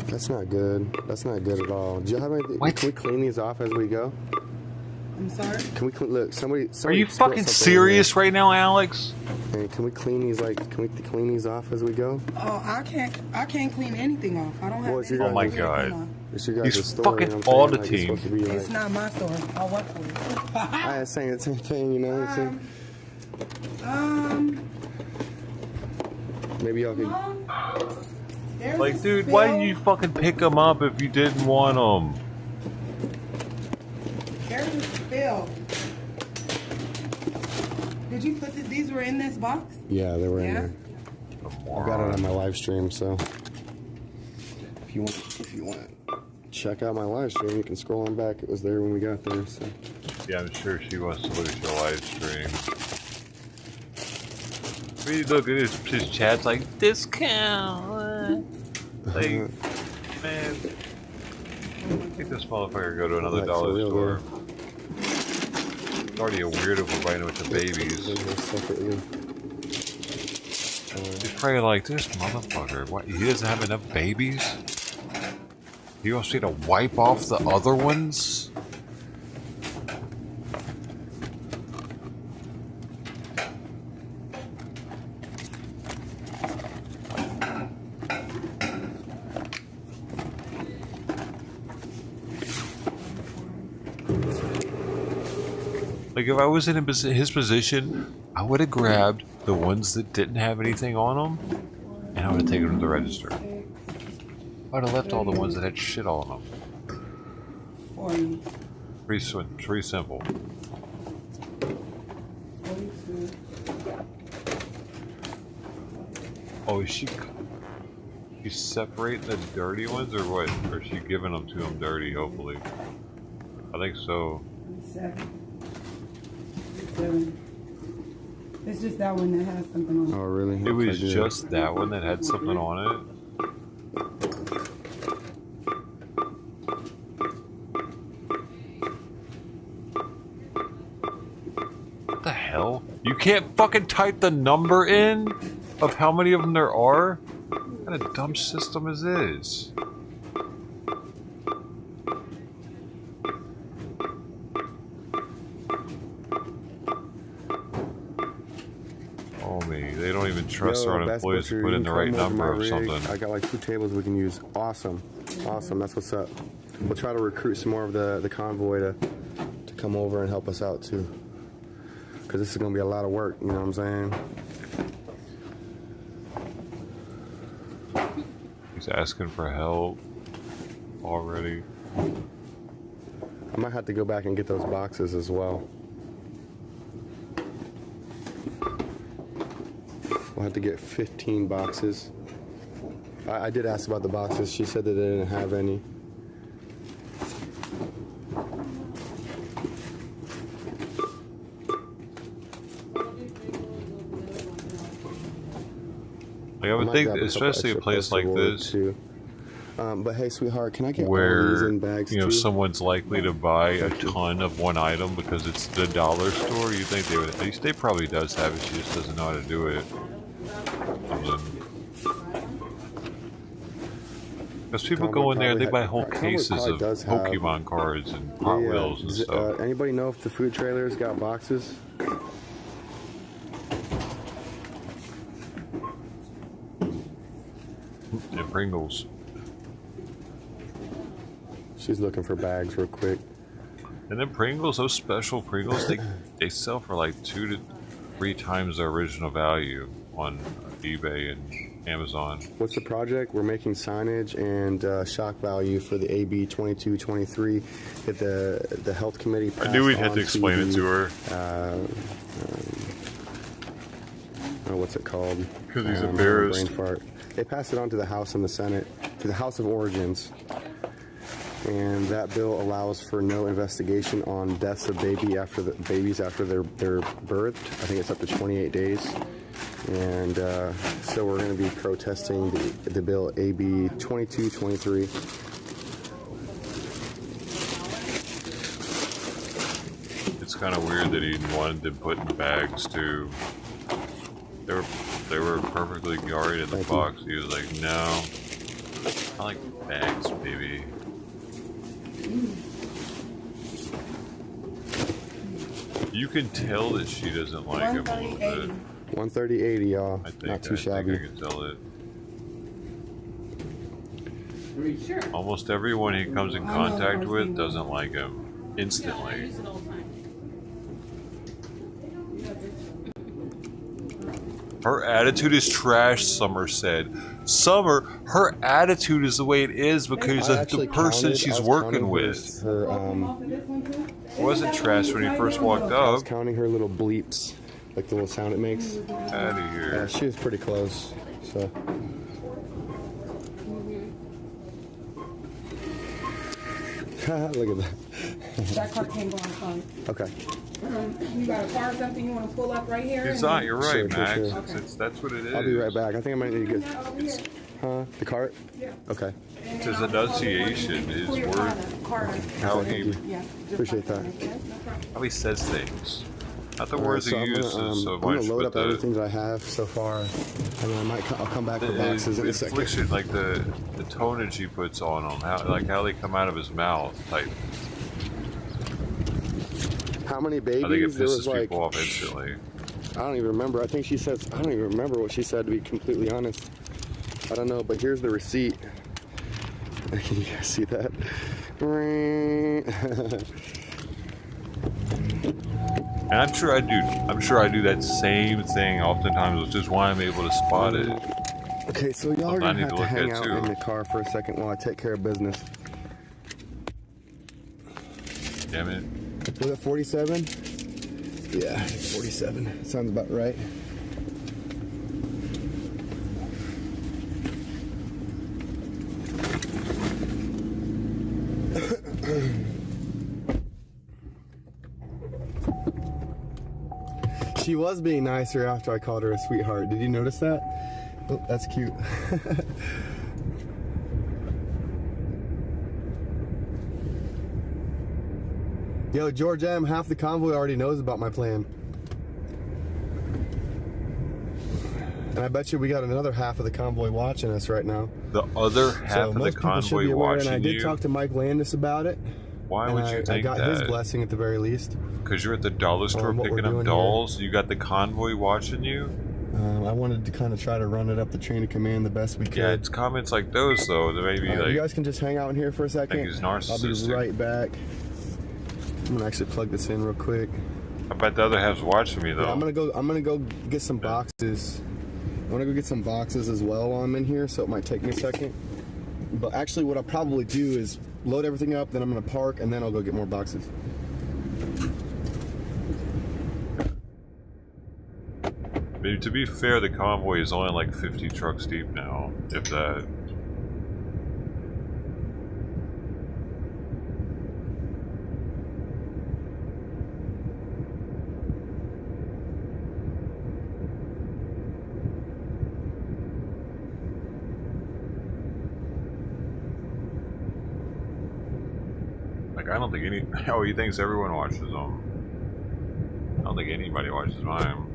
That's not good. That's not good at all. Do you have anything? Can we clean these off as we go? I'm sorry? Can we clean? Look, somebody Are you fucking serious right now, Alex? Hey, can we clean these? Like, can we clean these off as we go? Oh, I can't clean anything off. I don't have. Well, oh my god! It's your guys' He's store. fucking You know what I'm all saying? the Like, team. It's not my store. I work for it. I was saying the same thing. You know what I'm saying? Maybe y'all could. Like, dude, why didn't you fucking pick them up if you didn't want them? There's a spill. Did you put these were in this box? Yeah, they were in there. I got it on my live stream, so if you want to check out my live stream, you can scroll on back. It was there when we got there. So Yeah, I'm sure she wants to look at your live stream. We look at his chat's like discount. Like, man, I think this motherfucker go to another dollar store. He's already a weirdo for buying a bunch of babies. He's probably like, this motherfucker, what, he doesn't have enough babies? He wants me to wipe off the other ones? Like, if I was in his position, I would have grabbed the ones that didn't have anything on them, and I would have taken them to the register. I would have left all the ones that had shit on them. Pretty simple. Oh, is she separating the dirty ones, or what? Or is she giving them to him dirty, hopefully? I think so. 7. It's just that one that has something on it. Oh, really? It was just that one that had something on it? What the hell? You can't fucking type the number in of how many of them there are? What kind of dumb system is this? They don't even trust their own employees to put in the right number or something. I got like 2 tables we can use. Awesome. Awesome. That's what's up. We'll try to recruit some more of the convoy to come over and help us out too. Because this is going to be a lot of work, you know what I'm saying? He's asking for help already. I might have to go back and get those boxes as well. We'll have to get 15 boxes. I did ask about the boxes. She said that they didn't have any. Like, I would think, especially a place like this, too. But hey, sweetheart, can I get all where these in bags too? someone's likely to buy a ton of one item because it's the dollar store. You think they would? At least they probably does have it. She just doesn't know how to do it. Because people go in there, they buy whole cases of Pokemon cards and Hot Wheels and stuff. Anybody know if the food trailer's got boxes? And Pringles. She's looking for bags real quick. And then Pringles, those special Pringles, they sell for like 2 to 3 times their original value on eBay and Amazon. What's the project? We're making signage and shock value for the AB 2223 that the health committee passed. I knew we'd have to explain it to her. What's it called? Because he's embarrassed. Brain fart. They passed it on to the House and the Senate, to the House of Origins. And that bill allows for no investigation on deaths of babies after they're birthed. I think it's up to 28 days. And so we're going to be protesting the bill AB 2223. It's kind of weird that he wanted to put in bags too. They were perfectly guarded in the box. He was like, no, I like bags, baby. You can tell that she doesn't like him a little bit. 130.80, y'all. Not too shabby. I can tell it. Almost everyone he comes in contact with doesn't like him instantly. Her attitude is trash, Summer said. Summer, her attitude is the way it is because of the person she's working with. It wasn't trash when he first walked up. I was counting her little bleeps, like the little sound it makes. Out of here. She was pretty close, so. Look at that. That car came on fine. Okay. You got a car or something you want to pull up right here? It's not, you're right, Sure, Max. sure. Okay. That's what it is. I'll be right back. I think I might need to get. The cart? Yeah. Okay. It's his enunciation, his word, how he Appreciate that. how he says things. Not the words so he uses so I'm gonna much, load but up everything that I have so far, and then I'll come back for boxes in a second. infliction, like the tonage he puts on them, how they come out of his mouth, type. How many babies? I think it There was pisses like, people off instantly. I don't even remember. I think she said, I don't even remember what she said, to be completely honest. I don't know, but here's the receipt. Can you guys see that? And I'm sure I do that same thing oftentimes, which is why I'm able to spot it. Okay, so y'all are gonna have to hang out too. in the car for a second while I take care of business. Damn it. Was it 47? Yeah, 47. Sounds about right. She was being nicer after I called her a sweetheart. Did you notice that? Oh, that's cute. Yo, George M., half the convoy already knows about my plan. And I bet you we got another half of the convoy watching us right now. The other half of the convoy watching and I did talk to Mike Landis about it. Why would you think that? I got his blessing at the very least. Because you're at the dollar store picking up dolls? You got the convoy watching you? I wanted to kind of try to run it up the chain of command the best we could. Yeah, it's comments like those, though, that maybe like... You guys can just hang out in here for a second. He's narcissistic. I'll be right back. I'm gonna actually plug this in real quick. I bet the other half's watching me, though. Yeah, I'm gonna go get some boxes. I want to go get some boxes as well while I'm in here, so it might take me a second. But actually, what I'll probably do is load everything up, then I'm gonna park, and then I'll go get more boxes. I mean, to be fair, the convoy is only like 50 trucks deep now, if that. Like, I don't think any... Oh, he thinks everyone watches them. I don't think anybody watches mine.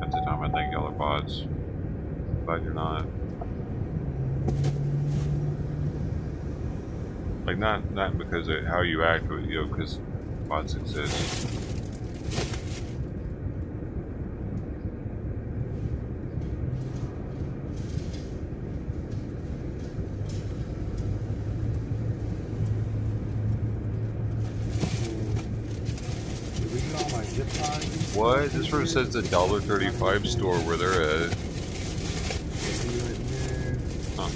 At the time, I think y'all are bots. But you're not. Like not because of how you act, but you know, because bots exist. What? This one says the $1.35 store where they're at. Huh.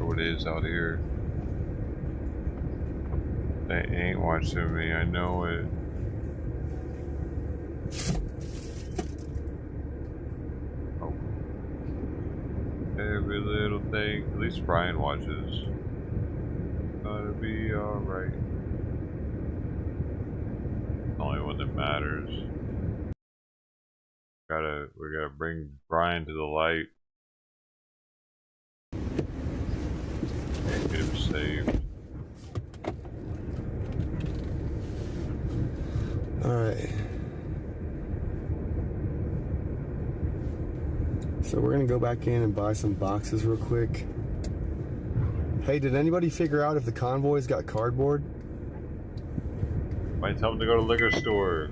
Or what it is out here. They ain't watching me, I know it. Oh. Every little thing. At least Brian watches. Gotta be alright. Only one that matters. We gotta bring Brian to the light. And get him saved. Alright. So we're gonna go back in and buy some boxes real quick. Hey, did anybody figure out if the Convoy's got cardboard? Might tell him to go to the liquor store.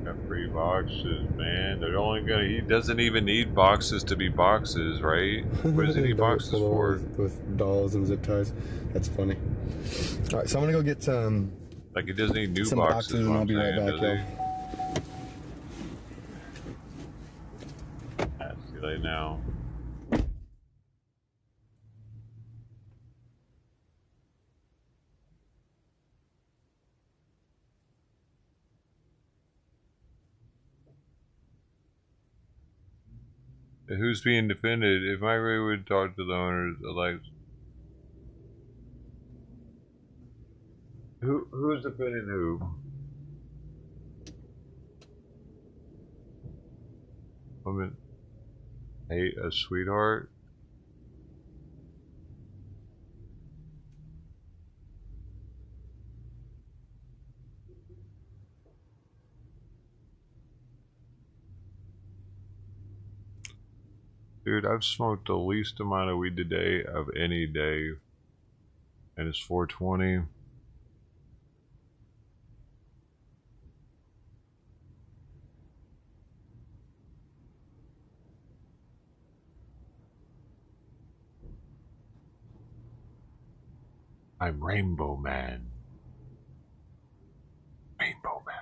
Got free boxes, man. They're only gonna. He doesn't even need boxes to be boxes, right? What does he need boxes for? With dolls and zip ties. That's funny. All right, so I'm gonna go get some. Like he doesn't need new some boxes and I'll be right back, yo. That's too late now. Who's being defended? If my Ray would talk to the owners, like who's defending who? Woman hate a sweetheart. Dude, I've smoked the least amount of weed today of any day, and it's 420. I'm Rainbow Man. Rainbow Man.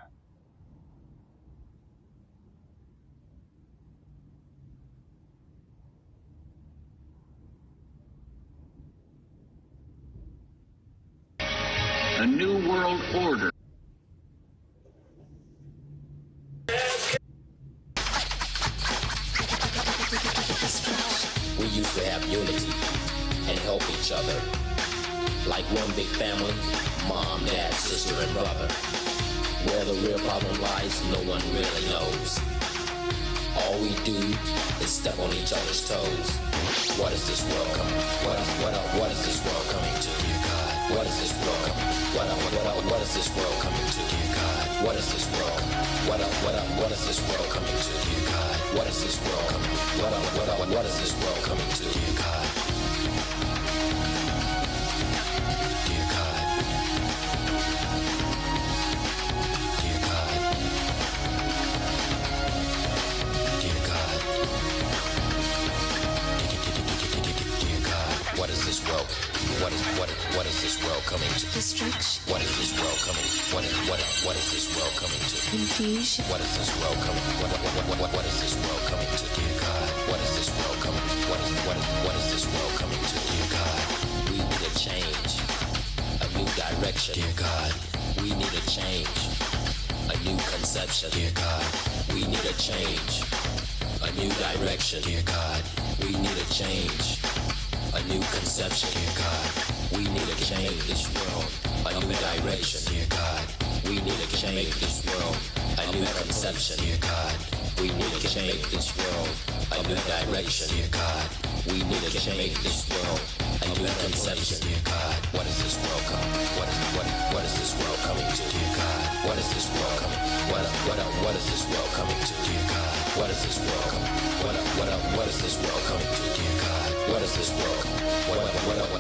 A new world order. We used to have unity and help each other. Like one big family, mom, dad, sister, and brother. Where the real problem lies, no one really knows. All we do is step on each other's toes. What is this world coming? What is this world coming to? Dear God, what is this world coming? What is this world coming to? Dear God, what is this world? What is this world coming to? Dear God, what is this world coming? What is this world coming to? Dear God. What is this world? What is this world coming to? Destruction. What is this world coming? What is this world coming to? Confusion. What is this world coming? What is this world coming to? Dear God, what is this world coming? What is this world coming to? Dear God, we need a change, a new direction. Dear God, we need a change, a new conception. Dear God, we need a change, a new direction. Dear God, we need a change. A new conception, dear God. We need to change this world. A new direction, dear God. We need to change this world. A new conception, dear God. We need to change this world. A new direction, dear God. We need to change this world. A new conception, dear God. What is this world coming? What is this world coming to, dear God? What is this world coming? What What is this world coming to, dear God? What is this world coming? What is this world coming to, dear God? What is this world?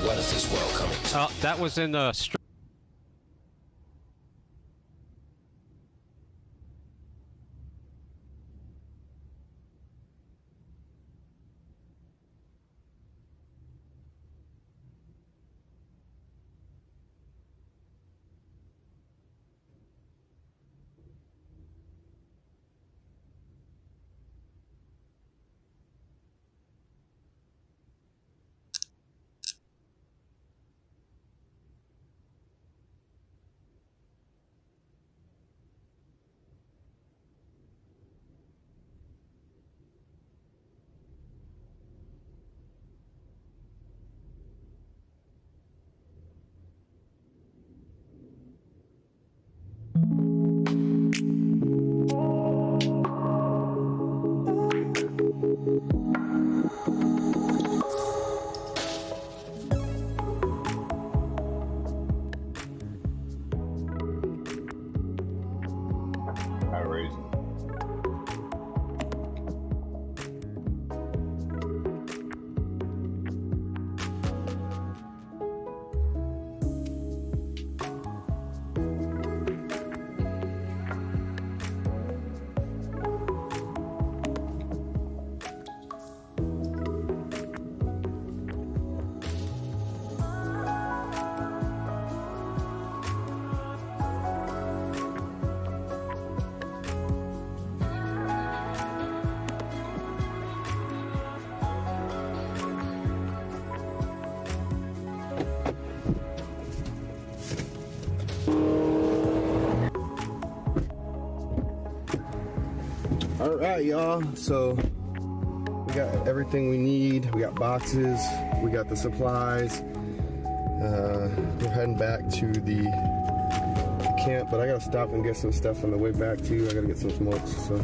What is this world coming to? That was in the. All right, y'all. So we got everything we need. We got boxes. We got the supplies. We're heading back to the camp, but I gotta stop and get some stuff on the way back too. I gotta get some smokes. So.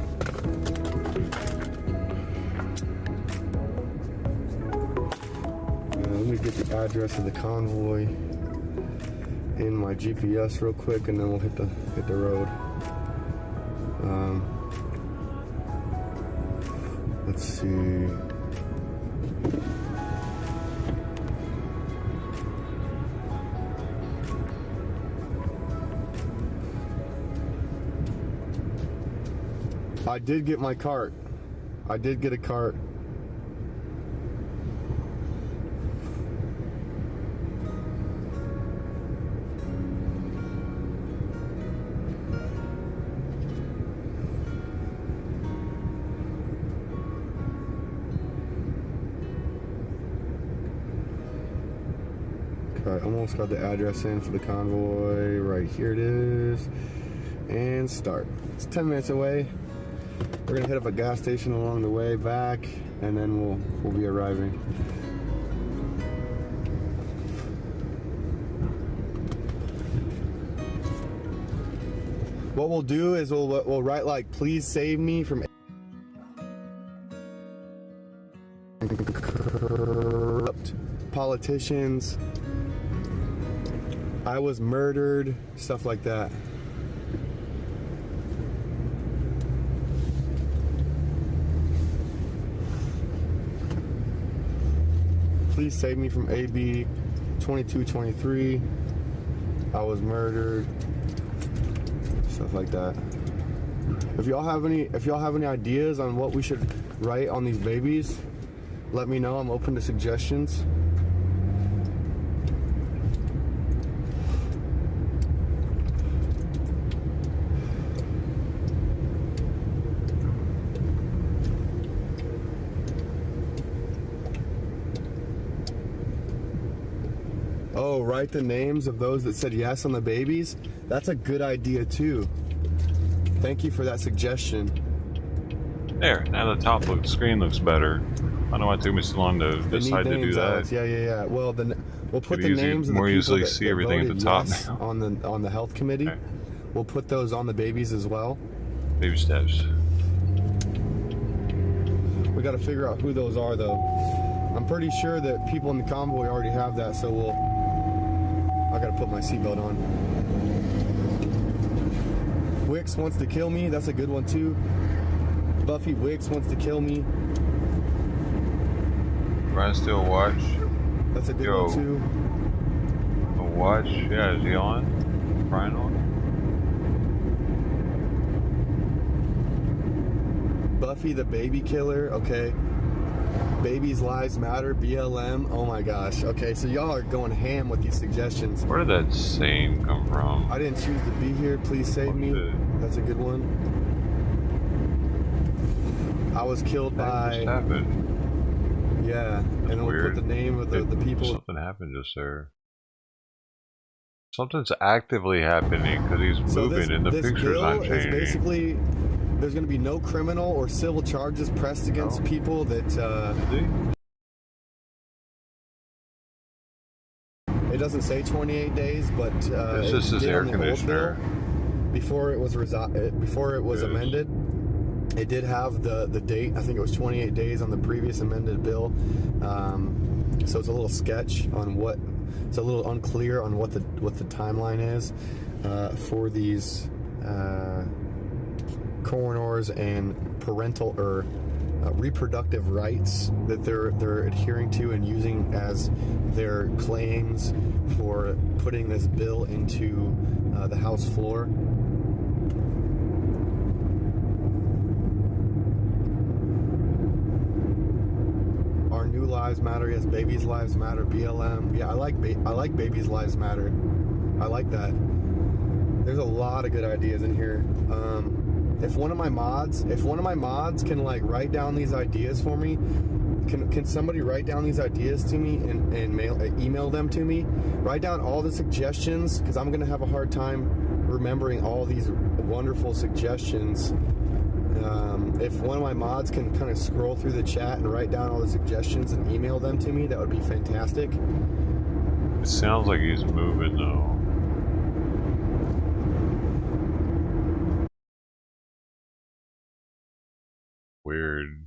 Let me get the address of the convoy in my GPS real quick, and then we'll hit the road. Let's see. I did get my cart. I did get a cart. Okay, almost got the address in for the convoy. Right here it is. And start. It's 10 minutes away. We're gonna hit up a gas station along the way back, and then we'll be arriving. What we'll do is we'll write like, please save me from corrupt politicians. I was murdered, stuff like that. Please save me from AB 2223. I was murdered. Stuff like that. If y'all have any ideas on what we should write on these babies, let me know. I'm open to suggestions. Oh, write the names of those that said yes on the babies? That's a good idea too. Thank you for that suggestion. There, now the top screen looks better. I don't know why it took me so long to decide to do that. Alex. Yeah. Well, then we'll put the names of the more people easily that see everything at the top yes now. on the health committee. Okay. We'll put those on the babies as well. Baby steps. We got to figure out who those are, though. I'm pretty sure that people in the convoy already have that, so I got to put my seatbelt on. Wicks wants to kill me. That's a good one too. Buffy Wicks wants to kill me. Brian still watch. That's a good one too. A watch? Yeah, is he on? Brian on? Buffy the Baby Killer, okay. Babies Lives Matter, BLM. Oh my gosh. Okay, so y'all are going ham with these suggestions. Where did that saying come from? I didn't choose to be here. Please save me. That's a good one. I was killed by. What happened? Yeah, and then we'll put the name of the people. Something happened just there. Something's actively happening because he's moving and the pictures aren't changing. Basically, there's going to be no criminal or civil charges pressed against people that. It doesn't say 28 days, but it's just his air conditioner. Before it was amended, it did have the date. I think it was 28 days on the previous amended bill. So it's a little sketch on what. It's a little unclear on what the timeline is for these coroners and parental or reproductive rights that they're adhering to and using as their claims for putting this bill into the House floor. Our New Lives Matter, yes, Babies Lives Matter, BLM. Yeah, I like Babies Lives Matter. I like that. There's a lot of good ideas in here. If one of my mods can like write down these ideas for me, can somebody write down these ideas to me and email them to me? Write down all the suggestions, because I'm gonna have a hard time remembering all these wonderful suggestions. If one of my mods can kind of scroll through the chat and write down all the suggestions and email them to me, that would be fantastic. It sounds like he's moving though. Weird.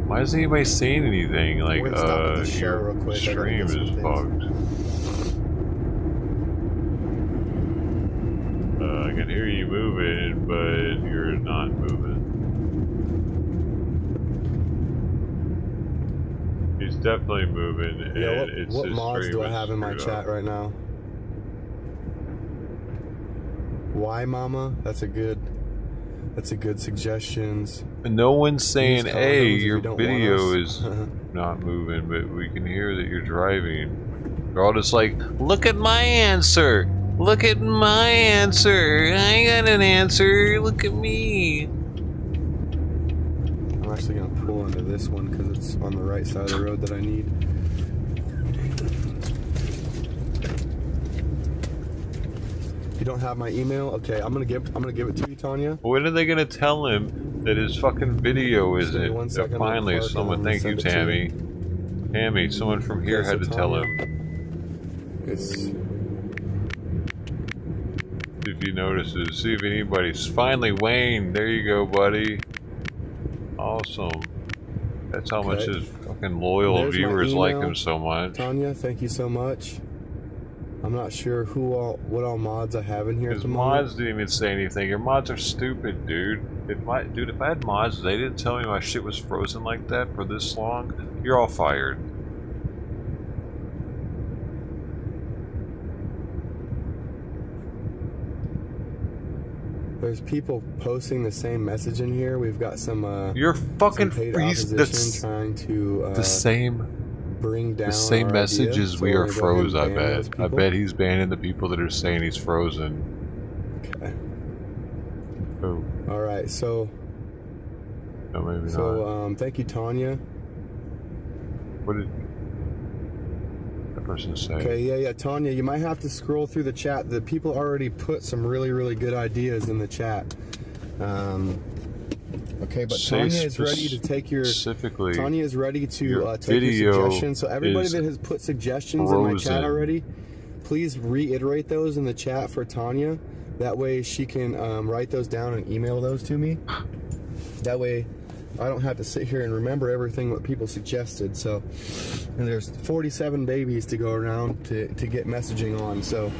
Why isn't anybody saying anything? Like, your stream is bugged. I can hear you moving, but you're not moving. He's definitely moving, and it's what mods do I have in my chat right now? Why, Mama? That's a good suggestions. And no one's saying, hey, your video is not moving, but we can hear that you're driving. They're all just like, look at my answer! Look at my answer! I got an answer! Look at me! I'm actually going to pull into this one because it's on the right side of the road that I need. You don't have my email? Okay, I'm gonna give it to you, Tanya. When are they gonna tell him that his fucking video isn't? Finally, someone. Thank you, Tammy. Tammy, someone from here had to tell him. If he notices, see if anybody's. Finally, Wayne. There you go, buddy. Awesome. That's how much his fucking loyal viewers like him so much. Tanya, thank you so much. I'm not sure what all mods I have in here. His mods didn't even say anything. Your mods are stupid, dude. If I had mods, they didn't tell me my shit was frozen like that for this long. You're all fired. There's people posting the same message in here. We've got some. You're fucking paid opposition trying to the same. Bring down the same message as we are froze, I bet. I bet he's banning the people that are saying he's frozen. Okay. Oh. Alright, so... No, maybe not. Thank you, Tanya. What did that person say? Okay, yeah, Tanya, you might have to scroll through the chat. The people already put some really, really good ideas in the chat. Okay, but Tanya is ready to take your. Tanya is ready to take your suggestions. So everybody that has put suggestions in my chat already, please reiterate those in the chat for Tanya. That way she can write those down and email those to me. That way I don't have to sit here and remember everything what people suggested. So, and there's 47 babies to go around to get messaging on. So,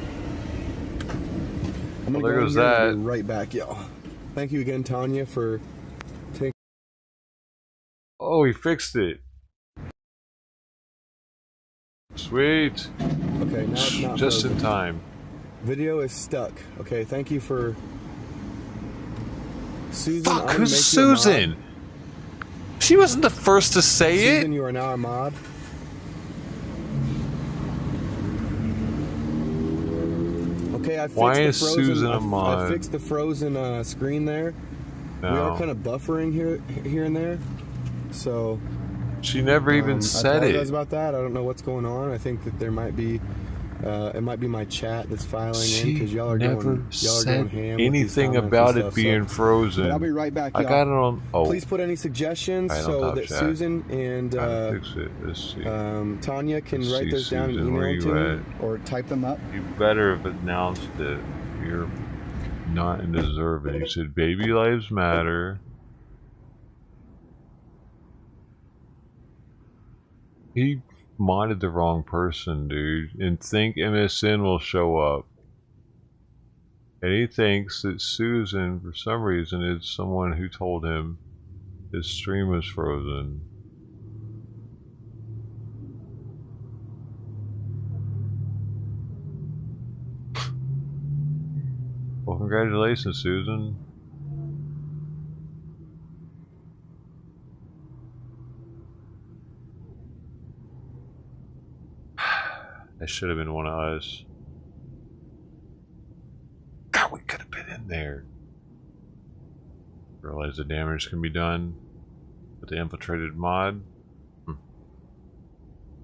I'm gonna there go goes here and that. I'll be right back, y'all. Thank you again, Tanya, for taking. Oh, he fixed it. Sweet. Okay, now it's not just frozen. in time. Video is stuck. Okay, thank you for Susan. Fuck, who's Susan? She wasn't the first to say Susan, you are now a mod. Okay, I fixed Why the is frozen, Susan a mod? I fixed the frozen screen there. No. We are kind of buffering here and there. So she never even said I it. apologize about that. I don't know what's going on. I think that there might be it might be my chat that's filing in because y'all are going ham. Anything about it being frozen. But I'll be right back. I got it on. Oh. Please put any suggestions so that chat. Susan and fix it. Let's see. Tanya can Let's write see, those down and Susan, where email you to me at? or type them up. You better have announced it. You're not deserving. You said baby lives matter. He modded the wrong person, dude, and think MSN will show up. And he thinks that Susan, for some reason, is someone who told him his stream was frozen. Well, congratulations, Susan. That should have been one of us. God, we could have been in there. Realize the damage can be done with the infiltrated mod.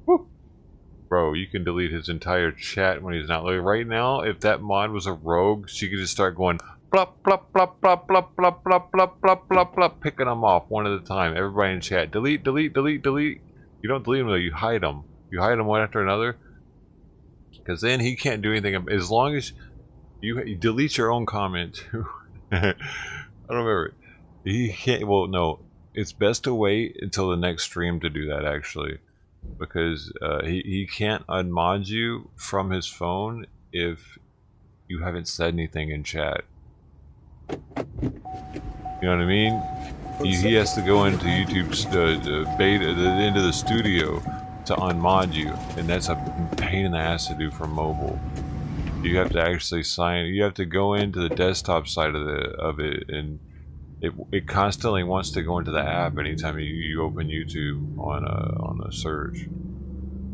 Woo. Bro, you can delete his entire chat when he's not looking. Right now, if that mod was a rogue, she could just start going plop, plop, plop, plop, plop, plop, plop, plop, plop, plop, plop, picking them off one at a time. Everybody in chat. Delete, delete, delete, delete. You don't delete them though, you hide them. You hide them one after another. Because then he can't do anything. As long as you delete your own comment too. I don't remember. He can't. Well, no. It's best to wait until the next stream to do that, actually. Because he can't unmod you from his phone if you haven't said anything in chat. You know what I mean? He has to go into YouTube's beta, into the studio to unmod you, and that's a pain in the ass to do from mobile. You have to actually sign. You have to go into the desktop side of it, and it constantly wants to go into the app anytime you open YouTube on a search.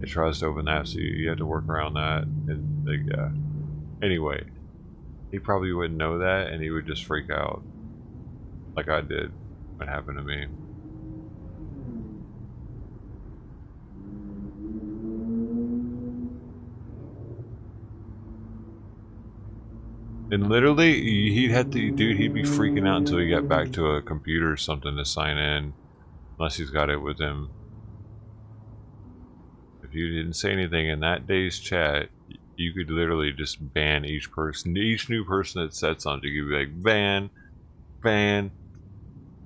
It tries to open that, so you have to work around that. And yeah. Anyway, he probably wouldn't know that, and he would just freak out, like I did. What happened to me? And literally, he'd be freaking out until he got back to a computer or something to sign in. Unless he's got it with him. If you didn't say anything in that day's chat, you could literally just ban each person. Each new person that said something, you'd be like, ban, ban,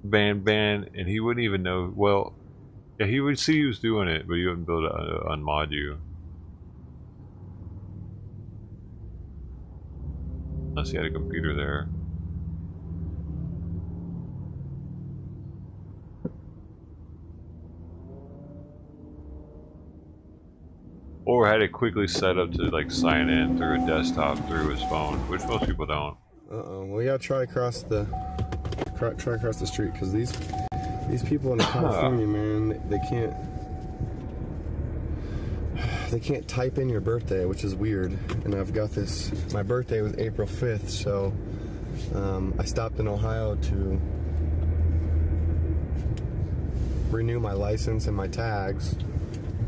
ban, ban. And he wouldn't even know. Well, yeah, he would see he was doing it, but he wouldn't be able to unmod you. Unless he had a computer there. Or had it quickly set up to like sign in through a desktop through his phone, which most people don't. Well, yeah, try across the street because these people in California, man, they can't type in your birthday, which is weird. And I've got this. My birthday was April 5th, so I stopped in Ohio to renew my license and my tags.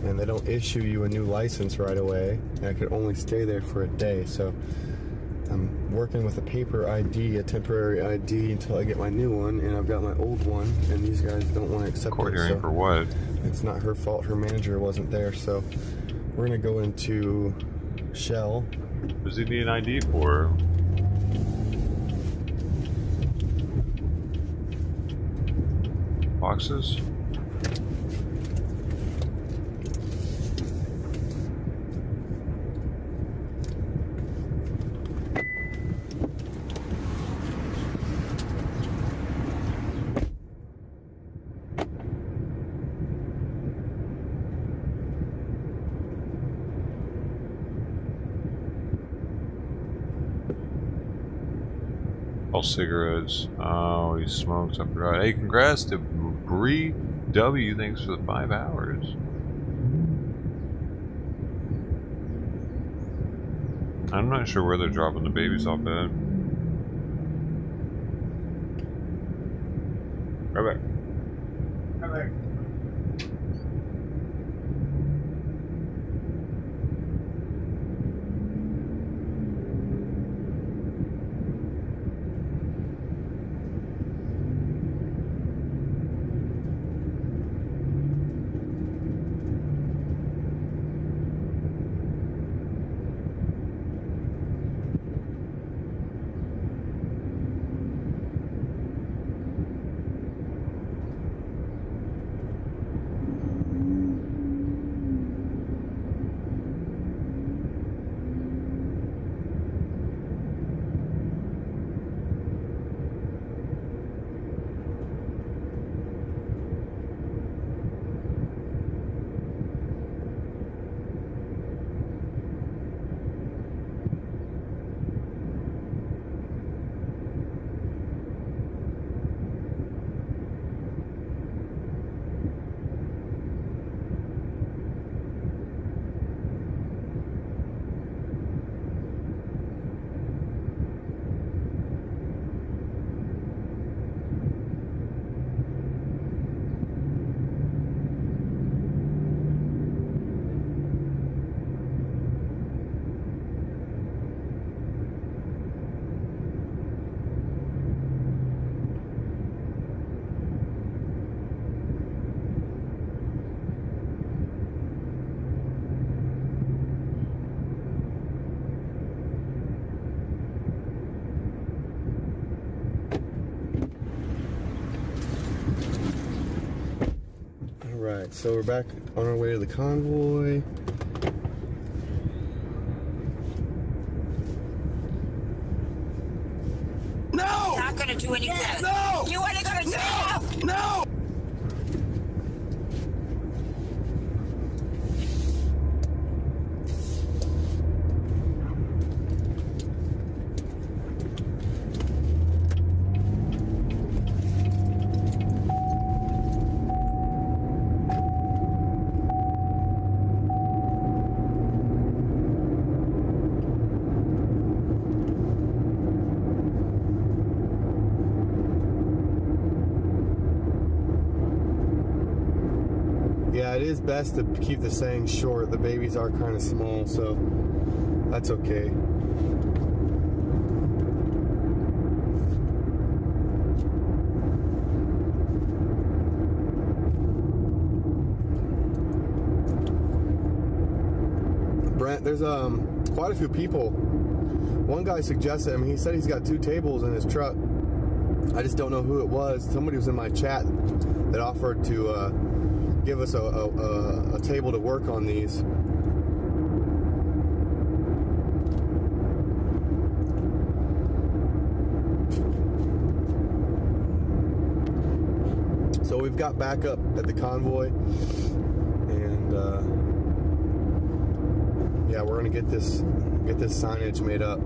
And they don't issue you a new license right away. And I could only stay there for a day. So I'm working with a paper ID, a temporary ID, until I get my new one. And I've got my old one, and these guys don't want to accept Court it. hearing for what? It's not her fault. Her manager wasn't there. So we're gonna go into Shell. What does he need an ID for? boxes. All cigarettes. Oh, he smokes. I forgot. Hey, congrats to Bree W. Thanks for the 5 hours. I'm not sure where they're dropping the babies off at. Right back. Right back. So we're back on our way to the convoy. No! Not gonna do any good. No! You ain't gonna do it. No! Yeah, it is best to keep the saying short. The babies are kind of small, so that's okay. Brent, there's quite a few people. One guy suggested, he said he's got 2 tables in his truck. I just don't know who it was. Somebody was in my chat that offered to give us a table to work on these. So we've got backup at the convoy, and yeah, we're gonna get this signage made up.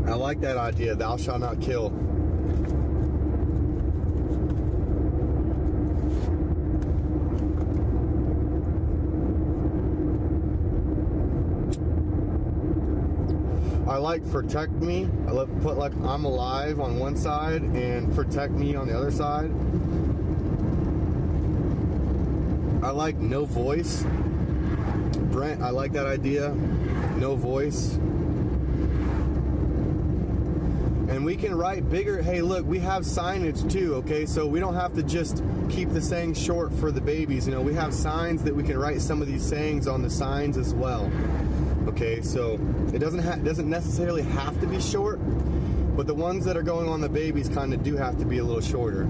I like that idea, thou shalt not kill. I like protect me. I put like I'm alive on one side and protect me on the other side. I like no voice. Brent, I like that idea. No voice. And we can write bigger. Hey, look, we have signage too, okay? So we don't have to just keep the sayings short for the babies. You know, we have signs that we can write some of these sayings on the signs as well. Okay, so it doesn't necessarily have to be short, but the ones that are going on the babies kind of do have to be a little shorter.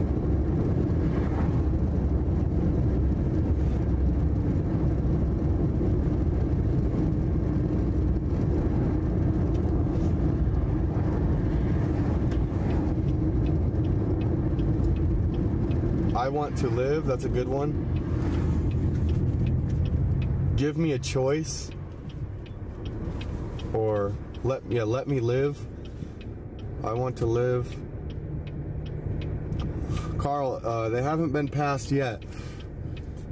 I want to live, that's a good one. Give me a choice. Or let me live. I want to live. Carl, they haven't been passed yet.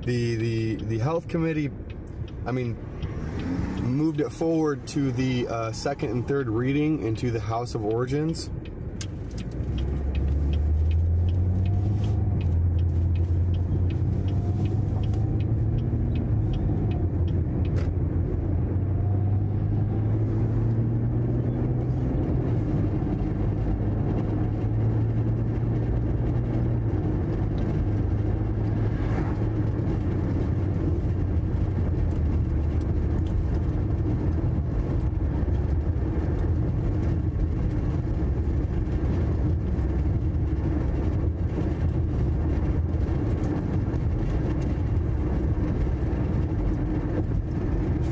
The health committee, moved it forward to the second and third reading into the House of Origins.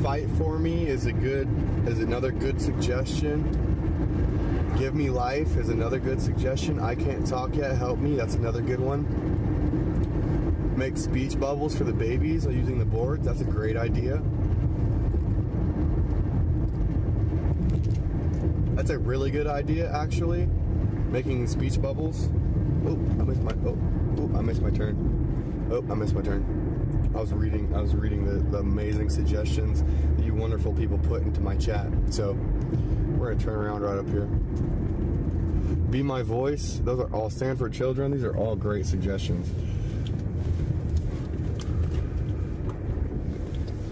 Fight for me is another good suggestion. Give me life is another good suggestion. I can't talk yet, help me, that's another good one. Make speech bubbles for the babies using the boards, that's a great idea. That's a really good idea, actually. Making speech bubbles. Oh, I missed my turn. Oh, I missed my turn. I was reading the amazing suggestions that you wonderful people put into my chat. So we're gonna turn around right up here. Be my voice. Those are all Stanford children. These are all great suggestions.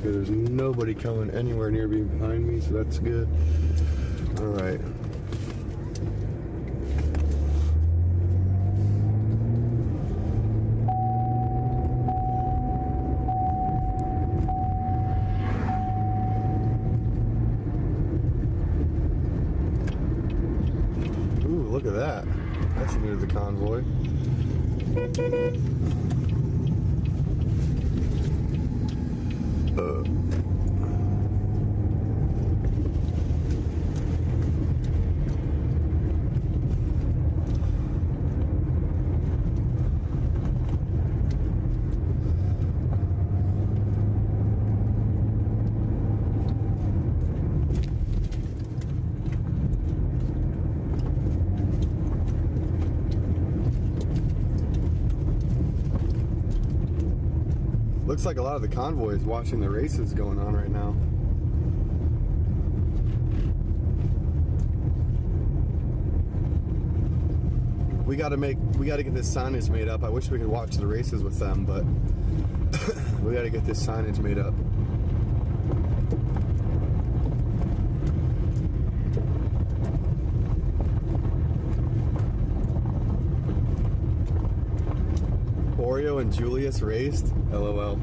Okay, there's nobody coming anywhere near behind me, so that's good. All right. Look at that. That's near the convoy. Looks like a lot of the convoy is watching the races going on right now. We gotta get this signage made up. I wish we could watch the races with them, but we gotta get this signage made up. Oreo and Julius raced? LOL.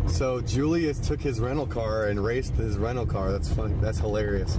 So Julius took his rental car and raced his rental car. That's funny. That's hilarious.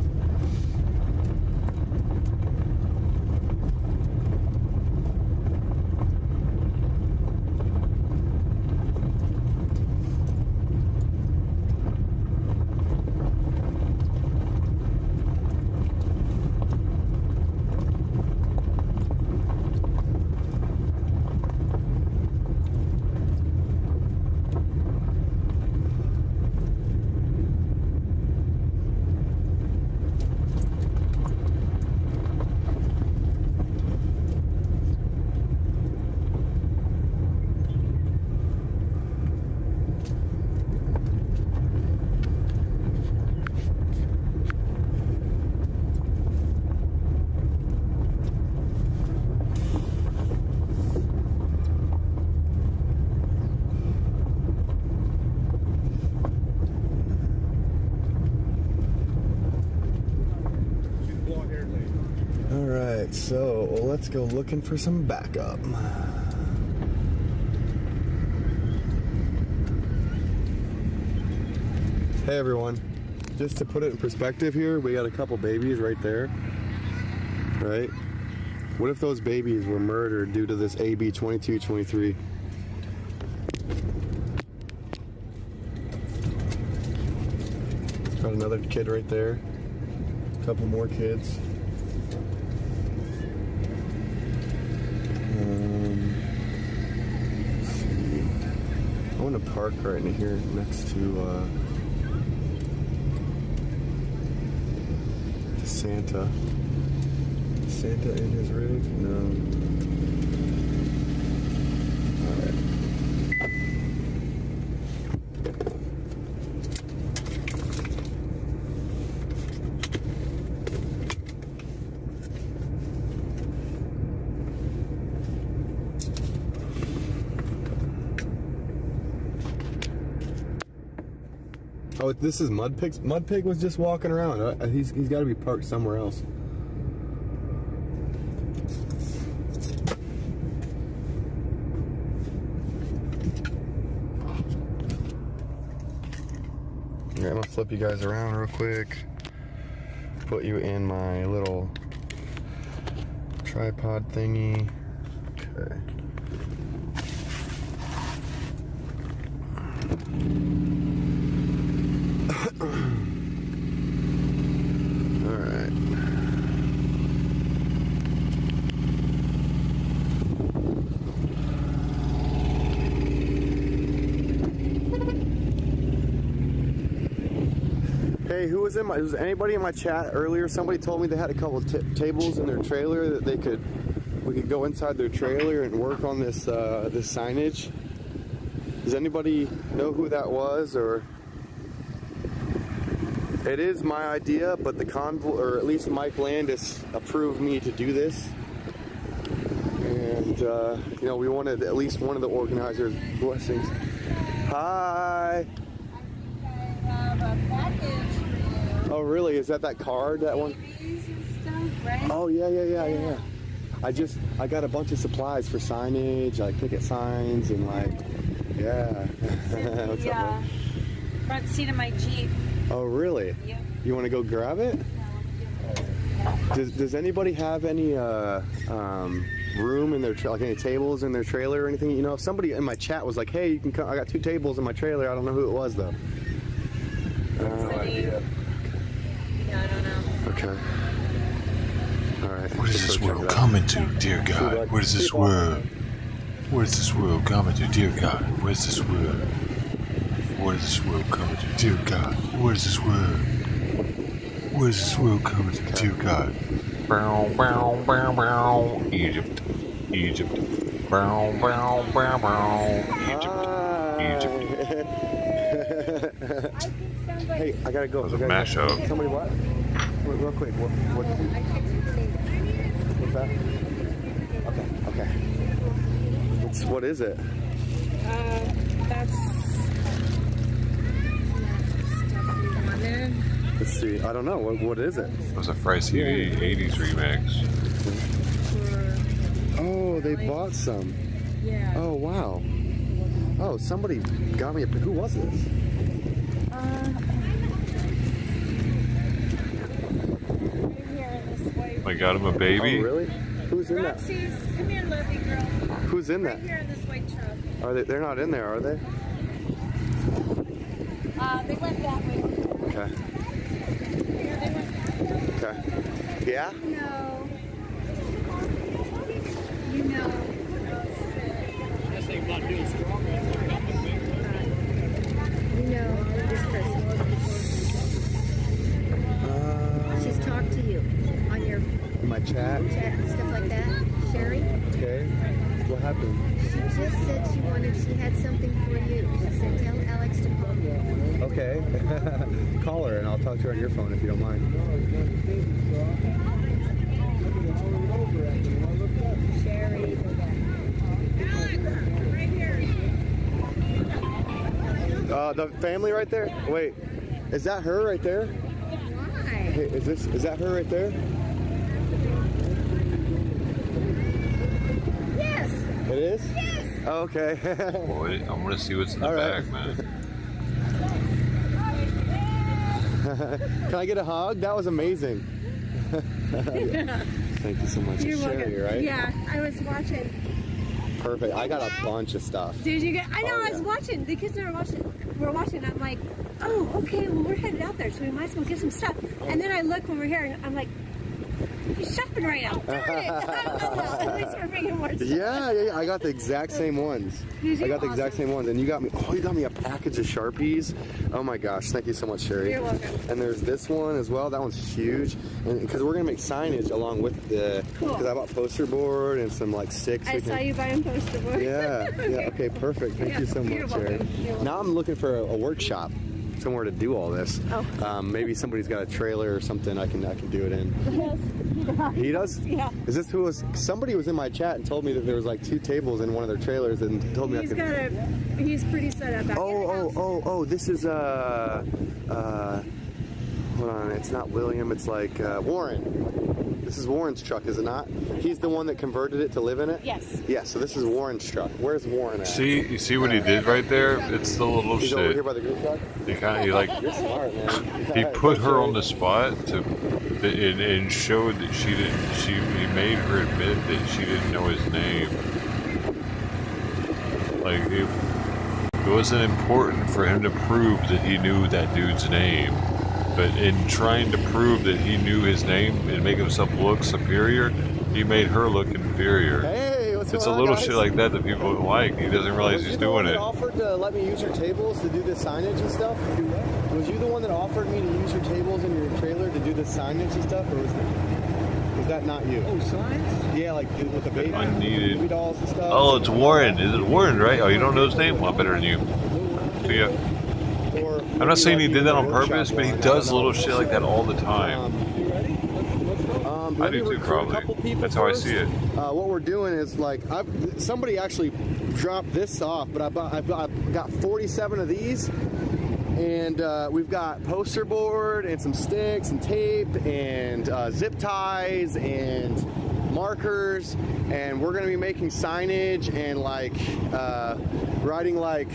right, so let's go looking for some backup. Hey everyone, just to put it in perspective here, we got a couple babies right there, right? What if those babies were murdered due to this AB 2223? Got another kid right there, a couple more kids. Let's see. I want to park right in here next to Santa. Santa in his rig? No. Alright. Oh, this is Mud Pig. Mud Pig was just walking around. He's got to be parked somewhere else. Okay, I'm gonna flip you guys around real quick. Put you in my little tripod thingy. Okay. Hey, was anybody in my chat earlier? Somebody told me they had a couple of tables in their trailer that we could go inside their trailer and work on this this signage. Does anybody know who that was? Or it is my idea, but the Convoy, or at least Mike Landis, approved me to do this. And you know, we wanted at least one of the organizers' blessings. Hi. Oh really? Is that card? That one? Oh yeah. I got a bunch of supplies for signage, like picket signs and like, yeah. What's up, man? Front seat of my Jeep. Oh really? Yep. You want to go grab it? Does anybody have any room in their like any tables in their trailer or anything? You know, if somebody in my chat was like, hey, you can come, I got 2 tables in my trailer. I don't know who it was though. No idea. No, I don't know. Okay. Alright. What is this world coming to, dear God? What is this world? What is this world coming to, dear God? What is this world? What is this world coming to, dear God? What is this world? What is this world coming to, dear God? Bow, bow, bow, bow. Egypt. Egypt. Bow, bow, bow, bow. Egypt. Egypt. Hey, I gotta go. It was a mashup. Somebody what? Real quick. What? What's that? Okay. What is it? That's stuff we wanted. Let's see. I don't know. What is it? It was a Fricey 80s remix. Oh, they bought some. Yeah. Oh, wow. Oh, somebody got me a... Who was this? I got him a baby. Oh, really? Who's in that? Roxy's, come here, lovely girl. Who's in that? Right here in this white truck. Are they? They're not in there, are they? They went that way. Okay. Yeah, they went. Okay. Yeah? No. You know. This thing not doing strong right there. You know this person. She's talked to you on your In my chat? and stuff like that. Sherry? Okay. What happened? She just said she had something for you. She said, tell Alex to call you. Okay. Call her and I'll talk to her on your phone if you don't mind. Sherry. Right here. The family right there? Wait. Is that her right there? Why? Hey, is that her right there? Okay. Boy, I'm gonna see what's in the back, man. Can I get a hug? That was amazing. Thank you so much. You're It's Sherry, welcome. right? Yeah, I was watching. Perfect. I got a bunch of stuff. Did you get? I know. Oh, I was watching. The kids were watching. We're watching. I'm like, oh, okay. Well, we're headed out there, so we might as well get some stuff. And then I look when we're here, and I'm like, he's shopping right now. Darn it! At least we're bringing more stuff. Yeah. I got the exact same ones. Did you? I got the exact same ones, and you got me a package of Sharpies. Oh my gosh! Thank you so much, Sherry. You're welcome. And there's this one as well. That one's huge, and because we're gonna make signage along with the. Cool. Because I bought poster board and some like sticks. I saw you buying poster board. Yeah. Okay. Perfect. Thank you so much, Sherry. Now I'm looking for a workshop, somewhere to do all this. Oh. Maybe somebody's got a trailer or something I can do it in. He does? Yeah. Is this who was? Somebody was in my chat and told me that there was like 2 tables in one of their trailers and told me I could. He's pretty set up. Oh! This is hold on. It's not William. It's like Warren. This is Warren's truck, is it not? He's the one that converted it to live in it. Yes. Yeah. So this is Warren's truck. Where's Warren at? You see what he did right there? It's the little He's shit. over here by the group truck. You're smart, man. He put her on the spot and showed that he made her admit that she didn't know his name. Like it wasn't important for him to prove that he knew that dude's name, but in trying to prove that he knew his name and make himself look superior, he made her look inferior. Hey, what's it's going a on, little guys? shit like that that people don't like. He doesn't realize he's doing it. Offered to let me use your tables to do the signage and stuff? Was you the one that offered me to use your tables in your trailer to do the signage and stuff, or was that not you? Oh, signs? Yeah, like with the baby dolls and stuff. Oh, it's Warren. Is it Warren, right? Oh, you don't know his name? Well, better than you. So, yeah. I'm not saying he did that on purpose, but he does little shit like that all the time. I do too, probably. That's how I see it. What we're doing is like somebody actually dropped this off, but I've got 47 of these, and we've got poster board and some sticks and tape and zip ties and markers, and we're gonna be making signage and like writing like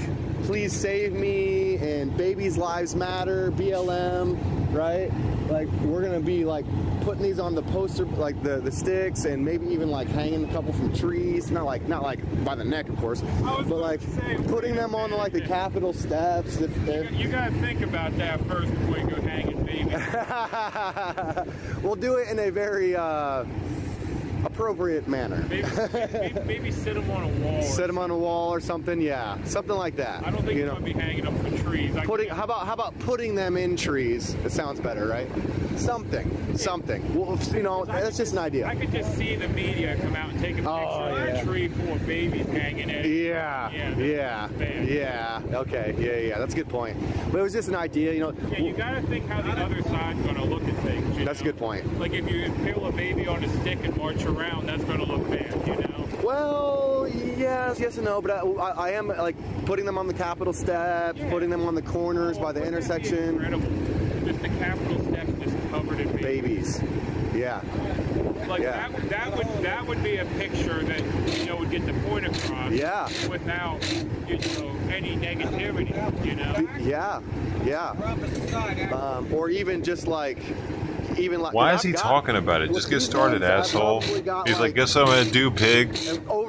"Please save me" and "Babies Lives Matter," BLM, right? Like we're gonna be like putting these on the poster, like the sticks, and maybe even like hanging a couple from trees. Not like by the neck, of course, but like putting them on like the Capitol steps. If you gotta think about that first before you go hanging babies. We'll do it in a very appropriate manner. Maybe sit them on a wall. Sit them on a wall or something. Yeah, something like that. I don't think you're gonna be hanging them from trees. How about putting them in trees? It sounds better, right? Something. Well, that's just an idea. I could just see the media come out and take a picture of a tree full of babies hanging in it. Yeah. Okay. Yeah. That's a good point. But it was just an idea, Yeah, you gotta think how the other side's gonna look at things. That's a good point. Like if you impale a baby on a stick and march around, that's gonna look bad, Well, yes and no, but I am like putting them on the Capitol steps, putting them on the corners by the intersection. Incredible. Just the Capitol steps just covered in babies. Yeah. Like that would be a picture that would get the point across. Yeah. Without any negativity. Yeah. Or even just like. Why is he talking about it? Just get started, asshole. He's like, guess I'm gonna do, pig.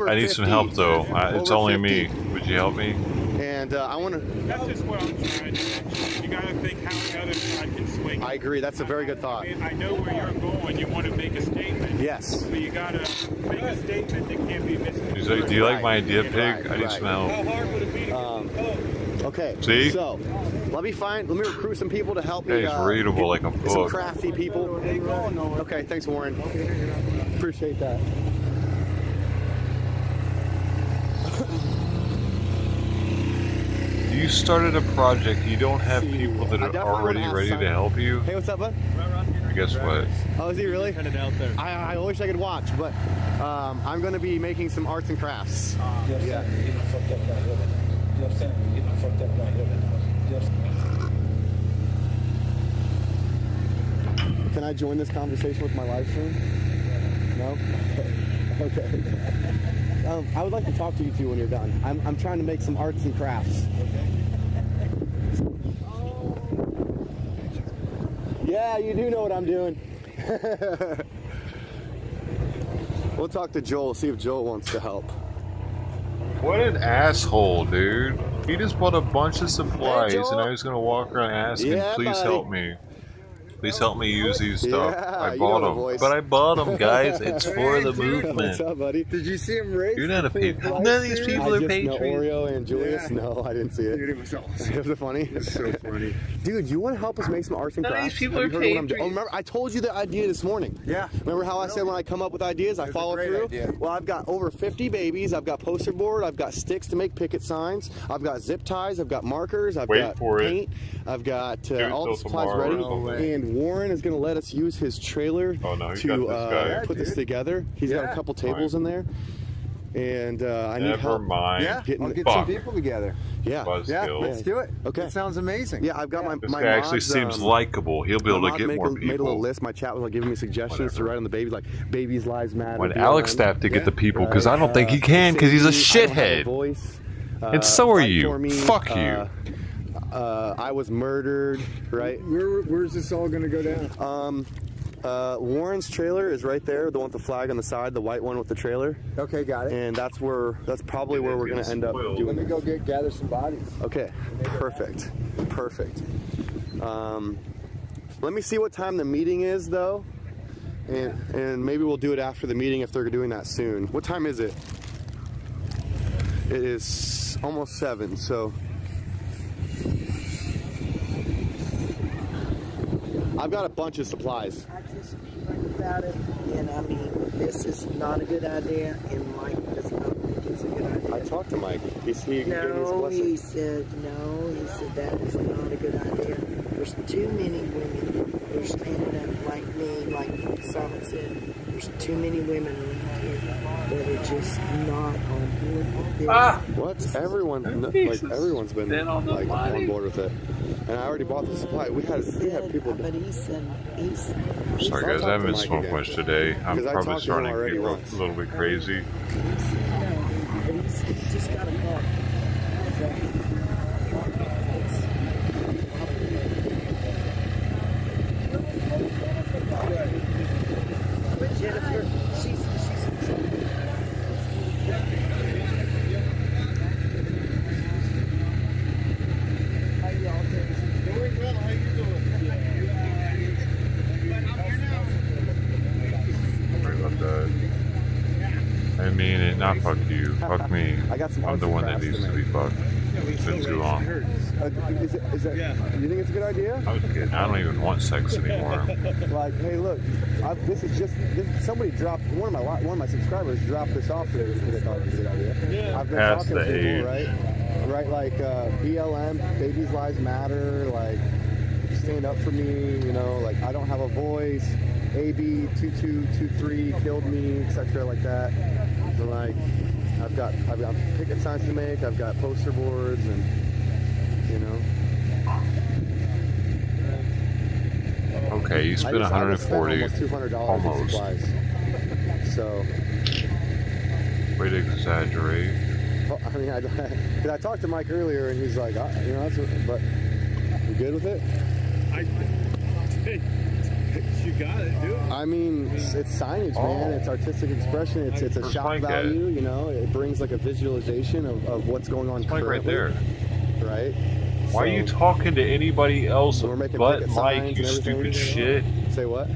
I need some help though. It's only me. Would you help me? And I want to. That's just what I'm trying to mention. You gotta think how the other side can swing. I agree. That's a very good thought. I know where you're going. You want to make a statement. Yes. But you gotta make a statement that can't be misconstrued. He's like, do you like my idea, pig? I need some help. Okay. See? So, let me recruit some people to help me. He's readable like a book. Some crafty people. Okay, thanks, Warren. Appreciate that. You started a project. You don't have people that are already ready to help you. Hey, what's up, bud? Guess what? Oh, is he really? I wish I could watch, but I'm going to be making some arts and crafts. Yeah. Can I join this conversation with my live stream? No? Okay. I would like to talk to you two when you're done. I'm trying to make some arts and crafts. Yeah, you do know what I'm doing. We'll talk to Joel, see if Joel wants to help. What an asshole, dude. He just bought a bunch of supplies and I was gonna walk around asking, please help me. Please help me use these stuff. Yeah, I bought them. But I bought them, guys. It's for the movement. What's up, buddy? Did you see him race? You're not a patriot. None of these people are patriots. Oreo and Julius? Yeah. No, I didn't see it. Dude, it was awesome. Was it funny? It's so funny. Dude, you want to help us make some arts and None of crafts? these people Have are you heard what I'm doing? patriots. Oh, remember, I told you the idea this morning. Yeah. Remember how I said when I come up with ideas, I follow through? Idea. Well, I've got over 50 babies. I've got poster board. I've got sticks to make picket signs. I've got zip ties. I've got markers. I've got paint. I've got all the supplies ready. And Warren is going to let us use his trailer to put this together. He's got a couple tables in there. And I need help. Yeah, I'll get some people together. Yeah, let's do it. Okay. It sounds amazing. Yeah, I've got my This guy actually seems likable. He'll be able to get more people. Made a little list. My chat was like giving me suggestions to write on the baby, like babies' lives matter. When Alex staffed to get the people, because I don't think he can, because he's a shithead. And so are you. Fuck you. I was murdered, right? Where's this all going to go down? Warren's trailer is right there, the one with the flag on the side, the white one with the trailer. Okay, got it. And that's probably where we're going to end up doing. Let me go gather some bodies. Okay, perfect. Let me see what time the meeting is, though, and maybe we'll do it after the meeting if they're doing that soon. What time is it? It is almost 7, so I've got a bunch of supplies. I just think about it, and I mean, this is not a good idea, and Mike does not think it's a good idea. I talked to Mike. He gave me his No, blessing. he said that is not a good idea. There's too many women who are standing up like me, like Simon said. There's too many women around here that are just not on board with this. What? Everyone's been on board with it. And I already bought the supply. We had people. But he's Sorry guys, I haven't smoked much today. I'm probably starting to get a little bit crazy. But he's just got a car. But Jennifer, she's how y'all doing? Doing well. How you doing? Sorry about that. I mean it, not fuck you, fuck me. I'm the one that needs to be fucked. It's been too long. You think it's a good idea? I was kidding. I don't even want sex anymore. Like, hey, look, somebody dropped one of my subscribers dropped this off today because they thought it was a good idea. I've been Past talking the to people, age. right, like BLM, babies' lives matter, like stand up for me, you know, like I don't have a voice. AB 2223 killed me, etc. like that. And like, I've got picket signs to make. I've got poster boards, and you know. Okay, you spent 140. Almost $200 Almost. in supplies. So. Way to exaggerate. Well, I mean, I talked to Mike earlier, and he's like, you know, but you good with it? You got it, dude. I mean, it's signage, man. It's artistic expression. It's a shock value, you know. It brings like a visualization of what's going on currently. Right there. Right? Why are you talking to anybody else but Mike, you and stupid shit? Say what?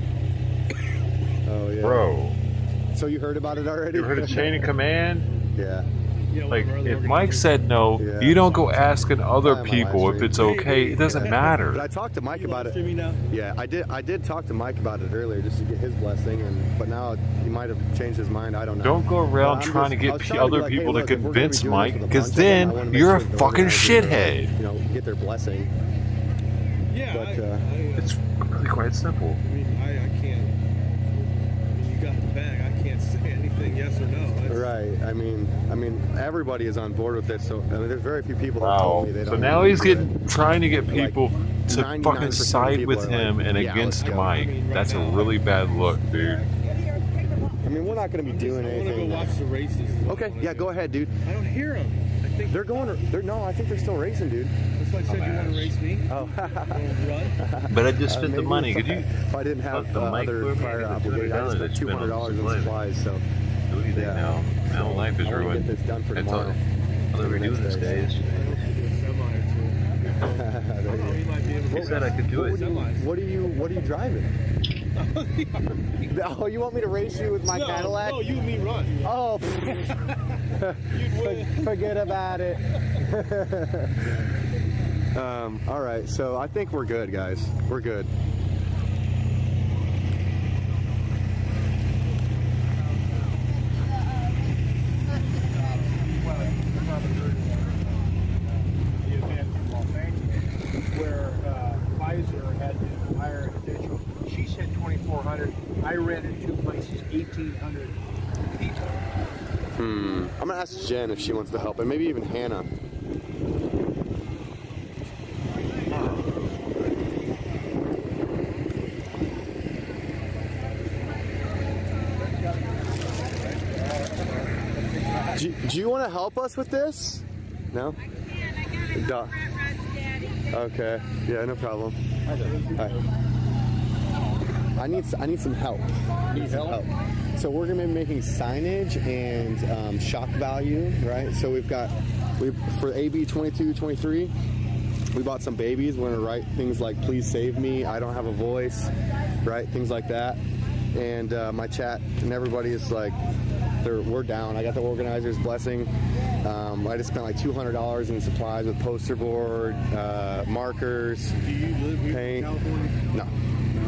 Oh, yeah. Bro. So you heard about it already? You heard of chain of command? Yeah. Like, if Mike said no, you don't go asking other people if it's okay. It doesn't matter. But I talked to Mike about it. Yeah, I did talk to Mike about it earlier just to get his blessing, but now he might have changed his mind. I don't know. Don't go around trying to get other people to convince Mike, because then you're a fucking shithead. You know, get their blessing. Yeah, but it's really quite simple. I mean, I can't. I mean, you got the bag. I can't say anything yes or no. Right. I mean, everybody is on board with this. So I mean, there's very few people that told me they don't. So now he's trying to get people to fucking side with him and against Mike. That's a really bad look, dude. I mean, we're not going to be doing anything. I want to go watch the races. Okay, yeah, go ahead, dude. I don't hear them. I think they're going. No, I think they're still racing, dude. That's why I said you want to race me. Oh. Run. But I just spent the money. Could you? If I didn't have other prior obligations, I spent $200 in supplies. So. What do you think now? Now life is ruined. Get this done for tomorrow. All we're doing these days. He said I could do it. What are you driving? Oh, you want me to race you with my Cadillac? No, you and me run. Oh, forget about it. All right, so I think we're good, guys. We're good. Where Pfizer had to hire an additional. She said 2,400. I read in two places 1,800 people. I'm gonna ask Jen if she wants to help, and maybe even Hannah. Do you want to help us with this? No? Duh. Okay. Yeah, no problem. Hi. I need some help. Need help? So we're gonna be making signage and shock value, right? So for AB 2223, we bought some babies. We're gonna write things like "Please save me," "I don't have a voice," right? Things like that. And my chat and everybody is like, we're down. I got the organizer's blessing. I just spent like $200 in supplies with poster board, markers, Do you live here paint. in California? No,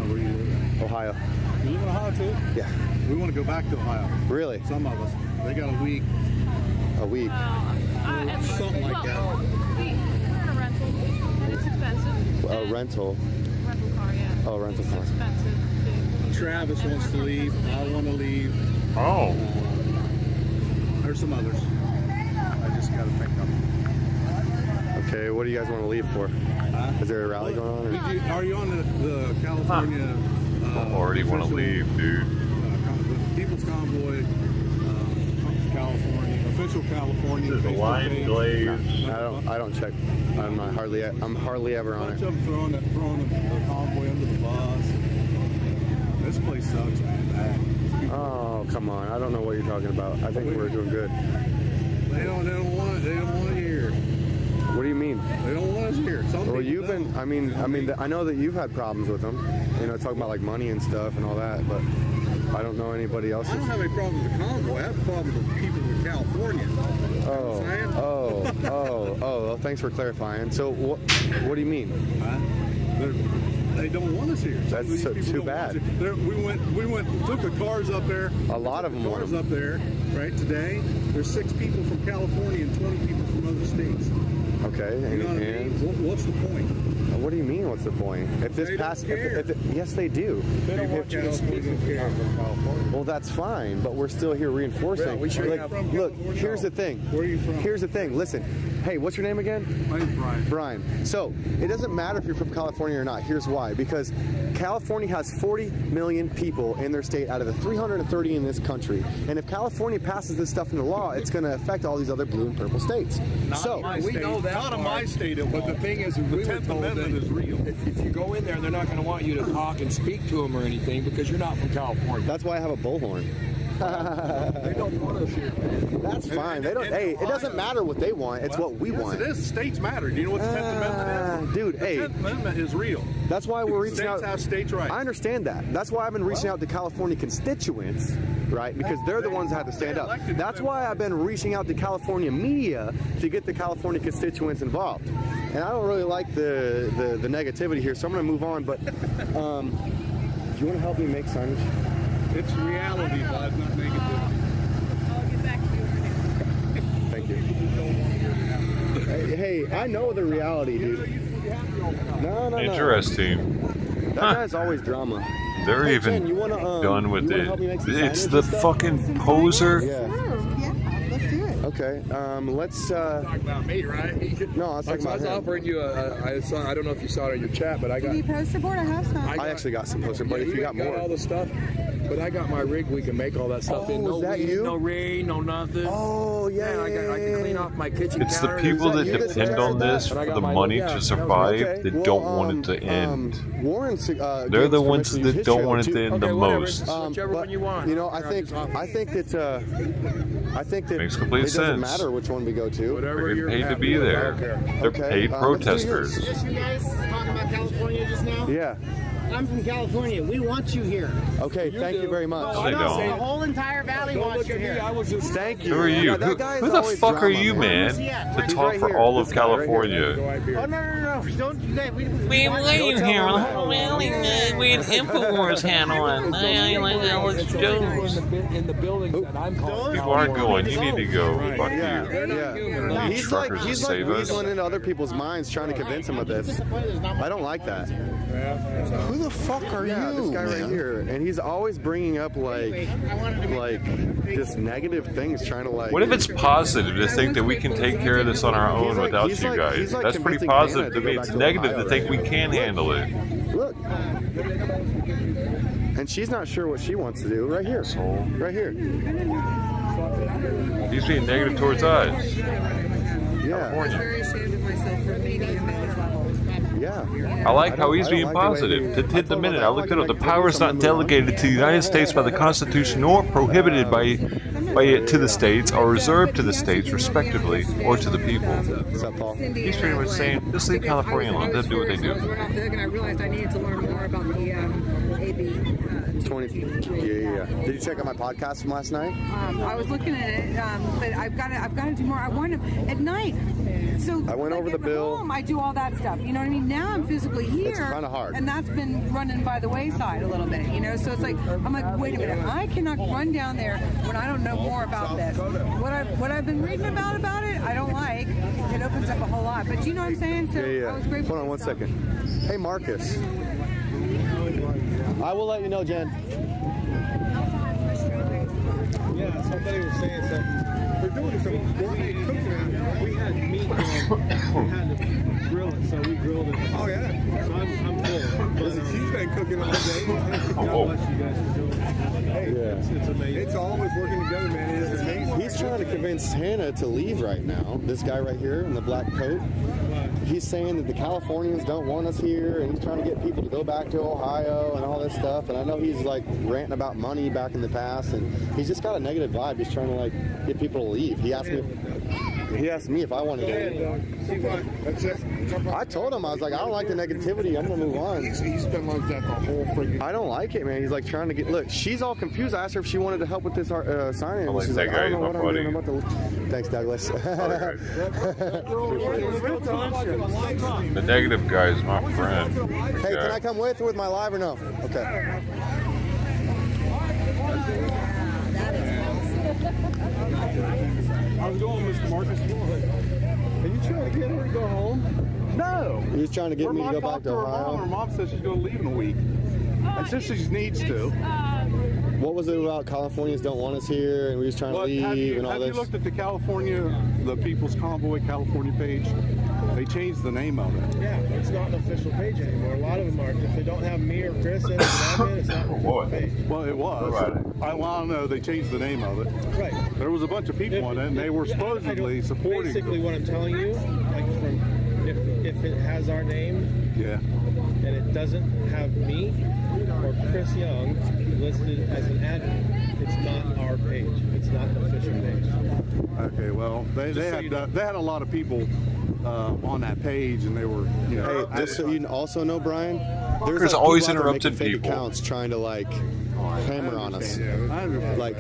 Where do you live? Ohio. You live in Ohio too? Yeah. We want to go back to Ohio. Really? Some of us. They got a week. A week. Something like that. We're in a rental. It's expensive. A rental. Rental car, yeah. Oh, rental car. It's expensive. Travis wants to leave. I want to leave. Oh. There's some others. I just got to pick up. Okay, what do you guys want to leave for? Is there a rally going on? Or? Are you on the California? I already want to leave, dude. The People's Convoy, California, official California. This is the Lion Glaze. I don't check. I'm hardly ever on it. A bunch of them throwing the convoy under the bus. This place sucks, man. Bad. Oh, come on. I don't know what you're talking about. I think we're doing good. They don't want it here. What do you mean? They don't want us here. Well, you've been. I know that you've had problems with them. You know, talking about like money and stuff and all that. But I don't know anybody else. I don't have any problem with the convoy. I have problems with people in California. Oh. Thanks for clarifying. So what do you mean? They don't want us here. That's too bad. We took the cars up there. A lot of them cars up there, right? Today, there's 6 people from California and 20 people from other states. Okay. You know what I mean? What's the point? What do you mean? What's the point? If this passes, yes, they do. They don't want you to speak from California. Well, that's fine, but we're still here reinforcing. Look, here's the thing. Where are you from? Here's the thing. Listen. Hey, what's your name again? My name's Brian. Brian. So, it doesn't matter if you're from California or not. Here's why. Because California has 40 million people in their state out of the 330 in this country. And if California passes this stuff into law, it's going to affect all these other blue and purple states. We know that. Not in my state, but the thing is, the 10th Amendment is real. If you go in there, they're not going to want you to talk and speak to them or anything because you're not from California. That's why I have a bullhorn. They don't want us here, man. That's fine. They don't. Hey, it doesn't matter what they want. It's what we want. It is. States matter. Do you know what the 10th Amendment is? Dude, the 10th Amendment is real. That's why we're reaching out. States have states' rights. I understand that. That's why I've been reaching out to California constituents, right? Because they're the ones that have to stand up. That's why I've been reaching out to California media to get the California constituents involved. And I don't really like the negativity here, so I'm going to move on. But do you want to help me make signage? It's reality, bud, not negativity. I'll get back to you over here. Thank you. Hey, I know the reality, dude. No. Interesting. That guy's always drama. They're hey, even Jen, done with it. It's the stuff? fucking poser. Yeah. Yeah, let's do it. Okay. Let's. Talk about me, right? No, I was talking about him. offering you I don't know if you saw it in your chat, but I got. Do you poster board? I have some. I actually got some poster board. If you got more. all the stuff. But I got my rig. We can make all that stuff in. No is that wind, you? No rain, no nothing. Oh yeah. I can clean off my kitchen. It's the counter. people that Is depend on this for the money to survive that don't want it to end. Warren's, They're the ones that don't want it to end the most. Whichever one you want. You know, I think that Makes complete it doesn't sense. matter which one we go to. They're getting paid to be there. They're paid protesters. Yes, you guys talking about California just now? Yeah. I'm from California. We want you here. Okay, thank you very much. They don't. The whole entire valley wants you here. Thank you. Who are you? Yeah, Who the fuck are you, man, to talk for all of California? Oh, no. Don't you guys. We live here on the whole valley with InfoWars hat on. Alex Jones. In the buildings that I'm calling. People aren't going. You need to go. Fuck you. Yeah. Need He's like truckers to save us. weaseling into other people's minds trying to convince them of this. I don't like that. Who the fuck are you? This guy man? right here, and he's always bringing up like just negative things, trying to like. What if it's positive to think that we can take care of this on our own without you guys? That's pretty positive to me. It's negative to think we can handle it. Look. And she's not sure what she wants to do. Right here. Right here. He's being negative towards us. Yeah. I'm very ashamed of myself for meeting him at his level. Yeah. I like how he's being positive. To hit the minute, I looked it up. The power is not delegated to the United States by the Constitution, nor prohibited by it to the states, or reserved to the states, respectively, or to the people. What's up, Paul? He's pretty much saying, just leave California alone. Let them do what they do. I was right off the hook, and I realized I needed to learn more about the AB. 20. Yeah. Did you check out my podcast from last night? I was looking at it, but I've got to do more. I want to at night. So I went over the bill. Home, I do all that stuff. You know what I mean? Now I'm physically here. It's kind of hard. And that's been running by the wayside a little bit. You know, so it's like I'm like, wait a minute, I cannot run down there when I don't know more about this. What I've been reading about it, I don't like. It opens up a whole lot. But you know what I'm saying? So Yeah. I was grateful. Hold on one second. Hey, Marcus. I will let you know, Jen. Yeah, somebody was saying something. We're doing some gourmet cooking. We had meat and we had to grill it, so we grilled it. Oh yeah. So I'm full. But, She's been cooking all day. God bless you guys for doing it. Hey, it's amazing. It's always working together, man. It is amazing. He's trying to convince Hannah to leave right now. This guy right here in the black coat. He's saying that the Californians don't want us here, and he's trying to get people to go back to Ohio and all this stuff. And I know he's like ranting about money back in the past, and he's just got a negative vibe. He's trying to like get people to leave. He asked me if I wanted to leave. I told him, I was like, I don't like the negativity. I'm gonna move on. He's been like that the whole freaking. I don't like it, man. He's like trying to get. Look, she's all confused. I asked her if she wanted to help with this sign-in. I like She's that like, guy. I don't know He's what my I'm doing. buddy. I'm about to... Thanks, Douglas. The negative guy is my friend. Hey, can I come with my live or no? Okay. How's it going, Mr. Marcus? Are you trying to get her to go home? No. He's trying to get me to go back to Ohio. Her mom says she's going to leave in a week. And since she needs to. What was it about Californians don't want us here and we just trying to leave and all this? Have you looked at the People's Convoy California page? They changed the name of it. Yeah, it's not an official page anymore. A lot of them are. If they don't have me or Chris in it, it's not an official page. Well, it was. I don't know. They changed the name of it. Right. There was a bunch of people in it, and they were supposedly supporting. Basically, what I'm telling you, like if it has our name, and it doesn't have me or Chris Young listed as an admin, it's not our page. It's not an official page. Okay. Well, they had a lot of people on that page, and they were, you know. Hey, just so you also know, Brian, there's like always people out there interrupted making fake people. accounts trying to like hammer on us. Like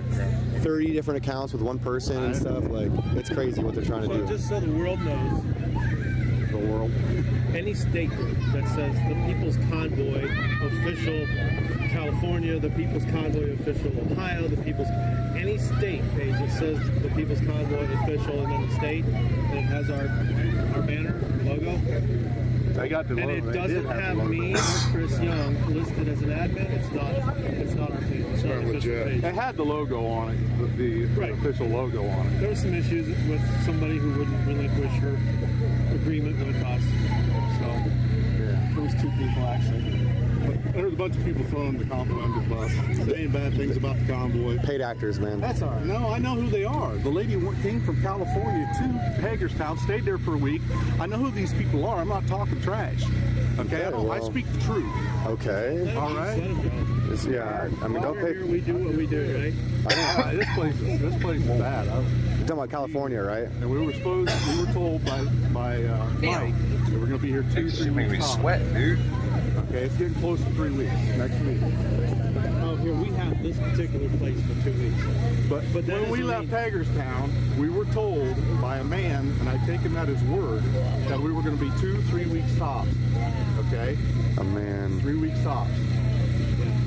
30 different accounts with one person and stuff. Like it's crazy what they're trying to do. Just so the world knows, The world. any statement that says the People's Convoy official California, the People's Convoy official Ohio, any state page that says the People's Convoy official and then the state, and it has our banner, our logo, They got the And logo. it They doesn't did have have the logo. me or Chris Young listed as an admin. It's not our page. It's not an official page. It had the logo on it, the official logo on it. There were some issues with somebody who wouldn't relinquish her agreement with us. So it was two people actually. But there was a bunch of people throwing the Convoy under the bus, saying bad things about the Convoy. Paid actors, man. That's all right. No, I know who they are. The lady came from California to Hagerstown, stayed there for a week. I know who these people are. I'm not talking trash. Okay, I speak the truth. Okay. All right. Yeah, I mean, don't pay. We do what we do, right? This place is bad. You're talking about California, right? And we were told by Mike that we're going to be here 2-3 Make me weeks. sweat, dude. Okay, it's getting close to 3 weeks. Next week. Oh, here we have this particular place for 2 weeks. But when we left Hagerstown, we were told by a man, and I take him at his word, that we were going to be 2-3 weeks tops. Okay? A man. 3 weeks tops.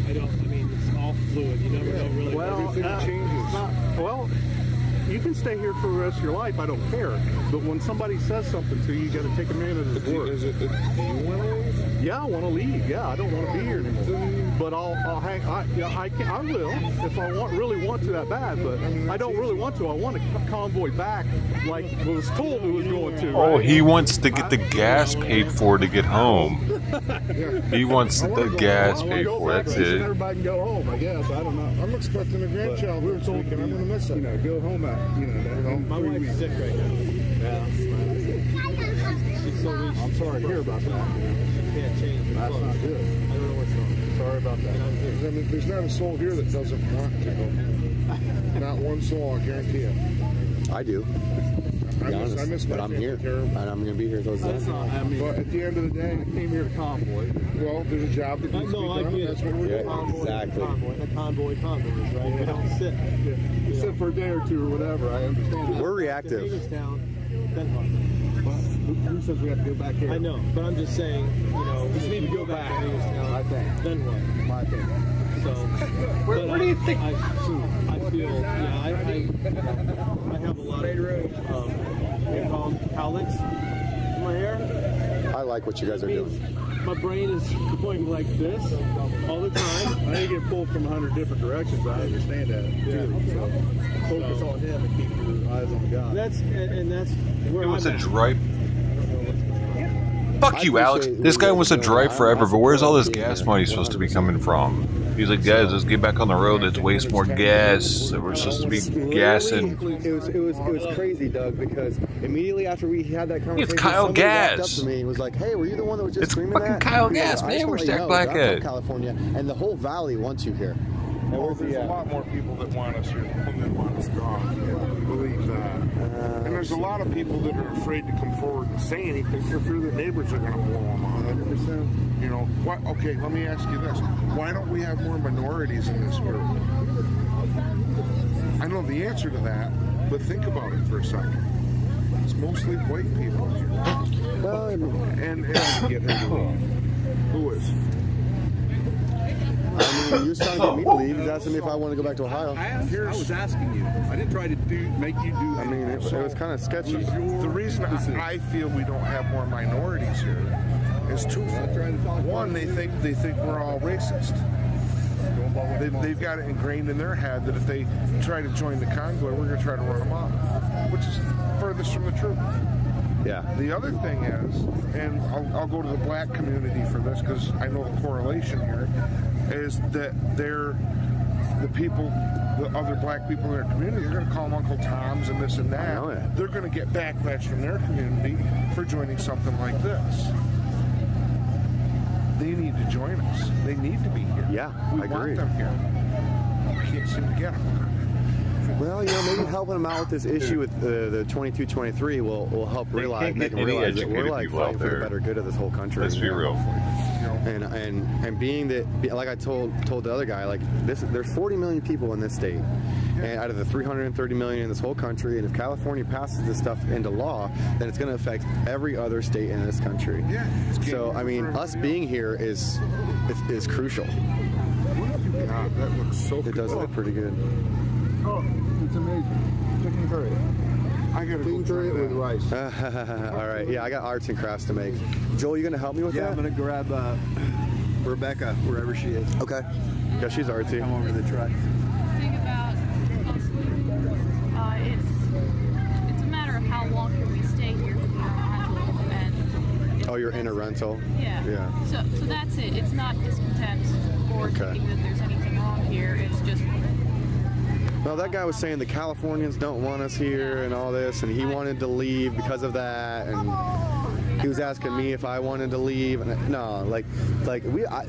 Yeah, I mean, it's all fluid. You never know really. Well, everything changes. Well, you can stay here for the rest of your life. I don't care. But when somebody says something to you, you got to take a man at his word. Do you want to leave? Yeah, I want to leave. Yeah, I don't want to be here anymore. But I'll hang. I will if I really want to that bad. But I don't really want to. I want a convoy back, like was told it was going to. Oh, right? he wants to get the gas paid for to get home. He wants the gas paid for. That's it. Everybody can go home. I guess. I don't know. I'm expecting a grandchild. We were told, and I'm going to miss it. Go home at My wife's sick right now. She's so weak. I'm sorry to hear about that. She can't change. That's not good. I don't know what's wrong. Sorry about that. I mean, there's not a soul here that doesn't want to go. Not one soul, I guarantee it. I do. I miss but my I'm family here, terrible. and I'm going to be here till it's That's done. not. I mean, But at the end of the day, I came here to convoy. well, there's a job that needs to be done. That's what we're doing. Exactly. Convoys, right? We don't sit. You sit for a day or two or whatever. I understand that. We're reactive. Hagerstown, then what? Who says we have to go back here? I know, but I'm just saying, we just need to go back to Hagerstown. I think. Then what? My opinion. So, Where do you think? I feel, I have a lot of, they call them cowlicks in my hair. I like what you guys are doing. My brain is going like this all the time. I know you get pulled from 100 different directions. I understand that. Too. So focus on him and keep your eyes on God. That's where He wants I'm to at. drive. Fuck you, Alex. This guy wants to drive forever, but where's all this gas money supposed to be coming from? He's like, guys, let's get back on the road. Let's waste more gas. We're supposed to be gassing. It was crazy, Doug, because immediately after we had that conversation, It's Kyle somebody walked Gas. up to me and was like, "Hey, were you the one that was just It's screaming fucking that?" Kyle Yeah, Gas, I man. just We're wanna let you Stack know, I'm Blackhead. from California, and the whole valley wants you here. Oh, there's a lot more people that want us here than want us gone. Believe that. And there's a lot of people that are afraid to come forward and say anything for fear their neighbors are going to blow them on. 100%. You know, what? Okay, let me ask you this. Why don't we have more minorities in this group? I know the answer to that, but think about it for a second. It's mostly white people here. Well, And get her to leave. Who is? I mean, you was trying to get me to leave. He's asking me if I want to go back to Ohio. I was asking you. I didn't try to make you do I mean, it was kind of sketchy. The reason I feel we don't have more minorities here is twofold. One, they think we're all racist. They've got it ingrained in their head that if they try to join the convoy, we're going to try to run them off, which is furthest from the truth. Yeah. The other thing is, and I'll go to the black community for this because I know the correlation here, is that the other black people in their community are going to call them Uncle Toms and this and that. I know it. They're going to get backlash from their community for joining something like this. They need to join us. They need to be here. Yeah, we I agree. want them here. We can't seem to get them. Well, maybe helping them out with this issue with the 22-23 will help make them realize that we're like fighting for the better good of this whole country. Let's be real. And being that, like I told the other guy, like there's 40 million people in this state, and out of the 330 million in this whole country, and if California passes this stuff into law, then it's going to affect every other state in this country. Yeah. So I mean, us being here is crucial. God, that looks so It does look pretty good. Oh, it's amazing. Chicken curry. I gotta go try with rice. All right. Yeah, I got arts and crafts to make. Joel, you gonna help me with that? Yeah, I'm gonna grab Rebecca wherever she is. Okay. Yeah, she's artsy. Come over to the truck. The thing about it's a matter of how long can we stay here with the rental and. Oh, you're in a rental. Yeah. Yeah. So that's it. It's not discontent or thinking that there's anything wrong here. It's just. Well, that guy was saying the Californians don't want us here and all this, and he wanted to leave because of that, and he was asking me if I wanted to leave, and no, like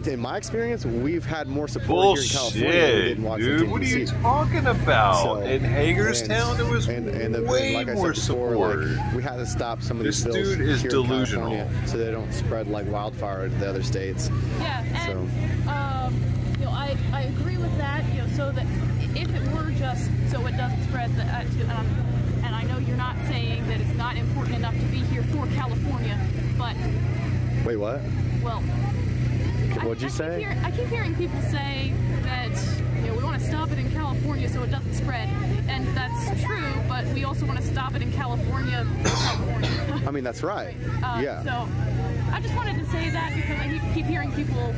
in my experience, we've had more support here in California than we did in Washington, dude. What are you DC. talking about? So, in Hagerstown, there was way like I more said before, support. like, we had to stop some of these This bills dude is here in delusional. California so they don't spread like wildfire to the other states. Yeah, and So. you know, I agree with that. You know, so that if it were just so it doesn't spread, and I know you're not saying that it's not important enough to be here for California, but Wait, what? well, What'd you say? I keep hearing people say that we want to stop it in California so it doesn't spread, and that's true. But we also want to stop it in California. I mean, that's right. Yeah. So I just wanted to say that because I keep hearing people.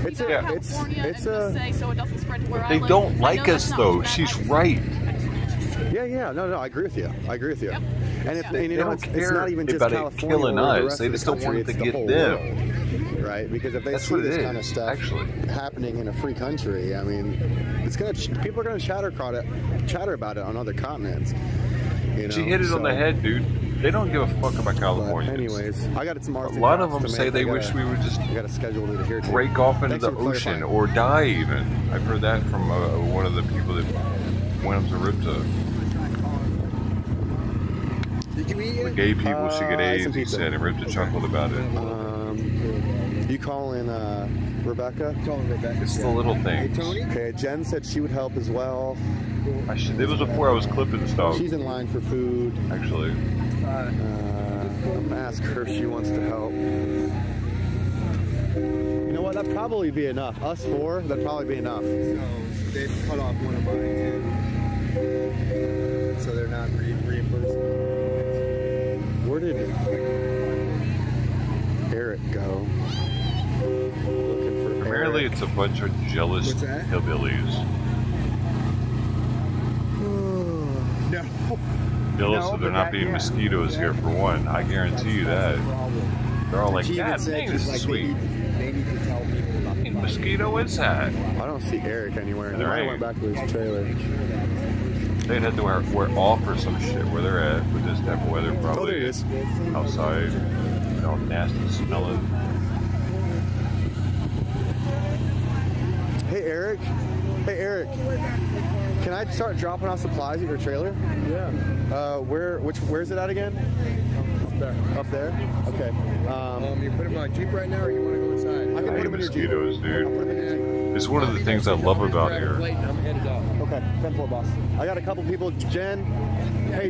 It's a say so it doesn't spread to where They I live. don't I like know us that's not though. what She's that right. Yeah, no, I agree with you. Yep. And if They you know, don't it's not even just about it California killing or the us. rest They of the just don't country, want it to it's the get whole them. world, right? Because if they That's see what it this is, kind of stuff happening in a free country, I mean, people are gonna chatter about it on other continents. You know? She hit it on the head, dude. They don't give a fuck about California. Anyways, I got some arts. A lot of them say they wish we would just break off into the ocean or die even. I've heard that from one of the people that went up to Ripta. Did you eat The gay people should get AIDS, he said, and Ripta chuckled about it. You calling Rebecca? Calling Rebecca. It's the little things. Hey, Tony? Okay, Jen said she would help as well. It was before I was clipping stuff. She's in line for food. Actually. I'm gonna ask her if she wants to help. You know what? That'd probably be enough. Us four, that'd probably be enough. So they cut off one of mine too. So they're not reimbursing. Where did Eric go? Looking for Apparently Eric. it's a bunch of jealous hillbillies. No. Jealous No, that there but not being mosquitoes here for one. I guarantee you that. They're all like, She even God said, dang, this she's is like, sweet. They need to tell people not to Mosquito is that? I don't see Eric anywhere. He There might have ain't. went back to his trailer. They'd have to wear off or some shit where they're at with this type of weather, probably. Oh, there he is. Outside, all nasty smelling. Hey, Eric. Can I start dropping off supplies at your trailer? Yeah. Where's it at again? Up there? Okay. You put them on Jeep right now, or you want to go inside? I can put them in your Jeep. Mosquitoes, dude. It's one of the things I love about here. I'm headed off. Okay, 10-4, boss. I got a couple people. Jen. Hey,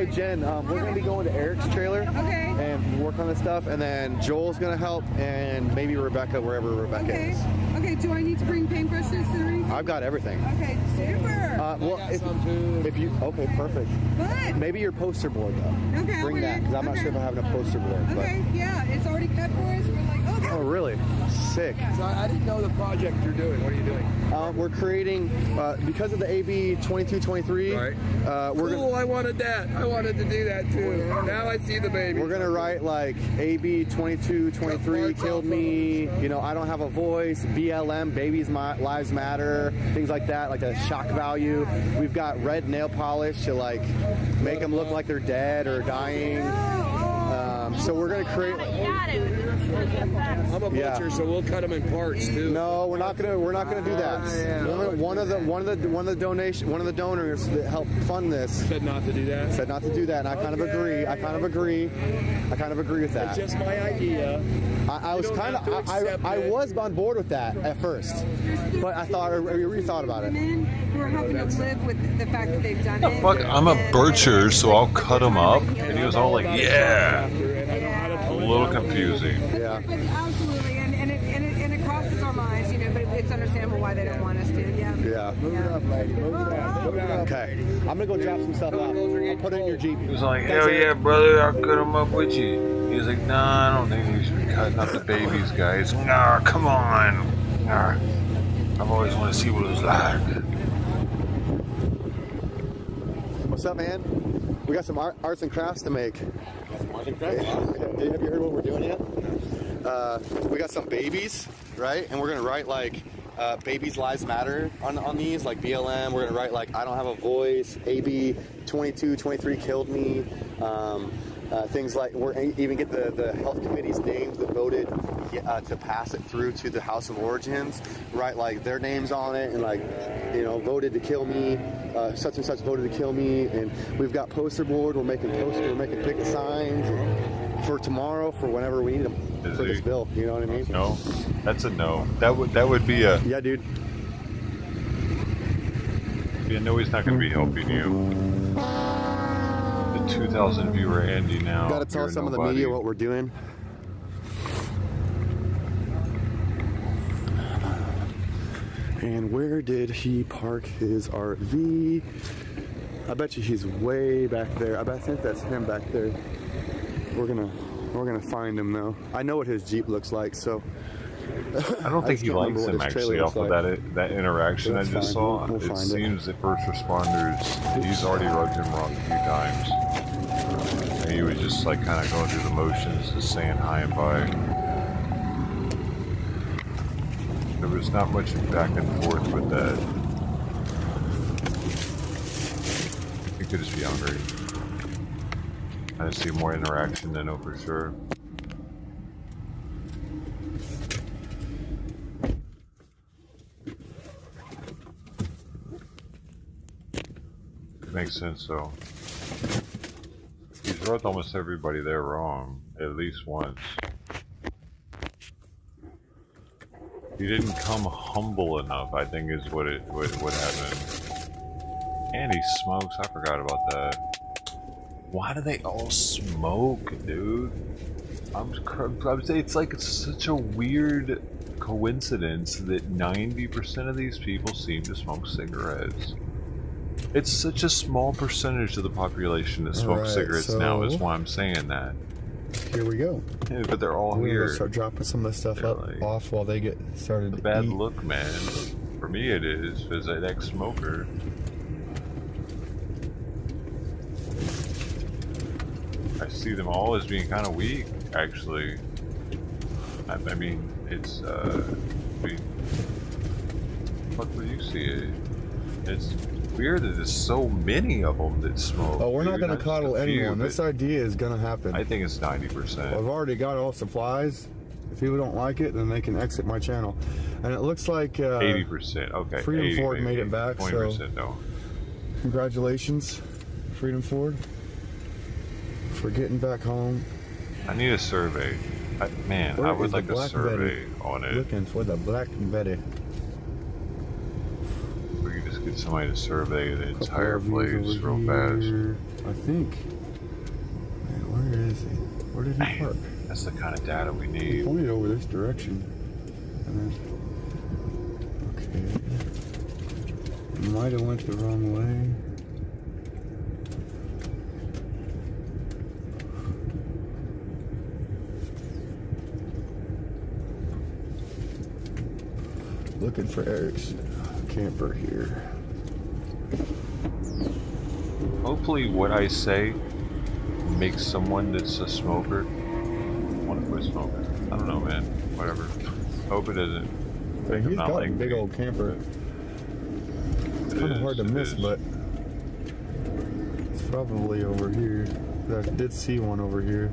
Jen. We're gonna be going to Eric's trailer. Okay. And work on this stuff, and then Joel's gonna help, and maybe Rebecca wherever Rebecca is. Okay, do I need to bring paintbrushes or anything? I've got everything. Okay, super. Well, if you okay, perfect. But Maybe your poster board though. Okay, Bring that because I'm not sure if I have a poster board. okay, yeah, it's already cut for us. We're like, okay. Oh, really? Sick. So I didn't know the project you're doing. What are you doing? We're creating because of the AB 2223. Right. We're Cool. I wanted that. I wanted to do that too. Now I see the baby. We're gonna write like AB 2223 killed me. You know, I don't have a voice. BLM, babies lives matter. Things like that, like a shock value. We've got red nail polish to like make them look like they're dead or dying. So we're gonna create. I'm a butcher, so we'll cut them in parts too. No, we're not gonna do that. One of the donors that helped fund this said not to do that. Said not to do that, and I kind of agree. I kind of agree with that. It's just my idea. I was kind of I was on board with that at first, but I rethought about it. We're helping them live with the fact that they've done it. Fuck, I'm a butcher, so I'll cut them up. And he was all like, yeah. A little confusing. Yeah. But absolutely, and it crosses our minds, you know, but it's understandable why they don't want us to, yeah. Yeah. Move it up, lady. Move it up. Move it up. Okay. I'm gonna go drop some stuff off. I'll put it in your Jeep. He was like, hell yeah, brother, I'll cut him up with you. He was like, nah, I don't think we should be cutting up the babies, guys. Nah, come on. Nah. I've always wanted to see what it was like. What's up, man? We got some arts and crafts to make. Arts and crafts? Have you heard what we're doing yet? We got some babies, right? And we're gonna write like Babies Lives Matter on these, like BLM. We're gonna write like I don't have a voice, AB 22, 23 killed me. Things like we're even get the health committee's names that voted to pass it through to the House of Origins, write like their names on it and like, you know, voted to kill me, such and such voted to kill me. And we've got poster board, we're making picket signs for tomorrow, for whenever we need them for this bill, you know what I mean? No, that's a no. That would be a... Yeah, dude. Yeah, no, he's not going to be helping you. 2,000 viewer Andy now. Gotta tell some of the media what we're doing. And where did he park his RV? I bet you he's way back there. I think that's him back there. We're gonna find him though. I know what his Jeep looks like, so. I don't think he likes him actually off of that interaction I just saw. It seems that first responders, he's already rubbed him wrong a few times. And he was just like kind of going through the motions, just saying hi and bye. There was not much back and forth with that. He could just be hungry. I see more interaction than know for sure. Makes sense though. He's rubbed almost everybody there wrong, at least once. He didn't come humble enough, I think is what happened. And he smokes, I forgot about that. Why do they all smoke, dude? I'm saying it's like it's such a weird coincidence that 90% of these people seem to smoke cigarettes. It's such a small percentage of the population that smokes cigarettes now, is why I'm saying that. Here we go. Yeah, but they're all We're here. gonna start dropping some of this stuff off while they get started. It's a bad look, man. For me it is, as an ex-smoker. I see them all as being kind of weak, actually. I mean, it's, what do you see it? It's weird that there's so many of them that smoke. Oh, we're not going to coddle anyone. This idea is going to happen. I think it's 90%. I've already got all supplies. If people don't like it, then they can exit my channel. And it looks like 80%. Okay. Freedom Ford made it back. 20% no. Congratulations, Freedom Ford, for getting back home. I need a survey. Man, I would like a survey on it. Looking for the Black Betty. We could just get somebody to survey the entire place real fast. I think. Man, where is he? Where did he park? That's the kind of data we need. He pointed over this direction. And then, okay. Might have went the wrong way. Looking for Eric's camper here. Hopefully what I say makes someone that's a smoker want to quit smoking. I don't know, man. Whatever. Hope it doesn't. Hey, he's got a big old camper. It's kind of hard to miss, but it's probably over here. I did see one over here.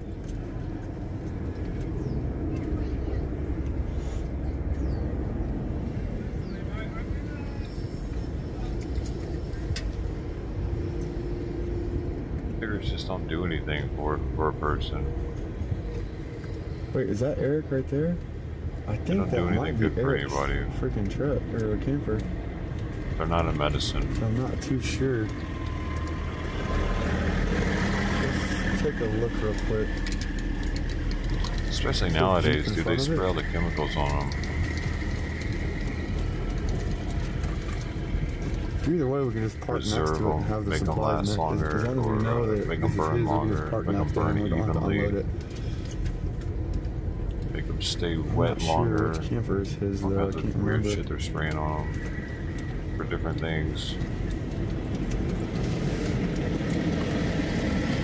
Just don't do anything for a person. Wait, is that Eric right there? I think that might be Eric's freaking truck or a camper. They're not a medicine. I'm not too sure. Let's take a look real quick. Especially nowadays, dude, they spray all the chemicals on them. Either way, we can just park next to it and have the make them supplies last in it. longer, As long as we know that make them this is burn his, we can longer, just park make them next to it burn and we don't have to evenly, unload it. make them stay I'm wet not sure longer. which camper is his, All though. I kinds can't of weird remember. shit they're spraying on them for different things.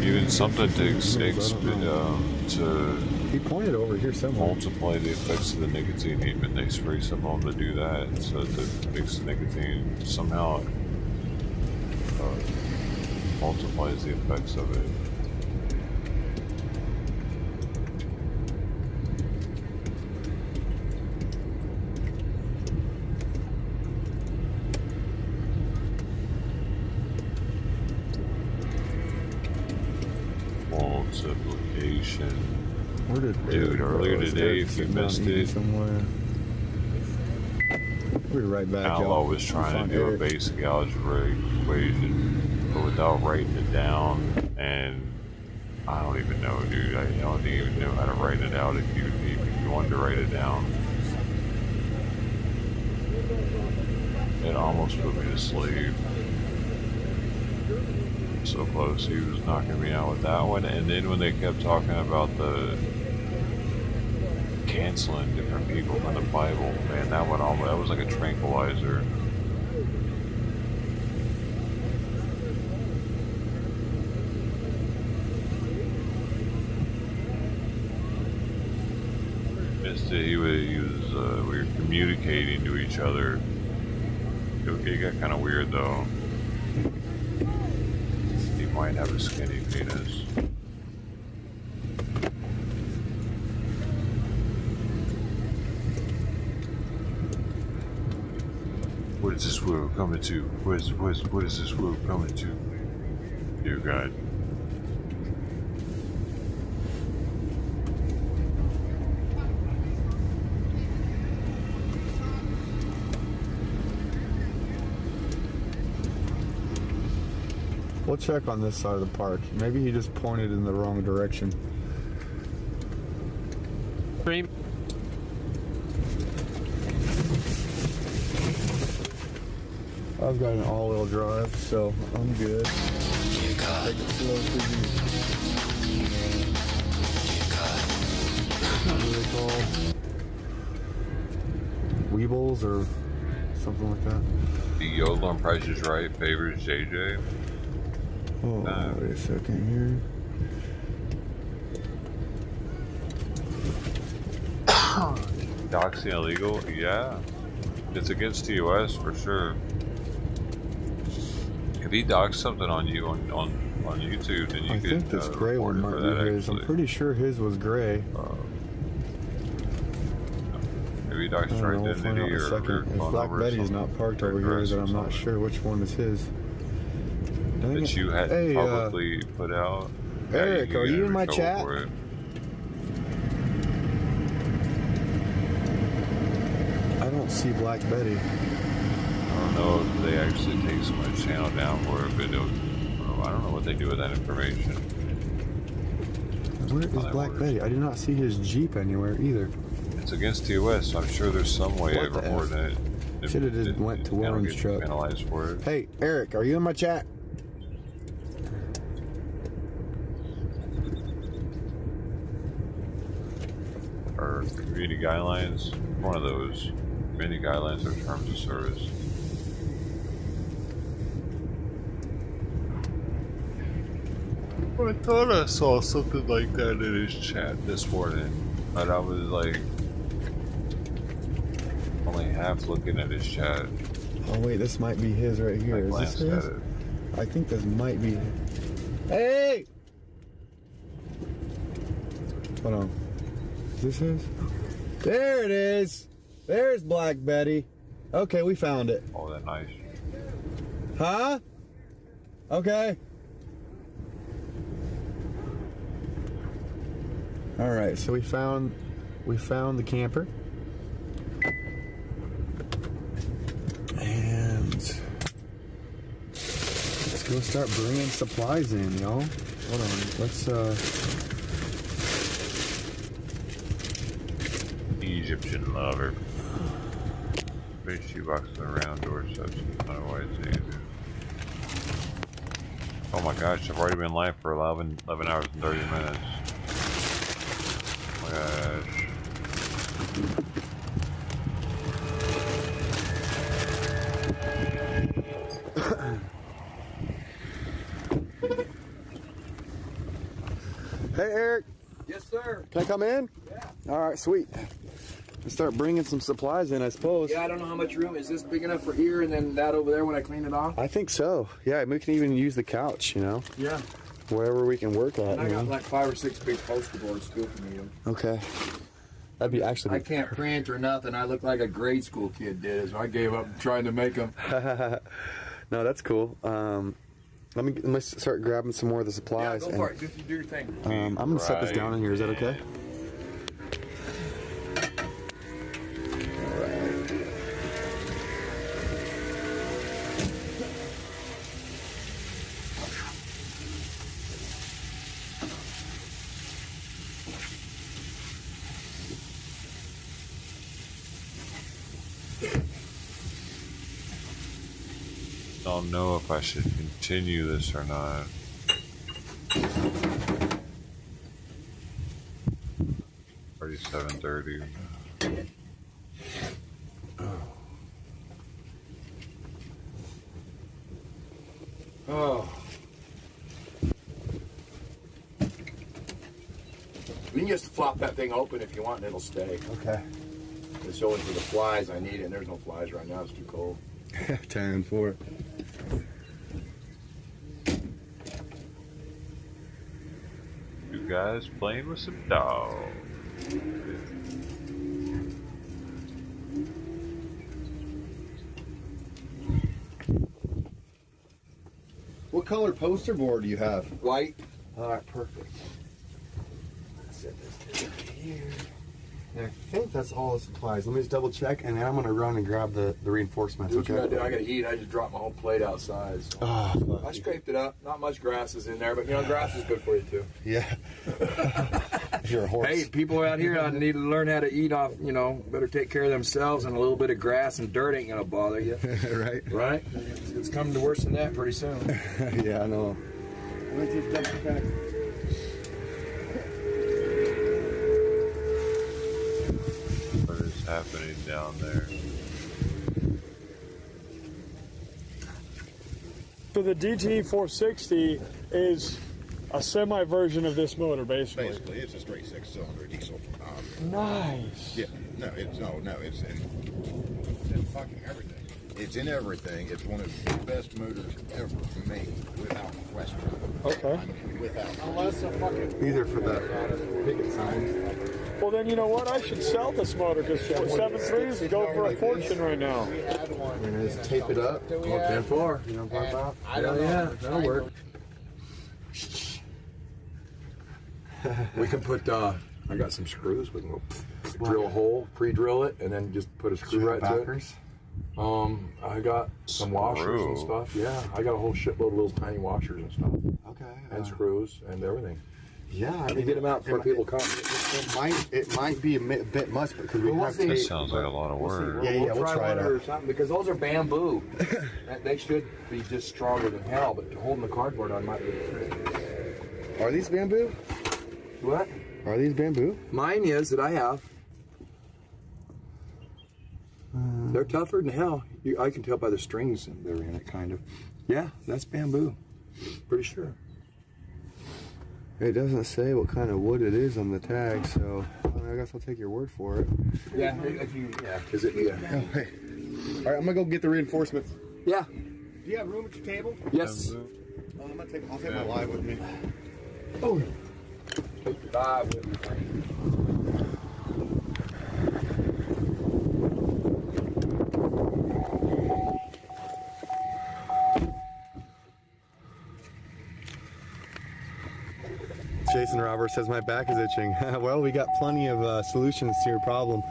Even something to he pointed over here somewhere. Multiply the effects of the nicotine. Even they spray some on them to do that, so to fix the nicotine somehow multiplies the effects of it. Multiplication. Dude, earlier today, if you missed it, somewhere. We'll be right back. Outlaw was trying to do a basic algebra equation, but without writing it down, and I don't even know, dude. I don't even know how to write it out if you wanted to write it down. It almost put me to sleep. So close. He was knocking me out with that one, and then when they kept talking about the canceling different people from the Bible, man, that was like a tranquilizer. He was we were communicating to each other. It got kind of weird though. He might have a skinny penis. What is this world coming to? What is this world coming to? Dear God. We'll check on this side of the park. Maybe he just pointed in the wrong direction. Cream. I've got an all-wheel drive, so I'm good. Take it slow for you. Not really called Weebles or something like that. The Yodel on Price is Right favors JJ. Oh, wait a second here. Doxing illegal? Yeah. It's against TOS for sure. If he docs something on you on YouTube, then you I think this gray one might be his. I'm pretty sure his was gray. Maybe docs right we'll then, find out in a second. If Black Betty's not parked over here, then I'm not sure which one is his. That you had publicly put out. Eric, are you in my chat? I don't see Black Betty. I don't know if they actually take someone's channel down for it, but I don't know what they do with that information. Where is Black Betty? I do not see his Jeep anywhere either. It's against TOS, so I'm sure there's some way of reporting it. Should have just went to Warren's truck. Penalized for it. Hey, Eric, are you in my chat? Or community guidelines, one of those. Community guidelines or terms of service. I thought I saw something like that in his chat this morning, but I was like only half looking at his chat. Oh wait, this might be his right here. Is this his? I think this might be. Hey! Hold on. Is this his? There it is. There's Black Betty. Okay, we found it. Oh, that nice. Huh? Okay. All right, so we found the camper. And let's go start bringing supplies in, y'all. Hold on. Let's Egyptian lover. Big shoebox and a round door such. I don't know why it's needed. Oh my gosh, I've already been live for 11 hours and 30 minutes. Oh my gosh. Hey, Eric. Yes, sir. Can I come in? Yeah. All right, sweet. Let's start bringing some supplies in, I suppose. Yeah, I don't know how much room. Is this big enough for here and then that over there when I clean it off? I think so. Yeah, we can even use the couch, you know? Yeah. Wherever we can work at. And I got like 5 or 6 big poster boards too for me. Okay. That'd be actually. I can't print or nothing. I look like a grade school kid did, so I gave up trying to make them. No, that's cool. Let me start grabbing some more of the supplies. Yeah, go for it. Do your thing. I'm gonna set this down in here. Is that okay? Don't know if I should continue this or not. Already 7:30. Oh. You can just flop that thing open if you want and it'll stay. Okay. It's only for the flies I need it, and there's no flies right now. It's too cold. 10-4. You guys playing with some dogs. What color poster board do you have? White. All right, perfect. Set this down here. And I think that's all the supplies. Let me just double check, and then I'm gonna run and grab the reinforcements. Do what you Okay. gotta do. I gotta eat. I just dropped my whole plate outside. So. Oh, I scraped it up. Not much grass is in there, but you know, grass is good for you too. Yeah. You're a horse. Hey, people out here need to learn how to eat off, you know, better take care of themselves, and a little bit of grass and dirt ain't gonna bother you. Right? Right? It's coming to worse than that pretty soon. Yeah, I know. Let's just double check. What is happening down there? So the DT 460 is a semi version of this motor, basically. Basically, it's a straight 6-cylinder diesel. Nice. Yeah. It's in fucking everything. It's in everything. It's one of the best motors ever made, without question. Okay. I mean, without. Unless a fucking. These are for the picket signs. Well, then you know what? I should sell this motor because 7.3s go for a fortune right now. And just tape it up. 10-4. You know what I'm talking about? I don't know. That'll work. We can put, I got some screws. We can go drill a hole, pre-drill it, and then just put a screw right to it. I got some washers and stuff. Yeah, I got a whole shitload of little tiny washers and stuff. Okay. And screws and everything. Yeah, I Let me mean, get them out before people come. It might be a bit much because we have That sounds like a lot of work. We'll try it out. Or something, because those are bamboo. They should be just stronger than hell, but holding the cardboard on might be a trick. Are these bamboo? What? Are these bamboo? Mine is that I have. They're tougher than hell. I can tell by the strings that they're in it, kind of. Yeah, that's bamboo. Pretty sure. It doesn't say what kind of wood it is on the tag, so I guess I'll take your word for it. Yeah, if you, because it, yeah. Oh, hey. All right, I'm gonna go get the reinforcements. Yeah. Do you have room at your table? Yes. I'll take my live with me. Oh. Take your live with me. Jason Roberts says my back is itching. Well, we got plenty of solutions to your problem.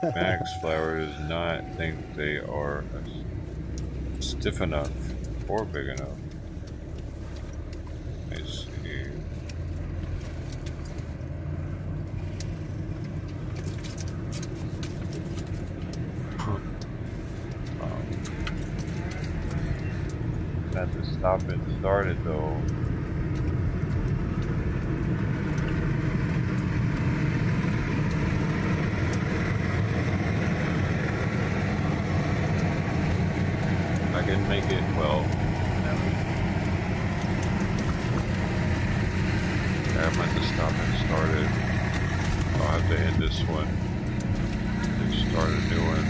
Max Flower does not think they are stiff enough or big enough. I see. have to stop and start it though. I can make it, well, I might have to stop and start it. I'll have to end this one and start a new one.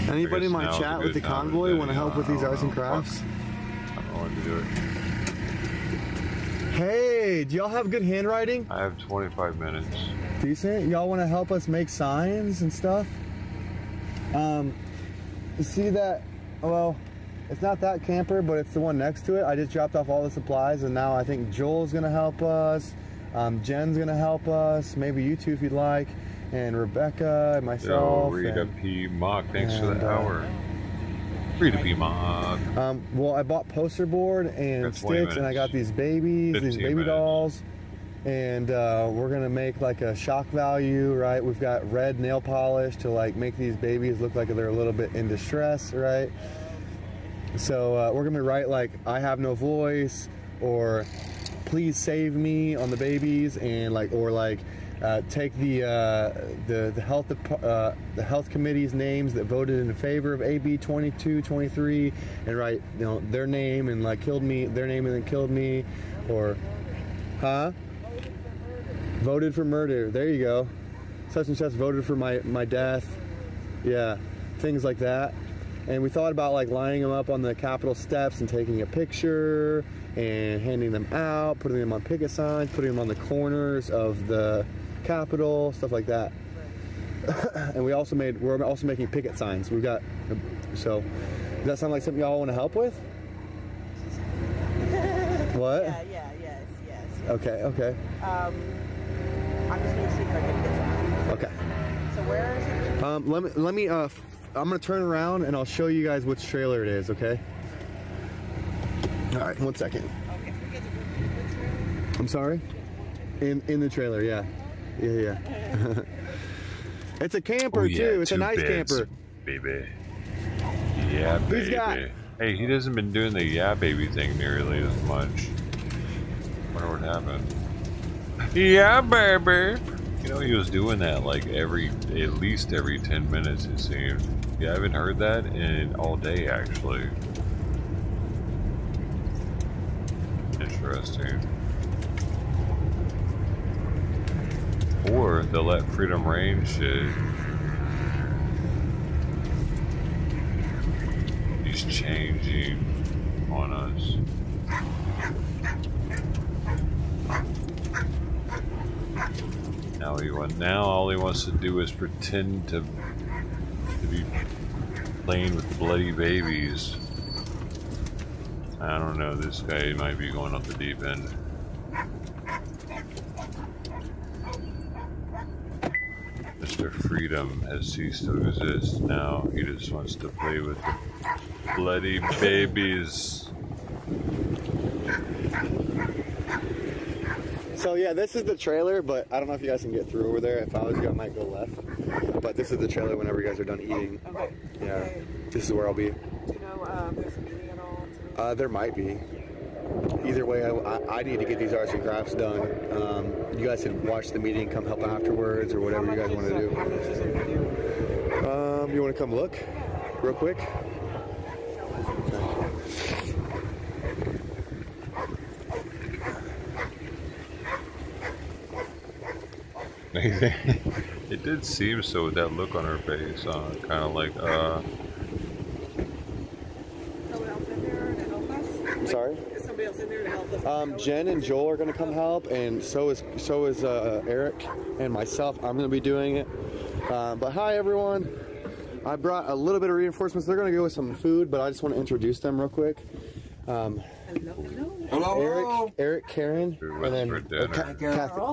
Anybody in my now's a chat good with the time convoy to want to help with these arts and crafts? I don't want to do it. Hey, do y'all have good handwriting? I have 25 minutes. Decent. Y'all want to help us make signs and stuff? You see that? Well, it's not that camper, but it's the one next to it. I just dropped off all the supplies, and now I think Joel's gonna help us. Jen's gonna help us. Maybe you two if you'd like, and Rebecca and myself. Yo, Rita P. Mock, thanks for the hour. Rita P. Mock. Well, I bought poster board and sticks, and I got these babies, these baby dolls. And we're gonna make like a shock value, right? We've got red nail polish to like make these babies look like they're a little bit in distress, right? So we're gonna write like "I have no voice" or "Please save me" on the babies, and like take the health committee's names that voted in favor of AB 2223 and write their name and like killed me, their name and then killed me, or voted for murder. There you go. Such and such voted for my death. Yeah, things like that. And we thought about like lining them up on the Capitol steps and taking a picture and handing them out, putting them on picket signs, putting them on the corners of the Capitol, stuff like that. And we're also making picket signs. We've got, so does that sound like something y'all want to help with? What? Yes. Okay. I'm just gonna see if I can get some food. Okay. So where is it? Let me I'm gonna turn around and I'll show you guys which trailer it is, okay? All right, 1 second. Okay. I'm sorry? In the trailer, yeah. It's a camper too. It's a nice camper. Baby. Yeah, baby. Hey, he hasn't been doing the yeah baby thing nearly as much. Wonder what happened. Yeah, baby. You know, he was doing that like at least every 10 minutes it seemed. Yeah, I haven't heard that in all day actually. Interesting. Or the Let Freedom Reign shit. He's changing on us. Now all he wants to do is pretend to be playing with bloody babies. I don't know, this guy might be going off the deep end. Mr. Freedom has ceased to exist. Now he just wants to play with the bloody babies. So yeah, this is the trailer, but I don't know if you guys can get through over there. If I was you, I might go left. But this is the trailer whenever you guys are done eating. Okay. Yeah. Okay. This is where I'll be. Do you know if there's a meeting at all? There might be. Either way, I need to get these arts and crafts done. You guys can watch the meeting, come help afterwards, or whatever you guys want to do. How much is it to do? You want to come look real quick? It did seem so with that look on her face, kind of like, I'm sorry? Is somebody else in there to help us? Jen and Joel are going to come help, and so is Eric and myself. I'm going to be doing it. But hi, everyone. I brought a little bit of reinforcements. They're going to go with some food, but I just want to introduce them real quick. Eric, Karen, and then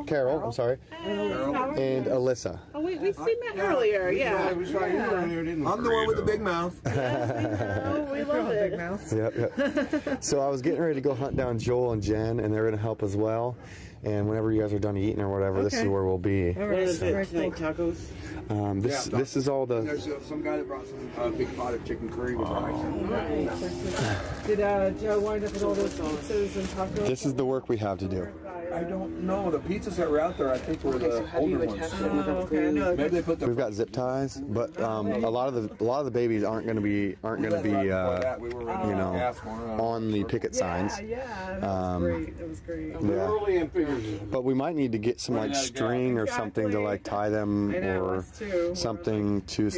Carol, I'm sorry, and Alyssa. Oh, we met earlier, yeah. I'm the one with the big mouth. Oh, we love it. house. Yep. So I was getting ready to go hunt down Joel and Jen, and they're going to help as well. And whenever you guys are done eating or whatever, this is where we'll be. All right. What is it? Like tacos? This is all the. There's some guy that brought some big pot of chicken curry with rice. Nice. Did Joe wind up with all those pizzas and tacos? This is the work we have to do. I don't know. The pizzas that were out there, I think, were the older ones. Maybe they put the. We've got zip ties, but a lot of the babies aren't going to be you know, on the picket signs. Yeah, that was great. But we might need to get some like string or something to like tie them or something to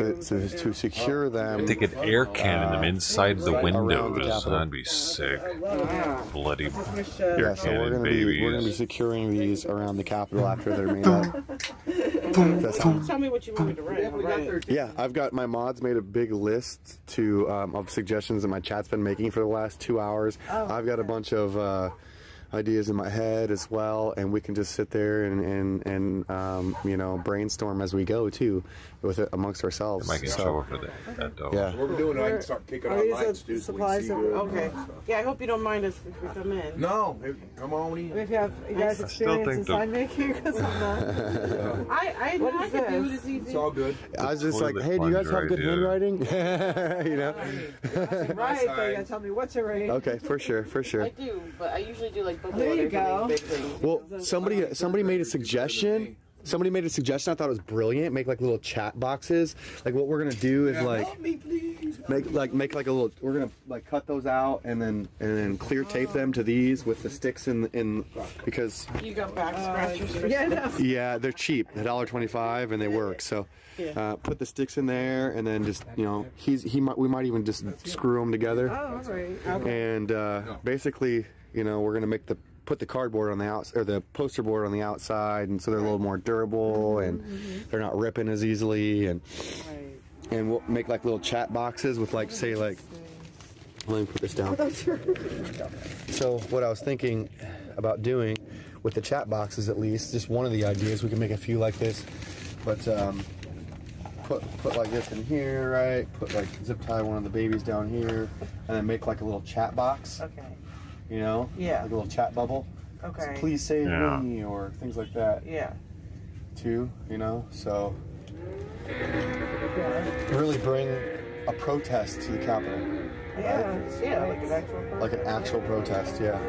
secure them. They could air cannon them inside the windows. That'd be sick. Bloody air so we're cannon gonna babies. be securing these around the Capitol after they're made up. Tell me what you want me to write. Yeah, I've got my mods made a big list of suggestions that my chat's been making for the last 2 hours. I've got a bunch of ideas in my head as well, and we can just sit there and you know, brainstorm as we go too, with it amongst ourselves. I might get show up for that though. Yeah. What we're doing, I can start kicking out lights too. Supplies. Okay. Yeah, I hope you don't mind us if we come in. No, come on in. If you guys experience in sign making, because I'm not. I know I can do it as easy. It's all good. I was just like, hey, do you guys have good handwriting? You know. Right. So you gotta tell me what to write. Okay, for sure. I do, but I usually do like. There you go. Well, somebody made a suggestion. Somebody made a suggestion. I thought it was brilliant. Make like little chat boxes. Like what we're gonna do is like make like a little. We're gonna like cut those out and then clear tape them to these with the sticks in because you got back scratchers. Yeah, they're cheap. $1.25 and they work. So put the sticks in there and then just we might even just screw them together. Oh, all right. Okay. And basically, you know, we're gonna put the cardboard on the outside or the poster board on the outside, and so they're a little more durable and they're not ripping as easily, and we'll make like little chat boxes with like say like, let me put this down. So what I was thinking about doing with the chat boxes, at least just one of the ideas, we can make a few like this, but put like this in here, right? Put like zip tie one of the babies down here, and then make like a little chat box. Okay. You know? Yeah. Like a little chat bubble. Okay. So please save me, or things like that. Yeah. Too, you know? So really bring a protest to the Capitol. Yeah. Right? Yeah, like an actual protest. Like an actual protest, yeah.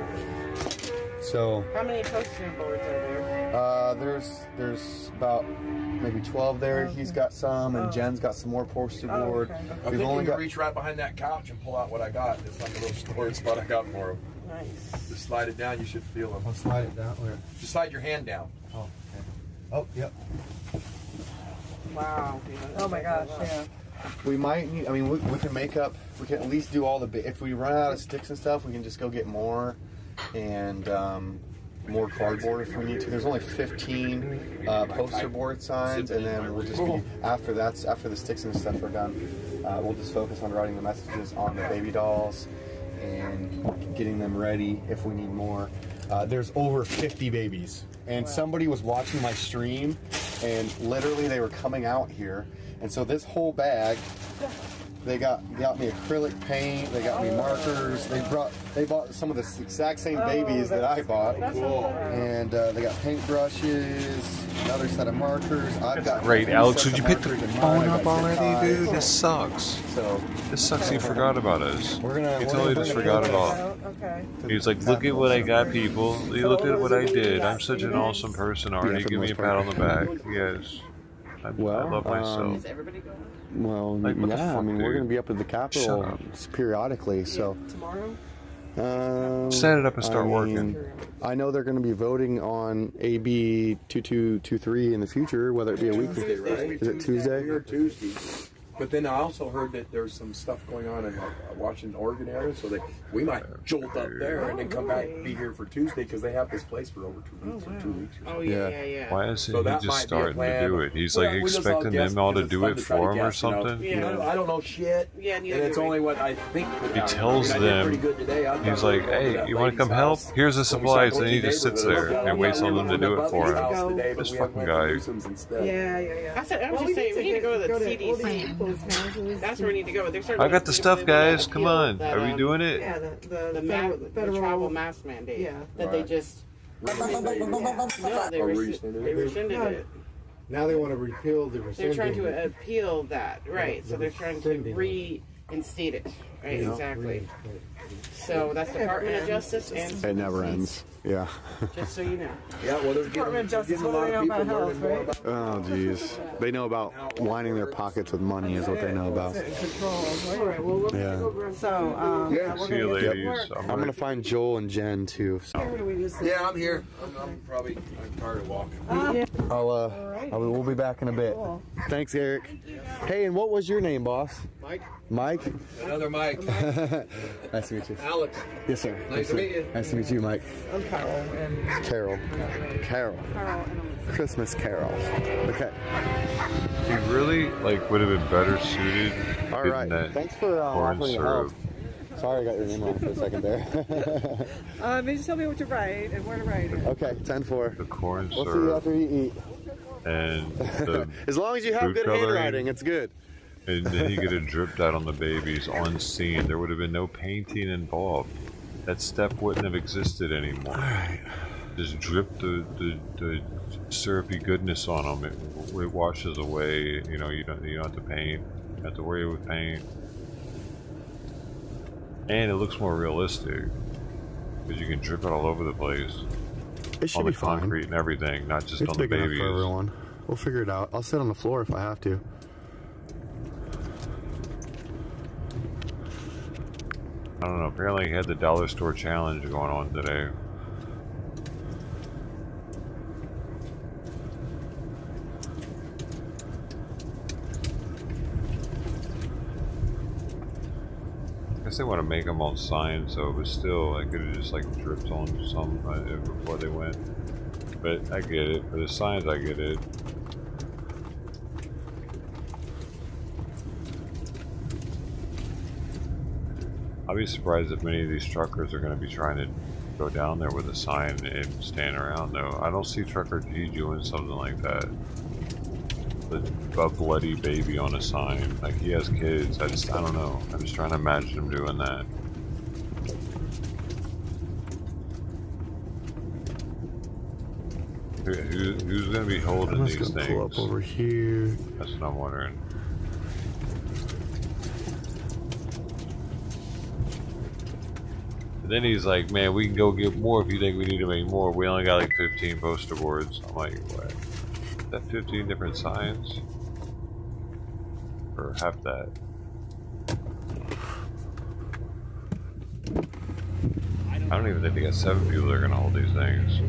So how many poster boards are there? There's about maybe 12 there. Okay. He's got some, and Jen's got some more poster board. Okay. I think you can reach right behind that couch and pull out what I got. It's like a little storage spot I got for him. Nice. Just slide it down, you should feel them. I'll slide it down. Where? Just slide your hand down. Oh, okay. Oh, yep. Wow. Oh my gosh, yeah. We might need, we can make up, we can at least do all the, if we run out of sticks and stuff, we can just go get more, and more cardboard if we need to. There's only 15 poster board signs, and then we'll just be, after the sticks and stuff are done, we'll just focus on writing the messages on the baby dolls and getting them ready if we need more. There's over 50 babies, and somebody was watching my stream, and literally they were coming out here, and so this whole bag, they got me acrylic paint, they got me markers, they bought some of the exact same babies that I bought. Cool. And they got paint brushes, another set of markers. I've got great, Alex. Would you pick the phone up already, dude? This sucks. So this sucks. He forgot about us. We're gonna. You totally just forgot about. Okay. He's like, look at what I got, people. You look at what I did. I'm such an awesome person already. Give me a pat on the back. Yes. I love myself. Is everybody going? Well, like, yeah. Fuck, we're dude? going to be up at the Capitol periodically. So tomorrow. Set it up and start working. I know they're going to be voting on AB 2223 in the future, whether it be a week. Tuesday, right? Is it Tuesday? Or Tuesday. But then I also heard that there's some stuff going on in Washington, Oregon area, so we might jolt up there and then come back and be here for Tuesday because they have this place for over 2 weeks or 2 weeks. Or something. Yeah. Why isn't he just starting to do it? He's like expecting them all to do it for him or something. I don't know shit. Yeah, and it's only what I think. He tells them, he's like, hey, you want to come help? Here's the supplies, and he just sits there and waits on them to do it for him. This fucking guy. Yeah. I was just saying, we need to go to the CDC. vehicles now. So that's where we need to go. I got the stuff, guys. Come on. Are we doing it? Yeah, the federal travel mask mandate. Yeah, that they just. No, they rescinded it. Now they want to repeal the rescinding. They're trying to appeal that, right? So they're trying to reinstate it, right? Yeah. Exactly. So that's Department of Justice and it never ends. Yeah. Just so you know. Yeah, well, they're Department of Justice. What do they know about health, right? Oh, geez. They know about lining their pockets with money is what they know about. All right. Well, we're gonna go grab. So, See you, ladies. I'm gonna find Joel and Jen too. So. Yeah, I'm here. I'm tired of walking. We'll be back in a bit. Cool. Thanks, Eric. Hey, and what was your name, boss? Mike. Mike? Another Mike. Nice to meet you. Alex. Yes, sir. Nice to meet you. Nice to meet you, Mike. I'm Carol. And Carol. Carol. Christmas Carol. Okay. He really would have been better suited. All right. Thanks for offering your help. Sorry, I got your name wrong for a second there. Maybe just tell me what to write and where to write it. Okay, 10-4. The corn syrup. We'll see you after you eat. And the as long as you have good handwriting, it's good. And then you get it dripped out on the babies on scene. There would have been no painting involved. That step wouldn't have existed anymore. All right. Just drip the syrupy goodness on them. It washes away. You know, you don't have to paint. You don't have to worry with paint. And it looks more realistic because you can drip it all over the place. It should on be the fine. Concrete and everything, not just it's on the big enough babies. for everyone. We'll figure it out. I'll sit on the floor if I have to. I don't know. Apparently, he had the dollar store challenge going on today. I guess they want to make them on signs, so but still, I could have just dripped on some before they went. But I get it. For the signs, I get it. I'll be surprised if many of these truckers are going to be trying to go down there with a sign and stand around, though. I don't see Trucker G doing something like that. A bloody baby on a sign. Like, he has kids. I don't know. I'm just trying to imagine him doing that. Who's going to be holding these things? Pull up over here. That's what I'm wondering. And then he's like, man, we can go get more if you think we need to make more. We only got 15 poster boards. I'm like, what? Is that 15 different signs? Or half that? I don't even think they got 7 people that are going to hold these things.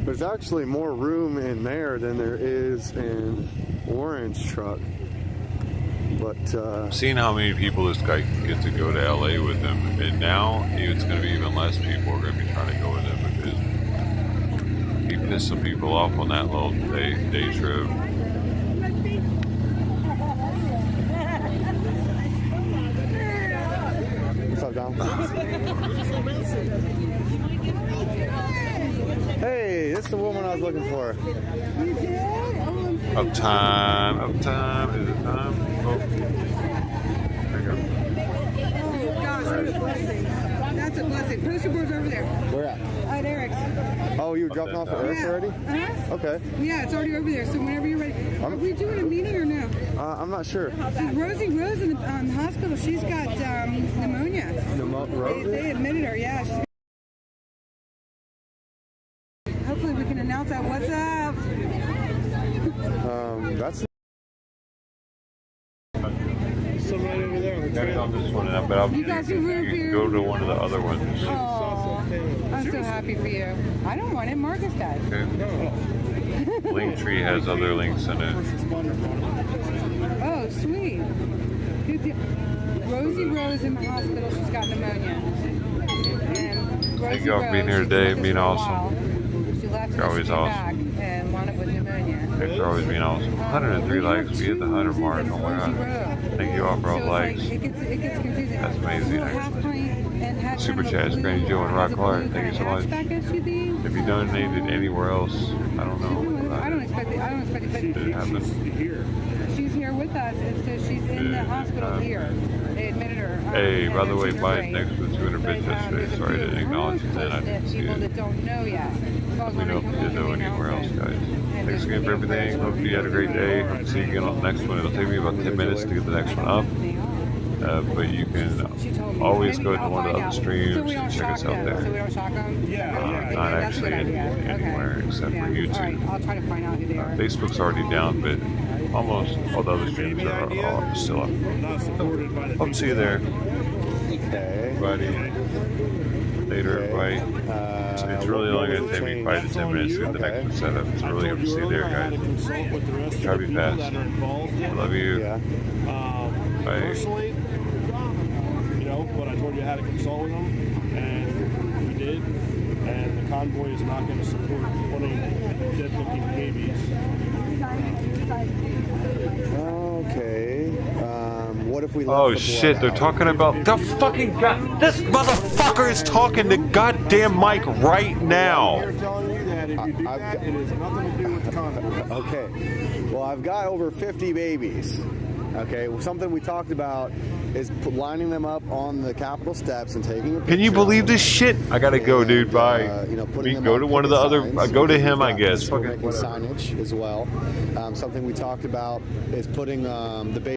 There's actually more room in there than there is in Orange truck. But seeing how many people this guy can get to go to LA with him, and now it's going to be even less people are going to be trying to go with him because he pissed some people off on that little day trip. What's up, Dom? Hey, this is the woman I was looking for. Uptime. Is it time? Oh. There you go. Oh, gosh, what a blessing. That's a blessing. Poster board's over there. Where at? At Eric's. Oh, you were dropping off at Eric's already? Uh-huh. Okay. Yeah, it's already over there, so whenever you're ready. Are we doing a meeting or no? I'm not sure. Rosie Rose in the hospital, she's got pneumonia. Rosie? They admitted her, yeah. Hopefully we can announce that. What's up? That's somebody over there. Got it on this one, but I'll you can go to one of the other ones. Oh, I'm so happy for you. I don't want it. Marcus does. Okay. Linktree has other links in it. Oh, sweet. Rosie Rose in the hospital. She's got pneumonia. And Rosie Thank y'all for being here today. Being awesome. She left You're always awesome. And wound up with pneumonia. Thanks for always being awesome. 103 likes. We hit the 100 mark. Oh my god. Thank you all for all the likes. It gets confusing. That's amazing, actually. Super chat, Granny Joe and Rock Hard. Thank you so much. If you donated anywhere else, I don't know. I don't expect it, but Did it happen? she's here with us, and so she's in the hospital here. They admitted her. Hey, by the way, Biden, thanks for the 200 bits yesterday. Sorry I didn't acknowledge you then. I didn't see People it. that don't know yet. Let me know if you did know anywhere else, guys. Thanks again for everything. Hope you had a great day. Hope to see you again on the next one. It'll take me about 10 minutes to get the next one up. But you can always go to one of the other streams and check us out there. Not actually anywhere except for YouTube. I'll try to find out who they are. Facebook's already down, but almost all the other streams are still up. Hope to see you there. Okay. Everybody. Later, everybody. It's really only going to take me 5 to 10 minutes to get the next one set up. So really hope to see you there, guys. Try to be fast. I love you. Bye. Personally, you know, what I told you how to consult with them, and we did. And the convoy is not going to support putting dead-looking babies. Okay. What if we? Oh shit! They're talking about the fucking god. This motherfucker is talking to goddamn Mike right now. We're telling you that if you do that, it has nothing to do with the convoy. Okay. Well, I've got over 50 babies. Okay. Well, something we talked about is lining them up on the Capitol steps and taking a picture. Can you believe this shit? I gotta go, dude. Bye. We can go to one of the other. Go to him, I guess. Making signage as well. Something we talked about is putting the